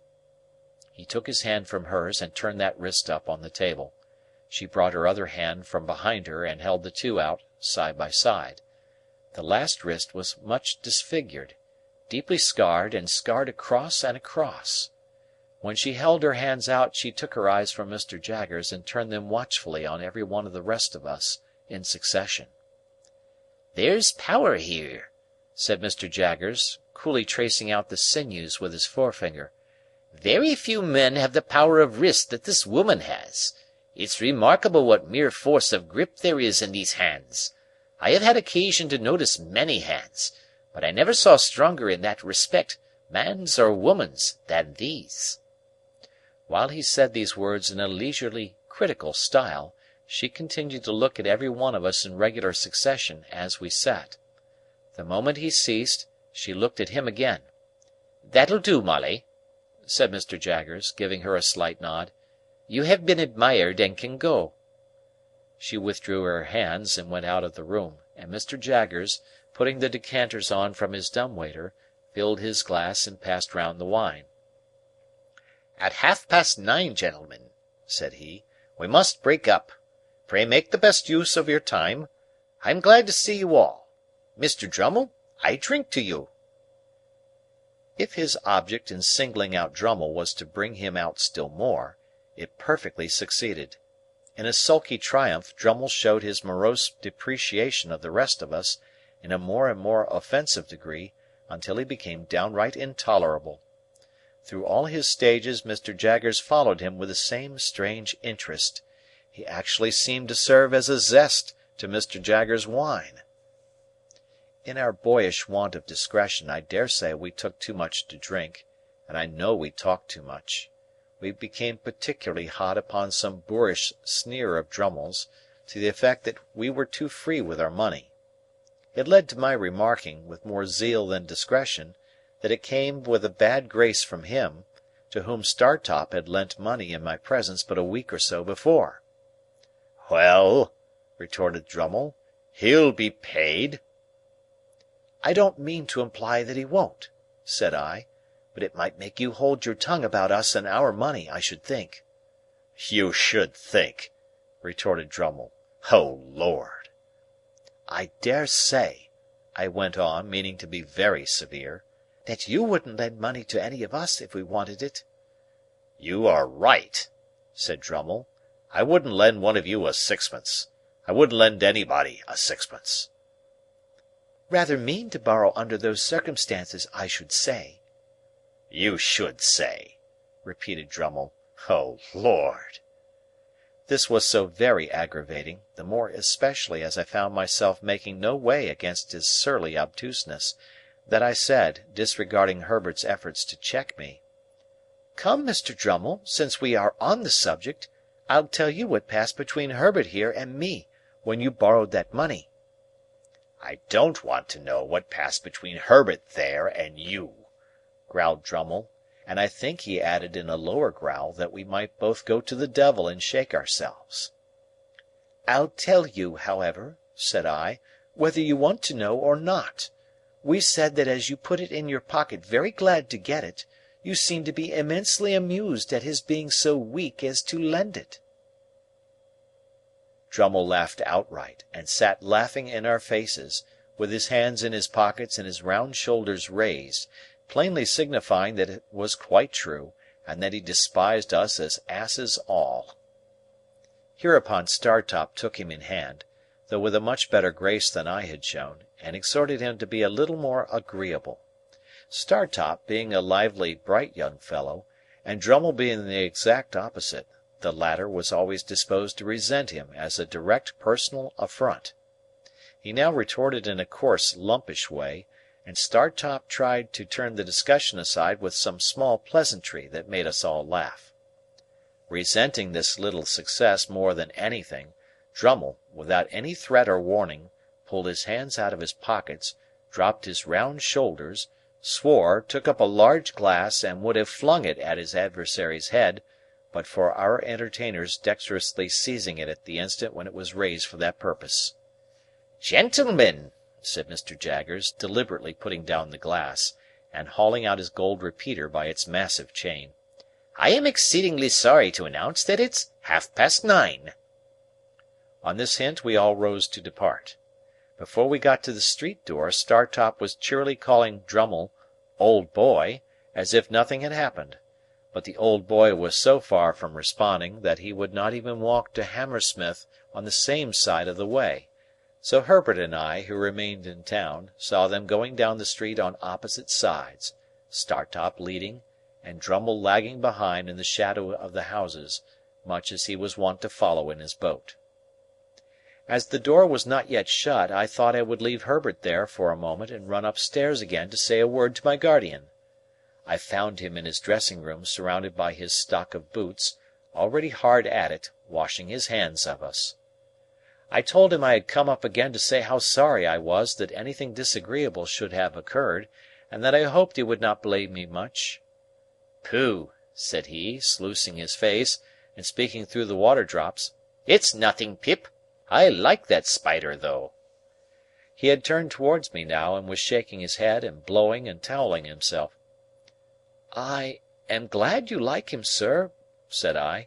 Speaker 4: he took his hand from hers and turned that wrist up on the table. She brought her other hand from behind her and held the two out side by side. The last wrist was much disfigured, deeply scarred, and scarred across and across. When she held her hands out, she took her eyes from Mr. Jaggers and turned them watchfully on every one of the rest of us in succession.
Speaker 5: "There's power here,"
Speaker 4: said Mr. Jaggers, coolly tracing out the sinews with his forefinger.
Speaker 5: "Very few men have the power of wrist that this woman has. It's remarkable what mere force of grip there is in these hands. I have had occasion to notice many hands, but I never saw stronger in that respect, man's or woman's, than these."
Speaker 4: While he said these words in a leisurely, critical style, she continued to look at every one of us in regular succession as we sat. The moment he ceased, she looked at him again.
Speaker 5: "That'll do, Molly,"
Speaker 4: said Mr. Jaggers, giving her a slight nod.
Speaker 5: "You have been admired and can go."
Speaker 4: She withdrew her hands and went out of the room, and Mr. Jaggers, putting the decanters on from his dumb-waiter, filled his glass and passed round the wine.
Speaker 1: "At 9:30, gentlemen," said he, "we must break up. Pray make the best use of your time. I am glad to see you all. Mr. Drummle, I drink to you."
Speaker 4: If his object in singling out Drummle was to bring him out still more, it perfectly succeeded. In a sulky triumph, Drummle showed his morose depreciation of the rest of us in a more and more offensive degree, until he became downright intolerable. Through all his stages, Mr. Jaggers followed him with the same strange interest. He actually seemed to serve as a zest to Mr. Jaggers' wine. In our boyish want of discretion, I dare say we took too much to drink, and I know we talked too much. We became particularly hot upon some boorish sneer of Drummle's, to the effect that we were too free with our money. It led to my remarking, with more zeal than discretion, that it came with a bad grace from him, to whom Startop had lent money in my presence but a week or so before.
Speaker 3: "Well," retorted Drummle, "he'll be paid."
Speaker 4: "I don't mean to imply that he won't," said I, "but it might make you hold your tongue about us and our money, I should think."
Speaker 3: "You should think," retorted Drummle. "O Lord!"
Speaker 4: "I dare say," I went on, meaning to be very severe, "that you wouldn't lend money to any of us if we wanted it."
Speaker 3: "You are right," said Drummle. "I wouldn't lend one of you a sixpence. I wouldn't lend anybody a sixpence."
Speaker 4: "Rather mean to borrow under those circumstances, I should say."
Speaker 3: "You should say," repeated Drummle. "O Lord!"
Speaker 4: This was so very aggravating, the more especially as I found myself making no way against his surly obtuseness, that I said, disregarding Herbert's efforts to check me, "Come, Mr. Drummle, since we are on the subject, I'll tell you what passed between Herbert here and me when you borrowed that money."
Speaker 3: "I don't want to know what passed between Herbert there and you,"
Speaker 4: growled Drummle, and I think he added in a lower growl that we might both go to the devil and shake ourselves. "I'll tell you, however," said I, "whether you want to know or not. We said that as you put it in your pocket very glad to get it, you seemed to be immensely amused at his being so weak as to lend it." Drummle laughed outright, and sat laughing in our faces, with his hands in his pockets and his round shoulders raised, plainly signifying that it was quite true, and that he despised us as asses all. Hereupon Startop took him in hand, though with a much better grace than I had shown, and exhorted him to be a little more agreeable. Startop being a lively, bright young fellow, and Drummle being the exact opposite, the latter was always disposed to resent him as a direct personal affront. He now retorted in a coarse, lumpish way, and Startop tried to turn the discussion aside with some small pleasantry that made us all laugh. Resenting this little success more than anything, Drummle, without any threat or warning, pulled his hands out of his pockets, dropped his round shoulders,
Speaker 1: swore, took up a large glass, and would have flung it at his adversary's head, but for our entertainers dexterously seizing it at the instant when it was raised for that purpose. "Gentlemen," said Mr. Jaggers, deliberately putting down the glass, and hauling out his gold repeater by its massive chain, "I am exceedingly sorry to announce that it's 9:30. On this hint we all rose to depart. Before we got to the street door, Startop was cheerily calling Drummle "old boy," as if nothing had happened; but the old boy was so far from responding that he would not even walk to Hammersmith on the same side of the way, so Herbert and I, who remained in town, saw them going down the street on opposite sides, Startop leading, and Drummle lagging behind in the shadow of the houses, much as he was wont to follow in his boat. As the door was not yet shut, I thought I would leave Herbert there for a moment and run upstairs again to say a word to my guardian. I found him in his dressing-room surrounded by his stock of boots, already hard at it, washing his hands of us. I told him I had come up again to say how sorry I was that anything disagreeable should have occurred, and that I hoped he would not blame me much. "Pooh!" said he, sluicing his face, and speaking through the water drops. "It's nothing, Pip. I like that spider, though." He had turned towards me now, and was shaking his head, and blowing and towelling himself. "I am glad you like him, sir," said I,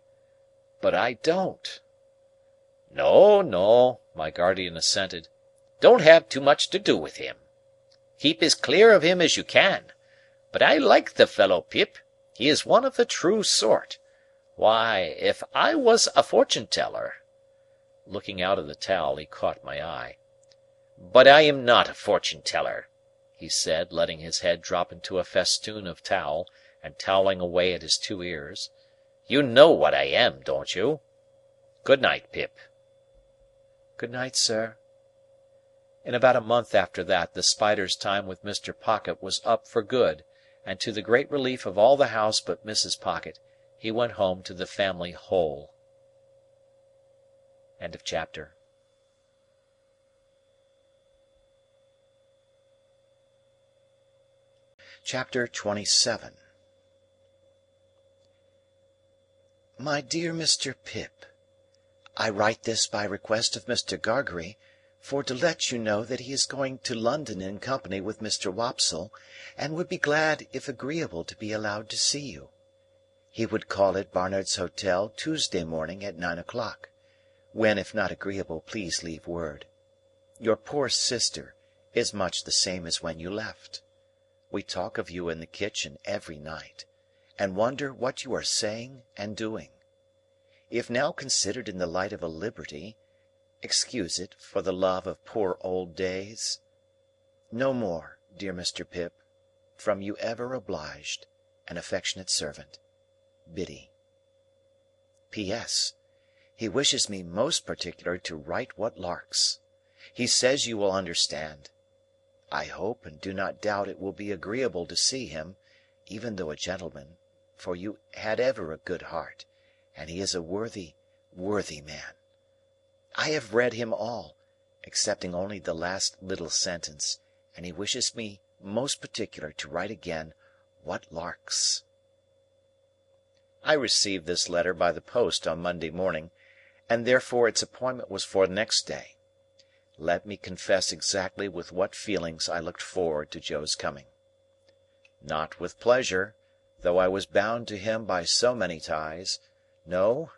Speaker 1: "but I don't." "No, no," my guardian assented. "Don't have too much to do with him. Keep as clear of him as you can. But I like the fellow, Pip. He is one of the true sort. Why, if I was a fortune-teller—" Looking out of the towel, he caught my eye. "But I am not a fortune-teller," he said, letting his head drop into a festoon of towel, and toweling away at his 2 ears. "You know what I am, don't you? Good night, Pip." "Good night, sir." In about a month after that, the spider's time with Mr. Pocket was up for good, and to the great relief of all the house but Mrs. Pocket, he went home to the family whole. Chapter 27. My dear Mr. Pip, I write this by request of Mr. Gargery, for to let you know that he is going to London in company with Mr. Wopsle, and would be glad, if agreeable, to be allowed to see you. He would call at Barnard's Hotel Tuesday morning at 9 o'clock, when, if not agreeable, please leave word. Your poor sister is much the same as when you left. We talk of you in the kitchen every night, and wonder what you are saying and doing. If now considered in the light of a liberty, excuse it for the love of poor old days. No more, dear Mr. Pip, from you ever obliged and affectionate servant, Biddy. P.S. He wishes me most particular to write what larks. He says you will understand. I hope and do not doubt it will be agreeable to see him, even though a gentleman, for you had ever a good heart, and he is a worthy, worthy man. I have read him all, excepting only the last little sentence, and he wishes me most particular to write again what larks. I received this letter by the post on Monday morning, and therefore its appointment was for next day. Let me confess exactly with what feelings I looked forward to Joe's coming. Not with pleasure, though I was bound to him by so many ties; no,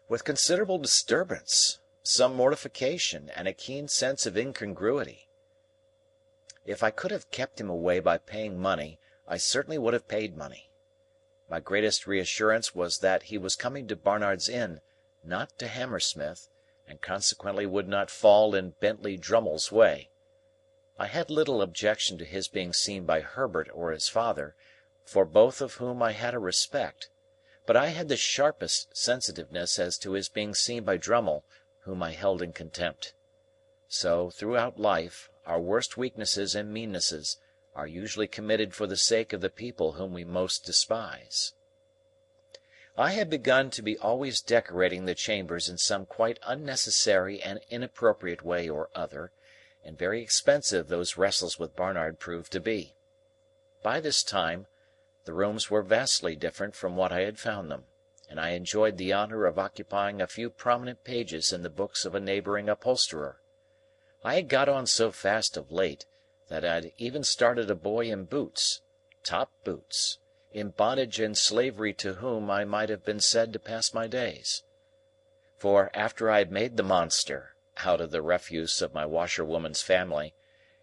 Speaker 1: with considerable disturbance, some mortification, and a keen sense of incongruity. If I could have kept him away by paying money, I certainly would have paid money. My greatest reassurance was that he was coming to Barnard's Inn, not to Hammersmith, and consequently would not fall in Bentley Drummle's way. I had little objection to his being seen by Herbert or his father, for both of whom I had a respect, but I had the sharpest sensitiveness as to his being seen by Drummle, whom I held in contempt. So, throughout life, our worst weaknesses and meannesses are usually committed for the sake of the people whom we most despise. I had begun to be always decorating the chambers in some quite unnecessary and inappropriate way or other, and very expensive those wrestles with Barnard proved to be. By this time, the rooms were vastly different from what I had found them, and I enjoyed the honour of occupying a few prominent pages in the books of a neighbouring upholsterer. I had got on so fast of late that I had even started a boy in boots, top boots, in bondage and slavery to whom I might have been said to pass my days. For, after I had made the monster, out of the refuse of my washerwoman's family,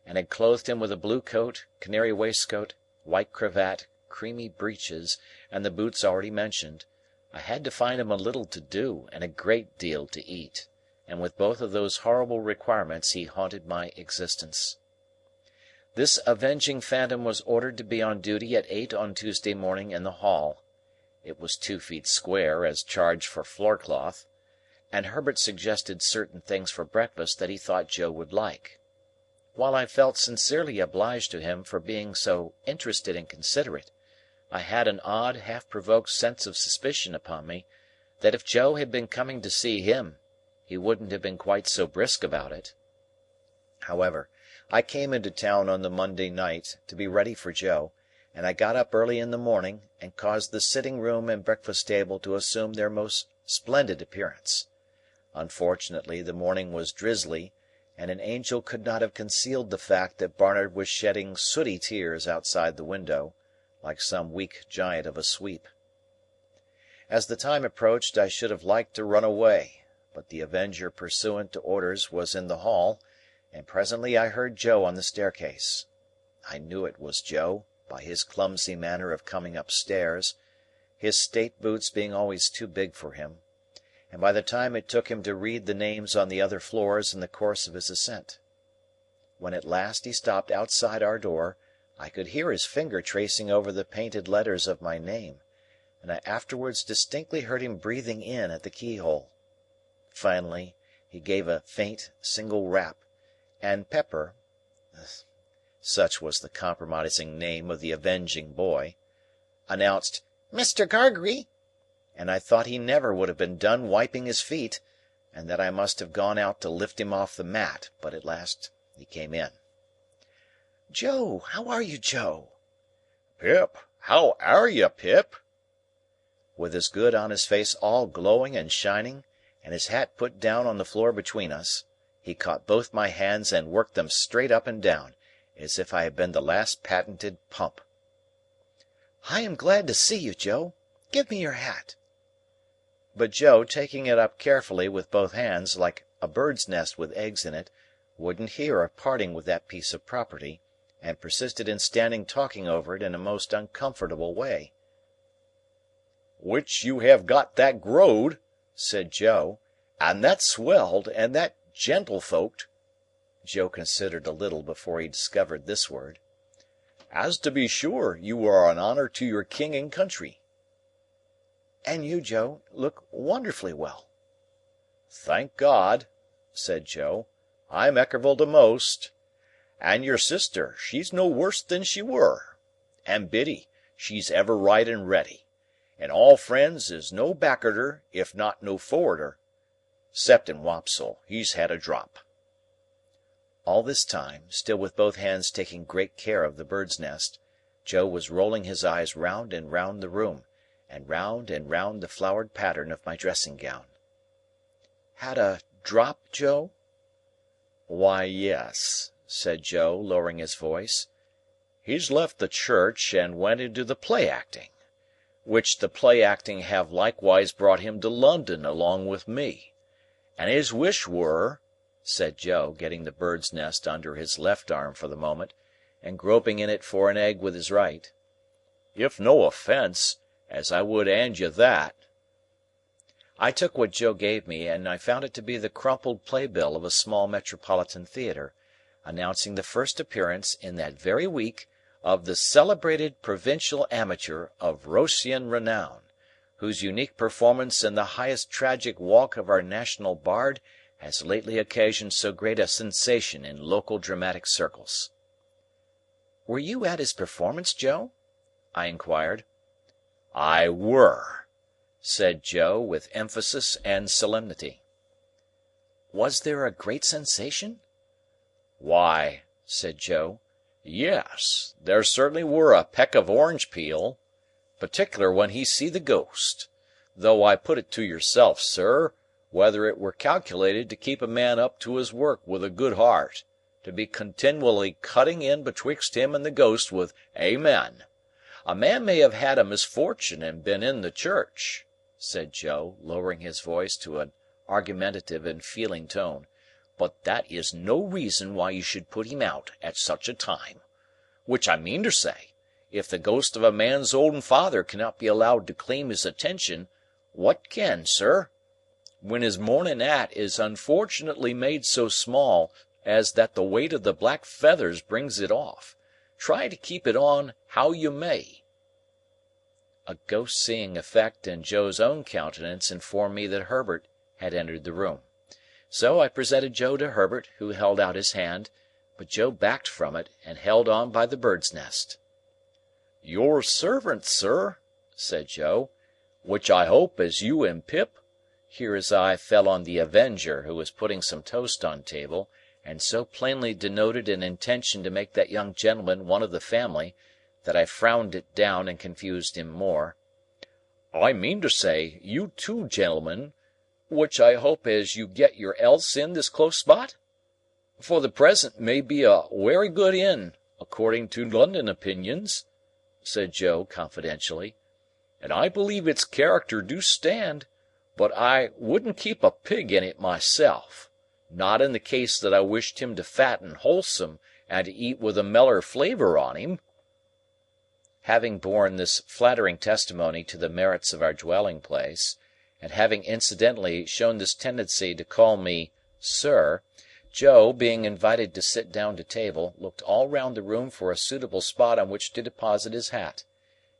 Speaker 1: and had clothed him with a blue coat, canary waistcoat, white cravat, creamy breeches, and the boots already mentioned, I had to find him a little to do and a great deal to eat, and with both of those horrible requirements he haunted my existence. This avenging phantom was ordered to be on duty at 8 on Tuesday morning in the hall. It was 2 feet square, as charged for floorcloth, and Herbert suggested certain things for breakfast that he thought Joe would like. While I felt sincerely obliged to him for being so interested and considerate, I had an odd, half-provoked sense of suspicion upon me that if Joe had been coming to see him, he wouldn't have been quite so brisk about it. However, I came into town on the Monday night to be ready for Joe, and I got up early in the morning and caused the sitting-room and breakfast-table to assume their most splendid appearance. Unfortunately, the morning was drizzly, and an angel could not have concealed the fact that Barnard was shedding sooty tears outside the window, like some weak giant of a sweep. As the time approached, I should have liked to run away, but the Avenger pursuant to orders was in the hall, and presently I heard Joe on the staircase. I knew it was Joe, by his clumsy manner of coming upstairs, his state boots being always too big for him, and by the time it took him to read the names on the other floors in the course of his ascent. When at last he stopped outside our door, I could hear his finger tracing over the painted letters of my name, and I afterwards distinctly heard him breathing in at the keyhole. Finally, he gave a faint single rap, and Pepper, such was the compromising name of the avenging boy, announced, "Mr. Gargery," and I thought he never would have been done wiping his feet, and that I must have gone out to lift him off the mat, but at last he came in. "Joe, how are you, Joe?"
Speaker 3: Pip, how are you, Pip?
Speaker 1: With his good honest face all glowing and shining, and his hat put down on the floor between us, he caught both my hands and worked them straight up and down, as if I had been the last patented pump. "I am glad to see you, Joe. Give me your hat." But Joe, taking it up carefully with both hands, like a bird's nest with eggs in it, wouldn't hear of parting with that piece of property, and persisted in standing talking over it in a most uncomfortable way.
Speaker 3: "Which you have got that growed," said Joe, "and that swelled, and that gentlefolked." Joe considered a little before he discovered this word. "As to be sure, you are an honour to your king and country."
Speaker 1: "And you, Joe, look wonderfully well."
Speaker 3: "Thank God," said Joe, "I'm ekerval to most. And your sister, she's no worse than she were. And Biddy, she's ever right and ready. And all friends is no backarder, if not no forwarder. 'Ceptin' Wopsle, he's had a drop."
Speaker 1: All this time, still with both hands taking great care of the bird's nest, Joe was rolling his eyes round and round the room, and round the flowered pattern of my dressing-gown. "Had a drop, Joe?"
Speaker 3: "Why, yes," said Joe, lowering his voice. "He's left the church and went into the play-acting, which the play-acting have likewise brought him to London along with me. And his wish were," said Joe, getting the bird's nest under his left arm for the moment, and groping in it for an egg with his right, "if no offence, as I would hand you that." I took what Joe gave me, and I found it to be the crumpled playbill of a small metropolitan theatre, announcing the first appearance, in that very week, of the celebrated provincial amateur of Roscian renown, whose unique performance in the highest tragic walk of our national bard has lately occasioned so great a sensation in local dramatic circles. "Were you at his performance, Joe?" I inquired. "I were," said Joe, with emphasis and solemnity.
Speaker 1: "Was there a great sensation?"
Speaker 3: "Why," said Joe, Yes, there certainly were a peck of orange peel, particular when he see the ghost. Though I put it to yourself, sir, whether it were calculated to keep a man up to his work with a good heart, to be continually cutting in betwixt him and the ghost with Amen. A man may have had a misfortune and been in the church," said Joe, lowering his voice to an argumentative and feeling tone, "but that is no reason why you should put him out at such a time. Which I mean to say, if the ghost of a man's own father cannot be allowed to claim his attention, what can, sir? When his morning 'at is unfortunately made so small as that the weight of the black feathers brings it off, try to keep it on how you may." A ghost-seeing effect in Joe's own countenance informed me that Herbert had entered the room. So I presented Joe to Herbert, who held out his hand, but Joe backed from it and held on by the bird's nest. "Your servant, sir," said Joe, "which I hope as you and Pip—" Here his eye fell on the Avenger, who was putting some toast on table, and so plainly denoted an intention to make that young gentleman one of the family, that I frowned it down and confused him more. "I mean to say, you two gentlemen, which I hope as you get your else in this close spot? For the present may be a wery good inn, according to London opinions," said Joe confidentially, "and I believe its character do stand, but I wouldn't keep a pig in it myself, not in the case that I wished him to fatten wholesome and to eat with a meller flavour on him." Having borne this flattering testimony to the merits of our dwelling-place, and having incidentally shown this tendency to call me "sir," Joe, being invited to sit down to table, looked all round the room for a suitable spot on which to deposit his hat,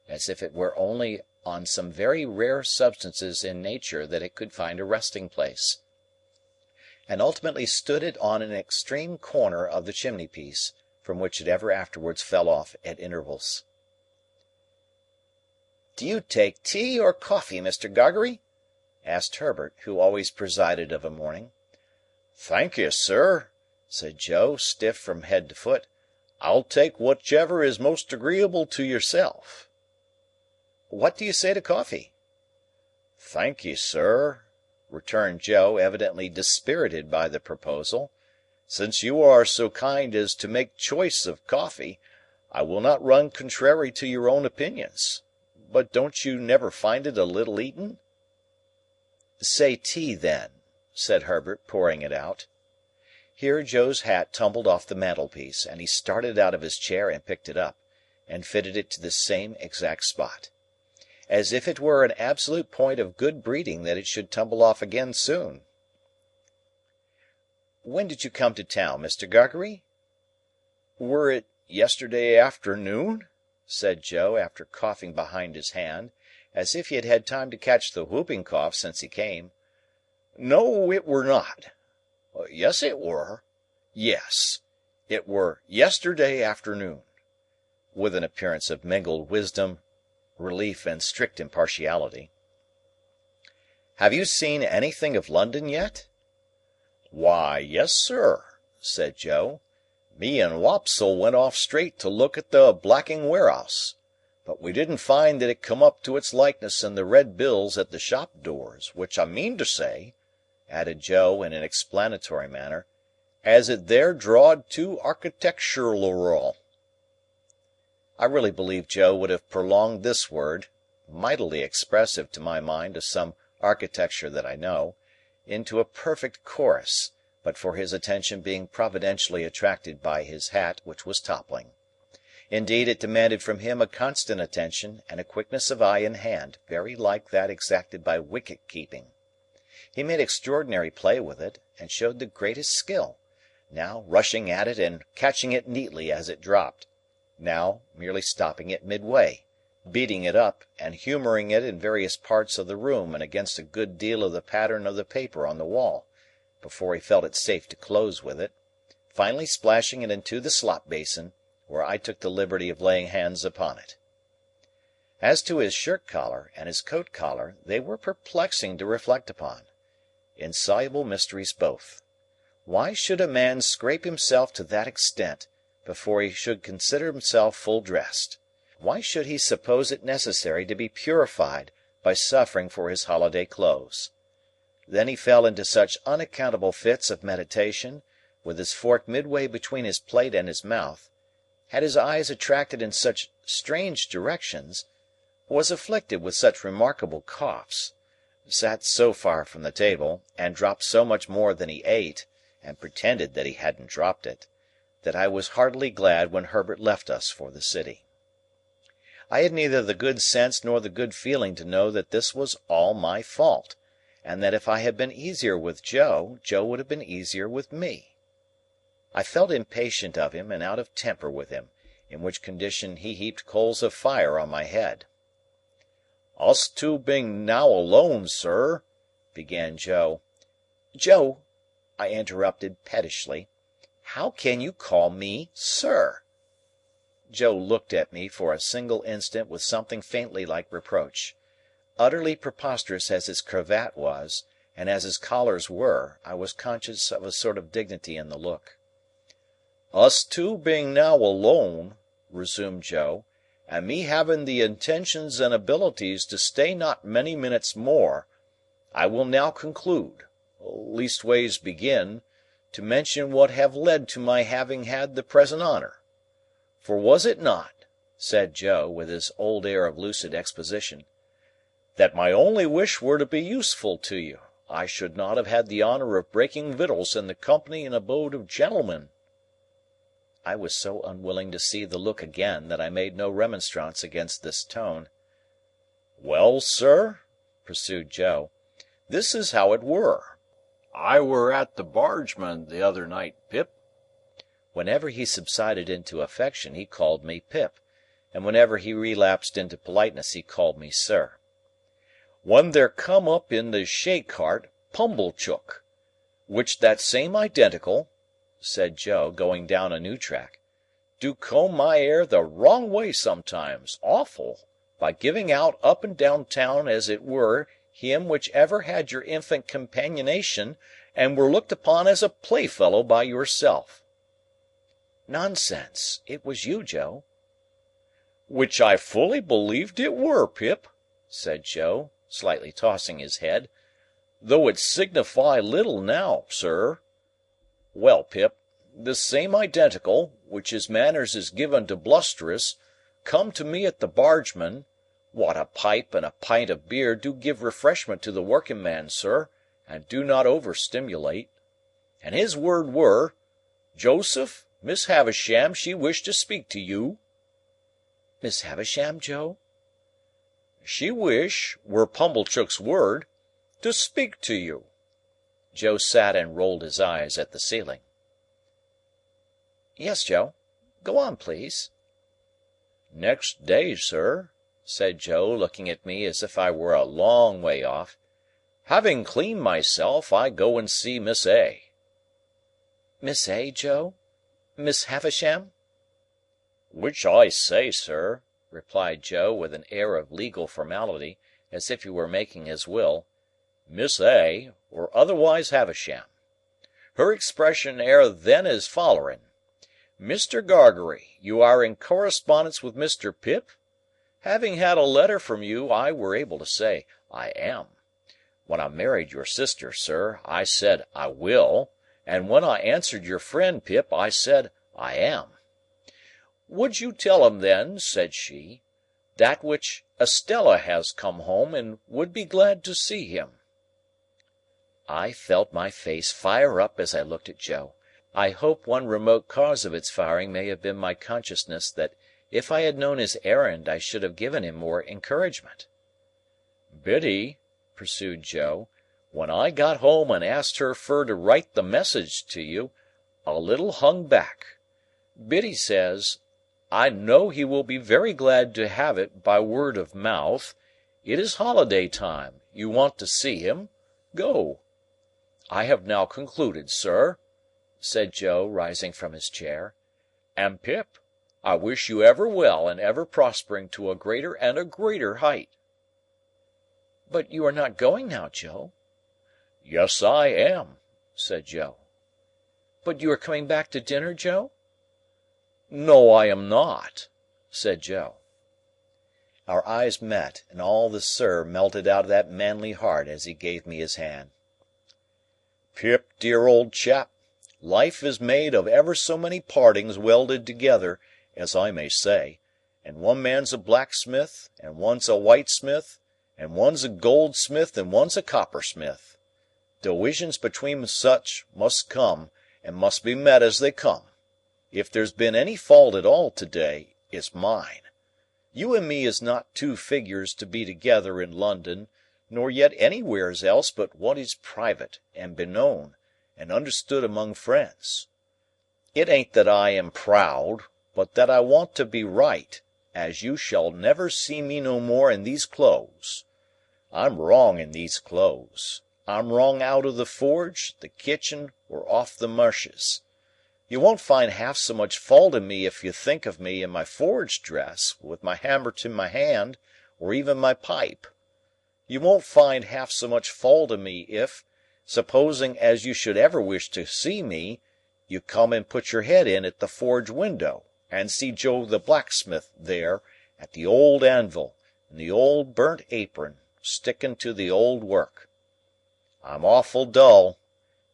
Speaker 3: as if it were only on some very rare substances in nature that it could find a resting-place, and ultimately stood it on an extreme corner of the chimney-piece, from which it ever afterwards fell off at intervals. "Do you take tea or coffee, Mr. Gargery?" asked Herbert, who always presided of a morning. "Thank you, sir," said Joe, stiff from head to foot. "I'll take whichever is most agreeable to yourself." "What do you say to coffee?" "Thank ye, sir," returned Joe, evidently dispirited by the proposal. "Since you are so kind as to make choice of coffee, I will not run contrary to your own opinions. But don't you never find it a little eaten?" "Say tea, then," said Herbert, pouring it out. Here Joe's hat tumbled off the mantelpiece, and he started out of his chair and picked it up, and fitted it to the same exact spot. As if it were an absolute point of good breeding that it should tumble off again soon. "When did you come to town, Mr. Gargery?" "Were it yesterday afternoon?" said Joe, after coughing behind his hand, as if he had had time to catch the whooping cough since he came. "No, it were not. Yes, it were. Yes, it were yesterday afternoon," with an appearance of mingled wisdom, relief, and strict impartiality. "Have you seen anything of London yet?" "Why, yes, sir," said Joe. "Me and Wopsle went off straight to look at the blacking warehouse, but we didn't find that it come up to its likeness in the red bills at the shop doors, which I mean to say," added Joe in an explanatory manner, "as it there drawed too architectural." I really believe Joe would have prolonged this word, mightily expressive to my mind of some architecture that I know, into a perfect chorus, but for his attention being providentially attracted by his hat, which was toppling. Indeed, it demanded from him a constant attention and a quickness of eye and hand very like that exacted by wicket-keeping. He made extraordinary play with it, and showed the greatest skill, now rushing at it and catching it neatly as it dropped, now merely stopping it midway, beating it up, and humouring it in various parts of the room and against a good deal of the pattern of the paper on the wall, before he felt it safe to close with it, finally splashing it into the slop-basin, where I took the liberty of laying hands upon it. As to his shirt-collar and his coat-collar, they were perplexing to reflect upon. Insoluble mysteries both. Why should a man scrape himself to that extent,
Speaker 1: before he should consider himself full dressed. Why should he suppose it necessary to be purified by suffering for his holiday clothes? Then he fell into such unaccountable fits of meditation, with his fork midway between his plate and his mouth, had his eyes attracted in such strange directions, was afflicted with such remarkable coughs, sat so far from the table, and dropped so much more than he ate, and pretended that he hadn't dropped it, that I was heartily glad when Herbert left us for the city. I had neither the good sense nor the good feeling to know that this was all my fault, and that if I had been easier with Joe, Joe would have been easier with me. I felt impatient of him and out of temper with him, in which condition he heaped coals of fire on my head. "Us two being now alone, sir," began Joe. "Joe," I interrupted pettishly, "how can you call me sir?" Joe looked at me for a single instant with something faintly like reproach. Utterly preposterous as his cravat was, and as his collars were, I was conscious of a sort of dignity in the look. "Us two being now alone," resumed Joe, "and me having the intentions and abilities to stay not many minutes more, I will now conclude, leastways begin, to mention what have led to my having had the present honour. For was it not," said Joe, with his old air of lucid exposition, "that my only wish were to be useful to you, I should not have had the honour of breaking victuals in the company and abode of gentlemen." I was so unwilling to see the look again that I made no remonstrance against this tone. "Well, sir," pursued Joe, "this is how it were. I were at the Bargeman the other night, Pip." Whenever he subsided into affection he called me Pip, and whenever he relapsed into politeness he called me sir. "When there come up in the shay cart Pumblechook, which that same identical," said Joe, going down a new track, "do comb my hair the wrong way sometimes, awful, by giving out up and down town as it were him which ever had your infant companionation and were looked upon as a playfellow by yourself." "Nonsense! It was you, Joe." "Which I fully believed it were, Pip," said Joe, slightly tossing his head, "though it signify little now, sir. Well, Pip, this same identical, which his manners is given to blusterous, come to me at the Bargeman, wot a pipe and a pint of beer do give refreshment to the working man, sir, and do not over-stimulate, and his word were, 'Joseph, Miss Havisham she wished to speak to you.'" "Miss Havisham, Joe?" "She wish, were Pumblechook's word, to speak to you." Joe sat and rolled his eyes at the ceiling. "Yes, Joe. Go on, please." "Next day, sir," said Joe, looking at me as if I were a long way off, "having cleaned myself, I go and see Miss A." "Miss A, Joe? Miss Havisham?" "Which I say, sir," replied Joe, with an air of legal formality, as if he were making his will, "Miss A, or otherwise Havisham. Her expression air then as follerin: 'Mr. Gargery, you are in correspondence with Mr. Pip?' Having had a letter from you, I were able to say, 'I am.' When I married your sister, sir, I said, 'I will,' and when I answered your friend Pip, I said, 'I am.' 'Would you tell him then,' said she, 'that which Estella has come home and would be glad to see him?'" I felt my face fire up as I looked at Joe. I hope one remote cause of its firing may have been my consciousness that if I had known his errand I should have given him more encouragement. "Biddy," pursued Joe, "when I got home and asked her fur to write the message to you, a little hung back. Biddy says, 'I know he will be very glad to have it by word of mouth. It is holiday time. You want to see him. Go.' I have now concluded, sir," said Joe, rising from his chair, "and Pip, I wish you ever well and ever prospering to a greater and a greater height." "But you are not going now, Joe?" "Yes, I am," said Joe. "But you are coming back to dinner, Joe?"
Speaker 3: "No, I am not," said Joe.
Speaker 1: Our eyes met, and all the "sir" melted out of that manly heart as he gave me his hand. "Pip, dear old chap, life is made of ever so many partings welded together, as I may say, and one man's a blacksmith, and one's a whitesmith, and one's a goldsmith, and one's a coppersmith. Diwisions between such must come, and must be met as they come. If there's been any fault at all to-day, it's mine. You and me is not two figures to be together in London, nor yet anywheres else but what is private, and beknown, and understood among friends. It ain't that I am proud, but that I want to be right, as you shall never see me no more in these clothes. I'm wrong in these clothes. I'm wrong out of the forge, the kitchen, or off the marshes. You won't find half so much fault in me if you think of me in my forge dress, with my hammer to my hand, or even my pipe. You won't find half so much fault in me if, supposing as you should ever wish to see me, you come and put your head in at the forge window, and see Joe the blacksmith there, at the old anvil, in the old burnt apron, sticking to the old work. I'm awful dull,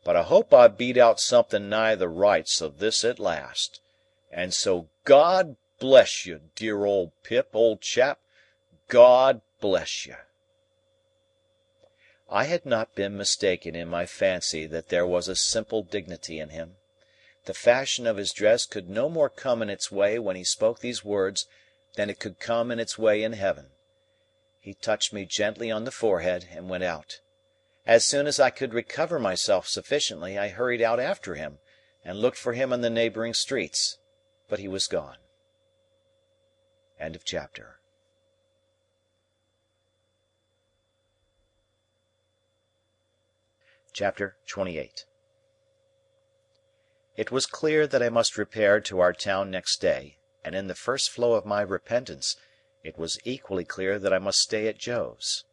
Speaker 1: but I hope I beat out something nigh the rights of this at last. And so God bless you, dear old Pip, old chap, God bless you." I had not been mistaken in my fancy that there was a simple dignity in him. The fashion of his dress could no more come in its way when he spoke these words than it could come in its way in heaven. He touched me gently on the forehead and went out. As soon as I could recover myself sufficiently, I hurried out after him, and looked for him in the neighbouring streets. But he was gone. End of chapter. Chapter 28. It was clear that I must repair to our town next day, and in the first flow of my repentance, it was equally clear that I must stay at Joe's.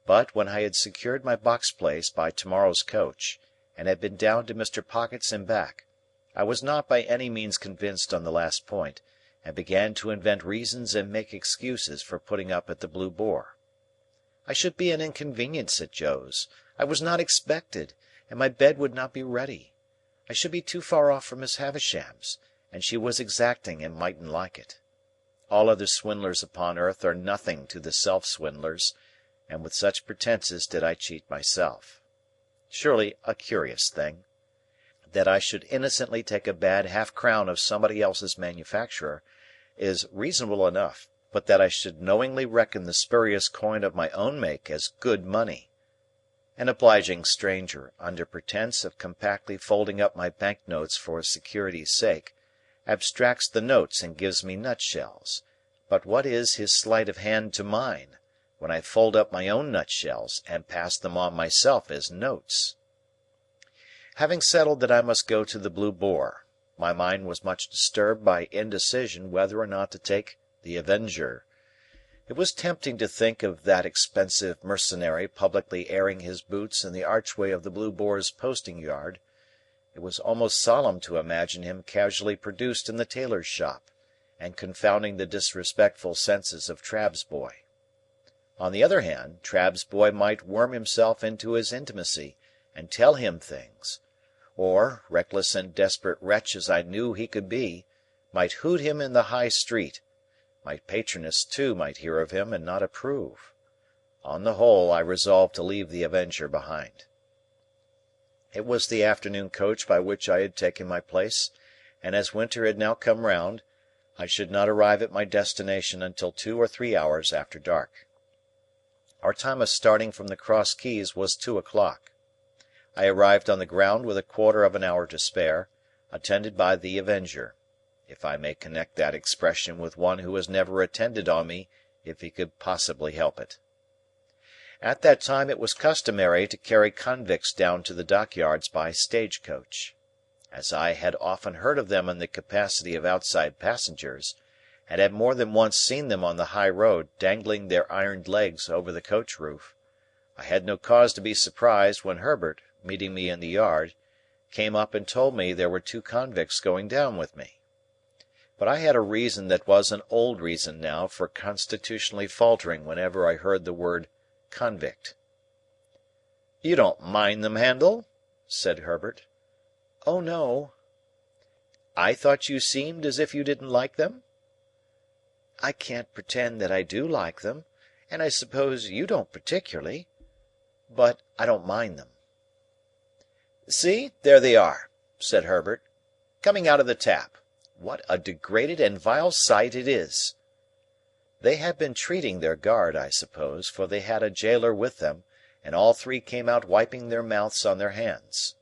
Speaker 1: But, when I had secured my box-place by tomorrow's coach, and had been down to Mr. Pocket's and back, I was not by any means convinced on the last point, and began to invent reasons and make excuses for putting up at the Blue Boar. I should be an inconvenience at Joe's, I was not expected, and my bed would not be ready. I should be too far off from Miss Havisham's, and she was exacting and mightn't like it. All other swindlers upon earth are nothing to the self-swindlers, and with such pretences did I cheat myself. Surely a curious thing. That I should innocently take a bad half-crown of somebody else's manufacturer is reasonable enough, but that I should knowingly reckon the spurious coin of my own make as good money. An obliging stranger, under pretence of compactly folding up my bank-notes for security's sake, abstracts the notes and gives me nutshells, but what is his sleight of hand to mine, when I fold up my own nutshells and pass them on myself as notes? Having settled that I must go to the Blue Boar, my mind was much disturbed by indecision whether or not to take the Avenger. It was tempting to think of that expensive mercenary publicly airing his boots in the archway of the Blue Boar's posting-yard. It was almost solemn to imagine him casually produced in the tailor's shop, and confounding the disrespectful senses of Trabb's boy. On the other hand, Trabb's boy might worm himself into his intimacy, and tell him things, or, reckless and desperate wretch as I knew he could be, might hoot him in the High Street. My patroness, too, might hear of him and not approve. On the whole, I resolved to leave the Avenger behind. It was the afternoon coach by which I had taken my place, and as winter had now come round, I should not arrive at my destination until 2 or 3 hours after dark. Our time of starting from the Cross Keys was 2 o'clock. I arrived on the ground with a quarter of an hour to spare, attended by the Avenger, if I may connect that expression with one who has never attended on me if he could possibly help it. At that time it was customary to carry convicts down to the dockyards by stage-coach. As I had often heard of them in the capacity of outside passengers, and had more than once seen them on the high road dangling their ironed legs over the coach-roof, I had no cause to be surprised when Herbert, meeting me in the yard, came up and told me there were 2 convicts going down with me. But I had a reason that was an old reason now for constitutionally faltering whenever I heard the word convict. "You don't mind them, Handel?" said Herbert.
Speaker 2: "Oh, no."
Speaker 1: "I thought you seemed as if you didn't like them?"
Speaker 2: "I can't pretend that I do like them, and I suppose you don't particularly. But I don't mind them."
Speaker 1: "See, there they are," said Herbert, "coming out of the tap. What a degraded and vile sight it is!" They had been treating their guard, I suppose, for they had a jailer with them, and all three came out wiping their mouths on their hands.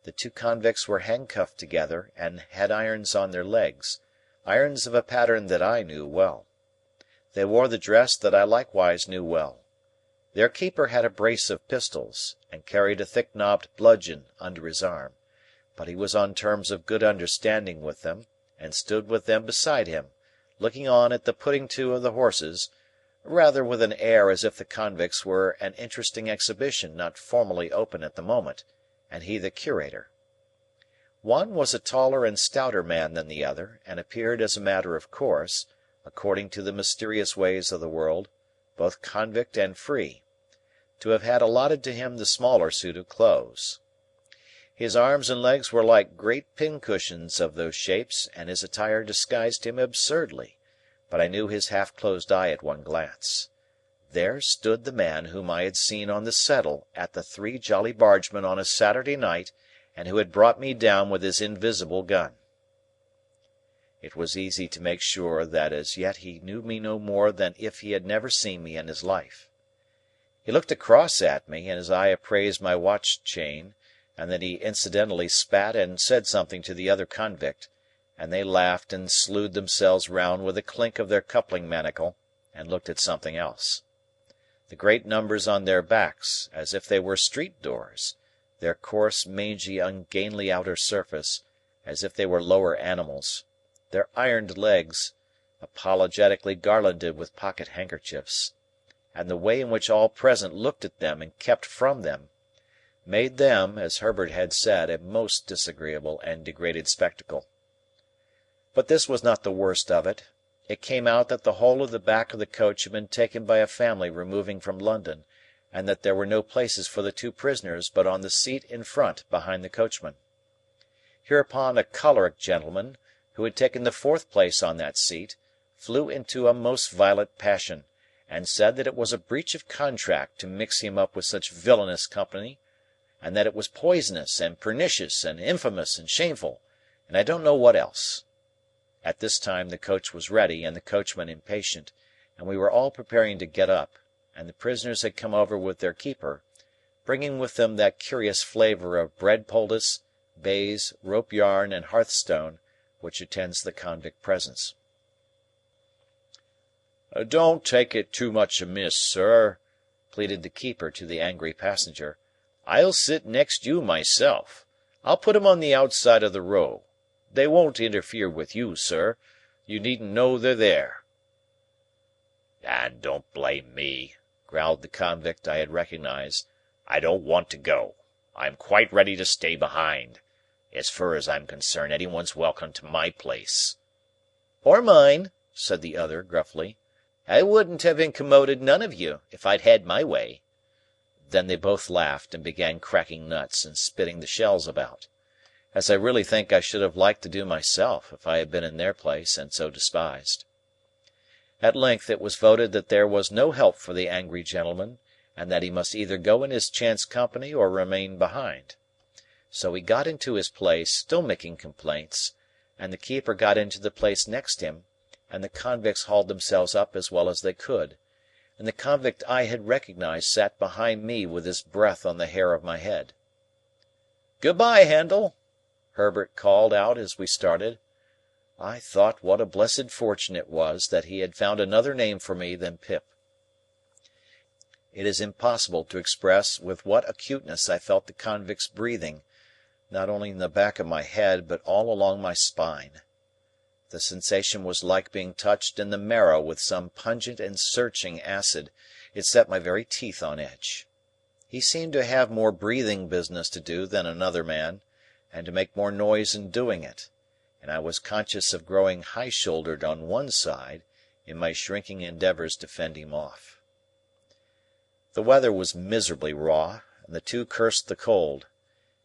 Speaker 1: The two convicts were handcuffed together, and had irons on their legs, irons of a pattern that I knew well. They wore the dress that I likewise knew well. Their keeper had a brace of pistols, and carried a thick-knobbed bludgeon under his arm, but he was on terms of good understanding with them, and stood with them beside him, looking on at the putting to of the horses, rather with an air as if the convicts were an interesting exhibition not formally open at the moment, and he the curator. One was a taller and stouter man than the other, and appeared as a matter of course, according to the mysterious ways of the world, both convict and free, to have had allotted to him the smaller suit of clothes. His arms and legs were like great pincushions of those shapes, and his attire disguised him absurdly, but I knew his half-closed eye at one glance. There stood the man whom I had seen on the settle at the Three Jolly Bargemen on a Saturday night, and who had brought me down with his invisible gun. It was easy to make sure that as yet he knew me no more than if he had never seen me in his life. He looked across at me, and his eye appraised my watch chain, and then he incidentally spat and said something to the other convict, and they laughed and slewed themselves round with a clink of their coupling manacle, and looked at something else. The great numbers on their backs, as if they were street doors, their coarse, mangy, ungainly outer surface, as if they were lower animals, their ironed legs, apologetically garlanded with pocket handkerchiefs, and the way in which all present looked at them and kept from them, made them, as Herbert had said, a most disagreeable and degraded spectacle. But this was not the worst of it. It came out that the whole of the back of the coach had been taken by a family removing from London, and that there were no places for the two prisoners but on the seat in front behind the coachman. Hereupon a choleric gentleman, who had taken the fourth place on that seat, flew into a most violent passion, and said that it was a breach of contract to mix him up with such villainous company, and that it was poisonous and pernicious and infamous and shameful, and I don't know what else. At this time the coach was ready, and the coachman impatient, and we were all preparing to get up, and the prisoners had come over with their keeper, bringing with them that curious flavour of bread poultice, baize, rope yarn, and hearthstone, which attends the convict presence.
Speaker 3: "Don't take it too much amiss, sir," pleaded the keeper to the angry passenger. "I'll sit next you myself. I'll put 'em on the outside of the row. They won't interfere with you, sir. You needn't know they're there." "And don't blame me," growled the convict I had recognized. "I don't want to go. I am quite ready to stay behind. As fur as I'm concerned, anyone's welcome to my place."
Speaker 1: "Or mine," said the other, gruffly. "I wouldn't have incommoded none of you, if I'd had my way." Then they both laughed, and began cracking nuts and spitting the shells about, as I really think I should have liked to do myself, if I had been in their place and so despised. At length it was voted that there was no help for the angry gentleman, and that he must either go in his chance company or remain behind. So he got into his place, still making complaints, and the keeper got into the place next him, and the convicts hauled themselves up as well as they could, and the convict I had recognized sat behind me with his breath on the hair of my head. "Good-bye, Handel," Herbert called out as we started. I thought what a blessed fortune it was that he had found another name for me than Pip. It is impossible to express with what acuteness I felt the convict's breathing, not only in the back of my head but all along my spine. The sensation was like being touched in the marrow with some pungent and searching acid. It set my very teeth on edge. He seemed to have more breathing business to do than another man, and to make more noise in doing it, and I was conscious of growing high-shouldered on one side in my shrinking endeavours to fend him off. The weather was miserably raw, and the two cursed the cold.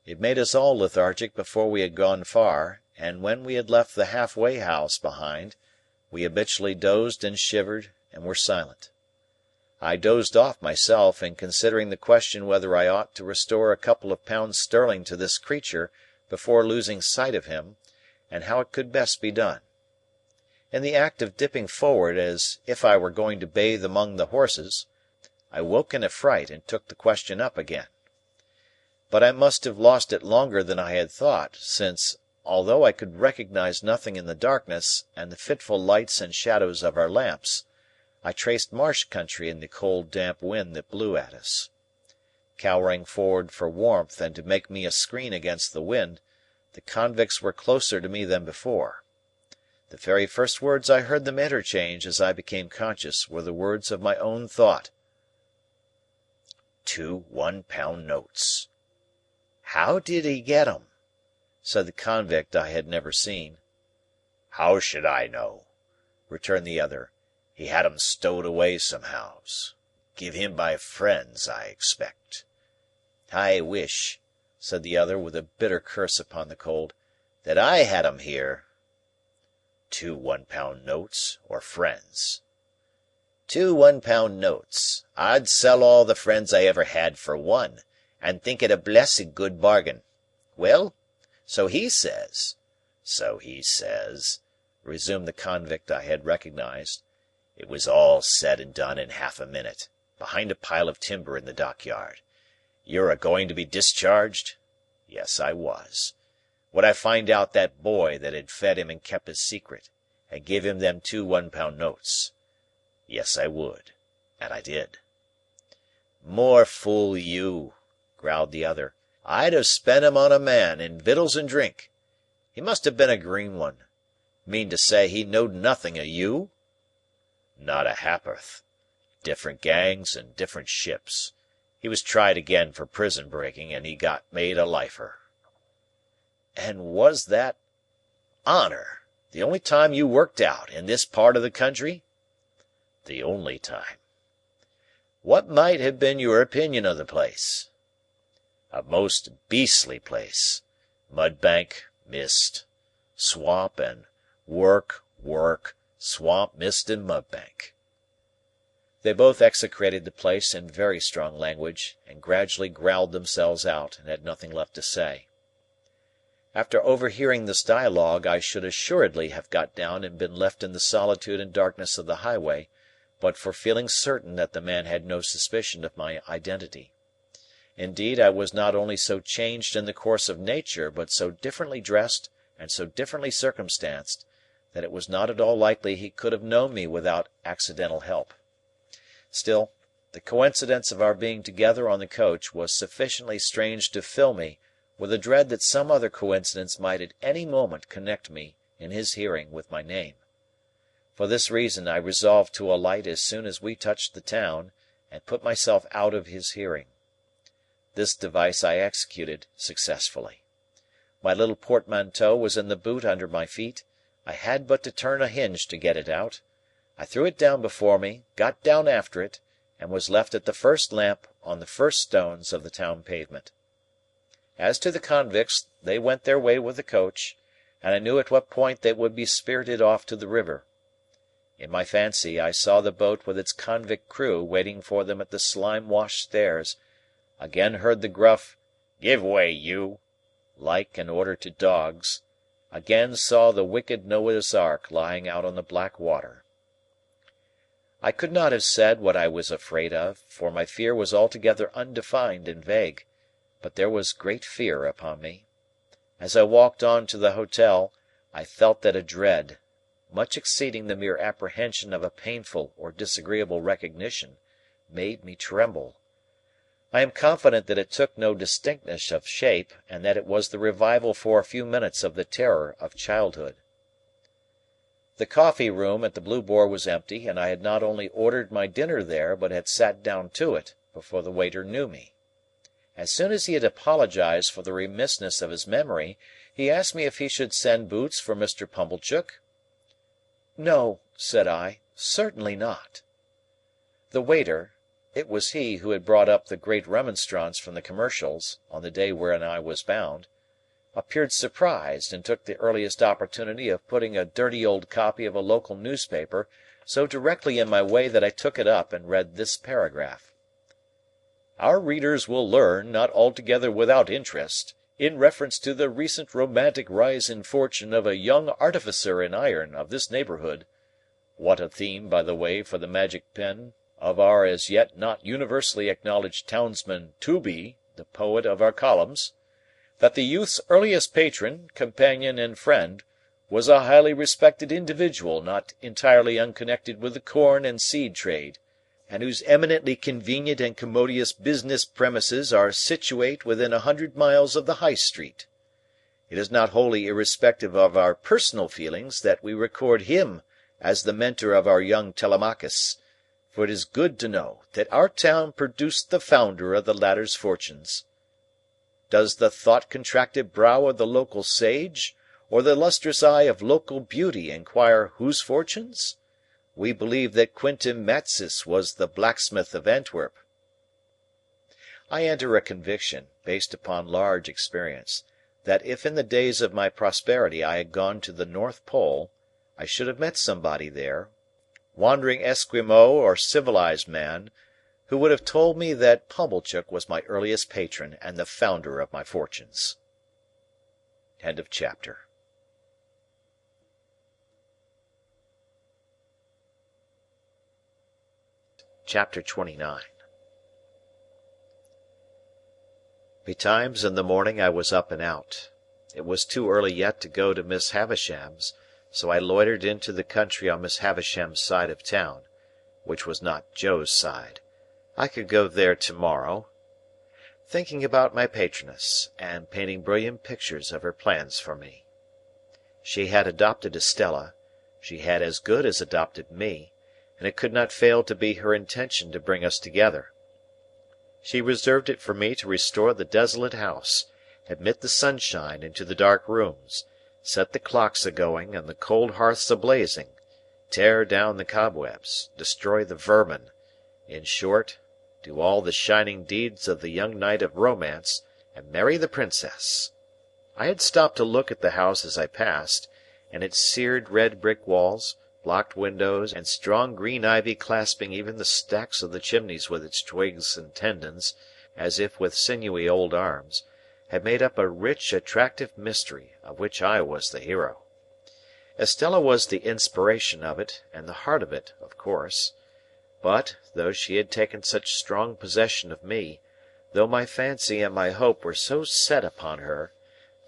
Speaker 1: It made us all lethargic before we had gone far, and when we had left the half-way house behind, we habitually dozed and shivered and were silent. I dozed off myself in considering the question whether I ought to restore a couple of pounds sterling to this creature before losing sight of him, and how it could best be done. In the act of dipping forward as if I were going to bathe among the horses, I woke in a fright and took the question up again. But I must have lost it longer than I had thought, since, although I could recognize nothing in the darkness and the fitful lights and shadows of our lamps, I traced marsh country in the cold damp wind that blew at us. Cowering forward for warmth and to make me a screen against the wind, the convicts were closer to me than before. The very first words I heard them interchange as I became conscious were the words of my own thought. 2 £1 notes. "How did he get 'em?" said the convict I had never seen. "How should I know?" returned the other. "He had 'em stowed away somehows. Give him by friends, I expect." "I wish," said the other with a bitter curse upon the cold, "that I had 'em here." 2 £1 notes, or friends. 2 £1 notes. I'd sell all the friends I ever had for one, and think it a blessed good bargain. Well, so he says. So he says, resumed the convict I had recognized. It was all said and done in half a minute, behind a pile of timber in the dockyard. You're a-going to be discharged? Yes, I was. Would I find out that boy that had fed him and kept his secret, and give him them 2 £1 notes? Yes, I would. And I did. "More fool you," growled the other. "I'd have spent 'em on a man, in victuals and drink. He must have been a green one. Mean to say he knowed nothing of you?" "Not a ha'porth. Different gangs and different ships. He was tried again for prison breaking, and he got made a lifer." "And was that honour the only time you worked out, in this part of the country?" "The only time." "What might have been your opinion of the place?" "A most beastly place. Mudbank, mist. Swamp and work, swamp, mist, and mudbank." They both execrated the place in very strong language, and gradually growled themselves out, and had nothing left to say. After overhearing this dialogue, I should assuredly have got down and been left in the solitude and darkness of the highway, but for feeling certain that the man had no suspicion of my identity. Indeed, I was not only so changed in the course of nature, but so differently dressed and so differently circumstanced, that it was not at all likely he could have known me without accidental help. Still, the coincidence of our being together on the coach was sufficiently strange to fill me with a dread that some other coincidence might at any moment connect me, in his hearing, with my name. For this reason I resolved to alight as soon as we touched the town, and put myself out of his hearing. This device I executed successfully. My little portmanteau was in the boot under my feet. I had but to turn a hinge to get it out. I threw it down before me, got down after it, and was left at the first lamp on the first stones of the town pavement. As to the convicts, they went their way with the coach, and I knew at what point they would be spirited off to the river. In my fancy I saw the boat with its convict crew waiting for them at the slime-washed stairs, again heard the gruff "Give way, you!" like an order to dogs, again saw the wicked Noah's Ark lying out on the black water. I could not have said what I was afraid of, for my fear was altogether undefined and vague, but there was great fear upon me. As I walked on to the hotel, I felt that a dread, much exceeding the mere apprehension of a painful or disagreeable recognition, made me tremble. I am confident that it took no distinctness of shape, and that it was the revival for a few minutes of the terror of childhood. The coffee-room at the Blue Boar was empty, and I had not only ordered my dinner there, but had sat down to it, before the waiter knew me. As soon as he had apologized for the remissness of his memory, he asked me if he should send boots for Mr. Pumblechook. "No," said I, "certainly not." The waiter—it was he who had brought up the Great Remonstrance from the Commercials, on the day wherein I was bound—appeared surprised, and took the earliest opportunity of putting a dirty old copy of a local newspaper so directly in my way that I took it up and read this paragraph: "Our readers will learn, not altogether without interest, in reference to the recent romantic rise in fortune of a young artificer in iron of this neighbourhood (what a theme, by the way, for the magic pen of our as yet not universally acknowledged townsman Tooby, the poet of our columns), that the youth's earliest patron, companion, and friend was a highly respected individual not entirely unconnected with the corn and seed trade, and whose eminently convenient and commodious business premises are situate within 100 miles of the High Street. It is not wholly irrespective of our personal feelings that we record him as the mentor of our young Telemachus, for it is good to know that our town produced the founder of the latter's fortunes. Does the thought-contracted brow of the local sage, or the lustrous eye of local beauty, inquire whose fortunes? We believe that Quintin Matsis was the blacksmith of Antwerp. I enter a conviction, based upon large experience, that if in the days of my prosperity I had gone to the North Pole, I should have met somebody there, wandering Esquimaux or civilized man, who would have told me that Pumblechook was my earliest patron and the founder of my fortunes. End of chapter. Chapter 29. Betimes in the morning I was up and out. It was too early yet to go to Miss Havisham's, so I loitered into the country on Miss Havisham's side of town, which was not Joe's side. I could go there to-morrow, thinking about my patroness, and painting brilliant pictures of her plans for me. She had adopted Estella, she had as good as adopted me, and it could not fail to be her intention to bring us together. She reserved it for me to restore the desolate house, admit the sunshine into the dark rooms, set the clocks a-going and the cold hearths a-blazing, tear down the cobwebs, destroy the vermin, in short, do all the shining deeds of the young knight of romance, and marry the princess. I had stopped to look at the house as I passed, and its seared red brick walls, blocked windows, and strong green ivy clasping even the stacks of the chimneys with its twigs and tendons, as if with sinewy old arms, had made up a rich, attractive mystery, of which I was the hero. Estella was the inspiration of it, and the heart of it, of course. But, though she had taken such strong possession of me, though my fancy and my hope were so set upon her,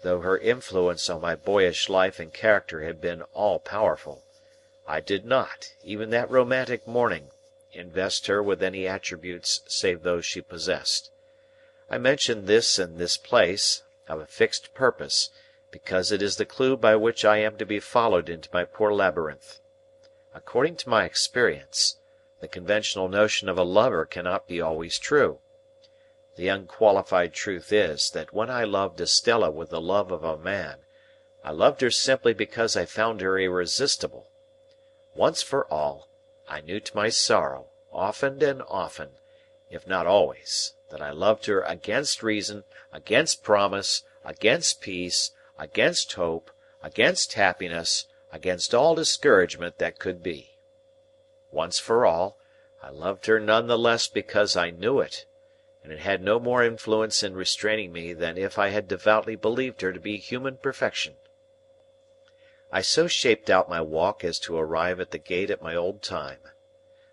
Speaker 1: though her influence on my boyish life and character had been all-powerful, I did not, even that romantic morning, invest her with any attributes save those she possessed. I mention this in this place, of a fixed purpose, because it is the clue by which I am to be followed into my poor labyrinth. According to my experience, the conventional notion of a lover cannot be always true. The unqualified truth is, that when I loved Estella with the love of a man, I loved her simply because I found her irresistible. Once for all, I knew to my sorrow, often and often, if not always, that I loved her against reason, against promise, against peace, against hope, against happiness, against all discouragement that could be. Once for all, I loved her none the less because I knew it, and it had no more influence in restraining me than if I had devoutly believed her to be human perfection. I so shaped out my walk as to arrive at the gate at my old time.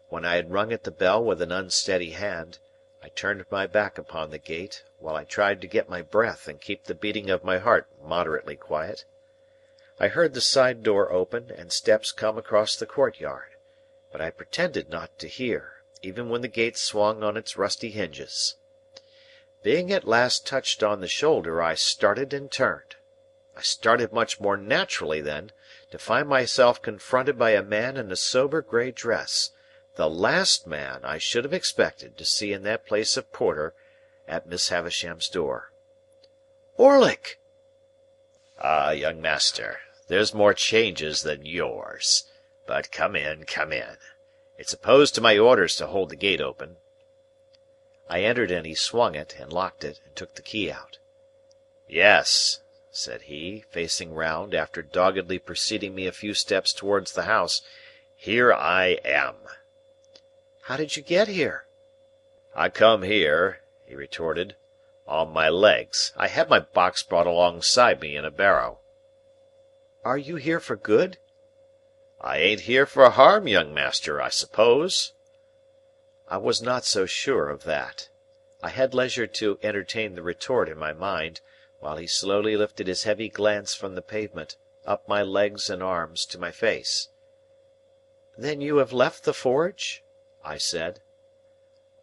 Speaker 1: When I had rung at the bell with an unsteady hand, I turned my back upon the gate, while I tried to get my breath and keep the beating of my heart moderately quiet. I heard the side door open and steps come across the courtyard, but I pretended not to hear, even when the gate swung on its rusty hinges. Being at last touched on the shoulder, I started and turned. I started much more naturally then, to find myself confronted by a man in a sober grey dress, the last man I should have expected to see in that place of porter,
Speaker 4: at Miss Havisham's door.
Speaker 2: Orlick!
Speaker 3: Ah, young master, there's more changes than yours. But come in, come in. It's opposed to my orders to hold the gate open.
Speaker 4: I entered and he swung it, and locked it, and took the key out.
Speaker 3: Yes, said he, facing round after doggedly preceding me a few steps towards the house. Here I am.
Speaker 2: How did you get here?
Speaker 3: I come here, he retorted, on my legs. I had my box brought alongside me in a barrow.
Speaker 2: Are you here for good?
Speaker 3: I ain't here for harm, young master, I suppose.
Speaker 4: I was not so sure of that. I had leisure to entertain the retort in my mind, while he slowly lifted his heavy glance from the pavement, up my legs and arms, to my face. "Then you have left the forge?" I said.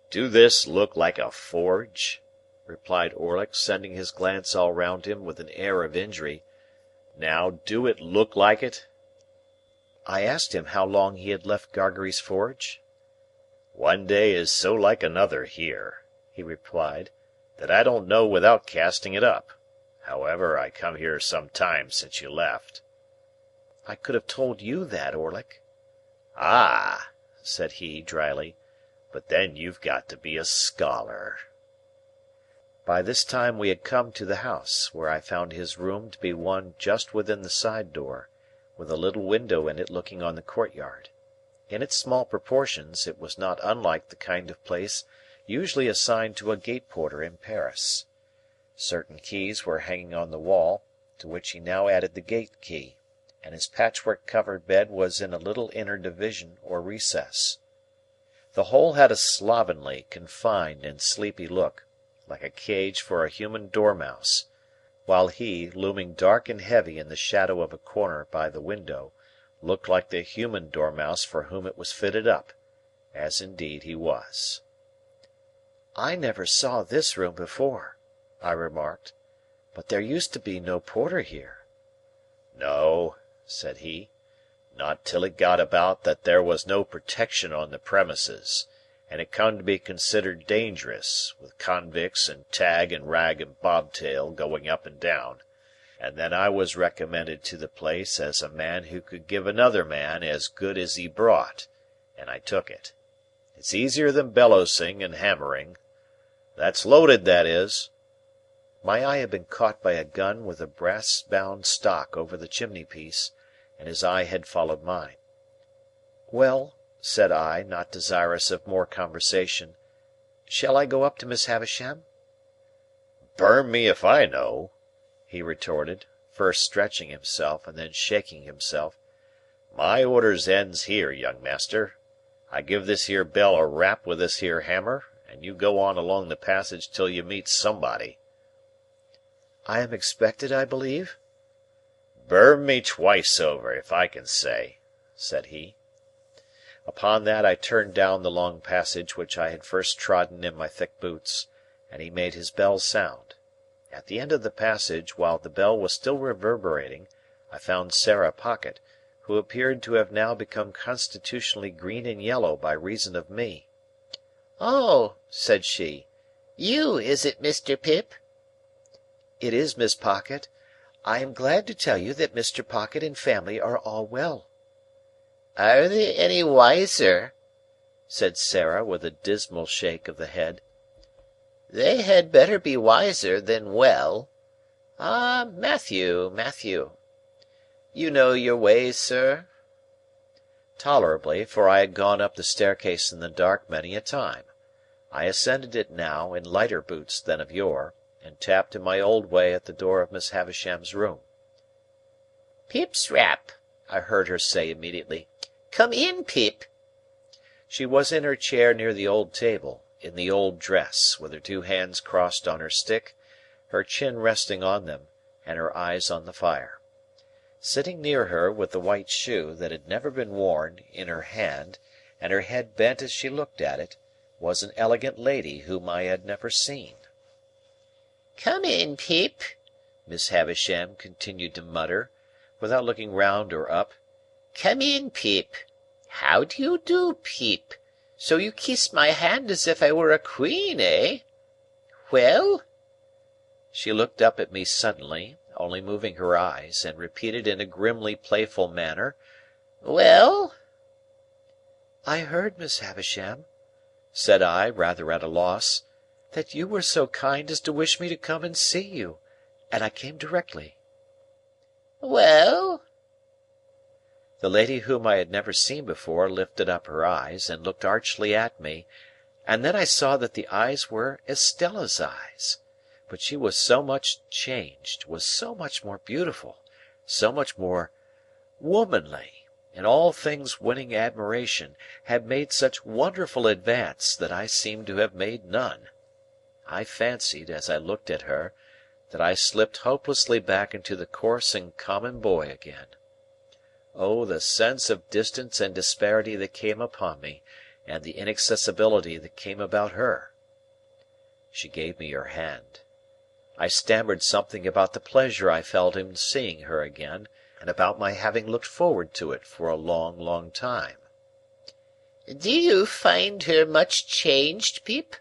Speaker 3: Do this look like a forge? Replied Orlick, sending his glance all round him with an air of injury. Now, do it look like it?
Speaker 4: I asked him how long he had left Gargery's forge.
Speaker 3: One day is so like another here, he replied, that I don't know without casting it up. However, I come here some time since you left.
Speaker 4: I could have told you that, Orlick.
Speaker 3: Ah, said he, dryly, but then you've got to be a scholar.
Speaker 4: By this time we had come to the house, where I found his room to be one just within the side door, with a little window in it looking on the courtyard. In its small proportions, it was not unlike the kind of place usually assigned to a gate porter in Paris. Certain keys were hanging on the wall, to which he now added the gate key, and his patchwork-covered bed was in a little inner division or recess. The whole had a slovenly, confined, and sleepy look, like a cage for a human dormouse, while he, looming dark and heavy in the shadow of a corner by the window, looked like the human dormouse for whom it was fitted up, as indeed he was. "I never saw this room before," I remarked, "but there used to be no porter here."
Speaker 3: No, said he, not till it got about that there was no protection on the premises, and it come to be considered dangerous, with convicts and tag and rag and bobtail going up and down, and then I was recommended to the place as a man who could give another man as good as he brought, and I took it. It's easier than bellowsing and hammering. That's loaded, that is.
Speaker 4: My eye had been caught by a gun with a brass-bound stock over the chimney-piece, and his eye had followed mine. "Well," said I, not desirous of more conversation, "shall I go up to Miss Havisham?"
Speaker 3: Burn me if I know, he retorted, first stretching himself and then shaking himself. My orders ends here, young master. I give this here bell a rap with this here hammer, and you go on along the passage till you meet somebody.
Speaker 4: "I am expected, I believe?"
Speaker 3: Burn me twice over, if I can say, said he.
Speaker 4: Upon that I turned down the long passage which I had first trodden in my thick boots, and he made his bell sound. At the end of the passage, while the bell was still reverberating, I found Sarah Pocket, who appeared to have now become constitutionally green and yellow by reason of me.
Speaker 5: "Oh," said she, "you, is it, Mr. Pip?"
Speaker 4: "It is, Miss Pocket. I am glad to tell you that Mr. Pocket and family are all well."
Speaker 5: "Are they any wiser?"
Speaker 4: said Sarah, with a dismal shake of the head.
Speaker 5: "They had better be wiser than well. Ah, Matthew, Matthew. You know your ways, sir?"
Speaker 4: Tolerably, for I had gone up the staircase in the dark many a time. I ascended it now, in lighter boots than of yore, and tapped in my old way at the door of Miss Havisham's room.
Speaker 5: "Pip's rap," I heard her say immediately. "Come in, Pip."
Speaker 4: She was in her chair near the old table, in the old dress, with her two hands crossed on her stick, her chin resting on them, and her eyes on the fire. Sitting near her, with the white shoe, that had never been worn, in her hand, and her head bent as she looked at it, was an elegant lady whom I had never seen.
Speaker 5: "Come in, Pip,"
Speaker 4: Miss Havisham continued to mutter, without looking round or up.
Speaker 5: "Come in, Pip. How do you do, Pip? So you kiss my hand as if I were a queen, eh?" Well?
Speaker 4: She looked up at me suddenly, only moving her eyes, and repeated in a grimly playful manner,
Speaker 5: Well?
Speaker 2: I heard, Miss Havisham, said I, rather at a loss, that you were so kind as to wish me to come and see you, and I came directly.
Speaker 5: Well?
Speaker 4: The lady whom I had never seen before lifted up her eyes and looked archly at me, and then I saw that the eyes were Estella's eyes. But she was so much changed, was so much more beautiful, so much more womanly, in all things winning admiration, had made such wonderful advance that I seemed to have made none. I fancied, as I looked at her, that I slipped hopelessly back into the coarse and common boy again. Oh, the sense of distance and disparity that came upon me, and the inaccessibility that came about her! She gave me her hand. I stammered something about the pleasure I felt in seeing her again, and about my having looked forward to it for a long, long time.
Speaker 5: Do you find her much changed, Pip?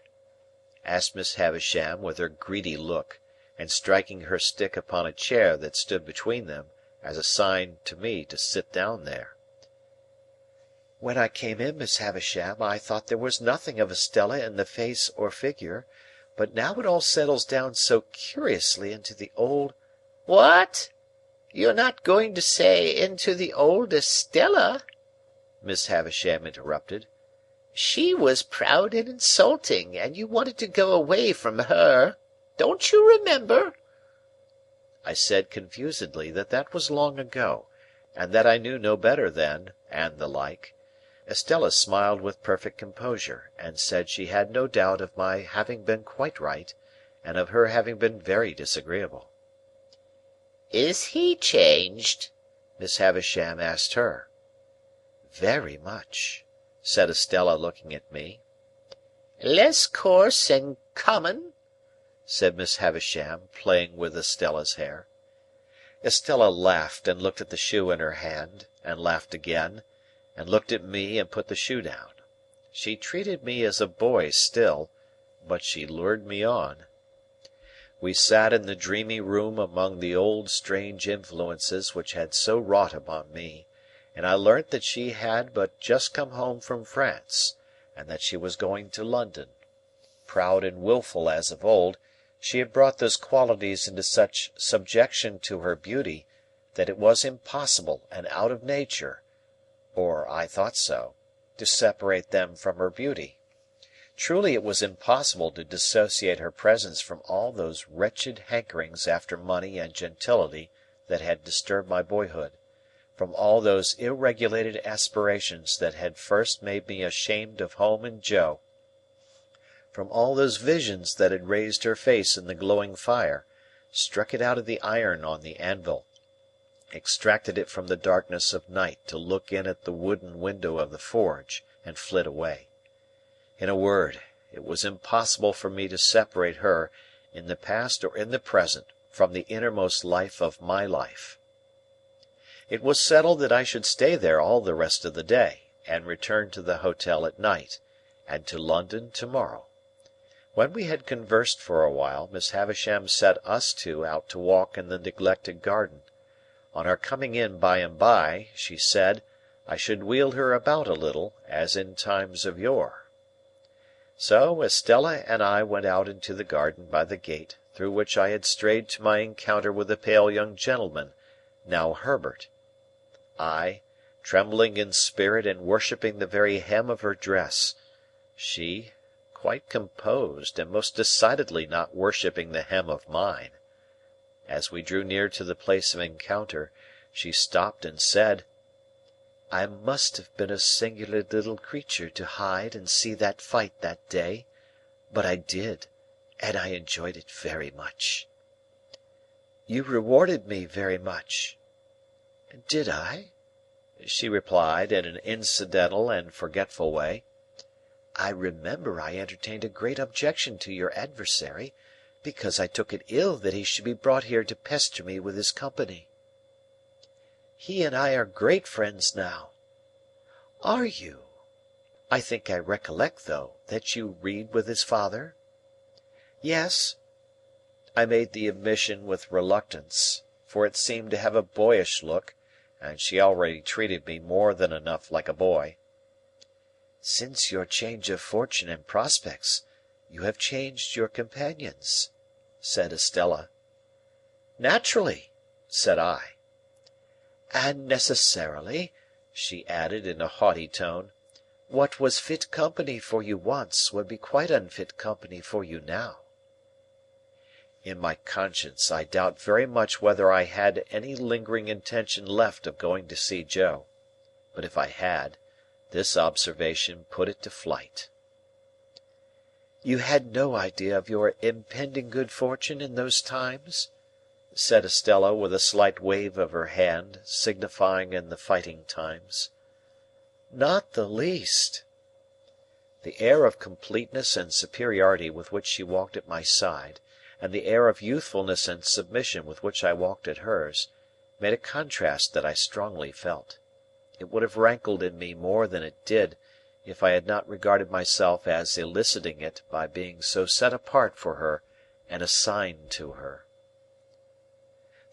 Speaker 4: Asked Miss Havisham with her greedy look, and striking her stick upon a chair that stood between them, as a sign to me to sit down there.
Speaker 2: When I came in, Miss Havisham, I thought there was nothing of Estella in the face or figure, but now it all settles down so curiously into the old—
Speaker 5: What? You're not going to say into the old Estella?
Speaker 4: Miss Havisham interrupted.
Speaker 5: She was proud and insulting, and you wanted to go away from her. Don't you remember?
Speaker 4: I said confusedly that was long ago, and that I knew no better then, and the like. Estella smiled with perfect composure, and said she had no doubt of my having been quite right, and of her having been very disagreeable.
Speaker 5: Is he changed?
Speaker 4: Miss Havisham asked her.
Speaker 2: Very much,
Speaker 4: said Estella, looking at me.
Speaker 5: Less coarse and common?
Speaker 4: Said Miss Havisham, playing with Estella's hair. Estella laughed and looked at the shoe in her hand, and laughed again, and looked at me and put the shoe down. She treated me as a boy still, but she lured me on. We sat in the dreamy room among the old strange influences which had so wrought upon me, and I learnt that she had but just come home from France, and that she was going to London. Proud and wilful as of old, she had brought those qualities into such subjection to her beauty that it was impossible and out of nature, or I thought so, to separate them from her beauty. Truly it was impossible to dissociate her presence from all those wretched hankerings after money and gentility that had disturbed my boyhood, from all those ill-regulated aspirations that had first made me ashamed of home and Joe, from all those visions that had raised her face in the glowing fire, struck it out of the iron on the anvil, extracted it from the darkness of night to look in at the wooden window of the forge, and flit away. In a word, it was impossible for me to separate her, in the past or in the present, from the innermost life of my life. It was settled that I should stay there all the rest of the day, and return to the hotel at night, and to London to-morrow. When we had conversed for a while, Miss Havisham set us two out to walk in the neglected garden. On our coming in by and by, she said, I should wheel her about a little, as in times of yore. So, Estella and I went out into the garden by the gate, through which I had strayed to my encounter with the pale young gentleman, now Herbert. I, trembling in spirit and worshipping the very hem of her dress; she, quite composed, and most decidedly not worshipping the hem of mine. As we drew near to the place of encounter, she stopped and said, I must have been a singular little creature to hide and see that fight that day, but I did, and I enjoyed it very much. You rewarded me very much. Did I? She replied, in an incidental and forgetful way. I remember I entertained a great objection to your adversary, because I took it ill that he should be brought here to pester me with his company. He and I are great friends now. Are you? I think I recollect, though, that you read with his father?
Speaker 2: Yes.
Speaker 1: I made the admission with reluctance, for it seemed to have a boyish look, and she already treated me more than enough like a boy.
Speaker 2: Since your change of fortune and prospects, you have changed your companions, said Estella.
Speaker 1: Naturally, said I.
Speaker 2: And necessarily, she added in a haughty tone, what was fit company for you once would be quite unfit company for you now.
Speaker 1: In my conscience, I doubt very much whether I had any lingering intention left of going to see Joe; but if I had, this observation put it to flight.
Speaker 2: You had no idea of your impending good fortune in those times? Said Estella, with a slight wave of her hand, signifying in the fighting times. Not the least.
Speaker 1: The air of completeness and superiority with which she walked at my side, and the air of youthfulness and submission with which I walked at hers, made a contrast that I strongly felt. It would have rankled in me more than it did, if I had not regarded myself as eliciting it by being so set apart for her and assigned to her.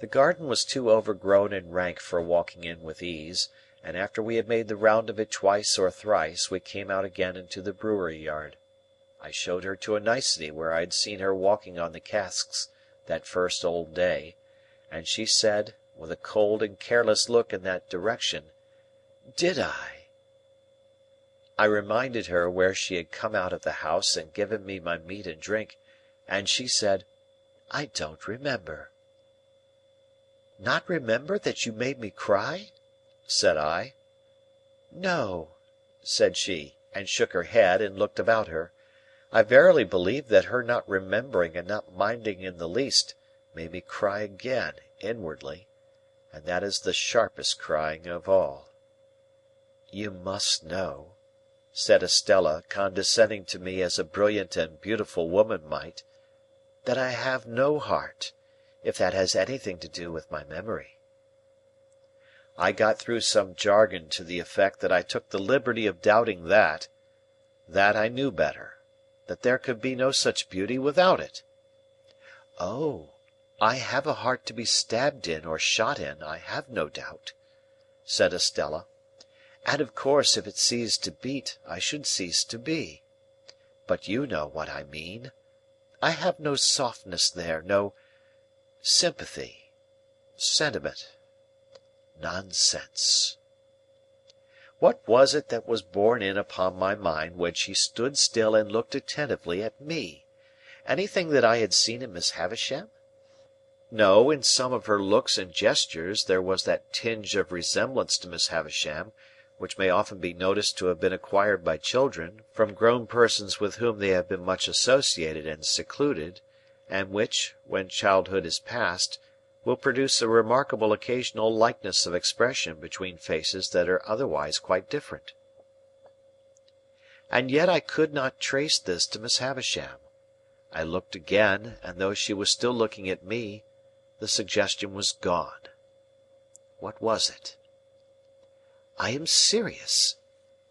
Speaker 1: The garden was too overgrown and rank for walking in with ease, and after we had made the round of it twice or thrice, we came out again into the brewery yard. I showed her to a nicety where I had seen her walking on the casks that first old day, and she said, with a cold and careless look in that direction, "Did I?" I reminded her where she had come out of the house and given me my meat and drink, and she said, "I don't remember." "Not remember that you made me cry?" said I. "No," said she, and shook her head and looked about her. I verily believe that her not remembering and not minding in the least made me cry again, inwardly, and that is the sharpest crying of all. "You must know," said Estella, condescending to me as a brilliant and beautiful woman might, "that I have no heart, if that has anything to do with my memory." I got through some jargon to the effect that I took the liberty of doubting that I knew better, that there could be no such beauty without it. "Oh, I have a heart to be stabbed in or shot in, I have no doubt," said Estella. "And of course if it ceased to beat I should cease to be. But you know what I mean. I have no softness there, no sympathy, sentiment, nonsense." What was it that was borne in upon my mind when she stood still and looked attentively at me? Anything that I had seen in Miss Havisham? No, in some of her looks and gestures there was that tinge of resemblance to Miss Havisham, which may often be noticed to have been acquired by children from grown persons with whom they have been much associated and secluded, and which, when childhood is past, will produce a remarkable occasional likeness of expression between faces that are otherwise quite different. And yet I could not trace this to Miss Havisham. I looked again, and though she was still looking at me, the suggestion was gone. What was it? "I am serious,"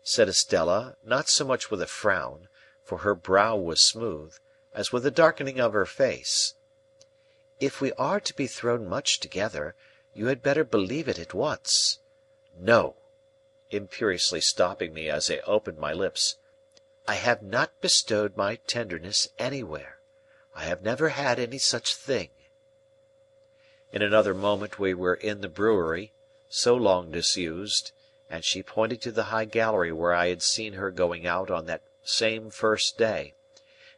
Speaker 1: said Estella, not so much with a frown, for her brow was smooth, as with a darkening of her face. "If we are to be thrown much together, you had better believe it at once. No," imperiously stopping me as I opened my lips, "I have not bestowed my tenderness anywhere. I have never had any such thing." In another moment we were in the brewery, so long disused, and she pointed to the high gallery where I had seen her going out on that same first day,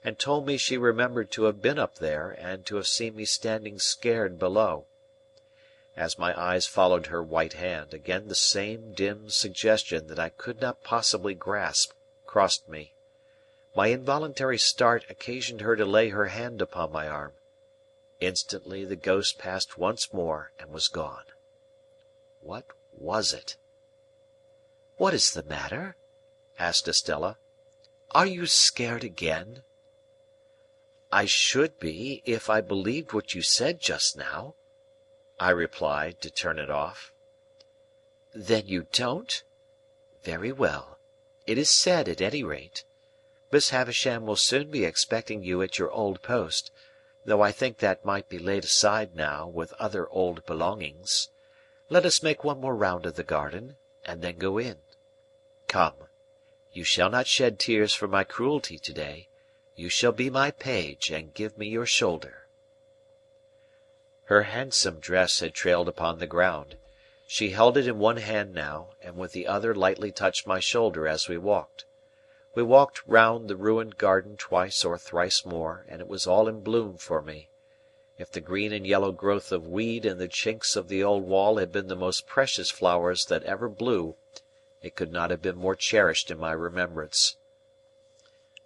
Speaker 1: and told me she remembered to have been up there and to have seen me standing scared below. As my eyes followed her white hand, again the same dim suggestion that I could not possibly grasp crossed me. My involuntary start occasioned her to lay her hand upon my arm. Instantly the ghost passed once more and was gone. What was it? "What is the matter?" asked Estella. "Are you scared again?" "I should be, if I believed what you said just now," I replied, to turn it off. "Then you don't? Very well. It is said, at any rate.
Speaker 4: Miss Havisham will soon be expecting you at your old post, though I think that might be laid aside now with other old belongings. Let us make one more round of the garden, and then go in. Come, you shall not shed tears for my cruelty to-day. You shall be my page, and give me your shoulder." Her handsome dress had trailed upon the ground. She held it in one hand now, and with the other lightly touched my shoulder as we walked. We walked round the ruined garden twice or thrice more, and it was all in bloom for me. If the green and yellow growth of weed in the chinks of the old wall had been the most precious flowers that ever blew, it could not have been more cherished in my remembrance.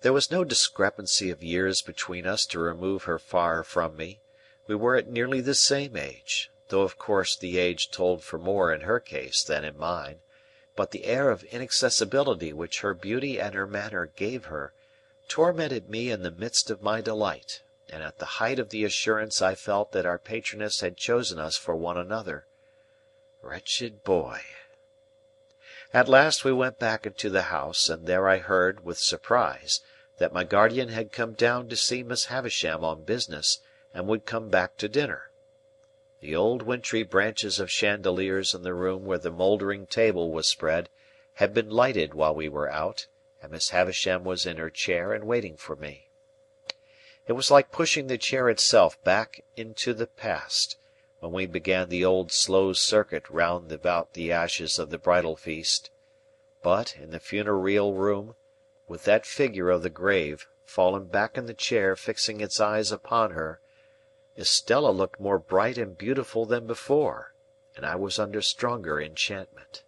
Speaker 4: There was no discrepancy of years between us to remove her far from me. We were at nearly the same age, though of course the age told for more in her case than in mine, but the air of inaccessibility which her beauty and her manner gave her tormented me in the midst of my delight, and at the height of the assurance I felt that our patroness had chosen us for one another. Wretched boy! At last we went back into the house, and there I heard, with surprise, that my guardian had come down to see Miss Havisham on business, and would come back to dinner. The old wintry branches of chandeliers in the room where the mouldering table was spread had been lighted while we were out, and Miss Havisham was in her chair and waiting for me. It was like pushing the chair itself back into the past, when we began the old slow circuit round about the ashes of the bridal feast. But, in the funereal room, with that figure of the grave fallen back in the chair fixing its eyes upon her, Estella looked more bright and beautiful than before, and I was under stronger enchantment.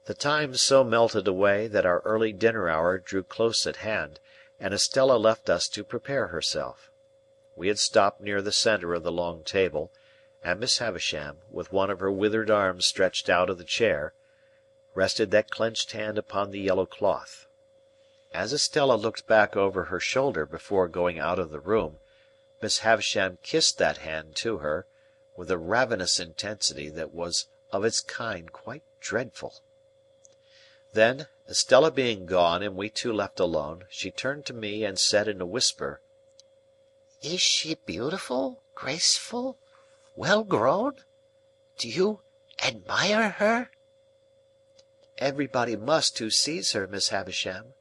Speaker 4: The time so melted away that our early dinner hour drew close at hand, and Estella left us to prepare herself. We had stopped near the centre of the long table, and Miss Havisham, with one of her withered arms stretched out of the chair, rested that clenched hand upon the yellow cloth. As Estella looked back over her shoulder before going out of the room, Miss Havisham kissed that hand to her, with a ravenous intensity that was of its kind quite dreadful. Then, Estella being gone and we two left alone, she turned to me and said in a whisper,
Speaker 5: "Is she beautiful, graceful, well grown? Do you admire her?"
Speaker 4: "Everybody must who sees her, Miss Havisham."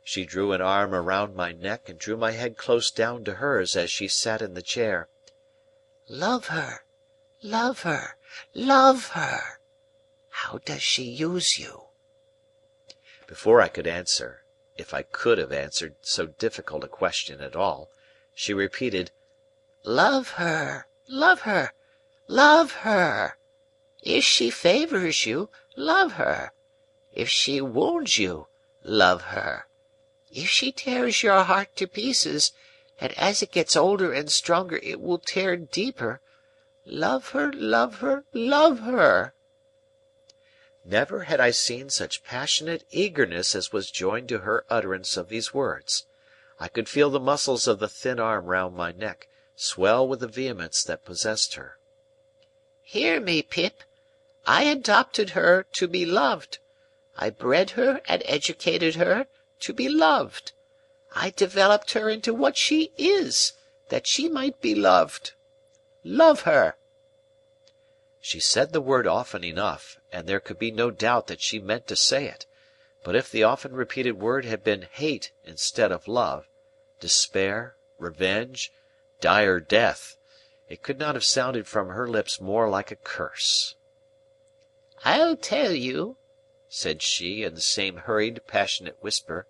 Speaker 4: She drew an arm around my neck and drew my head close down to hers as she sat in the chair.
Speaker 5: "Love her, love her, love her! How does she use you?"
Speaker 4: Before I could answer, if I could have answered so difficult a question at all, she repeated,
Speaker 5: "Love her, love her, love her! If she favours you, love her. If she wounds you, love her. If she tears your heart to pieces, and as it gets older and stronger it will tear deeper, love her, love her, love her!"
Speaker 4: Never had I seen such passionate eagerness as was joined to her utterance of these words. I could feel the muscles of the thin arm round my neck swell with the vehemence that possessed her.
Speaker 5: "Hear me, Pip. I adopted her to be loved. I bred her and educated her to be loved. I developed her into what she is, that she might be loved. Love her!"
Speaker 4: She said the word often enough, and there could be no doubt that she meant to say it; but if the often repeated word had been hate instead of love, despair, revenge, dire death, it could not have sounded from her lips more like a curse.
Speaker 5: "I'll tell you," said she in the same hurried, passionate whisper,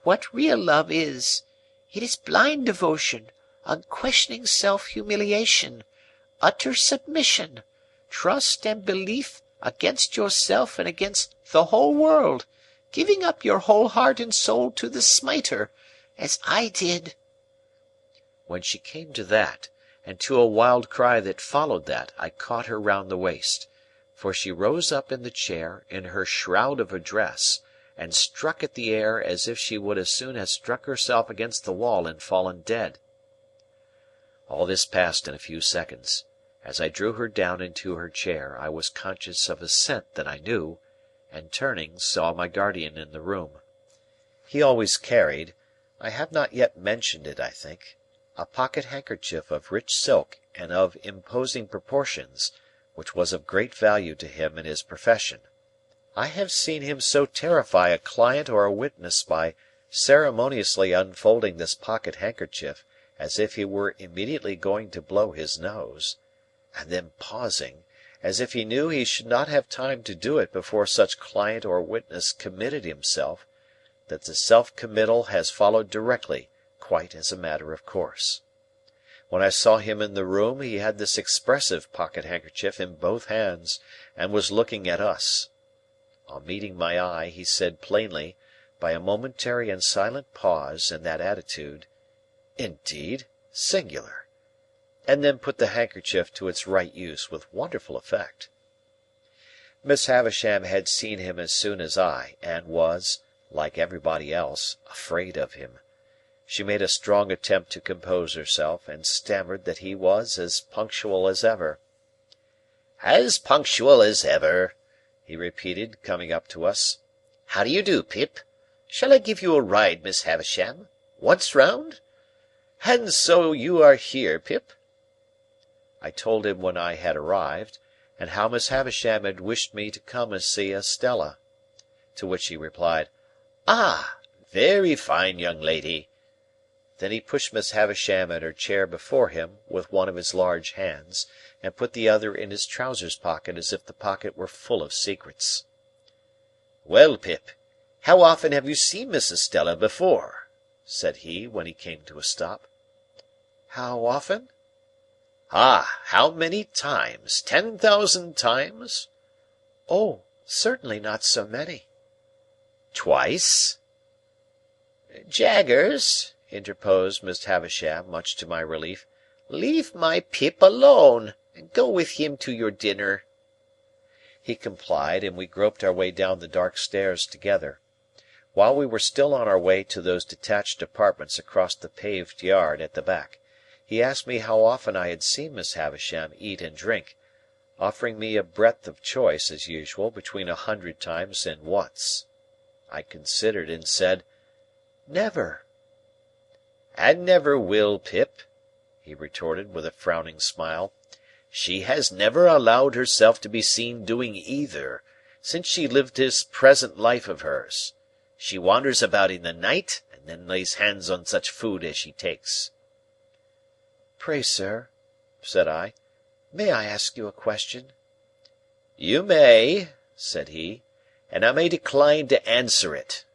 Speaker 5: "what real love is. It is blind devotion, unquestioning self-humiliation, utter submission, trust and belief against yourself and against the whole world, giving up your whole heart and soul to the smiter, as I did."
Speaker 4: When she came to that, and to a wild cry that followed that, I caught her round the waist. For she rose up in the chair, in her shroud of a dress, and struck at the air as if she would as soon have struck herself against the wall and fallen dead. All this passed in a few seconds. As I drew her down into her chair, I was conscious of a scent that I knew, and turning, saw my guardian in the room.
Speaker 1: He always carried I have not yet mentioned it, I think a pocket handkerchief of rich silk and of imposing proportions, which was of great value to him in his profession. I have seen him so terrify a client or a witness by ceremoniously unfolding this pocket handkerchief as if he were immediately going to blow his nose, and then pausing, as if he knew he should not have time to do it before such client or witness committed himself, that the self-committal has followed directly, quite as a matter of course. When I saw him in the room he had this expressive pocket handkerchief in both hands, and was looking at us. On meeting my eye, he said plainly, by a momentary and silent pause in that attitude, "Indeed, singular," and then put the handkerchief to its right use with wonderful effect. Miss Havisham had seen him as soon as I, and was, like everybody else, afraid of him. She made a strong attempt to compose herself, and stammered that he was as punctual as ever. "As punctual as ever," he repeated, coming up to us. "How do you do, Pip? Shall I give you a ride, Miss Havisham? Once round? And so you are here, Pip?" I told him when I had arrived, and how Miss Havisham had wished me to come and see Estella. To which he replied, "Ah! Very fine young lady." Then he pushed Miss Havisham in her chair before him with one of his large hands, and put the other in his trousers pocket as if the pocket were full of secrets. "Well, Pip, how often have you seen Miss Estella before?" said he, when he came to a stop. "How often?" "Ah, how many times? 10,000 times?" "Oh, certainly not so many." "Twice?" "Jaggers," interposed Miss Havisham, much to my relief, "leave my Pip alone, and go with him to your dinner." He complied, and we groped our way down the dark stairs together. While we were still on our way to those detached apartments across the paved yard at the back, he asked me how often I had seen Miss Havisham eat and drink, offering me a breadth of choice, as usual, between 100 times and once. I considered, and said, "Never." "And never will, Pip," he retorted with a frowning smile. "She has never allowed herself to be seen doing either, since she lived this present life of hers. She wanders about in the night, and then lays hands on such food as she takes."
Speaker 2: "Pray, sir," said I, "may I ask you a question?"
Speaker 3: "You may," said he, "and I may decline to answer it.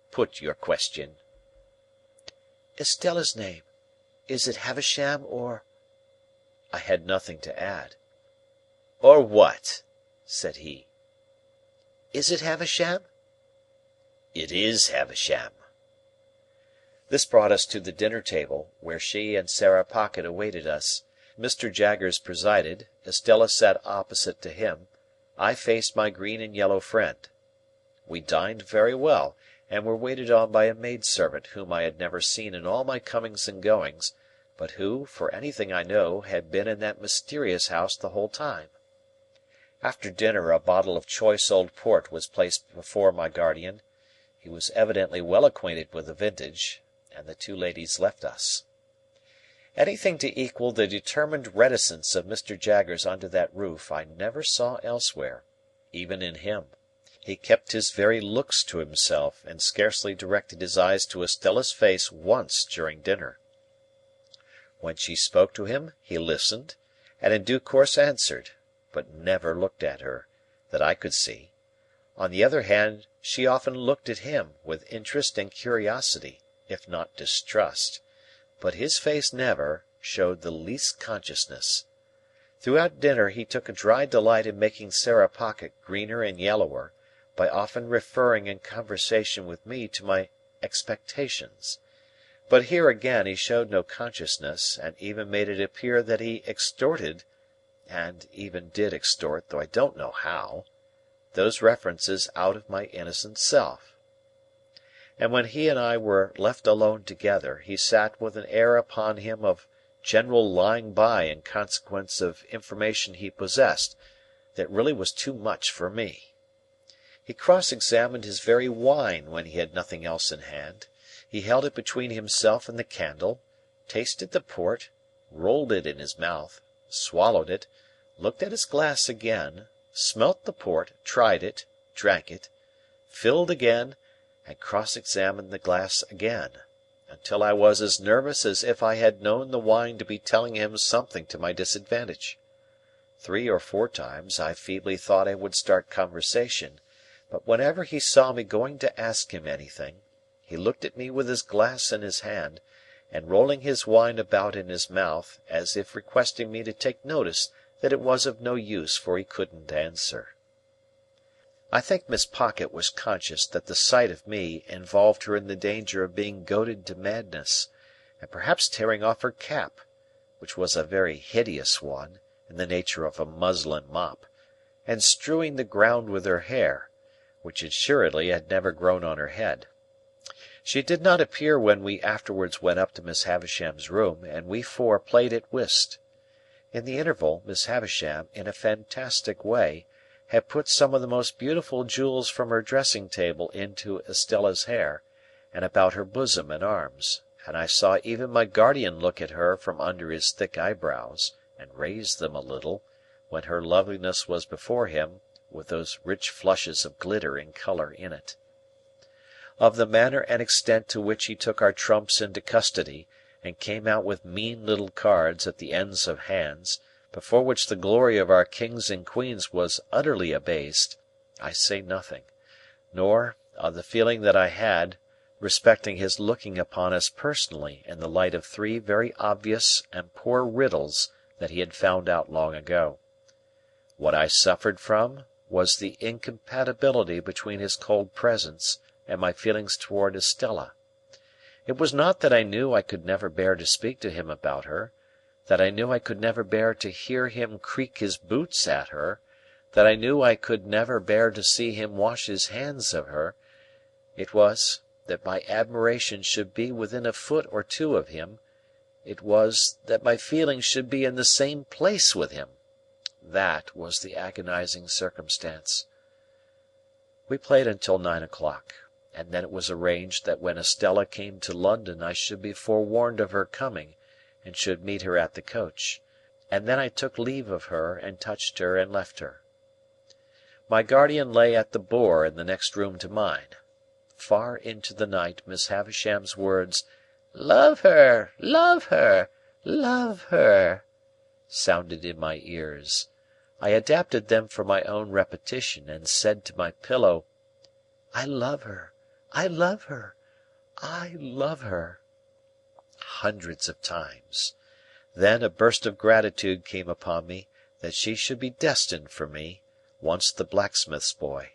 Speaker 3: Put your question."
Speaker 2: "Estella's name, is it Havisham, or—" I had nothing to add.
Speaker 3: "Or what?" said he.
Speaker 2: "Is it Havisham?"
Speaker 3: "It is Havisham."
Speaker 1: This brought us to the dinner table, where she and Sarah Pocket awaited us. Mr. Jaggers presided, Estella sat opposite to him, I faced my green and yellow friend. We dined very well, and were waited on by a maid-servant whom I had never seen in all my comings and goings, but who, for anything I know, had been in that mysterious house the whole time. After dinner a bottle of choice old port was placed before my guardian. He was evidently well acquainted with the vintage, and the two ladies left us. Anything to equal the determined reticence of Mr. Jaggers under that roof I never saw elsewhere, even in him. He kept his very looks to himself, and scarcely directed his eyes to Estella's face once during dinner. When she spoke to him, he listened, and in due course answered, but never looked at her, that I could see. On the other hand, she often looked at him, with interest and curiosity, if not distrust, but his face never showed the least consciousness. Throughout dinner he took a dry delight in making Sarah Pocket greener and yellower, by often referring in conversation with me to my expectations. But here again he showed no consciousness, and even made it appear that he extorted, and even did extort, though I don't know how, those references out of my innocent self. And when he and I were left alone together, he sat with an air upon him of general lying by in consequence of information he possessed, that really was too much for me. He cross-examined his very wine when he had nothing else in hand. He held it between himself and the candle, tasted the port, rolled it in his mouth, swallowed it, looked at his glass again, smelt the port, tried it, drank it, filled again, and cross-examined the glass again, until I was as nervous as if I had known the wine to be telling him something to my disadvantage. 3 or 4 times I feebly thought I would start conversation, but whenever he saw me going to ask him anything, he looked at me with his glass in his hand, and rolling his wine about in his mouth, as if requesting me to take notice that it was of no use, for he couldn't answer. I think Miss Pocket was conscious that the sight of me involved her in the danger of being goaded to madness, and perhaps tearing off her cap, which was a very hideous one, in the nature of a muslin mop, and strewing the ground with her hair, which assuredly had never grown on her head. She did not appear when we afterwards went up to Miss Havisham's room, and we 4 played at whist. In the interval, Miss Havisham, in a fantastic way, had put some of the most beautiful jewels from her dressing-table into Estella's hair, and about her bosom and arms, and I saw even my guardian look at her from under his thick eyebrows, and raise them a little, when her loveliness was before him, with those rich flushes of glitter and colour in it. Of the manner and extent to which he took our trumps into custody, and came out with mean little cards at the ends of hands, before which the glory of our kings and queens was utterly abased, I say nothing, nor of the feeling that I had respecting his looking upon us personally in the light of 3 very obvious and poor riddles that he had found out long ago. What I suffered from was the incompatibility between his cold presence and my feelings towards Estella. It was not that I knew I could never bear to speak to him about her, that I knew I could never bear to hear him creak his boots at her, that I knew I could never bear to see him wash his hands of her. It was that my admiration should be within a foot or 2 of him. It was that my feelings should be in the same place with him. That was the agonizing circumstance. We played until 9 o'clock, and then it was arranged that when Estella came to London I should be forewarned of her coming, and should meet her at the coach, and then I took leave of her, and touched her, and left her. My guardian lay at the Boar in the next room to mine. Far into the night Miss Havisham's words, "Love her, love her, love her," sounded in my ears. I adapted them for my own repetition, and said to my pillow, "I love her, I love her, I love her," hundreds of times. Then a burst of gratitude came upon me, that she should be destined for me, once the blacksmith's boy.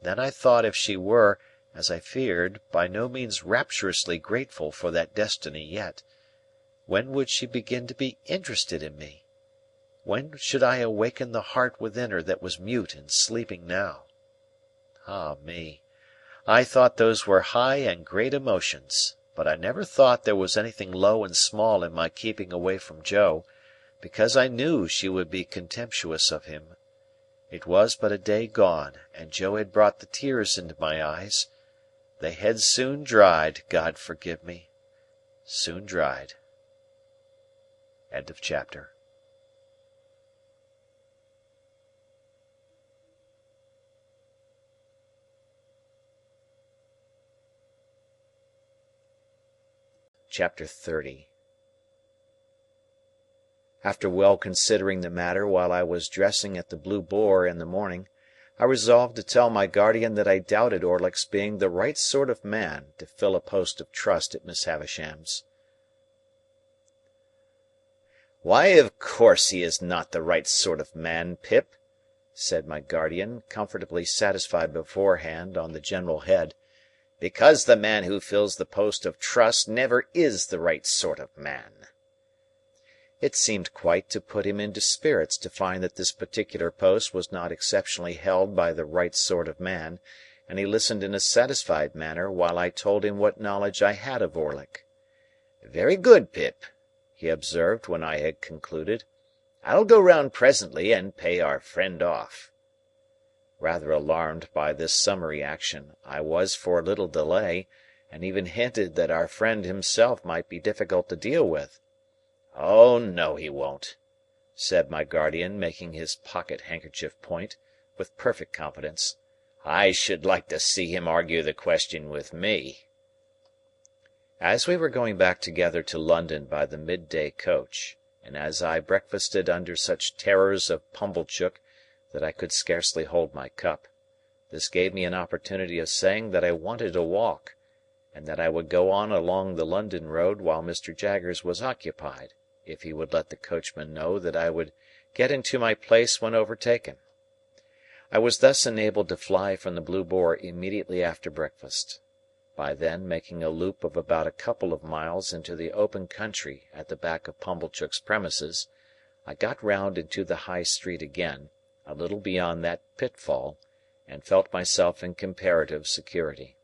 Speaker 1: Then I thought if she were, as I feared, by no means rapturously grateful for that destiny yet, when would she begin to be interested in me? When should I awaken the heart within her that was mute and sleeping now? Ah me! I thought those were high and great emotions, but I never thought there was anything low and small in my keeping away from Joe, because I knew she would be contemptuous of him. It was but a day gone, and Joe had brought the tears into my eyes. They had soon dried, God forgive me, soon dried. End of chapter. Chapter 30. After well considering the matter while I was dressing at the Blue Boar in the morning, I resolved to tell my guardian that I doubted Orlick's being the right sort of man to fill a post of trust at Miss Havisham's. "Why, of course he is not the right sort of man, Pip," said my guardian, comfortably satisfied beforehand on the general head, "because the man who fills the post of trust never is the right sort of man." It seemed quite to put him into spirits to find that this particular post was not exceptionally held by the right sort of man, and he listened in a satisfied manner while I told him what knowledge I had of Orlick. "Very good, Pip," he observed when I had concluded. "I'll go round presently and pay our friend off." Rather alarmed by this summary action, I was for a little delay, and even hinted that our friend himself might be difficult to deal with. "Oh, no, he won't," said my guardian, making his pocket handkerchief point, with perfect confidence. "I should like to see him argue the question with me." As we were going back together to London by the midday coach, and as I breakfasted under such terrors of Pumblechook that I could scarcely hold my cup, this gave me an opportunity of saying that I wanted a walk, and that I would go on along the London road while Mr. Jaggers was occupied, if he would let the coachman know that I would get into my place when overtaken. I was thus enabled to fly from the Blue Boar immediately after breakfast. By then making a loop of about a couple of miles into the open country at the back of Pumblechook's premises, I got round into the High Street again, a little beyond that pitfall, and felt myself in comparative security.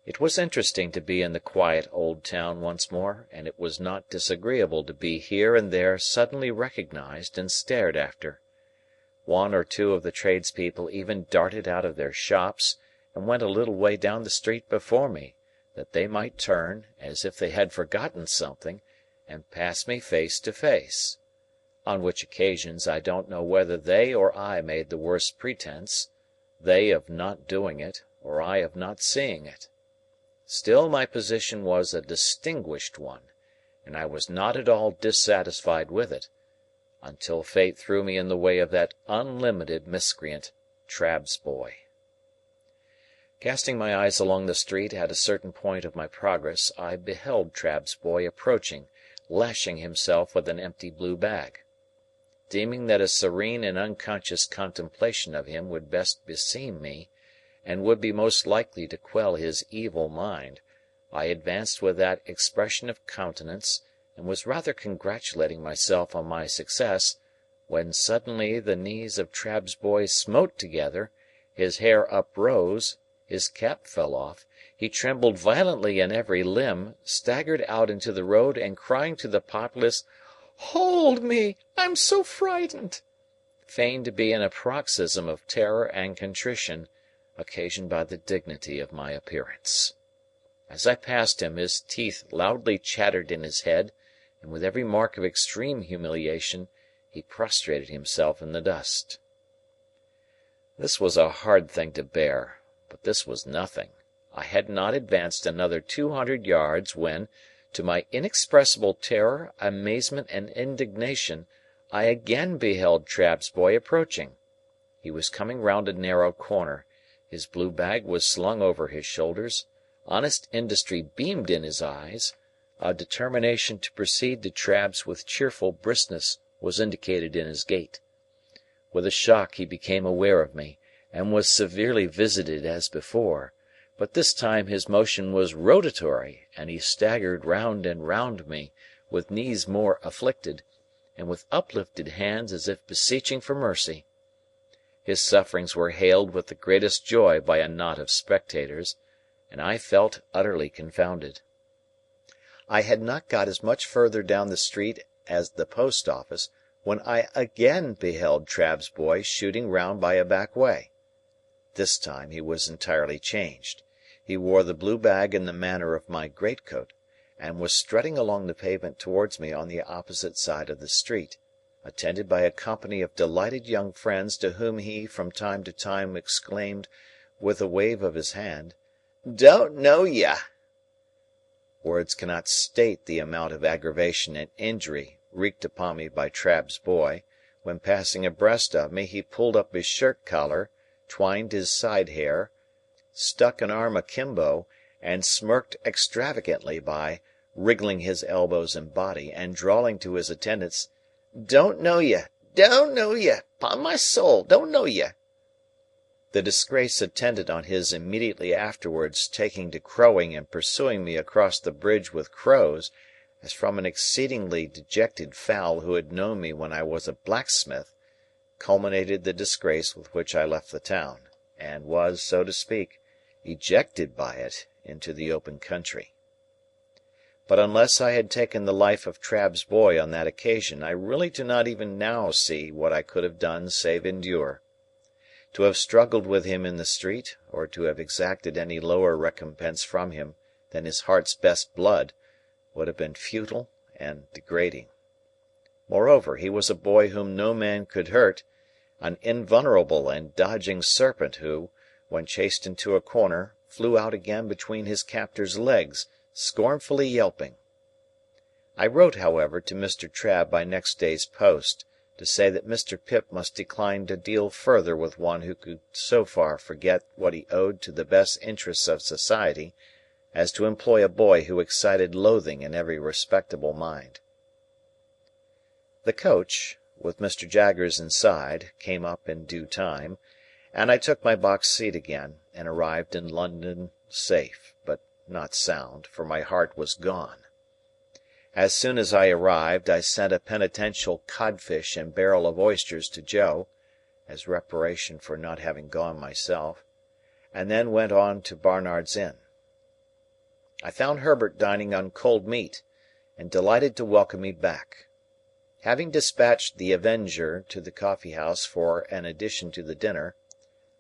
Speaker 1: It was interesting to be in the quiet old town once more, and it was not disagreeable to be here and there suddenly recognised and stared after. One or two of the tradespeople even darted out of their shops, and went a little way down the street before me, that they might turn, as if they had forgotten something, and pass me face to face. On which occasions I don't know whether they or I made the worse pretence, they of not doing it, or I of not seeing it. Still my position was a distinguished one, and I was not at all dissatisfied with it, until fate threw me in the way of that unlimited miscreant, Trabb's boy. Casting my eyes along the street at a certain point of my progress, I beheld Trabb's boy approaching, lashing himself with an empty blue bag. Deeming that a serene and unconscious contemplation of him would best beseem me, and would be most likely to quell his evil mind, I advanced with that expression of countenance, and was rather congratulating myself on my success, when suddenly the knees of Trabb's boy smote together, his hair uprose, his cap fell off, he trembled violently in every limb, staggered out into the road, and crying to the populace, "Hold me! I'm so frightened!" feigned to be in a paroxysm of terror and contrition, occasioned by the dignity of my appearance. As I passed him, his teeth loudly chattered in his head, and with every mark of extreme humiliation, he prostrated himself in the dust. This was a hard thing to bear, but this was nothing. I had not advanced another 200 yards when, to my inexpressible terror, amazement, and indignation, I again beheld Trabb's boy approaching. He was coming round a narrow corner, his blue bag was slung over his shoulders, honest industry beamed in his eyes, a determination to proceed to Trabb's with cheerful briskness was indicated in his gait. With a shock he became aware of me, and was severely visited as before, but this time his motion was rotatory, and he staggered round and round me, with knees more afflicted, and with uplifted hands as if beseeching for mercy. His sufferings were hailed with the greatest joy by a knot of spectators, and I felt utterly confounded. I had not got as much further down the street as the post office, when I again beheld Trabb's boy shooting round by a back way. This time he was entirely changed. He wore the blue bag in the manner of my greatcoat, and was strutting along the pavement towards me on the opposite side of the street, attended by a company of delighted young friends to whom he from time to time exclaimed, with a wave of his hand, "Don't know ya!" Words cannot state the amount of aggravation and injury wreaked upon me by Trabb's boy. When passing abreast of me, he pulled up his shirt collar, twined his side hair, stuck an arm akimbo, and smirked extravagantly by wriggling his elbows and body, and drawling to his attendants, "Don't know ye! Don't know ye! 'Pon my soul, don't know ye!" The disgrace attendant on his immediately afterwards taking to crowing and pursuing me across the bridge with crows, as from an exceedingly dejected fowl who had known me when I was a blacksmith, culminated the disgrace with which I left the town, and was, so to speak, ejected by it into the open country. But unless I had taken the life of Trabb's boy on that occasion, I really do not even now see what I could have done save endure. To have struggled with him in the street, or to have exacted any lower recompense from him than his heart's best blood, would have been futile and degrading. Moreover, he was a boy whom no man could hurt, an invulnerable and dodging serpent who, when chased into a corner, flew out again between his captor's legs, scornfully yelping. I wrote, however, to Mr. Trabb by next day's post, to say that Mr. Pip must decline to deal further with one who could so far forget what he owed to the best interests of society, as to employ a boy who excited loathing in every respectable mind. The coach, with Mr. Jaggers inside, came up in due time, and I took my box seat again, and arrived in London safe, but not sound, for my heart was gone. As soon as I arrived, I sent a penitential codfish and barrel of oysters to Joe, as reparation for not having gone myself, and then went on to Barnard's Inn. I found Herbert dining on cold meat, and delighted to welcome me back. Having dispatched the Avenger to the coffee-house for an addition to the dinner,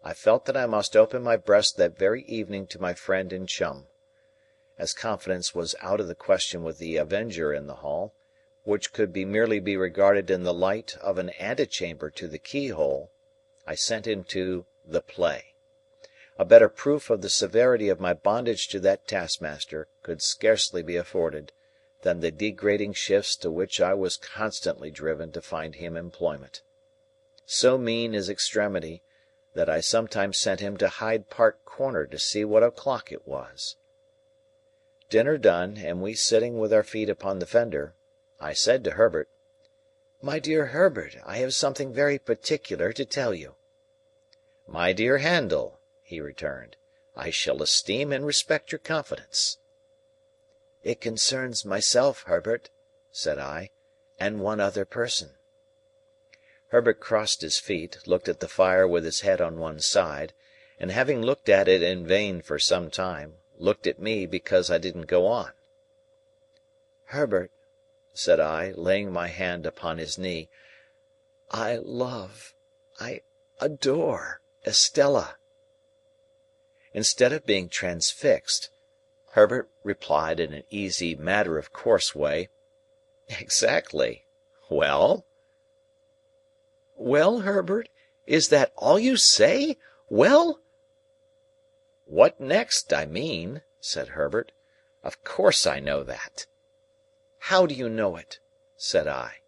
Speaker 1: I felt that I must open my breast that very evening to my friend and chum. As confidence was out of the question with the Avenger in the hall, which could merely be regarded in the light of an antechamber to the keyhole, I sent him to the play. A better proof of the severity of my bondage to that taskmaster could scarcely be afforded than the degrading shifts to which I was constantly driven to find him employment. So mean is extremity that I sometimes sent him to Hyde Park Corner to see what o'clock it was. Dinner done, and we sitting with our feet upon the fender, I said to Herbert, "My dear Herbert, I have something very particular to tell you." "My dear Handel," he returned, "I shall esteem and respect your confidence." "It concerns myself, Herbert," said I, "and one other person." Herbert crossed his feet, looked at the fire with his head on one side, and having looked at it in vain for some time, looked at me because I didn't go on. "Herbert," said I, laying my hand upon his knee, "I adore Estella." Instead of being transfixed, Herbert replied in an easy, matter-of-course way, "Exactly. Well?" "Well, Herbert, is that all you say? Well?" "What next, I mean," said Herbert. "Of course I know that." "How do you know it?" said I.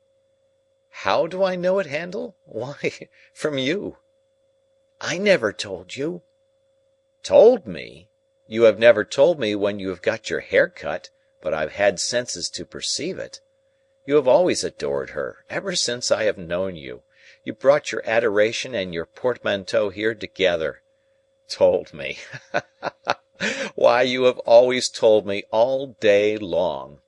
Speaker 1: "How do I know it, Handel? Why, from you." "I never told you." "Told me? You have never told me when you have got your hair cut, but I have had senses to perceive it. You have always adored her, ever since I have known you. You brought your adoration and your portmanteau here together. Told me! Why, you have always told me all day long.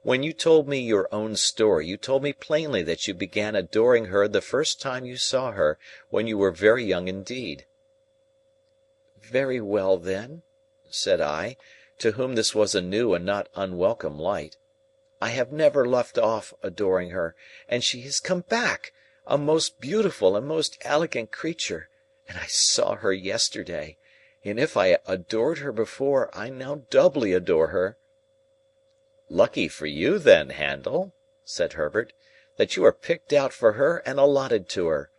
Speaker 1: When you told me your own story, you told me plainly that you began adoring her the first time you saw her, when you were very young indeed." "Very well, then," said I, to whom this was a new and not unwelcome light, "I have never left off adoring her, and she has come back, a most beautiful and most elegant creature, and I saw her yesterday, and if I adored her before, I now doubly adore her." "Lucky for you, then, Handel," said Herbert, "that you are picked out for her and allotted to her.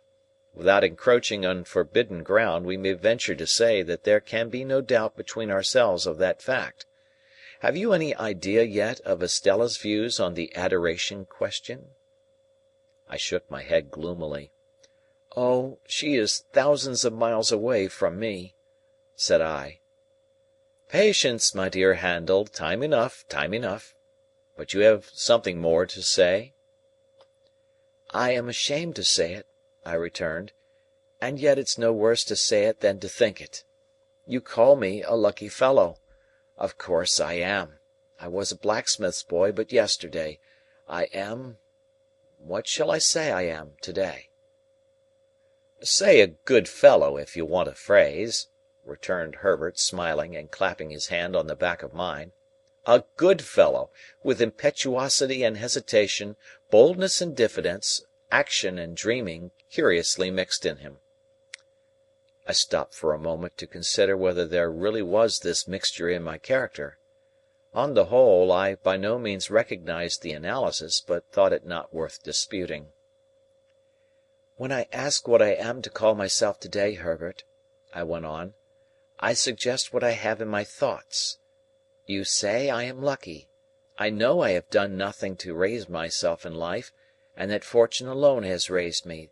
Speaker 1: Without encroaching on forbidden ground, we may venture to say that there can be no doubt between ourselves of that fact. Have you any idea yet of Estella's views on the adoration question?" I shook my head gloomily. "Oh, she is thousands of miles away from me," said I. "Patience, my dear Handel, time enough, time enough. But you have something more to say?" "I am ashamed to say it," I returned, "and yet it's no worse to say it than to think it. You call me a lucky fellow. Of course I am. I was a blacksmith's boy but yesterday. I am—what shall I say I am to-day?" "Say a good fellow, if you want a phrase," returned Herbert, smiling and clapping his hand on the back of mine. "A good fellow, with impetuosity and hesitation, boldness and diffidence, action and dreaming, curiously mixed in him."
Speaker 6: I stopped for a moment to consider whether there really was this mixture in my character. On the whole, I by no means recognized the analysis, but thought it not worth disputing. "When I ask what I am to call myself today, Herbert," I went on, "I suggest what I have in my thoughts. You say I am lucky. I know I have done nothing to raise myself in life, and that fortune alone has raised me.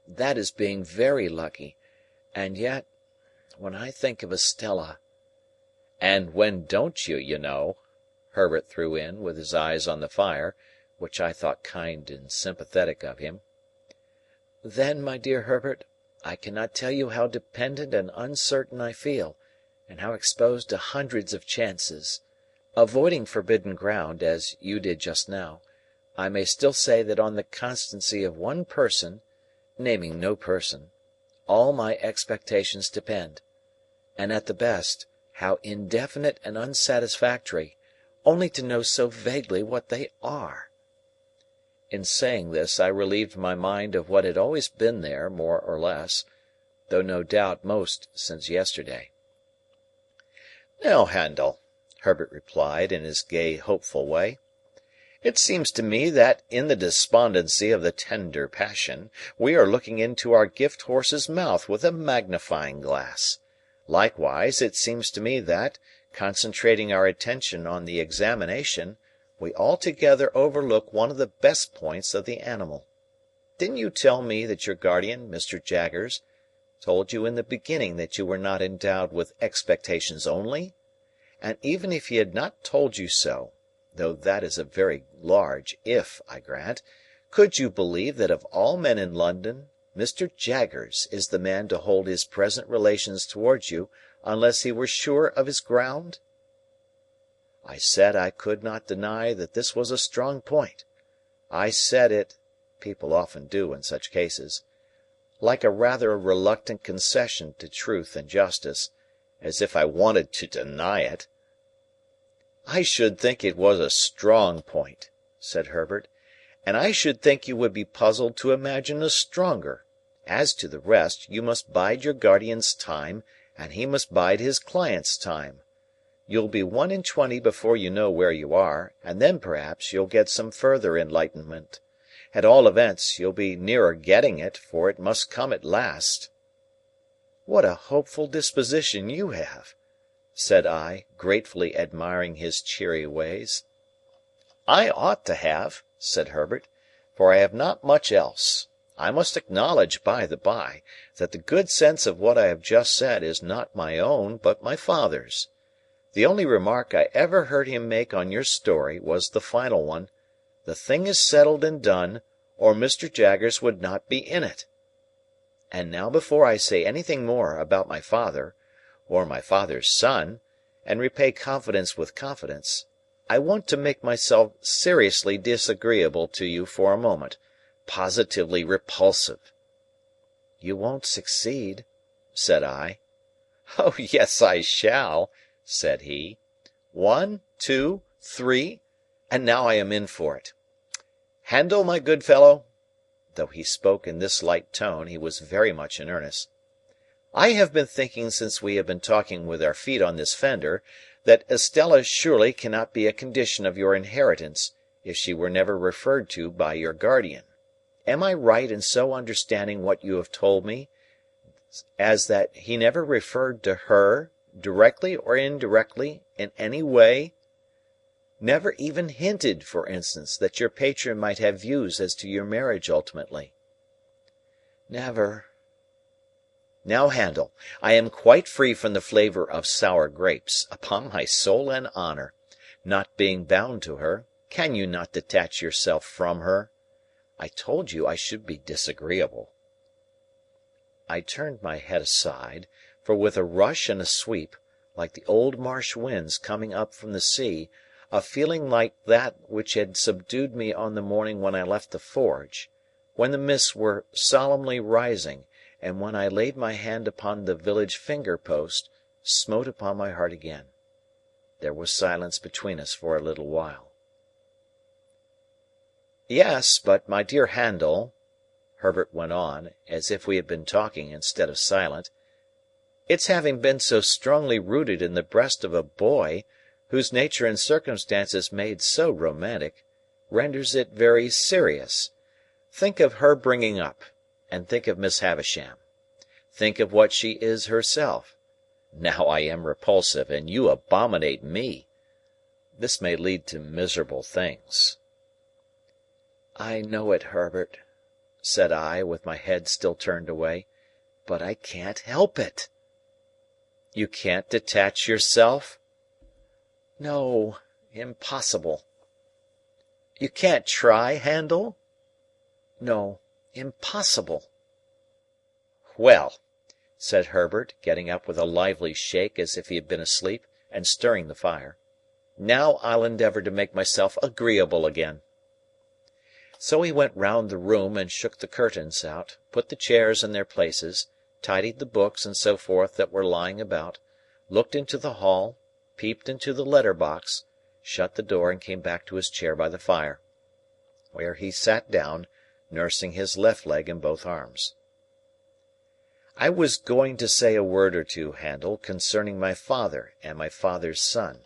Speaker 6: That is being very lucky. And yet, when I think of Estella—" "And when don't you, you know?" Herbert threw in, with his eyes on the fire, which I thought kind and sympathetic of him. "Then, my dear Herbert, I cannot tell you how dependent and uncertain I feel, and how exposed to hundreds of chances. Avoiding forbidden ground, as you did just now, I may still say that on the constancy of one person, naming no person, all my expectations depend. And at the best, how indefinite and unsatisfactory, only to know so vaguely what they are!" In saying this, I relieved my mind of what had always been there, more or less, though no doubt most since yesterday.
Speaker 1: "Now, Handel," Herbert replied, in his gay, hopeful way, "it seems to me that, in the despondency of the tender passion, we are looking into our gift horse's mouth with a magnifying glass. Likewise, it seems to me that, concentrating our attention on the examination, we altogether overlook one of the best points of the animal. Didn't you tell me that your guardian, Mr. Jaggers, told you in the beginning that you were not endowed with expectations only? And even if he had not told you so, though that is a very large if, I grant, could you believe that of all men in London, Mr. Jaggers is the man to hold his present relations towards you unless he were sure of his ground?" I said I could not deny that this was a strong point. I said it (people often do in such cases) like a rather reluctant concession to truth and justice, as if I wanted to deny it. "I should think it was a strong point," said Herbert, "and I should think you would be puzzled to imagine a stronger. As to the rest, you must bide your guardian's time, and he must bide his client's time. You'll be 1 and 20 before you know where you are, and then perhaps you'll get some further enlightenment. At all events, you'll be nearer getting it, for it must come at last." "What a hopeful disposition you have!" said I, gratefully admiring his cheery ways. "I ought to have," said Herbert, "for I have not much else. I must acknowledge, by the by, that the good sense of what I have just said is not my own, but my father's. The only remark I ever heard him make on your story was the final one, 'The thing is settled and done, or Mr. Jaggers would not be in it.' And now before I say anything more about my father, or my father's son, and repay confidence with confidence, I want to make myself seriously disagreeable to you for a moment, positively repulsive." "You won't succeed," said I. "Oh, yes, I shall," said he. "1, 2, 3, and now I am in for it. Handel, my good fellow," though he spoke in this light tone, he was very much in earnest, "I have been thinking since we have been talking with our feet on this fender, that Estella surely cannot be a condition of your inheritance, if she were never referred to by your guardian. Am I right in so understanding what you have told me, as that he never referred to her, directly or indirectly, in any way? Never even hinted, for instance, that your patron might have views as to your marriage ultimately?" "Never." "Now, Handel, I am quite free from the flavour of sour grapes, upon my soul and honour. Not being bound to her, can you not detach yourself from her? I told you I should be disagreeable." I turned my head aside, for with a rush and a sweep, like the old marsh winds coming up from the sea, a feeling like that which had subdued me on the morning when I left the forge, when the mists were solemnly rising, and when I laid my hand upon the village finger-post, smote upon my heart again. There was silence between us for a little while. "Yes, but my dear Handel," Herbert went on, as if we had been talking instead of silent,
Speaker 6: Its having been so strongly rooted in the breast of a boy, whose nature and circumstances made so romantic, renders it very serious. Think of her bringing up, and think of Miss Havisham. Think of what she is herself. Now I am repulsive, and you abominate me. This may lead to miserable things." "I know it, Herbert," said I, with my head still turned away, "but I can't help it." "You can't detach yourself?" "No, impossible." "You can't try, Handel?" "No, impossible." "Well," said Herbert, getting up with a lively shake as if he had been asleep, and stirring the fire, "now I'll endeavour to make myself agreeable again." So he went round the room and shook the curtains out, put the chairs in their places, tidied the books and so forth that were lying about, looked into the hall, peeped into the letter-box, shut the door and came back to his chair by the fire, where he sat down, nursing his left leg in both arms. "I was going to say a word or two, Handel, concerning my father and my father's son.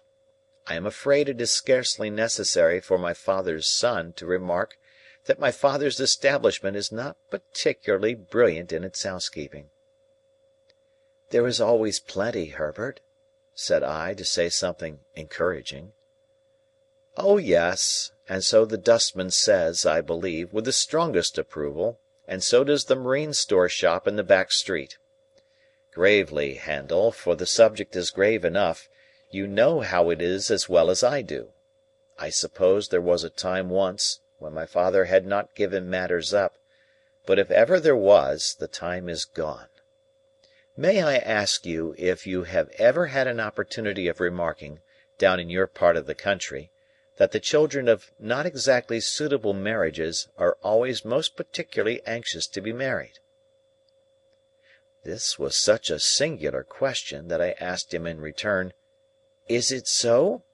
Speaker 6: I am afraid it is scarcely necessary for my father's son to remark that my father's establishment is not particularly brilliant in its housekeeping." "There is always plenty, Herbert," said I, to say something encouraging. "Oh, yes, and so the dustman says, I believe, with the strongest approval, and so does the marine store shop in the back street. Gravely, Handel, for the subject is grave enough, you know how it is as well as I do. I suppose there was a time once, when my father had not given matters up, but if ever there was, the time is gone. May I ask you if you have ever had an opportunity of remarking, down in your part of the country, that the children of not exactly suitable marriages are always most particularly anxious to be married?" This was such a singular question that I asked him in return, "Is it so?"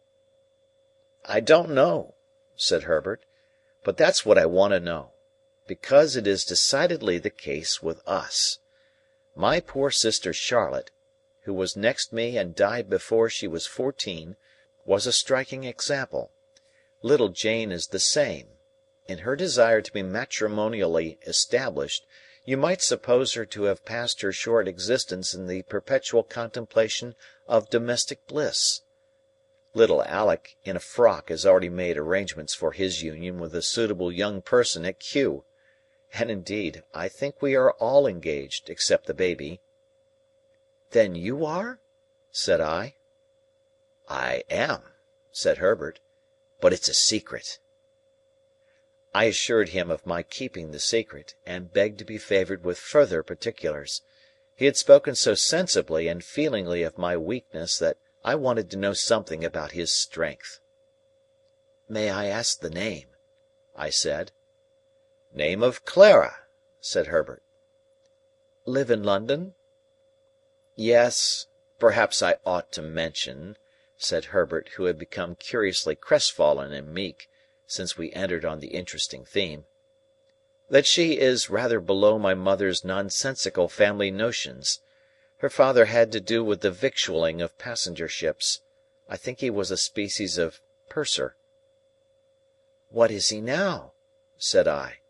Speaker 6: "I don't know," said Herbert, "but that's what I want to know, because it is decidedly the case with us. My poor sister Charlotte, who was next me and died before she was 14, was a striking example. Little Jane is the same. In her desire to be matrimonially established, you might suppose her to have passed her short existence in the perpetual contemplation of domestic bliss. Little Alick in a frock has already made arrangements for his union with a suitable young person at Kew, and indeed I think we are all engaged except the baby." "Then you are?" said I. "I am," said Herbert, "but it's a secret." I assured him of my keeping the secret, and begged to be favoured with further particulars. He had spoken so sensibly and feelingly of my weakness that I wanted to know something about his strength. "May I ask the name?" I said. "Name of Clara," said Herbert. "Live in London?" "Yes. Perhaps I ought to mention," said Herbert, who had become curiously crestfallen and meek since we entered on the interesting theme, "that she is rather below my mother's nonsensical family notions. Her father had to do with the victualling of passenger ships. I think he was a species of purser." "What is he now?" said I.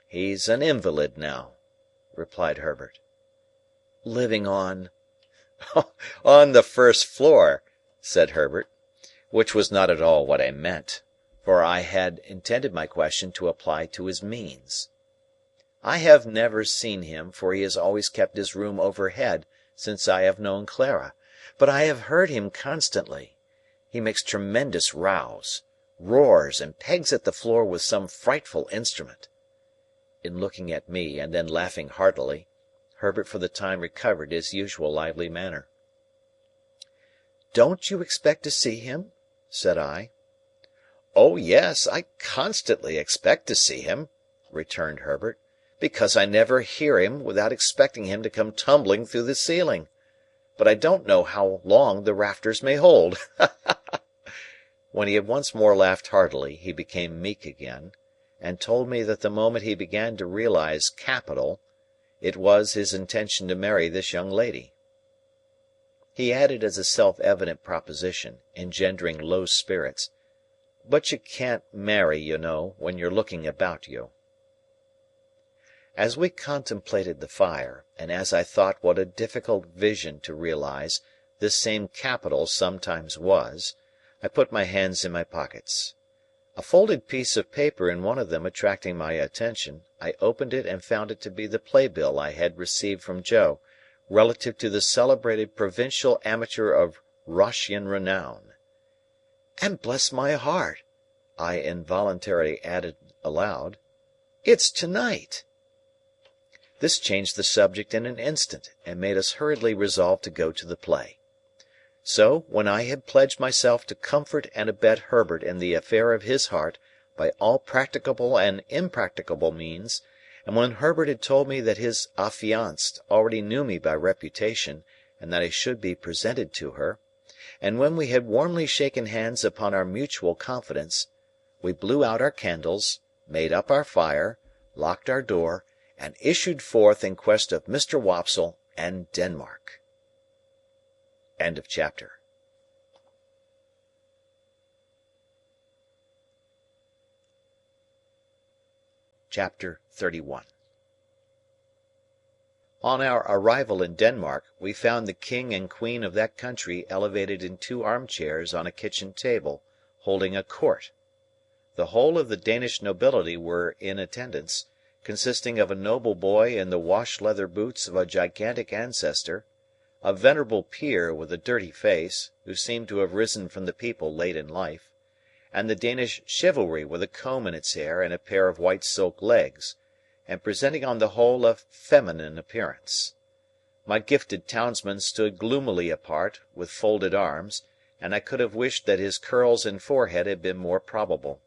Speaker 6: "He's an invalid now," replied Herbert. "Living on—" "On the first floor," said Herbert, which was not at all what I meant, for I had intended my question to apply to his means. "I have never seen him, for he has always kept his room overhead since I have known Clara, but I have heard him constantly. He makes tremendous rows, roars, and pegs at the floor with some frightful instrument." In looking at me, and then laughing heartily, Herbert for the time recovered his usual lively manner. "Don't you expect to see him?" said I. "Oh, yes, I constantly expect to see him," returned Herbert, "because I never hear him without expecting him to come tumbling through the ceiling. But I don't know how long the rafters may hold." When he had once more laughed heartily, he became meek again, and told me that the moment he began to realize capital, it was his intention to marry this young lady. He added as a self-evident proposition, engendering low spirits, "But you can't marry, you know, when you're looking about you." As we contemplated the fire, and as I thought what a difficult vision to realize this same capital sometimes was, I put my hands in my pockets. A folded piece of paper in one of them attracting my attention, I opened it and found it to be the playbill I had received from Joe, relative to the celebrated provincial amateur of Roscian renown. "And bless my heart," I involuntarily added aloud, "it's to-night!" This changed the subject in an instant, and made us hurriedly resolve to go to the play. So, when I had pledged myself to comfort and abet Herbert in the affair of his heart by all practicable and impracticable means, and when Herbert had told me that his affianced already knew me by reputation and that I should be presented to her, and when we had warmly shaken hands upon our mutual confidence, we blew out our candles, made up our fire, locked our door, and issued forth in quest of Mr. Wopsle and Denmark. End of chapter. Chapter 31. On our arrival in Denmark, we found the king and queen of that country elevated in 2 armchairs on a kitchen table, holding a court. The whole of the Danish nobility were in attendance, consisting of a noble boy in the wash-leather boots of a gigantic ancestor, a venerable peer with a dirty face, who seemed to have risen from the people late in life, and the Danish chivalry with a comb in its hair and a pair of white silk legs, and presenting on the whole a feminine appearance. My gifted townsman stood gloomily apart, with folded arms, and I could have wished that his curls and forehead had been more probable.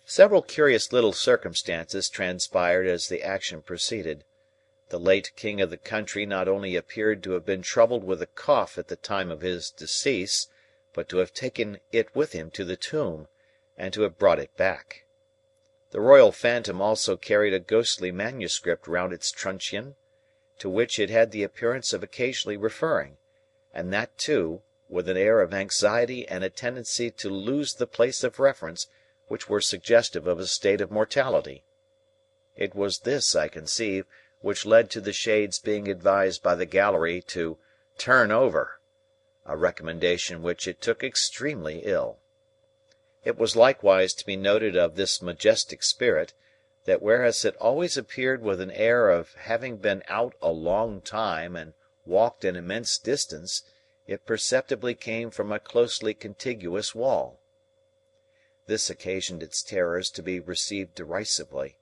Speaker 6: Several curious little circumstances transpired as the action proceeded. The late king of the country not only appeared to have been troubled with a cough at the time of his decease, but to have taken it with him to the tomb, and to have brought it back. The royal phantom also carried a ghostly manuscript round its truncheon, to which it had the appearance of occasionally referring, and that too, with an air of anxiety and a tendency to lose the place of reference, which were suggestive of a state of mortality. It was this, I conceive, which led to the Shade's being advised by the gallery to "turn over," a recommendation which it took extremely ill. It was likewise to be noted of this majestic spirit, that whereas it always appeared with an air of having been out a long time and walked an immense distance, it perceptibly came from a closely contiguous wall. This occasioned its terrors to be received derisively.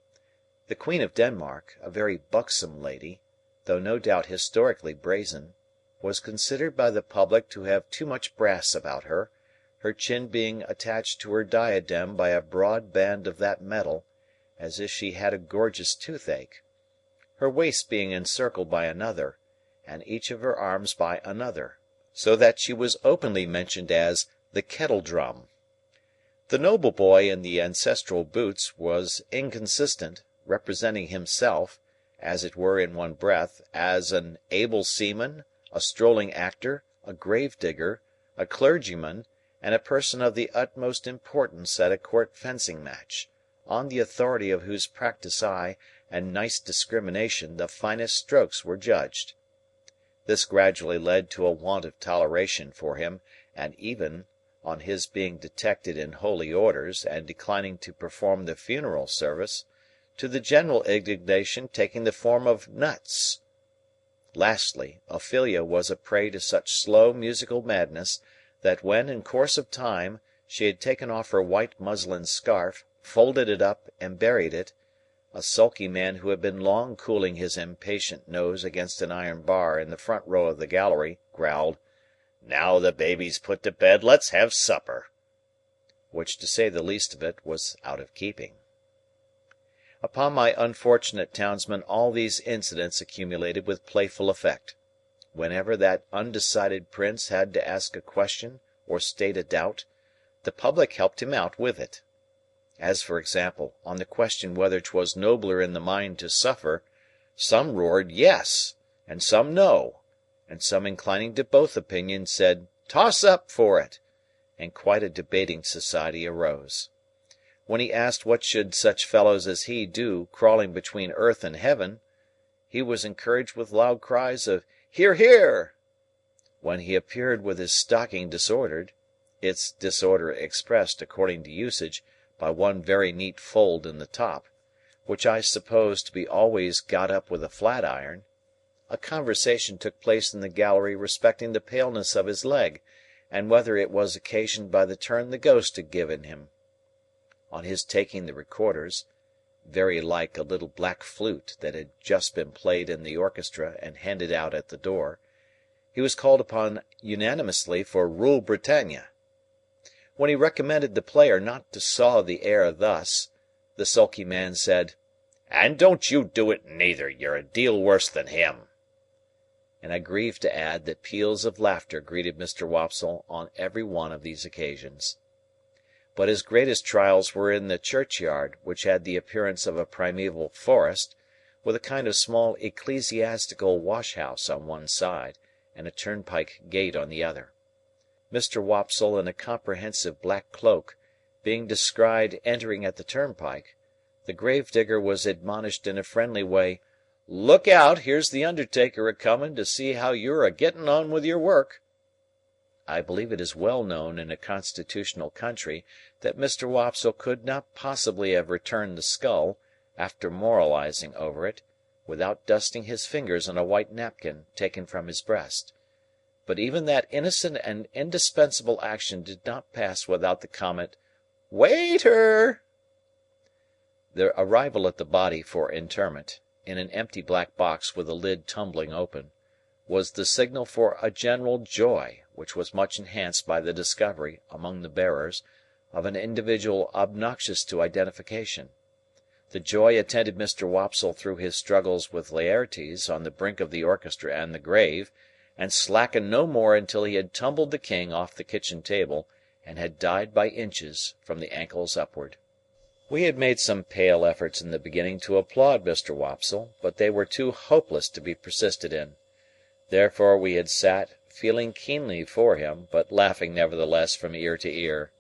Speaker 6: The Queen of Denmark, a very buxom lady, though no doubt historically brazen, was considered by the public to have too much brass about her, her chin being attached to her diadem by a broad band of that metal, as if she had a gorgeous toothache, her waist being encircled by another, and each of her arms by another, so that she was openly mentioned as the kettle-drum. The noble boy in the ancestral boots was inconsistent, representing himself, as it were in one breath, as an able seaman, a strolling actor, a grave-digger, a clergyman, and a person of the utmost importance at a court fencing match, on the authority of whose practised eye and nice discrimination the finest strokes were judged. This gradually led to a want of toleration for him, and even, on his being detected in holy orders and declining to perform the funeral service, to the general indignation taking the form of nuts. Lastly, Ophelia was a prey to such slow musical madness, that when, in course of time, she had taken off her white muslin scarf, folded it up, and buried it, a sulky man who had been long cooling his impatient nose against an iron bar in the front row of the gallery, growled, "Now the baby's put to bed, let's have supper," which, to say the least of it, was out of keeping. Upon my unfortunate townsman all these incidents accumulated with playful effect. Whenever that undecided prince had to ask a question or state a doubt, the public helped him out with it. As, for example, on the question whether 'twas nobler in the mind to suffer, some roared yes, and some no, and some inclining to both opinions said, "Toss up for it," and quite a debating society arose. When he asked what should such fellows as he do crawling between earth and heaven, he was encouraged with loud cries of "Hear, hear!" When he appeared with his stocking disordered, its disorder expressed, according to usage, by one very neat fold in the top, which I supposed to be always got up with a flat iron, a conversation took place in the gallery respecting the paleness of his leg, and whether it was occasioned by the turn the ghost had given him. On his taking the recorders, very like a little black flute that had just been played in the orchestra and handed out at the door, he was called upon unanimously for Rule Britannia. When he recommended the player not to saw the air thus, the sulky man said, "And don't you do it neither, you're a deal worse than him." And I grieve to add that peals of laughter greeted Mr. Wopsle on every one of these occasions. But his greatest trials were in the churchyard, which had the appearance of a primeval forest, with a kind of small ecclesiastical wash-house on one side, and a turnpike gate on the other. Mr. Wopsle in a comprehensive black cloak, being descried entering at the turnpike, the grave-digger was admonished in a friendly way, "Look out, here's the undertaker a-comin' to see how you're a-getting on with your work." I believe it is well known in a constitutional country that Mr. Wopsle could not possibly have returned the skull, after moralizing over it, without dusting his fingers on a white napkin taken from his breast. But even that innocent and indispensable action did not pass without the comment, "Waiter!" The arrival at the body for interment, in an empty black box with the lid tumbling open, was the signal for a general joy, which was much enhanced by the discovery, among the bearers, of an individual obnoxious to identification. The joy attended Mr. Wopsle through his struggles with Laertes on the brink of the orchestra and the grave, and slackened no more until he had tumbled the king off the kitchen table, and had died by inches from the ankles upward. We had made some pale efforts in the beginning to applaud Mr. Wopsle, but they were too hopeless to be persisted in. Therefore we had sat, feeling keenly for him, but laughing nevertheless from ear to ear.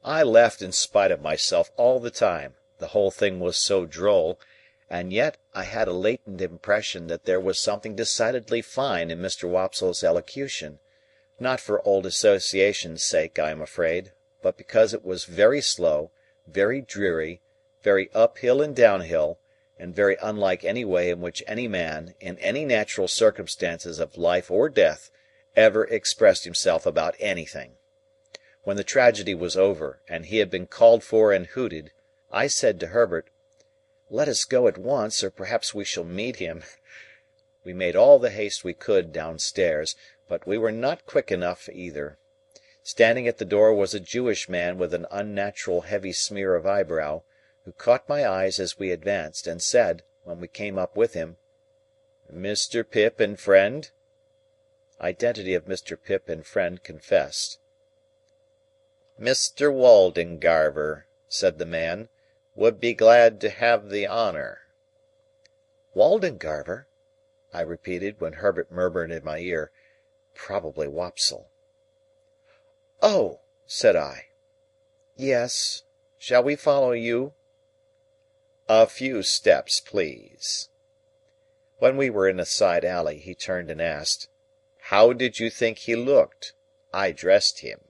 Speaker 6: I laughed in spite of myself all the time, the whole thing was so droll, and yet I had a latent impression that there was something decidedly fine in Mr. Wopsle's elocution, not for old association's sake, I am afraid, but because it was very slow, very dreary, very uphill and downhill, and very unlike any way in which any man, in any natural circumstances of life or death, ever expressed himself about anything. When the tragedy was over, and he had been called for and hooted, I said to Herbert, "Let us go at once, or perhaps we shall meet him." We made all the haste we could downstairs, but we were not quick enough either. Standing at the door was a Jewish man with an unnatural heavy smear of eyebrow, who caught my eyes as we advanced, and said, when we came up with him, "Mr. Pip and friend?" Identity of Mr. Pip and friend confessed. "Mr. Waldengarver," said the man, "would be glad to have the honour." "Waldengarver?" I repeated, when Herbert murmured in my ear, "Probably Wopsle." "Oh!" said I. "Yes. Shall we follow you?" "A few steps, please." When we were in a side alley, he turned and asked, "How did you think he looked? I dressed him."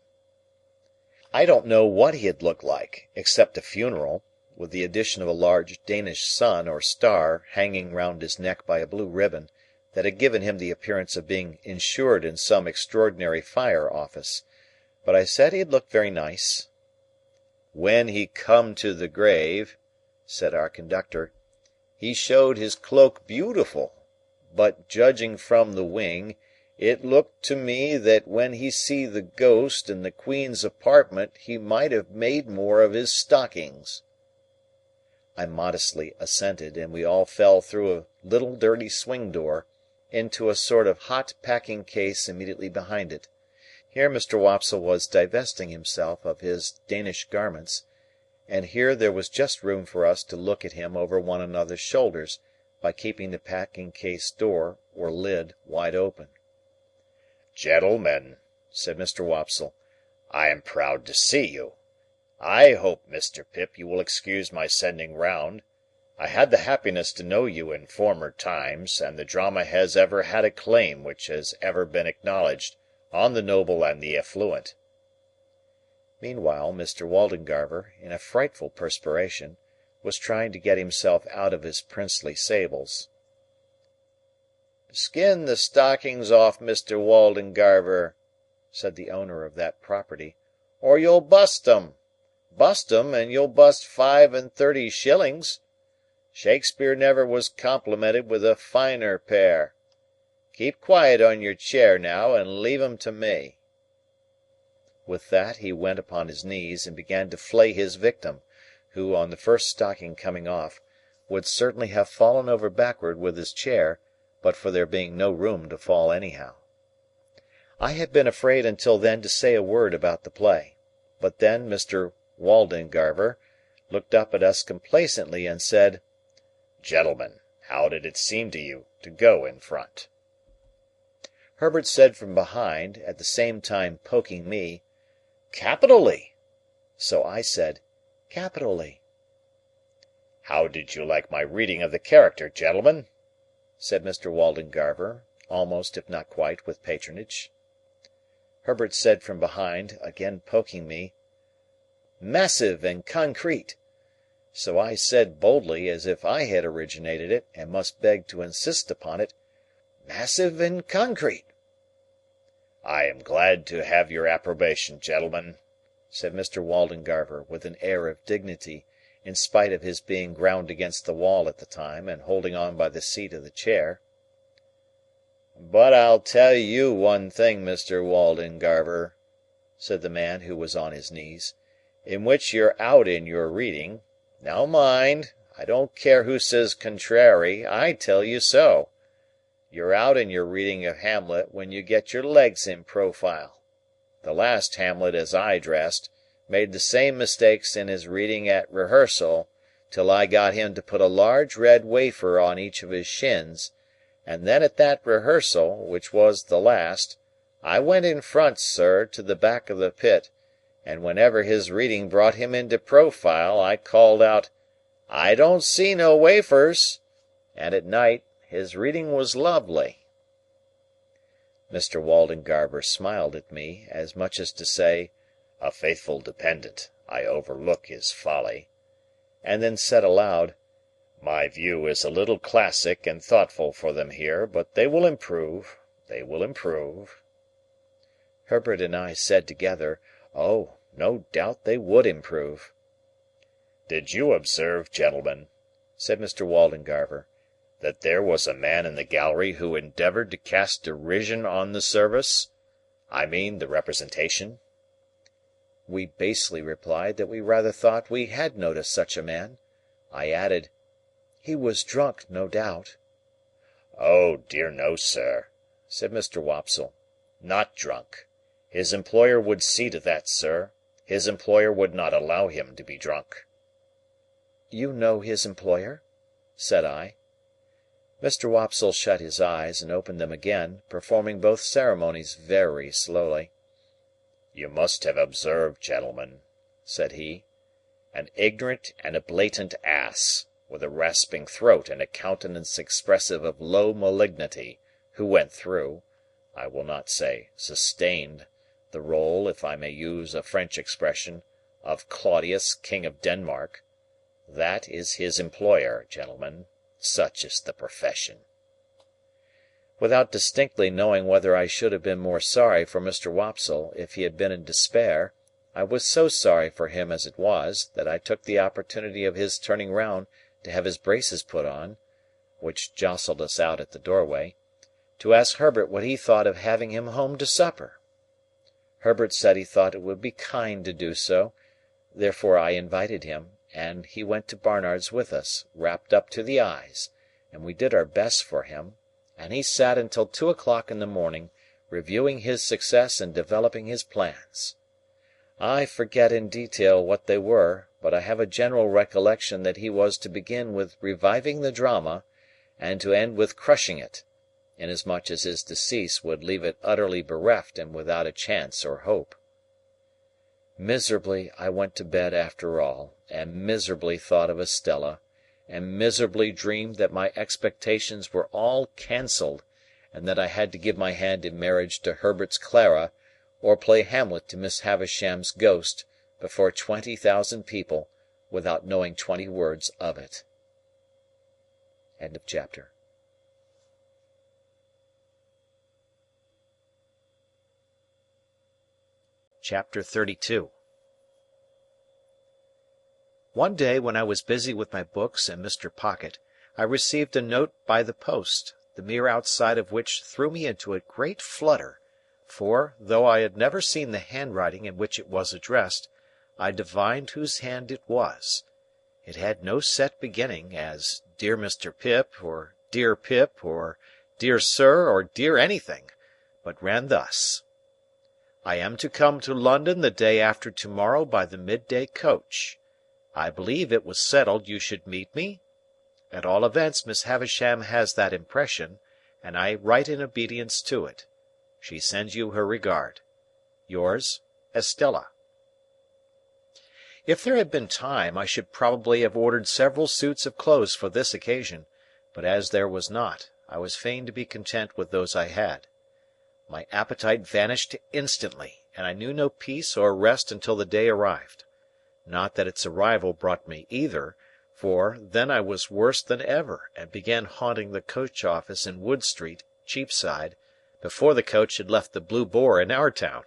Speaker 6: I don't know what he had looked like, except a funeral, with the addition of a large Danish sun or star hanging round his neck by a blue ribbon, that had given him the appearance of being insured in some extraordinary fire office. But I said he had looked very nice. "When he come to the grave," said our conductor, "he showed his cloak beautiful, but judging from the wing, it looked to me that when he see the ghost in the Queen's apartment he might have made more of his stockings." I modestly assented, and we all fell through a little dirty swing door, into a sort of hot packing case immediately behind it. Here Mr. Wopsle was divesting himself of his Danish garments, and here there was just room for us to look at him over one another's shoulders, by keeping the packing case door, or lid, wide open.
Speaker 3: "Gentlemen," said Mr. Wopsle, "I am proud to see you. I hope, Mr. Pip, you will excuse my sending round. I had the happiness to know you in former times, and the drama has ever had a claim which has ever been acknowledged on the noble and the affluent."
Speaker 6: Meanwhile, Mr. Waldengarver, in a frightful perspiration, was trying to get himself out of his princely sables.
Speaker 1: "Skin the stockings off, Mr. Waldengarver," said the owner of that property, "or you'll bust 'em. Bust 'em, and you'll bust 35 shillings. Shakespeare never was complimented with a finer pair. Keep quiet on your chair now, and leave 'em to me." With that he went upon his knees, and began to flay his victim, who, on the first stocking coming off, would certainly have fallen over backward with his chair, but for there being no room to fall anyhow. I had been afraid until then to say a word about the play, but then Mr. Waldengarver looked up at us complacently and said,
Speaker 3: "Gentlemen, how did it seem to you to go in front?"
Speaker 6: Herbert said from behind, at the same time poking me,
Speaker 3: "Capitally!"
Speaker 6: So I said, "Capitally."
Speaker 3: "How did you like my reading of the character, gentlemen?"
Speaker 6: said Mr. Waldengarver, almost if not quite with patronage. Herbert said from behind, again poking me, "Massive and concrete." So I said boldly, as if I had originated it, and must beg to insist upon it, "Massive and concrete."
Speaker 3: "I am glad to have your approbation, gentlemen,"
Speaker 6: said Mr. Waldengarver, with an air of dignity, in spite of his being ground against the wall at the time, and holding on by the seat of the chair.
Speaker 1: "But I'll tell you one thing, Mr. Waldengarver," said the man who was on his knees, "in which you're out in your reading. Now mind, I don't care who says contrairy, I tell you so. You're out in your reading of Hamlet when you get your legs in profile. The last Hamlet as I dressed made the same mistakes in his reading at rehearsal, till I got him to put a large red wafer on each of his shins, and then at that rehearsal, which was the last, I went in front, sir, to the back of the pit, and whenever his reading brought him into profile, I called out, 'I don't see no wafers,' and at night his reading was lovely."
Speaker 6: Mr. Waldengarver smiled at me, as much as to say,
Speaker 3: "A faithful dependent, I overlook his folly,"
Speaker 6: and then said aloud,
Speaker 3: "My view is a little classic and thoughtful for them here, but they will improve, they will improve."
Speaker 6: Herbert and I said together, "Oh, no doubt they would improve."
Speaker 3: "Did you observe, gentlemen," said Mr. Waldengarver, "that there was a man in the gallery who endeavoured to cast derision on the service? I mean the representation?"
Speaker 6: We basely replied that we rather thought we had noticed such a man. I added, "He was drunk, no doubt."
Speaker 3: "Oh, dear no, sir," said Mr. Wopsle. "Not drunk. His employer would see to that, sir. His employer would not allow him to be drunk."
Speaker 6: "You know his employer?" said I. Mr. Wopsle shut his eyes and opened them again, performing both ceremonies very slowly.
Speaker 3: "You must have observed, gentlemen," said he, "an ignorant and a blatant ass, with a rasping throat and a countenance expressive of low malignity, who went through, I will not say sustained, the role, if I may use a French expression, of Claudius, King of Denmark. That is his employer, gentlemen. Such is the profession."
Speaker 6: Without distinctly knowing whether I should have been more sorry for Mr. Wopsle if he had been in despair, I was so sorry for him as it was, that I took the opportunity of his turning round to have his braces put on, which jostled us out at the doorway, to ask Herbert what he thought of having him home to supper. Herbert said he thought it would be kind to do so, therefore I invited him, and he went to Barnard's with us, wrapped up to the eyes, and we did our best for him, and he sat until 2 o'clock in the morning, reviewing his success and developing his plans. I forget in detail what they were, but I have a general recollection that he was to begin with reviving the drama, and to end with crushing it, inasmuch as his decease would leave it utterly bereft and without a chance or hope. Miserably I went to bed after all, and miserably thought of Estella, and miserably dreamed that my expectations were all cancelled, and that I had to give my hand in marriage to Herbert's Clara, or play Hamlet to Miss Havisham's ghost, before 20,000 people, without knowing 20 words of it. End of chapter.
Speaker 1: Chapter 32. One day when I was busy with my books and Mr. Pocket, I received a note by the post, the mere outside of which threw me into a great flutter, for, though I had never seen the handwriting in which it was addressed, I divined whose hand it was. It had no set beginning, as Dear Mr. Pip, or Dear Pip, or Dear Sir, or Dear anything, but ran thus: I am to come to London the day after tomorrow by the midday coach. I believe it was settled you should meet me. At all events, Miss Havisham has that impression, and I write in obedience to it. She sends you her regard. Yours, Estella. If there had been time, I should probably have ordered several suits of clothes for this occasion, but as there was not, I was fain to be content with those I had. My appetite vanished instantly, and I knew no peace or rest until the day arrived. Not that its arrival brought me either, for then I was worse than ever, and began haunting the coach office in Wood Street, Cheapside, before the coach had left the Blue Boar in our town.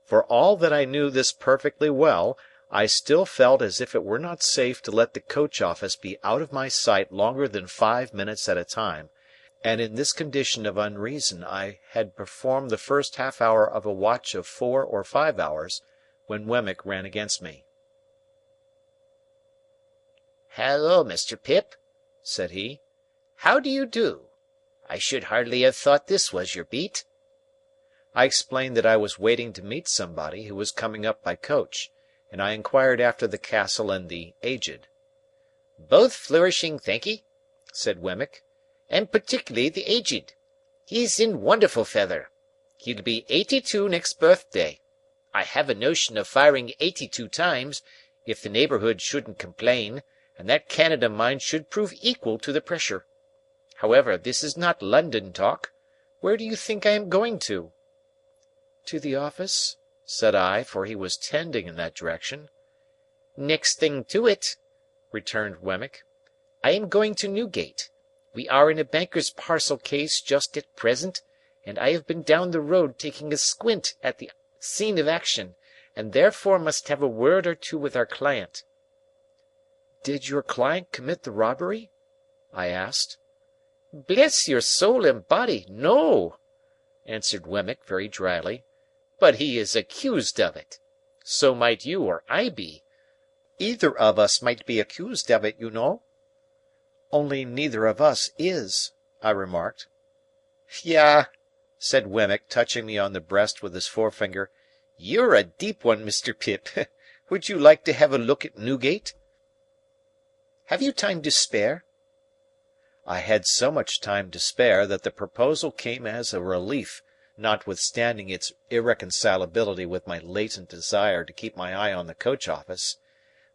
Speaker 1: For all that I knew this perfectly well, I still felt as if it were not safe to let the coach office be out of my sight longer than 5 minutes at a time, and in this condition of unreason I had performed the first half-hour of a watch of 4 or 5 hours, when Wemmick ran against me.
Speaker 5: "Hallo, Mr. Pip," said he. "How do you do? I should hardly have thought this was your beat."
Speaker 1: I explained that I was waiting to meet somebody who was coming up by coach, and I inquired after the Castle and the Aged.
Speaker 5: "Both flourishing, thank'ee," said Wemmick, "and particularly the Aged. He's in wonderful feather. He'll be 82 next birthday. I have a notion of firing 82 times, if the neighbourhood shouldn't complain, and that cannon of mine should prove equal to the pressure. However, this is not London talk. Where do you think I am going to?"
Speaker 1: "To the office," said I, for he was tending in that direction.
Speaker 5: "Next thing to it," returned Wemmick. "I am going to Newgate. We are in a banker's parcel case just at present, and I have been down the road taking a squint at the scene of action, and therefore must have a word or two with our client."
Speaker 1: "Did your client commit the robbery?" I asked.
Speaker 5: "Bless your soul and body, no," answered Wemmick very dryly. "But he is accused of it. So might you or I be."
Speaker 1: "Either of us might be accused of it, you know." "Only neither of us is," I remarked.
Speaker 5: "Yah,"
Speaker 1: said Wemmick, touching me on the breast with his forefinger.
Speaker 5: "You're a deep one, Mr. Pip. Would you like to have a look at Newgate? Have you time to spare?"
Speaker 1: I had so much time to spare that the proposal came as a relief, notwithstanding its irreconcilability with my latent desire to keep my eye on the coach office.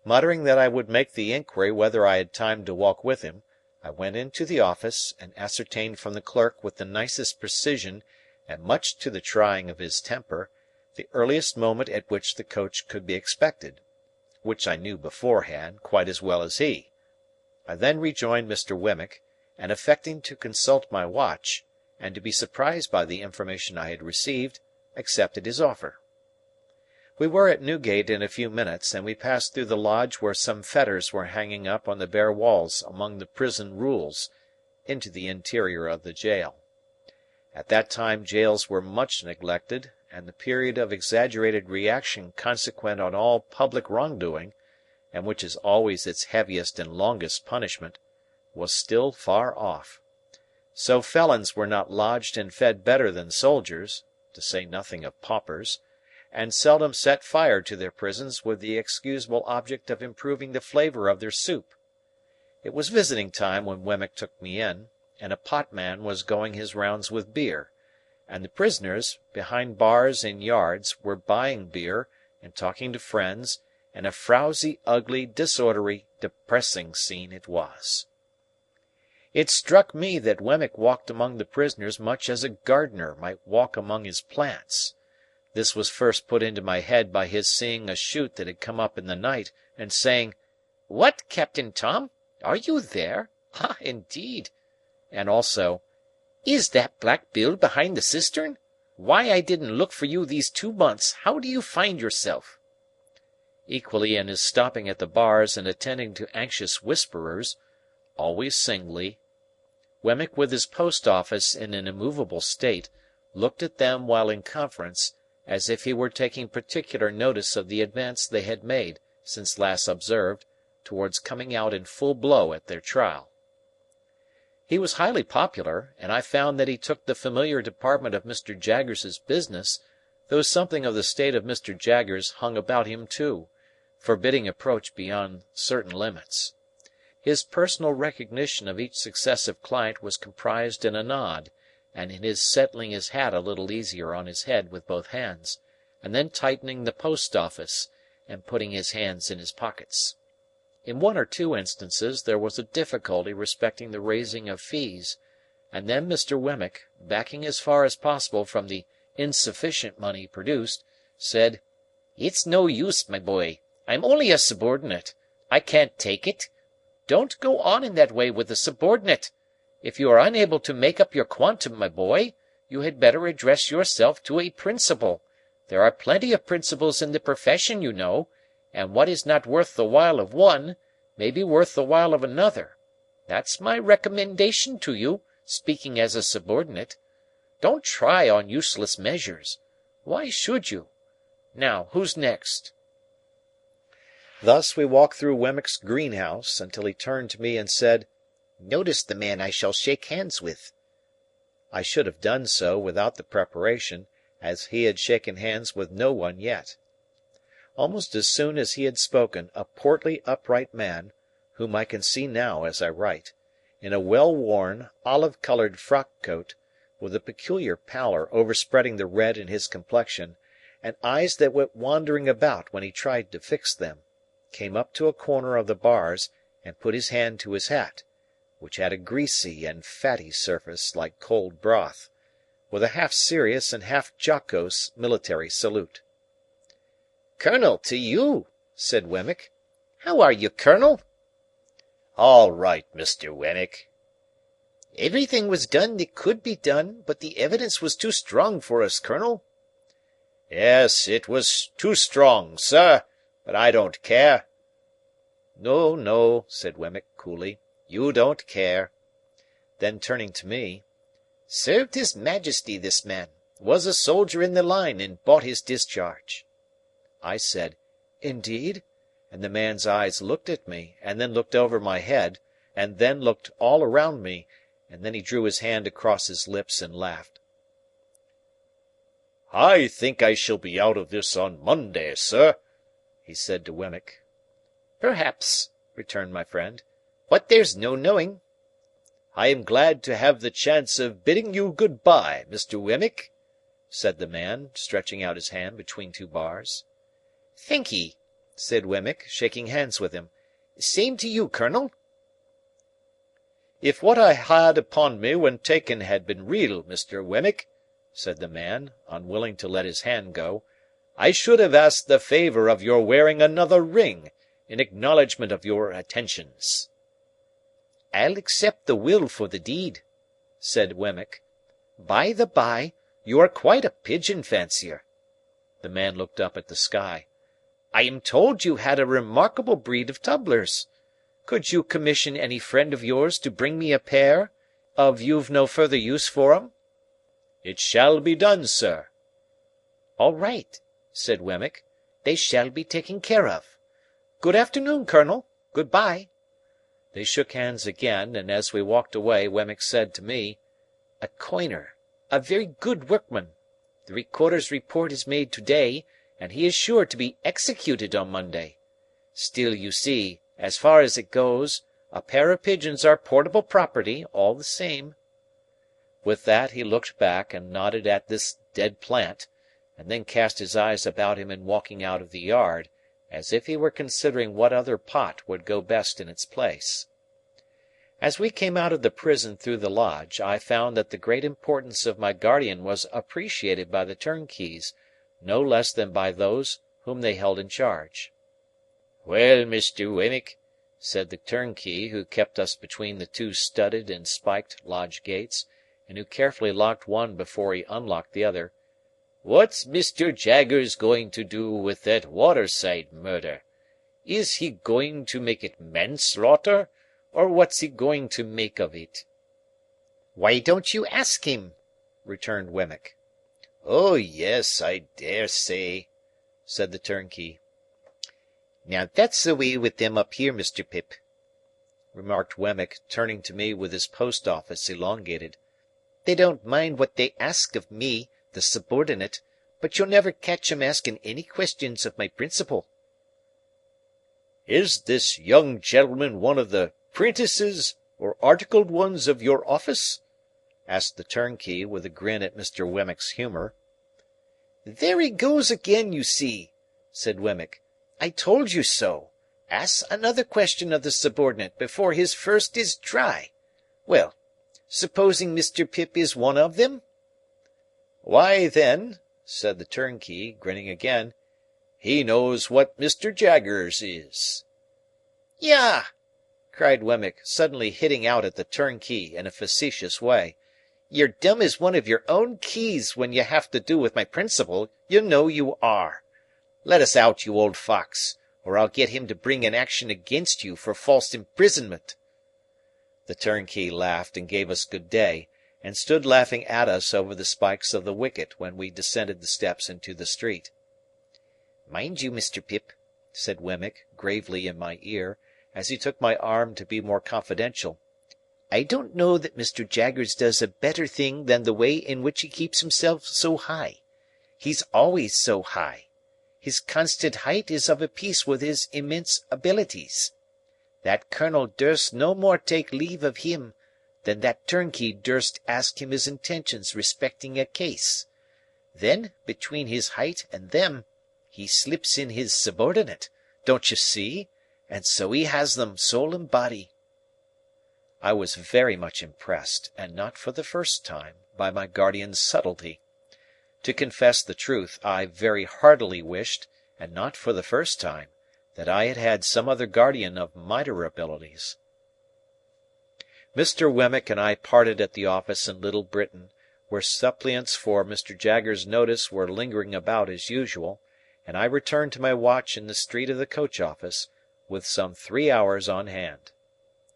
Speaker 1: Muttering that I would make the inquiry whether I had time to walk with him, I went into the office, and ascertained from the clerk with the nicest precision, and much to the trying of his temper, the earliest moment at which the coach could be expected, which I knew beforehand quite as well as he. I then rejoined Mr. Wemmick, and affecting to consult my watch, and to be surprised by the information I had received, accepted his offer. We were at Newgate in a few minutes, and we passed through the lodge where some fetters were hanging up on the bare walls among the prison rules, into the interior of the jail. At that time jails were much neglected, and the period of exaggerated reaction consequent on all public wrongdoing, and which is always its heaviest and longest punishment, was still far off. So felons were not lodged and fed better than soldiers, to say nothing of paupers, and seldom set fire to their prisons with the excusable object of improving the flavour of their soup. It was visiting time when Wemmick took me in,
Speaker 6: and a potman was going his rounds with beer, and the prisoners, behind bars in yards, were buying beer and talking to friends, and a frowsy, ugly, disorderly, depressing scene it was. It struck me that Wemmick walked among the prisoners much as a gardener might walk among his plants. This was first put into my head by his seeing a shoot that had come up in the night, and saying, "What, Captain Tom? Are you there? Ah, indeed!" And also, "Is that Black Bill behind the cistern? Why I didn't look for you these 2 months. How do you find yourself?" Equally in his stopping at the bars and attending to anxious whisperers, always singly, Wemmick with his post-office in an immovable state, looked at them while in conference, as if he were taking particular notice of the advance they had made, since last observed, towards coming out in full blow at their trial. He was highly popular, and I found that he took the familiar department of Mr. Jaggers's business, though something of the state of Mr. Jaggers hung about him too, forbidding approach beyond certain limits. His personal recognition of each successive client was comprised in a nod, and in his settling his hat a little easier on his head with both hands, and then tightening the post-office, and putting his hands in his pockets. In 1 or 2 instances there was a difficulty respecting the raising of fees, and then Mr. Wemmick, backing as far as possible from the insufficient money produced, said, "It's no use, my boy. I'm only a subordinate. I can't take it. Don't go on in that way with a subordinate. If you are unable to make up your quantum, my boy, you had better address yourself to a principal. There are plenty of principals in the profession, you know, and what is not worth the while of one may be worth the while of another. That's my recommendation to you, speaking as a subordinate. Don't try on useless measures. Why should you? Now, who's next?" Thus we walked through Wemmick's greenhouse until he turned to me and said,
Speaker 5: Notice the man I shall shake hands with.
Speaker 6: I should have done so without the preparation, as he had shaken hands with no one yet. Almost as soon as he had spoken, a portly upright man, whom I can see now as I write, in a well-worn, olive-coloured frock-coat, with a peculiar pallor overspreading the red in his complexion, and eyes that went wandering about when he tried to fix them, came up to a corner of the bars and put his hand to his hat, which had a greasy and fatty surface like cold broth, with a half-serious and half-jocose military salute.
Speaker 5: "Colonel, to you," said Wemmick. "How are you, Colonel?"
Speaker 3: All right, Mr. Wemmick.
Speaker 5: "Everything was done that could be done, but the evidence was too strong for us, Colonel."
Speaker 3: Yes, it was too strong, sir, but I don't care.
Speaker 6: "No, no," said Wemmick coolly, "you don't care." Then turning to me,
Speaker 5: "Served His Majesty, this man. Was a soldier in the line, and bought his discharge."
Speaker 6: I said, "Indeed?" and the man's eyes looked at me, and then looked over my head, and then looked all around me, and then he drew his hand across his lips and laughed.
Speaker 3: I think I shall be out of this on Monday, sir," he said to Wemmick.
Speaker 5: "Perhaps," returned my friend, "but there's no knowing."
Speaker 3: "I am glad to have the chance of bidding you good-bye, Mr. Wemmick," said the man, stretching out his hand between 2 bars.
Speaker 5: "Thank'ee," said Wemmick, shaking hands with him. "Same to you, Colonel."
Speaker 3: "If what I had upon me when taken had been real, Mr. Wemmick," said the man, unwilling to let his hand go, "I should have asked the favour of your wearing another ring, in acknowledgment of your attentions."
Speaker 5: "I'll accept the will for the deed," said Wemmick. "By the by, you are quite a pigeon fancier." The man looked up at the sky. "I am told you had a remarkable breed of tumblers. Could you commission any friend of yours to bring me a pair, of you've no further use for 'em?"
Speaker 3: "It shall be done, sir."
Speaker 5: "All right," said Wemmick. "They shall be taken care of. Good afternoon, Colonel. Good-bye." They shook hands again, and as we walked away, Wemmick said to me, "A coiner. A very good workman. The Recorder's report is made to-day, and he is sure to be executed on Monday. Still, you see, as far as it goes,
Speaker 6: A pair of pigeons are portable property, all the same." With that he looked back and nodded at this dead plant, and then cast his eyes about him in walking out of the yard, as if he were considering what other pot would go best in its place. As we came out of the prison through the lodge, I found that the great importance of my guardian was appreciated by the turnkeys, no less than by those whom they held in charge. "Well, Mr. Wemmick," said the turnkey who kept us between the two studded and spiked lodge gates, and who carefully locked one before he unlocked the other, "what's Mr. Jaggers going to do with that waterside murder? Is he going to make it manslaughter, or what's he going to make of it?"
Speaker 5: "Why don't you ask him?" returned Wemmick.
Speaker 3: "Oh, yes, I dare say," said the turnkey.
Speaker 5: "Now that's the way with them up here, Mr. Pip," remarked Wemmick, turning to me with his post-office elongated. "They don't mind what they ask of me, the subordinate, but you'll never catch 'em asking any questions of my principal."
Speaker 3: "Is this young gentleman one of the 'prentices or articled ones of your office?" asked the turnkey, with a grin at Mr. Wemmick's humour.
Speaker 5: "There he goes again, you see," said Wemmick. "I told you so. Ask another question of the subordinate before his first is dry. Well, supposing Mr. Pip is one of them?"
Speaker 3: "Why, then," said the turnkey, grinning again, "he knows what Mr. Jaggers is."
Speaker 5: "Yah!"
Speaker 6: cried Wemmick, suddenly hitting out at the turnkey in a facetious way.
Speaker 5: "You're dumb as one of your own keys when you have to do with my principal, you know you are. Let us out, you old fox, or I'll get him to bring an action against you for false imprisonment."
Speaker 6: The turnkey laughed and gave us good day, and stood laughing at us over the spikes of the wicket when we descended the steps into the street.
Speaker 5: "Mind you, Mr. Pip," said Wemmick, gravely in my ear, as he took my arm to be more confidential, "I don't know that Mr. Jaggers does a better thing than the way in which he keeps himself so high. He's always so high. His constant height is of a piece with his immense abilities. That colonel durst no more take leave of him than that turnkey durst ask him his intentions respecting a case. Then, between his height and them, he slips in his subordinate, don't you see, and so he has them soul and body."
Speaker 6: I was very much impressed, and not for the first time, by my guardian's subtlety. To confess the truth, I very heartily wished, and not for the first time, that I had had some other guardian of mightier abilities. Mr. Wemmick and I parted at the office in Little Britain, where suppliants for Mr. Jaggers' notice were lingering about as usual, and I returned to my watch in the street of the coach-office, with some 3 hours on hand.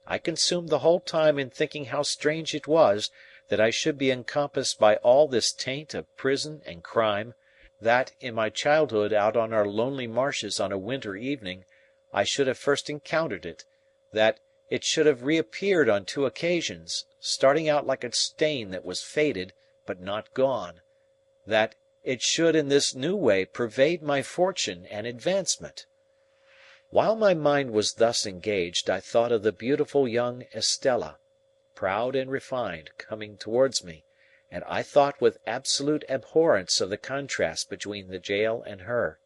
Speaker 6: I consumed the whole time in thinking how strange it was that I should be encompassed by all this taint of prison and crime, that, in my childhood out on our lonely marshes on a winter evening, I should have first encountered it, that it should have reappeared on 2 occasions, starting out like a stain that was faded but not gone, that it should in this new way pervade my fortune and advancement. While my mind was thus engaged, I thought of the beautiful young Estella, proud and refined, coming towards me, and I thought with absolute abhorrence of the contrast between the jail and her.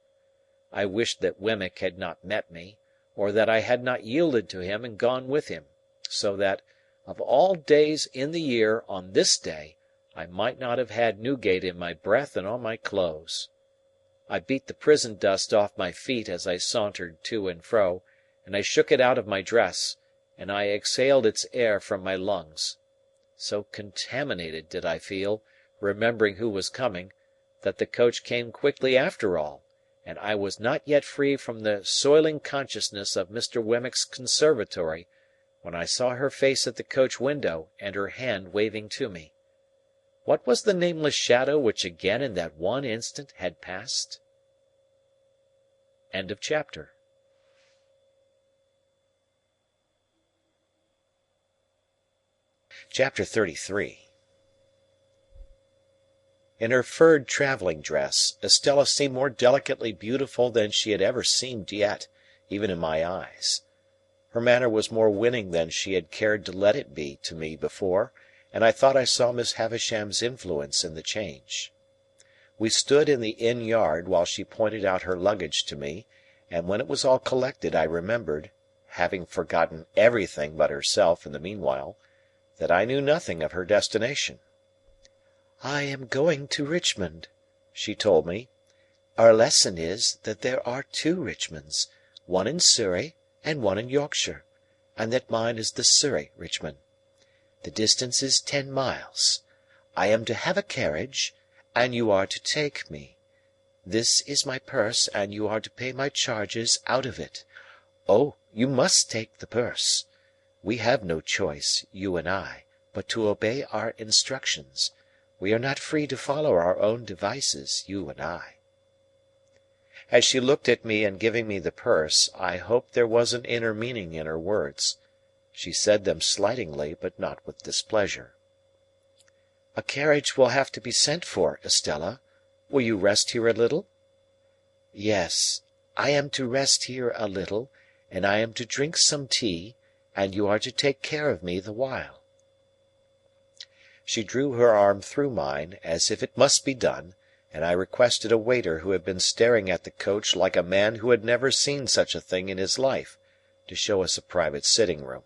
Speaker 6: I wished that Wemmick had not met me, or that I had not yielded to him and gone with him, so that, of all days in the year, on this day, I might not have had Newgate in my breath and on my clothes. I beat the prison dust off my feet as I sauntered to and fro, and I shook it out of my dress, and I exhaled its air from my lungs. So contaminated did I feel, remembering who was coming, that the coach came quickly after all, and I was not yet free from the soiling consciousness of Mr. Wemmick's conservatory, when I saw her face at the coach window and her hand waving to me. What was the nameless shadow which again in that one instant had passed? End of chapter.
Speaker 1: Chapter 33. In her furred travelling dress, Estella seemed more delicately beautiful than she had ever seemed yet, even in my eyes.
Speaker 6: Her manner was more winning than she had cared to let it be to me before, and I thought I saw Miss Havisham's influence in the change. We stood in the inn yard while she pointed out her luggage to me, and when it was all collected I remembered, having forgotten everything but herself in the meanwhile, that I knew nothing of her destination. "I am going to Richmond," she told me. "Our lesson is that there are two Richmonds, one in Surrey and one in Yorkshire, and that mine is the Surrey Richmond. The distance is 10 miles. I am to have a carriage, and you are to take me. This is my purse, and you are to pay my charges out of it. Oh, you must take the purse. We have no choice, you and I, but to obey our instructions. We are not free to follow our own devices, you and I." As she looked at me in giving me the purse, I hoped there was an inner meaning in her words. She said them slightingly, but not with displeasure. "A carriage will have to be sent for, Estella. Will you rest here a little?" "Yes, I am to rest here a little, and I am to drink some tea, and you are to take care of me the while." She drew her arm through mine, as if it must be done, and I requested a waiter who had been staring at the coach like a man who had never seen such a thing in his life, to show us a private sitting-room.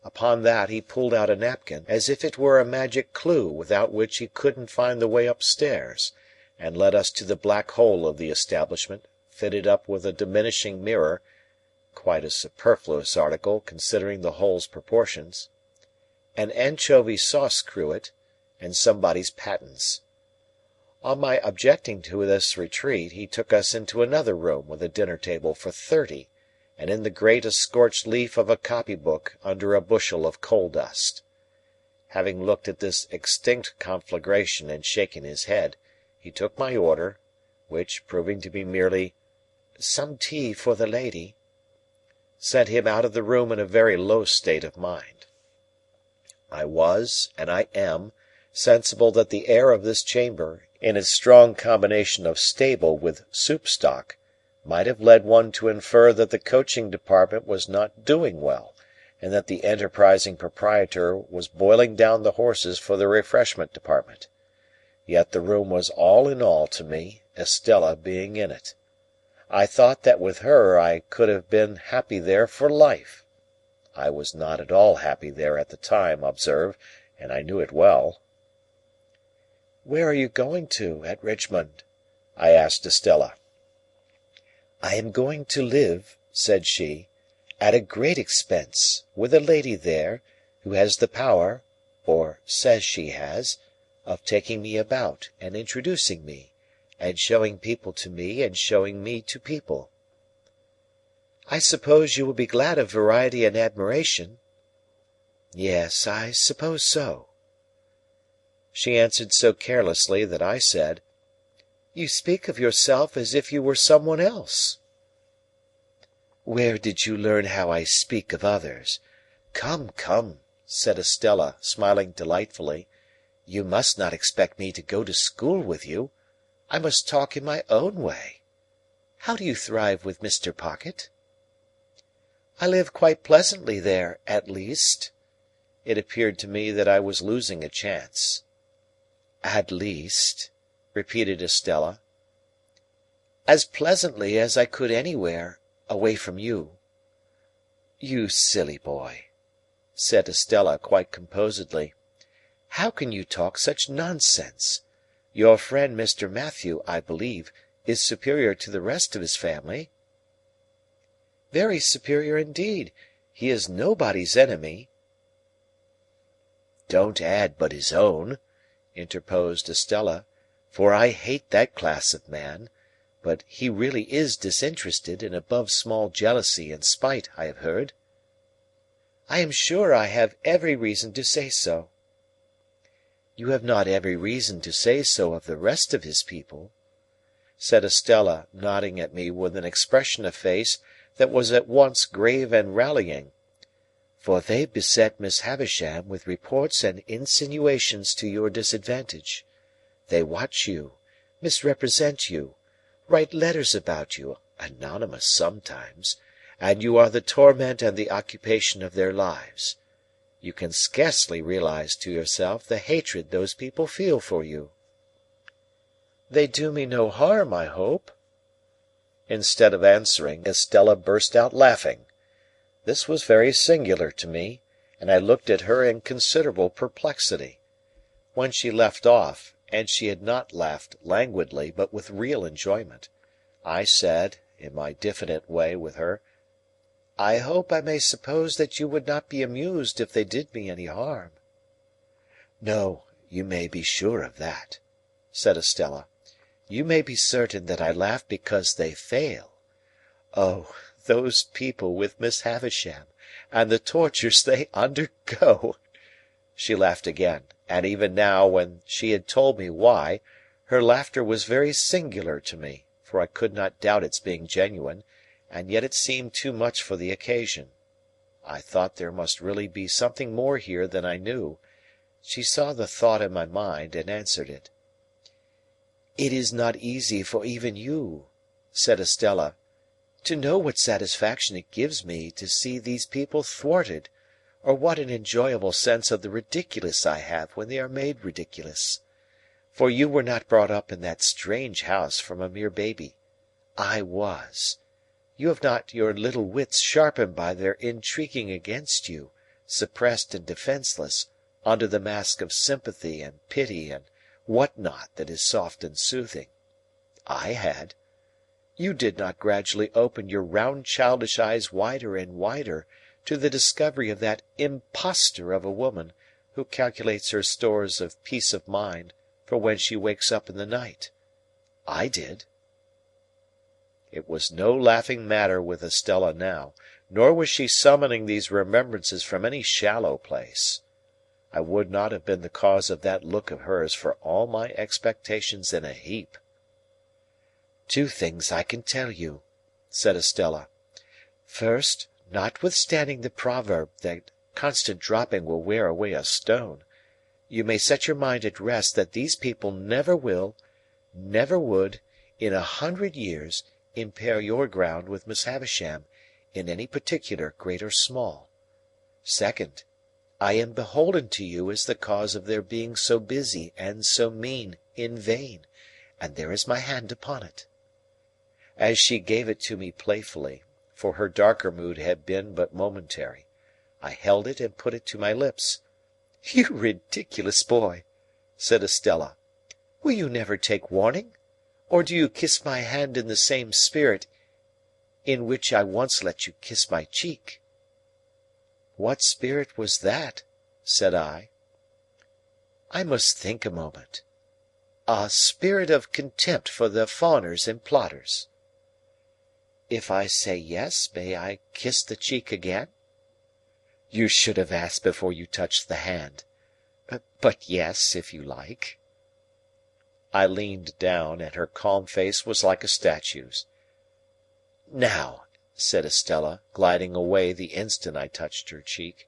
Speaker 6: Upon that he pulled out a napkin, as if it were a magic clue without which he couldn't find the way upstairs, and led us to the black hole of the establishment, fitted up with a diminishing mirror, quite a superfluous article considering the hole's proportions, an anchovy sauce cruet, and somebody's pattens. On my objecting to this retreat, he took us into another room with a dinner table for 30, and in the grate a scorched leaf of a copy-book under a bushel of coal dust. Having looked at this extinct conflagration and shaken his head, he took my order, which, proving to be merely "some tea for the lady," sent him out of the room in a very low state of mind. I was, and I am, sensible that the air of this chamber, in its strong combination of stable with soup stock, might have led one to infer that the coaching department was not doing well, and that the enterprising proprietor was boiling down the horses for the refreshment department. Yet the room was all in all to me, Estella being in it. I thought that with her I could have been happy there for life. I was not at all happy there at the time, observe, and I knew it well. "Where are you going to, at Richmond?" I asked Estella. "I am going to live," said she, "at a great expense, with a lady there, who has the power, or says she has, of taking me about, and introducing me, and showing people to me, and showing me to people." "I suppose you will be glad of variety and admiration?" "Yes, I suppose so." She answered so carelessly that I said, "You speak of yourself as if you were some one else." "Where did you learn how I speak of others? Come, come," said Estella, smiling delightfully, "you must not expect me to go to school with you. I must talk in my own way. How do you thrive with Mr. Pocket?" "I live quite pleasantly there, at least." It appeared to me that I was losing a chance. "At least," repeated Estella. "As pleasantly as I could anywhere, away from you." "You silly boy," said Estella quite composedly. "How can you talk such nonsense? Your friend Mr. Matthew, I believe, is superior to the rest of his family." "Very superior indeed. He is nobody's enemy." "Don't add but his own," interposed Estella, "for I hate that class of man. But he really is disinterested and above small jealousy and spite, I have heard." "I am sure I have every reason to say so." "You have not every reason to say so of the rest of his people," said Estella, nodding at me with an expression of face that was at once grave and rallying. "For they beset Miss Havisham with reports and insinuations to your disadvantage. They watch you, misrepresent you, write letters about you, anonymous sometimes, and you are the torment and the occupation of their lives. You can scarcely realize to yourself the hatred those people feel for you." "They do me no harm, I hope." Instead of answering, Estella burst out laughing. This was very singular to me, and I looked at her in considerable perplexity. When she left off, and she had not laughed languidly, but with real enjoyment, I said, in my diffident way with her, "I hope I may suppose that you would not be amused if they did me any harm." "No, you may be sure of that," said Estella. "You may be certain that I laugh because they fail. Oh, those people with Miss Havisham, and the tortures they undergo!" She laughed again, and even now, when she had told me why, her laughter was very singular to me, for I could not doubt its being genuine, and yet it seemed too much for the occasion. I thought there must really be something more here than I knew. She saw the thought in my mind, and answered it. "It is not easy for even you," said Estella, "to know what satisfaction it gives me to see these people thwarted, or what an enjoyable sense of the ridiculous I have when they are made ridiculous. For you were not brought up in that strange house from a mere baby. I was. You have not your little wits sharpened by their intriguing against you, suppressed and defenceless, under the mask of sympathy and pity and what not that is soft and soothing. I had. You did not gradually open your round childish eyes wider and wider to the discovery of that impostor of a woman who calculates her stores of peace of mind for when she wakes up in the night. I did. It was no laughing matter with Estella now, nor was she summoning these remembrances from any shallow place. I would not have been the cause of that look of hers for all my expectations in a heap. "Two things I can tell you," said Estella. "First, notwithstanding the proverb that constant dropping will wear away a stone, you may set your mind at rest that these people never will, never would, in 100 years, impair your ground with Miss Havisham, in any particular, great or small. Second, I am beholden to you as the cause of their being so busy and so mean in vain, and there is my hand upon it." As she gave it to me playfully, for her darker mood had been but momentary, I held it and put it to my lips. "You ridiculous boy!" said Estella. "Will you never take warning? Or do you kiss my hand in the same spirit in which I once let you kiss my cheek?" "What spirit was that?" said I. "I must think a moment. A spirit of contempt for the fawners and plotters." "If I say yes, may I kiss the cheek again?" "You should have asked before you touched the hand. But yes, if you like." I leaned down, and her calm face was like a statue's. "Now," said Estella, gliding away the instant I touched her cheek,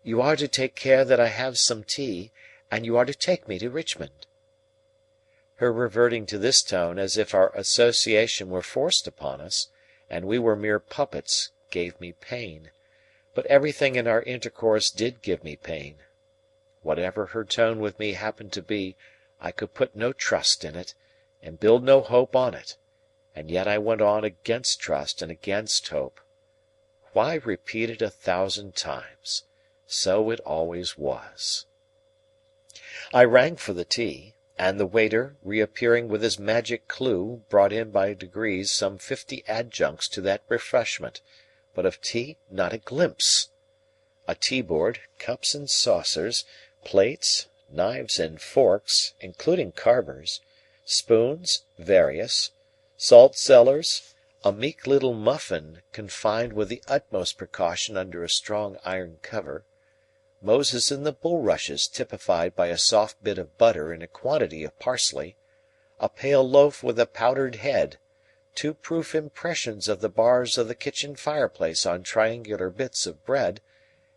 Speaker 6: "you are to take care that I have some tea, and you are to take me to Richmond." Her reverting to this tone as if our association were forced upon us, and we were mere puppets, gave me pain. But everything in our intercourse did give me pain. Whatever her tone with me happened to be, I could put no trust in it, and build no hope on it, and yet I went on against trust and against hope. Why repeat it 1,000 times? So it always was. I rang for the tea, and the waiter, reappearing with his magic clue, brought in by degrees some 50 adjuncts to that refreshment, but of tea not a glimpse. A tea-board, cups and saucers, plates, knives and forks, including carvers, spoons, various, salt-cellars, a meek little muffin confined with the utmost precaution under a strong iron cover, Moses in the bulrushes typified by a soft bit of butter and a quantity of parsley, a pale loaf with a powdered head, 2 proof impressions of the bars of the kitchen fireplace on triangular bits of bread,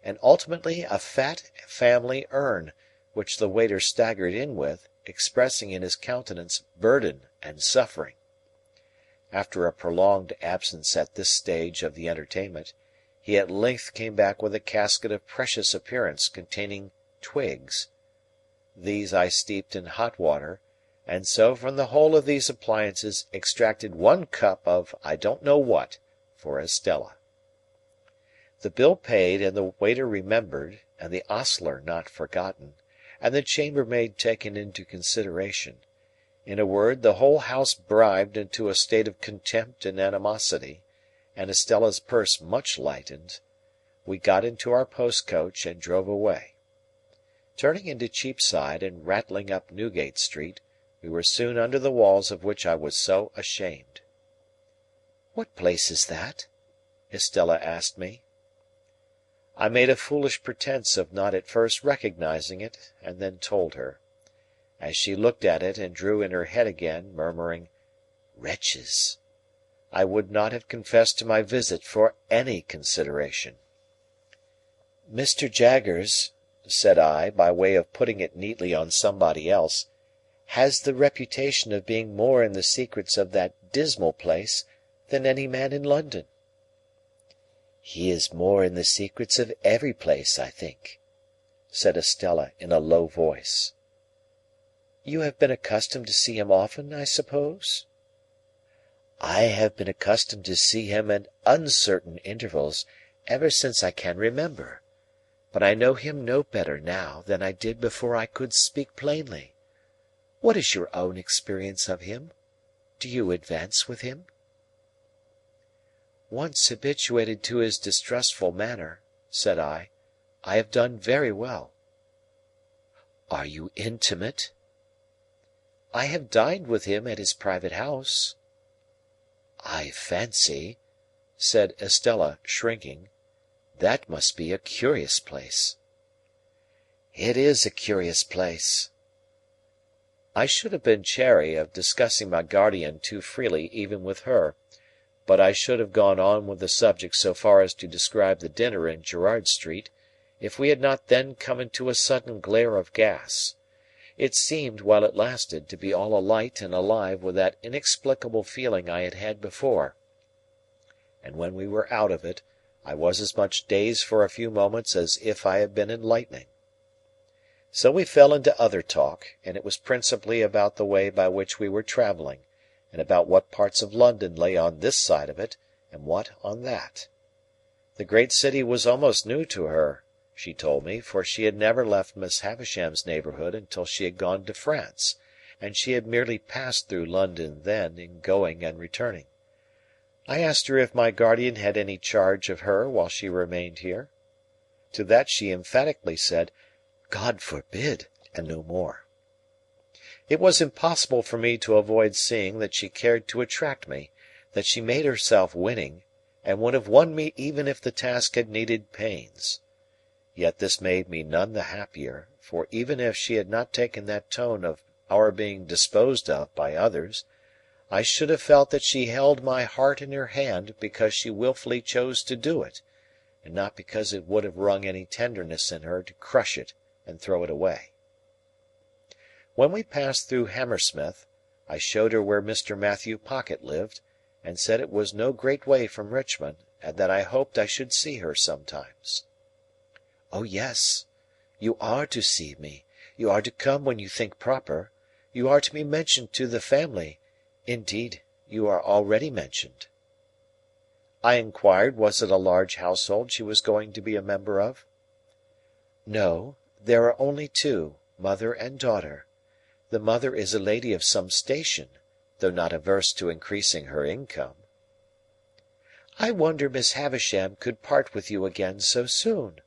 Speaker 6: and ultimately a fat family urn, which the waiter staggered in with, expressing in his countenance burden and suffering. After a prolonged absence at this stage of the entertainment, he at length came back with a casket of precious appearance containing twigs. These I steeped in hot water, and so from the whole of these appliances extracted 1 cup of I don't know what for Estella. The bill paid, and the waiter remembered, and the ostler not forgotten, and the chambermaid taken into consideration, in a word, the whole house bribed into a state of contempt and animosity, and Estella's purse much lightened, we got into our post-coach and drove away. Turning into Cheapside and rattling up Newgate Street, we were soon under the walls of which I was so ashamed. "What place is that?" Estella asked me. I made a foolish pretence of not at first recognizing it, and then told her. As she looked at it and drew in her head again, murmuring, "Wretches," I would not have confessed to my visit for any consideration. "Mr. Jaggers," said I, by way of putting it neatly on somebody else, "has the reputation of being more in the secrets of that dismal place than any man in London." "He is more in the secrets of every place, I think," said Estella in a low voice. "You have been accustomed to see him often, I suppose?" "I have been accustomed to see him at uncertain intervals ever since I can remember, but I know him no better now than I did before I could speak plainly. What is your own experience of him? Do you advance with him?" "Once habituated to his distrustful manner," said I have done very well." "Are you intimate?" "I have dined with him at his private house." "I fancy," said Estella, shrinking, "that must be a curious place." "It is a curious place." I should have been chary of discussing my guardian too freely even with her, but I should have gone on with the subject so far as to describe the dinner in Gerrard Street, if we had not then come into a sudden glare of gas. It seemed, while it lasted, to be all alight and alive with that inexplicable feeling I had had before, and when we were out of it, I was as much dazed for a few moments as if I had been in lightning. So we fell into other talk, and it was principally about the way by which we were travelling, and about what parts of London lay on this side of it, and what on that. The great city was almost new to her, she told me, for she had never left Miss Havisham's neighbourhood until she had gone to France, and she had merely passed through London then in going and returning. I asked her if my guardian had any charge of her while she remained here. To that she emphatically said, "God forbid," and no more. It was impossible for me to avoid seeing that she cared to attract me, that she made herself winning, and would have won me even if the task had needed pains. Yet this made me none the happier, for even if she had not taken that tone of our being disposed of by others, I should have felt that she held my heart in her hand because she wilfully chose to do it, and not because it would have wrung any tenderness in her to crush it and throw it away. When we passed through Hammersmith, I showed her where Mr. Matthew Pocket lived, and said it was no great way from Richmond, and that I hoped I should see her sometimes. "Oh, yes. You are to see me. You are to come when you think proper. You are to be mentioned to the family. Indeed, you are already mentioned." I inquired was it a large household she was going to be a member of. "No, there are only 2, mother and daughter. The mother is a lady of some station, though not averse to increasing her income." "I wonder Miss Havisham could part with you again so soon."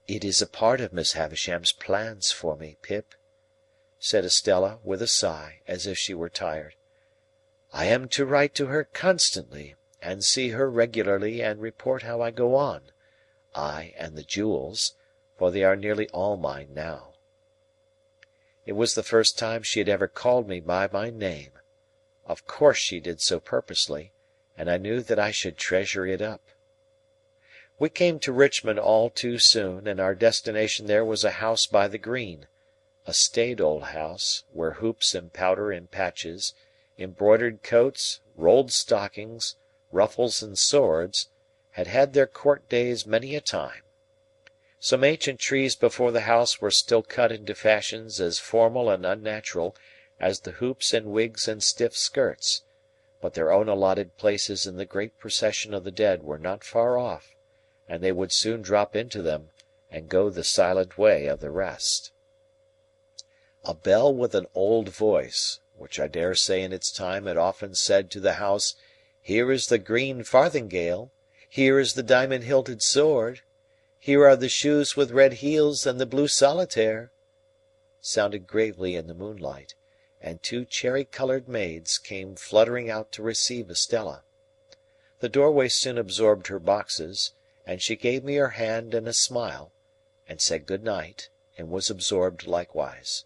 Speaker 6: "It is a part of Miss Havisham's plans for me, Pip," said Estella, with a sigh, as if she were tired. "I am to write to her constantly, and see her regularly and report how I go on, I and the jewels, for they are nearly all mine now." It was the first time she had ever called me by my name. Of course she did so purposely, and I knew that I should treasure it up. We came to Richmond all too soon, and our destination there was a house by the green, a staid old house, where hoops and powder in patches, embroidered coats, rolled stockings, ruffles, and swords, had had their court days many a time. Some ancient trees before the house were still cut into fashions as formal and unnatural as the hoops and wigs and stiff skirts, but their own allotted places in the great procession of the dead were not far off, and they would soon drop into them and go the silent way of the rest. A bell with an old voice, which I dare say in its time had often said to the house, "Here is the green farthingale, here is the diamond-hilted sword, here are the shoes with red heels and the blue solitaire," sounded gravely in the moonlight, and two cherry-coloured maids came fluttering out to receive Estella. The doorway soon absorbed her boxes, and she gave me her hand and a smile, and said good night, and was absorbed likewise.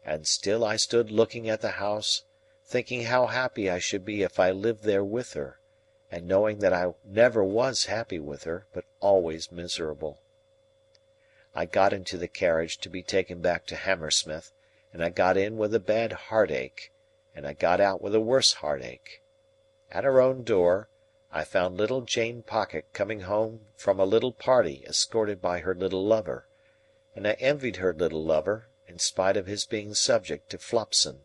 Speaker 6: And still I stood looking at the house, thinking how happy I should be if I lived there with her, and knowing that I never was happy with her, but always miserable. I got into the carriage to be taken back to Hammersmith, and I got in with a bad heartache, and I got out with a worse heartache. At our own door, I found little Jane Pocket coming home from a little party escorted by her little lover, and I envied her little lover, in spite of his being subject to Flopson.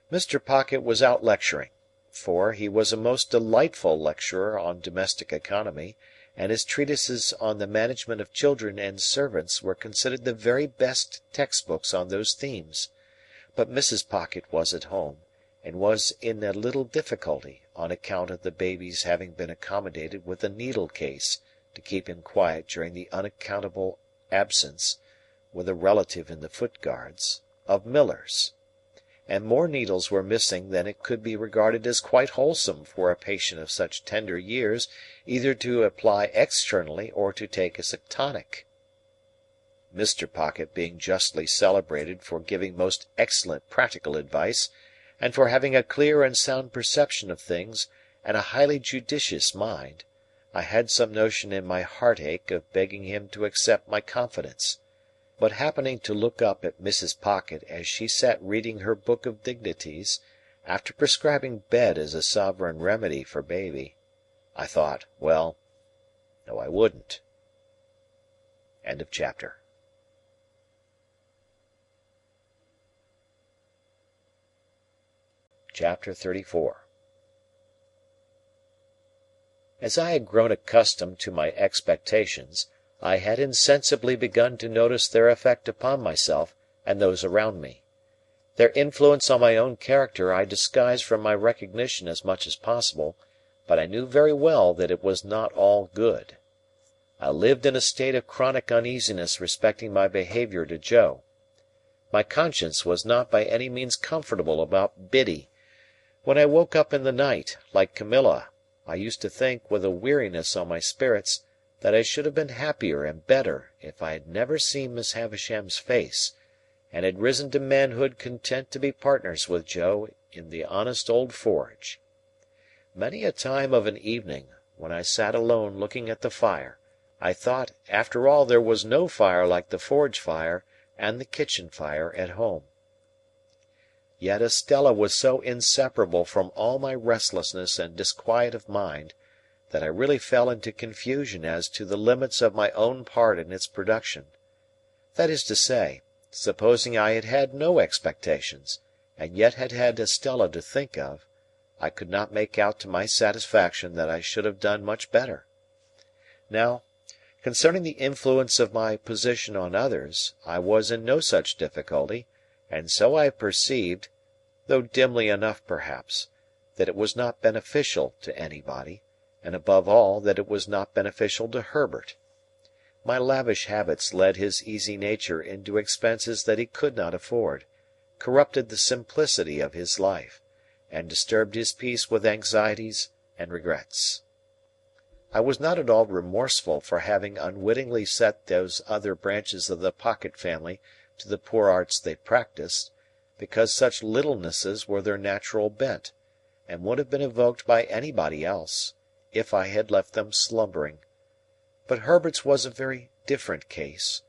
Speaker 6: Mr. Pocket was out lecturing, for he was a most delightful lecturer on domestic economy, and his treatises on the management of children and servants were considered the very best textbooks on those themes. But Mrs. Pocket was at home, and was in a little difficulty on account of the baby's having been accommodated with a needle case to keep him quiet during the unaccountable absence, with a relative in the Foot Guards, of Millers. And more needles were missing than it could be regarded as quite wholesome for a patient of such tender years either to apply externally or to take as a tonic. Mr. Pocket being justly celebrated for giving most excellent practical advice, and for having a clear and sound perception of things and a highly judicious mind, I had some notion in my heartache of begging him to accept my confidence. But happening to look up at Mrs. Pocket as she sat reading her book of dignities, after prescribing bed as a sovereign remedy for baby, I thought, well, no, I wouldn't. End of chapter. Chapter 34. As I had grown accustomed to my expectations, I had insensibly begun to notice their effect upon myself and those around me. Their influence on my own character I disguised from my recognition as much as possible, but I knew very well that it was not all good. I lived in a state of chronic uneasiness respecting my behaviour to Joe. My conscience was not by any means comfortable about Biddy. When I woke up in the night, like Camilla, I used to think, with a weariness on my spirits, that I should have been happier and better if I had never seen Miss Havisham's face, and had risen to manhood content to be partners with Joe in the honest old forge. Many a time of an evening, when I sat alone looking at the fire, I thought, after all, there was no fire like the forge fire and the kitchen fire at home. Yet Estella was so inseparable from all my restlessness and disquiet of mind, that I really fell into confusion as to the limits of my own part in its production. That is to say, supposing I had had no expectations, and yet had had Estella to think of, I could not make out to my satisfaction that I should have done much better. Now, concerning the influence of my position on others, I was in no such difficulty, and so I perceived, though dimly enough perhaps, that it was not beneficial to anybody, and above all that it was not beneficial to Herbert. My lavish habits led his easy nature into expenses that he could not afford, corrupted the simplicity of his life, and disturbed his peace with anxieties and regrets. I was not at all remorseful for having unwittingly set those other branches of the Pocket family to the poor arts they practised, because such littlenesses were their natural bent, and would have been evoked by anybody else, if I had left them slumbering. But Herbert's was a very different case,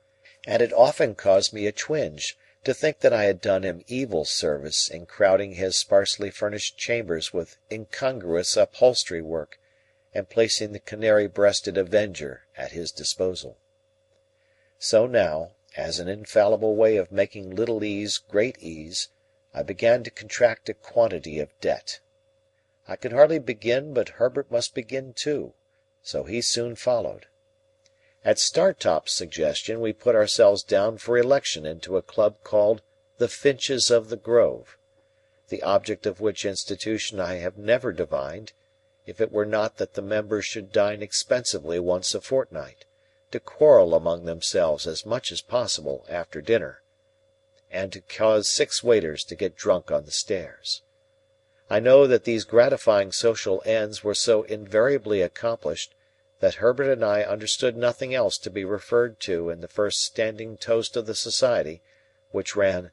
Speaker 6: and it often caused me a twinge To think that I had done him evil service in crowding his sparsely furnished chambers with incongruous upholstery work, and placing the canary breasted Avenger at his disposal. So now, as an infallible way of making little ease great ease, I began to contract a quantity of debt. I could hardly begin but Herbert must begin too, so he soon followed. At Startop's suggestion we put ourselves down for election into a club called the Finches of the Grove, the object of which institution I have never divined, if it were not that the members should dine expensively once a fortnight, to quarrel among themselves as much as possible after dinner, and to cause 6 waiters to get drunk on the stairs. I know that these gratifying social ends were so invariably accomplished that Herbert and I understood nothing else to be referred to in the first standing toast of the society, which ran,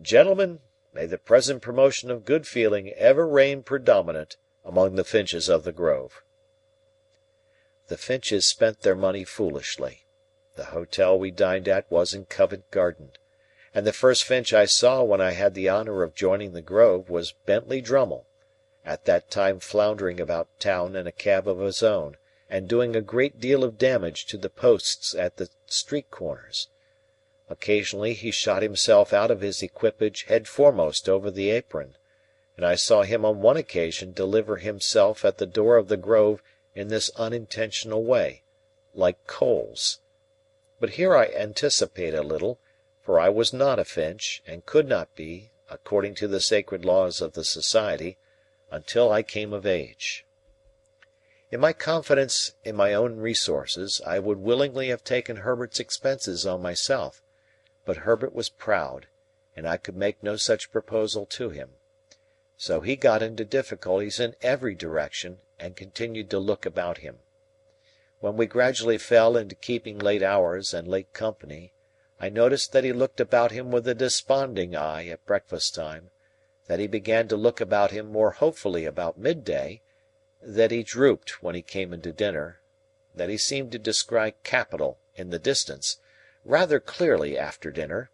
Speaker 6: "Gentlemen, may the present promotion of good feeling ever reign predominant among the Finches of the Grove." The Finches spent their money foolishly. The hotel we dined at was in Covent Garden, and the first Finch I saw when I had the honour of joining the Grove was Bentley Drummle, at that time floundering about town in a cab of his own, and doing a great deal of damage to the posts at the street corners. Occasionally he shot himself out of his equipage head foremost over the apron, and I saw him on one occasion deliver himself at the door of the Grove in this unintentional way, like coals. But here I anticipate a little, for I was not a Finch, and could not be, according to the sacred laws of the society, until I came of age. In my confidence in my own resources, I would willingly have taken Herbert's expenses on myself, but Herbert was proud, and I could make no such proposal to him. So he got into difficulties in every direction, and continued to look about him. When we gradually fell into keeping late hours and late company, I noticed that he looked about him with a desponding eye at breakfast time, that he began to look about him more hopefully about midday, that he drooped when he came into dinner, that he seemed to descry capital in the distance, rather clearly after dinner,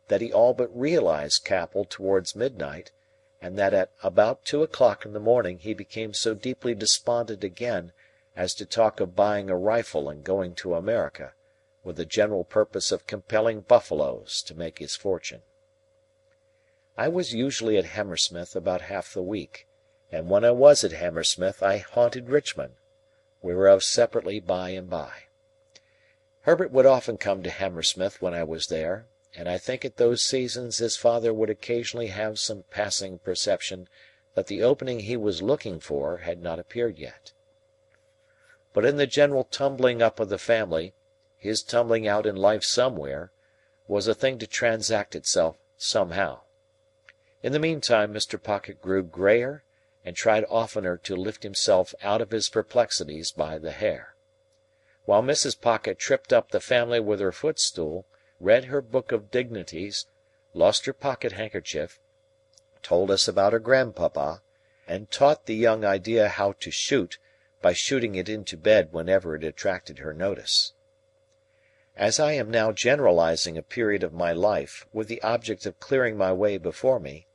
Speaker 6: that he all but realized capital towards midnight, and that at about 2 o'clock in the morning he became so deeply despondent again as to talk of buying a rifle and going to America, with the general purpose of compelling buffaloes to make his fortune. I was usually at Hammersmith about half the week, and when I was at Hammersmith I haunted Richmond, whereof separately by and by. Herbert would often come to Hammersmith when I was there, and I think at those seasons his father would occasionally have some passing perception that the opening he was looking for had not appeared yet. But in the general tumbling up of the family, his tumbling out in life somewhere was a thing to transact itself somehow. In the meantime Mr. Pocket grew greyer, and tried oftener to lift himself out of his perplexities by the hair. While Mrs. Pocket tripped up the family with her footstool, read her book of dignities, lost her pocket handkerchief, told us about her grandpapa, and taught the young idea how to shoot by shooting it into bed whenever it attracted her notice. As I am now generalizing a period of my life with the object of clearing my way before me,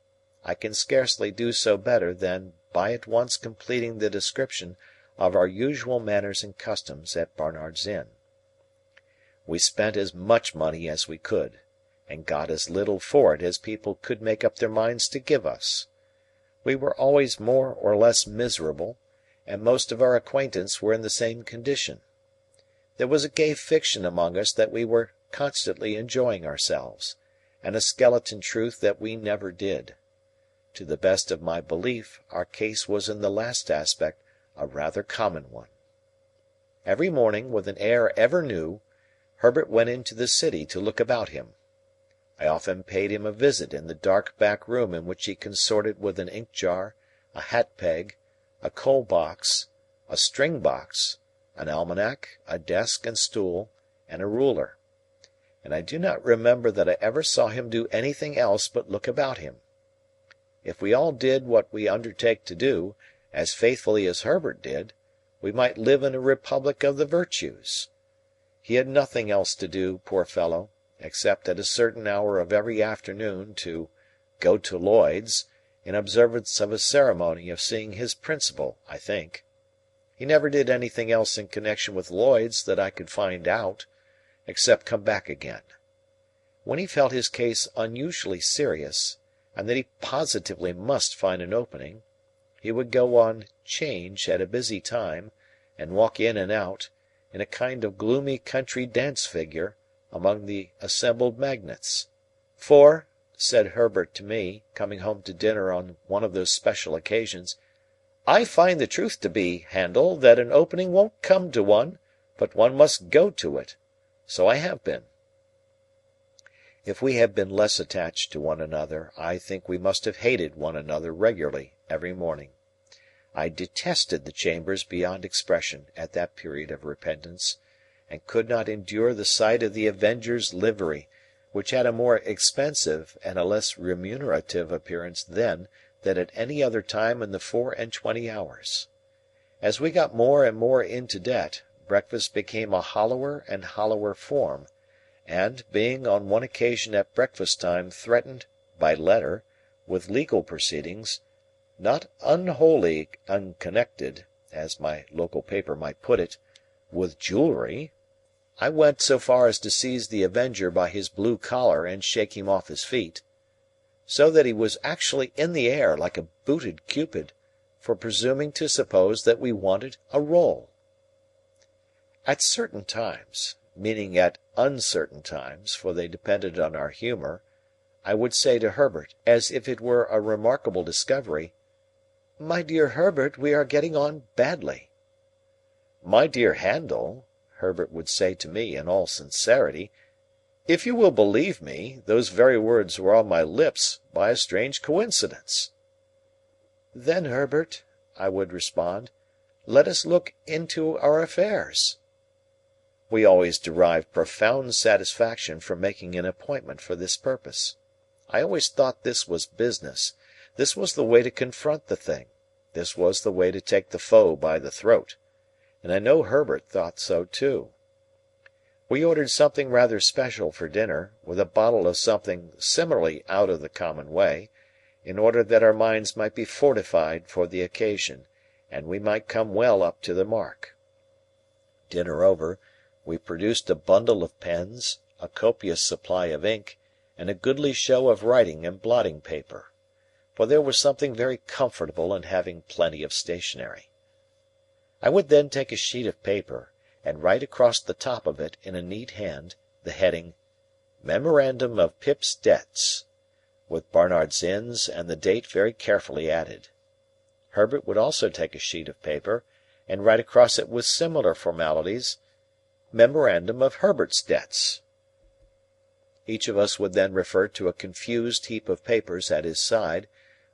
Speaker 6: I can scarcely do so better than by at once completing the description of our usual manners and customs at Barnard's Inn. We spent as much money as we could, and got as little for it as people could make up their minds to give us. We were always more or less miserable, and most of our acquaintance were in the same condition. There was a gay fiction among us that we were constantly enjoying ourselves, and a skeleton truth that we never did. To the best of my belief, our case was in the last aspect a rather common one. Every morning, with an air ever new, Herbert went into the city to look about him. I often paid him a visit in the dark back room in which he consorted with an ink jar, a hat peg, a coal box, a string box, an almanac, a desk and stool, and a ruler, and I do not remember that I ever saw him do anything else but look about him. If we all did what we undertake to do, as faithfully as Herbert did, we might live in a republic of the virtues. He had nothing else to do, poor fellow, except at a certain hour of every afternoon to "go to Lloyd's," in observance of a ceremony of seeing his principal, I think. He never did anything else in connection with Lloyd's that I could find out, except come back again. When he felt his case unusually serious, and that he positively must find an opening, he would go on 'change at a busy time, and walk in and out, in a kind of gloomy country dance figure, among the assembled magnates. For, said Herbert to me, coming home to dinner on one of those special occasions, "I find the truth to be, Handel, that an opening won't come to one, but one must go to it. So I have been." If we had been less attached to one another, I think we must have hated one another regularly every morning. I detested the chambers beyond expression at that period of repentance, and could not endure the sight of the Avenger's livery, which had a more expensive and a less remunerative appearance then than at any other time in the 24 hours. As we got more and more into debt, breakfast became a hollower and hollower form, and, being on one occasion at breakfast time threatened, by letter, with legal proceedings, not unwholly unconnected, as my local paper might put it, with jewellery, I went so far as to seize the Avenger by his blue collar and shake him off his feet, so that he was actually in the air like a booted Cupid, for presuming to suppose that we wanted a roll. At certain times, meaning at uncertain times, for they depended on our humour, I would say to Herbert, as if it were a remarkable discovery, "My dear Herbert, we are getting on badly." "My dear Handel," Herbert would say to me in all sincerity, "if you will believe me, those very words were on my lips by a strange coincidence." "Then, Herbert," I would respond, "let us look into our affairs." We always derived profound satisfaction from making an appointment for this purpose. I always thought this was business, this was the way to confront the thing, this was the way to take the foe by the throat, and I know Herbert thought so too. We ordered something rather special for dinner, with a bottle of something similarly out of the common way, in order that our minds might be fortified for the occasion, and we might come well up to the mark. Dinner over, we produced a bundle of pens, a copious supply of ink, and a goodly show of writing and blotting paper, for there was something very comfortable in having plenty of stationery. I would then take a sheet of paper, and write across the top of it, in a neat hand, the heading, "Memorandum of Pip's Debts," with Barnard's Inns and the date very carefully added. Herbert would also take a sheet of paper, and write across it with similar formalities, "Memorandum of Herbert's Debts." Each of us would then refer to a confused heap of papers at his side,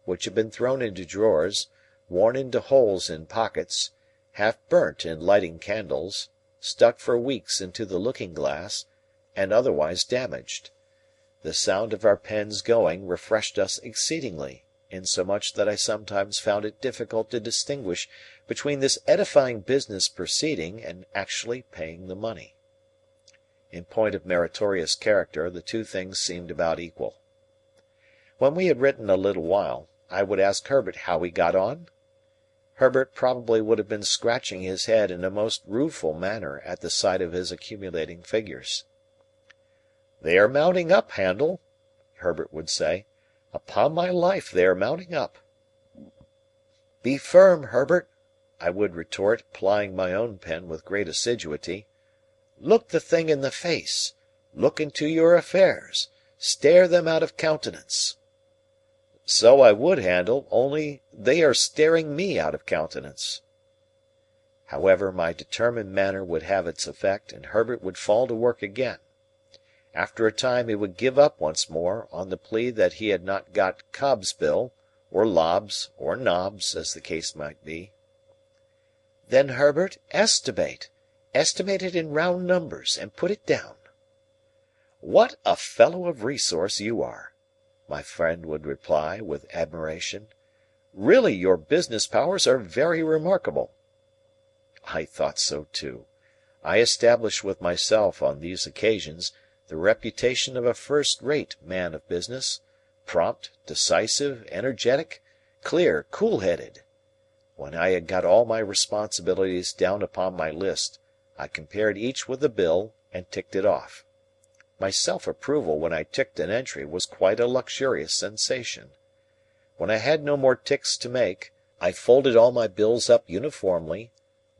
Speaker 6: which had been thrown into drawers, worn into holes in pockets, half burnt in lighting candles, stuck for weeks into the looking-glass, and otherwise damaged. The sound of our pens going refreshed us exceedingly, insomuch that I sometimes found it difficult to distinguish between this edifying business proceeding and actually paying the money. In point of meritorious character, the two things seemed about equal. When we had written a little while, I would ask Herbert how we got on. Herbert probably would have been scratching his head in a most rueful manner at the sight of his accumulating figures. "They are mounting up, Handel," Herbert would say. "Upon my life, they are mounting up." "Be firm, Herbert," I would retort, plying my own pen with great assiduity. "Look the thing in the face. Look into your affairs. Stare them out of countenance." "So I would, Handel, only they are staring me out of countenance." However, my determined manner would have its effect, and Herbert would fall to work again. After a time he would give up once more, on the plea that he had not got Cobb's bill, or Lobb's, or Nobb's, as the case might be. "Then, Herbert, estimate. Estimate it in round numbers, and put it down." "What a fellow of resource you are!" my friend would reply, with admiration. "Really your business powers are very remarkable." I thought so too. I established with myself on these occasions the reputation of a first-rate man of business, prompt, decisive, energetic, clear, cool-headed. When I had got all my responsibilities down upon my list, I compared each with the bill and ticked it off. My self-approval when I ticked an entry was quite a luxurious sensation. When I had no more ticks to make, I folded all my bills up uniformly,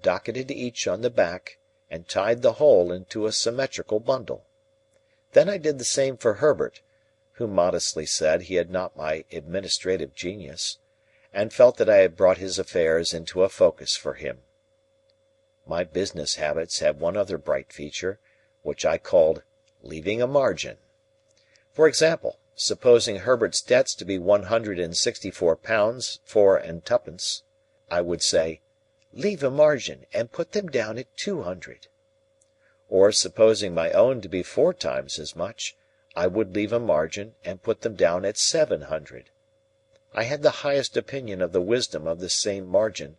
Speaker 6: docketed each on the back, and tied the whole into a symmetrical bundle. Then I did the same for Herbert, who modestly said he had not my administrative genius, and felt that I had brought his affairs into a focus for him. My business habits had one other bright feature, which I called leaving a margin. For example, supposing Herbert's debts to be £164 4 and twopence, I would say, "Leave a margin, and put them down at 200." Or supposing my own to be 4 times as much, I would leave a margin and put them down at 700. I had the highest opinion of the wisdom of this same margin,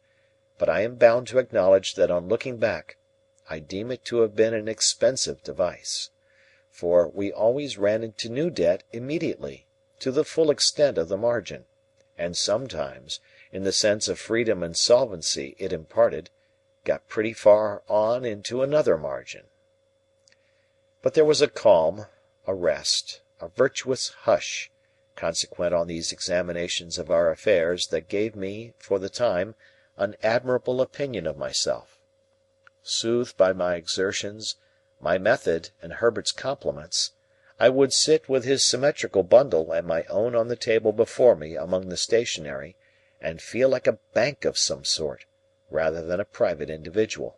Speaker 6: but I am bound to acknowledge that on looking back, I deem it to have been an expensive device. For we always ran into new debt immediately, to the full extent of the margin, and sometimes, in the sense of freedom and solvency it imparted, got pretty far on into another margin. But there was a calm, a rest, a virtuous hush, consequent on these examinations of our affairs that gave me, for the time, an admirable opinion of myself. Soothed by my exertions, my method, and Herbert's compliments, I would sit with his symmetrical bundle and my own on the table before me among the stationery, and feel like a bank of some sort, rather than a private individual.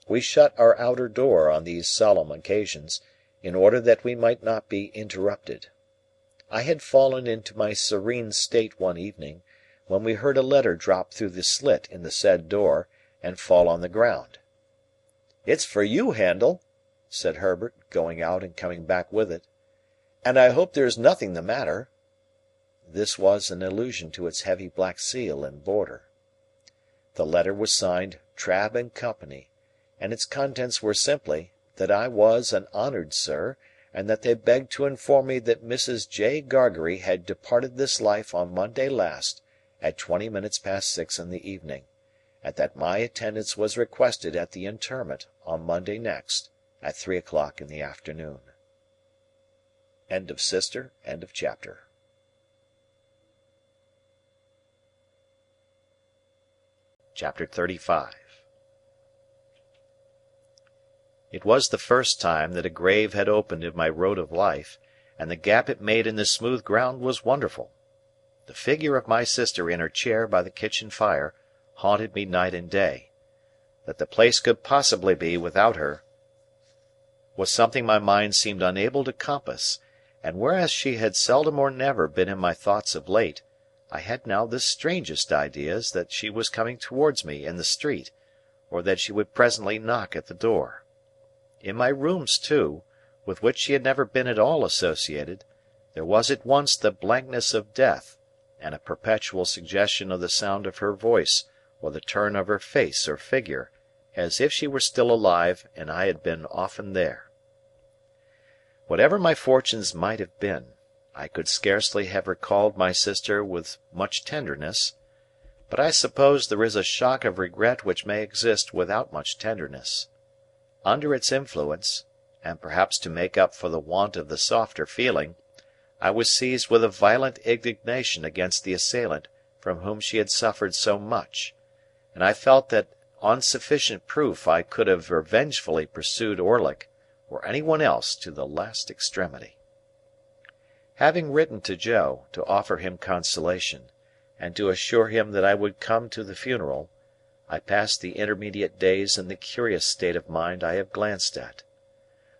Speaker 6: We shut our outer door on these solemn occasions, in order that we might not be interrupted. I had fallen into my serene state one evening, when we heard a letter drop through the slit in the said door, and fall on the ground. "It's for you, Handel," said Herbert, going out and coming back with it, "and I hope there is nothing the matter." This was an allusion to its heavy black seal and border. The letter was signed Trabb and Company, and its contents were simply, that I was an honoured sir, and that they begged to inform me that Mrs. J. Gargery had departed this life on Monday last, at 20 minutes past 6 in the evening, and that my attendance was requested at the interment on Monday next, at 3 o'clock in the afternoon. End of Sister. End of chapter.
Speaker 1: Chapter 35. It was the first time that a grave had opened in my road of life, and the gap it made in the smooth ground was wonderful. The figure of my sister in her chair by the kitchen fire haunted me night and day. That the place could possibly be without her was something my mind seemed unable to compass, and whereas she had seldom or never been in my thoughts of late, I had now the strangest ideas that she was coming towards me in the street, or that she would presently knock at the door. In my rooms, too, with which she had never been at all associated, there was at once the blankness of death, and a perpetual suggestion of the sound of her voice or the turn of her face or figure, as if she were still alive and I had been often there. Whatever my fortunes might have been, I could scarcely have recalled my sister with much tenderness, but I suppose there is a shock of regret which may exist without much tenderness. Under its influence, and perhaps to make up for the want of the softer feeling, I was seized with a violent indignation against the assailant from whom she had suffered so much, and I felt that on sufficient proof I could have revengefully pursued Orlick, or any one else, to the last extremity. Having written to Joe, to offer him consolation, and to assure him that I would come to the funeral, I passed the intermediate days in the curious state of mind I have glanced at.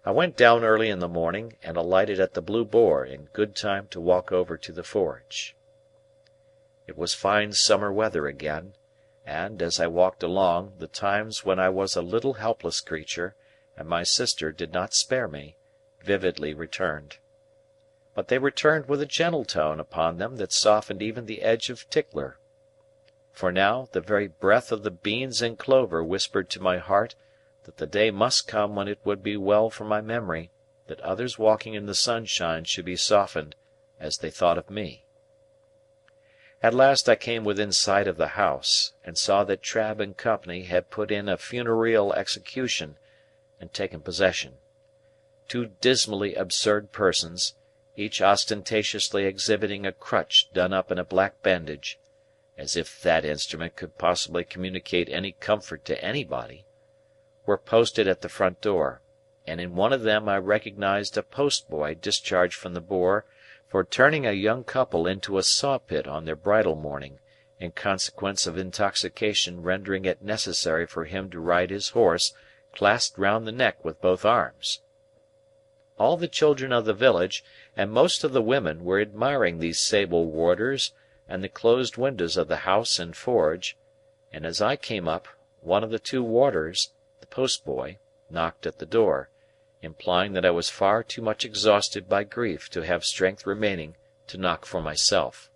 Speaker 1: I went down early in the morning, and alighted at the Blue Boar in good time to walk over to the forge. It was fine summer weather again, and, as I walked along, the times when I was a little helpless creature, and my sister did not spare me, vividly returned. But they returned with a gentle tone upon them that softened even the edge of Tickler. For now the very breath of the beans and clover whispered to my heart that the day must come when it would be well for my memory,
Speaker 6: that others walking in the sunshine should be softened as they thought of me. At last I came within sight of the house, and saw that Trabb and Company had put in a funereal execution and taken possession. Two dismally absurd persons, each ostentatiously exhibiting a crutch done up in a black bandage, as if that instrument could possibly communicate any comfort to anybody, were posted at the front door, and in one of them I recognized a post-boy discharged from the Boar for turning a young couple into a saw-pit on their bridal morning, in consequence of intoxication rendering it necessary for him to ride his horse clasped round the neck with both arms. All the children of the village, and most of the women, were admiring these sable warders and the closed windows of the house and forge, and as I came up, one of the two warders, the post-boy, knocked at the door, implying that I was far too much exhausted by grief to have strength remaining to knock for myself.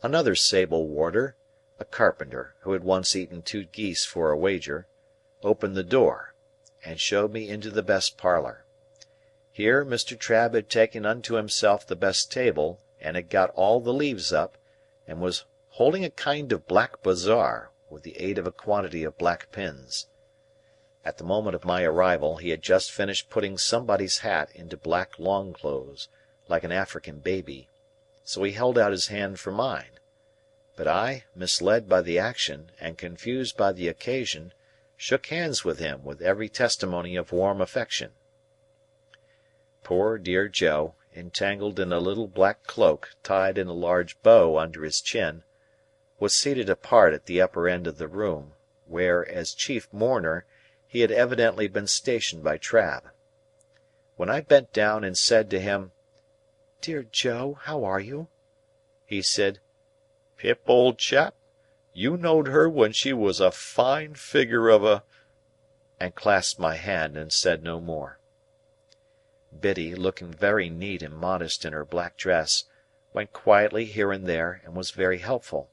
Speaker 6: Another sable warder, a carpenter who had once eaten 2 geese for a wager, opened the door, and showed me into the best parlour. Here Mr. Trabb had taken unto himself the best table, and had got all the leaves up, and was holding a kind of black bazaar, with the aid of a quantity of black pins. At the moment of my arrival he had just finished putting somebody's hat into black long-clothes, like an African baby, so he held out his hand for mine. But I, misled by the action, and confused by the occasion, shook hands with him with every testimony of warm affection. Poor dear Joe, entangled in a little black cloak tied in a large bow under his chin, was seated apart at the upper end of the room, where, as chief mourner, he had evidently been stationed by Trabb. When I bent down and said to him, "Dear Joe, how are you?" he said, "Pip, old chap, you knowed her when she was a fine figure of a—" and clasped my hand and said no more. Biddy, looking very neat and modest in her black dress, went quietly here and there, and was very helpful.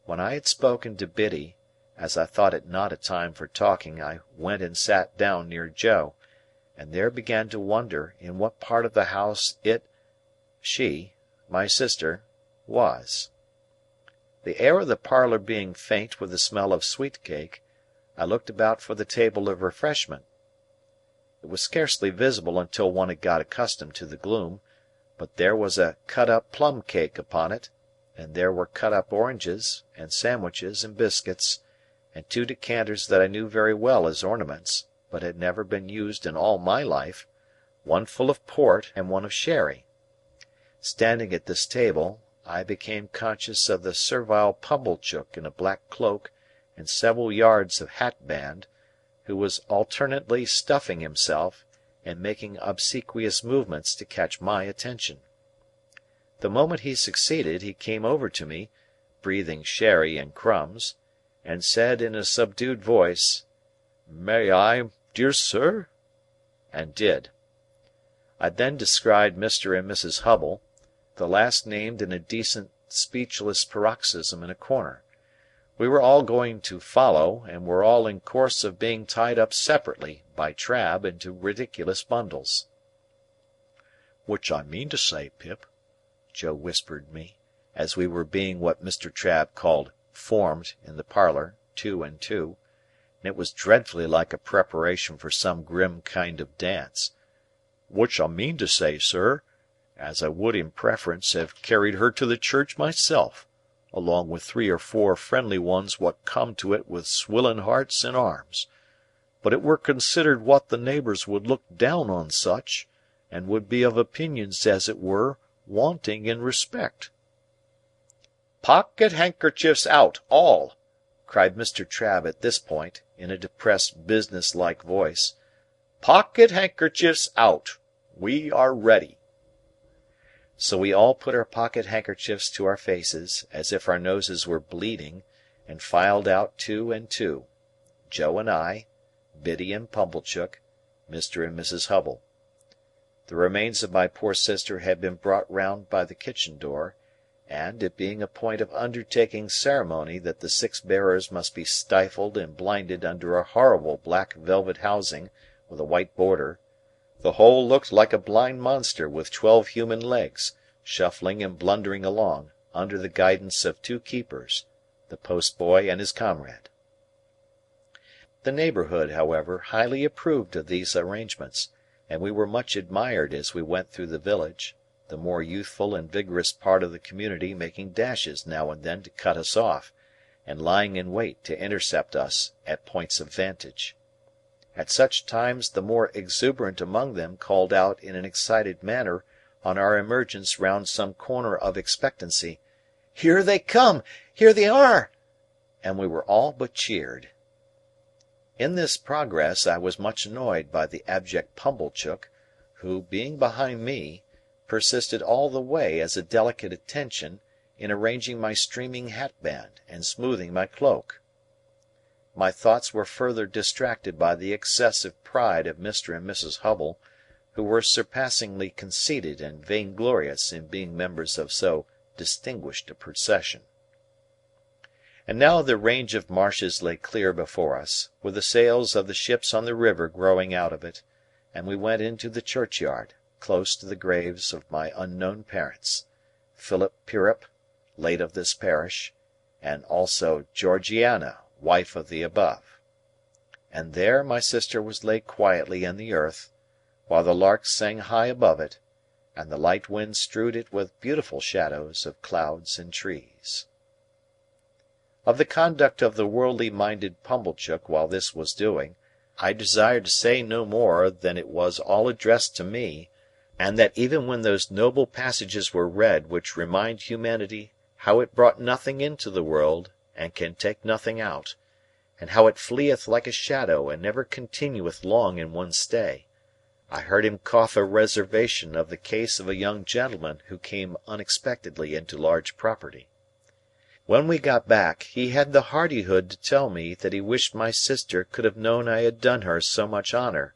Speaker 6: When I had spoken to Biddy, as I thought it not a time for talking, I went and sat down near Joe, and there began to wonder in what part of the house she, my sister, was. The air of the parlour being faint with the smell of sweet cake, I looked about for the table of refreshment. It was scarcely visible until one had got accustomed to the gloom, but there was a cut-up plum-cake upon it, and there were cut-up oranges, and sandwiches, and biscuits, and 2 decanters that I knew very well as ornaments, but had never been used in all my life, one full of port and one of sherry. Standing at this table, I became conscious of the servile Pumblechook in a black cloak and several yards of hat-band, who was alternately stuffing himself and making obsequious movements to catch my attention. The moment he succeeded, he came over to me, breathing sherry and crumbs, and said in a subdued voice, "May I, dear sir?" and did. I then descried Mr. and Mrs. Hubble, the last named in a decent speechless paroxysm in a corner. We were all going to follow, and were all in course of being tied up separately, by Trabb, into ridiculous bundles. "Which I mean to say, Pip," Joe whispered me, as we were being what Mr. Trabb called formed in the parlour, 2 and 2, and it was dreadfully like a preparation for some grim kind of dance, "which I mean to say, sir, as I would in preference have carried her to the church myself, along with 3 or 4 friendly ones what come to it with swilling hearts and arms, but it were considered what the neighbours would look down on such, and would be of opinions as it were wanting in respect." "Pocket-handkerchiefs out, all!" cried Mr. Trabb at this point, in a depressed business-like voice. "Pocket-handkerchiefs out! We are ready." So we all put our pocket-handkerchiefs to our faces, as if our noses were bleeding, and filed out 2 and 2, Joe and I, Biddy and Pumblechook, Mr. and Mrs. Hubble. The remains of my poor sister had been brought round by the kitchen door, and, it being a point of undertaking ceremony that the 6 bearers must be stifled and blinded under a horrible black velvet housing with a white border,
Speaker 1: The whole looked like a blind monster with 12 human legs, shuffling and blundering along, under the guidance of 2 keepers, the post-boy and his comrade. The neighbourhood, however, highly approved of these arrangements, and we were much admired as we went through the village, the more youthful and vigorous part of the community making dashes now and then to cut us off, and lying in wait to intercept us at points of vantage. At such times the more exuberant among them called out in an excited manner on our emergence round some corner of expectancy, "Here they come! Here they are!" and we were all but cheered. In this progress I was much annoyed by the abject Pumblechook, who, being behind me, persisted all the way as a delicate attention in arranging my streaming hatband and smoothing my cloak. My thoughts were further distracted by the excessive pride of Mr. and Mrs. Hubble, who were surpassingly conceited and vainglorious in being members of so distinguished a procession. And now the range of marshes lay clear before us, with the sails of the ships on the river growing out of it, and we went into the churchyard, close to the graves of my unknown parents, Philip Pirrip, late of this parish, and also Georgiana, wife of the above. And there my sister was laid quietly in the earth, while the larks sang high above it, and the light wind strewed it with beautiful shadows of clouds and trees. Of the conduct of the worldly-minded Pumblechook while this was doing, I desire to say no more than it was all addressed to me, and that even when those noble passages were read which remind humanity how it brought nothing into the world and can take nothing out, and how it fleeth like a shadow and never continueth long in one stay, I heard him cough a reservation of the case of a young gentleman who came unexpectedly into large property. When we got back, he had the hardihood to tell me that he wished my sister could have known I had done her so much honour,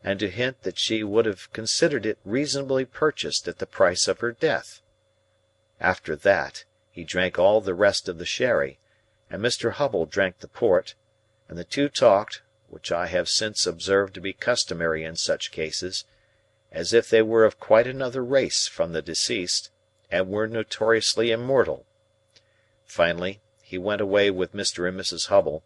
Speaker 1: and to hint that she would have considered it reasonably purchased at the price of her death. After that, he drank all the rest of the sherry, and Mr. Hubble drank the port, and the two talked, which I have since observed to be customary in such cases, as if they were of quite another race from the deceased, and were notoriously immortal. Finally, he went away with Mr. and Mrs. Hubble,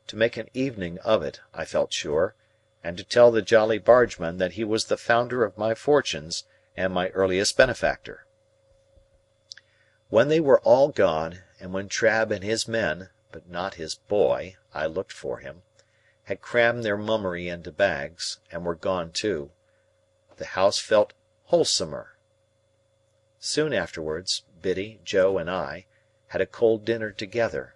Speaker 1: to make an evening of it, I felt sure, and to tell the Jolly Bargeman that he was the founder of my fortunes and my earliest benefactor. When they were all gone, and when Trabb and his men, but not his boy, I looked for him, had crammed their mummery into bags, and were gone too, the house felt wholesomer. Soon afterwards, Biddy, Joe, and I had a cold dinner together,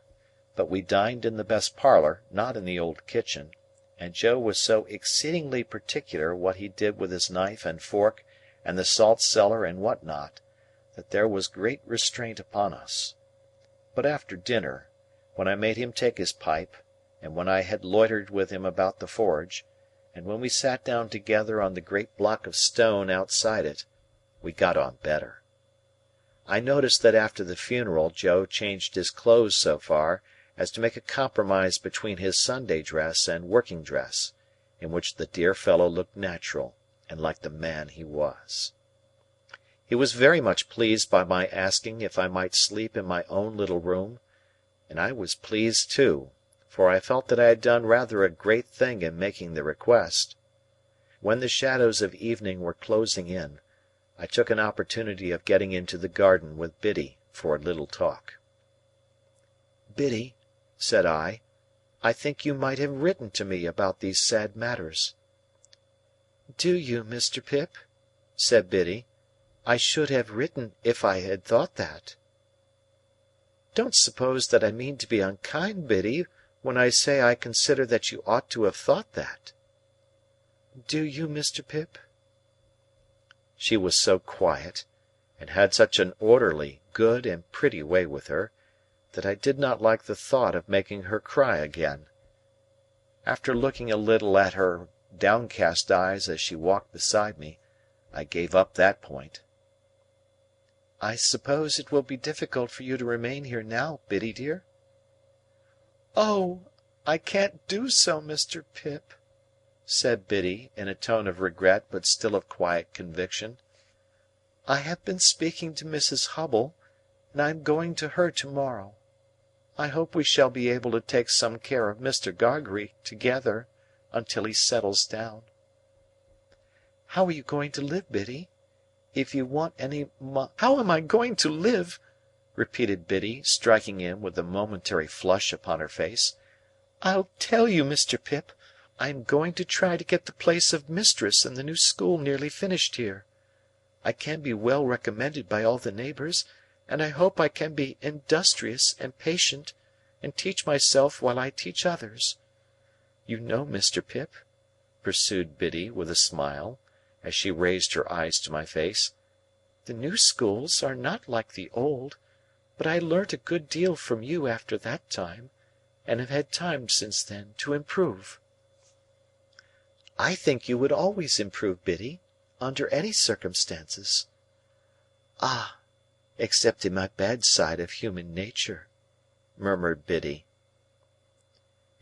Speaker 1: but we dined in the best parlour, not in the old kitchen, and Joe was so exceedingly particular what he did with his knife and fork and the salt cellar and what not, that there was great restraint upon us. But after dinner, when I made him take his pipe, and when I had loitered with him about the forge, and when we sat down together on the great block of stone outside it, we got on better. I noticed that after the funeral Joe changed his clothes so far as to make a compromise between his Sunday dress and working dress, in which the dear fellow looked natural and like the man he was. He was very much pleased by my asking if I might sleep in my own little room, and I was pleased too, for I felt that I had done rather a great thing in making the request. When the shadows of evening were closing in, I took an opportunity of getting into the garden with Biddy for a little talk. "Biddy," said I think you might have written to me about these sad matters." "Do you, Mr. Pip?" said Biddy. "I should have written if I had thought that." "Don't suppose that I mean to be unkind, Biddy, when I say I consider that you ought to have thought that." "Do you, Mr. Pip?" She was so quiet, and had such an orderly, good, and pretty way with her, that I did not like the thought of making her cry again. After looking a little at her downcast eyes as she walked beside me, I gave up that point. "I suppose it will be difficult for you to remain here now, Biddy dear?" "Oh, I can't do so, Mr. Pip,"
Speaker 2: said Biddy, in a tone of regret but still of quiet conviction. "I have been speaking to Mrs. Hubble, and I am going to her to-morrow. I hope we shall be able to take some care of Mr. Gargery together until he settles down." "How are you going to live, Biddy? If you want any How am I going to live?" repeated Biddy, striking in with a momentary flush upon her face. "I'll tell you, Mr. Pip. I am going to try to get the place of mistress in the new school nearly finished here. I can be well recommended by all the neighbours, and I hope I can be industrious and patient, and teach myself while I teach others. You know, Mr. Pip," pursued Biddy with a smile, as she raised her eyes to my face, "the new schools are not like the old, but I learnt a good deal from you after that time, and have had time since then to improve." "I think you would always improve, Biddy, under any circumstances." "Ah, except in my bad side of human nature," murmured Biddy.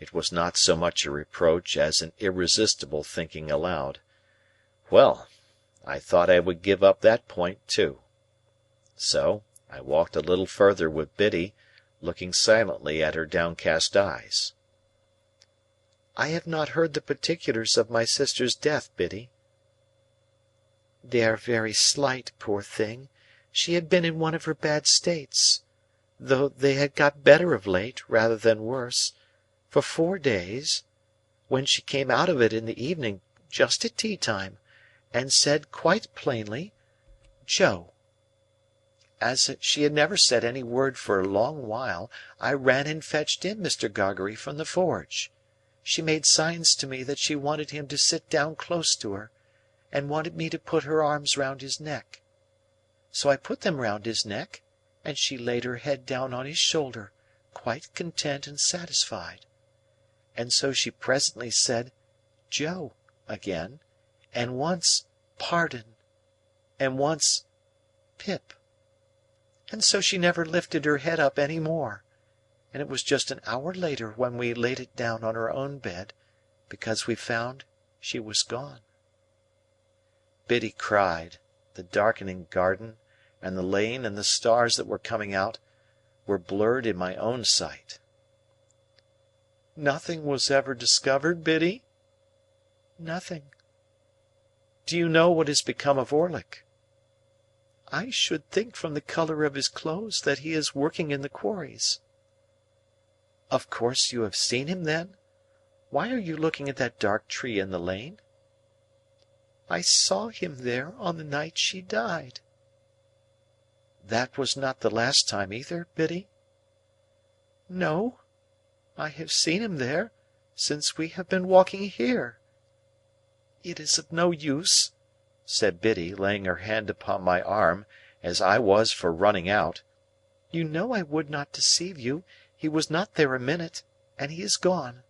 Speaker 2: It was not so much a reproach as an irresistible thinking aloud. Well, I thought I would give up that point too. So, I walked a little further with Biddy, looking silently at her downcast eyes. "I have not heard the particulars of my sister's death, Biddy." "They are very slight, poor thing. She had been in one of her bad states, though they had got better of late, rather than worse, for 4 days, when she came out of it in the evening, just at tea-time, and said quite plainly, 'Joe.' As she had never said any word for a long while, I ran and fetched in Mr. Gargery from the forge. She made signs to me that she wanted him to sit down close to her, and wanted me to put her arms round his neck. So I put them round his neck, and she laid her head down on his shoulder, quite content and satisfied. And so she presently said, 'Joe,' again, and once 'Pardon,' and once 'Pip.' And so she never lifted her head up any more, and it was just an hour later when we laid it down on her own bed, because we found she was gone." Biddy cried. The darkening garden, and the lane and the stars that were coming out, were blurred in my own sight. "Nothing was ever discovered, Biddy?" "Nothing." "Do you know what has become of Orlick?" "I should think from the colour of his clothes that he is working in the quarries." "Of course you have seen him, then? Why are you looking at that dark tree in the lane?" "I saw him there on the night she died." "That was not the last time either, Biddy?" "No. I have seen him there, since we have been walking here. It is of no use," said Biddy, laying her hand upon my arm, as I was for running out. "You know I would not deceive you. He was not there a minute, and he is gone."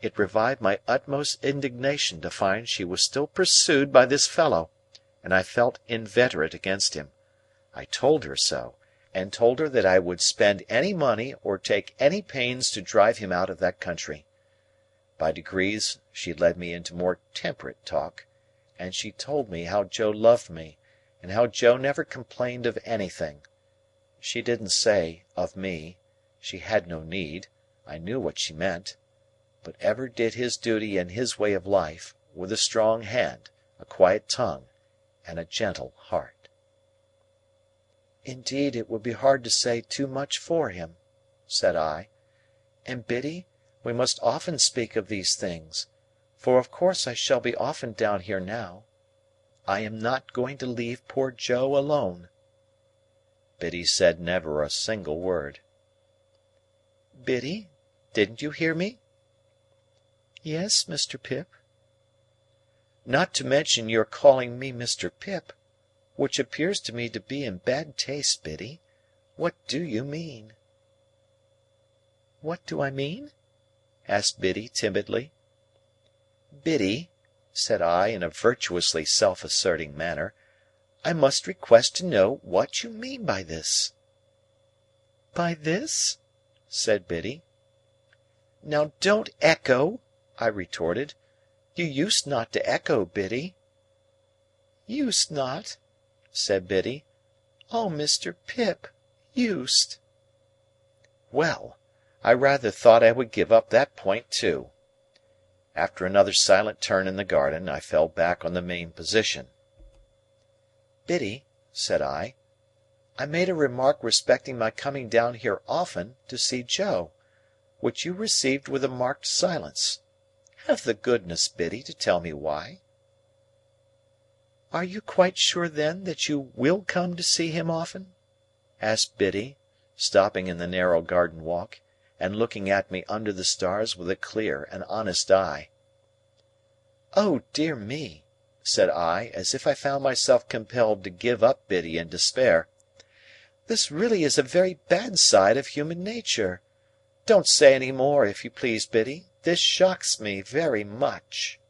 Speaker 2: It revived my utmost indignation to find she was still pursued by this fellow, and I felt inveterate against him. I told her so, and told her that I would spend any money or take any pains to drive him out of that country. By degrees she led me into more temperate talk, and she told me how Joe loved me, and how Joe never complained of anything. She didn't say, of me, she had no need, I knew what she meant, but ever did his duty in his way of life, with a strong hand, a quiet tongue, and a gentle heart. "Indeed it would be hard to say too much for him," said I. "And, Biddy, we must often speak of these things, for of course I shall be often down here now. I am not going to leave poor Joe alone." Biddy said never a single word. "Biddy, didn't you hear me?" "Yes, Mr. Pip." "Not to mention your calling me Mr. Pip, which appears to me to be in bad taste, Biddy. What do you mean?" "What do I mean?" asked Biddy timidly. "Biddy," said I in a virtuously self-asserting manner, "I must request to know what you mean by this." "By this?" said Biddy. "Now don't echo," I retorted. You used not to echo, Biddy." "Used not?" said Biddy. "Oh, Mr. Pip, used!" Well, I rather thought I would give up that point too. After another silent turn in the garden, I fell back on the main position. "Biddy," said I made a remark respecting my coming down here often to see Joe, which you received with a marked silence. Have the goodness, Biddy, to tell me why." "Are you quite sure, then, that you will come to see him often?" asked Biddy, stopping in the narrow garden walk, and looking at me under the stars with a clear and honest eye. "Oh, dear me!" said I, as if I found myself compelled to give up Biddy in despair. "This really is a very bad side of human nature. Don't say any more, if you please, Biddy. This shocks me very much."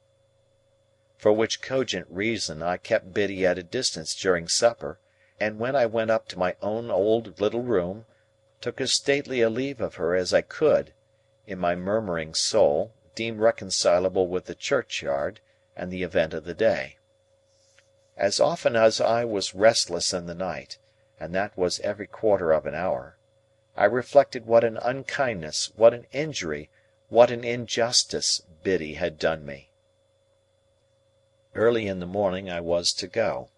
Speaker 2: For which cogent reason I kept Biddy at a distance during supper, and when I went up to my own old little room, took as stately a leave of her as I could, in my murmuring soul, deem reconcilable with the churchyard and the event of the day. As often as I was restless in the night, and that was every quarter of an hour, I reflected what an unkindness, what an injury, what an injustice Biddy had done me. Early in the morning I was to go.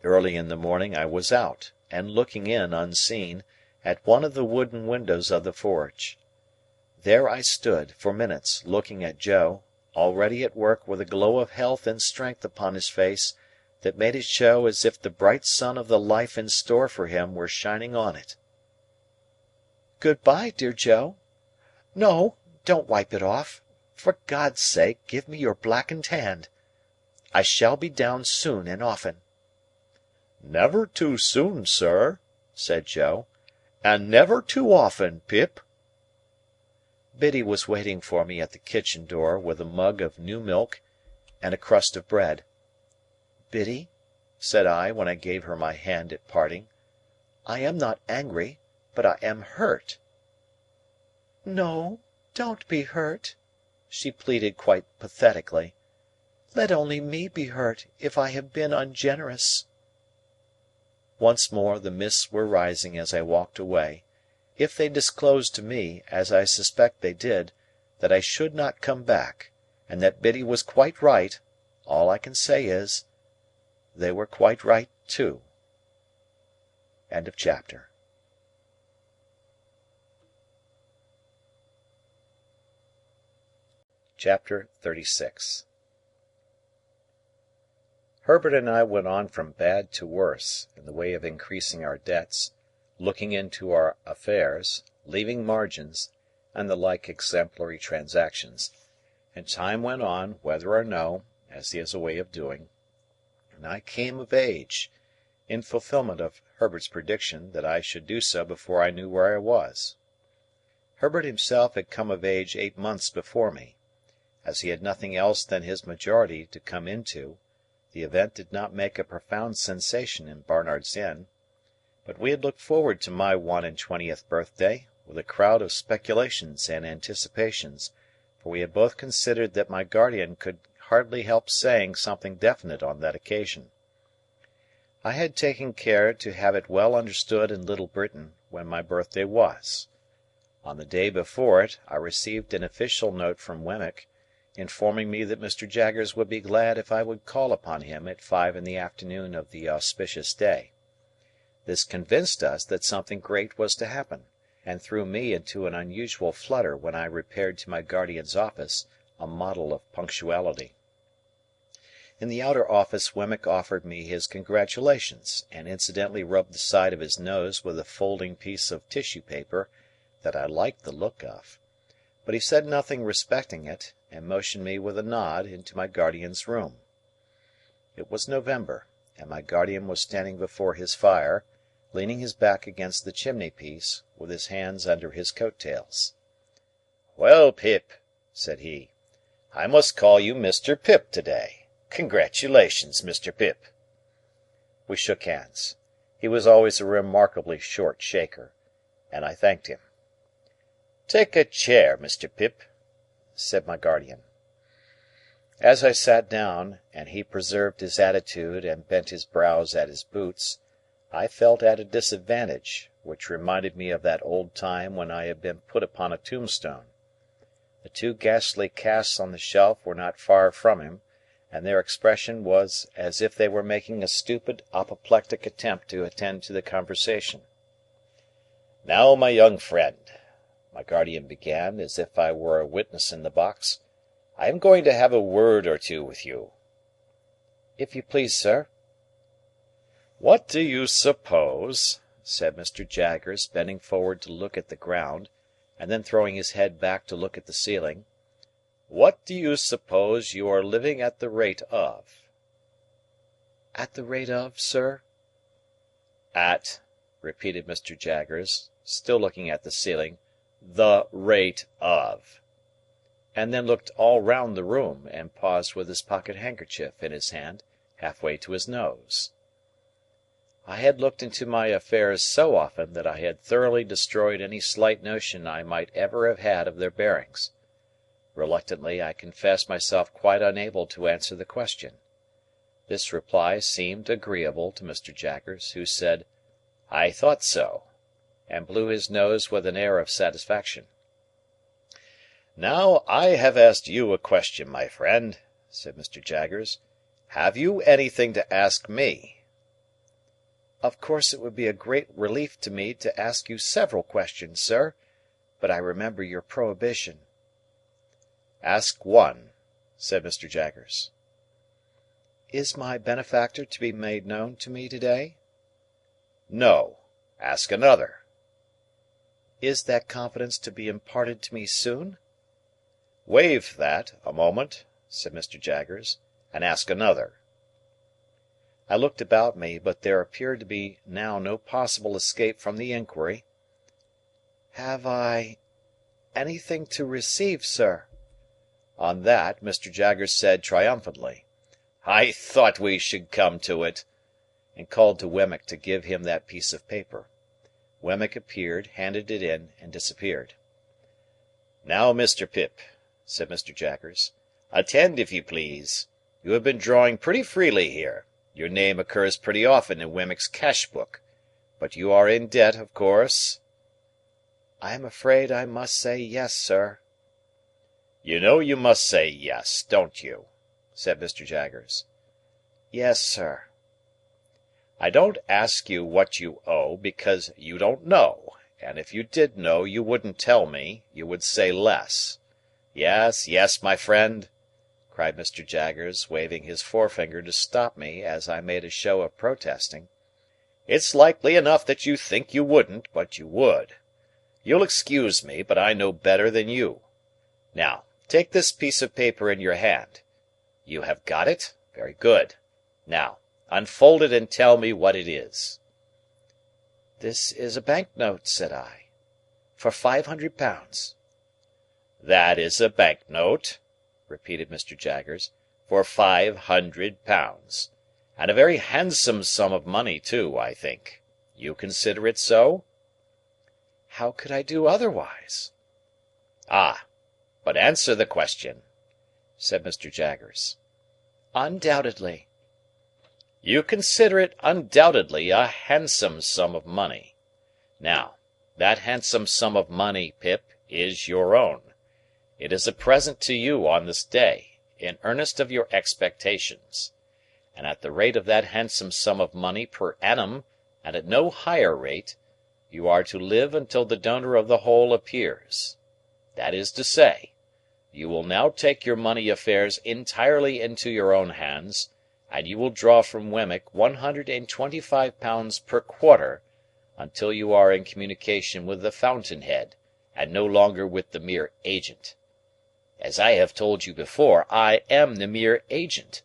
Speaker 2: Early in the morning I was out, and looking in, unseen, at one of the wooden windows of the forge. There I stood, for minutes, looking at Joe, already at work with a glow of health and strength upon his face that made it show as if the bright sun of the life in store for him were shining on it. "Good-bye, dear Joe. No, don't wipe it off. For God's sake, give me your blackened hand. I shall be down soon and often." "Never too soon, sir," said Joe, "and never too often, Pip." Biddy was waiting for me at the kitchen door with a mug of new milk and a crust of bread. "Biddy," said I, when I gave her my hand at parting, "I am not angry, but I am hurt." "No, don't be hurt," she pleaded quite pathetically. "Let only me be hurt, if I have been ungenerous." Once more the mists were rising as I walked away. If they disclosed to me, as I suspect they did, that I should not come back, and that Biddy was quite right, all I can say is, they were quite right too. End of chapter. Chapter 36. Herbert and I went on from bad to worse, in the way of increasing our debts, looking into our affairs, leaving margins, and the like exemplary transactions, and time went on, whether or no, as he has a way of doing, and I came of age, in fulfilment of Herbert's prediction that I should do so before I knew where I was. Herbert himself had come of age 8 months before me. As he had nothing else than his majority to come into, the event did not make a profound sensation in Barnard's Inn, but we had looked forward to my 21st birthday with a crowd of speculations and anticipations, for we had both considered that my guardian could hardly help saying something definite on that occasion. I had taken care to have it well understood in Little Britain when my birthday was. On the day before it, I received an official note from Wemmick, informing me that Mr. Jaggers would be glad if I would call upon him at 5 in the afternoon of the auspicious day. This convinced us that something great was to happen, and threw me into an unusual flutter when I repaired to my guardian's office, a model of punctuality. In the outer office Wemmick offered me his congratulations, and incidentally rubbed the side of his nose with a folding piece of tissue paper that I liked the look of. But he said nothing respecting it, and motioned me with a nod into my guardian's room. It was November, and my guardian was standing before his fire, leaning his back against the chimney-piece, with his hands under his coat-tails. "Well, Pip," said he, "I must call you Mr. Pip to-day. Congratulations, Mr. Pip." We shook hands. He was always a remarkably short shaker, and I thanked him. "Take a chair, Mr. Pip," said my guardian.
Speaker 1: As I sat down, and he preserved his attitude and bent his brows at his boots, I felt at a disadvantage, which reminded me of that old time when I had been put upon a tombstone. The two ghastly casts on the shelf were not far from him, and their expression was as if they were making a stupid apoplectic attempt to attend to the conversation. "Now, my young friend," my guardian began, as if I were a witness in the box, "I am going to have a word or two with you."
Speaker 6: "If you please, sir."
Speaker 1: "What do you suppose," said Mr. Jaggers, bending forward to look at the ground, and then throwing his head back to look at the ceiling, "what do you suppose you are living at the rate of?"
Speaker 6: "At the rate of, sir?"
Speaker 1: "At," repeated Mr. Jaggers, still looking at the ceiling, "the rate of." And then looked all round the room, and paused with his pocket handkerchief in his hand, halfway to his nose. I had looked into my affairs so often that I had thoroughly destroyed any slight notion I might ever have had of their bearings. Reluctantly, I confessed myself quite unable to answer the question. This reply seemed agreeable to Mr. Jaggers, who said, "I thought so," and blew his nose with an air of satisfaction. "Now, I have asked you a question, my friend," said Mr. Jaggers. "Have you anything to ask me?"
Speaker 6: "Of course it would be a great relief to me to ask you several questions, sir, but I remember your prohibition."
Speaker 1: "Ask one," said Mr. Jaggers.
Speaker 6: "Is my benefactor to be made known to me today?"
Speaker 1: "No. Ask another."
Speaker 6: "Is that confidence to be imparted to me soon?"
Speaker 1: "Waive that, a moment," said Mr. Jaggers, "and ask another."
Speaker 6: I looked about me, but there appeared to be now no possible escape from the inquiry. "Have I anything to receive, sir?"
Speaker 1: On that, Mr. Jaggers said triumphantly, "I thought we should come to it," and called to Wemmick to give him that piece of paper. Wemmick appeared, handed it in, and disappeared. "Now, Mr. Pip," said Mr. Jaggers, "attend if you please. You have been drawing pretty freely here. Your name occurs pretty often in Wemmick's cash book. But you are in debt, of course?"
Speaker 6: "I am afraid I must say yes, sir."
Speaker 1: "You know you must say yes, don't you?" said Mr. Jaggers.
Speaker 6: "Yes, sir."
Speaker 1: "I don't ask you what you owe, because you don't know, and if you did know you wouldn't tell me, you would say less. Yes, yes, my friend," cried Mr. Jaggers, waving his forefinger to stop me as I made a show of protesting. "It's likely enough that you think you wouldn't, but you would. You'll excuse me, but I know better than you. Now, take this piece of paper in your hand. You have got it? Very good. Now, unfold it and tell me what it is."
Speaker 6: "This is a bank note," said I, "for £500.
Speaker 1: "That is a bank note," repeated Mr. Jaggers, "for £500. And a very handsome sum of money too, I think. You consider it so?"
Speaker 6: "How could I do otherwise?"
Speaker 1: "Ah! But answer the question," said Mr. Jaggers.
Speaker 6: "Undoubtedly."
Speaker 1: "You consider it undoubtedly a handsome sum of money. Now, that handsome sum of money, Pip, is your own. It is a present to you on this day, in earnest of your expectations. And at the rate of that handsome sum of money per annum, and at no higher rate, you are to live until the donor of the whole appears. That is to say, you will now take your money affairs entirely into your own hands, and you will draw from Wemmick £125 per quarter, until you are in communication with the fountain-head, and no longer with the mere agent. As I have told you before, I am the mere agent.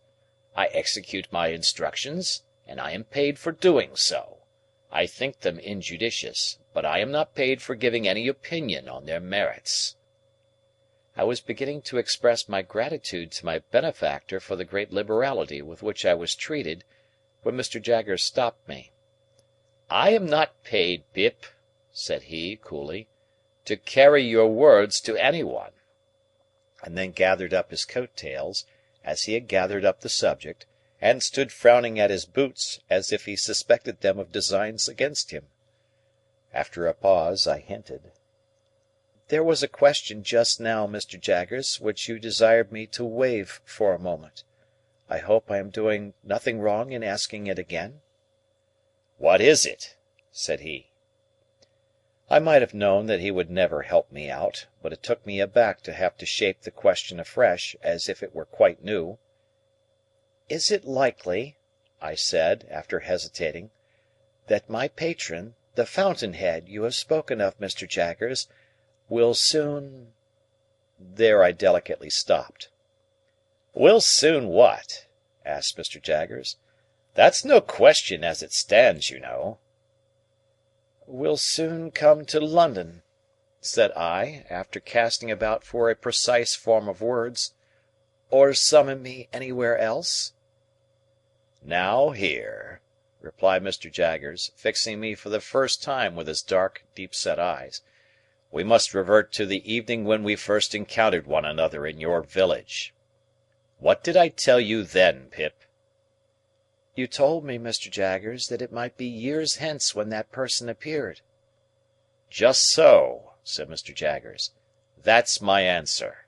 Speaker 1: I execute my instructions, and I am paid for doing so. I think them injudicious, but I am not paid for giving any opinion on their merits." I was beginning to express my gratitude to my benefactor for the great liberality with which I was treated, when Mr. Jaggers stopped me. "I am not paid, Pip," said he, coolly, "to carry your words to any one," and then gathered up his coat tails,
Speaker 6: as he had gathered up the subject, and stood frowning at his boots as if he suspected them of designs against him. After a pause, I hinted, "There was a question just now, Mr. Jaggers, which you desired me to waive for a moment. I hope I am doing nothing wrong in asking it again?"
Speaker 3: "What is it?" said he.
Speaker 6: I might have known that he would never help me out, but it took me aback to have to shape the question afresh, as if it were quite new. "Is it likely," I said, after hesitating, "that my patron, the fountain head you have spoken of, Mr. Jaggers, will soon—" There I delicately stopped.
Speaker 3: "Will soon what?" asked Mr. Jaggers. "That's no question as it stands, you know."
Speaker 6: "Will soon come to London," said I, after casting about for a precise form of words, "or summon me anywhere else?"
Speaker 3: "Now here," replied Mr. Jaggers, fixing me for the first time with his dark, deep-set eyes, "we must revert to the evening when we first encountered one another in your village. What did I tell you then, Pip?"
Speaker 6: "You told me, Mr. Jaggers, that it might be years hence when that person appeared."
Speaker 3: "Just so," said Mr. Jaggers. "That's my answer."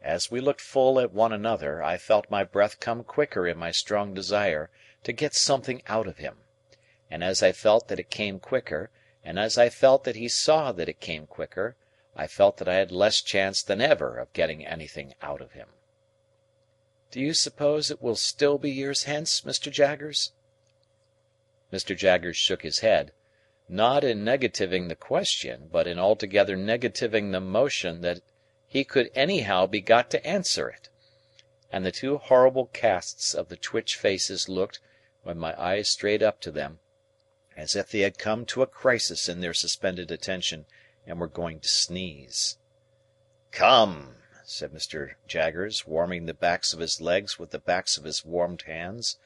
Speaker 6: As we looked full at one another, I felt my breath come quicker in my strong desire to get something out of him; and as I felt that it came quicker, and as I felt that he saw that it came quicker, I felt that I had less chance than ever of getting anything out of him. "Do you suppose it will still be years hence, Mr. Jaggers?" Mr. Jaggers shook his head, not in negativing the question, but in altogether negativing the motion that he could anyhow be got to answer it; and the two horrible casts of the twitch faces looked, when my eyes strayed up to them, as if they had come to a crisis in their suspended attention, and were going to sneeze.
Speaker 3: "Come," said Mr. Jaggers, warming the backs of his legs with the backs of his warmed hands,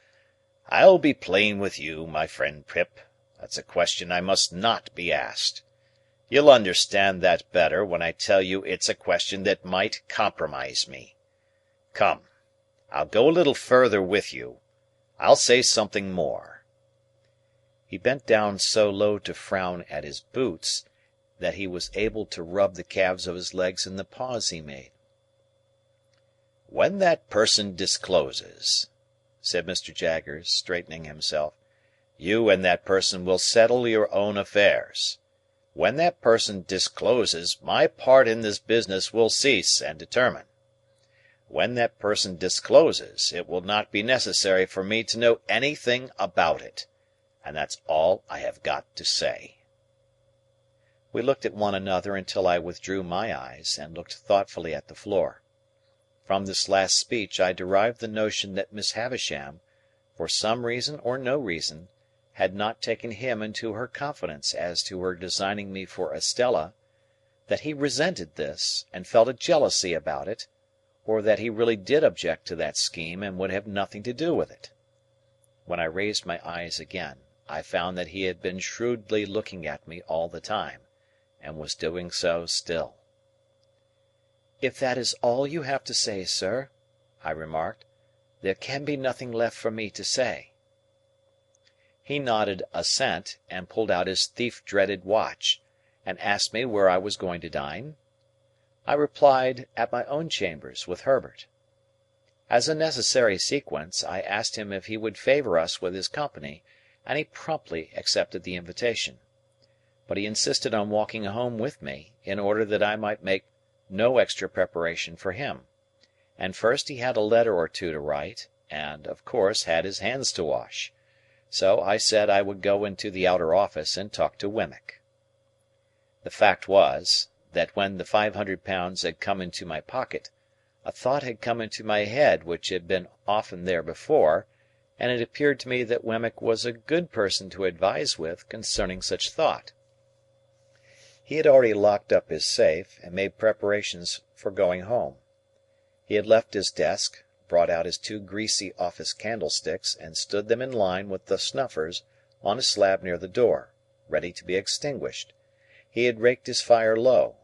Speaker 3: "I'll be plain with you, my friend Pip. That's a question I must not be asked. You'll understand that better when I tell you it's a question that might compromise me. Come, I'll go a little further with you. I'll say something more."
Speaker 6: He bent down so low to frown at his boots, that he was able to rub the calves of his legs in the pause he made.
Speaker 3: "When that person discloses," said Mr. Jaggers, straightening himself, "you and that person will settle your own affairs. When that person discloses, my part in this business will cease and determine. When that person discloses, it will not be necessary for me to know anything about it. And that's all I have got to say."
Speaker 6: We looked at one another until I withdrew my eyes, and looked thoughtfully at the floor. From this last speech I derived the notion that Miss Havisham, for some reason or no reason, had not taken him into her confidence as to her designing me for Estella; that he resented this, and felt a jealousy about it; or that he really did object to that scheme and would have nothing to do with it. When I raised my eyes again, I found that he had been shrewdly looking at me all the time, and was doing so still. "If that is all you have to say, sir," I remarked, "there can be nothing left for me to say." He nodded assent, and pulled out his thief-dreaded watch, and asked me where I was going to dine. I replied, at my own chambers, with Herbert. As a necessary sequence, I asked him if he would favour us with his company, and he promptly accepted the invitation. But he insisted on walking home with me, in order that I might make no extra preparation for him; and first he had a letter or two to write, and, of course, had his hands to wash. So I said I would go into the outer office and talk to Wemmick. The fact was, that when the £500 had come into my pocket, a thought had come into my head which had been often there before, and it appeared to me that Wemmick was a good person to advise with concerning such thought. He had already locked up his safe, and made preparations for going home. He had left his desk, brought out his two greasy office candlesticks, and stood them in line with the snuffers on a slab near the door, ready to be extinguished. He had raked his fire low,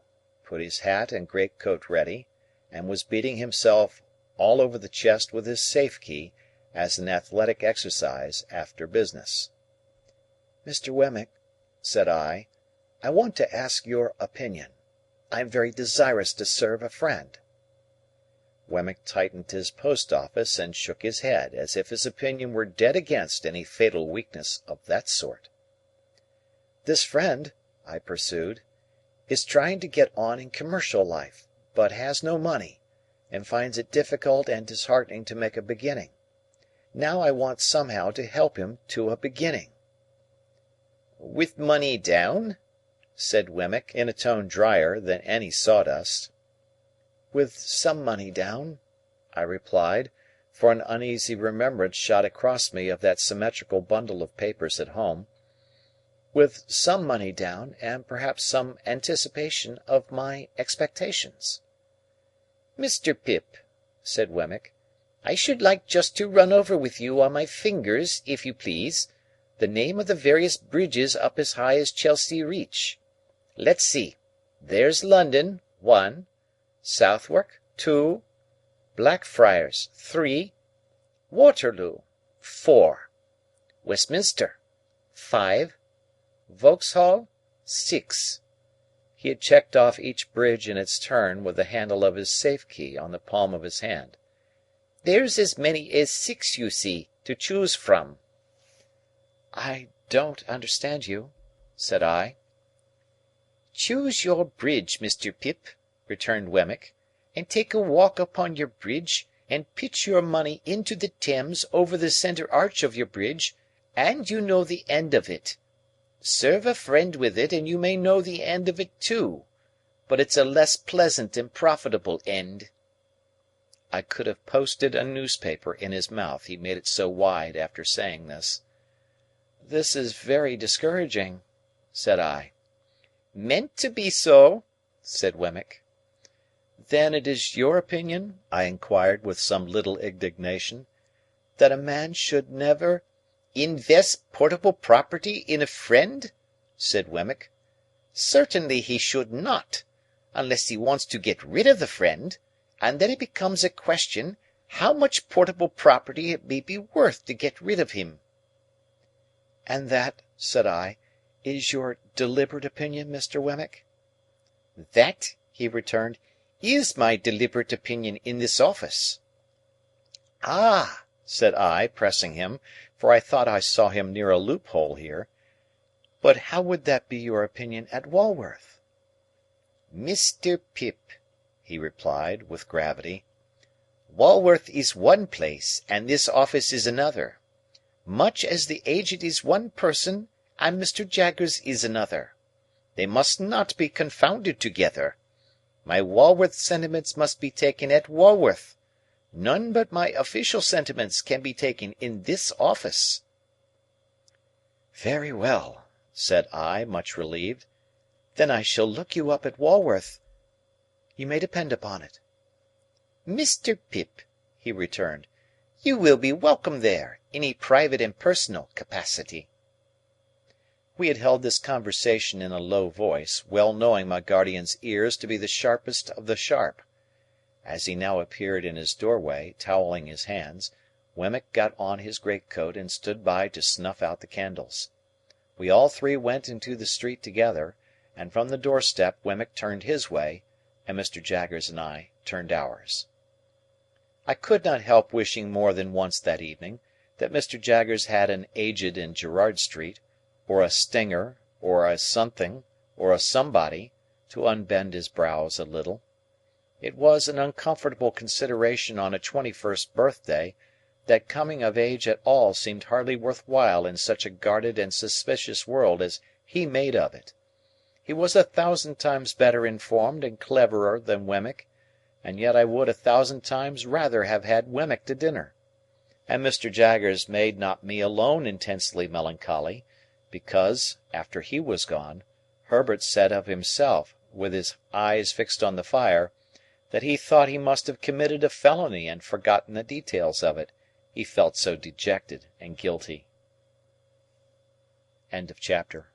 Speaker 6: put his hat and greatcoat ready, and was beating himself all over the chest with his safe key, as an athletic exercise after business. "Mr. Wemmick," said I want to ask your opinion. I am very desirous to serve a friend." Wemmick tightened his post office and shook his head, as if his opinion were dead against any fatal weakness of that sort. "This friend," I pursued, "is trying to get on in commercial life, but has no money, and finds it difficult and disheartening to make a beginning. Now I want somehow to help him to a beginning." "With money down?" said Wemmick, in a tone drier than any sawdust. "With some money down," I replied, for an uneasy remembrance shot across me of that symmetrical bundle of papers at home. "With some money down, and perhaps some anticipation of my expectations." "Mr. Pip," said Wemmick, "I should like just to run over with you on my fingers, if you please, the name of the various bridges up as high as Chelsea Reach. Let's see. There's London, 1. Southwark, 2. Blackfriars, 3. Waterloo, 4. Westminster, 5. Vauxhall, 6. He had checked off each bridge in its turn with the handle of his safe key on the palm of his hand. "There's as many as 6, you see, to choose from." "I don't understand you," said I. "Choose your bridge, Mr. Pip," returned Wemmick, "and take a walk upon your bridge, and pitch your money into the Thames over the centre arch of your bridge, and you know the end of it. Serve a friend with it, and you may know the end of it too, but it's a less pleasant and profitable end." I could have posted a newspaper in his mouth, he made it so wide after saying this. "This is very discouraging," said I. "Meant to be so," said Wemmick. "Then it is your opinion," I inquired with some little indignation, "that a man should never—" "Invest portable property in a friend?" said Wemmick. "Certainly he should not, unless he wants to get rid of the friend, and then it becomes a question how much portable property it may be worth to get rid of him." "And that," said I, "is your deliberate opinion, Mr. Wemmick?" "That," he returned, "is my deliberate opinion in this office." "Ah!" said I, pressing him, for I thought I saw him near a loophole here. "But how would that be your opinion at Walworth?" "Mr. Pip," he replied, with gravity, "Walworth is one place, and this office is another. Much as the Aged is one person, and Mr. Jaggers is another. They must not be confounded together. My Walworth sentiments must be taken at Walworth. None but my official sentiments can be taken in this office." "Very well," said I, much relieved. "Then I shall look you up at Walworth, you may depend upon it."
Speaker 5: "Mr. Pip," he returned, "you will be welcome there, in a private and personal capacity."
Speaker 6: We had held this conversation in a low voice, well knowing my guardian's ears to be the sharpest of the sharp. As he now appeared in his doorway, towelling his hands, Wemmick got on his greatcoat and stood by to snuff out the candles. We all three went into the street together, and from the doorstep Wemmick turned his way, and Mr. Jaggers and I turned ours. I could not help wishing more than once that evening that Mr. Jaggers had an Aged in Gerrard Street, or a Stinger, or a something, or a somebody, to unbend his brows a little. It was an uncomfortable consideration on a 21st birthday, that coming of age at all seemed hardly worth while in such a guarded and suspicious world as he made of it. He was 1,000 times better informed and cleverer than Wemmick, and yet I would 1,000 times rather have had Wemmick to dinner. And Mr. Jaggers made not me alone intensely melancholy, because, after he was gone, Herbert said of himself, with his eyes fixed on the fire, that he thought he must have committed a felony and forgotten the details of it, he felt so dejected and guilty. Chapter